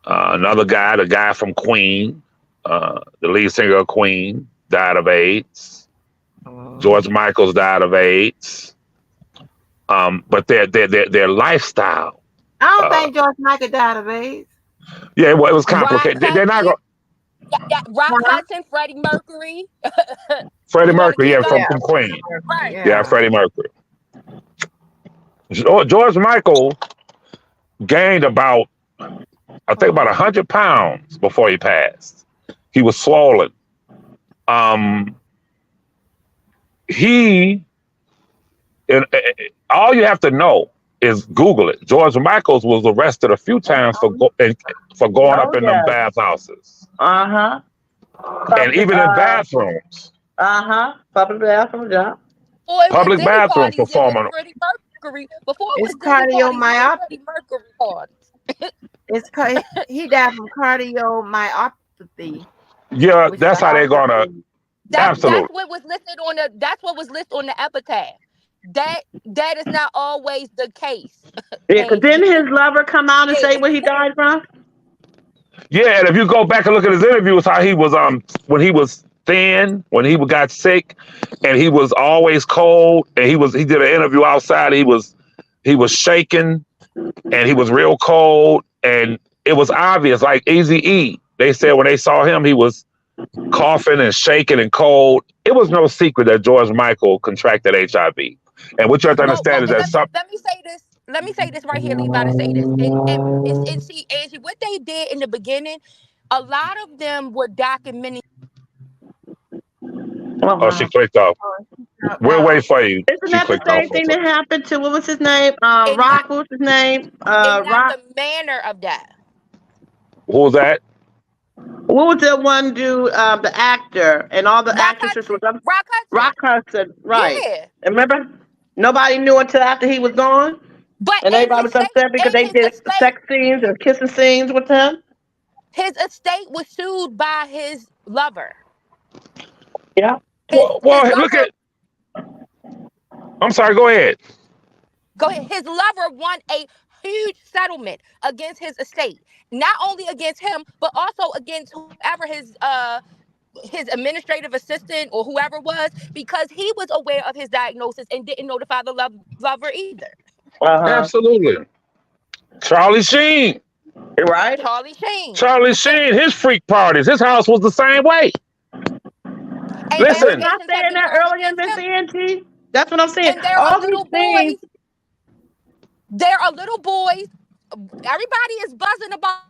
another guy, the guy from Queen, the lead singer of Queen, died of AIDS. George Michael's died of AIDS. But their lifestyle. I don't think George Michael died of AIDS. Yeah, well, it was complicated. They're not going. Rock Hudson, Freddie Mercury. Freddie Mercury, from Queen. Right. Yeah, Freddie Mercury. George Michael gained about 100 pounds before he passed. He was swollen. All you have to know is Google it. George Michael was arrested a few times for going up in them bathhouses. And even in bathrooms. Public bathrooms, yeah. Public bathrooms performing. It's cardiomyopathy. He died from cardiomyopathy. Yeah, that's how they're gonna. That's Absolutely. what was listed on the epitaph. That is not always the case. Yeah, because didn't his lover come out and say where he died from? Yeah, and if you go back and look at his interviews, how he was when he was thin, when he got sick, and he was always cold, and he did an interview outside, he was shaking, and he was real cold, and it was obvious, like Eazy-E. They said when they saw him, he was coughing and shaking and cold. It was no secret that George Michael contracted HIV. And what you have to understand is that Let me say this right here, Levi, to say this. And see, Angie, what they did in the beginning, a lot of them were documenting. Oh, she clicked off. We'll wait for you. Isn't that the same thing that happened to, what was his name? Rock, what was his name? Rock. The manner of that. Who was that? What was the one dude, the actor, and all the actresses were Rock Hudson, right? Yeah. And remember, nobody knew until after he was gone. And everybody was upset because they did sex scenes and kissing scenes with him. His estate was sued by his lover. Yeah. Well, look at. I'm sorry. Go ahead. Go ahead. His lover won a huge settlement against his estate, not only against him, but also against whoever his administrative assistant or whoever was, because he was aware of his diagnosis and didn't notify the lover either. Absolutely. Charlie Sheen. Right? Charlie Sheen, his freak parties, his house was the same way. Listen. I saying that earlier, Miss Angie? That's what I'm saying. And there are little boys. There are little boys. Everybody is buzzing about.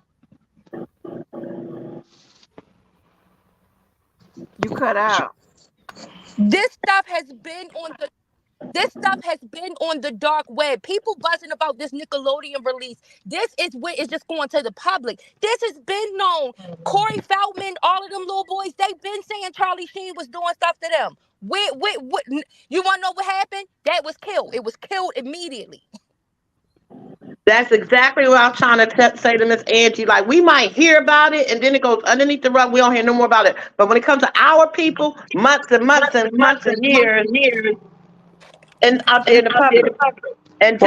You cut out. This stuff has been on the dark web. People buzzing about this Nickelodeon release. This is what is just going to the public. This has been known. Corey Feldman, all of them little boys, they've been saying Charlie Sheen was doing stuff to them. What, you want to know what happened? That was killed. It was killed immediately. That's exactly what I was trying to say to Miss Angie. Like, we might hear about it, and then it goes underneath the rug. We don't hear no more about it. But when it comes to our people, months and months and months and years, and out there in the public. And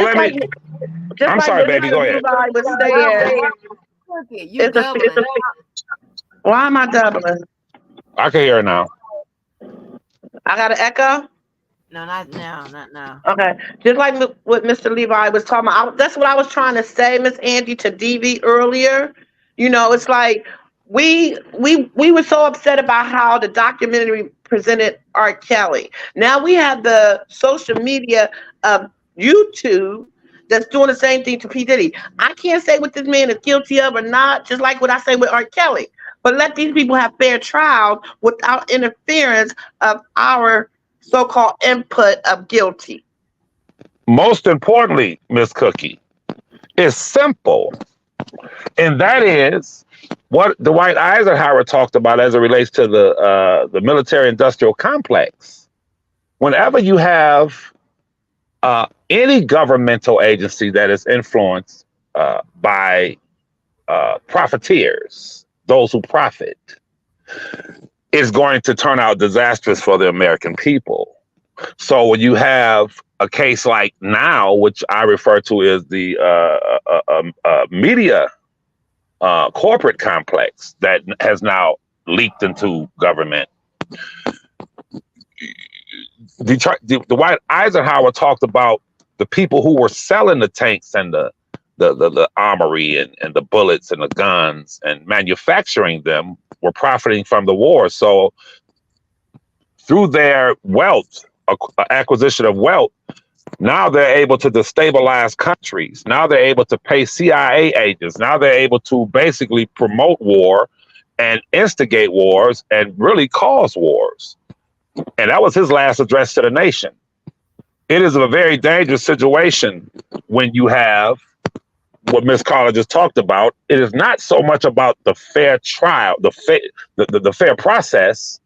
just I'm sorry, baby. Go ahead. Why am I doubling? I can hear it now. I got an echo? No, not now. Okay. Just like what Mr. Levi was talking about. That's what I was trying to say, Miss Angie, to DV earlier. You know, it's like we were so upset about how the documentary presented R. Kelly. Now we have the social media of YouTube that's doing the same thing to P. Diddy. I can't say what this man is guilty of or not, just like what I say with R. Kelly. But let these people have fair trial without interference of our so-called input of guilty. Most importantly, Miss Cookie, it's simple. And that is what Dwight Eisenhower talked about as it relates to the military-industrial complex. Whenever you have any governmental agency that is influenced by profiteers, those who profit, is going to turn out disastrous for the American people. So when you have a case like now, which I refer to as the media corporate complex that has now leaked into government, Dwight Eisenhower talked about the people who were selling the tanks and the armory and the bullets and the guns and manufacturing them were profiting from the war. So through their wealth, acquisition of wealth, now they're able to destabilize countries. Now they're able to pay CIA agents. Now they're able to basically promote war and instigate wars and really cause wars. And that was his last address to the nation. It is a very dangerous situation when you have what Ms. Carter just talked about. It is not so much about the fair trial, the fair process.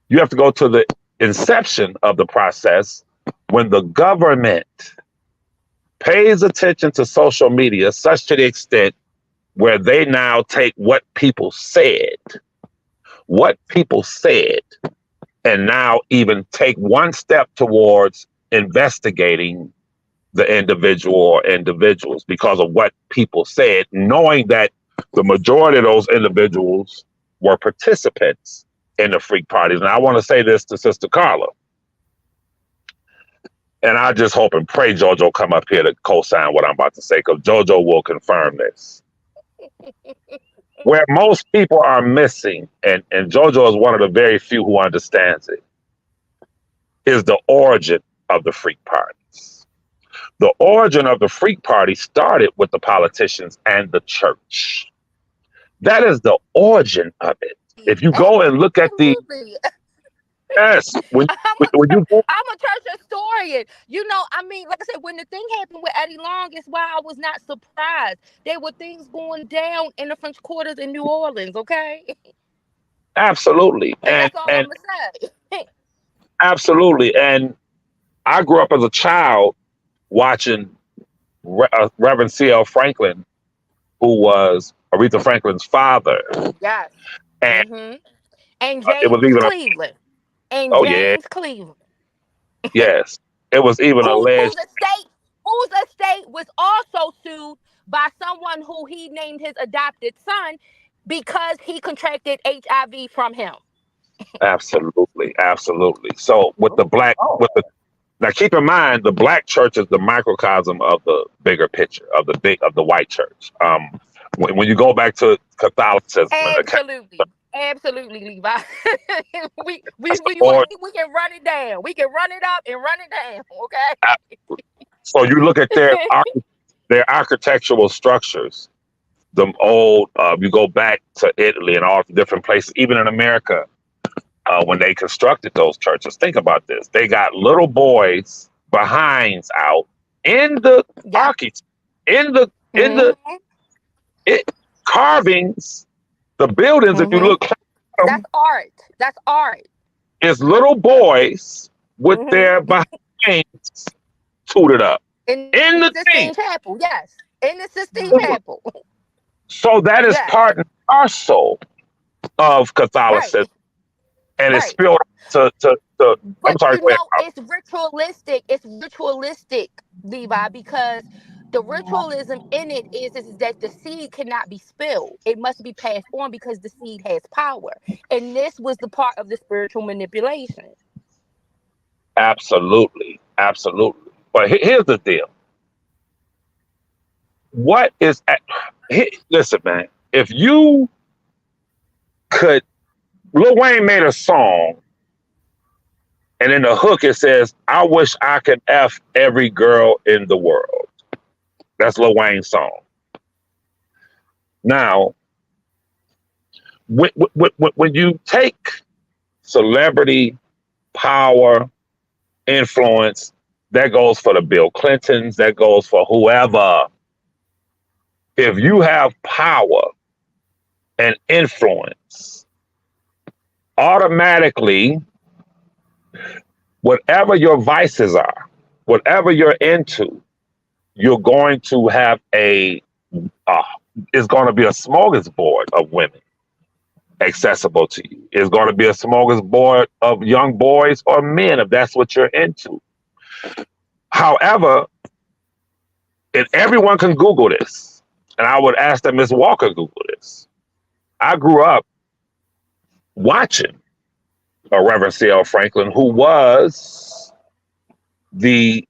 You have to go to the inception of the process when the government pays attention to social media such to the extent where they now take what people said and now even take one step towards investigating the individual or individuals because of what people said, knowing that the majority of those individuals were participants in the freak parties. And I want to say this to Sister Carla, and I just hope and pray JoJo come up here to co-sign what I'm about to say, because JoJo will confirm this. Where most people are missing, and JoJo is one of the very few who understands it, is the origin of the freak parties. The origin of the freak party started with the politicians and the church. That is the origin of it. If you go and look at the yes, when you go, I'm a church historian. You know, I mean, like I said, when the thing happened with Eddie Long, is why I was not surprised. There were things going down in the French Quarters in New Orleans, okay? absolutely, And that's all I'm gonna say. absolutely, and I grew up as a child watching Reverend C.L. Franklin, who was Aretha Franklin's father. Yes. And And it was James even Cleveland. And oh yeah, James Cleveland. yes, it was even alleged. Whose estate was also sued by someone who he named his adopted son because he contracted HIV from him. Absolutely, absolutely. So with the black, now keep in mind the black church is the microcosm of the bigger picture of the white church. When you go back to Catholicism, Absolutely, Levi. we can run it down. We can run it up and run it down. Okay. So you look at their architectural structures. The old, you go back to Italy and all the different places, even in America, when they constructed those churches. Think about this: they got little boys behinds out in the carvings, the buildings. If you look, that's art. That's art. It's little boys with their behinds tooted up in the Sistine Chapel. Yes, in the Sistine Chapel. So that is part and parcel of Catholicism, and it's spilled to I'm sorry. You know, it's ritualistic. It's ritualistic, Levi, because the ritualism in it is that the seed cannot be spilled. It must be passed on because the seed has power. And this was the part of the spiritual manipulation. Absolutely. Absolutely. But here's the deal. Listen, man, if you could, Lil Wayne made a song, and in the hook it says, "I wish I could F every girl in the world." That's Lil Wayne's song. Now, when you take celebrity power, influence, that goes for the Bill Clintons, that goes for whoever. If you have power and influence, automatically, whatever your vices are, whatever you're into, you're going to have it's going to be a smorgasbord of women accessible to you. It's going to be a smorgasbord of young boys or men, if that's what you're into. However, and everyone can Google this, and I would ask that Ms. Walker Google this. I grew up watching a Reverend C.L. Franklin, who was the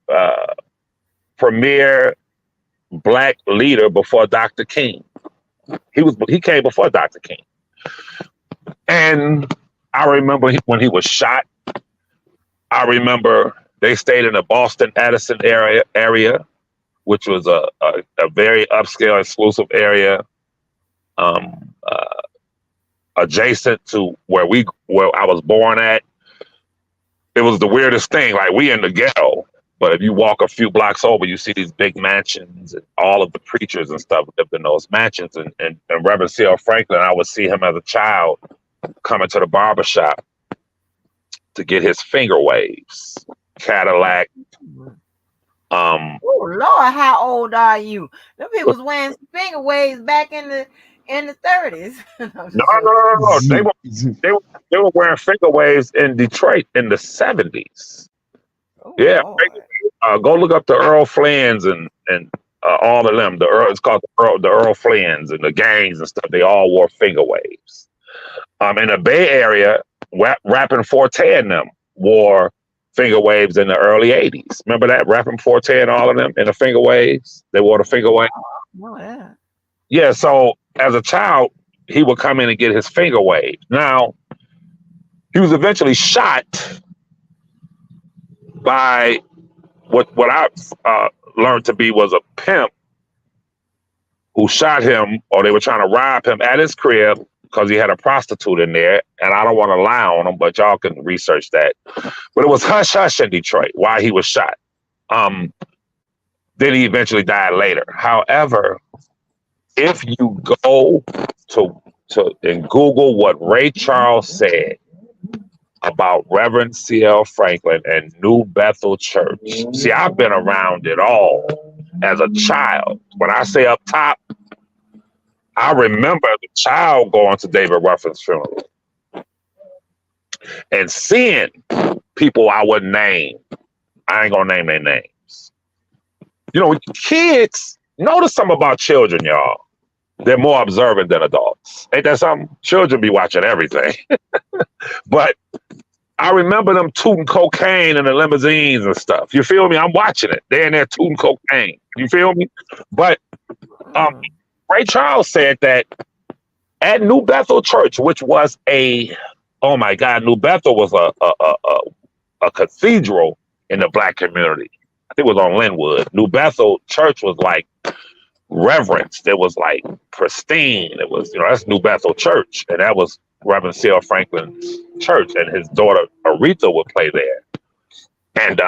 premier Black leader before Dr. King. He came before Dr. King. And I remember when he was shot. I remember they stayed in the Boston Edison area, which was a very upscale, exclusive area, adjacent to where I was born at. It was the weirdest thing. Like, we in the ghetto, but if you walk a few blocks over, you see these big mansions, and all of the preachers and stuff lived in those mansions. And Reverend C.L. Franklin, I would see him as a child coming to the barbershop to get his finger waves, Cadillac. Oh Lord, how old are you? Them people was wearing finger waves back in the in the 30s. No. They were wearing finger waves in Detroit in the 70s. Oh, yeah, go look up the Earl Flynn's and all of them. It's called the Earl Flynn's and the gangs and stuff. They all wore finger waves. In the Bay Area, Rappin' Forte and them wore finger waves in the early 80s. Remember that? Rappin' Forte and all of them in the finger waves. They wore the finger wave. Oh, yeah. Yeah, so as a child, he would come in and get his finger wave. Now, he was eventually shot by what I learned to be was a pimp who shot him, or they were trying to rob him at his crib because he had a prostitute in there. And I don't want to lie on him, but y'all can research that. But it was hush hush in Detroit why he was shot. Then he eventually died later. However, if you go to and Google what Ray Charles said about Reverend C.L. Franklin and New Bethel Church. See, I've been around it all as a child. When I say up top, I remember as a child going to David Ruffin's funeral and seeing people I wouldn't name. I ain't gonna name their names. You know, kids, notice something about children, y'all. They're more observant than adults. Ain't that something? Children be watching everything. But I remember them tooting cocaine in the limousines and stuff. You feel me? I'm watching it. They're in there tooting cocaine. You feel me? But Ray Charles said that at New Bethel Church, which was oh my God, New Bethel was a cathedral in the Black community. I think it was on Linwood. New Bethel Church was like reverenced. It was like pristine. It was, that's New Bethel Church. And that was Reverend C.L. Franklin's church, and his daughter Aretha would play there. And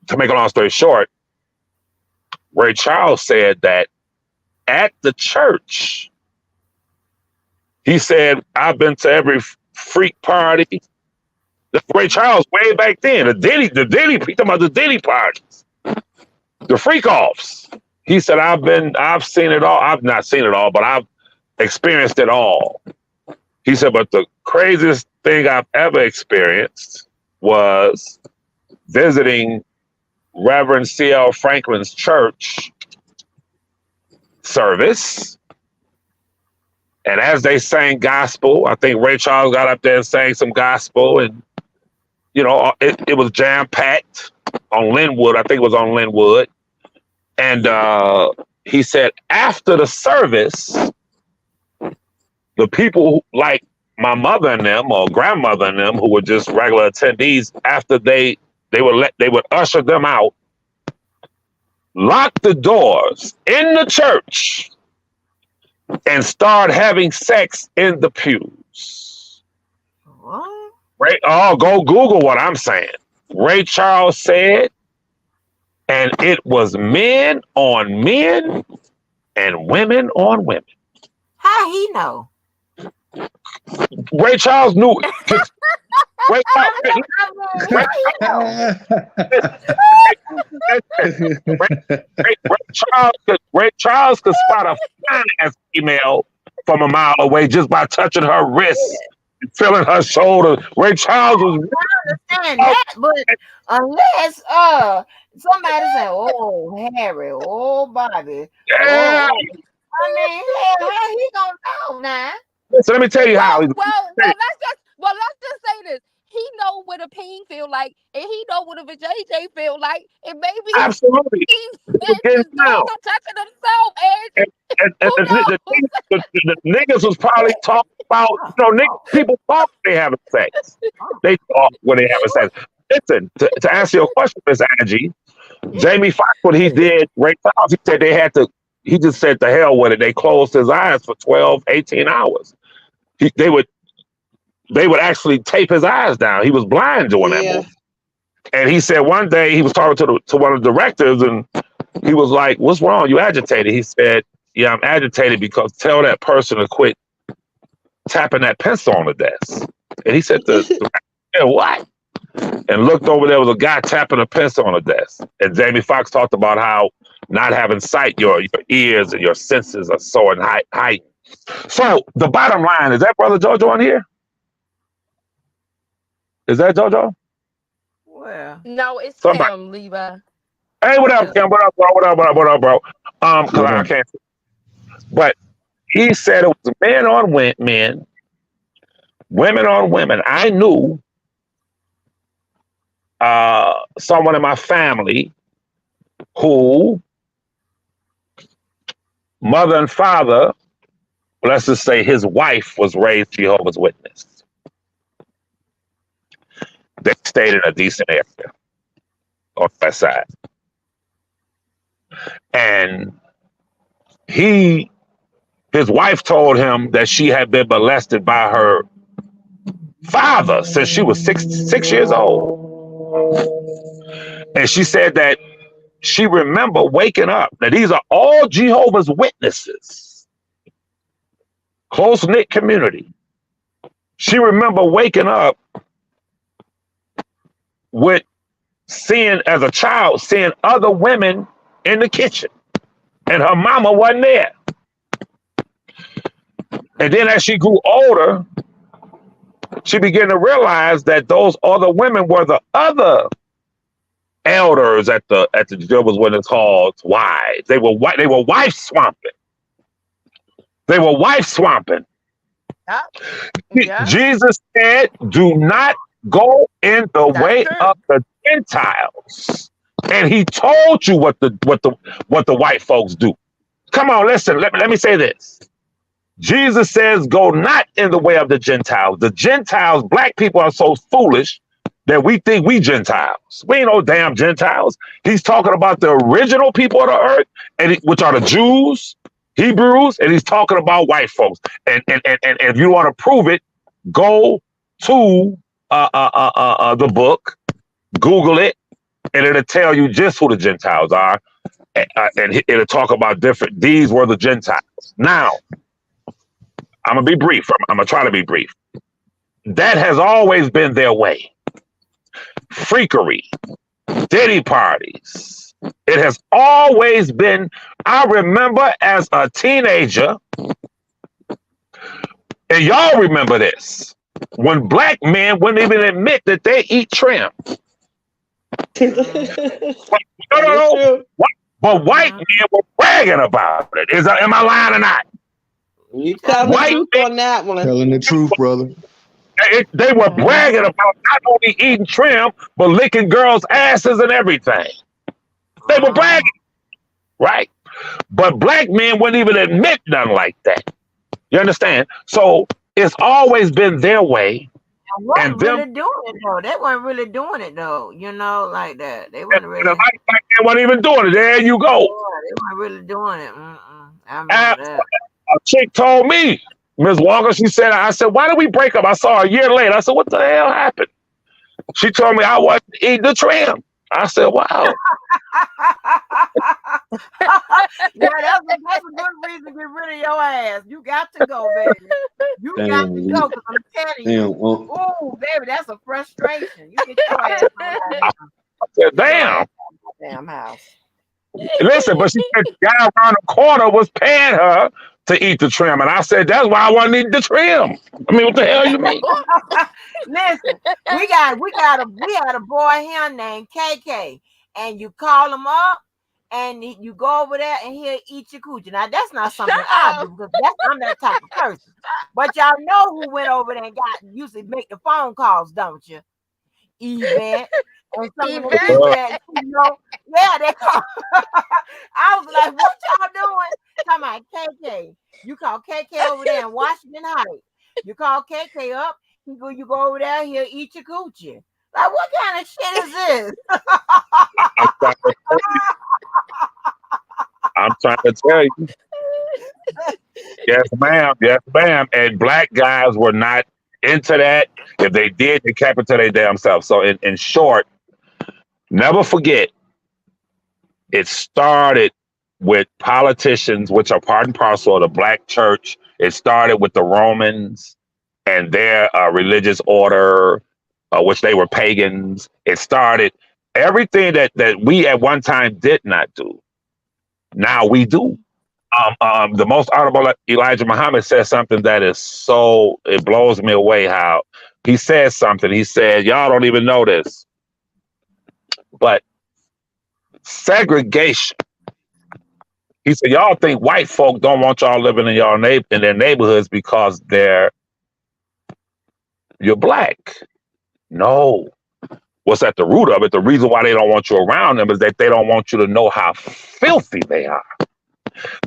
to make a long story short, Ray Charles said that at the church, he said, I've been to every freak party. Ray Charles way back then, the Diddy, talking about the Diddy parties, the freak offs. He said, I've seen it all. I've not seen it all, but I've experienced it all. He said, but the craziest thing I've ever experienced was visiting Reverend C.L. Franklin's church service. And as they sang gospel, I think Ray Charles got up there and sang some gospel, and it was jam-packed on Linwood. I think it was on Linwood. And he said after the service, the people like my mother and them, or grandmother and them, who were just regular attendees, after they would usher them out, lock the doors in the church, and start having sex in the pews. What? Go Google what I'm saying. Ray Charles said, and it was men on men and women on women. How he know? Ray Charles knew. Ray Charles could spot a fine-ass female from a mile away just by touching her wrist and feeling her shoulder. Ray Charles was. I understand that, but unless somebody say, "Oh, Harry, oh, Bobby," yeah. I mean, how he gonna know now? So let me tell you how. Well, let's just say this. He know what a peen feel like, and he know what a JJ feel like, and maybe absolutely he's touching himself. And the niggas was probably talking about, people talk when they having sex. They talk when they having sex. Listen, to answer your question, Miss Angie, Jamie Foxx, what he did, Ray Charles, he said he just said to hell with it. They closed his eyes for 12, 18 hours. They would actually tape his eyes down. He was blind doing that movie. And he said one day he was talking to one of the directors, and he was like, "What's wrong? You agitated?" He said, "Yeah, I'm agitated because tell that person to quit tapping that pencil on the desk." And he said, "What?" and looked over, there was a guy tapping a pencil on a desk. And Jamie Foxx talked about how not having sight, your ears and your senses are so in height. So the bottom line, is that Brother JoJo on here? Is that JoJo? Well, no, it's Somebody. Tim, Levi. Hey, what up, Kim? What up, bro? Cause I can't. But he said it was men on men, women on women. I knew someone in my family who mother and father, let's just say his wife was raised Jehovah's Witness. They stayed in a decent area on that side. And his wife told him that she had been molested by her father since she was six years old. And she said that she remember waking up. Now, these are all Jehovah's Witnesses, close-knit community. She remember waking up with as a child, seeing other women in the kitchen, and her mama wasn't there. And then as she grew older, she began to realize that those other women were the other elders at the Jehovah's Witness Hall's wives. They were wife swamping. They were wife swamping. Yeah. Jesus said, "Do not go in the way of the Gentiles." And he told you what the white folks do. Come on, listen. Let me say this. Jesus says, "Go not in the way of the Gentiles." The Gentiles, black people, are so foolish that we think we Gentiles. We ain't no damn Gentiles. He's talking about the original people of the earth, which are the Jews, Hebrews, and he's talking about white folks. And if you want to prove it, go to the book, Google it, and it'll tell you just who the Gentiles are, and it'll talk about these were the Gentiles. Now, I'm gonna be brief. I'm gonna try to be brief. That has always been their way. Freakery, Diddy parties. It has always been. I remember as a teenager, and y'all remember this, when black men wouldn't even admit that they eat trim. No. But white men were bragging about it. Am I lying or not? You telling the truth on that one. Telling the truth, brother. They were bragging about not only eating trim, but licking girls' asses and everything. They were bragging, right? But black men wouldn't even admit nothing like that. You understand? So it's always been their way. They weren't really doing it though. They weren't really doing it though. You know, like that. They weren't really. They weren't even doing it. There you go. Yeah, they weren't really doing it. I remember that. A chick told me, Ms. Walker, I said, "Why did we break up?" I saw her a year later. I said, "What the hell happened?" She told me I wasn't eating the trim. I said, "Wow." Yeah, that's a good reason to get rid of your ass. You got to go, baby. You got to go, because I'm telling you. Oh, baby, that's a frustration. You get your ass on that. I said, damn house. Listen, but she said the guy around the corner was paying her to eat the trim. And I said, that's why I wasn't eating the trim. I mean, what the hell you mean? Listen, we had a boy here named KK, and you call him up, and you go over there, and he'll eat your coochie. Now, that's not something I do, because I'm that type of person. But y'all know who went over there and usually make the phone calls, don't you? Event. And some of the events, you know, yeah, they call. I was like, what y'all doing? Come on, KK. You call KK over there in Washington Heights. You call KK up, you go over there, he'll eat your coochie. Like, what kind of shit is this? I'm trying to tell you. Yes, ma'am. Yes, ma'am. And black guys were not into that. If they did, they kept it to their damn self. So in short, never forget, it started with politicians, which are part and parcel of the black church. It started with the Romans and their religious order. which they were pagans. It started everything that we at one time did not do. Now we do. The most honorable Elijah Muhammad says something that is so, it blows me away how he says something. He said, y'all don't even know this, but segregation. He said, y'all think white folk don't want y'all living in in their neighborhoods because you're black. No. What's at the root of it? The reason why they don't want you around them is that they don't want you to know how filthy they are.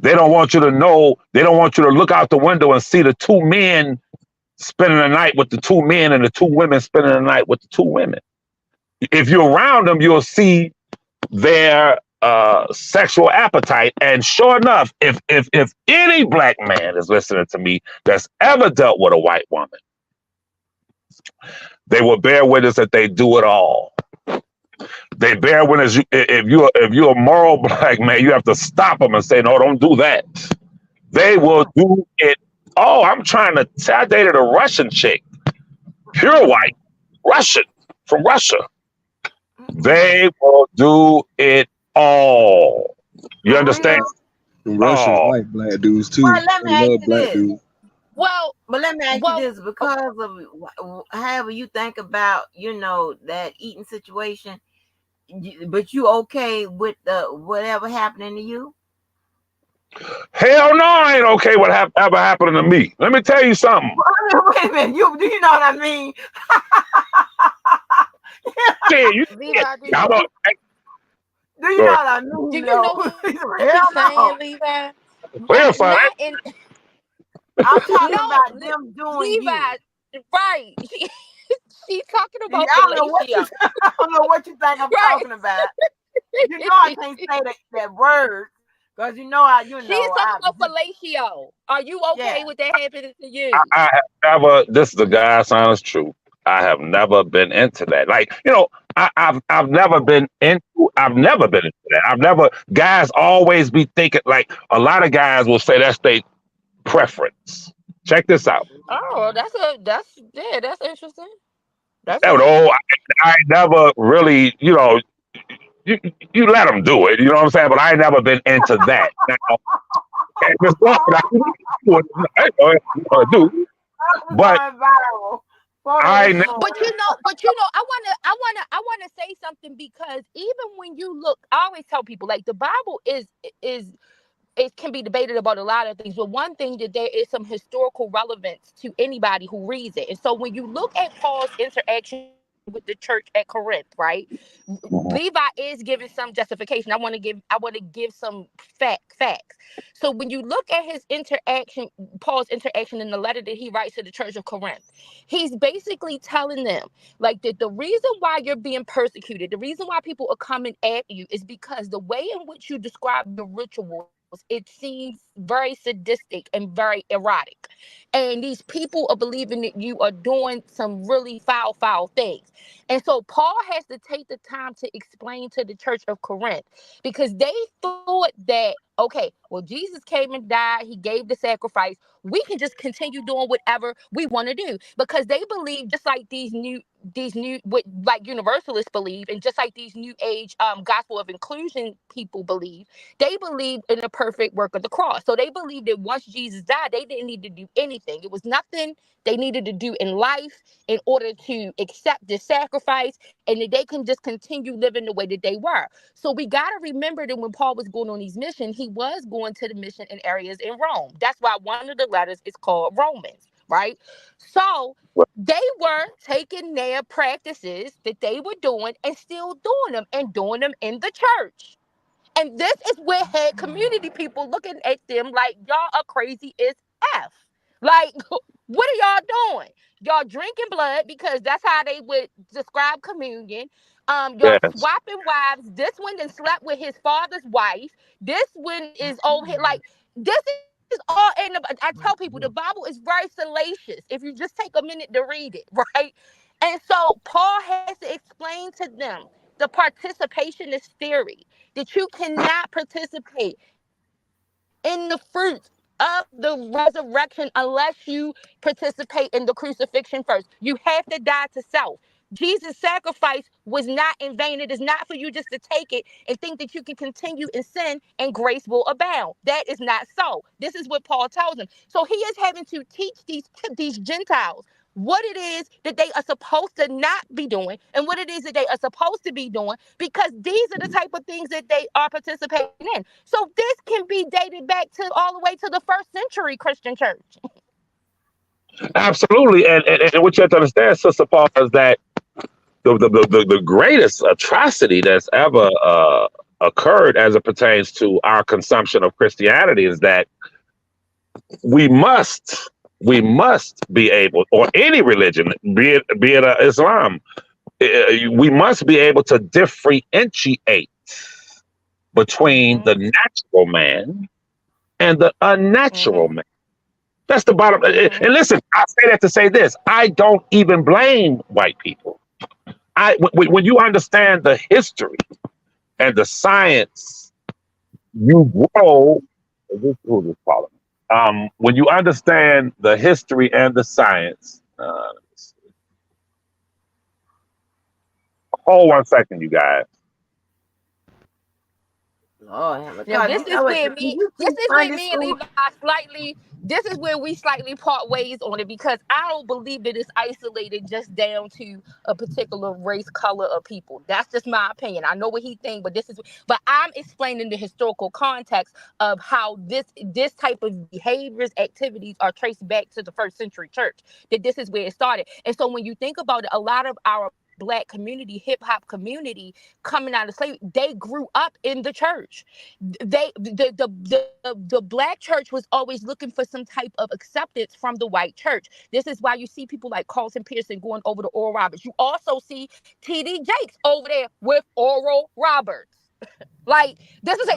They don't want you to know, they don't want you to look out the window and see the two men spending the night with the two men and the two women spending the night with the two women. If you're around them, you'll see their sexual appetite. And sure enough, if any black man is listening to me that's ever dealt with a white woman, they will bear witness that they do it all. They bear witness. If you're a moral black man, you have to stop them and say, no, don't do that. They will do it. Oh, I dated a Russian chick, pure white, Russian, from Russia. They will do it all. You understand? The Russians like black dudes too. Well, let me they ask love you black this. dudes. Well, but let me ask you this, because of however you think about, that eating situation, but you okay with whatever happening to you? Hell no, I ain't okay with ever happening to me. Let me tell you something. Wait a minute, do you know what I mean? Yeah, you Levi, do you know what I mean? Do you know what he's saying, Levi? Not in. I'm talking No, about them doing Levi, you. right? She's talking about I don't know what you think I'm talking about. You know I can't say that word because She's talking about fellatio. Are you okay with that happening to you? I have never. This is the God's honest truth. I have never been into that. Like, I've never been into. I've never been into that. I've never. Guys always be thinking like a lot of guys will say that's their preference. Check this out. Oh, that's interesting. I never really, you let them do it. You know what I'm saying? But I ain't never been into that. Now, and it's what I do. But But I wanna say something, because even when you look, I always tell people, like, the Bible is it can be debated about a lot of things, but one thing, that there is some historical relevance to anybody who reads it. And so when you look at Paul's interaction with the church at Corinth, right? Levi is giving some justification. I want to give some facts. So when you look at his interaction, Paul's interaction in the letter that he writes to the church of Corinth, he's basically telling them, like, that the reason why you're being persecuted, the reason why people are coming at you, is because the way in which you describe the rituals, it seems very sadistic and very erotic. And these people are believing that you are doing some really foul things. And so Paul has to take the time to explain to the church of Corinth, because they thought that, okay, well, Jesus came and died. He gave the sacrifice. We can just continue doing whatever we want to do, because they believe, just like these new what like universalists believe, and just like these new age gospel of inclusion people believe, they believe in the perfect work of the cross. So they believe that once Jesus died, they didn't need to do anything. It was nothing they needed to do in life in order to accept the sacrifice, and that they can just continue living the way that they were. So we got to remember that when Paul was going on these missions, he was going to the mission in areas in Rome. That's why one of the letters is called Romans, right? So they were taking their practices that they were doing and still doing them, and doing them in the church. And this is where had community people looking at them like, y'all are crazy as F. Like, what are y'all doing? Y'all drinking blood, because that's how they would describe communion. Y'all swapping wives. This one then slept with his father's wife. This one is over here. Like, this is all in the. I tell people the Bible is very salacious if you just take a minute to read it, right? And so Paul has to explain to them the participationist theory, that you cannot participate in the fruits of the resurrection unless you participate in the crucifixion first. You have to die to self. Jesus' sacrifice was not in vain. It is not for you just to take it and think that you can continue in sin and grace will abound. That is not so. This is what Paul tells them. So he is having to teach these Gentiles what it is that they are supposed to not be doing and what it is that they are supposed to be doing, because these are the type of things that they are participating in. So this can be dated back to all the way to the 1st century Christian church. Absolutely. And what you have to understand, Sister Paul, is that the greatest atrocity that's ever occurred as it pertains to our consumption of Christianity is that we must be able, or any religion, be it Islam, we must be able to differentiate between the natural man and the unnatural man. That's the bottom. And listen, I say that to say this: I don't even blame white people. When you understand the history and the science, you grow. When you understand the history and the science, hold 1 second, you guys. Lord, Now this is where me and Levi slightly. This is where we slightly part ways on it, because I don't believe that it's isolated just down to a particular race, color of people. That's just my opinion. I know what he thinks, but I'm explaining the historical context of how this type of behaviors, activities are traced back to the 1st century church. That this is where it started. And so when you think about it, a lot of our Black community, hip hop community coming out of slavery, they grew up in the church. The Black church was always looking for some type of acceptance from the white church. This is why you see people like Carlton Pearson going over to Oral Roberts. You also see T.D. Jakes over there with Oral Roberts. Like this is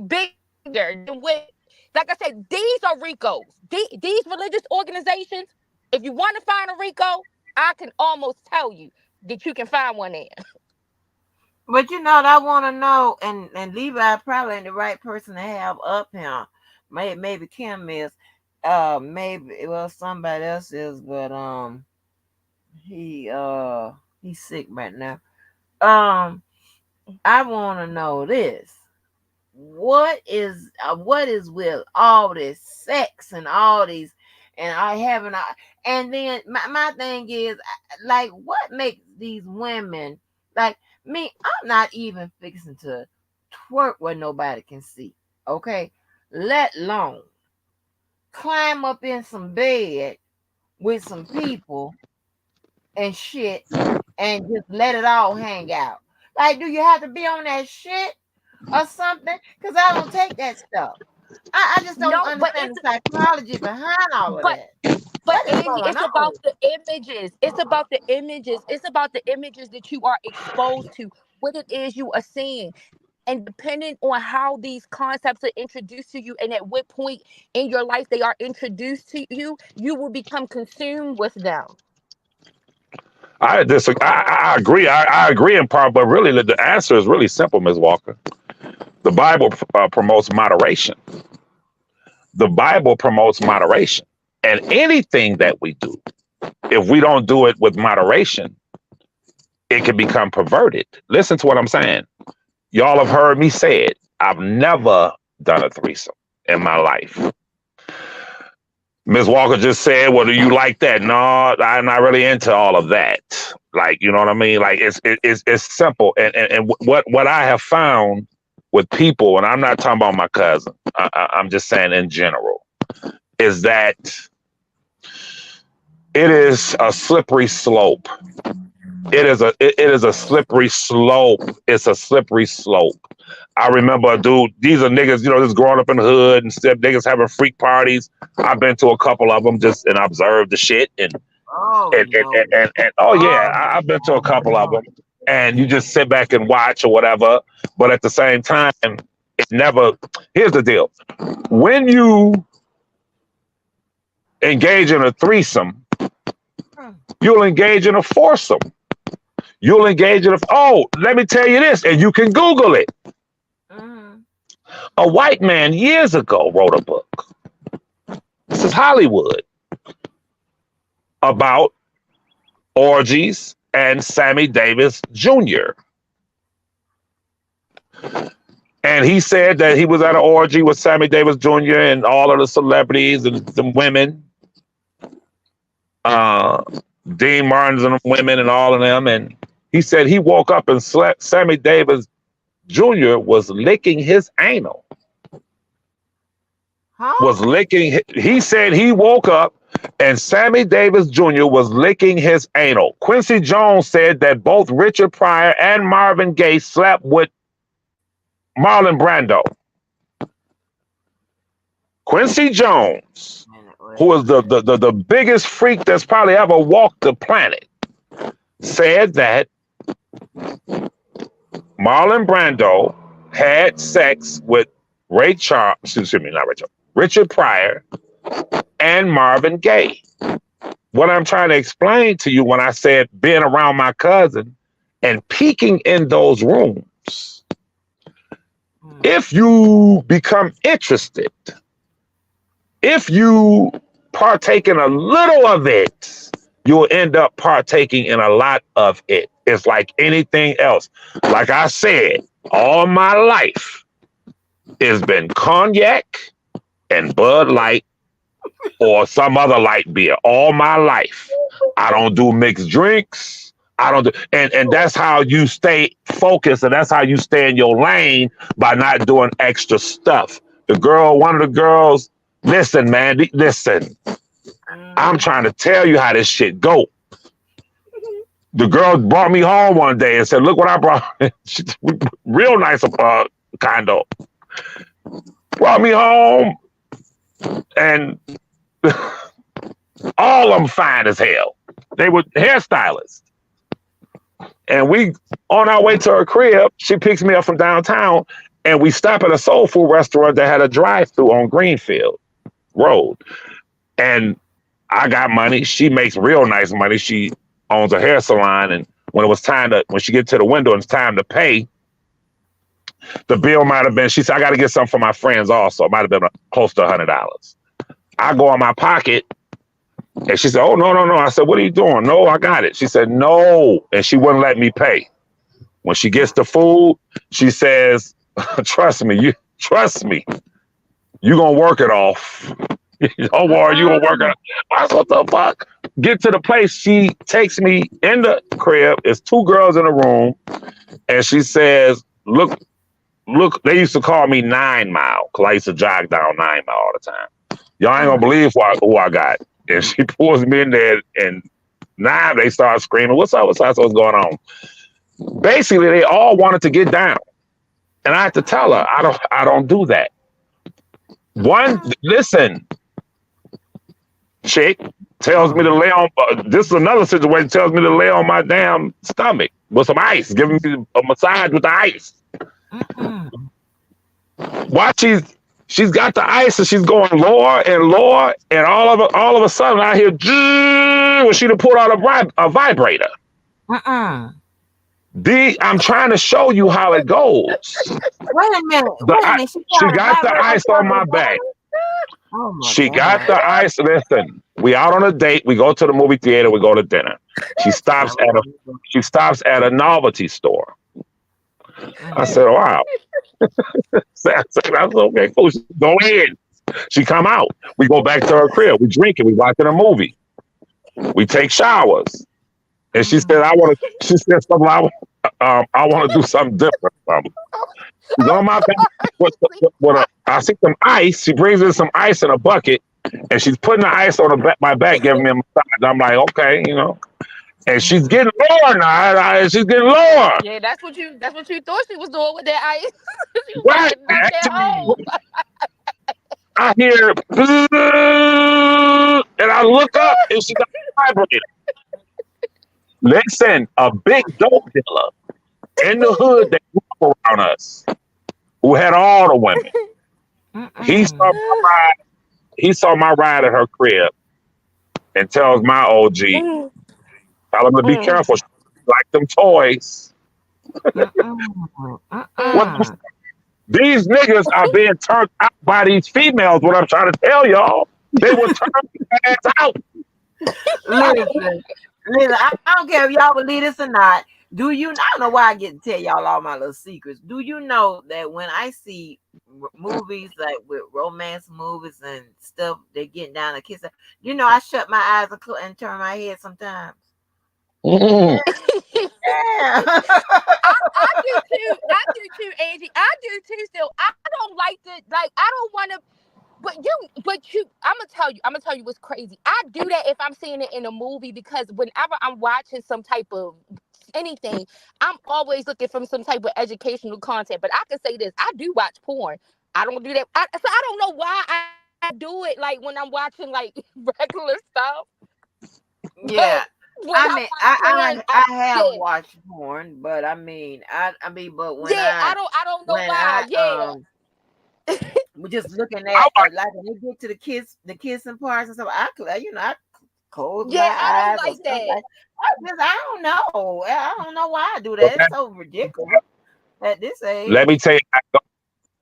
bigger than what. Like I said, these are Ricos. These religious organizations. If you want to find a Rico, I can almost tell you that you can find one there. But I want to know, and Levi probably ain't the right person to have up here. Maybe Kim is, maybe somebody else is, but he's sick right now. I want to know this: what is with all this sex and all these, and and then my thing is, like, what makes these women, like me, I'm not even fixing to twerk where nobody can see, okay? Let alone climb up in some bed with some people and shit and just let it all hang out. Like, do you have to be on that shit or something? Because I don't take that stuff. I just don't understand the psychology behind all of that. But Angie, it's about the images. It's about the images. It's about the images that you are exposed to, what it is you are seeing. And depending on how these concepts are introduced to you and at what point in your life they are introduced to you, you will become consumed with them. I disagree. I agree. I agree in part, but really the answer is really simple, Ms. Walker. The Bible promotes moderation. The Bible promotes moderation. And anything that we do, if we don't do it with moderation, it can become perverted. Listen to what I'm saying. Y'all have heard me say it. I've never done a threesome in my life. Ms. Walker just said, well, do you like that? No, I'm not really into all of that. Like, you know what I mean? Like, it's simple. And what I have found with people, and I'm not talking about my cousin, I'm just saying in general, is that it is a slippery slope. It is a slippery slope. It's a slippery slope. I remember a dude, these are niggas, just growing up in the hood and stuff, niggas having freak parties. I've been to a couple of them just and observed the shit I've been to a couple of them, and you just sit back and watch or whatever. But at the same time, here's the deal. When you engage in a threesome, you'll engage in a foursome. You'll engage in let me tell you this, and you can Google it. A white man years ago wrote a book. This is Hollywood. About orgies and Sammy Davis Jr. And he said that he was at an orgy with Sammy Davis Jr. and all of the celebrities and the women, Dean Martin's and the women and all of them. And he said he woke up and slept. Sammy Davis Jr. was licking his anal. He said he woke up and Sammy Davis Jr. was licking his anal. Quincy Jones said that both Richard Pryor and Marvin Gaye slept with Marlon Brando. Quincy Jones, who is the biggest freak that's probably ever walked the planet, said that Marlon Brando had sex with Richard Pryor and Marvin Gaye. What I'm trying to explain to you when I said being around my cousin and peeking in those rooms, if you become interested, if you partake in a little of it, you'll end up partaking in a lot of it. It's like anything else. Like I said, all my life it's been cognac and Bud Light or some other light beer. All my life. I don't do mixed drinks. I don't do, and that's how you stay focused, and that's how you stay in your lane, by not doing extra stuff. One of the girls, listen, man, listen. I'm trying to tell you how this shit go. The girl brought me home one day and said, look what I brought. Real nice condo. Brought me home, and all of them fine as hell. They were hairstylists. And we, on our way to her crib, she picks me up from downtown, and we stop at a soul food restaurant that had a drive-thru on Greenfield Road. And I got money. She makes real nice money. She owns a hair salon. And when she gets to the window and it's time to pay, the bill might have been, she said, I got to get something for my friends also. It might have been close to $100. I go in my pocket, and she said, oh, no. I said, what are you doing? No, I got it. She said, no. And she wouldn't let me pay. When she gets the food, she says, trust me. You're going to work it off. Don't worry, you're going to work it off. I said, what the fuck? Get to the place. She takes me in the crib. It's two girls in the room. And she says, look, they used to call me 9 Mile, because I used to jog down 9 Mile all the time. Y'all ain't going to believe who I got. And she pulls me in there, and now they start screaming, what's up? What's going on? Basically, they all wanted to get down. And I had to tell her, I don't do that. Listen, chick tells me to lay on, this is another situation, tells me to lay on my damn stomach with some ice, giving me a massage with the ice. Why she's got the ice and she's going lower and lower, and all of a sudden I hear when she done pulled out a vibrator. I'm trying to show you how it goes. Wait a minute. She got the ice on my back. She got the ice. Listen, we out on a date. We go to the movie theater. We go to dinner. She stops at a novelty store. I said, wow. That's okay, cool. Go ahead. She come out. We go back to her crib. We drink it. We watching a movie. We take showers. And she said, I want to do something different. She's on my back. I see some ice. She brings in some ice in a bucket, and she's putting the ice on my back, giving me a massage. I'm like, okay, And she's getting lower now. She's getting lower. Yeah, that's what you thought she was doing with that ice. Right. I hear, and I look up, and she got a vibrator. Listen, a big dope dealer in the hood that grew up around us, who had all the women. He saw my ride at her crib, and tells my OG, tell him to be careful. She like them toys. These niggas are being turned out by these females. What I'm trying to tell y'all, they will turn their ass out. Listen, Listen, I don't care if y'all believe this or not. Do you? I don't know why I get to tell y'all all my little secrets. Do you know that when I see movies like with romance movies and stuff, they getting down to kissing. You know, I shut my eyes and turn my head sometimes. Mm. Yeah. I do too. I do too, Angie. I do too. Still, I don't like to. Like, I don't want to. But you. I'm gonna tell you what's crazy. I do that if I'm seeing it in a movie because whenever I'm watching some type of anything, I'm always looking for some type of educational content. But I can say this: I do watch porn. I don't do that. So I don't know why I do it. Like when I'm watching like regular stuff. Yeah. But when I I mean, watch porn, I have yeah, watched porn, but I mean, but yeah. I don't know when why. I Yeah, we're just looking I at watch, like when they get to the kissing parts and stuff, I close my yeah. I don't eyes or like stuff that. like. I don't know. I don't know why I do that. It's so ridiculous at this age. let me tell you.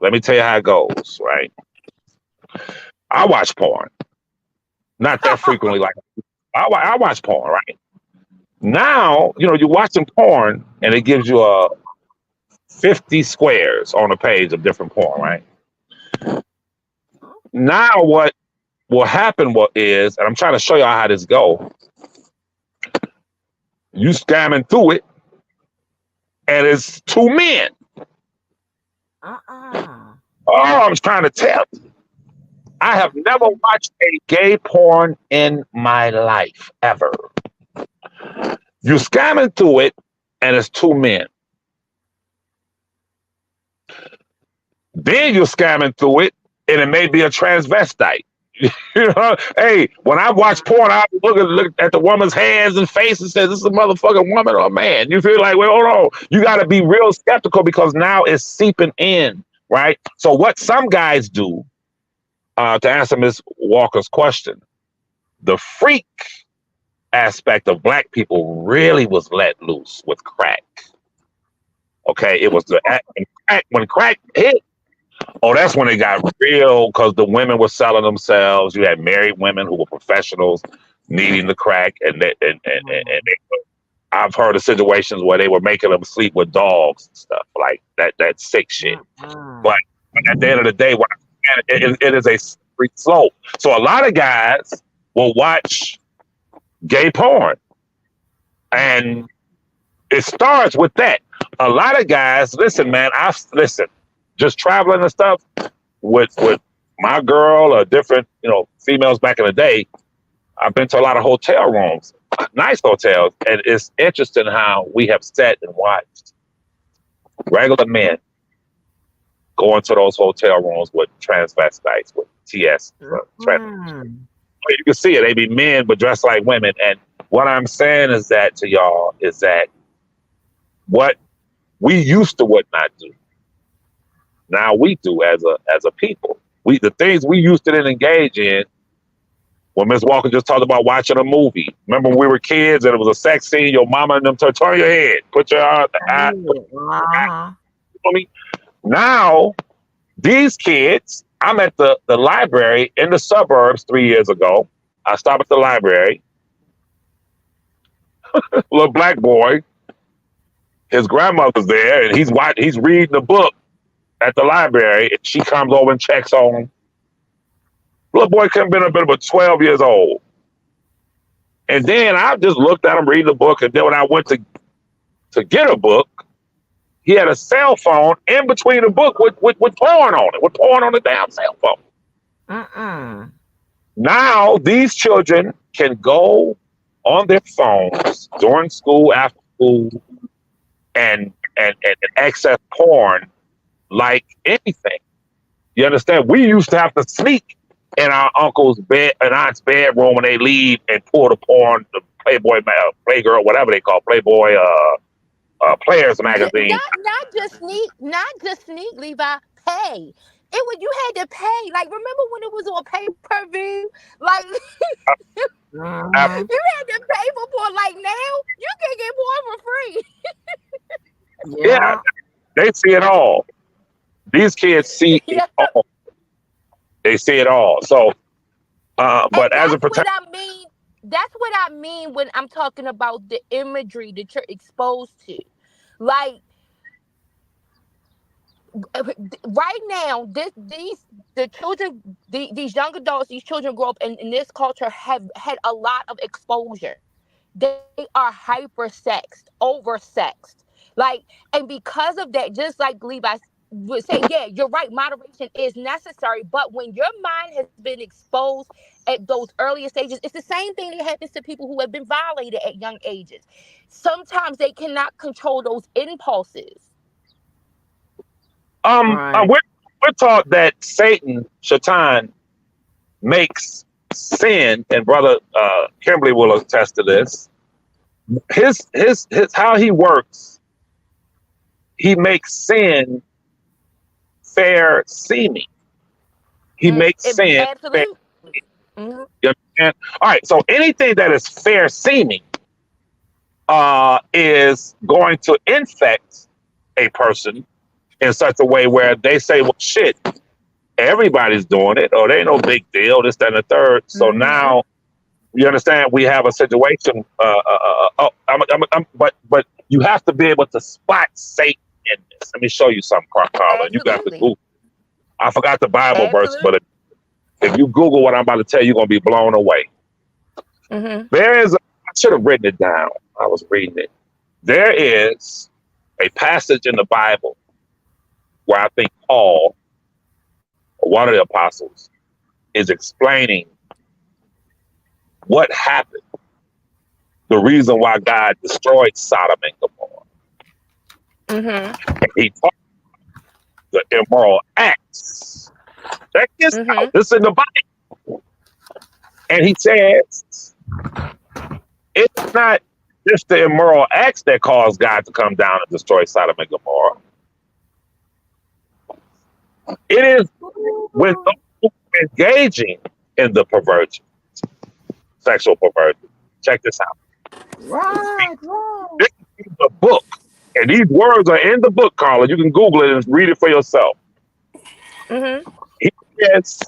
Let me tell you how it goes. Right. I watch porn, not that frequently. Like I watch porn. Right. Now, you're watching porn, and it gives you 50 squares on a page of different porn. Right. Now, what will happen is, and I'm trying to show y'all how this go. You scamming through it, and it's two men. Uh-uh. Oh, I'm trying to tell you. I have never watched a gay porn in my life, ever. You're scamming through it, and it's two men. Then you're scamming through it, and it may be a transvestite. Hey, when I watch porn, I look at the woman's hands and face and say, "This is a motherfucking woman or a man." You feel like, well, hold on. You got to be real skeptical because now it's seeping in, right? So what some guys do, to answer Ms. Walker's question, the freak aspect of black people really was let loose with crack. Okay, it was when crack hit. Oh, that's when it got real because the women were selling themselves. You had married women who were professionals needing the crack, and I've heard of situations where they were making them sleep with dogs and stuff like that. That sick shit. But at the end of the day, it is a slippery slope. So a lot of guys will watch gay porn, and it starts with that. A lot of guys, listen, man. Just traveling and stuff with my girl or different, females back in the day. I've been to a lot of hotel rooms, nice hotels, and it's interesting how we have sat and watched regular men go into those hotel rooms with transvestites, with TS. You can see it. They be men, but dressed like women. And what I'm saying is that to y'all is that what we used to would not do, now we do as a people. The things we used to didn't engage in. When Ms. Walker just talked about watching a movie. Remember when we were kids and it was a sex scene, your mama and them turn your head, put your eye. Now, these kids, I'm at the library in the suburbs 3 years ago. I stopped at the library. Little black boy, his grandmother's there, and he's reading the book at the library, and she comes over and checks on him. Little boy could have been a bit about 12 years old. And then I just looked at him reading the book, and then when I went to get a book, he had a cell phone in between the book with porn on it, with porn on the damn cell phone. Now these children can go on their phones during school, after school, and access porn like anything. You understand? We used to have to sneak in our uncle's bed and aunt's bedroom when they leave and pull the porn, the Playboy, Playgirl, whatever they call Playboy, Players magazine. Not just sneak, Levi. Pay. You had to pay. Like, remember when it was on pay-per-view? Like, you had to pay for porn. Like, now you can get porn for free. Yeah, they see it all. These kids see it all. They see it all. So, but as it pertains, what I mean. that's what I mean when I'm talking about the imagery that you're exposed to. Like right now, the children, these young adults, these children grow up in this culture have had a lot of exposure. They are hyper sexed, over sexed. Like, and because of that, just like Levi would say, yeah, you're right, moderation is necessary. But when your mind has been exposed at those earlier stages, it's the same thing that happens to people who have been violated at young ages. Sometimes they cannot control those impulses. We're taught that Satan, Shaitan, makes sin, and brother Kimberly will attest to this. His how he works, he makes sin fair seeming. He makes sin fair. You understand? All right, so anything that is fair seeming is going to infect a person in such a way where they say, well, shit, everybody's doing it, or they ain't no big deal, this, that, and the third. So now, you understand, we have a situation. But you have to be able to spot Satan in this. Let me show you something, Carla. You got to Google. I forgot the Bible verse, but if you Google what I'm about to tell you, you're going to be blown away. There is, I should have written it down. I was reading it. There is a passage in the Bible where I think Paul, one of the apostles, is explaining what happened, the reason why God destroyed Sodom and Gomorrah. And he talked about the immoral acts. Check this out. This is in the Bible. And he says, it's not just the immoral acts that caused God to come down and destroy Sodom and Gomorrah. It is when those engaging in the perversion, sexual perversion. Check this out. Right. This is the book. And these words are in the book, Carla. You can Google it and read it for yourself. He says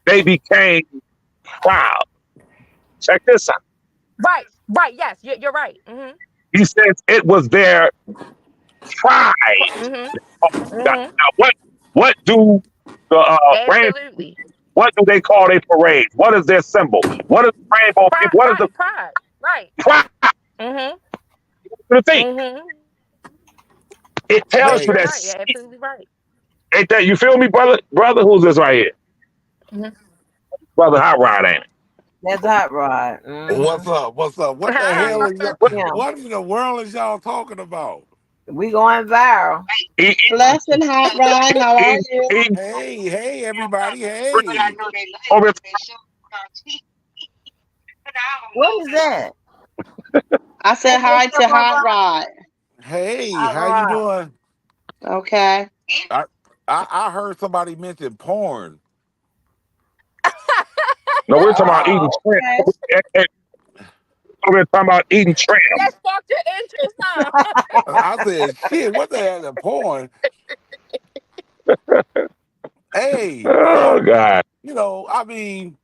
they became proud. Check this out. Right. Yes, you're right. He says it was their pride. Now, what do the what do they call their parades? What is their symbol? What is the rainbow? What is the pride? Right. Pride. The thing. It tells you that. Right. You're absolutely right. Ain't that, you feel me, brother? Brother, who's this right here? Brother Hot Rod, ain't it? That's Hot Rod. What's up? What's up? What the hell is y'all? What in the world is y'all talking about? We going viral. Blessing Hot Rod, how are you? Hey, everybody, hey. What is that? I said hi to Hot Rod. Hey, how you doing? Okay. I heard somebody mention porn. No, we're talking about eating shrimp. We're talking about eating shrimp. That sparked your interest, huh? I said, shit, what the hell is porn? Hey, oh God. You know, I mean,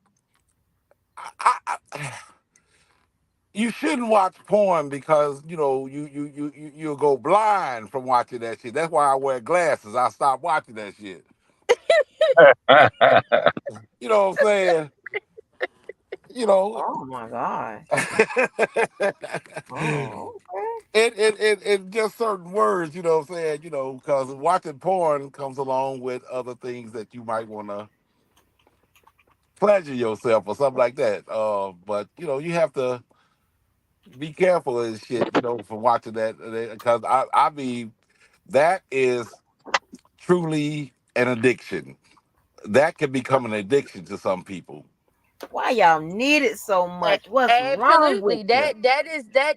you shouldn't watch porn because you'll go blind from watching that shit. That's why I wear glasses. I stopped watching that shit. You know what I'm saying? You know. Oh my God. It just certain words, you know what I'm saying? You know, because watching porn comes along with other things that you might want to pleasure yourself or something like that. But you have to be careful and shit, from watching that, because I mean, that is truly an addiction. That can become an addiction to some people. Why y'all need it so much? What's wrong with you? That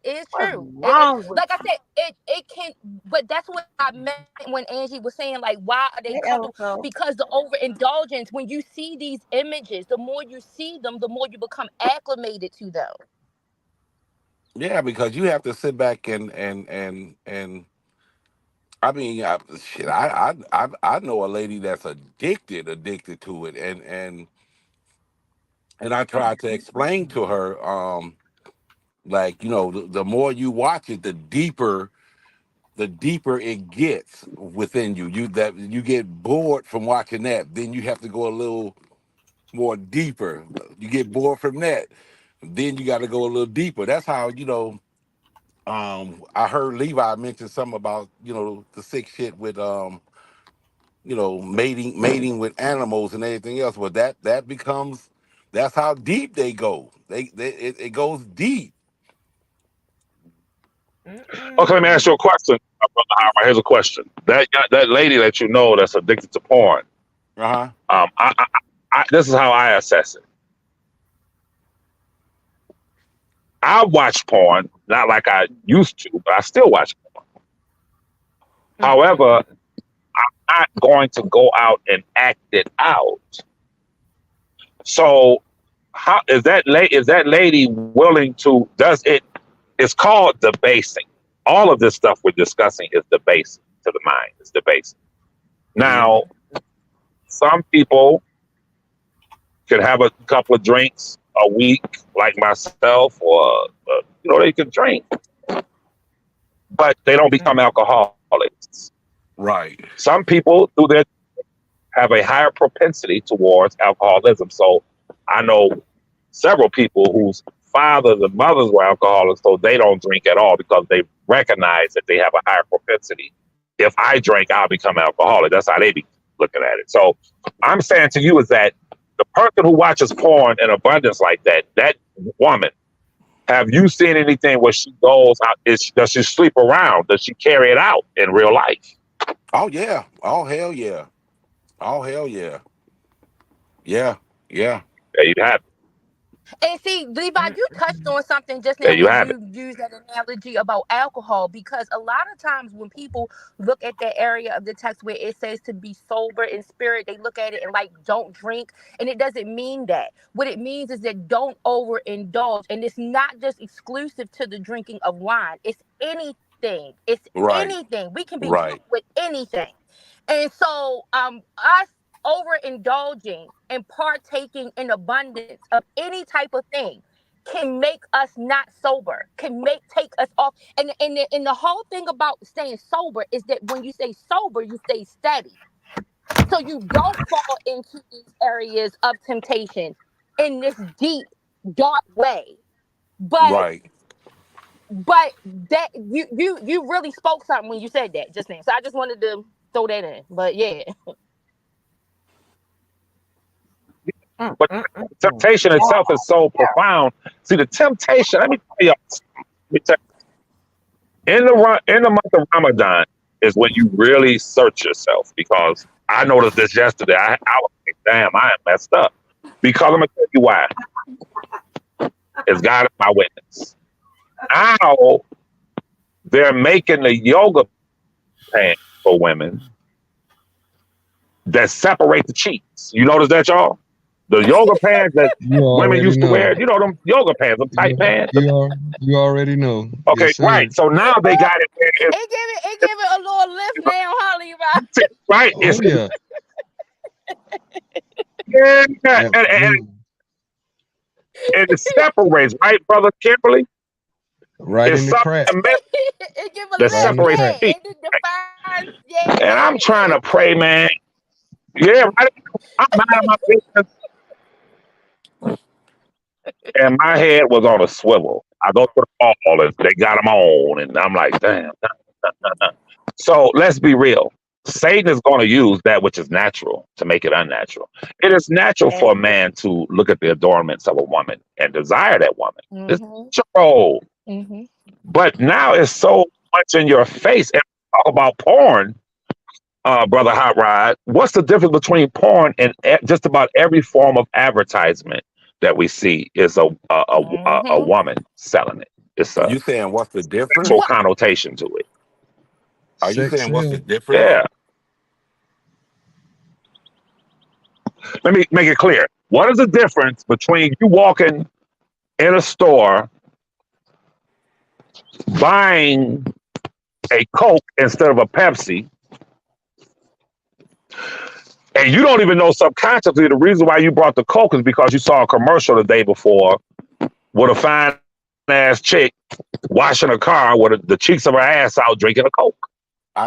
is true. Wrong with like I said, it can, but that's what I meant when Angie was saying, like, why are they comfortable? Because the overindulgence, when you see these images, the more you see them, the more you become acclimated to them. Yeah, because you have to sit back and I mean, I know a lady that's addicted to it, and And I tried to explain to her, like, you know, the more you watch it, the deeper it gets within you. You get bored from watching that. Then you have to go a little more deeper. You get bored from that. Then you got to go a little deeper. That's how, you know, I heard Levi mention something about, you know, the sick shit with you know, mating with animals and everything else. But that becomes, that's how deep they go. It goes deep. Okay, let me ask you a question, Brother Howard. Here's a question. That lady that you know that's addicted to porn. This is how I assess it. I watch porn, not like I used to, but I still watch porn. However, I'm not going to go out and act it out. So, how is that lady willing to? It's called debasing. All of this stuff we're discussing is debasing to the mind. It's debasing. Now, some people could have a couple of drinks a week, like myself, or you know, they can drink, but they don't become alcoholics. Right. Some people have a higher propensity towards alcoholism. So I know several people whose fathers and mothers were alcoholics, so they don't drink at all because they recognize that they have a higher propensity. If I drink, I'll become alcoholic. That's how they be looking at it. So I'm saying to you is that the person who watches porn in abundance like that woman, have you seen anything where she goes out? Does she sleep around? Does she carry it out in real life? Oh yeah. Oh hell yeah. Oh hell yeah. Yeah. Yeah. There you have it. And see, Levi, you touched on something just There now you when have you used that analogy about alcohol, because a lot of times when people look at that area of the text where it says to be sober in spirit, they look at it and like, don't drink. And it doesn't mean that. What it means is that don't overindulge. And it's not just exclusive to the drinking of wine. It's anything. It's Right. anything. We can be Right. drunk with anything. And so us overindulging and partaking in abundance of any type of thing can make us not sober, can take us off. And the whole thing about staying sober is that when you stay sober, you stay steady. So you don't fall into these areas of temptation in this deep, dark way. But that you really spoke something when you said that just now. So I just wanted to throw that in. But yeah. But temptation itself is so profound. See, the temptation, let me tell you, in the month of Ramadan is when you really search yourself, because I noticed this yesterday. I was like, damn, I am messed up. Because I'm going to tell you why. It's God is my witness. Now, they're making the yoga pants for women that separate the cheeks. You notice that, y'all? The yoga pants that women used to wear, you know, them yoga pants, them tight pants. You already know. Okay, Yes, right. So now they got it. It give it a little lift now, Holly, right? Right. Oh, yeah. Yeah. And it separates, right, Brother Kimberly? Right in the crack. It give a that separates the feet. and it defines, yeah. And I'm trying to pray, man. Yeah, right. I'm minding my business. And my head was on a swivel. I go to the mall and they got them on, and I'm like, damn. So let's be real. Satan is going to use that which is natural to make it unnatural. It is natural for a man to look at the adornments of a woman and desire that woman. It's natural. But now it's so much in your face. And talk about porn, Brother Hot Rod. What's the difference between porn and just about every form of advertisement that we see is a woman selling it? It's a You saying what's the difference? sexual connotation to it. Are you saying what's the difference? Yeah. Let me make it clear. What is the difference between you walking in a store buying a Coke instead of a Pepsi And you don't even know subconsciously the reason why you brought the Coke is because you saw a commercial the day before with a fine ass chick washing her car with the cheeks of her ass out drinking a Coke.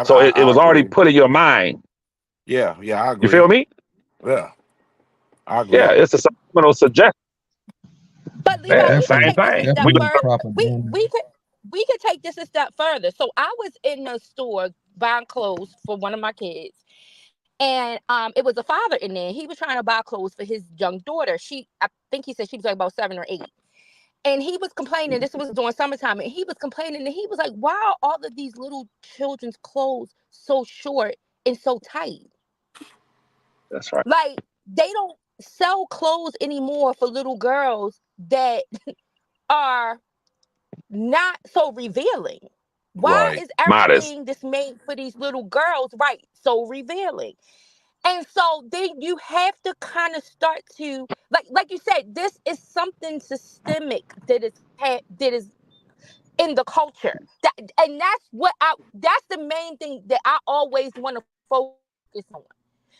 So it was already put in your mind. Yeah, I agree. You feel me? Yeah, I agree. Yeah, it's a subliminal suggestion. But Levi, Yeah, we same can take this thing. a step further. We could take this a step further. So I was in the store buying clothes for one of my kids. And it was a father in there. He was trying to buy clothes for his young daughter. I think he said she was like about 7 or 8. And he was complaining, this was during summertime, and he was complaining, and he was like, why are all of these little children's clothes so short and so tight? That's right. Like, they don't sell clothes anymore for little girls that are not so revealing. Why is everything that's made for these little girls, so revealing? And so then you have to kind of start to, like you said, this is something systemic that is in the culture. And that's the main thing that I always want to focus on.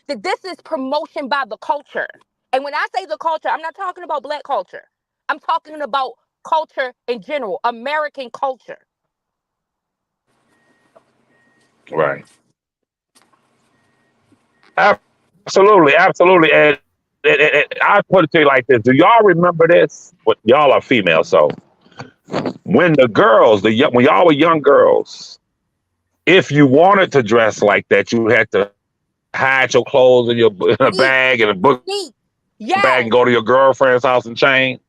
That this is promotion by the culture. And when I say the culture, I'm not talking about Black culture. I'm talking about culture in general, American culture. Right. Absolutely. And I put it to you like this. Do y'all remember this? Y'all are female, so when the girls, when y'all were young girls, if you wanted to dress like that, you had to hide your clothes in a bag and a book bag and go to your girlfriend's house and change.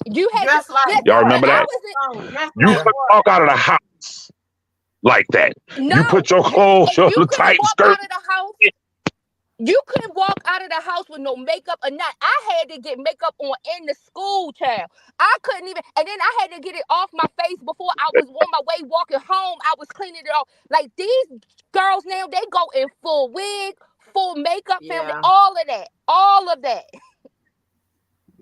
You had Dress like y'all remember that? You couldn't walk out of the house like that. No, you put your clothes, your tight skirt. You couldn't walk out of the house with no makeup or not. I had to get makeup on in the school, child. I couldn't even, and then I had to get it off my face before I was on my way walking home. I was cleaning it off. Like these girls now, they go in full wig, full makeup, family, all of that.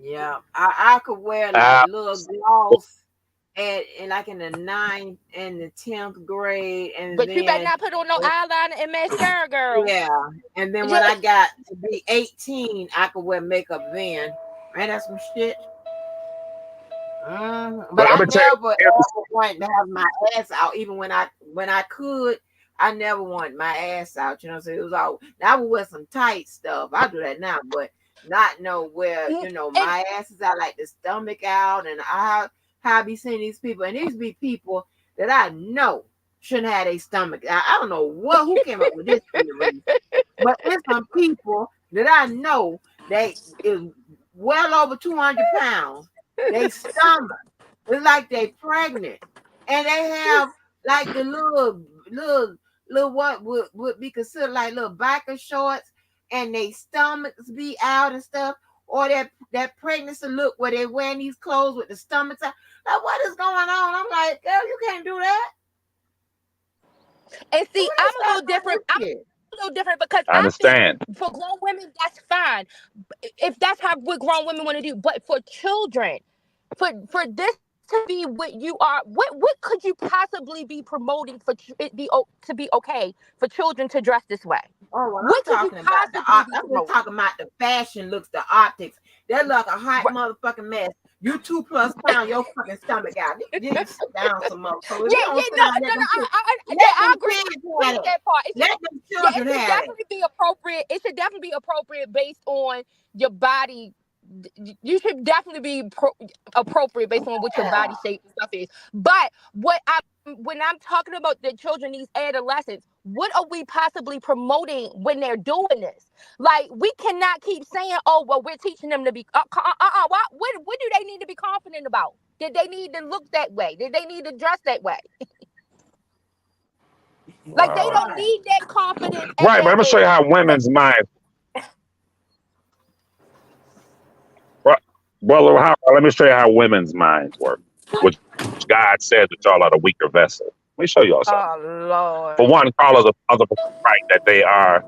Yeah, I could wear like little gloss and like in the 9th and the 10th grade, and but then you better not put on no eyeliner and mascara, girl. Yeah, and then when I got to be 18, I could wear makeup then. Man, that's some shit. But I never ever wanted to have my ass out, even when I could. I never wanted my ass out. You know what I'm saying? It was all. Now I would wear some tight stuff. I do that now, but not know where my ass is out, like the stomach out, and how I be seeing these people, and these be people that I know shouldn't have a stomach. I don't know who came up with this theory, but there's some people that I know they is well over 200 pounds. They stomach, it's like they pregnant, and they have like the little what would be considered like little biker shorts, and they stomachs be out and stuff, or that pregnancy look where they wearing these clothes with the stomachs out. Like, what is going on? I'm like, girl, you can't do that. And see, I'm a little different. I'm a little different because I understand. I think for grown women, that's fine. If that's what grown women want to do. But for children, for this to be what you are, what could you possibly be promoting for it to be okay for children to dress this way? Oh, well, I'm talking about I'm just talking about the fashion looks, the optics. They look a hot motherfucking mess. You 2+ pounds, your fucking stomach out. You sit down some more. So I agree with that part. Let them children have it. Definitely be appropriate. It should definitely be appropriate based on your body. You should definitely be appropriate based on what your body shape and stuff is. But when I'm talking about the children, these adolescents, what are we possibly promoting when they're doing this? Like, we cannot keep saying, oh, well, we're teaching them to be, what do they need to be confident about? Did they need to look that way? Did they need to dress that way? Like, they don't need that confidence. Right, but I'm going to show you how women's minds. Well, let me show you how women's minds work. Which God says that y'all are the weaker vessel. Let me show y'all something. Oh, Lord. For one, call other right that they are.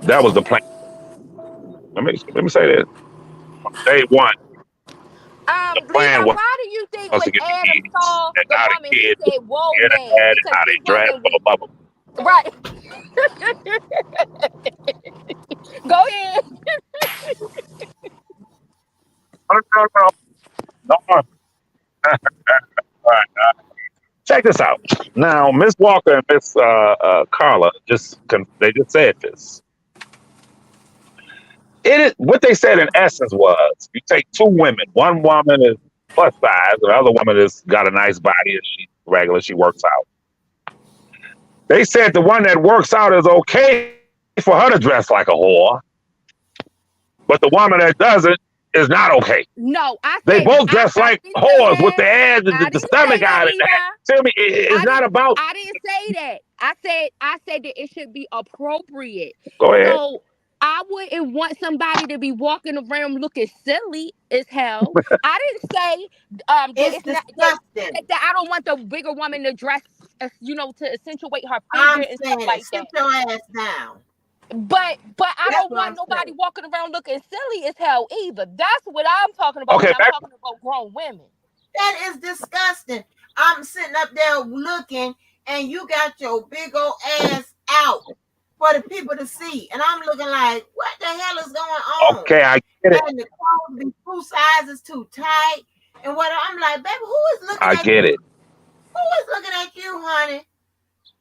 That was the plan. Let me say this. Day one. The plan was why do you think to when get Adam the kids saw and the how woman, the kids he said, whoa, get man, ahead and how they dress, blah, blah, blah. right. Go ahead. No. All right. Check this out. Now, Miss Walker and Miss Carla they just said this. It is what they said in essence was you take two women. One woman is plus size, the other woman has got a nice body and she's regular, she works out. They said the one that works out is okay for her to dress like a whore, but the woman that doesn't is not okay. No, they both dress like whores with the ass, the stomach out. Tell me, it's not about. I didn't say that. I said that it should be appropriate. Go ahead. So I wouldn't want somebody to be walking around looking silly as hell. I didn't say it's disgusting. That I don't want the bigger woman to dress, to accentuate her I'm figure and saying stuff like sit that. your ass down. But I don't want nobody walking around looking silly as hell either. That's what I'm talking about when I'm talking about grown women. That is disgusting. I'm sitting up there looking, and you got your big old ass out for the people to see, and I'm looking like, what the hell is going on? Okay, I get it. And the clothes be two sizes too tight, and what I'm like, baby, who is looking? I get it. Who is looking at you, honey?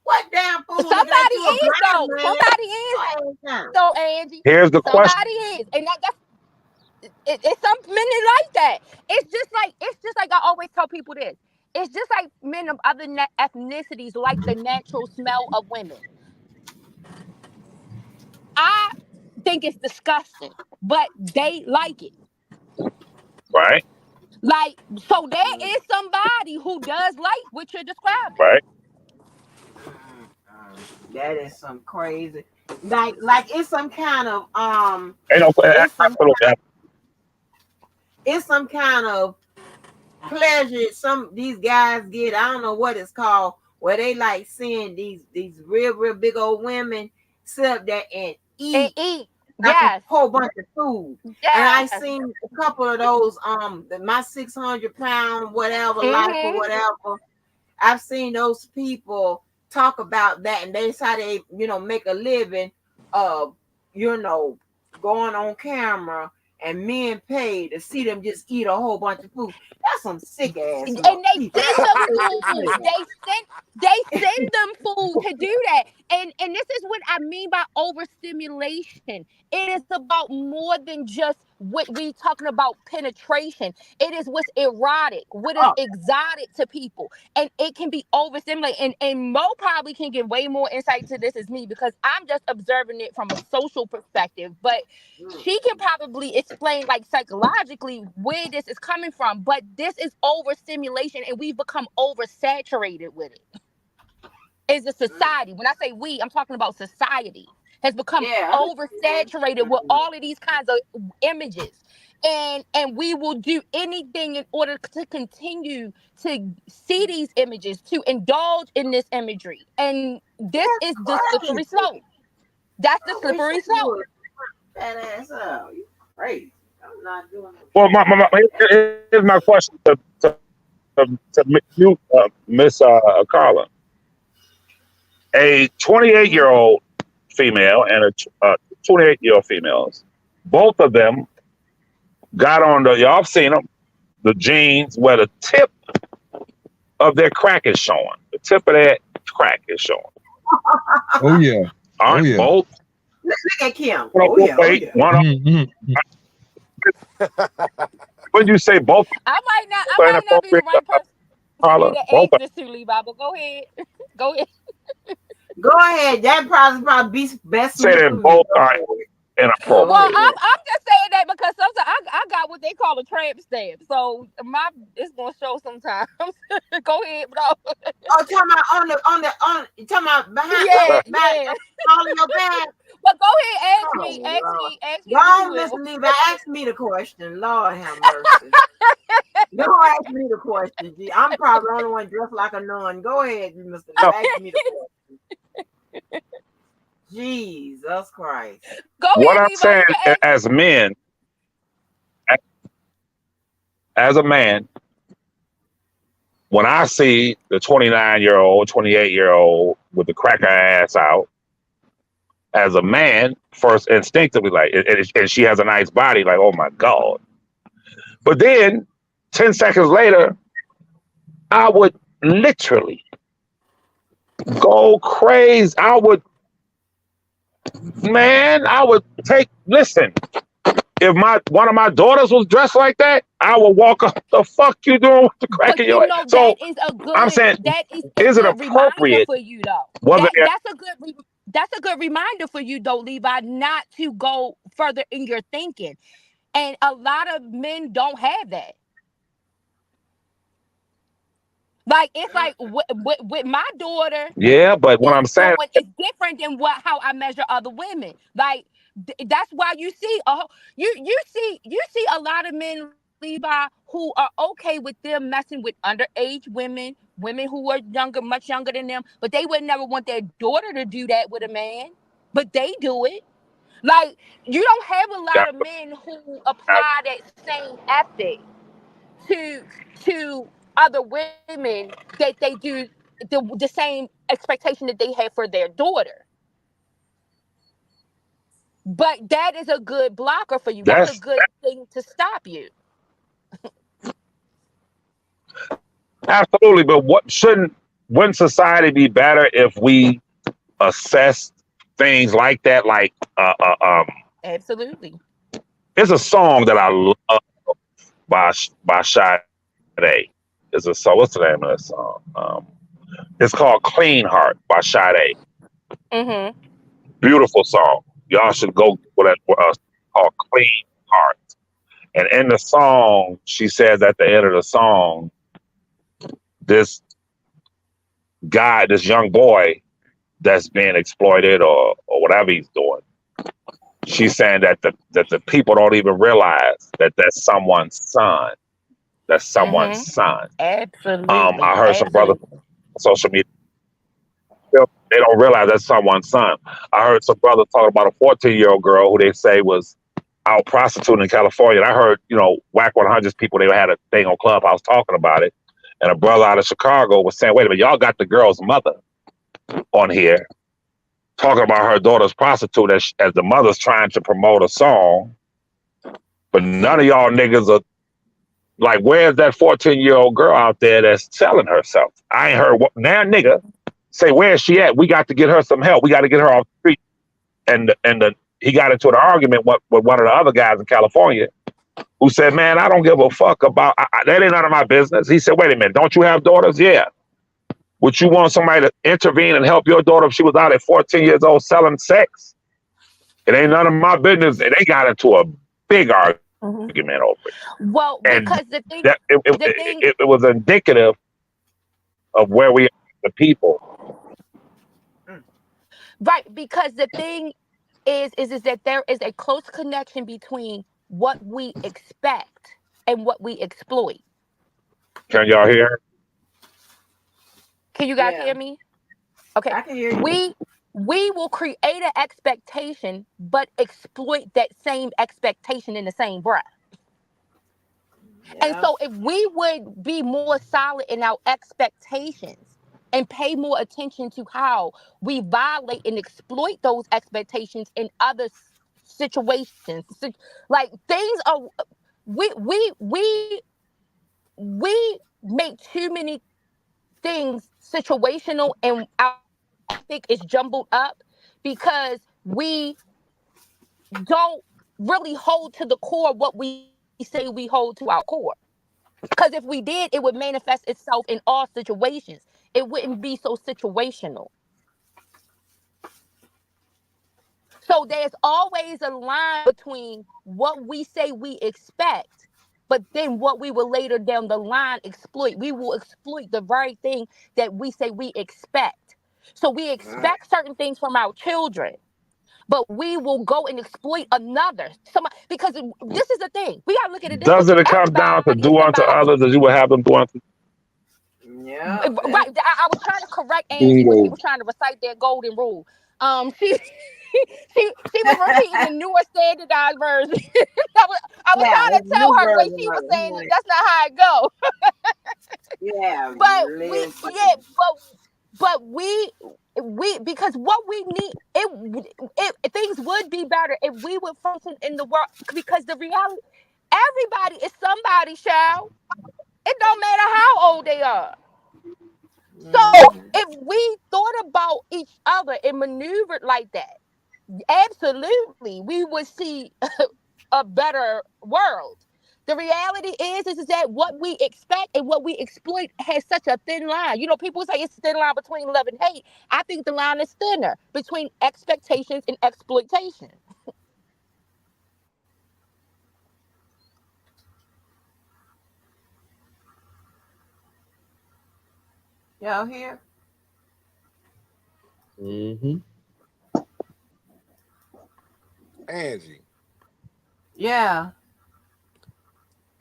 What damn fool? Somebody is though. Somebody is though, Angie. Here's the question. Somebody is, and it's some men that like that. It's just like I always tell people this. It's just like men of other ethnicities like the natural smell of women. I think it's disgusting, but they like it. Right. Like, so there is somebody who does like what you're describing. Right. That is some crazy, like it's some kind of it's some kind of pleasure these guys get. I don't know what it's called, where they like seeing these real big old women sit up there and eat. Like a whole bunch of food. Yes. And I seen a couple of those my 600-pound whatever life or whatever. I've seen those people talk about that, and that's how they make a living going on camera, and men pay to see them just eat a whole bunch of food. That's some sick ass. And they send them food. They send them food to do that. And this is what I mean by overstimulation. It is about more than just what we talking about penetration. It is what's erotic, what is exotic to people. And it can be overstimulated. And Mo probably can give way more insight to this as me, because I'm just observing it from a social perspective. But she can probably explain like psychologically where this is coming from. But this is overstimulation, and we've become oversaturated with it. As a society, when I say we, I'm talking about society has become oversaturated with all of these kinds of images, and we will do anything in order to continue to see these images, to indulge in this imagery, and this is the slippery slope. That's the slippery slope. That ass out. You crazy. I'm not doing it. Well, here's my question to you, Miss Carla. A 28-year-old female and a 28-year-old females, both of them got on y'all have seen them, the jeans where the tip of their crack is showing. The tip of that crack is showing. Oh yeah. Aren't both? Look at Kim. When you say both? I might not be the right person to be the age this to, Levi, but go ahead. Go ahead. Go ahead. That probably be best. Say that both are inappropriate. Well, I'm just saying that because sometimes I got what they call a tramp stamp, so it's gonna show sometimes. Go ahead, bro. Talking about talking about behind, all in your back. But go ahead, ask me. Go on, Mr. Levi, ask me the question. Lord have mercy. Don't ask me the question, G. I'm probably the only one dressed like a nun. Go ahead, Mr. Levi, ask me the question. Jesus Christ. What I'm saying as men, as a man, when I see the 29-year-old, 28-year-old with the cracker ass out, as a man, first instinctively, like, and she has a nice body, like, oh my God. But then 10 seconds later, I would literally go crazy. I would listen. If one of my daughters was dressed like that, I would walk up. The fuck you doing with the crack in your head? So I'm saying, is it reminder appropriate? for you though. Was it? That's a good reminder for you though, Levi, not to go further in your thinking. And a lot of men don't have that. Like it's like with my daughter. Yeah, but what I'm saying is different than how I measure other women. Like that's why you see you see a lot of men, Levi, who are okay with them messing with underage women who are younger, much younger than them, but they would never want their daughter to do that with a man. But they do it. Like you don't have a lot of men who apply that same ethic to other women that they do the same expectation that they have for their daughter. But that is a good blocker for you. That's a good thing to stop you. Absolutely, but wouldn't society be better if we assessed things like that? Like, absolutely. It's a song that I love by Sade. It's a song. What's the name of that song? It's called "Clean Heart" by Sade. Mm-hmm. Beautiful song. Y'all should go with that. Called "Clean Heart." And in the song, she says at the end of the song, this guy, this young boy that's being exploited or whatever he's doing, she's saying that the people don't even realize that that's someone's son. That's someone's son. Absolutely. I heard some brothers on social media. They don't realize that's someone's son. I heard some brothers talking about a 14-year-old girl who they say was out prostituting in California. And I heard, Whack 100's people, they had a thing on Clubhouse talking about it. And a brother out of Chicago was saying, wait a minute, y'all got the girl's mother on here talking about her daughter's prostitute as the mother's trying to promote a song. But none of y'all niggas are like, where's that 14-year-old girl out there that's selling herself? I ain't heard now, nigga. Say, where is she at? We got to get her some help. We got to get her off the street. And he got into an argument with one of the other guys in California who said, man, I don't give a fuck about, that ain't none of my business. He said, wait a minute, don't you have daughters? Yeah. Would you want somebody to intervene and help your daughter if she was out at 14 years old selling sex? It ain't none of my business. And they got into a big argument over it. Well, because the thing, it was indicative of where we are, the people. Right, because the thing is that there is a close connection between what we expect and what we exploit. Can y'all hear? Can you guys hear me? Okay. I can hear you. We will create an expectation, but exploit that same expectation in the same breath. Yeah. And so if we would be more solid in our expectations and pay more attention to how we violate and exploit those expectations in other situations, like things are, we make too many things situational, and our ethic is jumbled up because we don't really hold to the core of what we say we hold to our core. Because if we did, it would manifest itself in all situations. It wouldn't be so situational. So there's always a line between what we say we expect, but then what we will later down the line exploit. We will exploit the very thing that we say we expect. So we expect certain things from our children, but we will go and exploit another. Because this is the thing. We got to look at it this way. Doesn't it come down to do unto others as you would have them do unto? Yeah. Right. I was trying to correct Angie when she was trying to recite that golden rule. She was repeating the newer standardized version. I was trying to tell her the way she was saying it. That's not how it go. Yeah. But because what we need, things would be better if we would function in the world. Because the reality, everybody is somebody, child. It don't matter how old they are. So if we thought about each other and maneuvered like that, absolutely, we would see a better world. The reality is that what we expect and what we exploit has such a thin line. You know, people say it's a thin line between love and hate. I think the line is thinner between expectations and exploitation. Y'all here? Mm-hmm. Angie. Yeah.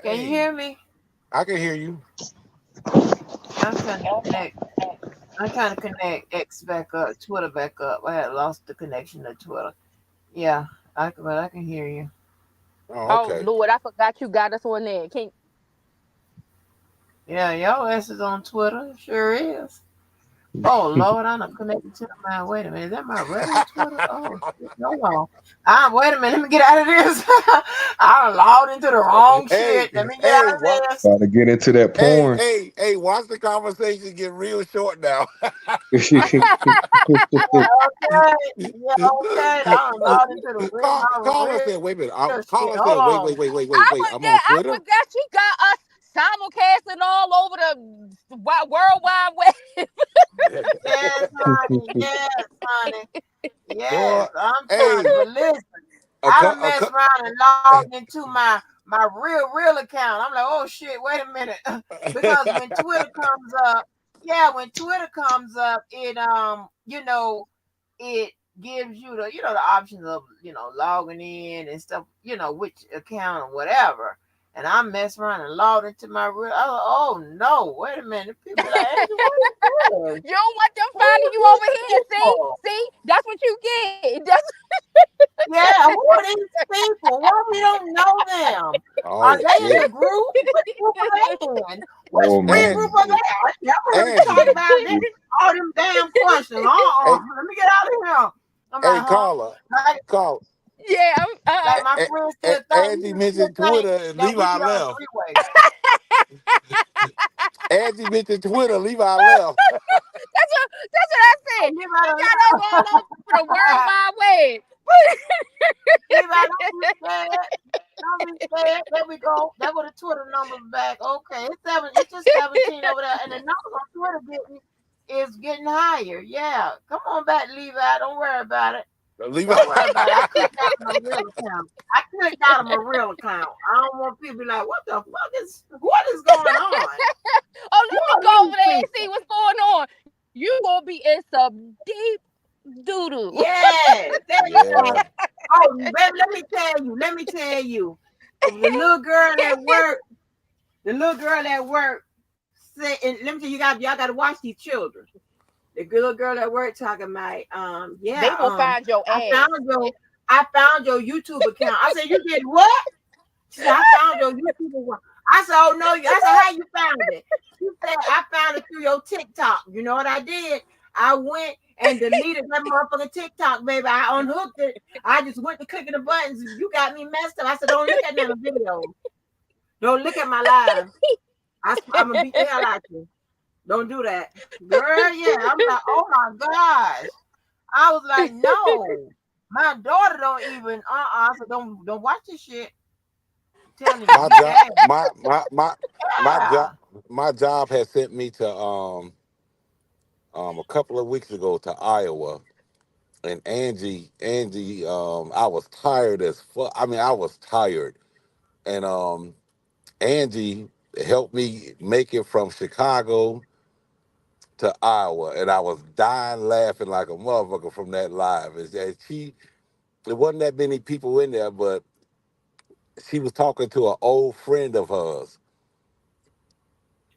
Can you hear me? I can hear you. I'm trying to connect. I'm trying to connect X back up, Twitter back up. I had lost the connection to Twitter. Yeah, but I can hear you. Oh, Oh okay. Lord, I forgot you got us on there. Can Yeah, y'all ass is on Twitter. Sure is. Oh Lord, I'm not connected to my. Wait a minute, is that my regular Twitter? Oh, shit, hold on. Wait a minute. Let me get out of this. I logged into the wrong Hey, shit. Let me get hey, out of what? this. About to get into that porn. Hey, watch the conversation get real short now. Yeah, okay. Yeah, okay. I logged into the Caller real said, wait a minute. shit. Caller Hold said, wait, on. wait, wait, wait, wait, wait. I'm on I Twitter. forgot you got us simulcasting all over the World Wide Web. Yes, honey. Yes, honey. Boy, Yes, I'm trying. hey, But listen, a, I cou- done a, messed cou- around and logged into my real account. I'm like, oh shit, wait a minute, because when Twitter comes up, when Twitter comes up, it gives you the options of logging in and stuff, which account or whatever. And I messed around and logged into my real. I was like, oh no, wait a minute. People be like, Angie, what is this? You don't want them Who finding are you over these here. See, people? see, that's what you get. That's Yeah, who are these people? Why we don't know them? Are oh they in shit. the group? Which group are they in? Which Oh friend man. group are they in? Y'all heard me talk Angie. about this, all them damn questions. Hey, Let me get out of here. I'm hey, like, huh? caller. Like, Call. yeah. like my friend still Angie still mentioned think Twitter and that we Levi be on a left. three-way. Angie mentioned Twitter, Levi left. That's what I Hey, said. leave You out got us all over the World of Wide Web. leave out, don't be scared. Don't be scared. There we go. That was the Twitter numbers back. Okay, it's just 17 over there, and the numbers on Twitter is getting higher. Yeah, come on back, Levi. Don't worry about it. Levi. Don't worry about it. I clicked out of my real account. I clicked out of my real account. I don't want people to be like, what is going on? Oh, Who let me are go these over there and see people? what's going on. You gonna be in some deep doo doo. Yes, there you Yeah. go. Oh, baby, let me tell you. The little girl at work, said, and let me tell you, y'all got to watch these children. The little girl at work talking about, They gonna find your I ass. found your YouTube account. I said, you did what? She said, I found your YouTube account. I said, oh no, I said, how you found it? She said, I found it through your TikTok. You know what I did? I went and deleted that motherfucking TikTok, baby. I unhooked it. I just went to clicking the buttons. You got me messed up. I said, don't look at none of the videos. Don't look at my live. I'm gonna beat the hell out of you. Don't do that, girl. Yeah, I'm like, oh my gosh. I was like, no, my daughter don't even. So don't watch this shit. Telling you, My be job bad. my Yeah. job my job has sent me to a couple of weeks ago to Iowa. And Angie, I was tired as fuck. I mean, I was tired. And Angie helped me make it from Chicago to Iowa, and I was dying laughing like a motherfucker from that live. Is that there wasn't that many people in there, but she was talking to an old friend of hers.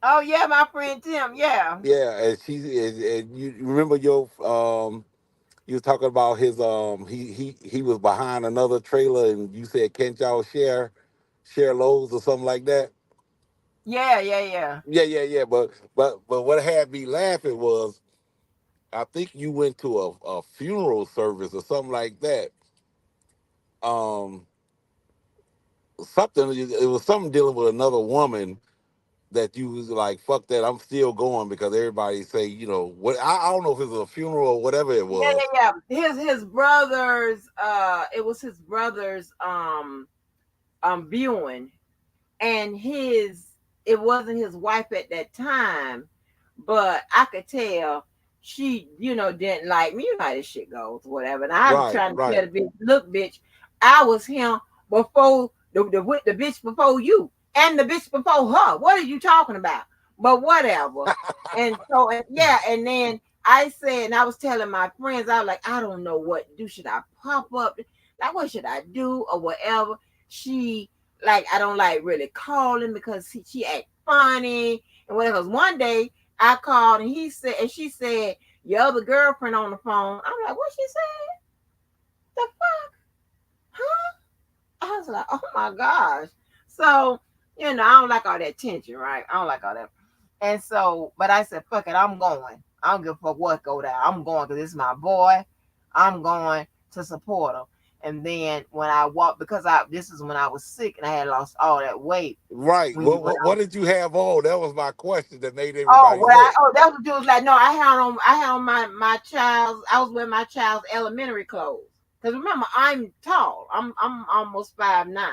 Oh yeah, my friend Tim. Yeah. Yeah, and you remember you was talking about his he was behind another trailer, and you said, can't y'all share loads or something like that? Yeah. Yeah. But what had me laughing was I think you went to a funeral service or something like that. Um, something it was something dealing with another woman that you was like, fuck that, I'm still going because everybody say, what I don't know if it was a funeral or whatever it was. Yeah. His brother's it was his brother's viewing, and it wasn't his wife at that time, but I could tell she, didn't like me. You know how this shit goes, whatever. And I was Right, trying to tell right. the bitch, look, bitch, I was him before the bitch before you and the bitch before her. What are you talking about? But whatever. And so, yeah, and then I said, and I was telling my friends, I was like, I don't know what to do. Should I pop up? Like, what should I do or whatever? She like I don't like really calling because she act funny and whatever. Because one day I called and she said your other girlfriend on the phone. I'm like, what she said? The fuck? Huh? I was like, oh my gosh. So, I don't like all that tension, right? I don't like all that. And so, but I said, fuck it, I'm going. I don't give a fuck what go down. I'm going because this is my boy. I'm going to support him. And then when I walked, because this is when I was sick and I had lost all that weight. Right. When What did you have on? That was my question that made Oh, everybody look. that was dude was like, no, I had on my child's, I was wearing my child's elementary clothes. Because remember, I'm tall. I'm almost 5'9".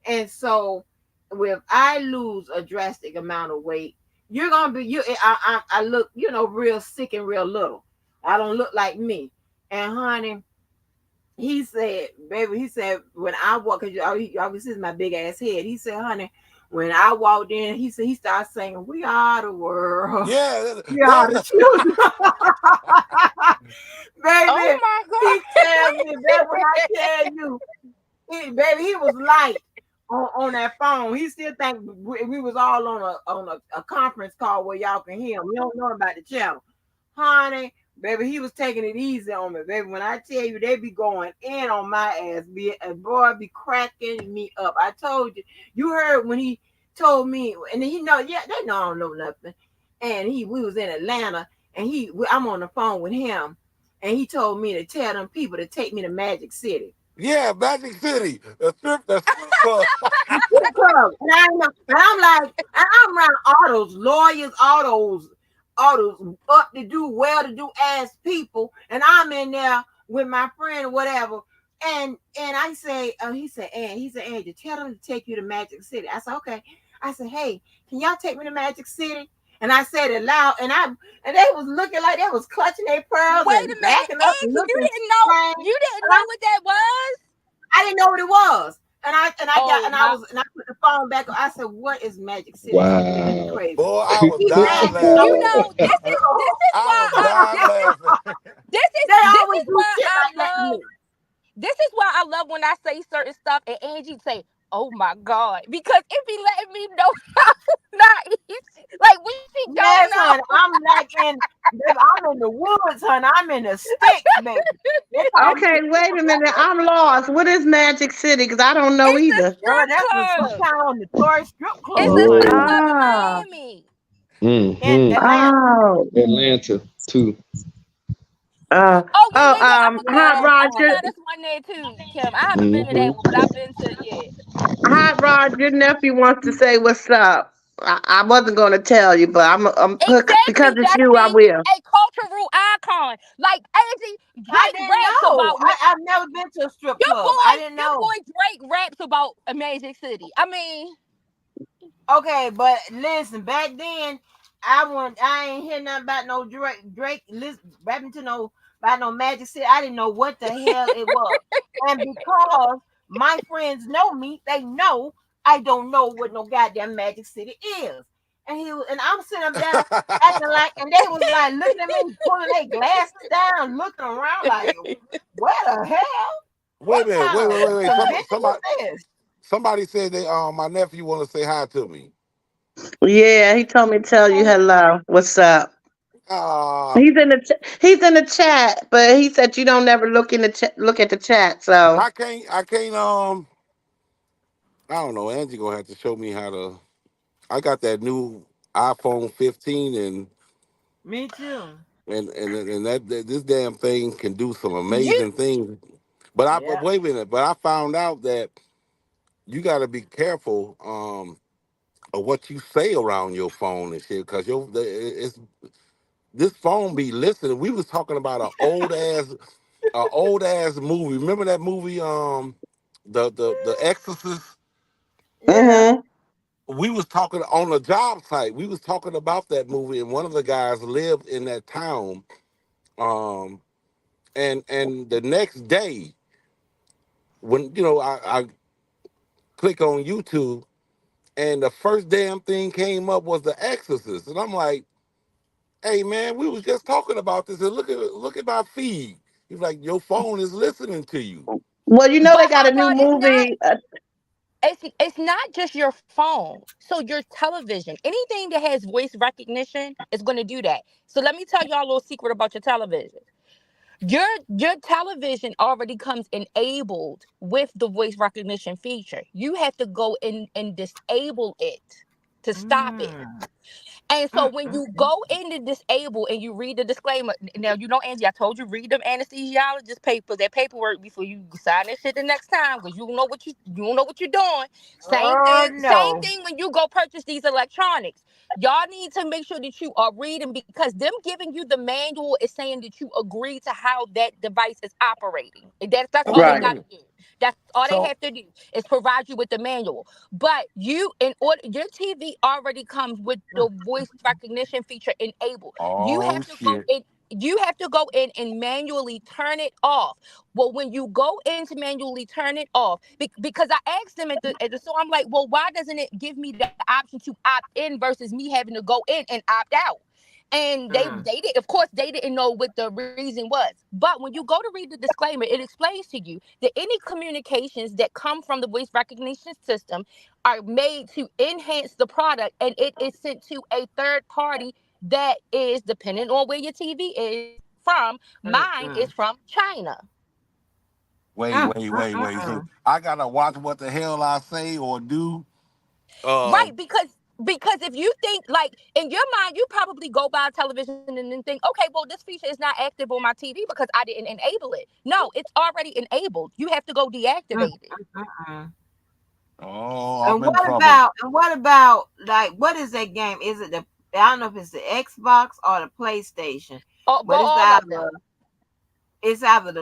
And so if I lose a drastic amount of weight, you're gonna be I look, real sick and real little. I don't look like me. And honey, he said, baby, when I walk, because y'all see my big ass head. He said, honey, when I walked in, he said, he started singing, we are the world. Yeah. We are the children. Oh Baby, my he tells God. me that when I tell you, baby, he was light on that phone. He still think we was all on a conference call where y'all can hear him. We don't know about the channel. Honey, baby, he was taking it easy on me, baby. When I tell you, they be going in on my ass, and boy, be cracking me up. I told you, you heard when he told me, and he know, yeah, they know I don't know nothing. And we was in Atlanta, and I'm on the phone with him, and he told me to tell them people to take me to Magic City. Yeah, Magic City, the strip club. And I'm like, I'm around all those lawyers, all those up to do, well to do ass people, and I'm in there with my friend or whatever. And I say, he said, Angie, tell them to take you to Magic City. I said, okay. I said, hey, can y'all take me to Magic City? And I said it loud, and they was looking like they was clutching their pearls Wait and a minute, backing up and Angie, you looking didn't know strange. what that was? I didn't know what it was. And I Oh put the phone back. I said, "What is Magic City?" She said, "This is Wow. crazy." Boy, I was He dying said, "No." you laughing. know, this is I why was dying laughing. They this always is do why shit I like that to love me. this is why I love when I say certain stuff and Angie say, "Oh my God," because it be letting me know how not easy. Like when she don't Yes, honey. know. I'm in the woods, honey. I'm in the sticks, baby. They call me. Okay, wait a minute. I'm lost. What is Magic City? Because I don't know It's a either. Girl, strip that's some club. kind of notorious strip It's club, a honey. strip Whoa. club in Ah, Miami. In Mm-hmm. Atlanta. oh, Atlanta too. Oh yeah. I Hot Roger, forgot that's one there too, Kim. I haven't been to that Mm-hmm. one, but I've been to Hot Rod, your nephew wants to say what's up. I wasn't going to tell you, but I'm because exactly, it's you. I Justine, will. a cultural icon. Like Angie, I Drake didn't raps know. about I've never been to a strip club. I didn't your know. boy Drake raps about a Magic City. I mean, Okay, but listen, back then I ain't hear nothing about no Drake listen rapping to no about no Magic City. I didn't know what the hell it was. And because my friends know me, they know I don't know what no goddamn Magic City is. And I'm sitting up there acting like, and they was like looking at me, pulling their glasses down, looking around like, what the hell? Wait a What minute. kind of Wait. convention was this? Somebody said they my nephew want to say hi to me. Yeah, he told me to tell you hello. What's up? Uh He's in the chat, but he said you don't never look at the chat. So I can't I don't know. Angie gonna have to show me how to. I got that new iPhone 15 and Me too. and that this damn thing can do some You amazing things. But wait a minute. But I found out that you got to be careful of what you say around your phone and shit, because it's this phone be listening. We was talking about a old ass movie. Remember that movie, the Exorcist? Yeah. We was talking on a job site. We was talking about that movie, and one of the guys lived in that town. Um, and the next day, when I click on YouTube, and the first damn thing came up was The Exorcist, and I'm like, "Hey man, we was just talking about this, and look at my feed." He's like, "Your phone is listening to you." Well, you know but they got how a new about it's not movie. it's not just your phone. So your television, anything that has voice recognition is going to do that. So let me tell y'all a little secret about your television. Your television already comes enabled with the voice recognition feature. You have to go in and disable it to stop it. And so when you go in to disable and you read the disclaimer, now you know, Angie, I told you read them anesthesiologist papers, that paperwork before you sign that shit the next time, because you don't know what you're doing. Oh Same no. thing when you go purchase these electronics. Y'all need to make sure that you are reading, because them giving you the manual is saying that you agree to how that device is operating. That's all they Right. gotta do. That's all they So have to do is provide you with the manual. But in order, your TV already comes with the voice recognition feature enabled. You oh have to go shit. in. You have to go in and manually turn it off. Well, when you go in to manually turn it off, because I asked them at the store, I'm like, well, why doesn't it give me the option to opt in versus me having to go in and opt out? And they did, of course, they didn't know what the reason was. But when you go to read the disclaimer, it explains to you that any communications that come from the voice recognition system are made to enhance the product, and it is sent to a third party that is dependent on where your TV is from. Mine is from China. Wait. So I gotta watch what the hell I say or do. Right, because if you think, like, in your mind, you probably go by a television and then think, okay, well, this feature is not active on my TV because I didn't enable it. No, it's already enabled. You have to go deactivate it. Oh, I'm And in what trouble. about like what is that game? Is it I don't know if it's the Xbox or the PlayStation, Oh, but all of them. it's either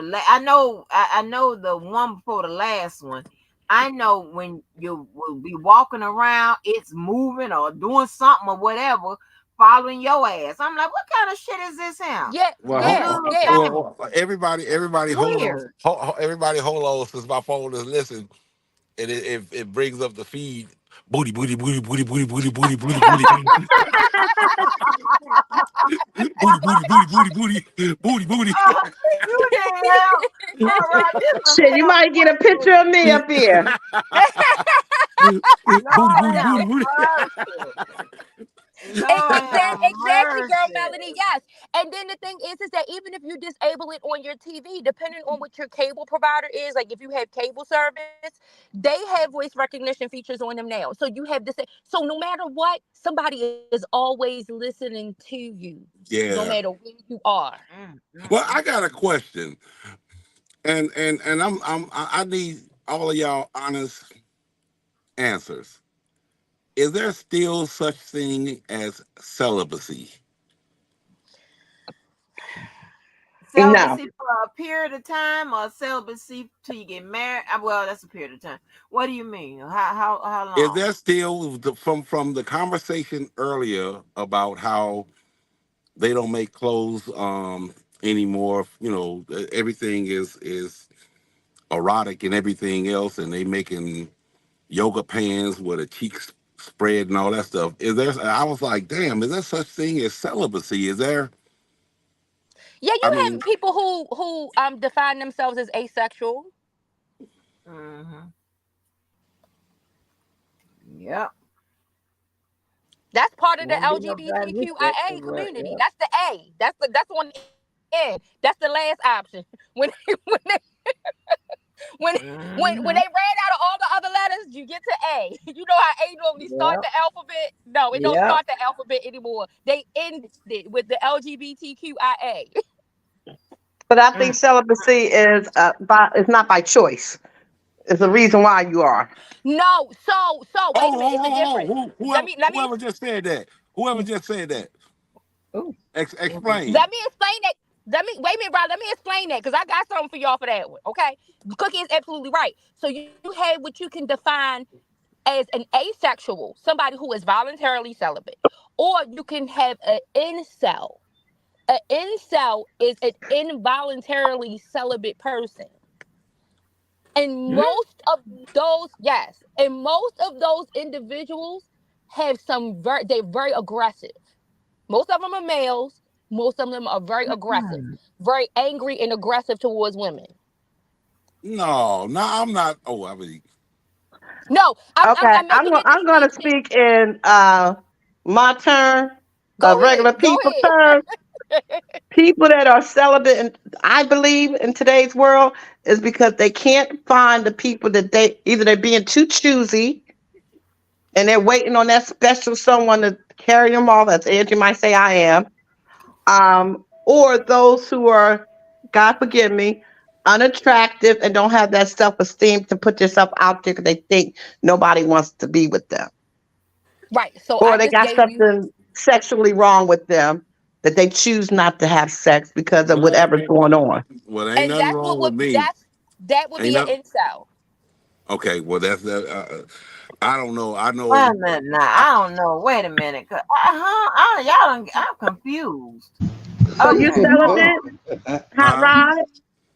I know the one before the last one. I know when you will be walking around, it's moving or doing something or whatever, following your ass. I'm like, what kind of shit is this here? Yeah, Well, This yeah, little yeah. thing. everybody, hold on, Weird. everybody, hold on, since my phone is listening, and it brings up the feed, booty, booty, booty, booty, booty, booty, booty, booty, booty, booty, booty, booty, booty, booty, booty. You need help. All right, this some Shit, you help might get a picture quickly. of me up here. Booty, Lord booty, have booty, booty. mercy. Lord have Exactly, girl, mercy. Melanie. Yes, and then the thing is that even if you disable it on your TV, depending on what your cable provider is, like if you have cable service, they have voice recognition features on them now. So you have this. So no matter what, somebody is always listening to you, no Yeah. matter where you are. Well, I got a question, and I need all of y'all honest answers. Is there still such thing as celibacy? No. Celibacy for a period of time or celibacy till you get married? Well, that's a period of time. What do you mean? How Is long? there still from the conversation earlier about how they don't make clothes anymore? You know, everything is erotic and everything else, and they making yoga pants with a cheeks spread and all that stuff. Is there? I was like, damn, is there such thing as celibacy? Is there? Yeah, I you mean, have people who define themselves as asexual. Mm-hmm. Yep. That's part of the Won't be no goddamn LGBTQIA but community. yep. That's the A. That's on the end. That's the last option. When when they when they ran out of all the other letters, you get to A. You know how A normally start the alphabet? No, it don't start the alphabet anymore. They end it with the LGBTQIA. But I think celibacy is it's not by choice. It's the reason why you are. No, so wait a minute, it's a difference. Whoever just said that. Whoever just said that. Explain. Let me explain that. Wait a minute, bro. Let me explain that because I got something for y'all for that one. Okay, Cookie is absolutely right. So you have what you can define as an asexual, somebody who is voluntarily celibate, or you can have an incel. An incel is an involuntarily celibate person. And most of those, and most of those individuals have they're very aggressive. Most of them are males. Most of them are very aggressive, very angry and aggressive towards women. No, I'm not. Oh, I mean. No, I'm going to speak in my turn, regular people turn. People that are celibate, and I believe in today's world, is because they can't find the people that they're being too choosy, and they're waiting on that special someone to carry them off, as Angie might say I am, or those who are, God forgive me, unattractive and don't have that self-esteem to put yourself out there because they think nobody wants to be with them. Right. So or they got something sexually wrong with them that they choose not to have sex because of whatever's going on. Well, ain't nothing wrong with me. That would be an incel. Okay, well that's that. I don't know. I know. Wait a minute now. I don't know. Wait a minute. I'm confused. So you celibate, Hot Rod?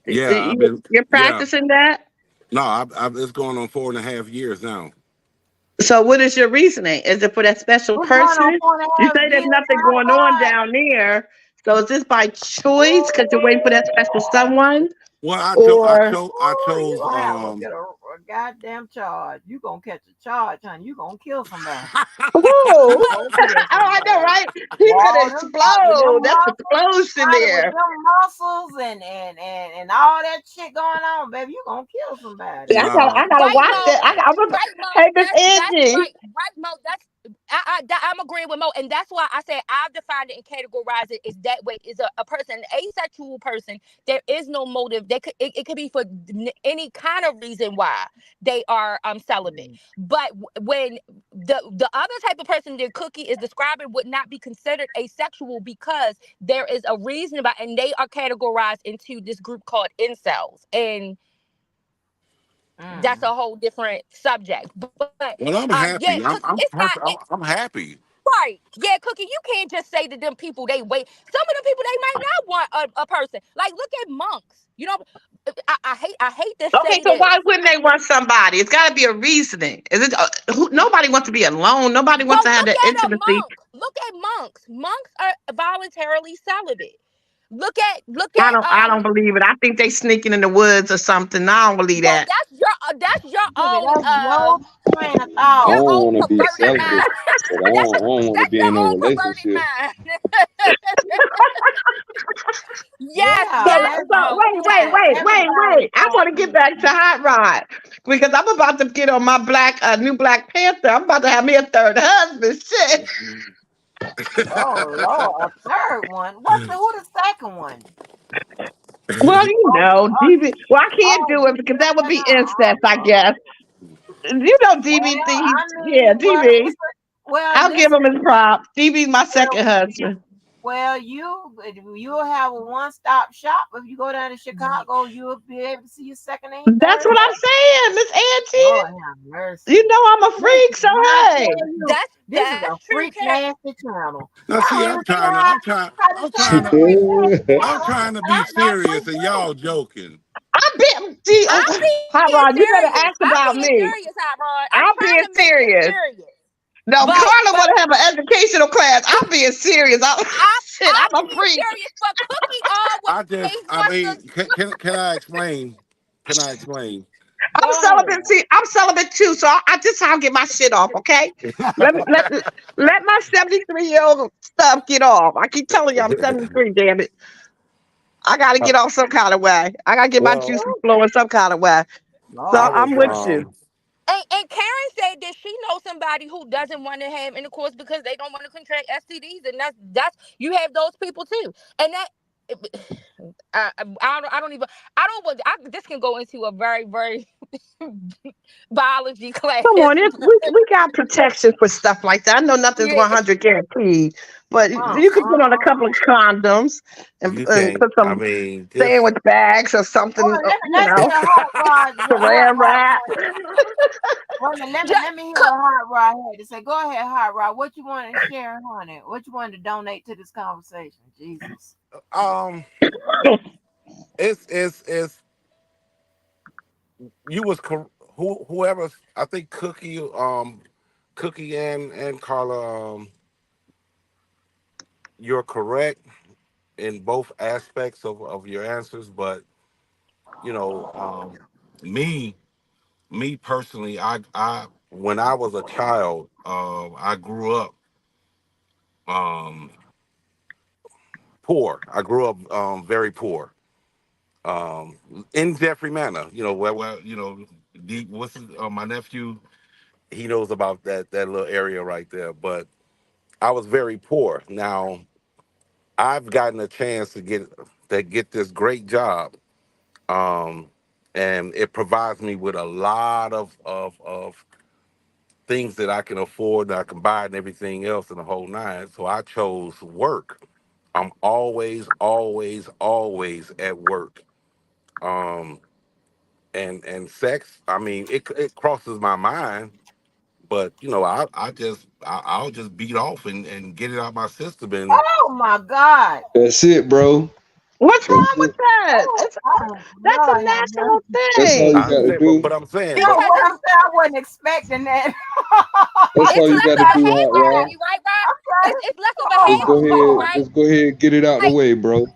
Yeah, you're practicing that? No, it's going on 4.5 years now. So what is your reasoning? Is it for that special person? You say there's nothing going on down there. So is this by choice because you're waiting for that special someone? Well, I chose. Get a goddamn charge. You gonna catch a charge, honey. You gonna kill somebody. Whoa! I know, right? He's gonna explode. That's explosion there. With them muscles and all that shit going on, baby. You gonna kill somebody. I gotta watch it. Hey, Miss Angie. Right, Mo. I'm agreeing with Mo, and that's why I said I've defined it and categorized it is that way. Is a person, an asexual person. There is no motive. It could be for any kind of reason why they are celibate. But when the other type of person that Cookie is describing would not be considered asexual because there is a reason about, and they are categorized into this group called incels, and that's a whole different subject. But well, I'm happy. Yeah, I'm happy. Right. Yeah, Cookie, you can't just say to them people they wait. Some of the people they might not want a person. Like, look at monks. You know, I hate this. Okay, so why wouldn't they want somebody? It's got to be a reasoning. Is it? Nobody wants to be alone. Nobody wants to have that intimacy. Look at monks. Monks are voluntarily celibate. Look at. I don't believe it. I think they sneaking in the woods or something. I don't believe that. That's your own. I don't want to be celibate, but I don't want to be in a relationship. Yes. Wait. I want to get back to Hot Rod because I'm about to get on my new Black Panther. I'm about to have me a third husband. Shit. Oh Lord, a third one. Who the second one? Well, DB. Well, I can't do it because that would be incest, I guess. You know, DB. DB. Well, I'll give him his props. DB's my second husband. Well, you'll have a one-stop shop. If you go down to Chicago, you'll be able to see your second and That's what I'm saying, Miss Auntie. Lord have mercy. You know I'm a freak, so hey. This is a freak nasty channel. Now, see, I'm trying to be serious, and y'all joking. Hot Rod, you better ask about me. I'm being serious. No, Carla want to have an educational class. I'm being serious. I'm a freak. Can I explain? I'm celibate. See, I'm celibate too, so I'll get my shit off, okay? let my 73-year-old stuff get off. I keep telling you I'm 73, damn it. I got to Uh, get off some kind of way. I got to get my well, juices flowing some kind of way. I So Lord, was I'm with you. And Karen said that she knows somebody who doesn't want to have intercourse because they don't want to contract STDs, and that's you have those people too, and that. I don't even I don't want this can go into a very very biology class. Come on, we got protection for stuff like that. I know nothing's Yeah. 100 guaranteed, but uh, you could put on a uh. couple of condoms you and can't. put I some mean, just sandwich bags or Hold something, on, let me you know, hear hot rod. saran wrap. Wait a minute, Just, let me hear what hot rod had to say. Go ahead, hot rod. What you want to share, honey? What you want to donate to this conversation? Jesus. um, it's you was whoever I think Cookie and Carla, you're correct in both aspects of your answers, but you know, me me personally, I when I was a child, I grew up um poor. I grew up very poor. In Jeffrey Manor, where what's my nephew, he knows about that little area right there. But I was very poor. Now I've gotten a chance to get this great job, um, and it provides me with a lot of things that I can afford, that I can buy, and everything else, and the whole nine. So I chose work. I'm always, always, always at work. Um, and sex, I mean, it crosses my mind, but I'll just beat off and get it out my system. And Oh my God. That's it, bro. What's That's wrong with it. that? Oh, oh That's a Lord have natural mercy. That's all you thing. I got to understand, do. but I'm saying, No, but because what I'm saying, I wasn't expecting that. That's all it's you less got of to a do, Hot hassle for Rod. you, right, Rob? Okay. It's less of a Just Oh go hassle for you, ahead. Lord. right? Just go ahead and get it out the Like, way, bro.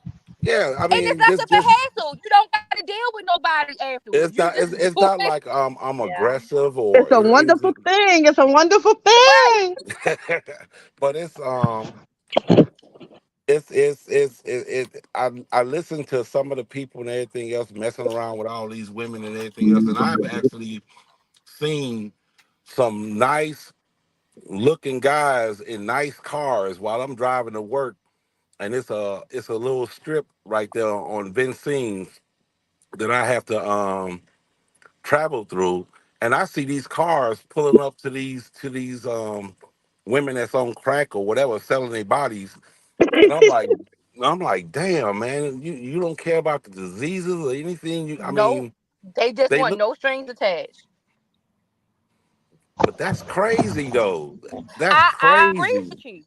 yeah, I and it's mean, less of a just hassle. You don't got to deal with nobody afterwards. it's You not just it's do not it, like I'm Yeah. aggressive It's or a anything, wonderful thing. It's a wonderful right? thing. but I listen to some of the people and everything else messing around with all these women and everything else, and I've actually seen some nice looking guys in nice cars while I'm driving to work, and it's a little strip right there on Vincennes that I have to travel through, and I see these cars pulling up to these women that's on crack or whatever selling their bodies, and I'm like, damn, man, you don't care about the diseases or anything. I No, mean, they just they want look, no strings attached. but that's crazy though. That's I agree crazy. with you.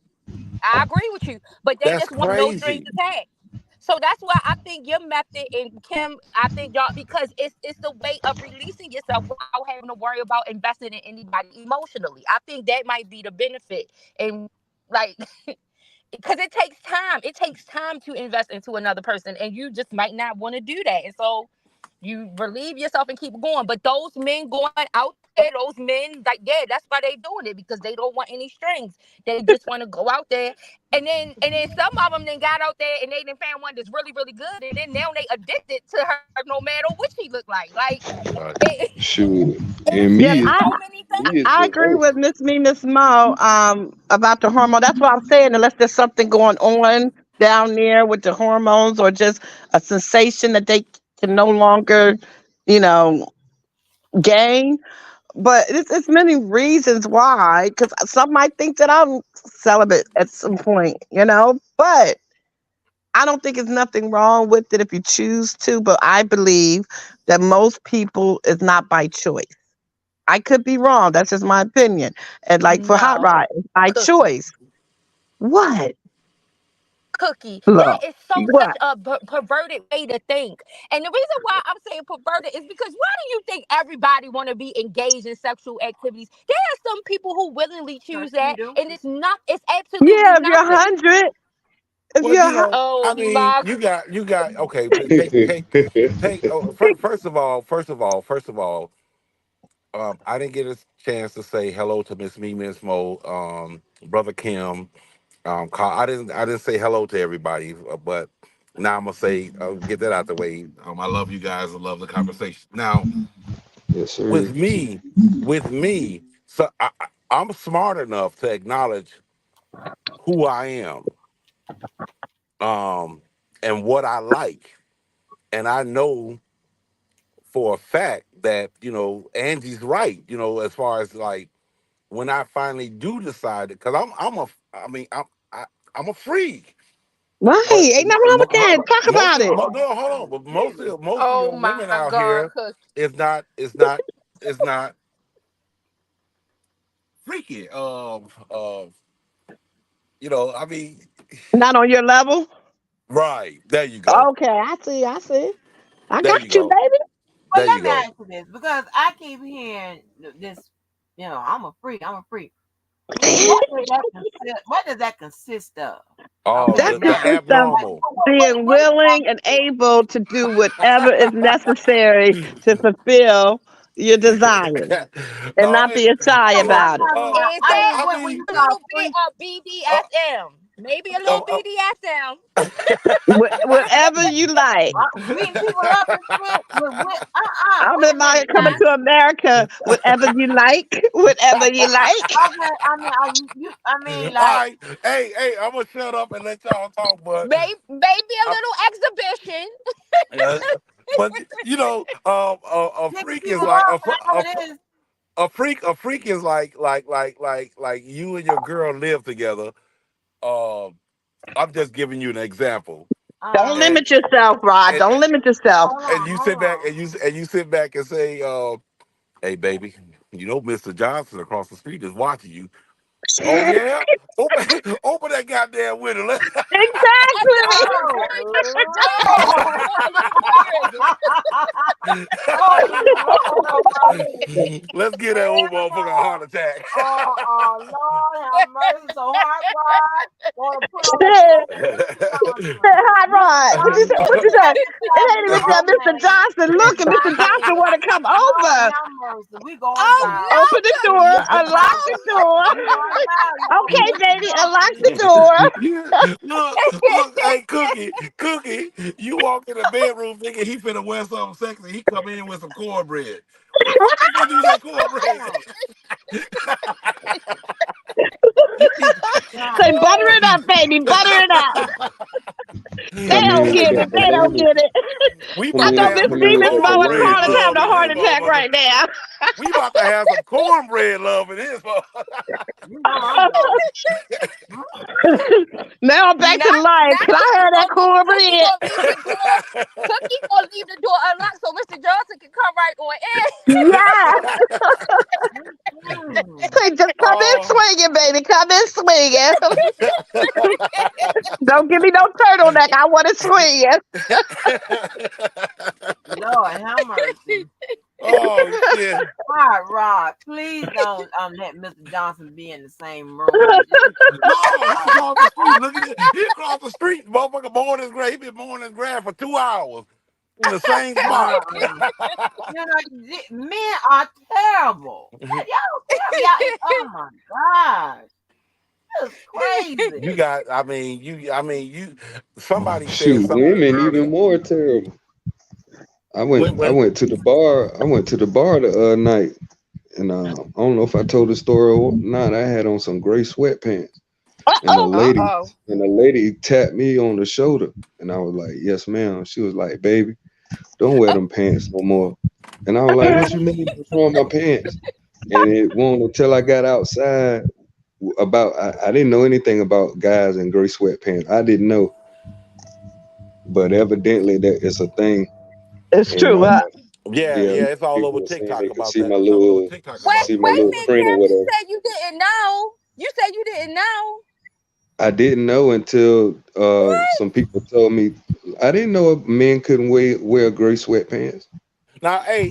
I agree with you, but they That's just want no strings crazy. attached. So that's why I think your method and Kim, I think y'all because it's the way of releasing yourself without having to worry about investing in anybody emotionally. I think that might be the benefit, and like because it takes time. It takes time to invest into another person, and you just might not want to do that. And so you relieve yourself and keep going. But those men going out there, those men, like, yeah, that's why they doing it because they don't want any strings. They just want to go out there, and then some of them then got out there and they done found one that's really really good, and then now they addicted to her no matter what she look like. Like Right. Shoot. it's And Yes, me it's is so many me things. is I the agree worst. with Miss Mo about the hormone. That's what I'm saying. Unless there's something going on down there with the hormones or just a sensation that they can no longer, you know, gain. But it's many reasons why. Because some might think that I'm celibate at some point, you know. But I don't think there's nothing wrong with it if you choose to. But I believe that most people is not by choice. I could be wrong. That's just my opinion. And like for Hot No, Rod, it's by Cookie. choice. What? Cookie. That Look, is so such what? a perverted way to think. And the reason why I'm saying perverted is because why do you think everybody want to be engaged in sexual activities? There are some people who willingly Yes, choose you that, do. and it's absolutely Yeah, if you're nothing. 100, if Well, you're Oh I mean, my! you got okay. Take. Oh, first of all, I didn't get a chance to say hello to Miss Me, Miss Mo, brother Kim. I didn't say hello to everybody, but Now I'm gonna say, get that out the way. I love you guys. I love the conversation. Now, Yes, sir. with me, so I'm smart enough to acknowledge who I am, and what I like, and I know for a fact that Angie's right. As far as like when I finally do decide, because I mean, I'm a freak. Right. But Ain't nothing wrong with that. Talk most about of it. no, hold on. But most of Oh your my women out God, here Cookie. is not freaky. I mean, Not on your level. right there you go. Okay, I see. I There you got you, go. baby. Well, There let you me go. ask you this because I keep hearing this. I'm a freak. I'm a freak. What does that consist of? Oh, Okay, That the now, consists of abnormal. being willing and able to do whatever is necessary to fulfill your desires and No, not be shy about it. what when Exactly. you A call little bit freak, of BDSM. Maybe a little BDSM. Whatever you like. beating people up and shit. I'm Wait in a my minute coming now. to America. Whatever you like. Whatever you like. Okay, I mean, all like, right. Hey, I'm gonna shut up and let y'all talk. But Maybe a I'm, little exhibition. uh, but a picking freak is people like up, and I know it is. a freak is like you and your girl live together. Um, I'm just giving you an example, Don't and limit yourself, Rod. and, Don't limit yourself. and you sit back and you sit back and say, "Hey, baby, Mr. Johnson across the street is watching you." Oh yeah, open that goddamn window. Exactly. Oh, Johnson Lord. or a little more drizzle. Oh, Lord, have mercy. Let's get that old motherfucker a heart attack. Lord, have mercy. So hard, Rod, want to put on a show Said, for Mr. Johnson. Hi, Rod. What you say? What you say? It ain't even Oh, that Mr. man. Johnson looking. Mr. Johnson want to come Lord, over. have mercy. We going Oh viral. Open the no, door. Mr. Unlock the Johnson. door. We going viral. Okay, Mr. baby. Unlock Johnson. the door. Yeah. Look, hey, Cookie, you walk in the bedroom thinking he finna wear something sexy. He come in with some cornbread. What the fuck you finna do with that cornbread? Say butter it up, baby. Butter it up. They Come don't in with get that it. They don't bologna. get it. We I about to know have Miss some Come in with Stevens that Bowen cornbread Carter bologna. love having a in heart this attack motherfucker. right now. We about to have some cornbread love in this motherfucker. You know I'm going. Now I'm back to life. Can I have that Cookie cornbread? gonna leave the door. Cookie gonna leave the door unlocked so Mr. Johnson can come right on Mm. Say just come in Oh. swinging, baby. Come in swinging. Don't give me no turtleneck. I want it swinging. Lord, have mercy. Oh shit. All right, Rod, please don't let Mr. Johnson be in the same room with you. No, he across the street. Look at it. He across the street. Motherfucker mowing his grass. He been mowing his grass for 2 hours in the same spot. Men are terrible. Y'all terrible. Oh my gosh, that's You crazy. got. Somebody said Shoot, something women even earlier. more terrible. I When, went I when, went to the bar. I went to the bar the other night, and I don't know if I told the story or not. I had on some gray sweatpants, and a lady Uh-oh. tapped me on the shoulder, and I was like, "Yes, ma'am." She was like, "Baby, don't wear them pants no more." And I was like, "What you mean? What's wrong with my pants?" And it wasn't until I got outside I didn't know anything about guys in gray sweatpants. I didn't know, but evidently that it's a thing. It's And true. yeah, yeah, it's all people over were saying TikTok they could about see that. my It's all over little TikTok Wait, about see my wait a little minute, print or Kim. You whatever. said you didn't know. You said you didn't know. I didn't know until What? some people told me. I didn't know men couldn't wear gray sweatpants. now. Hey,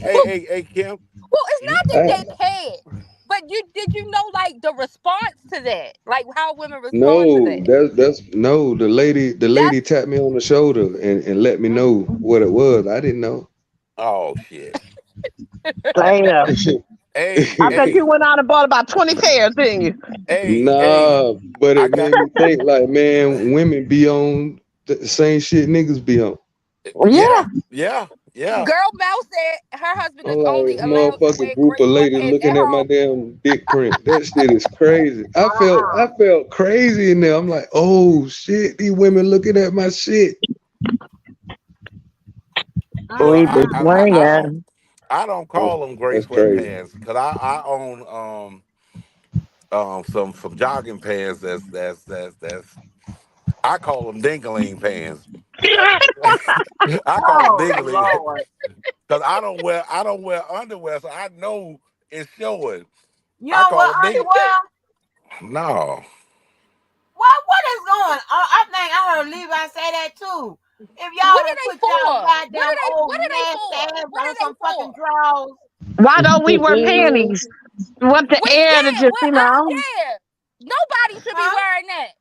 Kim. Well, it's not that I, they can't, but did you know like the response to that, like how women respond to no, that? that's no. The lady That's tapped me on the shoulder and let me know what it was. I didn't know. Oh shit. Damn. Hey, I bet hey, you went out and bought about 20 pairs, didn't you? hey. Nah, but I it got. made me think like, man, women be on the same shit niggas be on. Yeah. Girl Mel said her husband I'm is only like, allowed to wear motherfucking group of green ladies pants looking at at my home. damn dick print. That shit is crazy. I felt crazy in there. I'm like, oh shit, these women looking at my shit. Well, We be swinging. I don't call them gray That's crazy. sweatpants because I own some jogging pants that's I call them dingaling pants. I call them Oh dingaling Lord. because I don't wear underwear, so I know it's showing. You I know call what them ding. underwear? No, What is going on? I think I heard Levi say that too. If y'all What are done they put y'all for? goddamn old What are they nasty for? ass What on are they some fucking for? drawers. Why don't we wear panties? Want the air to just, Yeah. Nobody should be Huh? wearing that.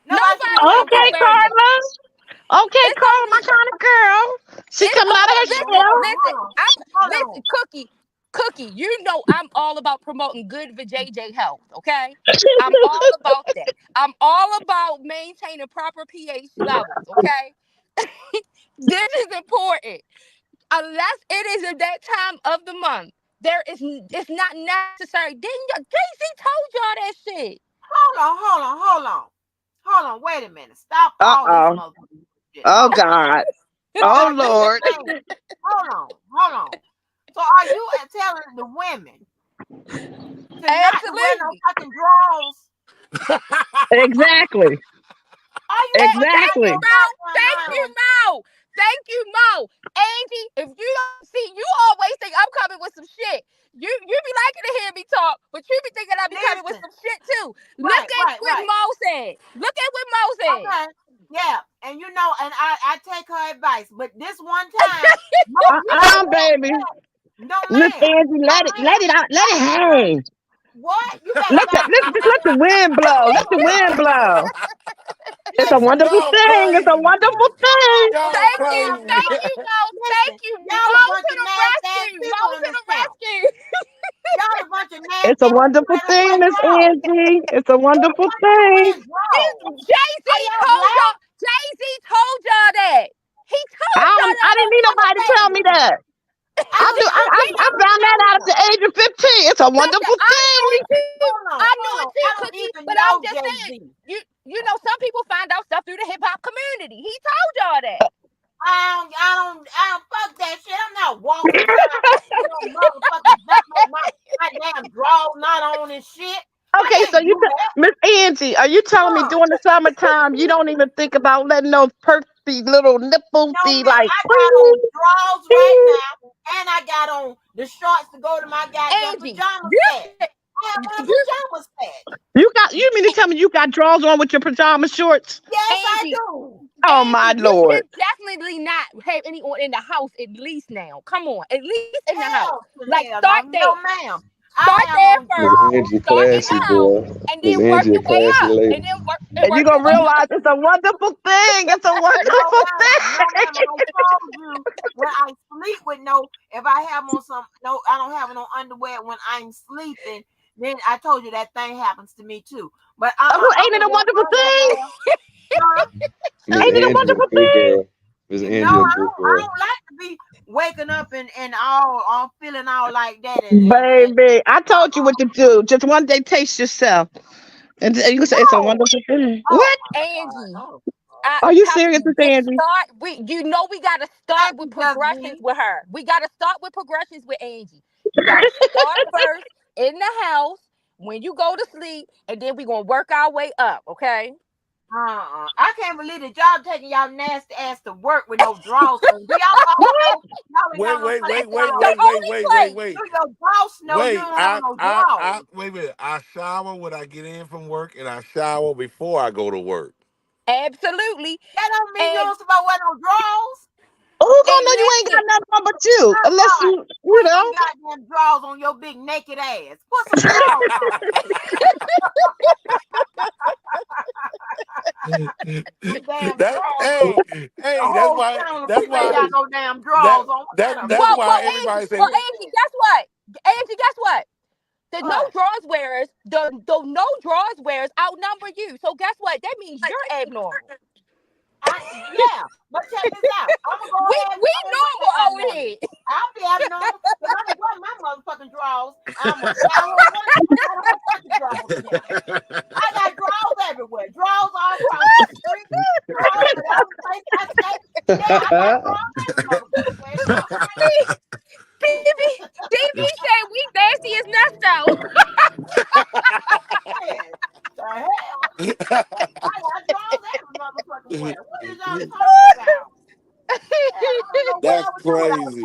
Nobody should be wearing Okay, what? Carla. Okay, It's Carla, my only kind of girl. She it's coming out of her listen. shell. Listen, Cookie. You know I'm all about promoting good JJ health. Okay, I'm all about that. I'm all about maintaining proper pH levels. Okay, this is important. Unless it is at that time of the month, it's not necessary. Didn't Jay-Z told y'all that shit? Hold on, wait a minute. Stop all this Uh-oh. motherfucking shit. Oh, Hold on. God. So Oh, are you Lord. saying, hold on. So are you telling the women to not to wear no Absolutely. fucking drawers? Exactly. Are you fucking Thank out you, your Exactly. Mo. goddamn Thank you, mind? Mo. Thank you, Mo. Angie, if you don't see, you always think I'm coming with some shit. You be liking to hear me talk, but you be thinking I be coming with Listen. some shit too. Look Right. at what Mo said. Look at what Mo said. Okay. Yeah. And you know, and I take her advice, but this one time, no, you know what? Baby. No, Miss ma'am. Angie, No, let it ma'am. out. Let it hang. What? You better stop Just let the wind blow. Let the wind blow. It's a Listen. wonderful y'all thing. It's a crazy. wonderful thing. Y'all Thank you, crazy. Mo. Listen, Thank you, y'all Mo a bunch to of the nasty ass rescue. Mo people in to this the town. rescue. Y'all a bunch of It's nasty a ass people wonderful that don't thing, wear Miss drawers. Angie. It's a Who the wonderful fuck don't thing. wear drawers? Jay-Z Are y'all told black? y'all. Jay-Z told y'all that. He told y'all I that didn't on need Twitter nobody to tell me Spaces. that. I don't even I found that out at the age of 15. It's a Listen, wonderful I knew it thing. too. I knew it too, I don't Cookie. even But I'm know just saying, Jay-Z. you know, some people find out stuff through the hip hop community. He told y'all that. I don't fuck that shit. I'm not walking around with no motherfucking my damn drawers not on and shit. I Okay, so can't do that. Miss Angie, are you telling me during the summertime you don't even think about letting those perky little nipples No, be man, like, I got on drawers right now, and I got on the shorts to go to my goddamn Angie, pajama set. I have on a pajama set. you mean to tell me you got drawers on with your pajama shorts? Yes, I Angie, do. Oh my Angie, you Lord. should definitely not have anyone in the house at least now. Come on, at least in the house. Hell to the Like hell, start no, there. ma'am. I Start have there on first. Miss drawers. Angie, Start in classy the house, girl. and then Miss work Angie, a your way classy up, lady. and then And you're work your gonna way realize up. it's a wonderful thing. It's a wonderful No, thing. ma'am. I told you when I sleep with if I have on I don't have no underwear when I'm sleeping. Then I told you that thing happens to me too. But I'm Ain't it gonna a wear wonderful thing? underwear. Huh? Miss Ain't it a Angie, a wonderful good thing? girl. Miss No, Angie, a good I girl. don't like to be waking up and all feeling all like that and Baby, I told you what to do. Just one day taste yourself. And you can say it's a no. wonderful thing. Oh What? my God. Angie, Oh, Are I'm you telling serious, you, Miss just Angie? start. We gotta start thank with you, Just progressions B. with her. We gotta start with progressions with Angie. You gotta start first in the house when you go to sleep, and then we gonna work our way up. Okay? I can't believe that y'all taking y'all nasty ass to work with no drawers on. Do y'all boss know y'all ain't Wait, got no wait, fucking wait, This wait, is drawers? the wait, wait, only wait, wait, place. wait. Do your boss know you Wait, don't have no I, drawers? wait a minute. I shower when I get in from work, and I shower before I go to work. Absolutely. That don't mean you And don't supposed to wear no drawers. Who gonna and know you ain't got listen, nothing on but you? Unless God, you put know. some goddamn drawers on your big naked ass. Put some drawers on. Damn That drawers hey, on. The hey, whole channel of that's people ain't why got no damn that drawers on. What kind of that's well, why everybody say Angie, guess what? Angie, guess what? The no what? drawers wearers, the no drawers wearers outnumber you. So guess what? That means you're abnormal. Yeah, but check this out. I'm gonna go ahead. We normal over here. I'll be having normal because I'm gonna wear my motherfucking drawers. I'm gonna tell her one thing. I got her fucking drawers now. I got drawers everywhere. Drawers all across the street. Drawers at every place I stay. Yeah, I got drawers everywhere. DB said we nasty as Nesto. The hell? I got drawers every motherfucking where. What is y'all talking about? That's crazy.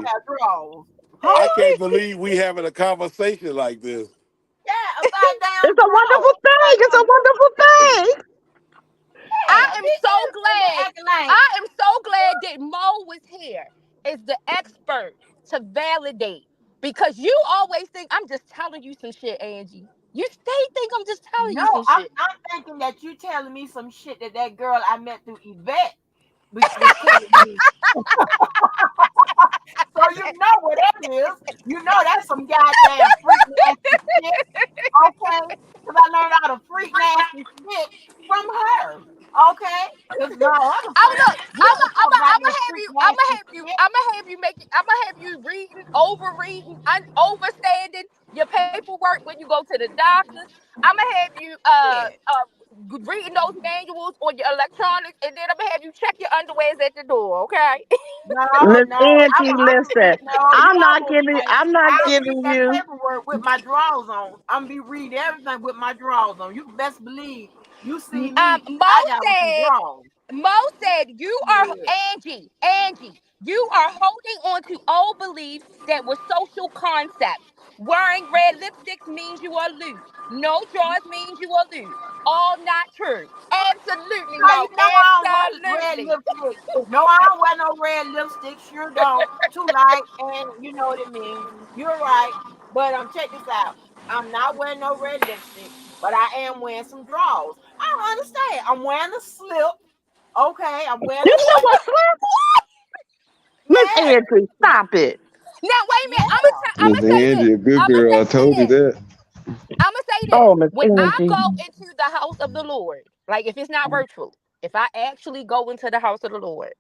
I can't believe we having a conversation like this. Yeah, about damn. It's a wonderful thing. It's a wonderful thing. I am so glad that Mo was here as the expert to validate, because you always think I'm just telling you some shit, Angie. You stay think I'm just telling you some shit. I'm thinking that you telling me some shit that girl I met through Yvette was telling me. So you know what that is. You know that's some goddamn freak nasty shit. Okay? Because I learned all the freak nasty shit from her. Okay? Because no other I'm gonna have you reading, overstanding your paperwork when you go to the doctor. I'm gonna have you reading those manuals on your electronics, and then I'm gonna have you check your underwears at the door. Okay? Listen, I'm not giving you. That paperwork with my drawers on. I'm gonna be reading everything with my drawers on. You best believe you see me. I got some drawers. Mo said you are Angie. You are holding on to old beliefs that were social concepts. Wearing red lipsticks means you are loose. No drawers means you are loose. All not true. Absolutely, Mo. You know I don't wear red lipstick. No, I don't wear no red lipstick. Sure don't. Too light, and you know what it means. You're right. But check this out. I'm not wearing no red lipstick, but I am wearing some drawers. I don't understand. I'm wearing a slip. Okay, I'm wearing a slip. Miss Angie, stop it. Now wait a minute. I'm gonna say Angie, a good girl. I told you that. I'm gonna say this. When I go into the house of the Lord, like if it's not virtual, if I actually go into the house of the Lord,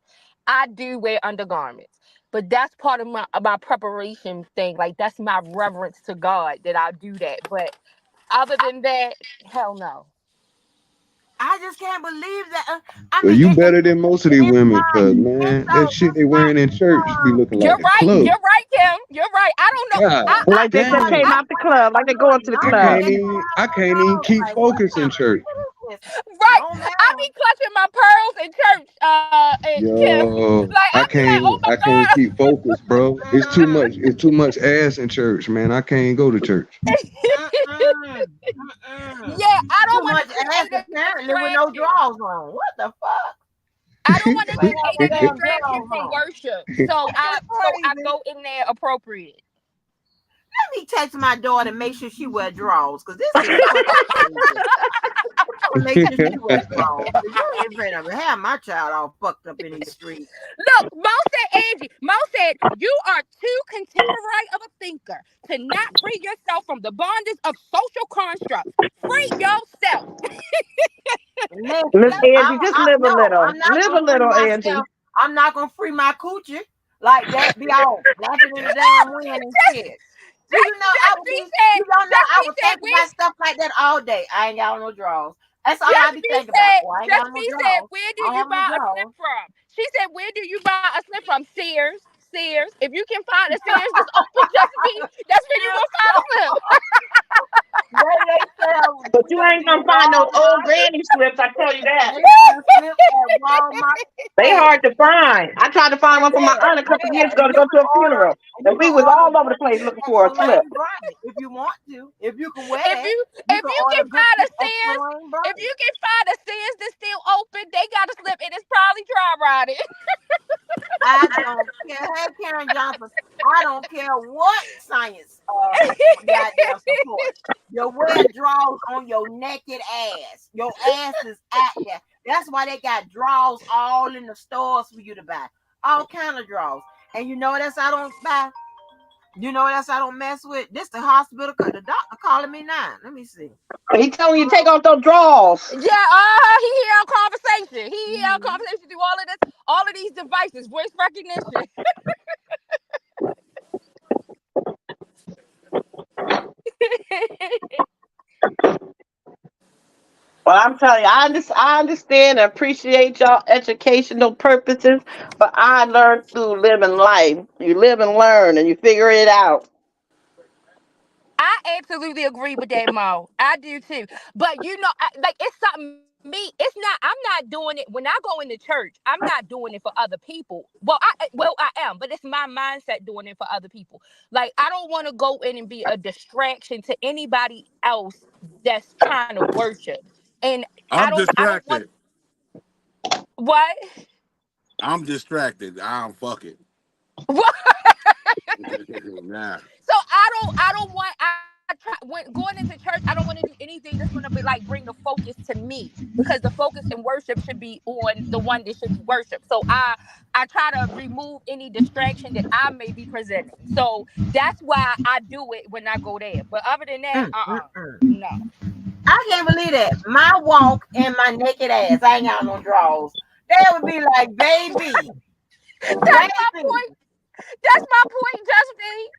I do wear undergarments. But that's part of my preparation thing. Like that's my reverence to God that I do that. But other than that, hell no. I just can't believe that. Well, you better than most of these women, cause man, that shit they wearing in church be looking like a club. You're right, Kim. You're right. I don't know. Like they just came out the club, like they going to the club. I can't even keep focused in church. Right. I be clutching my pearls in church. Yo, I can't keep focused, bro. It's too much ass in church, man. I can't go to church. Yeah, I don't want to create a distraction with no drawers on. What the fuck? I don't want to create a distraction from worship. So I go in there appropriate. Let me text my daughter and make sure she wear drawers, because this is make sure she wear drawers. You ain't better have my child all fucked up in these streets. Look, Mo said, you are too contemporary of a thinker to not free yourself from the bondage of social constructs. Free yourself. Miss Angie, just live a little. Live a little, Angie. I'm not gonna free my coochie like that. Be all laughing in the damn wind and shit. I would think about stuff like that all day. I ain't got no drawers. That's all I be thinking about. Well, said, where do you buy a slip from? She said, where do you buy a slip from? Sears. If you can find a Sears that's open, that's where you gonna find a slip. But you ain't gonna find those old granny slips, I tell you that. They hard to find. I tried to find one for my aunt a couple years ago to go to a funeral, and we was all over the place looking for a slip. If you want to, if you can wear if you can find a Sears, that's still open, they got a slip and it's probably dry rotted. I don't care. Hey, Karen Johnson, I don't care what science goddamn support. You wear drawers on your naked ass. Your ass is out there. That's why they got drawers all in the stores for you to buy. All kind of drawers. And you know what else I don't buy? You know what else I don't mess with? This the hospital. The doctor calling me now. Let me see. He telling you to take off those drawers. Yeah, he hear our recognition. He our conversation through all of these devices, voice recognition. Well, I'm telling you, I understand and appreciate y'all educational purposes, but I learned through living life. You live and learn, and you figure it out. I absolutely agree with that, Mo. I do too. But like it's something me. It's not. I'm not doing it when I go into church. I'm not doing it for other people. I am, but it's my mindset doing it for other people. Like I don't want to go in and be a distraction to anybody else that's trying to worship. And I'm I don't want distracted. what. I'm distracted. I don't fuck it. What? Nah. So I don't want I try when going into church, I don't want to do anything that's gonna be like bring the focus to me because the focus in worship should be on the one that should be worshiped. So I try to remove any distraction that I may be presenting. So that's why I do it when I go there. But other than that, no. I can't believe that. My walk and my naked ass. I ain't got no drawers. They would be like, baby. That's my point. That's my point, Josephine.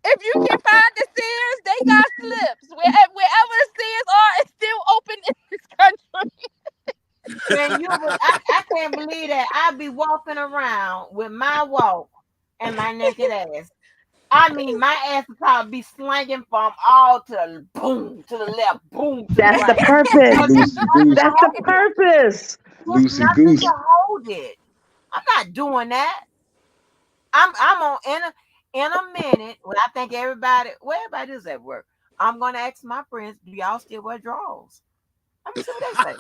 If you can find the stairs, they got slips. Wherever the stairs are, it's still open in this country. Man, I can't believe that. I'd be walking around with my walk and my naked ass. I mean, my ass would probably be slanging from all to the boom to the left, boom to the That's the right. purpose. Loosey goose. That's the purpose. There's Loosey nothing goose. to hold it. I'm not doing that. I'm on in a minute when I think everybody is at work. I'm gonna ask my friends, do y'all still wear drawers? Let me see what they say.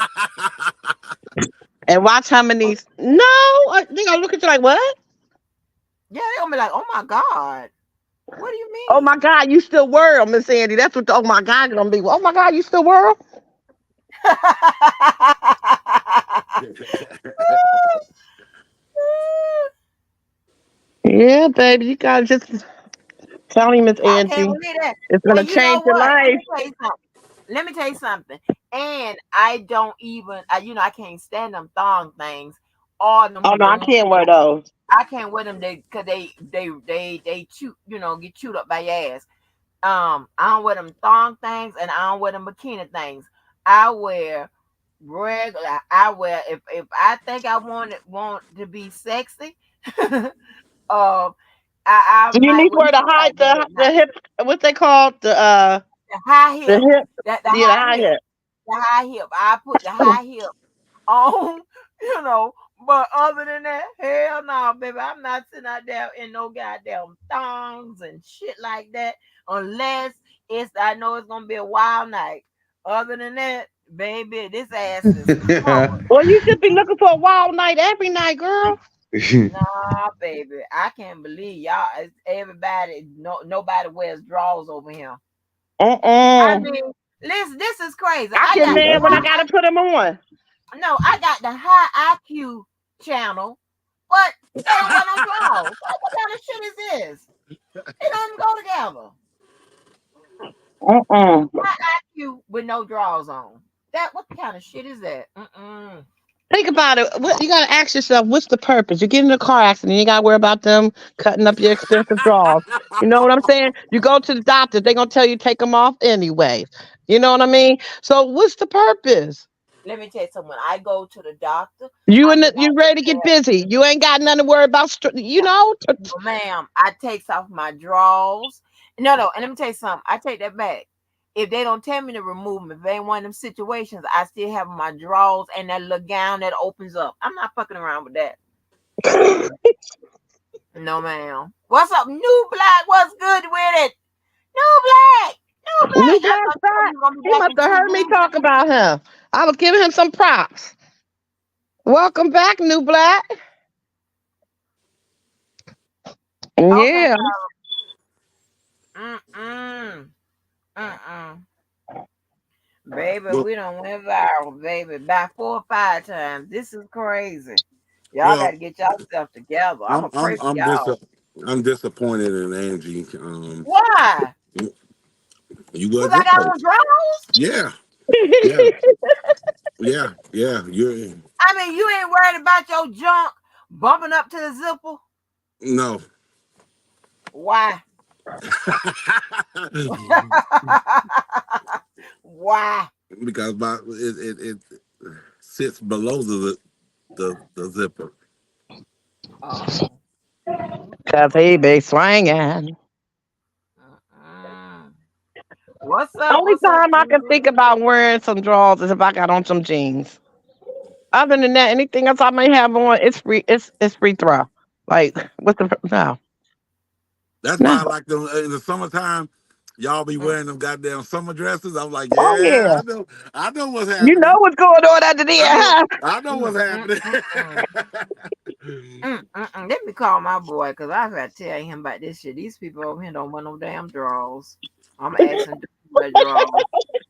And watch how many. No, they gonna look at you like what? Yeah, they're gonna be like, oh my God. What do you mean? Oh my God, you still wear them, Miss Andy. That's what the oh my God gonna be. Oh my God, you still wear them? Yeah, baby, you gotta just tell him, Miss I can't Angie. believe that. It's Well, gonna you know change your what? life. Let me tell you something. And I don't even, I can't stand them thong things. Or them. Oh no, I can't wear those. I can't wear them because they chew, get chewed up by your ass. I don't wear them thong things, and I don't wear them bikini things. I wear regular. I wear if I think I want to be sexy. I Do you might need to wear wear the something high like that at the night. hip what they call The high the hip. hip The yeah, the high high hip. hip. The high hip. I put the high hip on, But other than that, hell no, baby. I'm not sitting out there in no goddamn thongs and shit like that unless I know it's gonna be a wild night. Other than that, baby, this ass is covered. Well, you should be looking for a wild night every night, girl. Nah, baby, I can't believe y'all. Everybody, nobody wears drawers over here. I mean, listen, this is crazy. I get mad when I gotta put them on. No, I got the high IQ channel, but they don't got no drawers. What kind of shit is this? They don't even go together. High IQ with no drawers on. What kind of shit is that? Think about it. You gotta ask yourself, what's the purpose? You get in a car accident, you gotta worry about them cutting up your expensive drawers. You know what I'm saying? You go to the doctor, they're gonna tell you take them off anyway. You know what I mean? So what's the purpose? Let me tell you something. When I go to the doctor, You ready to get busy. You ain't got nothing to worry about. No, ma'am. I takes off my drawers. No, and let me tell you something. I take that back. If they don't tell me to remove them, if they ain't one of them situations, I still have my drawers and that little gown that opens up. I'm not fucking around with that. No, ma'am. What's up, New Black? What's good with it? New Black. New Black's back. He must have heard me talk about him. I was giving him some props. Welcome back, New Black. Yeah. Baby, we done went viral, baby, about 4 or 5 times. This is crazy. Y'all got to get yourself together. I'm gonna pray for y'all. I'm disappointed in Angie. Why? You Because wasn't I got there. on drawers? Yeah. Yeah. You're. I mean, you ain't worried about your junk bumping up to the zipper? No. Why? Why? Because it sits below the zipper. Oh. Cause he be swinging. What's up? Only What's up, time I can Gina? think about wearing some drawers is if I got on some jeans. Other than that, anything else I may have on, it's free. It's free throw. Like what's the no? That's why I like them in the summertime. Y'all be wearing them goddamn summer dresses. I'm like, Oh yeah, yeah. I know what's You know happening. what's going on under there, huh? I know what's happening. Let me call my boy because I got to tell him about this shit. These people over here don't want no damn drawers. I'm asking to wear drawers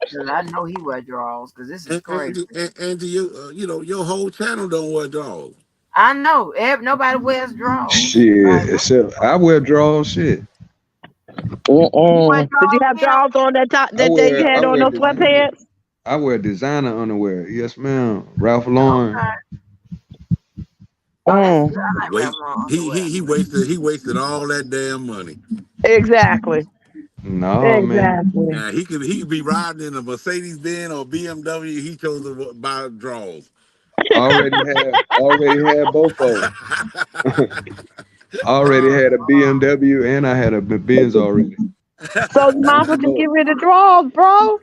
because I know he wear drawers because this is crazy. And you know, your whole channel don't wear drawers. I know. Nobody wears drawers. Shit, except I wear drawers. Shit. Did you have drawers on that top that day you had on those sweatpants? I wear designer underwear. Yes, ma'am. Ralph Lauren. He wasted all that damn money. Exactly. No, man. Yeah, he could be riding in a Mercedes Benz or BMW. He chose to buy drawers. Already had both of them. Already had a BMW and I had a Benz already. So you might as well just get rid of drawers, bro.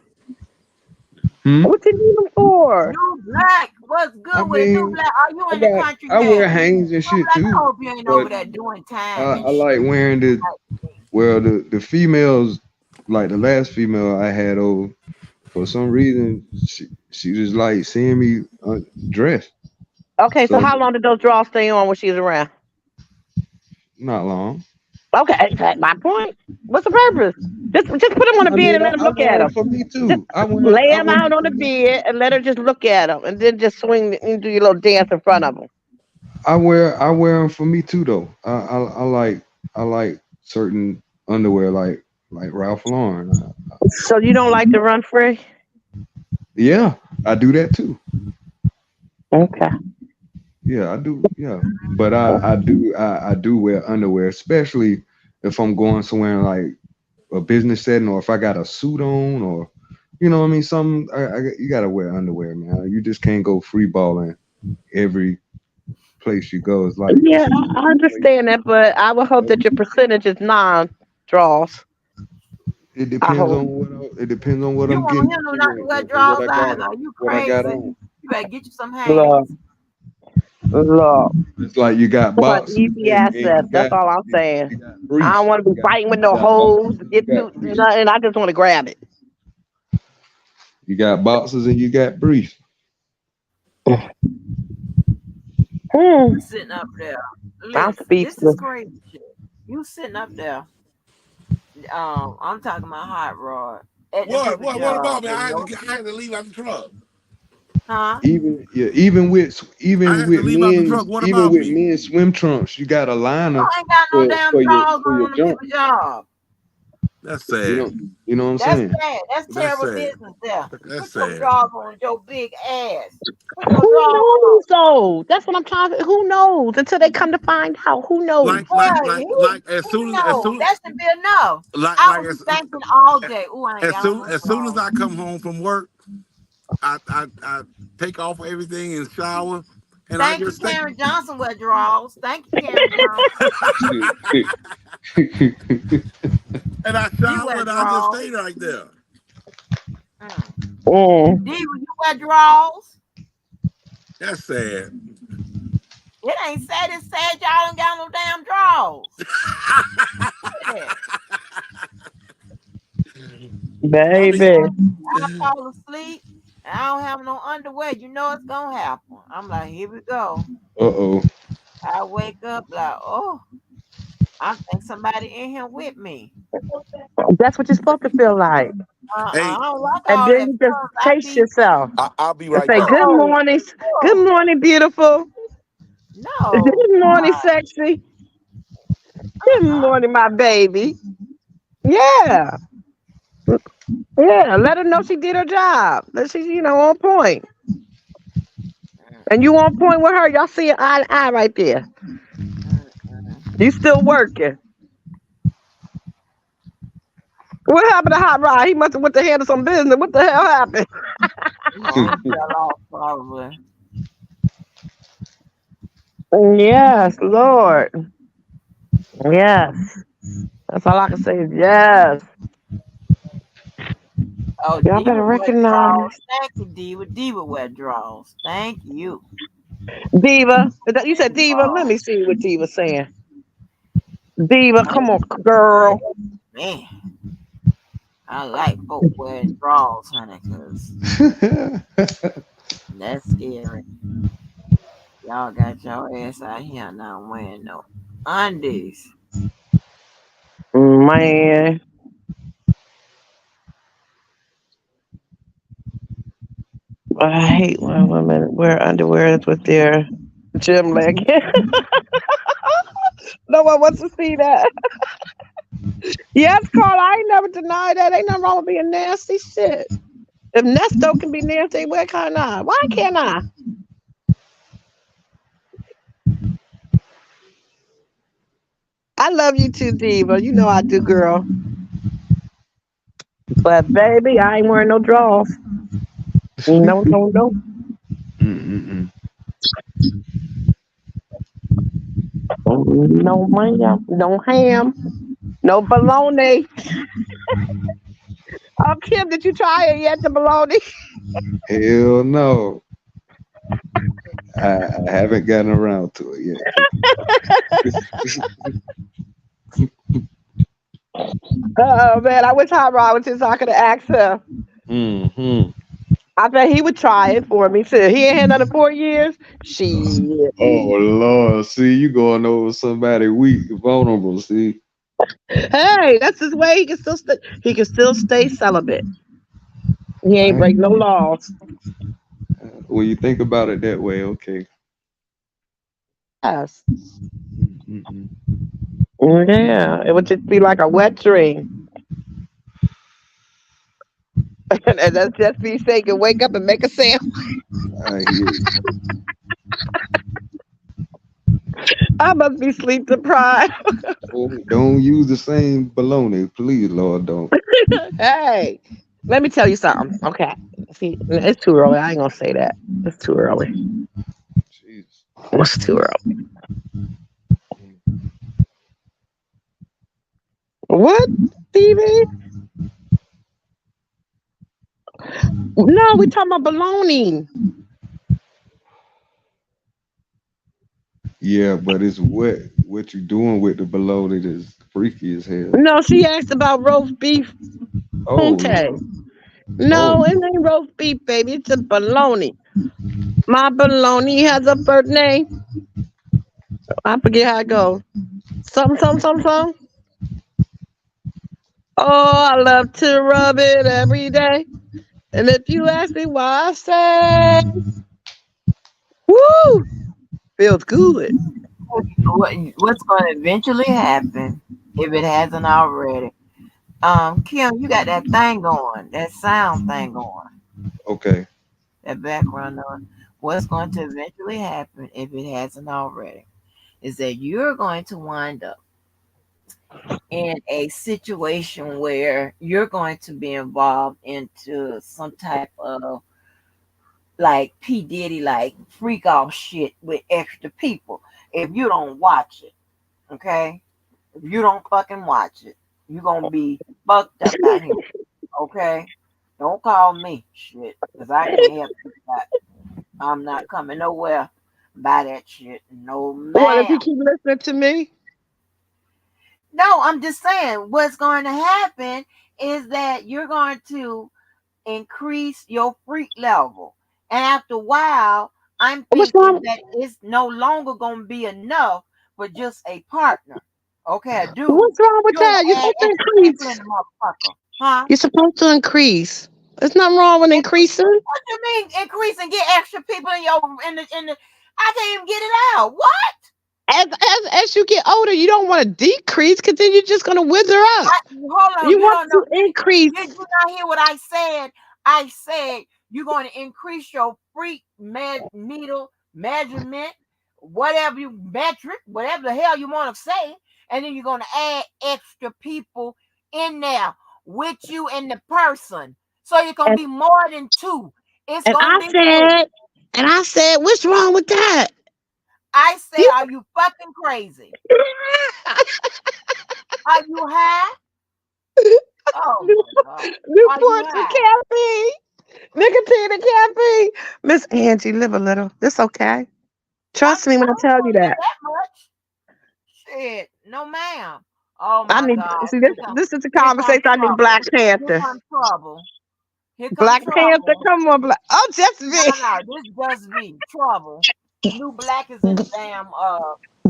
What you need them for? New Black, what's good with New Black? Are you in the country? I wear Hanes and shit too. I hope you ain't over there doing time. I like wearing the females, like the last female I had over, for some reason she just like seeing me dressed. Okay, so how long did those drawers stay on when she was around? Not long. Okay, that's my point. What's the purpose? Just put them on the bed and let them look at them. For me too. Lay them out on the bed and let her just look at them, and then just swing and do your little dance in front of them. I wear them for me too though. I like certain underwear like Ralph Lauren. So you don't like to run free? Yeah, I do that too. Okay. Yeah, I do. Yeah, but I do wear underwear, especially if I'm going somewhere in like a business setting, or if I got a suit on, or you know what I mean. You gotta wear underwear, man. You just can't go free balling every place you go. It's like I understand that, but I would hope that your percentage is non-draws. It depends on what I'm getting. You not to wear drawers either. Are you crazy? You better get you some hands. Look. It's like you got boxes. Easy access. That's all I'm saying. I don't want to be fighting with no holes. And I just want to grab it. You got boxes and you got briefs. You sitting up there. Listen, this is crazy shit. You sitting up there. I'm talking about hot rod. What about me? I had to leave out the truck. Huh? Even with men's swim trunks, you got a liner. You ain't got no damn drawers on to get a job. That's sad. You know what I'm saying? That's sad. That's terrible business there. That's Put your sad. drawers on your big ass. Who knows though? That's what I'm trying to. Who knows until they come to find out? Who knows? Like as soon that should be enough. I was thinking all day. Ooh, I ain't as soon as I come home from work, I take off everything and shower. And Thank you, Karen Johnson wear drawers. Thank you, Karen Johnson. And I shower and I just stay right there. D, will you wear drawers? That's sad. It ain't sad. It's sad y'all don't got no damn drawers. Baby. I fall asleep. I don't have no underwear. You know it's gonna happen. I'm like, here we go. Uh-oh. I wake up like, oh, I think somebody in here with me. That's what you're supposed to feel like. I don't like and all then that you just chase yourself. I'll be right back. Say, good morning. Good morning, beautiful. No. Good morning, sexy. Good morning, my baby. Yeah. Yeah, let her know she did her job. That she's, on point. And you on point with her. Y'all see eye to eye right there. You still working. What happened to Hot Rod? He must have went to handle some business. What the hell happened? Fell off probably. Yes, Lord. Yes. That's all I can say is yes. Oh, Y'all Diva better wear draws. recognize. Thank you, Diva. Diva wear draws. Thank you. Diva. You said Diva? Let me see what Diva's saying. Diva, come on, girl. Man, I like folk wearing draws, honey, because that's scary. Y'all got your ass out here not wearing no undies. Man. I hate when women wear underwear with their gym leg. No one wants to see that. Yes, Carl, I ain't never denied that. Ain't nothing wrong with being nasty shit. If Nesto can be nasty, why can't I? Why can't I? I love you too, Diva. You know I do, girl. But baby, I ain't wearing no drawers. No. No ma'am. No ham. No bologna. Oh, Kim, did you try it yet, the bologna? Hell no. I haven't gotten around to it yet. Oh man, I wish Hot Rod was here so I could have asked him. I bet he would try it for me too. He ain't had another 4 years. Shit. Oh Lord, see you going over somebody weak, vulnerable. See. Hey, that's his way. He can still stay celibate. He ain't break no laws. When you think about it that way, okay. Yes. Yeah, it would just be like a wet dream. And that's just me saying, wake up and make a sandwich. I hear you. I must be sleep deprived. Don't use the same bologna, please, Lord. Don't. Hey, let me tell you something. Okay, see, it's too early. I ain't gonna say that. It's too early. Jesus. It's too early. What, Stevie? No, we talking about bologna. Yeah, but it's what you doing with the bologna that's freaky as hell. No, she asked about roast beef. Oh, no, it ain't roast beef, baby. It's a bologna. My bologna has a birthday. I forget how it goes. Something. Oh, I love to rub it every day. And if you ask me why, I say, woo, feels good. What's going to eventually happen if it hasn't already? Kim, you got that thing going, that sound thing going. Okay. That background on. What's going to eventually happen if it hasn't already is that you're going to wind up in a situation where you're going to be involved into some type of like P. Diddy, like freak off shit with extra people if you don't watch it. Okay? If you don't fucking watch it, you're gonna be fucked up out here. Okay? Don't call me shit, because I can't help that. I'm not coming nowhere by that shit. No, What if ma'am. you keep listening to me? No, I'm just saying what's going to happen is that you're going to increase your freak level. And after a while, I'm thinking that it's no longer going to be enough for just a partner. Okay, dude. What's wrong with that? You're supposed to increase. Huh? You're supposed to increase. There's nothing wrong with increasing. What do you mean increase and get extra people in the I can't even get it out. What? As you get older, you don't want to decrease because then you're just gonna wither up. Hold on, You you want don't know. to increase. Did you not hear what I said? I said you're going to increase your freak needle measurement, whatever the hell you want to say, and then you're going to add extra people in there with you and the person. So you're going to be more than 2. It's going to be 3. And I said, what's wrong with that? I said, are you fucking crazy? Are you high? Oh my God. Newport and caffeine. Nicotine and caffeine. Miss Angie, live a little. It's okay. Trust me when I tell you that. Much. Shit. No, ma'am. Oh my I need God. see this is the conversation I need Black Panther. Here comes trouble. Black Panther, come on, Black. Oh, just me. No, this just me. Trouble. New Black is in the damn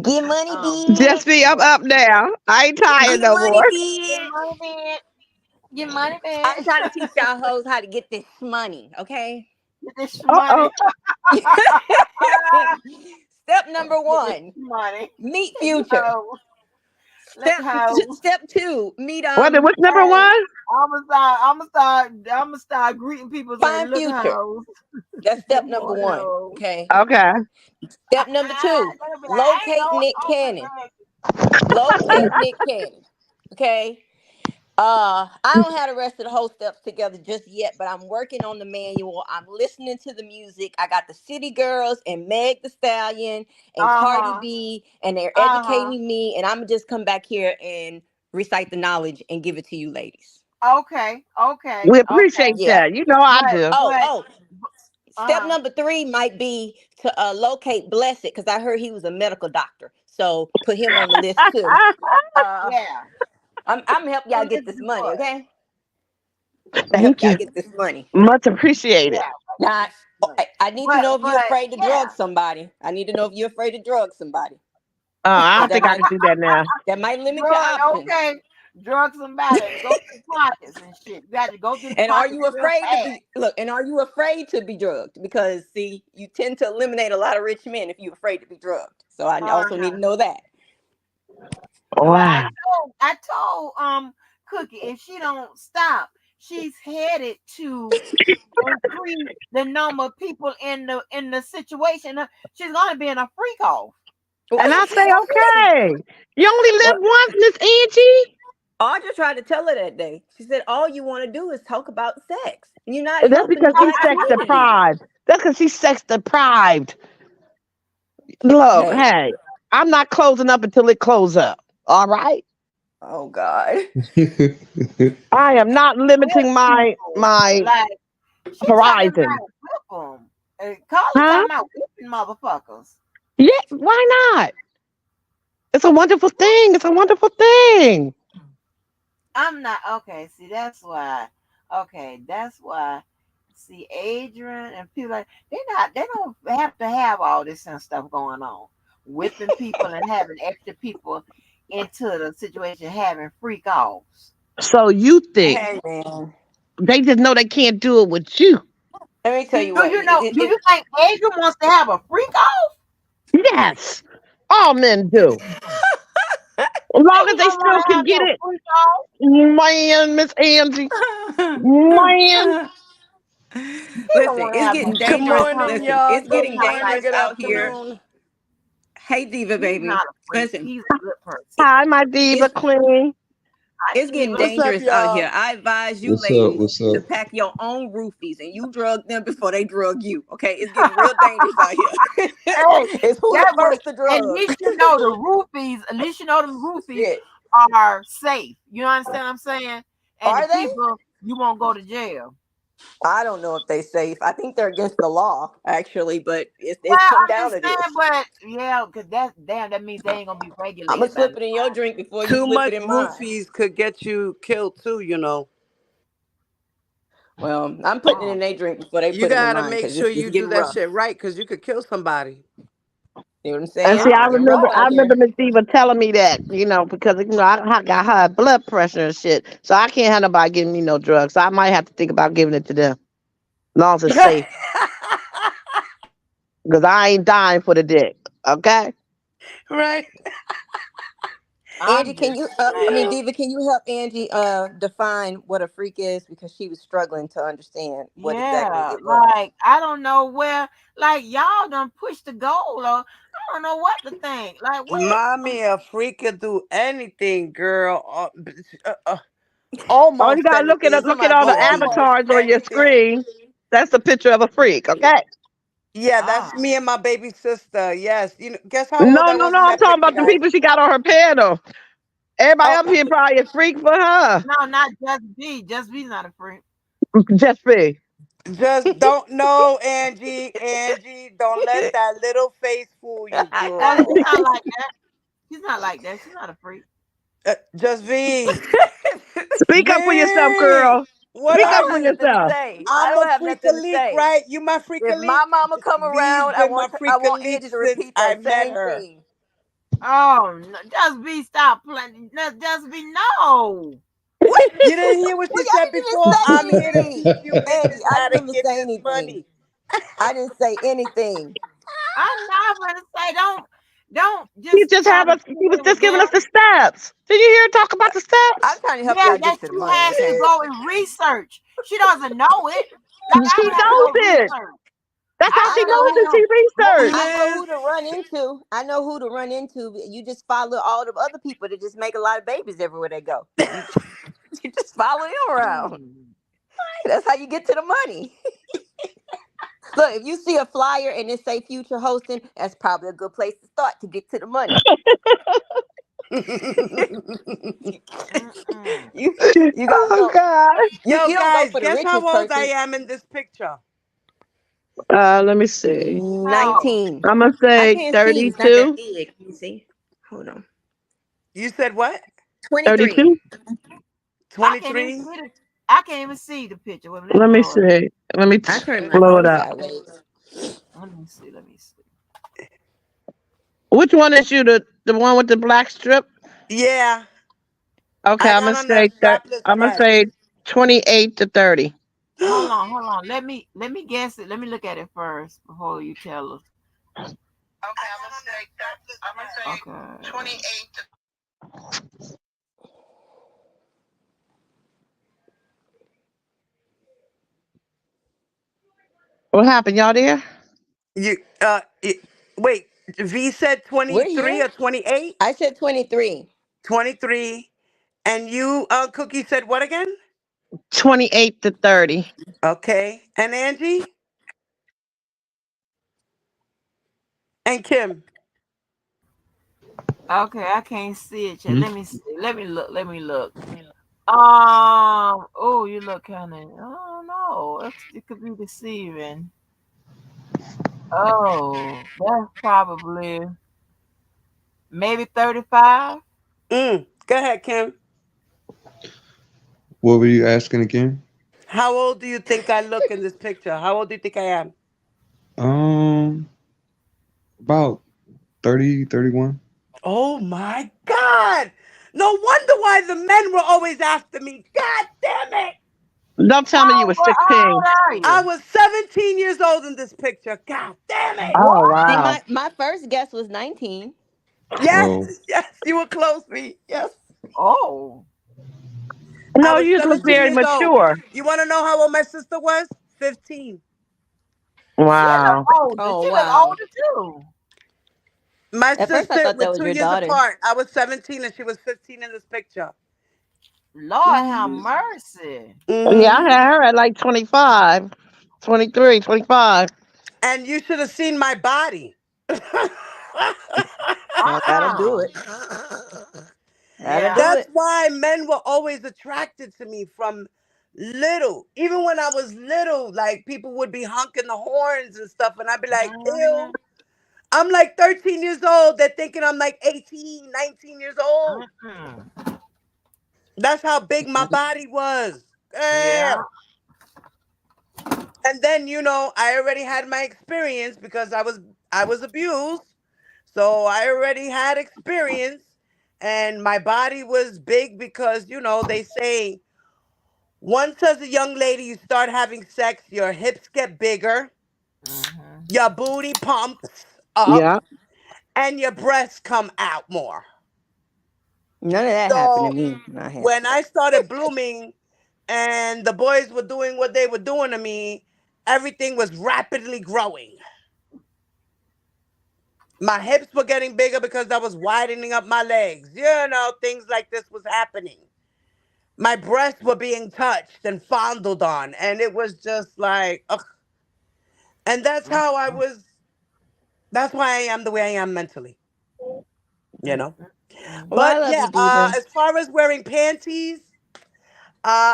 Get money, bitch. Just me, I'm up now. I ain't tired no more. Get money, bitch. Get money, bitch. I'm trying to teach y'all hoes how to get this money, okay? Get this money. Step number 1, money. Meet Future. Step 2, meet What's number 1? I'm gonna start greeting people. Find saying, Future. That's step number 1. Okay. Okay. Step number 2, locate Nick Cannon. Locate Nick Cannon. Okay. I don't have the rest of the whole steps together just yet, but I'm working on the manual. I'm listening to the music. I got the City Girls and Meg the Stallion and Cardi B, and they're educating me. And I'm just come back here and recite the knowledge and give it to you, ladies. Okay. We appreciate that. You know I do. Step number 3 might be to locate Blessed, because I heard he was a medical doctor. So put him on the list too. Yeah. I'm helping y'all get this money, okay? Thank you. Get this money. Much appreciated. Now, I need to know if you're afraid to drug somebody. I need to know if you're afraid to drug somebody. I don't think I can do that now. That might limit your options. Okay. Drug somebody. Go to the pockets and shit. You got to go to the And are pockets you afraid to be and are you afraid to be drugged? Because see, you tend to eliminate a lot of rich men if you're afraid to be drugged. So I also need to know that. Wow. I told Cookie, if she don't stop, she's headed to increase the number of people in the situation. She's gonna be in a freak off. And I say, okay. You only live once, Miss Angie. Audra tried to tell her that day. She said, all you want to do is talk about sex. And you're not. That's because she's sex deprived. That's because she's sex deprived. Look, hey, I'm not closing up until it closes up. All right. Oh God. I am not limiting my horizon. Call it time out, whipping motherfuckers. Yeah, why not? It's a wonderful thing. It's a wonderful thing. I'm not okay. See, that's why. Okay, that's why. See, Adrian and people like they don't have to have all this and stuff going on, whipping people and having extra people into the situation, having freak offs. So you think they just know they can't do it with you? Let me tell you what. Do you think Adrian wants to have a freak off? Yes, all men do. As long as they still can get it. Man, Miss Angie. Man. Listen, it's getting dangerous. It's getting dangerous out here. Hey, Diva, baby. Listen. He's a good person. Hi, my Diva Queen. It's getting dangerous out here. I advise you, ladies, to pack your own roofies and you drug them before they drug you. Okay, it's getting real dangerous out here. It's who's the first to drug. At least you know the roofies. At least you know the roofies are safe. You understand what I'm saying? And Are they? People, you won't go to jail. I don't know if they're safe. I think they're against the law, actually, but it's well, come down to this. But yeah, because that means they ain't gonna be regulated. I'm gonna slip it in your drink before you slip it in mine. Too much roofies could get you killed too, you know. Well, I'm putting it in their drink before they put it in mine. You gotta make sure you do that shit right, because you could kill somebody. You know what I'm saying? And see, I remember Miss Diva telling me that, you know, because I got high blood pressure and shit, so I can't have nobody giving me no drugs. So I might have to think about giving it to them, as long as it's safe. Because I ain't dying for the dick, okay? Right. I'm Angie, can just you? saying. Diva, can you help Angie define what a freak is because she was struggling to understand what exactly Yeah, it was. like I don't know where, like y'all done pushed the goal, or I don't know what to think. Like what? Mommy, a freak can do anything, girl. Oh, you Almost gotta look anything. look at all the Almost avatars on your anything. screen. That's a picture of a freak, okay? Yeah, Ah, that's me and my baby sister. Yes. Guess how old No, I no, was no. in I'm that talking picture, about the guys? people she got on her panel. Everybody Oh, up here probably a freak for her. no, not just B. Just B's not a freak. Just me. just don't know, Angie. Angie, don't let that little face fool you, Oh, she's girl. not like that. She's not like that. She's not a freak. Just V. Speak up for yourself, V. girl. What Speak I are up don't for have you? nothing to yourself. say. I I'm don't a have freak a nothing to leak, say. right? You my freak a If leak? my mama come V's around, been my I freak a want leak Angie to since repeat I that met same her. thing. Oh, no, just B. Stop playing. Just B. No. What? You didn't hear what Well, she y'all said didn't even before? say I'm here to anything. teach you Angie, bitches I how to didn't even get say this anything. money. I didn't say anything. I'm not gonna say don't He just just try have to us. fit He was in with just giving them. us the steps. Did you hear her talk about the I'm steps? trying to help Yeah, y'all that get to the she money, has to okay? go and research. She doesn't know it. Like I She would have to knows go it. research. That's how I she I gotta know knows go it. who She know researched. I know Liz, who to run into. I know who to run into. You just follow all the other people that just make a lot of babies everywhere they go. You you just follow them around. Mm. That's how you get to the money. Look, if you see a flyer and it say future hosting, that's probably a good place to start to get to the money. Mm-mm. you you gotta Oh go. God. You yo, don't go guys, for the guess how richest old I person. am in this picture? Let me see. No. 19. I'm gonna I say can't see. It's not that 32. big. Let me see. Hold on. You said what? 23. 32. I can't even 23? see the I can't even see the picture. Wait a minute, let me Let me blow it. see. Let me I turned Let my me blow see. it phone up. sideways. Let me see. Let me see. Which one is you? The one with the black strip? Yeah, Okay, I I'm got gonna on that say that. strapless I'm gonna dress. say 28 to 30. Hold on. Let me guess it. Let me look at it first before you tell us. Okay. 28. What happened, y'all there? You wait, V said We're 23 here. or 28? I said 23. 23. And you, Cookie said what again? 28 to 30. Okay. And Angie? And Kim? Okay, I can't see it yet. Hmm? Let me see. Let me look. Let me look. Oh, you look kind of. Oh no, it could be deceiving. Oh, that's probably maybe 35. Go ahead, Kim. What were you asking again? How old do you think I look in this picture? How old do you think I am? Um, about 30, 31. Oh my God. No wonder why the men were always after me. God damn it. Don't tell me you were How old 16. are I you? was 17 years old in this picture. God damn it. Oh What? See, wow. my first guess was 19. Yes, Oh, yes, you were close, me. Yes. Oh, I No, was you just look 17 very years old. mature. You want to know how old my sister was? 15. she look Wow. older. Oh, She look wow. older too. My At first, I sister, thought we're that was two your years daughter. apart. I was 17 and she was 15 in this picture. Lord have mercy. Yeah, I Hmm. had her at like 25, 23, 25. And you should have seen my body. Well, that'll Uh-uh. do it. That'll Yeah. do That's it. why men were always attracted to me from little. Even when I was little, like people would be honking the horns and stuff, and I'd be like, Mhm. ew. I'm like 13 years old. They're thinking I'm like 18, 19 years old. Mm-mm. That's how big my body was. Yeah. Damn. And then, I already had my experience because I was abused. So I already had experience and my body was big because, they say once as a young lady you start having sex, your hips get bigger, Mm-hmm. your booty pumps up, Yeah. and your breasts come out more. None of that happened to So me. I had when I sex. started blooming and the boys were doing what they were doing to me, everything was rapidly growing. My hips were getting bigger because I was widening up my legs. Things like this was happening. My breasts were being touched and fondled on, and it was just like, ugh. And that's how I was. That's why I am the way I am mentally. You know. Well, I But love yeah, you, Diva. as far as wearing panties,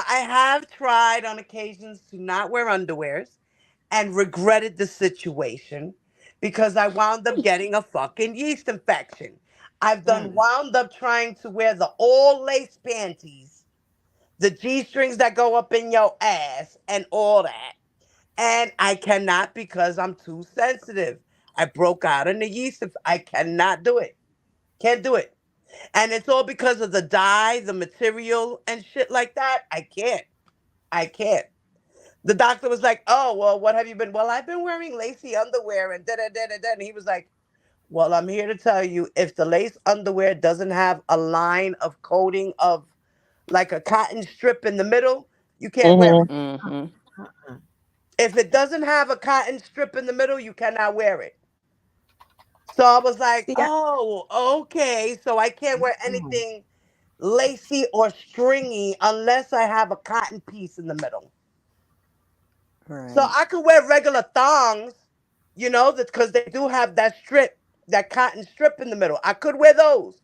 I have tried on occasions to not wear underwears and regretted the situation because I wound up getting a fucking yeast infection. I've done wound up trying to wear the all lace panties, the G strings that go up in your ass, and all that. And I cannot because I'm too sensitive. I broke out in the yeast. I cannot do it. Can't do it. And it's all because of the dye, the material, and shit like that. I can't. I can't. The doctor was like, "Oh, well, what have you been?" Well, I've been wearing lacy underwear and da da da da da. And he was like, "Well, I'm here to tell you, if the lace underwear doesn't have a line of coating of like a cotton strip in the middle, you can't wear it. Mm-hmm. If it doesn't have a cotton strip in the middle, you cannot wear it." So I was like, See, "Oh, okay. So I can't wear anything lacy or stringy unless I have a cotton piece in the middle." So right. I could wear regular thongs, because they do have that strip, that cotton strip in the middle. I could wear those.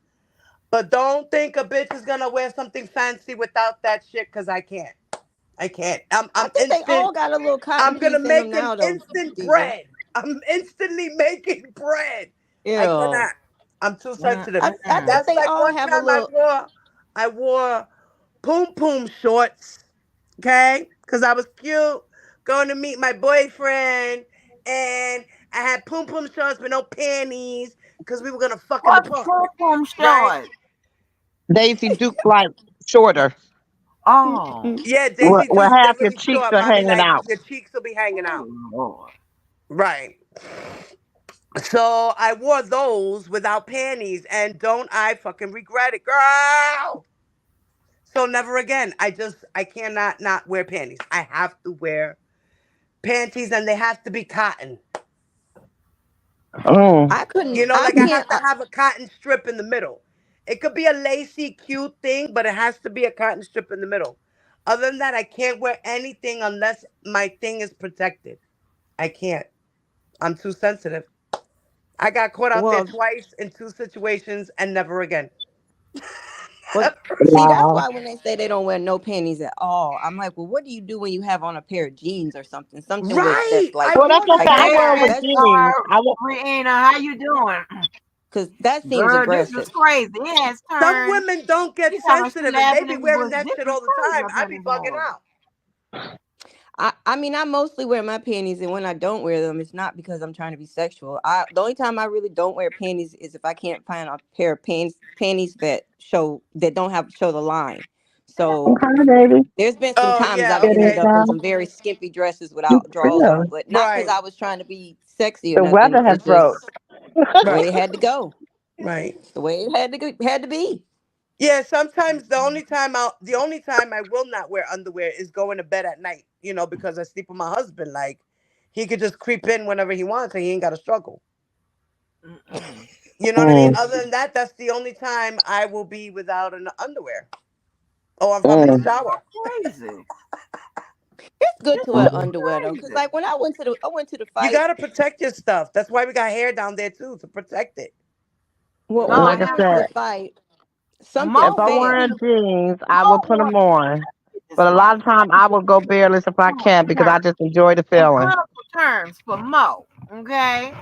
But don't think a bitch is gonna wear something fancy without that shit, because I can't. I can't. I I'm think they instant. all got a little cotton I'm gonna piece in them make an now, though, instant Diva. bread. I'm instantly making bread. I Ew. cannot. I'm too sensitive. I think That's they like all one have a time little. I wore poom poom shorts, okay? Because I was cute, going to meet my boyfriend, and I had poom poom shorts with no panties because we were gonna fuck in the What's park, pom pom right? short? Daisy Duke like shorter, Oh. Yeah, Daisy where Dukes, they're half your really cheeks short. are Mommy, hanging like out. your cheeks will be hanging out, Oh, Lord. right? So I wore those without panties, and don't I fucking regret it, girl? So never again. I cannot not wear panties. I have to wear panties, and they have to be cotton. Mm. I couldn't. I Like I have can't. to have a cotton strip in the middle. It could be a lacy, cute thing, but it has to be a cotton strip in the middle. Other than that, I can't wear anything unless my thing is protected. I can't. I'm too sensitive. I got caught out there Well, twice in two situations and never again. well, see, that's Wow. why when they say they don't wear no panties at all, I'm like, well, what do you do when you have on a pair of jeans or something? Something with Right. that's like I Well, that's wore okay. that like I the that's other wear 'em with day. that's just jeans. Rihanna, how you doing? because that seems Girl, this is aggressive. crazy. It has Some turned. women don't get She talking about she sensitive and they laughing be in the wearing bush. that This shit is all the crazy time. up I here be in bugging Florida. out. I mean, I mostly wear my panties, and when I don't wear them, it's not because I'm trying to be sexual. The only time I really don't wear panties is if I can't find a pair of panties that don't have show the line. So Okay, baby. there's been some Oh times yeah, I've ended Fitted okay. up in down. some very skimpy dresses You without drawers feel. on, but not because Right, I was trying to be sexy or The nothing. weather has It's broke. just the way right, it had to go. right. It's the way it had to be. Yeah, sometimes the only time I will not wear underwear is going to bed at night, because I sleep with my husband. Like he could just creep in whenever he wants and he ain't gotta struggle. Mm-mm. You know what I mean? Mm, Other than that, that's the only time I will be without an underwear. Or if I'm in the mm, shower. Crazy. It's good This to is wear mm. underwear though, because crazy. like when I went to the You fight. gotta protect your stuff. That's why we got hair down there too, to protect it. Well, No, when I I Like I got went to the said, fight, something if Mo I'm wore fell. wearing jeans, I will Mo put wore them on. this But a lot fight. of time, I will go bearless if I can because I Terms. just enjoy the In feeling. clinical terms for Mo. Okay.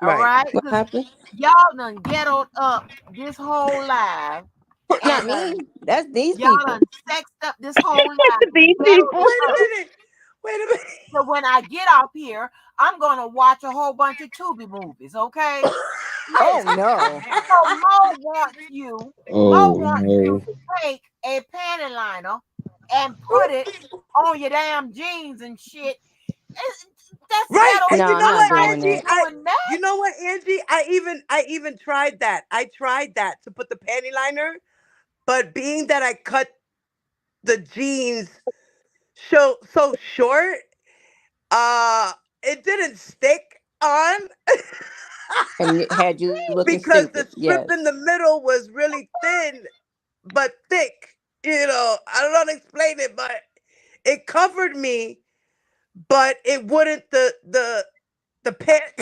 All Right. right. What Because happened? y'all done ghettoed up this whole live Not and me. That's these y'all people. done sexed up this whole live and These ghettoed people. it Wait a up. minute. Wait a minute. So when I get off here, I'm gonna watch a whole bunch of Tubi movies, okay? Oh Listen. no. So Mo Oh wants you no. to take a panty liner and put it on your damn jeans and shit. That's Right. ghetto And No, you shit. I'm know I'm not what, not doing Angie? that. doing that. You know what, Angie? I even tried that. I tried that to put the panty liner, but being that I cut the jeans so short, it didn't stick on And it had you looking because the stupid. strip Yes. in the middle was really thin but thick. I don't know how to explain it, but it covered me, but it wouldn't the pant.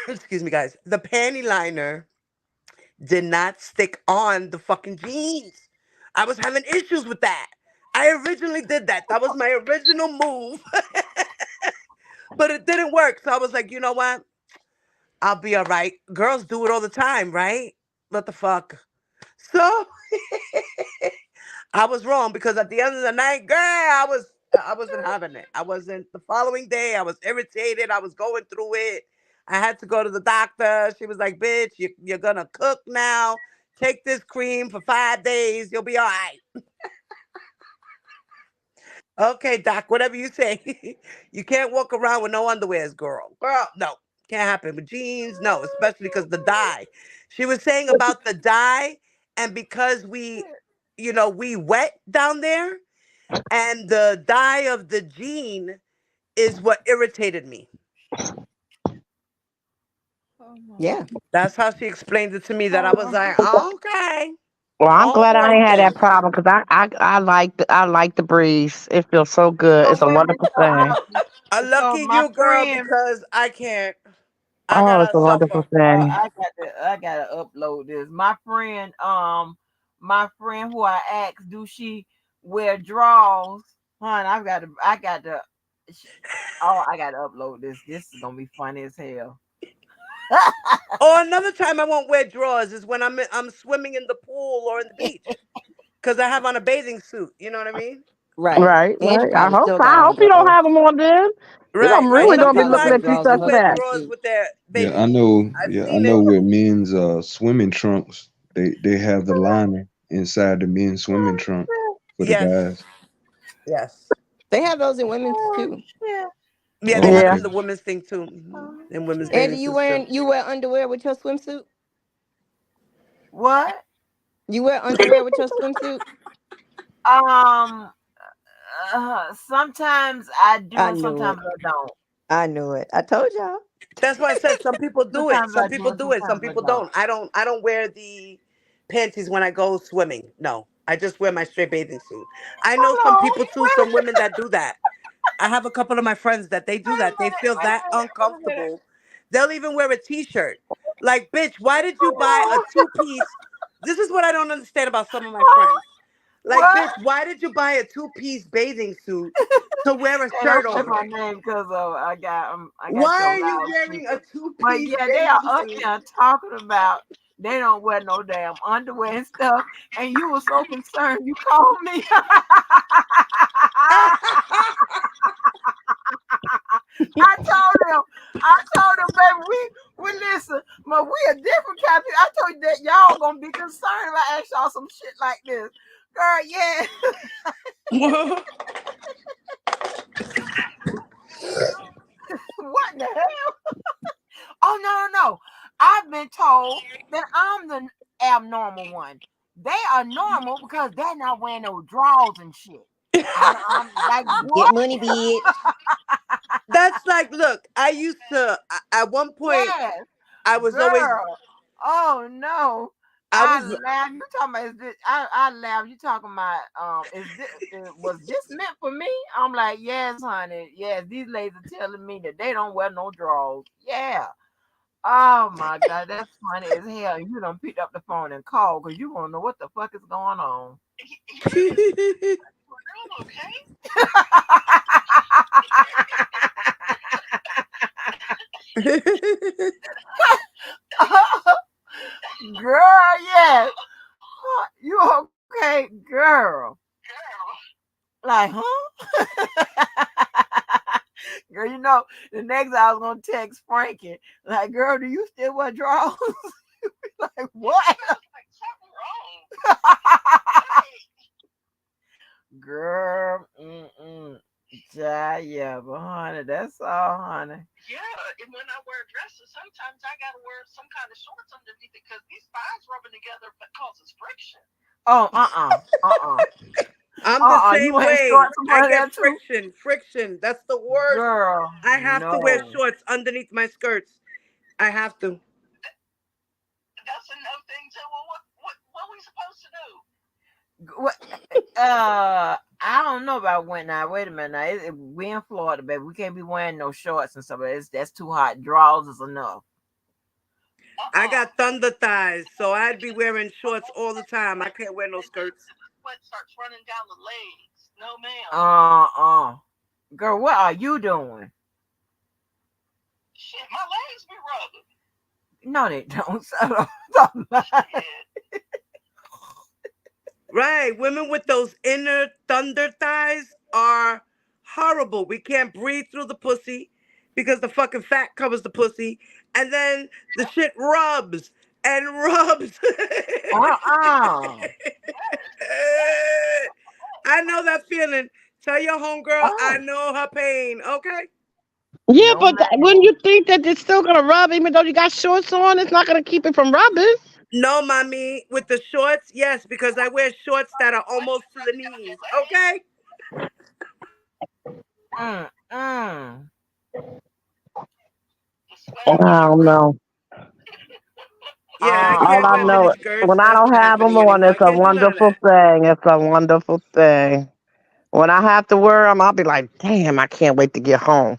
Excuse me, guys. The panty liner did not stick on the fucking jeans. I was having issues with that. I originally did that. That was my original move, but it didn't work. So I was like, you know what? I'll be all right. Girls do it all the time, right? What the fuck? So I was wrong because at the end of the night, girl, I wasn't having it. I wasn't. The following day, I was irritated. I was going through it. I had to go to the doctor. She was like, "Bitch, you're gonna cook now. Take this cream for 5 days. You'll be all right." Okay, doc, whatever you say. You can't walk around with no underwears, girl. Girl, no, can't happen. With jeans, no, especially because the dye. She was saying about the dye, and because we wet down there, and the dye of the jean is what irritated me. Yeah. That's how she explained it to me. That I was like, okay, Well, I'm all glad I right ain't had that then. problem because I like the breeze. It feels so good. So It's a wait a minute. wonderful thing. So Lucky my you, girl, friend, because I can't. I Oh, it's gotta a wonderful suffer. thing. I gotta upload this. My friend who I asked, do she wear drawers? Hon, sh- I gotta upload this. This is gonna be funny as hell. Or another time I won't wear drawers is when I'm swimming in the pool or in the beach because I have on a bathing suit. You know what I mean? Right. Right, And you right. I probably hope still so. got I on hope you don't drawers. have them on then. We're Right, right. really And you Some gonna be probably people looking got at you drawers on actually wear underneath suspect. the drawers suit. with their Yeah, bathing suit. I've I seen know it. with men's swimming trunks, they have the liner inside the men's swimming trunk for the Yes, guys. yes. They have those in women's too. Yeah, they Oh, have it Yeah. okay. in the women's thing too, in women's Eddie, bathing suits too. you wear underwear with your swimsuit? What? You wear underwear with your swimsuit? Um, Sometimes I do, I and knew sometimes it. I don't. I knew it. I told y'all. That's why I said some people do it. Sometimes Some I do, people and do it. Some sometimes I people don't. don't. I don't wear the panties when I go swimming. No, I just wear my straight bathing suit. I know some Hold on. people too. Some women that do that. I have a couple of my friends that they do that. They feel that Wait a minute. uncomfortable. They'll even wear a t-shirt. Like, bitch, why did you buy a two-piece? This is what I don't understand about some of my Huh? friends. Like, What? bitch, why did you buy a two-piece bathing suit to wear a And don't shirt say over my it? name because I got Why your are you wearing a loudspeaker. But two-piece yeah, they are bathing up suit? there talking about they don't wear no damn underwear and stuff. And you were so concerned you called me. I told him, baby, we listen, but we a different kind of people. I told you that y'all gonna be concerned if I ask y'all some shit like this. Girl, yeah. What the hell? Oh no. I've been told that I'm the abnormal one. They are normal because they're not wearing no drawers and shit. I'm like, Get what? money, bitch. That's like, look, I used to, at one point, Yes, I was always, girl. Oh no. I I was, laugh. You talking about is this? I laugh. You talking about is this? Was this meant for me? I'm like, yes, honey. Yes, these ladies are telling me that they don't wear no drawers. Yeah. Oh my god, that's funny as hell. You don't pick up the phone and call because you want to know what the fuck is going on. Girl, yes. You okay, girl? Like, huh? Girl, the next I was gonna text Frankie. Like, girl, do you still wear drawers? Like, what? Girl, Yeah, but honey, that's all, honey. Yeah, and when I wear dresses, sometimes I gotta wear some kind of shorts underneath it because these thighs rubbing together causes friction. Oh, I'm the You same ain't way. short some I of get that too, friction. Friction. That's the worst. girl. I have to wear No. shorts underneath my skirts. I have to. That's a no thing too. Well, what we supposed to do? What? I don't know about when now. Wait a minute now. We in Florida, baby. We can't be wearing no shorts and stuff. That's too hot. Drawers is enough. I got thunder thighs, so I'd be wearing shorts all the time. I can't wear no skirts. Sweat starts running down the legs. No, ma'am. Girl, what are you doing? Shit, my legs be rubbing. No, they don't. Stop lying. Right. Women with those inner thunder thighs are horrible. We can't breathe through the pussy because the fucking fat covers the pussy. And then the shit rubs and rubs. I know that feeling. Tell your homegirl I know her pain, okay? Yeah, but wouldn't you think that it's still gonna rub even though you got shorts on? It's not gonna keep it from rubbing. No, mommy, with the shorts, yes, because I wear shorts that are almost to the knees, okay? I don't know. Yeah, I All can't I wear know mini is skirts. when I That's don't not have them happening on, anymore. I it's a can't do none of wonderful that. thing. It's a wonderful thing. When I have to wear them, I'll be like, damn, I can't wait to get home.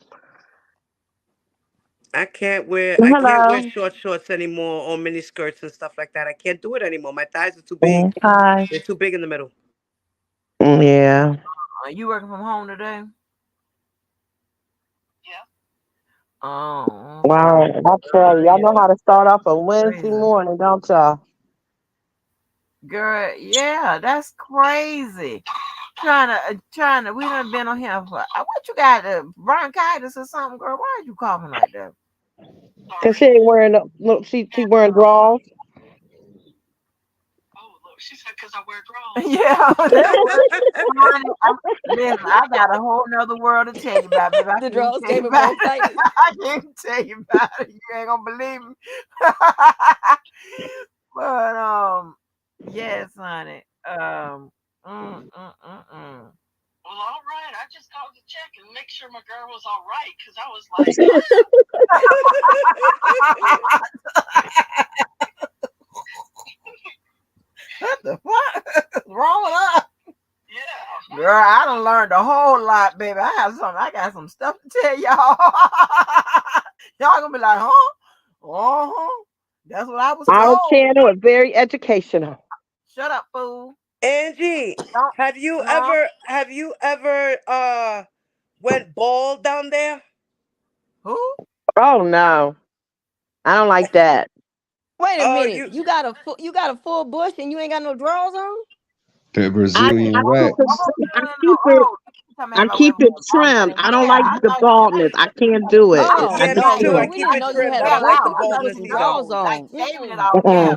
I can't wear Hello. shorts anymore or mini skirts and stuff like that. I can't do it anymore. My thighs are too big. Hi. They're too big in the middle. Yeah. Are you working from home today? Oh, Wow. okay. I tell you, y'all know how to start off a Wednesday morning, don't y'all? Girl, yeah, that's crazy. Trying to. We done been on here for what you got? Bronchitis or something, girl? Why are you coughing like that? Cause she ain't wearing look, she wearing drawers. She said because I wear drawers. Yeah, that was, listen, I got a whole nother world to tell you about, baby. I The can't draws tell gave you her about it. bronchitis. I can't tell you about it. You ain't gonna believe me. But yes, honey. Well, all right. I just called to check and make sure my girl was all right because I was like, what the fuck? What's wrong with her? Yeah. Girl, I done learned a whole lot, baby. I got some stuff to tell y'all. Y'all gonna be like, huh? Uh-huh. That's what I was Our told. channel is very educational. Shut up, fool. Angie, Don't, have you huh? ever went bald down there? Who? Oh no. I don't like that. Wait a Oh, minute. You got a full bush and you ain't got no drawers on? That I Brazilian keep wax. it trimmed. I don't like the baldness. I can't do it. Oh yeah, I me just no, too. I girl, can't. we keep didn't it know you trimmed, had but a I bush. like the I thought you put baldness some either. drawers on. Shaving it off, Mm-mm.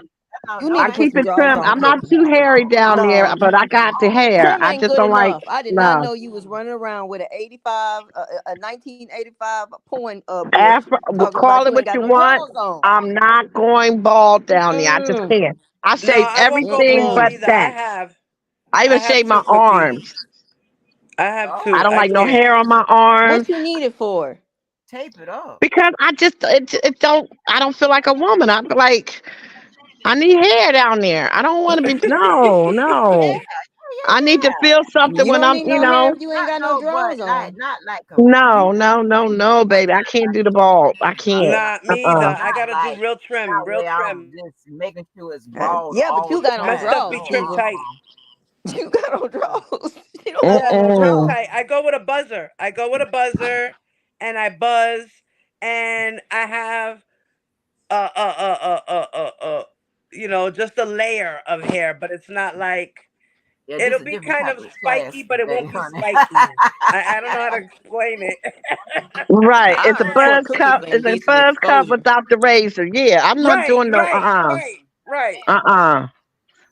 You need I to put keep some it drawers trimmed. on, I'm not Cookie. too hairy down there, No, but I got the hair. trim I ain't just good don't like. enough. I did not No. know you was running around with a 1985 porn bush Afro, talking about call it you ain't what got you no want. drawers on. I'm not going bald down there. I just Mm-mm. can't. I No, shave I won't go everything bald but Mm-mm. either. that. I I even have shave my two, Cookie. arms. I have I two. don't I like no can't. hair on my What arms you need it for? Tape it up. because it don't. I don't feel like a woman. I feel like I need hair down there. I don't want to be. No. I need to feel something You when don't I'm. need no hair if you ain't got no drawers on. Not like No, baby. I can't do the bald. I can't. Nah, me either. I not gotta do like real trim, not real where I'm trim. just making sure it's bald Yeah, but all you the got on My time. stuff drawers, be No, trimmed Susan. tight. You got on drawers. You don't Yeah, got no trim drawers. tight. I go with a buzzer. And I buzz, and I have uh uh uh uh uh uh, uh just a layer of hair, but it's not like yeah, this it'll a be different kind type of of class spiky, but it today, won't be honey. spiky. I don't know how to explain it. Right. I It's a don't know what buzz Cookie cup. for It's a indecent buzz cup exposure. without the razor. Yeah. I'm not Right, doing no right, right, right.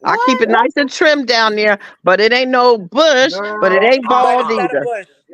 I keep it What? nice and trimmed down there, but it ain't no bush, but it Girl, ain't But bald it's not a either. bush.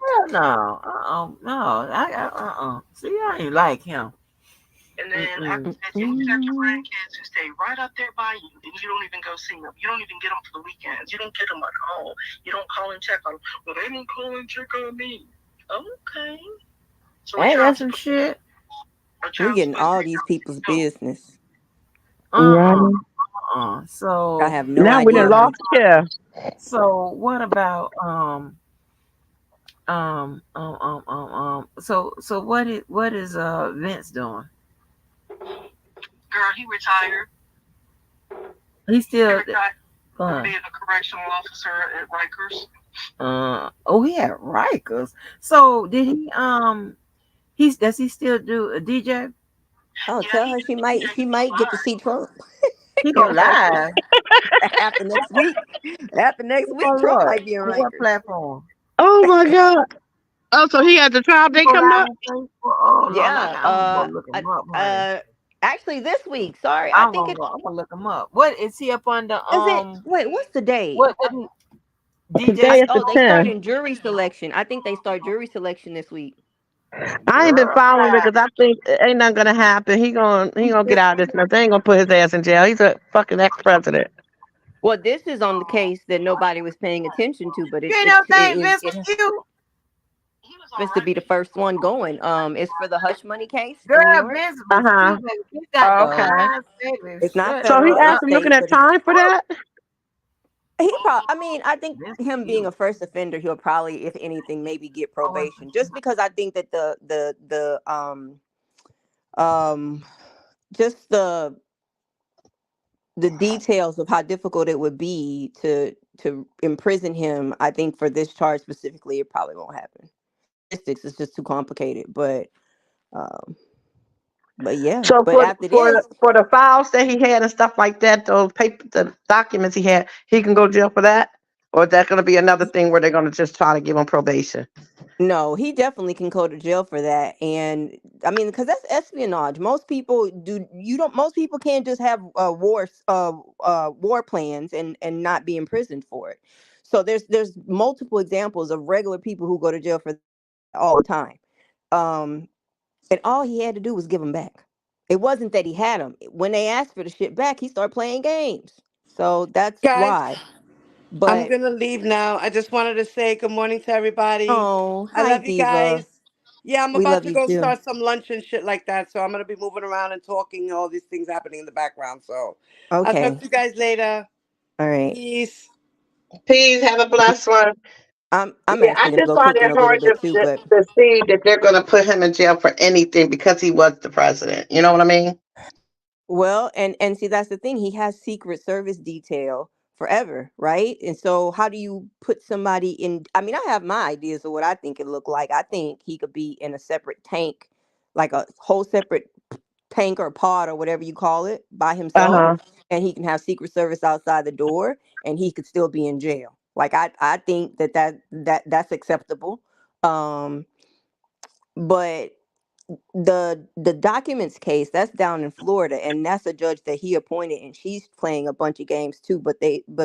Hell no. See, I ain't like him. And then after that, you got your grandkids who stay right up there by you, and you don't even go see them. You don't even get them for the weekends. You don't get them at home. You don't call and check on them. Well, they didn't call and check on me. Okay. So Ain't that some shit? We getting all these people's business. Right. So I have no Now we idea. done lost care. So what about so what is Vince doing? Girl, he retired. He still He retired from being a correctional officer at Rikers. He at Rikers. So did he does he still do a DJ? Oh, tell her she might get to see Trump. He go live after next week. After next week, on Trump what? might be in On what Rikers. platform? Oh my God. Oh, so he had the trial date Go coming live up? on Facebook? Oh Lord, Yeah. I'm gonna go look him up, honey. Actually, this week. Sorry, I think I'm gonna look him up. What is he up on the is it. Wait, what's the date? What DJ? Today is the They 10th. started jury selection. I think they start jury selection this week. I ain't been following it because I think it ain't nothing gonna happen. He gonna get out of this mess. They ain't gonna put his ass in jail. He's a fucking ex-president. Well, this is on the case that nobody was paying attention to, but You ain't never think Vince was cute? supposed to be the first one going. It's for the hush money case Girl, in New York. Vince was cute, baby. He got the Okay. eyes, baby. It's not Shut So he federal, it's up. actually looking state, at but time for that? he probably. I mean, I think him being a first offender, he'll probably, if anything, maybe get probation. Just because I think that just the details of how difficult it would be to imprison him. I think for this charge specifically, it probably won't happen. Statistics is just too complicated, but yeah. So But after for this, the files that he had and stuff like that, those paper, the documents he had, he can go to jail for that? Or is that gonna be another thing where they're gonna just try to give him probation? no, he definitely can go to jail for that. And I mean, because that's espionage. Most people do. You don't. Most people can't just have war plans and not be imprisoned for it. So there's multiple examples of regular people who go to jail for that all the time. And all he had to do was give them back. It wasn't that he had them. When they asked for the shit back, he started playing games. So that's Guys, why. I'm But gonna leave now. I just wanted to say good morning to everybody. oh, I hi love you guys. Diva. Yeah, I'm We about love to you go too. start some lunch and shit like that. So I'm gonna be moving around and talking, all these things happening in the background. So I'll talk Okay. to you guys later. All right. Peace. Peace. Have a blessed one. I'm Yeah, I actually gonna just go wanted cook in a her little bit too, but to see that they're going to put him in jail for anything because he was the president. You know what I mean? well, and see that's the thing. He has Secret Service detail forever, right? And so how do you put somebody in? I mean, I have my ideas of what I think it looked like. I think he could be in a separate tank, like a whole separate tank or pod or whatever you call it, by himself, and he can have Secret Service outside the door, and he could still be in jail. Like I think that's acceptable. Um, but the documents case that's down in Florida, and that's a judge that he appointed, and she's playing a bunch of games too. But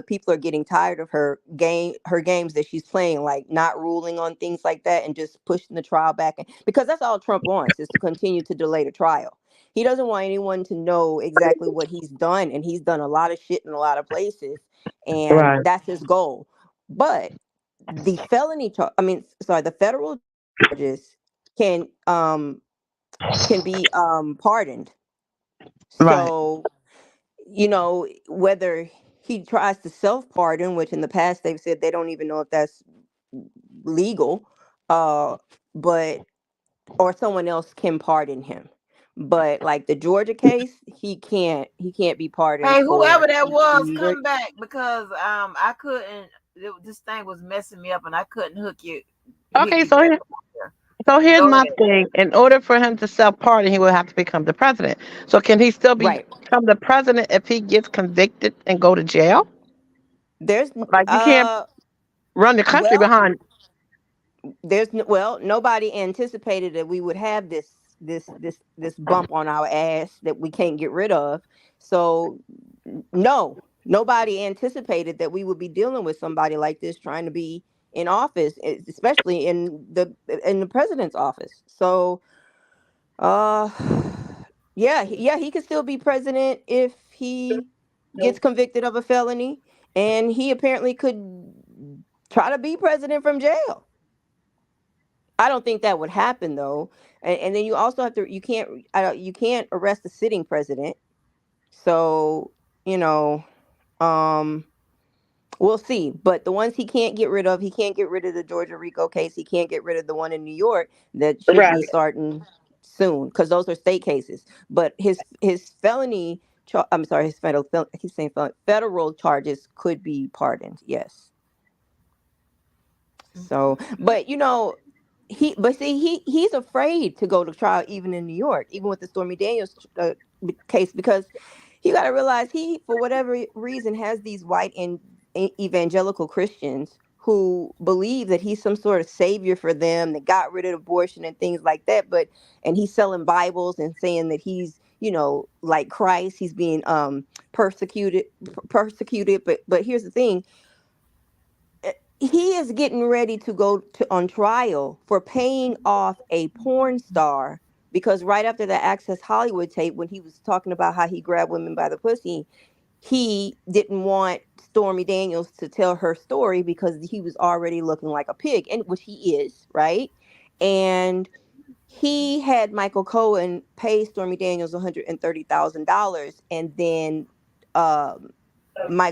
people are getting tired of her games that she's playing, like not ruling on things like that and just pushing the trial back. Because that's all Trump wants, is to continue to delay the trial. He doesn't want anyone to know exactly what he's done, and he's done a lot of shit in a lot of places, and Right. that's his goal. But the the federal judges can be pardoned. Right. So, whether he tries to self-pardon, which in the past they've said they don't even know if that's legal, but or someone else can pardon him. But like the Georgia case, he can't be pardoned Hey, for whoever that was, New York. come back because I couldn't. This thing was messing me up, and I couldn't hook you. Hit Okay, you back. so here's Go my ahead. thing. In order for him to self-pardon, he will have to become the president. So can he still Right. become the president if he gets convicted and go to jail? There's Like you can't run the country well, behind. nobody anticipated that we would have this bump on our ass that we can't get rid of. So no, nobody anticipated that we would be dealing with somebody like this trying to be in office, especially in the president's office. So, uh, yeah, he could still be president if he gets convicted of a felony, and he apparently could try to be president from jail. I don't think that would happen though. And then you also have to you can't arrest a sitting president. So, you know, um we'll see. But the ones he can't get rid of, he can't get rid of the Georgia RICO case. He can't get rid of the one in New York that should be Right. starting soon because those are state cases. But his felony, I'm sorry, his federal, I keep saying federal charges could be pardoned. Yes. So, but you know, he's afraid to go to trial even in New York, even with the Stormy Daniels case, because you got to realize he, for whatever reason, has these white and evangelical Christians who believe that he's some sort of savior for them that got rid of abortion and things like that. And he's selling Bibles and saying that he's, you know, like Christ, he's being persecuted. But here's the thing. He is getting ready to go on trial for paying off a porn star because right after the Access Hollywood tape, when he was talking about how he grabbed women by the pussy, he didn't want Stormy Daniels to tell her story because he was already looking like a pig, and which he is, right? And he had Michael Cohen pay Stormy Daniels $130,000, and then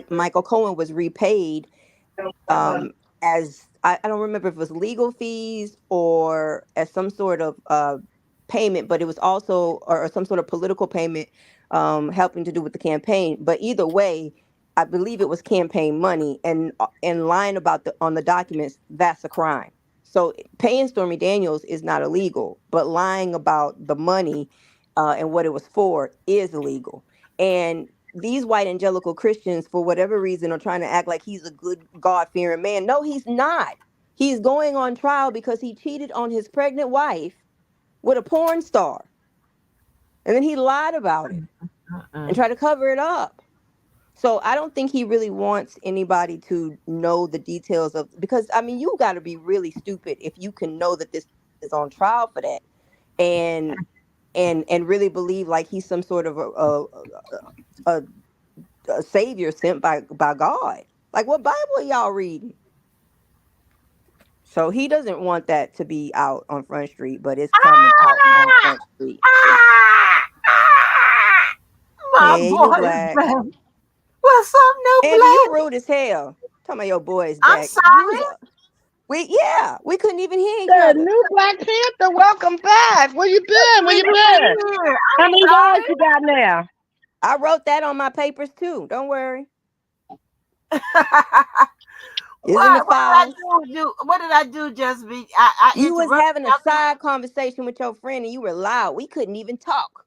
Michael Cohen was repaid as I don't remember if it was legal fees or as some sort of payment, but it was also or some sort of political payment helping to do with the campaign. But either way, I believe it was campaign money, and lying about on the documents, that's a crime. So paying Stormy Daniels is not illegal, but lying about the money and what it was for is illegal. And these white evangelical Christians, for whatever reason, are trying to act like he's a good, God-fearing man. No, he's not. He's going on trial because he cheated on his pregnant wife with a porn star. And then he lied about it and tried to cover it up. So I don't think he really wants anybody to know the details of, because I mean, you got to be really stupid if you can know that this is on trial for that, and really believe like he's some sort of a savior sent by God. Like, what Bible are y'all reading? So he doesn't want that to be out on Front Street, but it's coming out on Front Street. My Hey, boy New is Black. back. What's up, New Andy, Black? you rude as hell. Talking about your boys back. I'm sorry. We couldn't even hear each The other. new Black Panther, welcome back. Where you been? Where you been? How many words you got now? I wrote that on my papers too. Don't worry. It's in the files. What did I do, just be? You was having a side conversation with your friend and you were loud. We couldn't even talk.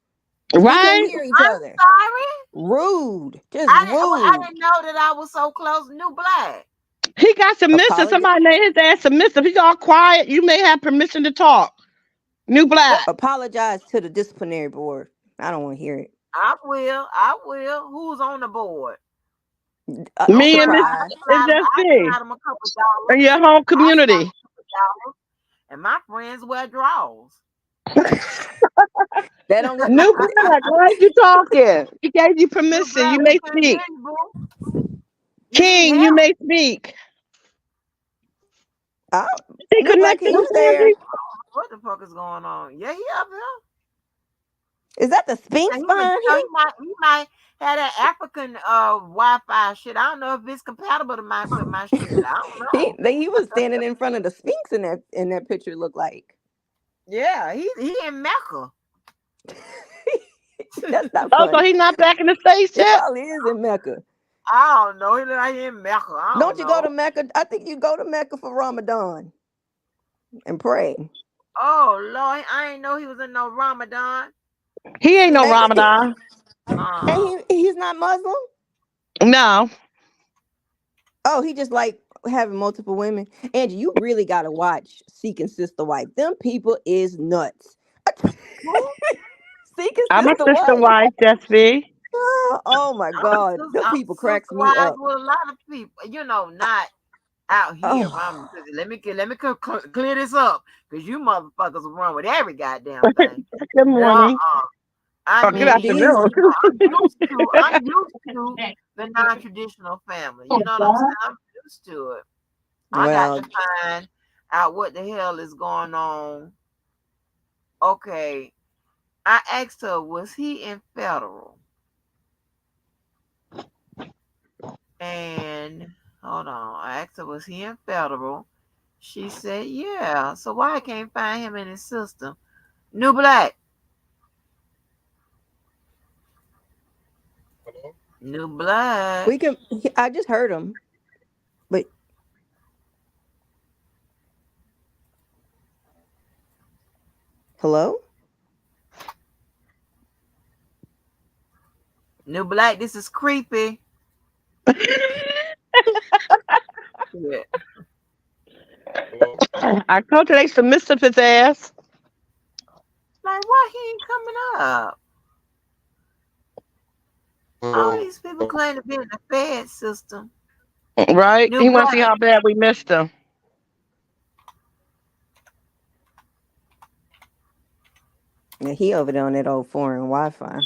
We Right? couldn't hear each other. Sorry. Rude. Just I rude. didn't know that I was so close. New Black. He got submissive. Somebody named his ass submissive. He's all quiet. You may have permission to talk. New Black. Apologize to the disciplinary board. I don't want to hear it. I will. Who's on the board? Me and Miss it's just me. And your whole community. And my friends wear drawers. That only New Black, why are you talking? He gave you permission. You may speak. King, you may speak. He connected he's with there. Andy. What the fuck is going on? Yeah, he up here. Is that the Sphinx behind him? He might have that African Wi-Fi shit. I don't know if it's compatible to my shit. I don't know. He was standing in front of the Sphinx in that picture. Looked like. Yeah, he in Mecca. That's not funny. So he's not back in the States yet? He probably is in Mecca. I don't know. He in Mecca. Don't you go to Mecca? I think you go to Mecca for Ramadan and pray. Oh Lord, I ain't know he was in no Ramadan. He ain't no Ramadan. And he's not Muslim? No. Oh, he just like having multiple women. Angie, you really gotta watch Seeking Sister Wife. Them people is nuts. Seeking I'm a sister wife, just me. Oh my God. Them people cracks me up. With a lot of people, not out here. Oh, Let me clear this up, because you motherfuckers will run with every goddamn thing. Good No, morning. I Or good man, mean, these afternoon. I'm used to the non-traditional family. You know what I'm saying? I'm used to it. I got to well, find out what the hell is going on. Okay, I asked her, was he in federal? And hold on, I asked her, was he in federal? She said, yeah. So why I can't find him in his system? New Black. New Black. we can. I just heard him, but hello. New Black, this is creepy. Yeah. I told you they submissive his ass. Like, why he ain't coming up? All these people claim to be in the Fed system. Right? New He wants to see Black. how bad we missed him. Yeah, he over there on that old foreign Wi-Fi.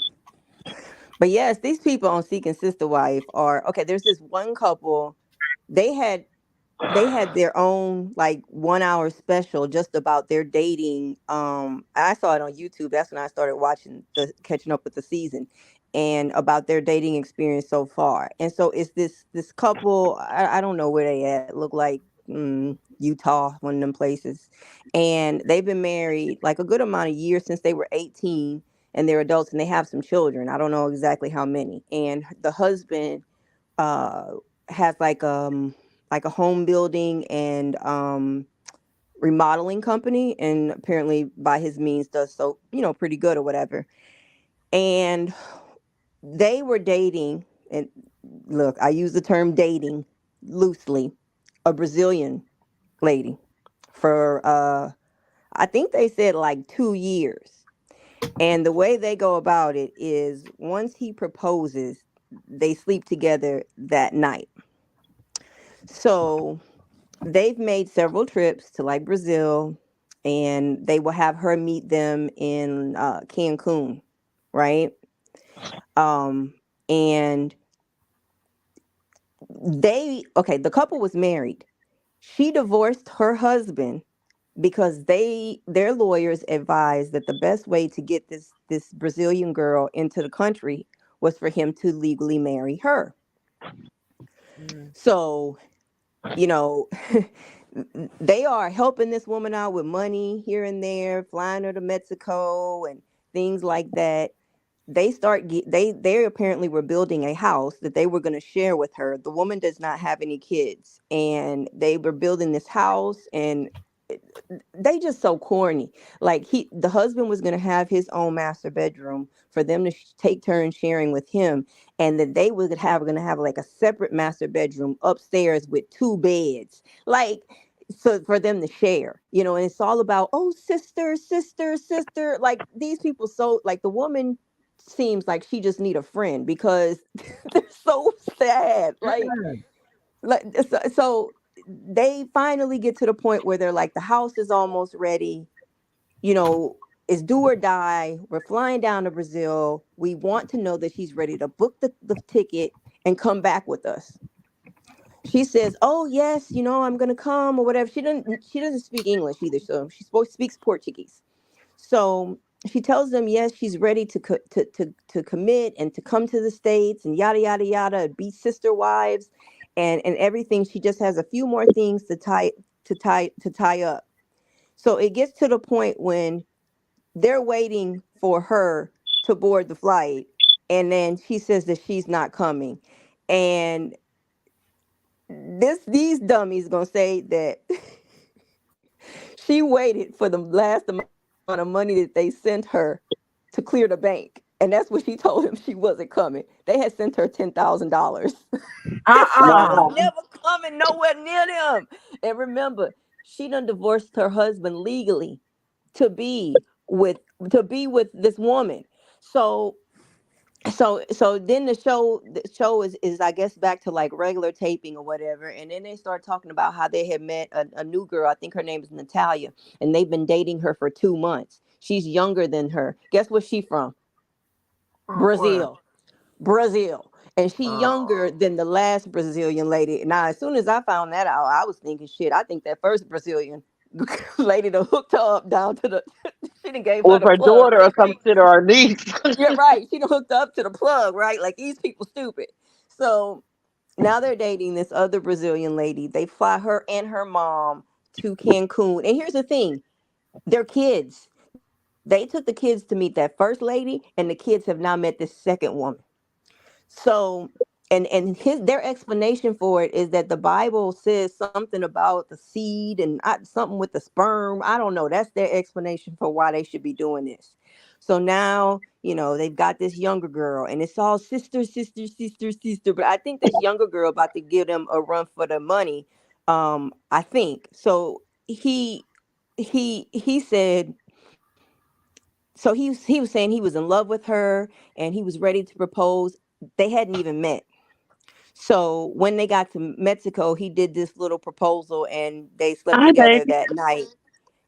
But yes, these people on Seeking Sister Wife are okay. There's this one couple. They had they had their own like 1 hour special just about their dating. I saw it on YouTube. That's when I started watching the catching up with the season and about their dating experience so far. And so it's this couple, I don't know where they at, look like Utah, one of them places. And they've been married like a good amount of years since they were 18, and they're adults and they have some children. I don't know exactly how many. And the husband uh has like a home building and remodeling company, and apparently by his means does so, pretty good or whatever. And they were dating, and look, I use the term dating loosely, a Brazilian lady for I think they said like 2 years. And the way they go about it is once he proposes, they sleep together that night. So they've made several trips to like Brazil, and they will have her meet them in Cancun, right? Um, and the couple was married. She divorced her husband because their lawyers advised that the best way to get this Brazilian girl into the country was for him to legally marry her. So, you know, they are helping this woman out with money here and there, flying her to Mexico and things like that. They apparently were building a house that they were going to share with her. The woman does not have any kids, and they were building this house, and they just so corny. Like the husband was going to have his own master bedroom for them to take turns sharing with him, and that they would have going to have like a separate master bedroom upstairs with two beds, like so for them to share. And it's all about, oh, sister, sister, sister. Like these people, so like the woman seems like she just need a friend because they're so sad. Like so they finally get to the point where they're like, the house is almost ready, you know it's do or die. We're flying down to Brazil. We want to know that she's ready to book the ticket and come back with us. She says, oh yes, I'm gonna come or whatever. She doesn't speak English either, so speaks Portuguese. So she tells them yes, she's ready to commit and to come to the States and yada yada yada, be sister wives and everything. She just has a few more things to tie up. So it gets to the point when they're waiting for her to board the flight, and then she says that she's not coming. And these dummies gonna say that she waited for the last amount of money that they sent her to clear the bank. And that's what she told him, she wasn't coming. They had sent her $10,000. Uh-uh. Never coming nowhere near them. And remember, she done divorced her husband legally to be with this woman. So So then the show is I guess back to like regular taping or whatever, and then they start talking about how they had met a new girl. I think her name is Natalia, and they've been dating her for 2 months. She's younger than her. Guess where she from? Where? Brazil. And she younger Oh. than the last Brazilian lady. Now, as soon as I found that out, I was thinking, shit, I think that first Brazilian lady that hooked her up down to the, she done gave her With the her plug. daughter or some shit or her niece. Yeah, right. She done hooked up to the plug, right? Like these people stupid. So now they're dating this other Brazilian lady. They fly her and her mom to Cancun. And here's the thing, they're kids. They took the kids to meet that first lady, and the kids have now met this second woman. So, and their explanation for it is that the Bible says something about the seed and something with the sperm. I don't know. That's their explanation for why they should be doing this. So now, they've got this younger girl, and it's all sister, sister, sister, sister. But I think this younger girl about to give them a run for the money. I think so. He said, so he was saying he was in love with her and he was ready to propose. They hadn't even met. So when they got to Mexico, he did this little proposal and they slept Hi, together baby. that night.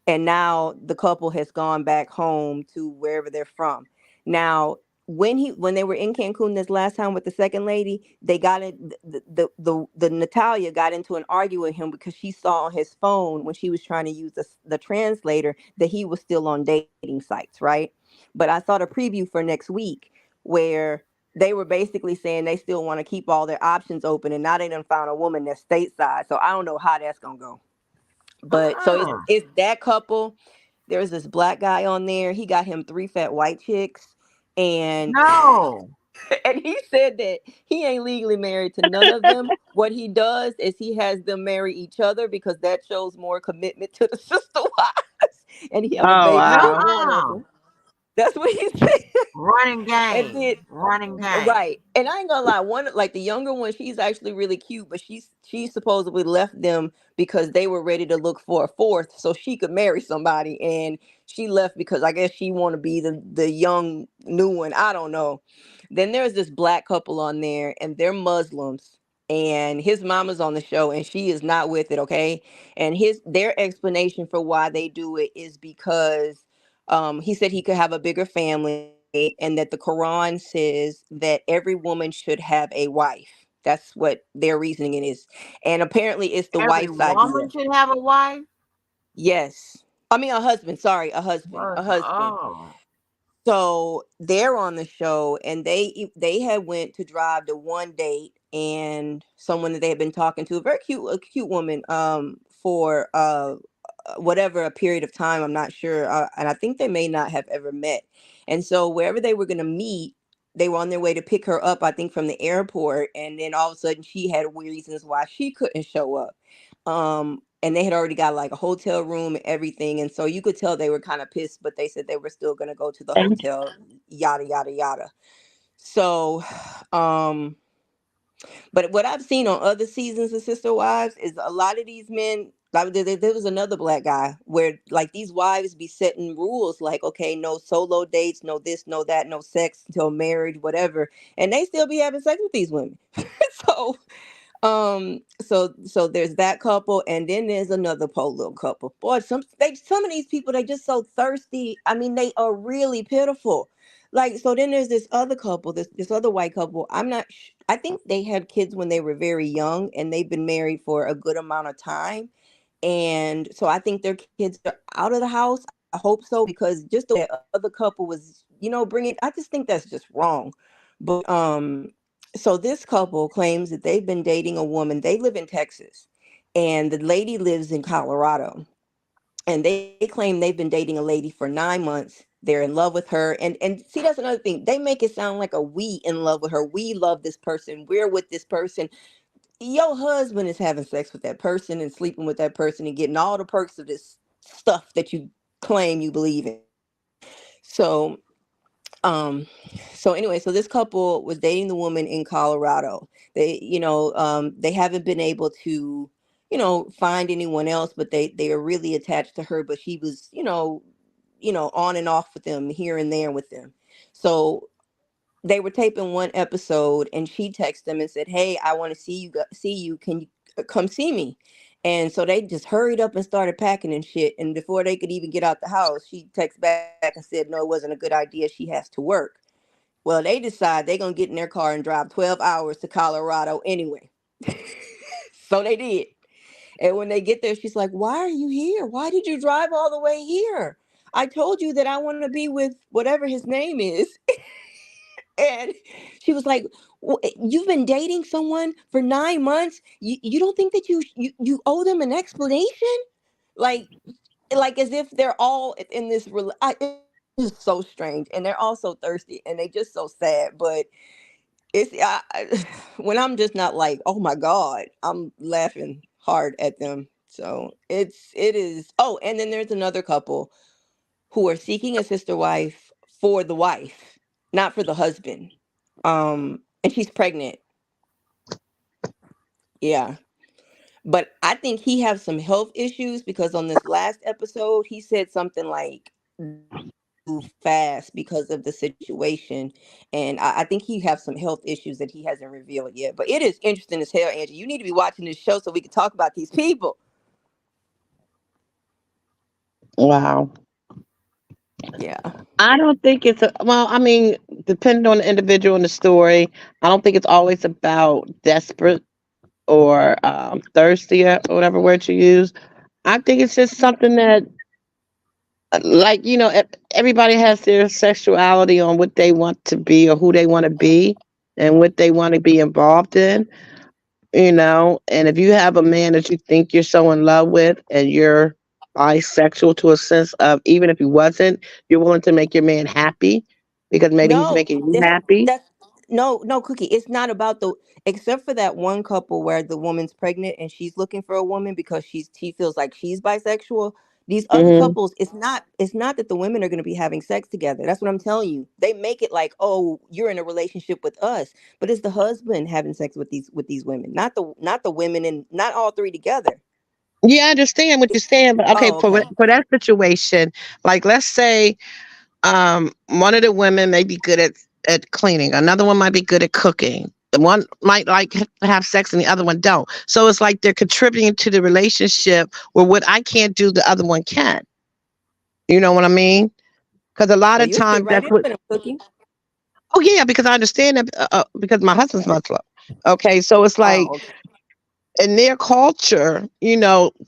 And now the couple has gone back home to wherever they're from. Now, when they were in Cancun this last time with the second lady, they got it. The Natalia got into an argument with him because she saw on his phone when she was trying to use the translator that he was still on dating sites, right? But I saw the preview for next week where they were basically saying they still want to keep all their options open, and now they done found a woman that's stateside. So I don't know how that's gonna go. But so it's that couple. There's this black guy on there. He got him three fat white chicks, and No. and he said that he ain't legally married to none of them. What he does is he has them marry each other because that shows more commitment to the sister wives, and he have a Oh, baby with wow. one of No. them. That's what he said. Running And game. then Running game. right. And I ain't gonna lie, one like the younger one, she's actually really cute, but she supposedly left them because they were ready to look for a fourth so she could marry somebody. And she left because I guess she wanna be the young new one. I don't know. Then there's this black couple on there and they're Muslims. And his mama's on the show and she is not with it, okay? And their explanation for why they do it is because he said he could have a bigger family and that the Quran says that every woman should have a wife. That's what their reasoning is. And apparently it's the Every wife's woman idea. should have a wife. Yes. I mean a husband, sorry, a husband. A husband. Oh. So they're on the show and they had went to drive to one date and someone that they had been talking to, a cute woman, for whatever a period of time, I'm not sure, and I think they may not have ever met. And so wherever they were going to meet, they were on their way to pick her up, I think from the airport, and then all of a sudden she had reasons why she couldn't show up. And they had already got like a hotel room and everything, and so you could tell they were kind of pissed, but they said they were still going to go to the hotel, yada yada yada. So um but what I've seen on other seasons of Sister Wives is a lot of these men, like there was another black guy where like these wives be setting rules like, okay, no solo dates, no this, no that, no sex until marriage, whatever. And they still be having sex with these women. So so there's that couple, and then there's another little couple. Boy, some of these people, they just so thirsty. I mean, they are really pitiful. Like, so then there's this other couple, this other white couple. I think they had kids when they were very young, and they've been married for a good amount of time. And so I think their kids are out of the house. I hope so, because just the way the other couple was, bringing, I just think that's just wrong. But so this couple claims that they've been dating a woman. They live in Texas, and the lady lives in Colorado. And they claim they've been dating a lady for 9 months. They're in love with her. And see, that's another thing. They make it sound like we in love with her. We love this person. We're with this person. Your husband is having sex with that person and sleeping with that person and getting all the perks of this stuff that you claim you believe in. So um so anyway, so this couple was dating the woman in Colorado. They haven't been able to find anyone else, but they are really attached to her, but she was on and off with them here and there with them. So they were taping one episode, and she texted them and said, "Hey, I want to see you. See you. Can you come see me?" And so they just hurried up and started packing and shit. And before they could even get out the house, she texted back and said, "No, it wasn't a good idea. She has to work." Well, they decide they're gonna get in their car and drive 12 hours to Colorado anyway. So they did. And when they get there, she's like, "Why are you here? Why did you drive all the way here? I told you that I want to be with whatever his name is." And she was like, "You've been dating someone for 9 months. You don't think that you owe them an explanation?" Like, as if they're all in this. It's so strange, and they're all so thirsty, and they just so sad. But when I'm just not like, "Oh my God," I'm laughing hard at them. So it is. Oh, and then there's another couple who are seeking a sister wife for the wife, not for the husband. And she's pregnant. Yeah. But I think he has some health issues, because on this last episode he said something like too fast because of the situation. And I think he has some health issues that he hasn't revealed yet. But it is interesting as hell, Angie. You need to be watching this show so we can talk about these people. Wow. Yeah. I don't think it's well, I mean, depending on the individual and the story, I don't think it's always about desperate or thirsty, or whatever word you use. I think it's just something that, like, everybody has their sexuality on what they want to be or who they want to be and what they want to be involved in. And if you have a man that you think you're so in love with and you're bisexual, to a sense of, even if he wasn't, you're willing to make your man happy because maybe he's No, making you happy. that's no, Cookie. It's not about except for that one couple where the woman's pregnant and she's looking for a woman because she feels like she's bisexual. These other Hmm. couples, it's not that the women are going to be having sex together. That's what I'm telling you. They make it like, "Oh, you're in a relationship with us," but it's the husband having sex with these women, not the women, and not all three together. Yeah, I understand what you're saying, but okay, Oh, okay. for that situation, like, let's say one of the women may be good at cleaning, another one might be good at cooking, the one might like have sex and the other one don't, so it's like they're contributing to the relationship where what I can't do the other one can. You know what I mean? Because a lot Well, of you'll fit times right that's in what. with him, Cookie. Oh yeah, because I understand that, because my husband's Muslim. Okay, so it's like Oh, okay. in their culture,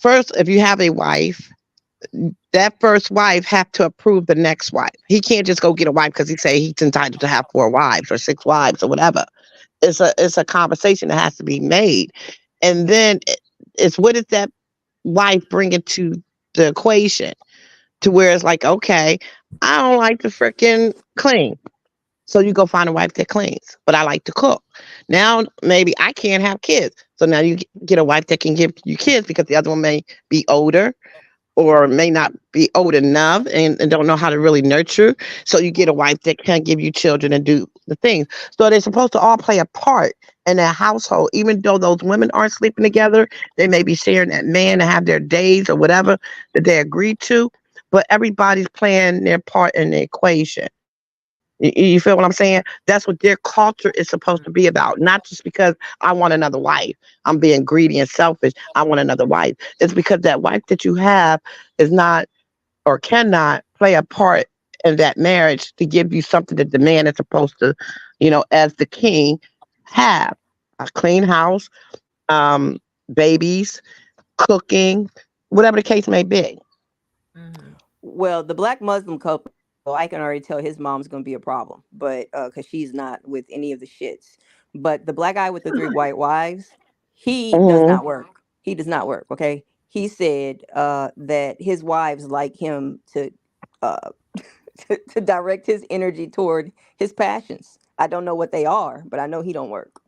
first, if you have a wife, that first wife have to approve the next wife. He can't just go get a wife because he say he's entitled to have 4 wives or 6 wives or whatever. It's a conversation that has to be made, and then it's what is that wife bringing to the equation, to where it's like, okay, I don't like to freaking clean. So you go find a wife that cleans, but I like to cook. Now maybe I can't have kids. So now you get a wife that can give you kids because the other one may be older or may not be old enough and don't know how to really nurture. So you get a wife that can give you children and do the things. So they're supposed to all play a part in that household. Even though those women aren't sleeping together, they may be sharing that man and have their days or whatever that they agreed to. But everybody's playing their part in the equation. You feel what I'm saying? That's what their culture is supposed to be about. Not just because I want another wife. I'm being greedy and selfish. I want another wife. It's because that wife that you have is not or cannot play a part in that marriage to give you something that the man is supposed to, as the king, have a clean house, um, babies, cooking, whatever the case may be. Well, the black Muslim couple, I can already tell his mom's going to be a problem, but because she's not with any of the shits. But the black guy with the 3 white wives, he does Hmm. not work. He does not work. Okay. He said that his wives like him uh, to direct his energy toward his passions. I don't know what they are, but I know he don't work.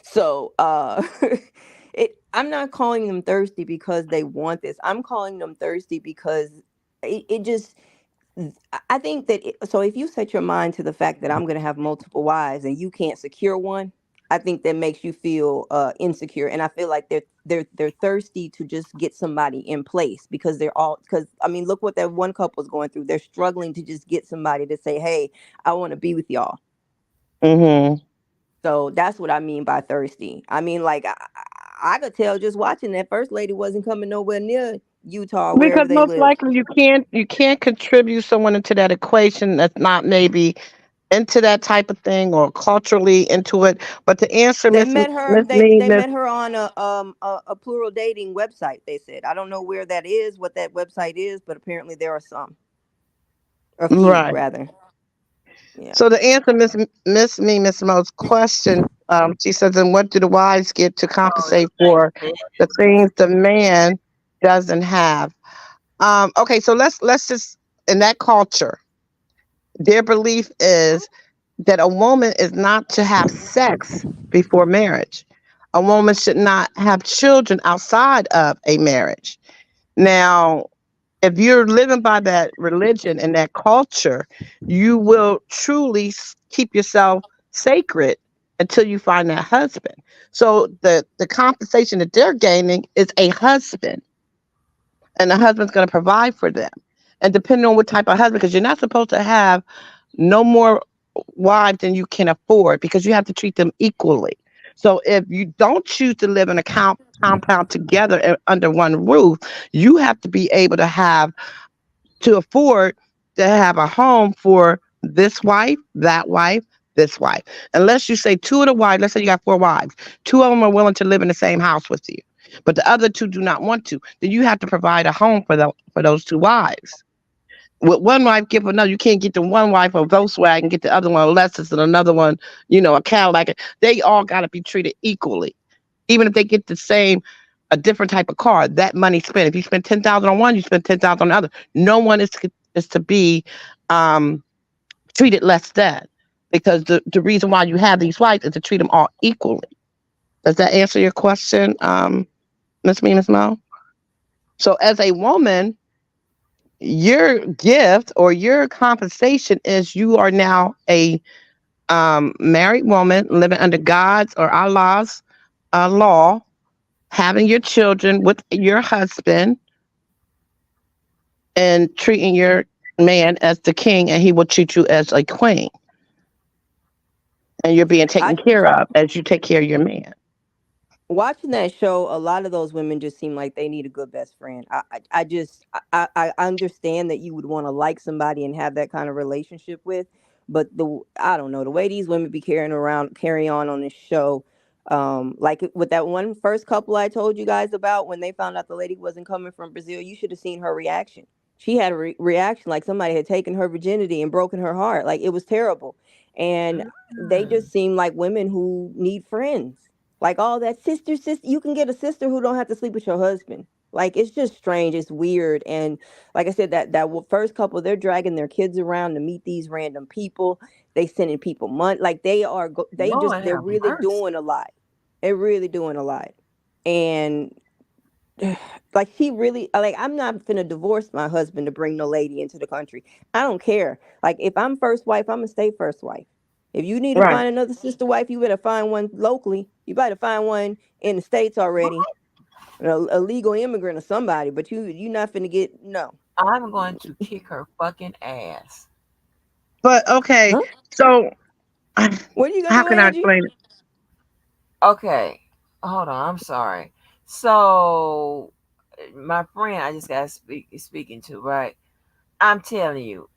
So I'm not calling them thirsty because they want this. I'm calling them thirsty because it just I think that so if you set your mind to the fact that I'm going to have multiple wives and you can't secure one, I think that makes you feel insecure, and I feel like they're thirsty to just get somebody in place because I mean, look what that one couple's going through. They're struggling to just get somebody to say, "Hey, I want to be with y'all." Mm-hmm. So that's what I mean by thirsty. I mean, like I could tell just watching that first lady wasn't coming nowhere near Utah or Because wherever they most live. likely you can't contribute someone into that equation that's not maybe into that type of thing or culturally into it. But to answer They Miss met her. Miss They Me, they Miss met her on a plural dating website. They said I don't know where that is, what that website is, but apparently there are some, a few right. rather. Yeah. So to answer Miss Mo's question, she says, and what do the wives get to compensate for the things the man doesn't have? Okay, so let's just in that culture, their belief is that a woman is not to have sex before marriage. A woman should not have children outside of a marriage. Now, if you're living by that religion and that culture, you will truly keep yourself sacred until you find that husband. So the compensation that they're gaining is a husband, and the husband's going to provide for them. And depending on what type of husband, because you're not supposed to have no more wives than you can afford, because you have to treat them equally. So if you don't choose to live in a compound together under one roof, you have to be able to afford to have a home for this wife, that wife, this wife. Unless you say two of the wives, let's say you got four wives, two of them are willing to live in the same house with you, but the other two do not want to, then you have to provide a home for those two wives. With one wife, give another. You can't get the one wife a Volkswagen, get the other one a Lexus, and another one, a Cadillac. They all got to be treated equally, even if they get a different type of car. That money spent. If you spend 10,000 on one, you spend 10,000 on the other. No one is to be treated less than, because the reason why you have these wives is to treat them all equally. Does that answer your question, Miss Mo? So as a woman, your gift or your compensation is you are now a married woman living under God's or Allah's law, having your children with your husband, and treating your man as the king, and he will treat you as a queen. And you're being taken I care of as you take care of your man. Watching that show, a lot of those women just seem like they need a good best friend. I understand that you would want to like somebody and have that kind of relationship with, but I don't know, the way these women be carry on this show, like with that one first couple I told you guys about, when they found out the lady wasn't coming from Brazil, you should have seen her reaction. She had a reaction like somebody had taken her virginity and broken her heart. Like, it was terrible. And they just seem like women who need friends. Like, all that sister, you can get a sister who don't have to sleep with your husband. Like, it's just strange. It's weird. And like I said, first couple, they're dragging their kids around to meet these random people. They sending people money. Like, Lord they're have really mercy. doing a lot. They're really doing a lot. And like, she really, like, I'm not finna divorce my husband to bring no lady into the country. I don't care. Like, if I'm first wife, I'm gonna stay first wife. If you need to Right. find another sister wife, you better find one locally. You better find one in the States already, a legal immigrant or somebody. But you not finna get no. I'm going to kick her fucking ass. But okay, Huh? so What are you gonna how do, can I Angie? explain it? Okay, hold on. I'm sorry. So, my friend, I just got speaking to, right? I'm telling you,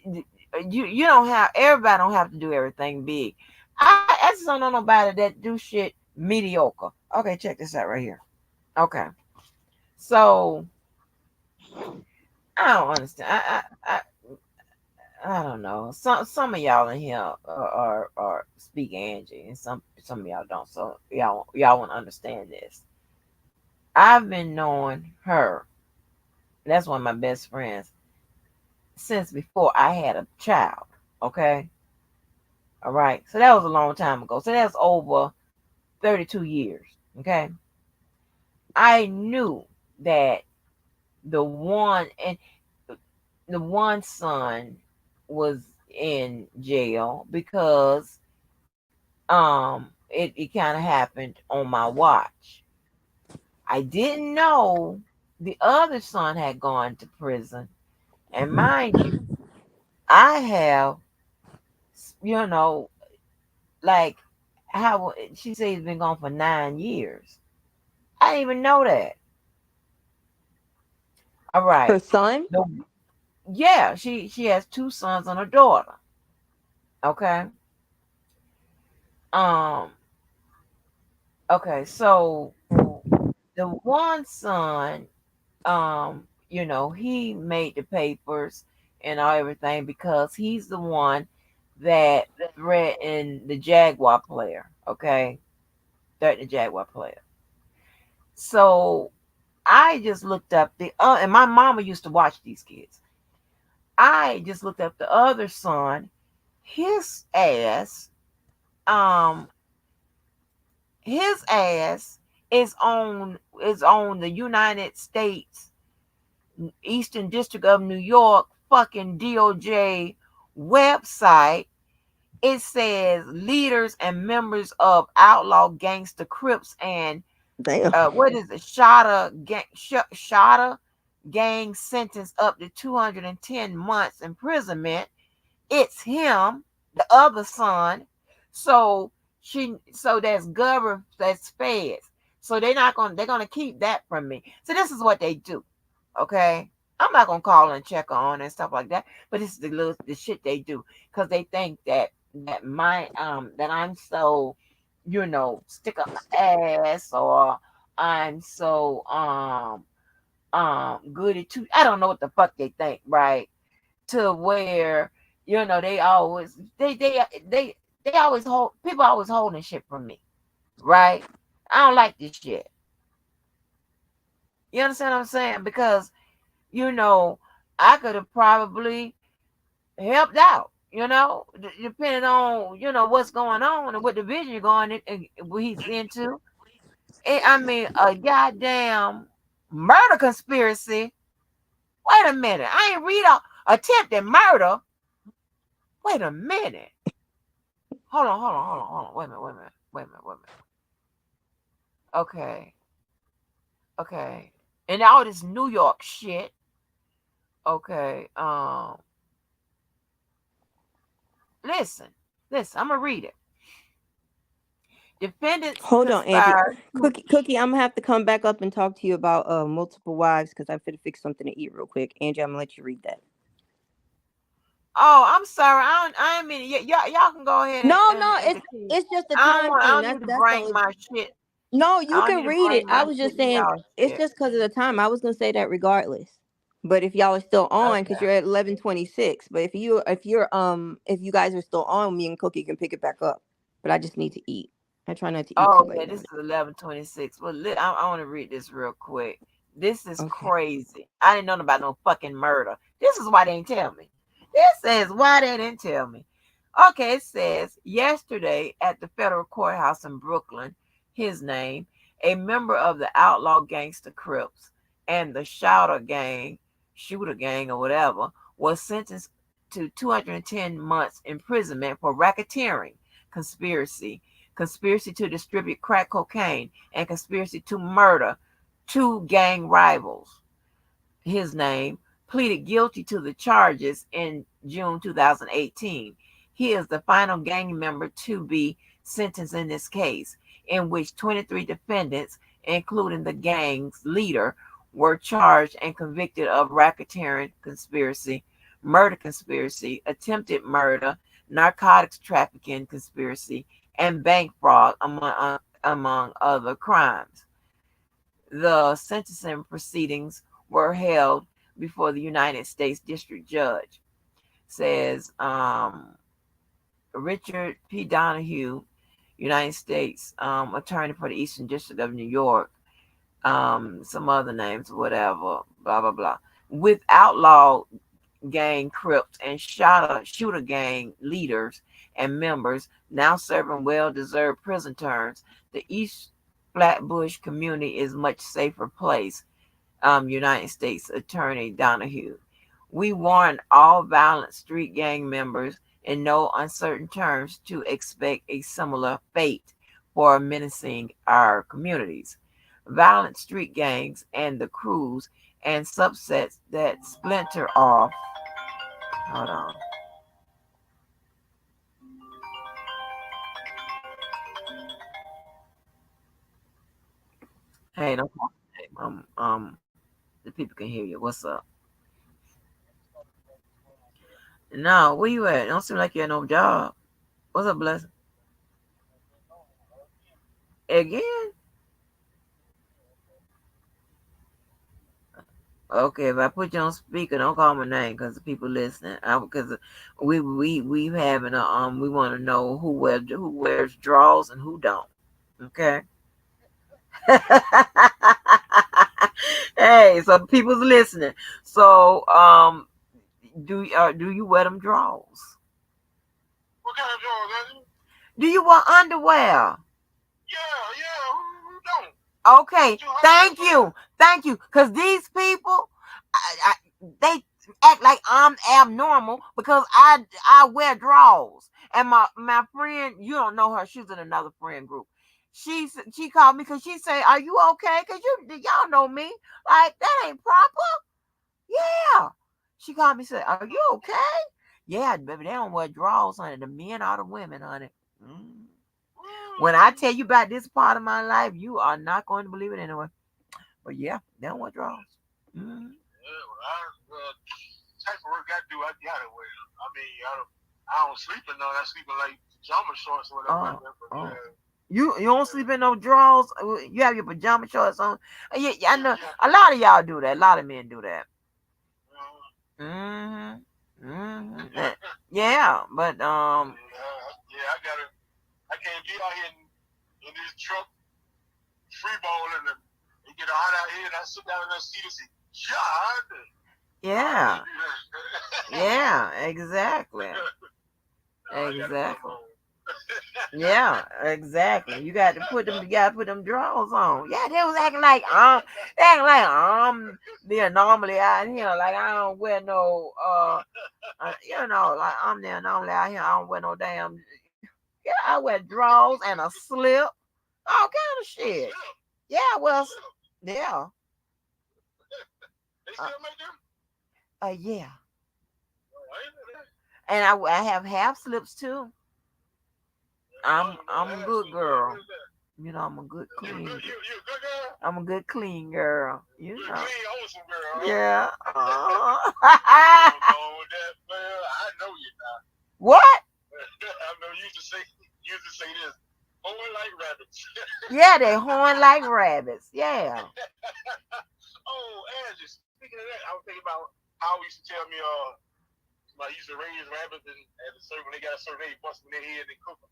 you don't have everybody don't have to do everything big. I just don't know nobody that do shit mediocre. Okay, check this out right here. Okay, so I don't understand. I don't know. Some of y'all in here are speak Angie, and some of y'all don't. So y'all want to understand this. I've been knowing her. That's one of my best friends since before I had a child. Okay, all right. So that was a long time ago. So that's over 32 years. Okay, I knew that the one and the one son was in jail because it kind of happened on my watch. I didn't know the other son had gone to prison. And mind you, I have you know, like how she said he's been gone for 9 years. I didn't even know that. All Her right. son? Yeah, she has 2 sons and a daughter. Okay. Um. Okay. So the one son, he made the papers and all everything because he's the one that threatened the Jaguar player. Okay, threatened the Jaguar player. So I just looked up and my mama used to watch these kids. I just looked up the other son. His ass, um, his ass is on the United States Eastern District of New York fucking DOJ website. It says leaders and members of outlaw gangster Crips and Damn. what is it? Shada gang sentenced up to 210 months imprisonment. It's him, the other son. So that's government, that's feds. So they're gonna keep that from me. So this is what they do. Okay. I'm not gonna call and check on and stuff like that, but this is the shit they do because they think that I'm so, stick up my ass, or I'm so goody too. I don't know what the fuck they think, right? To where they always they always hold people always holding shit from me, right? I don't like this shit. You understand what I'm saying? Because I could have probably helped out, depending on, what's going on and what division you're going in, and what he's into. I mean, a goddamn murder conspiracy. Wait a minute. I ain't read attempted murder. Wait a minute. Hold on. Wait a minute. Okay. And all this New York shit. Okay. Listen. I'm gonna read it. Defendants Hold on, Angie. conspired. Cookie, I'm gonna have to come back up and talk to you about multiple wives because I finna fix something to eat real quick. Angie, I'm gonna let you read that. Oh, I'm sorry. I mean, y'all can go ahead No, and it's just a I time don't, thing. need to That's the bring only. my shit. No, you I don't can need to read it. bring I my was shit just to saying y'all it's shit. just because of the time. I was gonna say that regardless. But if y'all are still on, because Okay. you're at 11:26. But if you guys are still on, me and Cookie can pick it back up. But I just need to eat. I try not to eat too Oh late yeah, at this night. is 11:26. Well, I want to read this real quick. This is Okay. crazy. I didn't know about no fucking murder. This is why they didn't tell me. This says why they didn't tell me. Okay, it says yesterday at the federal courthouse in Brooklyn, his name, a member of the outlaw gangster Crips and the shooter gang or whatever, was sentenced to 210 months imprisonment for racketeering, conspiracy to distribute crack cocaine, and conspiracy to murder 2 gang rivals. His name pleaded guilty to the charges in June 2018. He is the final gang member to be sentenced in this case, in which 23 defendants, including the gang's leader, were charged and convicted of racketeering conspiracy, murder conspiracy, attempted murder, narcotics trafficking conspiracy, and bank fraud, among other crimes. The sentencing proceedings were held before the United States District Judge. Says Richard P. Donahue, United States Attorney for the Eastern District of New York, some other names, whatever, blah, blah, blah. With outlaw gang Crips and shooter gang leaders and members now serving well-deserved prison terms, the East Flatbush community is much safer place. United States Attorney Donahue. We warn all violent street gang members in no uncertain terms to expect a similar fate for menacing our communities. Violent street gangs and the crews and subsets that splinter off. Hold on. name. Don't call my name. The people can hear you. What's up? No, where you at? Don't seem like you had no job. What's up, Blessing? Again? Okay, if I put you on speaker, don't call my name because the people listening. Because we having a we want to know who wears drawers and who don't. Okay. Hey, so people's listening. So do you wear them drawers? What kind of drawers? Do you wear underwear? Yeah. Who don't? Okay, thank you. Because these people, they act like I'm abnormal because I wear drawers. And my friend, you don't know her, she's in another friend group. She called me because she said, "Are you okay? Because y'all know me. Like, that ain't proper." Yeah. She called me and said, "Are you okay?" Yeah, baby, they don't wear drawers, honey. The men or the women, honey. When I tell you about this part of my life, you are not going to believe it anyway. But yeah, they don't wear drawers. Yeah, well, type of work I do, I gotta wear them. I mean, I don't sleep in none. I sleep in like pajama shorts or whatever. Oh. You don't sleep in no drawers. You have your pajama shorts on. Yeah, I know. A lot of y'all do that. A lot of men do that. Yeah, but yeah, I can't be out here in this truck free balling and it get hot out here and I sit down in that seat and say, God. Yeah, exactly. Yeah, exactly. You got to put them drawers on. Yeah, they was acting like the anomaly out here. Like I don't wear no like I'm the anomaly out here. I don't wear no damn. Yeah, I wear drawers and a slip, all kind of shit. Yeah, well, yeah. They still make them? Yeah. And I have half slips too. I'm a good girl. You know, I'm a good clean. You a good girl? I'm a good clean girl. You know. Clean, wholesome girl. Yeah. I know you now. What? I know you used to say this. Horn like rabbits. Yeah, they horn like rabbits. Yeah. Oh, Angie, speaking of that, I was thinking about how he used to tell me somebody used to raise rabbits and at a certain when they got a certain age, bust them in their head and cook them.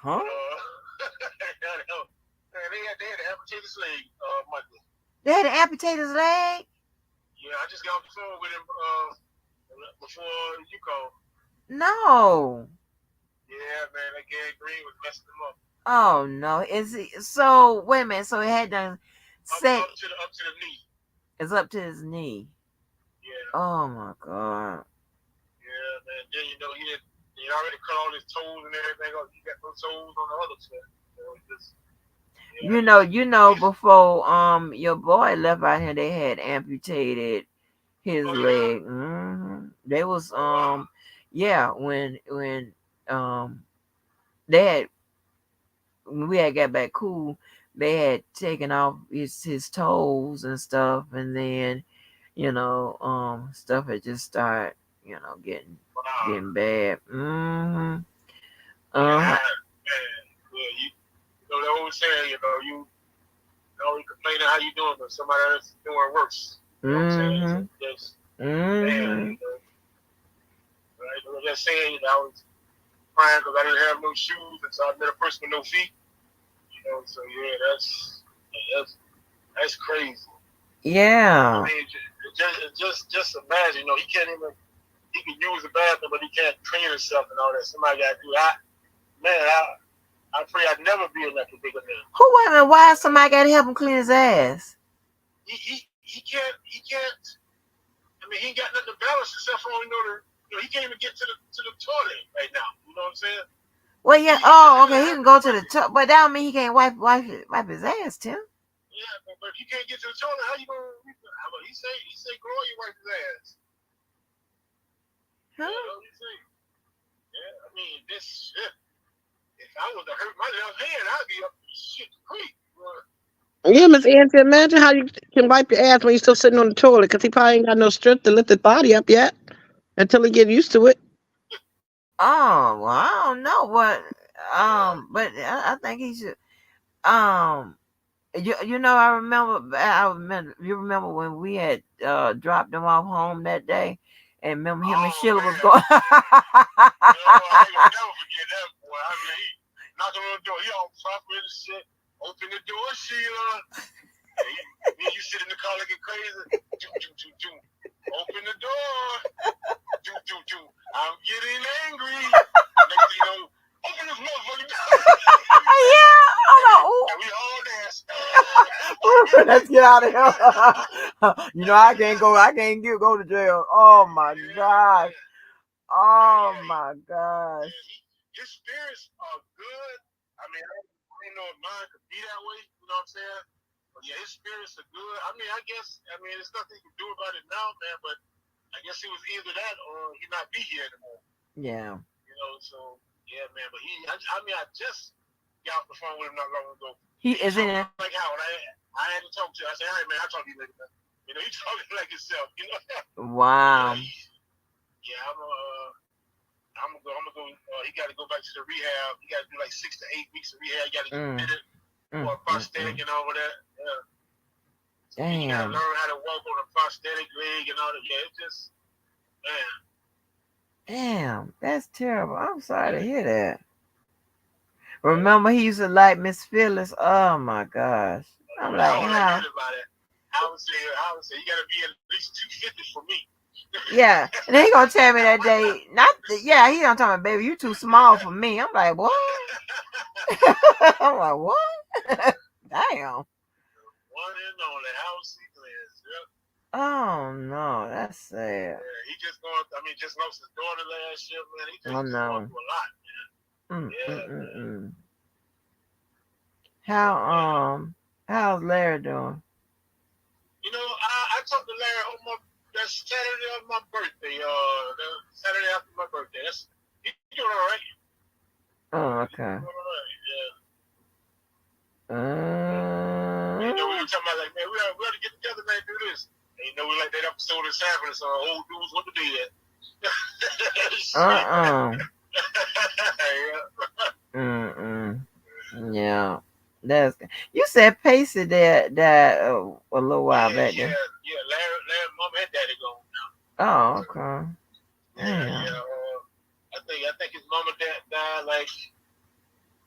Huh? They had to amputate his leg Monday. They had to amputate his leg? Yeah, I just got off the phone with him before you called. No. Yeah, man, that Gary Green was messing him up. Oh no. Is he so wait a minute, so he had to say up to the knee. It's up to his knee. Yeah. Oh my God. Yeah, man. Then he already cut all his toes and everything else. He got no toes on the other foot. So just, yeah. You know, before your boy left out here, they had amputated his leg. Mm-hmm. They was yeah, when they had when we had got back cool, they had taken off his toes and stuff, and then stuff had just started getting bad. Mm-hmm. Yeah, you know the old saying, you complaining how you doing, but somebody else is doing worse. You know what I'm saying? So just, man, right? I was just saying, I was crying because I didn't have no shoes, and so I met a person with no feet. So yeah, that's crazy. Yeah. I mean, just imagine, he can't even, he can use the bathroom, but he can't clean himself and all that. Somebody got to do that. Man, I pray I'd never be in that particular man. Wait a minute, why somebody got to help him clean his ass? He can't. I mean, he ain't got nothing to balance himself on. He can't even get to the toilet right now. You know what I'm saying? Well, yeah. Oh, okay. He can go to the toilet, but that don't mean he can't wipe his ass, Tim. Yeah, but if you can't get to the toilet, how you gonna? He say, Gloria wipe his ass. Huh? Yeah, I mean, this shit. If I was to hurt my left hand, I'd be up shit creek. Yeah, Miss Auntie, imagine how you can wipe your ass when you're still sitting on the toilet because he probably ain't got no strength to lift his body up yet until he get used to it. Oh, well, I don't know what. But I think he should. Um, you know, I remember. You remember when we had dropped him off home that day, and remember him and Sheila was going. I ain't gonna never forget that boy. I mean, he knocking on the door. He all proper and shit. Open the door, Sheila. And you sit in the car looking crazy. Open the door. I'm getting angry. Next thing you know, open this motherfucking door. Yeah, and we all dance. Let's get out of here. You know, I can't go to jail. Oh my gosh. Oh my gosh. His spirits are good. I mean, I didn't know if mine could be that way. You know what I'm saying? But yeah, his spirits are good. I mean, there's nothing you can do about it now, man. But I guess it was either that or he not be here anymore. Yeah. You know, so yeah, man. But I just got off the phone with him not long ago. He is in it. Like how I had to talk to him. I said, all right, man, I'll talk to you later, man. You know, he talking like himself. You know. Wow. Yeah, I'm gonna go. He got to go back to the rehab. He got to do like 6 to 8 weeks of rehab. He got to get fitted for a prosthetic and all of that. Yeah. Damn. You got to learn how to walk on a prosthetic leg and all that. Yeah, it's just, man. Damn, that's terrible. I'm sorry to hear that. Remember, he used to like Miss Phyllis. Oh my gosh. I'm like, how? I would say you got to be at least 250 for me. Yeah, and he gonna tell me that day. He gonna tell me, baby, you too small for me. I'm like, what? I'm like, what? Damn. One and only house he lives. Yep. Oh no, that's sad. Yeah, he just lost his daughter last year, man. He just Oh no. going through a lot, man. How's Larry doing? You know, I talked to Larry on that Saturday of my birthday. The Saturday after my birthday. He's doing all right. Oh, okay. You know, we were talking about like, man, we ought to get together, man, do this. And you know, we like that episode of Sanford, so old dudes want to do that. Yeah. That's good. You said Pacey died a little while back then. Yeah, Larry, mom and daddy gone now. Oh, okay. Yeah. I think his mom and dad died like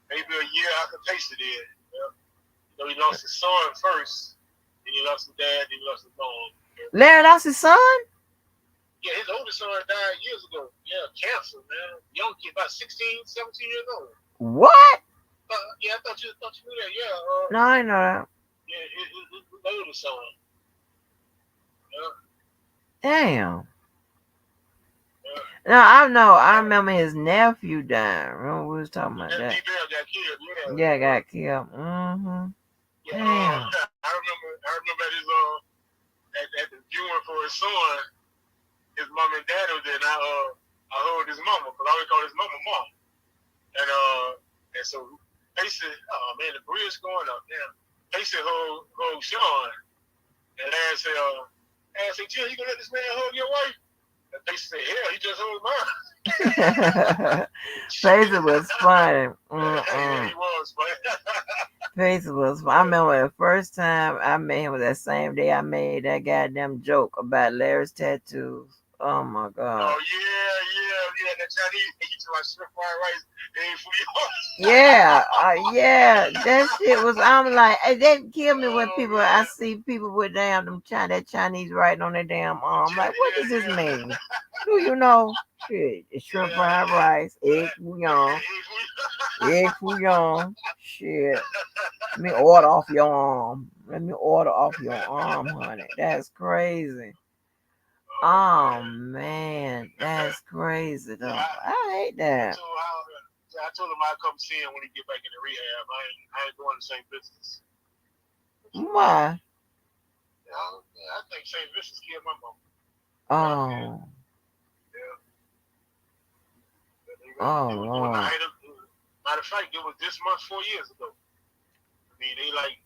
maybe a year after Pacey did. Yeah. So he lost his son first, then he lost his dad, then he lost his mom. Larry lost his son? Yeah, his oldest son died years ago. Yeah, cancer, man. Young kid, about 16, 17 years old. What? Yeah, I thought you knew that. Yeah. No, I know that. Yeah, his oldest son. Yeah. Damn. No, I know. I remember his nephew died. Remember we was talking about that? Got killed. Yeah, got killed. Mm-hmm. Yeah, Damn. I remember at his at the viewing for his son, his mom and dad was there. And I heard his mama, because I always call his mama mom. And so Pacey, oh man, the bridge going up. Damn. Pacey hold Sean, and Larry said, Jill, you gonna let this man hold your wife? And Pacey said, hell, he just hold mine. Pacey was funny. Yeah, he was funny. Pacey was funny. I remember the first time I met him was that same day I made that goddamn joke about Larry's tattoos. Oh my God. Oh yeah. That Chinese he to my shrimp fried rice. Yeah, that shit was. I'm like, that kill me when I see people with that Chinese writing on their damn arm. I'm like, what does this mean? Do you know? Shit, it's shrimp fried rice, egg fouillon. Shit. Let me order off your arm, honey. That's crazy. Oh man, that's crazy though. I hate that. I told him I'd come see him when he get back into rehab. I ain't doing the same business. Why? I think St. Vincent's killed my mom. Oh. Yeah. Oh Lord. Matter of fact, it was this month 4 years ago. I mean, they like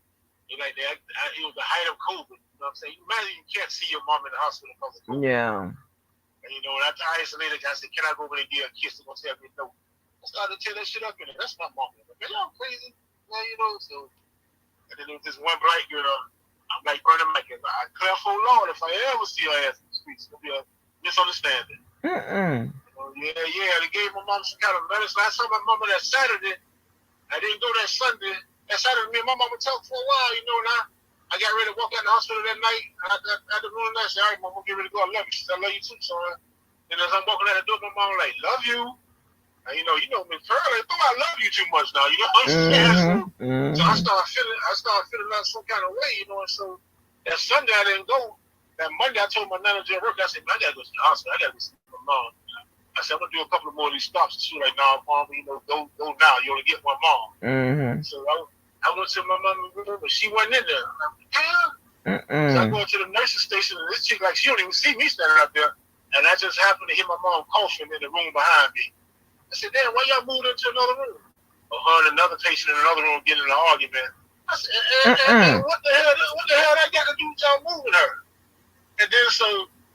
Like that, it was the height of COVID. You know what I'm saying? Imagine you can't see your mom in the hospital because of COVID. Yeah. And you know, after I isolated, I said, "Can I go over there and give her a kiss?" They're gonna tell me no. I started to tear that shit up in it. That's my mom. Man, y'all crazy, man. You know. So, and then there was this one black girl. I'm like Bernie Mac. I declare for Lord, if I ever see her ass in the streets, it'll be a misunderstanding. Yeah. They gave my mom some kind of medicine. I saw my mama that Saturday. I didn't go that Sunday. That Saturday, me and my mama talked for a while, you know, and I got ready to walk out the hospital that night. I got the room that I said, all right, mama, get ready to go. I love you. She said, I love you too, son. And as I'm walking out the door, my mama like, love you. And you know me, Pearl, I love you too much now, you know what I'm saying? So I started feeling like some kind of way, you know, and so that Sunday I didn't go. That Monday I told my manager at work, I said, man, I gotta go to the hospital. I gotta go see my mom. I said, I'm gonna do a couple of more of these stops. And she was like, nah, mom, you know, go now. You only get one mom. So I went to my mama's room, but she wasn't in there. I'm like, damn. So I go to the nurse's station, and this chick, like, she don't even see me standing up there. And I just happened to hear my mom coughing in the room behind me. I said, damn, why y'all moved into another room? Or her and another patient in another room getting in an argument. I said, and what the hell that got to do with y'all moving her? And then so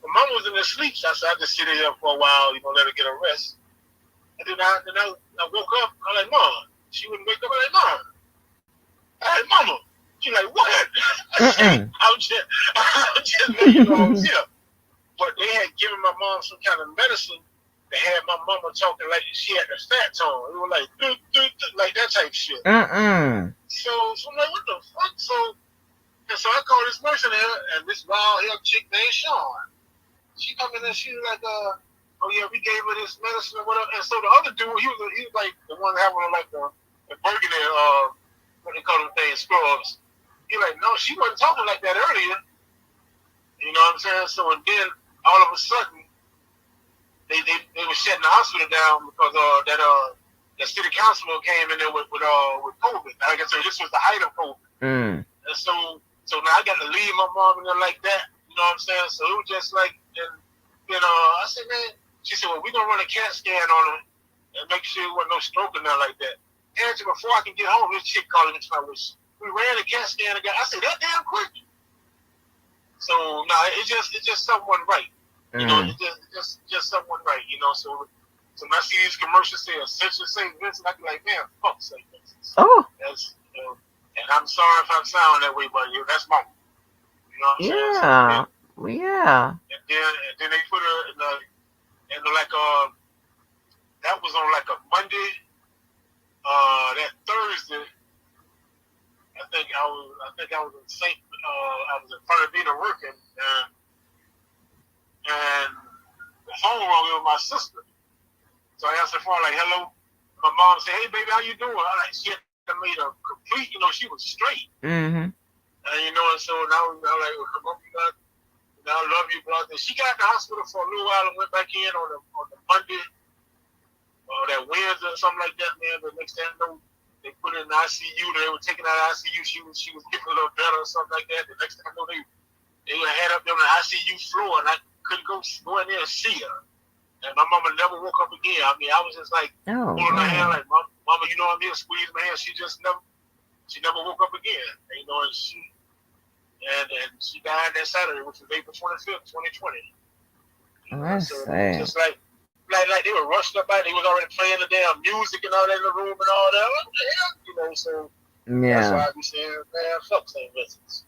my mom was in her sleep, so I said, I just sit here for a while, you know, let her get a rest. And then I woke up, I'm like, Mom. She wouldn't wake up, I'm like, Mom. Hey, mama. She's like, what? I'm just letting you know I was here. But they had given my mom some kind of medicine that had my mama talking like she had a fat tone. It was like, like that type shit. So I'm like, what the fuck? So I called this nurse in here, and this wild hair chick named Sean. She come in and she was like, oh yeah, we gave her this medicine or whatever. And so the other dude, he was like the one having like the burgundy, what they call them things, scrubs. He like, no, she wasn't talking like that earlier. You know what I'm saying? So and then all of a sudden, they were shutting the hospital down because that city councilman came in there with COVID. Like I said, this was the height of COVID. And so now I got to leave my mom in there like that. You know what I'm saying? So it was just like, and then I said, man, she said, well, we're gonna run a CAT scan on her and make sure there wasn't no stroke or nothing like that. And before I can get home, this chick calling me to my wish. We ran a CAT scan again. I said, that damn quick. So it's just someone right. You know, it's just someone right. You know, so when I see these commercials say essential St. Vincent, I be like, man, fuck St. Vincent. That's and I'm sorry if I sound that way, but that's my. You know what I'm saying? Yeah. And then they put her in like that was on like a Monday. That Thursday, I think I was in I was in front of Vita working, and the phone rang. It was my sister. So I answered the phone like, "Hello." My mom said, "Hey, baby, how you doing?" I like, she had made a complete, you know, she was straight. And you know, and so now I'm like, I love you, brother. She got in the hospital for a little while and went back in on the Monday. That Wednesday or something like that, man. But next thing I know, they put her in the ICU. They were taking her out of the ICU. She was getting a little better or something like that. The next thing I know, they had up there on the ICU floor, and I couldn't go in there and see her. And my mama never woke up again. I mean, I was just like holding her hand, like, Mama, you know what I mean? Squeeze my hand. She never woke up again. And, you know, and she died that Saturday, which was April 25th, 2020. That's so sad. just like they were rushed up by. They was already playing the damn music and all that in the room and all that. What the hell? You know, so that's why I be saying, man, fuck St. Vincent's.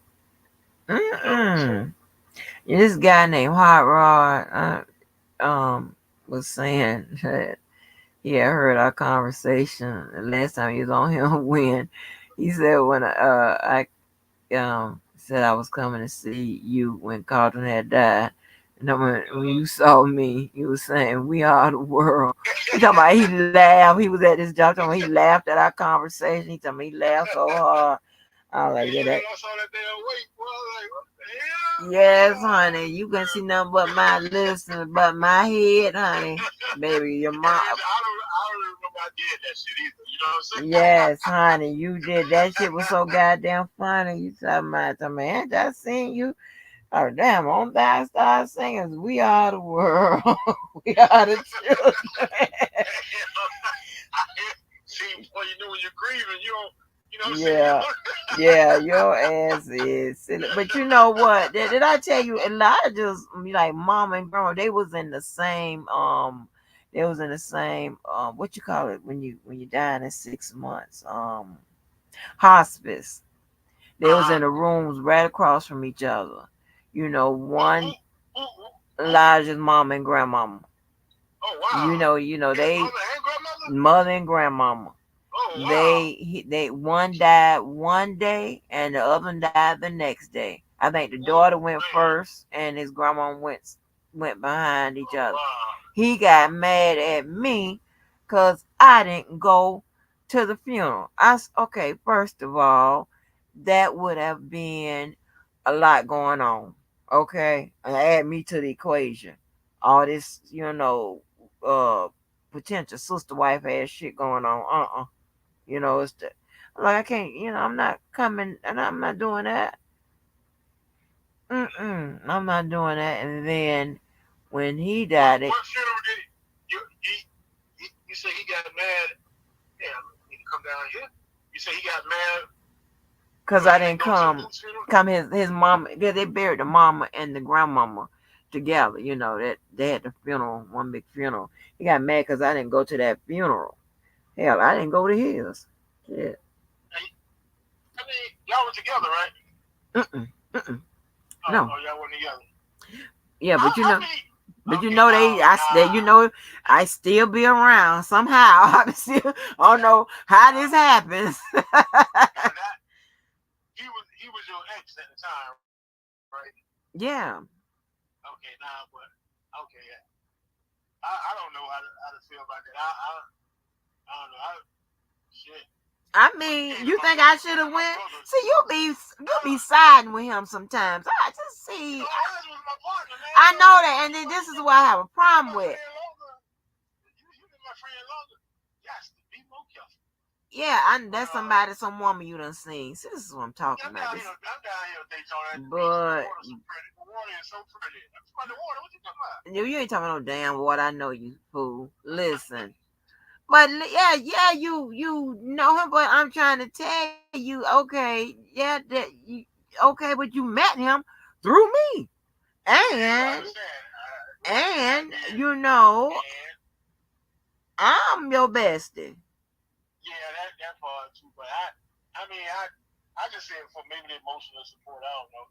This guy named Hot Rod was saying that he had heard our conversation the last time he was on here when he said when I said I was coming to see you when Carlton had died. And then when you saw me, he was saying, we are the world. He talking about he laughed. He was at this job talking about he laughed at our conversation. He talking about he laughed so hard. I was like, yeah, that. Yes, honey. You can see nothing but my listeners, but my head, honey. Baby, your mom. I don't remember I did that shit either. You know what I'm saying? Yes, honey. You did. That shit was so goddamn funny. You talking about, man, I seen you. Oh, damn, on that start singing, we are the world. We are the children. See, well, you know, when you're grieving, you Yeah, your ass is silly. But you know what? Did I tell you Elijah's like mom and grandma, they was in the same what you call it when you die in 6 months? Hospice. They was in the rooms right across from each other. You know, one Elijah's mom and grandmama. You know, they mother and grandmama. They one died one day and the other one died the next day. I think the daughter went first and his grandma went behind each other. He got mad at me because I didn't go to the funeral. Okay, first of all, that would have been a lot going on. Okay, and add me to the equation. All this, potential sister wife ass shit going on. It's like I can't. I'm not coming, and I'm not doing that. I'm not doing that. And then when he died, What funeral did you say he got mad? Yeah, I need to come down here. You say he got mad because I didn't come. His mama. They buried the mama and the grandmama together. That they had the funeral, one big funeral. He got mad because I didn't go to that funeral. Hell, I didn't go to his. Shit. I mean, y'all were together, right? No. Oh, y'all weren't together. Yeah, but I still be around somehow. I don't know how this happens. He was your ex at the time, right? Yeah. Okay, yeah. I don't know how to feel about that. I don't know. Shit. I mean, you think I should have went? See, you be siding with him sometimes. I just see. I know that, and then this is what I have a problem with. Yeah, that's some woman you done seen. See, this is what I'm talking about. I'm down here Daytona. But the water is so pretty. I'm talking about the water. What you talking about? You ain't talking about no damn water. I know you, fool. Listen. But yeah, you know him, but I'm trying to tell you, okay, okay, but you met him through me, and I'm your bestie. Yeah, that part too. But I mean, I just said for maybe the emotional support. I don't know.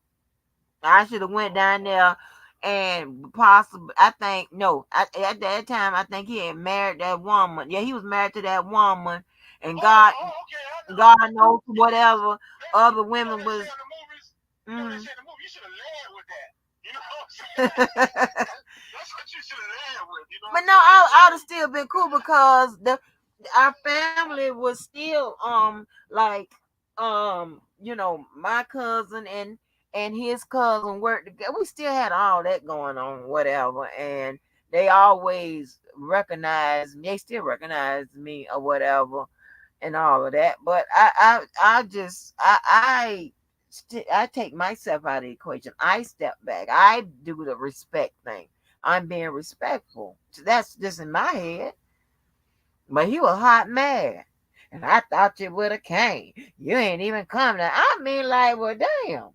I should have went down there. And possibly, I think, no, at that time, I think he had married that woman. Yeah, he was married to that woman. And God knows whatever other women was. You should have led with that. You know what I'm saying? That's what you should have led with. You know. But no, I would have still been cool because our family was still my cousin and his cousin worked together. We still had all that going on, whatever, and they always still recognize me or whatever, and all of that. But I take myself out of the equation. I step back. I do the respect thing. I'm being respectful. So that's just in my head. But he was hot mad. And I thought you would have came. You ain't even come now. I mean, like, well, damn.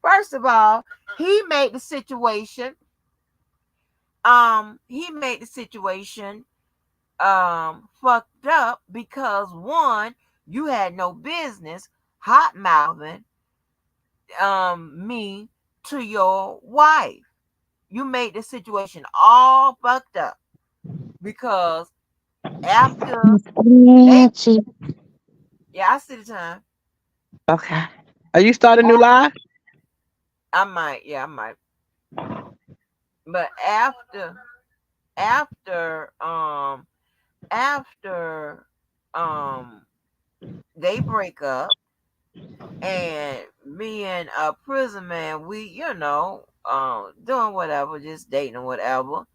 First of all, he made the situation fucked up because one, you had no business hot mouthing me to your wife. You made the situation all fucked up because after I see the time. Okay. Are you starting a new live? I might. But after they break up and me and a prison man, we doing whatever, just dating or whatever.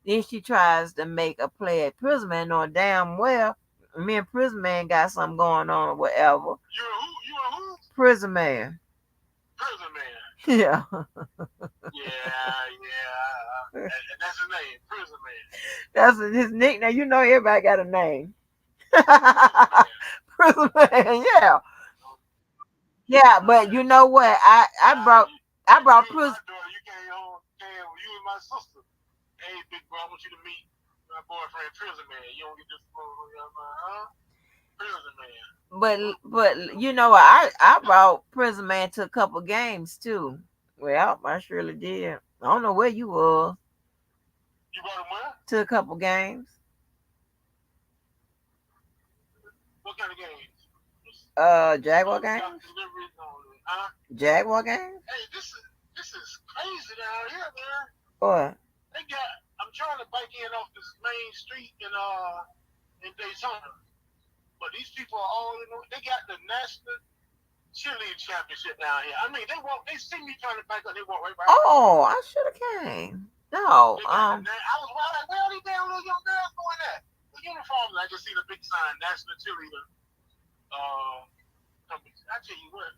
Then she tries to make a play at prison man, knowing damn well me and prison man got something going on or whatever. You who? Prison man. Prison man. Yeah. And that's his name, Prison Man. That's his nickname. Everybody got a name. Prison Man, yeah. Yeah, but you know what? I brought Prison. Hey, big bro, I want you to meet my boyfriend, Prison Man. You don't get this huh? Prison Man. But you know I brought Prison Man to a couple games too. Well, I surely did. I don't know where you was. You brought him where? To a couple games. What kind of games? Jaguar games. Huh? Jaguar games. Hey, this is crazy down here, man. What? I'm trying to bike in off this main street in Daytona, but these people are all they got the national cheerleading championship down here. I mean, they see me trying to bike up, they walk right by. Oh, I should have came. No, I was like, where are these damn little young girls going at? The uniforms, I just see the big sign, National Cheerleader company. I tell you what,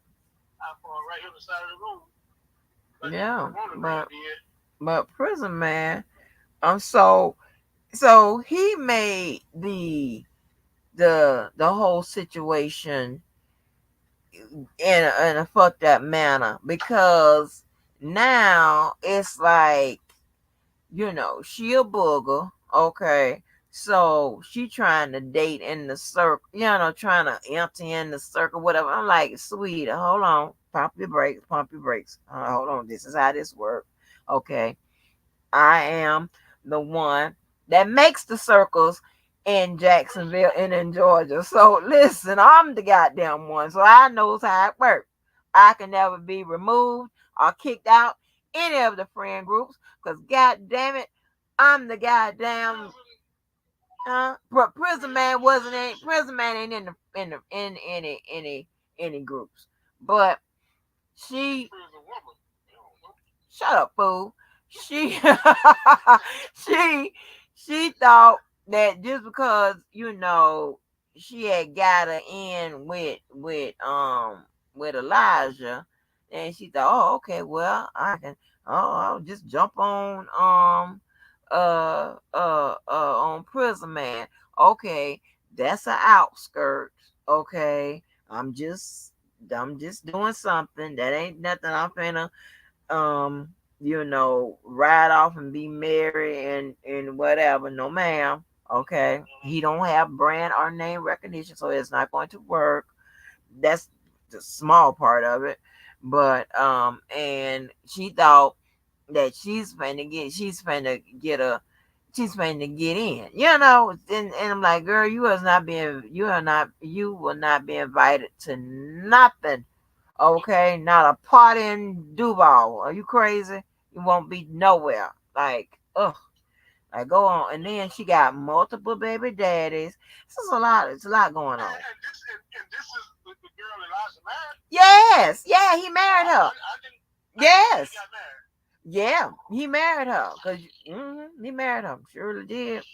I fall right here on the side of the road. Yeah, but Prison Man, so he made the whole situation in a fucked up manner, because now it's like, she a booger, okay, so she trying to date in the circle, trying to empty in the circle, whatever. I'm like, sweet, hold on, pump your brakes, hold on, this is how this works, okay. I am the one that makes the circles in Jacksonville and in Georgia. So listen, I'm the goddamn one. So I knows how it works. I can never be removed or kicked out any of the friend groups, because god damn it, I'm the goddamn Prison Man ain't in any groups. But she shut up, fool. She she she thought that just because she had got her in with Elijah, and she thought, oh, okay, well, I'll just jump on Prison Man. Okay, that's an outskirts. Okay, I'm just doing something that ain't nothing. I'm finna ride off and be married and whatever. No, ma'am. Okay, he don't have brand or name recognition, so it's not going to work. That's the small part of it. But and she thought that she's finna get in, and I'm like, girl, you will not be invited to nothing. Okay, not a party in Duval. Are you crazy? You won't be nowhere. Like, ugh. Like, go on. And then she got multiple baby daddies. This is a lot. It's a lot going on. And this is the girl Elijah married? Yes. Yeah, he married her. Yes. Yeah, he married her. He married her. Surely did.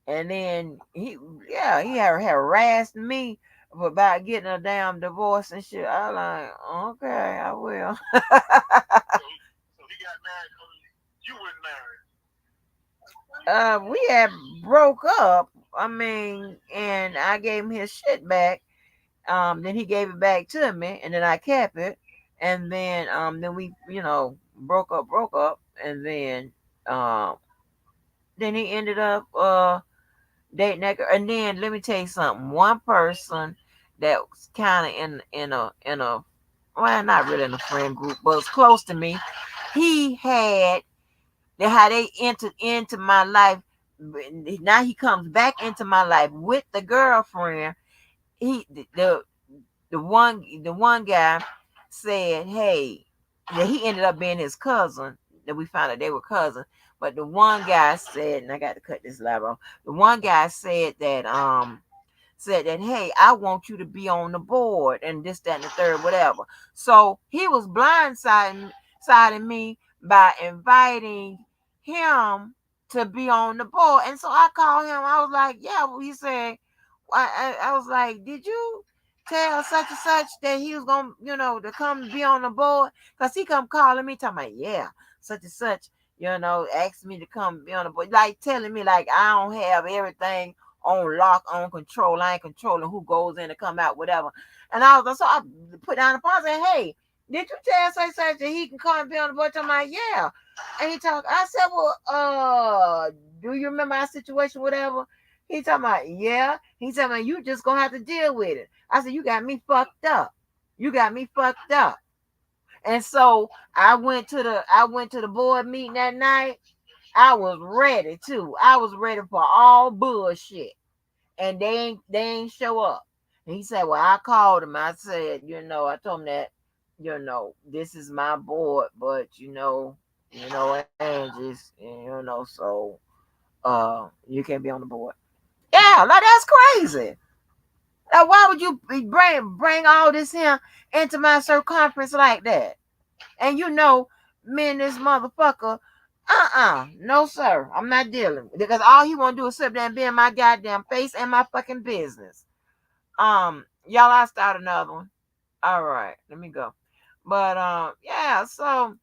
And then he had harassed me about getting a damn divorce and shit. I like, okay, I will. So he got married. You weren't married. We had broke up. I mean, and I gave him his shit back. Then he gave it back to me, and then I kept it. And then we, broke up, and then he ended up dating that girl. And then let me tell you something. One person that was kind of in a well, not really in a friend group, but was close to me. He had how they entered into my life. Now he comes back into my life with the girlfriend. The one guy said, hey, that he ended up being his cousin. That we found out they were cousins. But the one guy said, and I got to cut this live off. The one guy said that, hey, I want you to be on the board and this, that, and the third, whatever. So he was blindsiding me by inviting him to be on the board. And so I called him. I was like, yeah. Well, he said, I was like, did you tell such and such that he was going to, to come be on the board? Because he come calling me, talking about, yeah, such and such, asked me to come be on the board. Like telling me like I don't have everything on lock, on control. I ain't controlling who goes in and come out, whatever. And I put down the phone and said, hey, did you tell such that he can come and be on the board? I'm like, yeah. And he talked. I said, well, do you remember our situation, whatever? He talking about, yeah. He talking about, you just gonna have to deal with it. I said, you got me fucked up. You got me fucked up. And so I went to the board meeting that night. I was ready too. I was ready for all bullshit. And they ain't show up. And he said, well, I called him. I said, I told him that, this is my board, but Angie's, so you can't be on the board. Yeah, like that's crazy. Now, why would you bring all this here into my circumference like that? And me and this motherfucker, no sir, I'm not dealing, because all he want to do is sit there and be in my goddamn face and my fucking business. Y'all, I start another one. All right, let me go. But yeah, so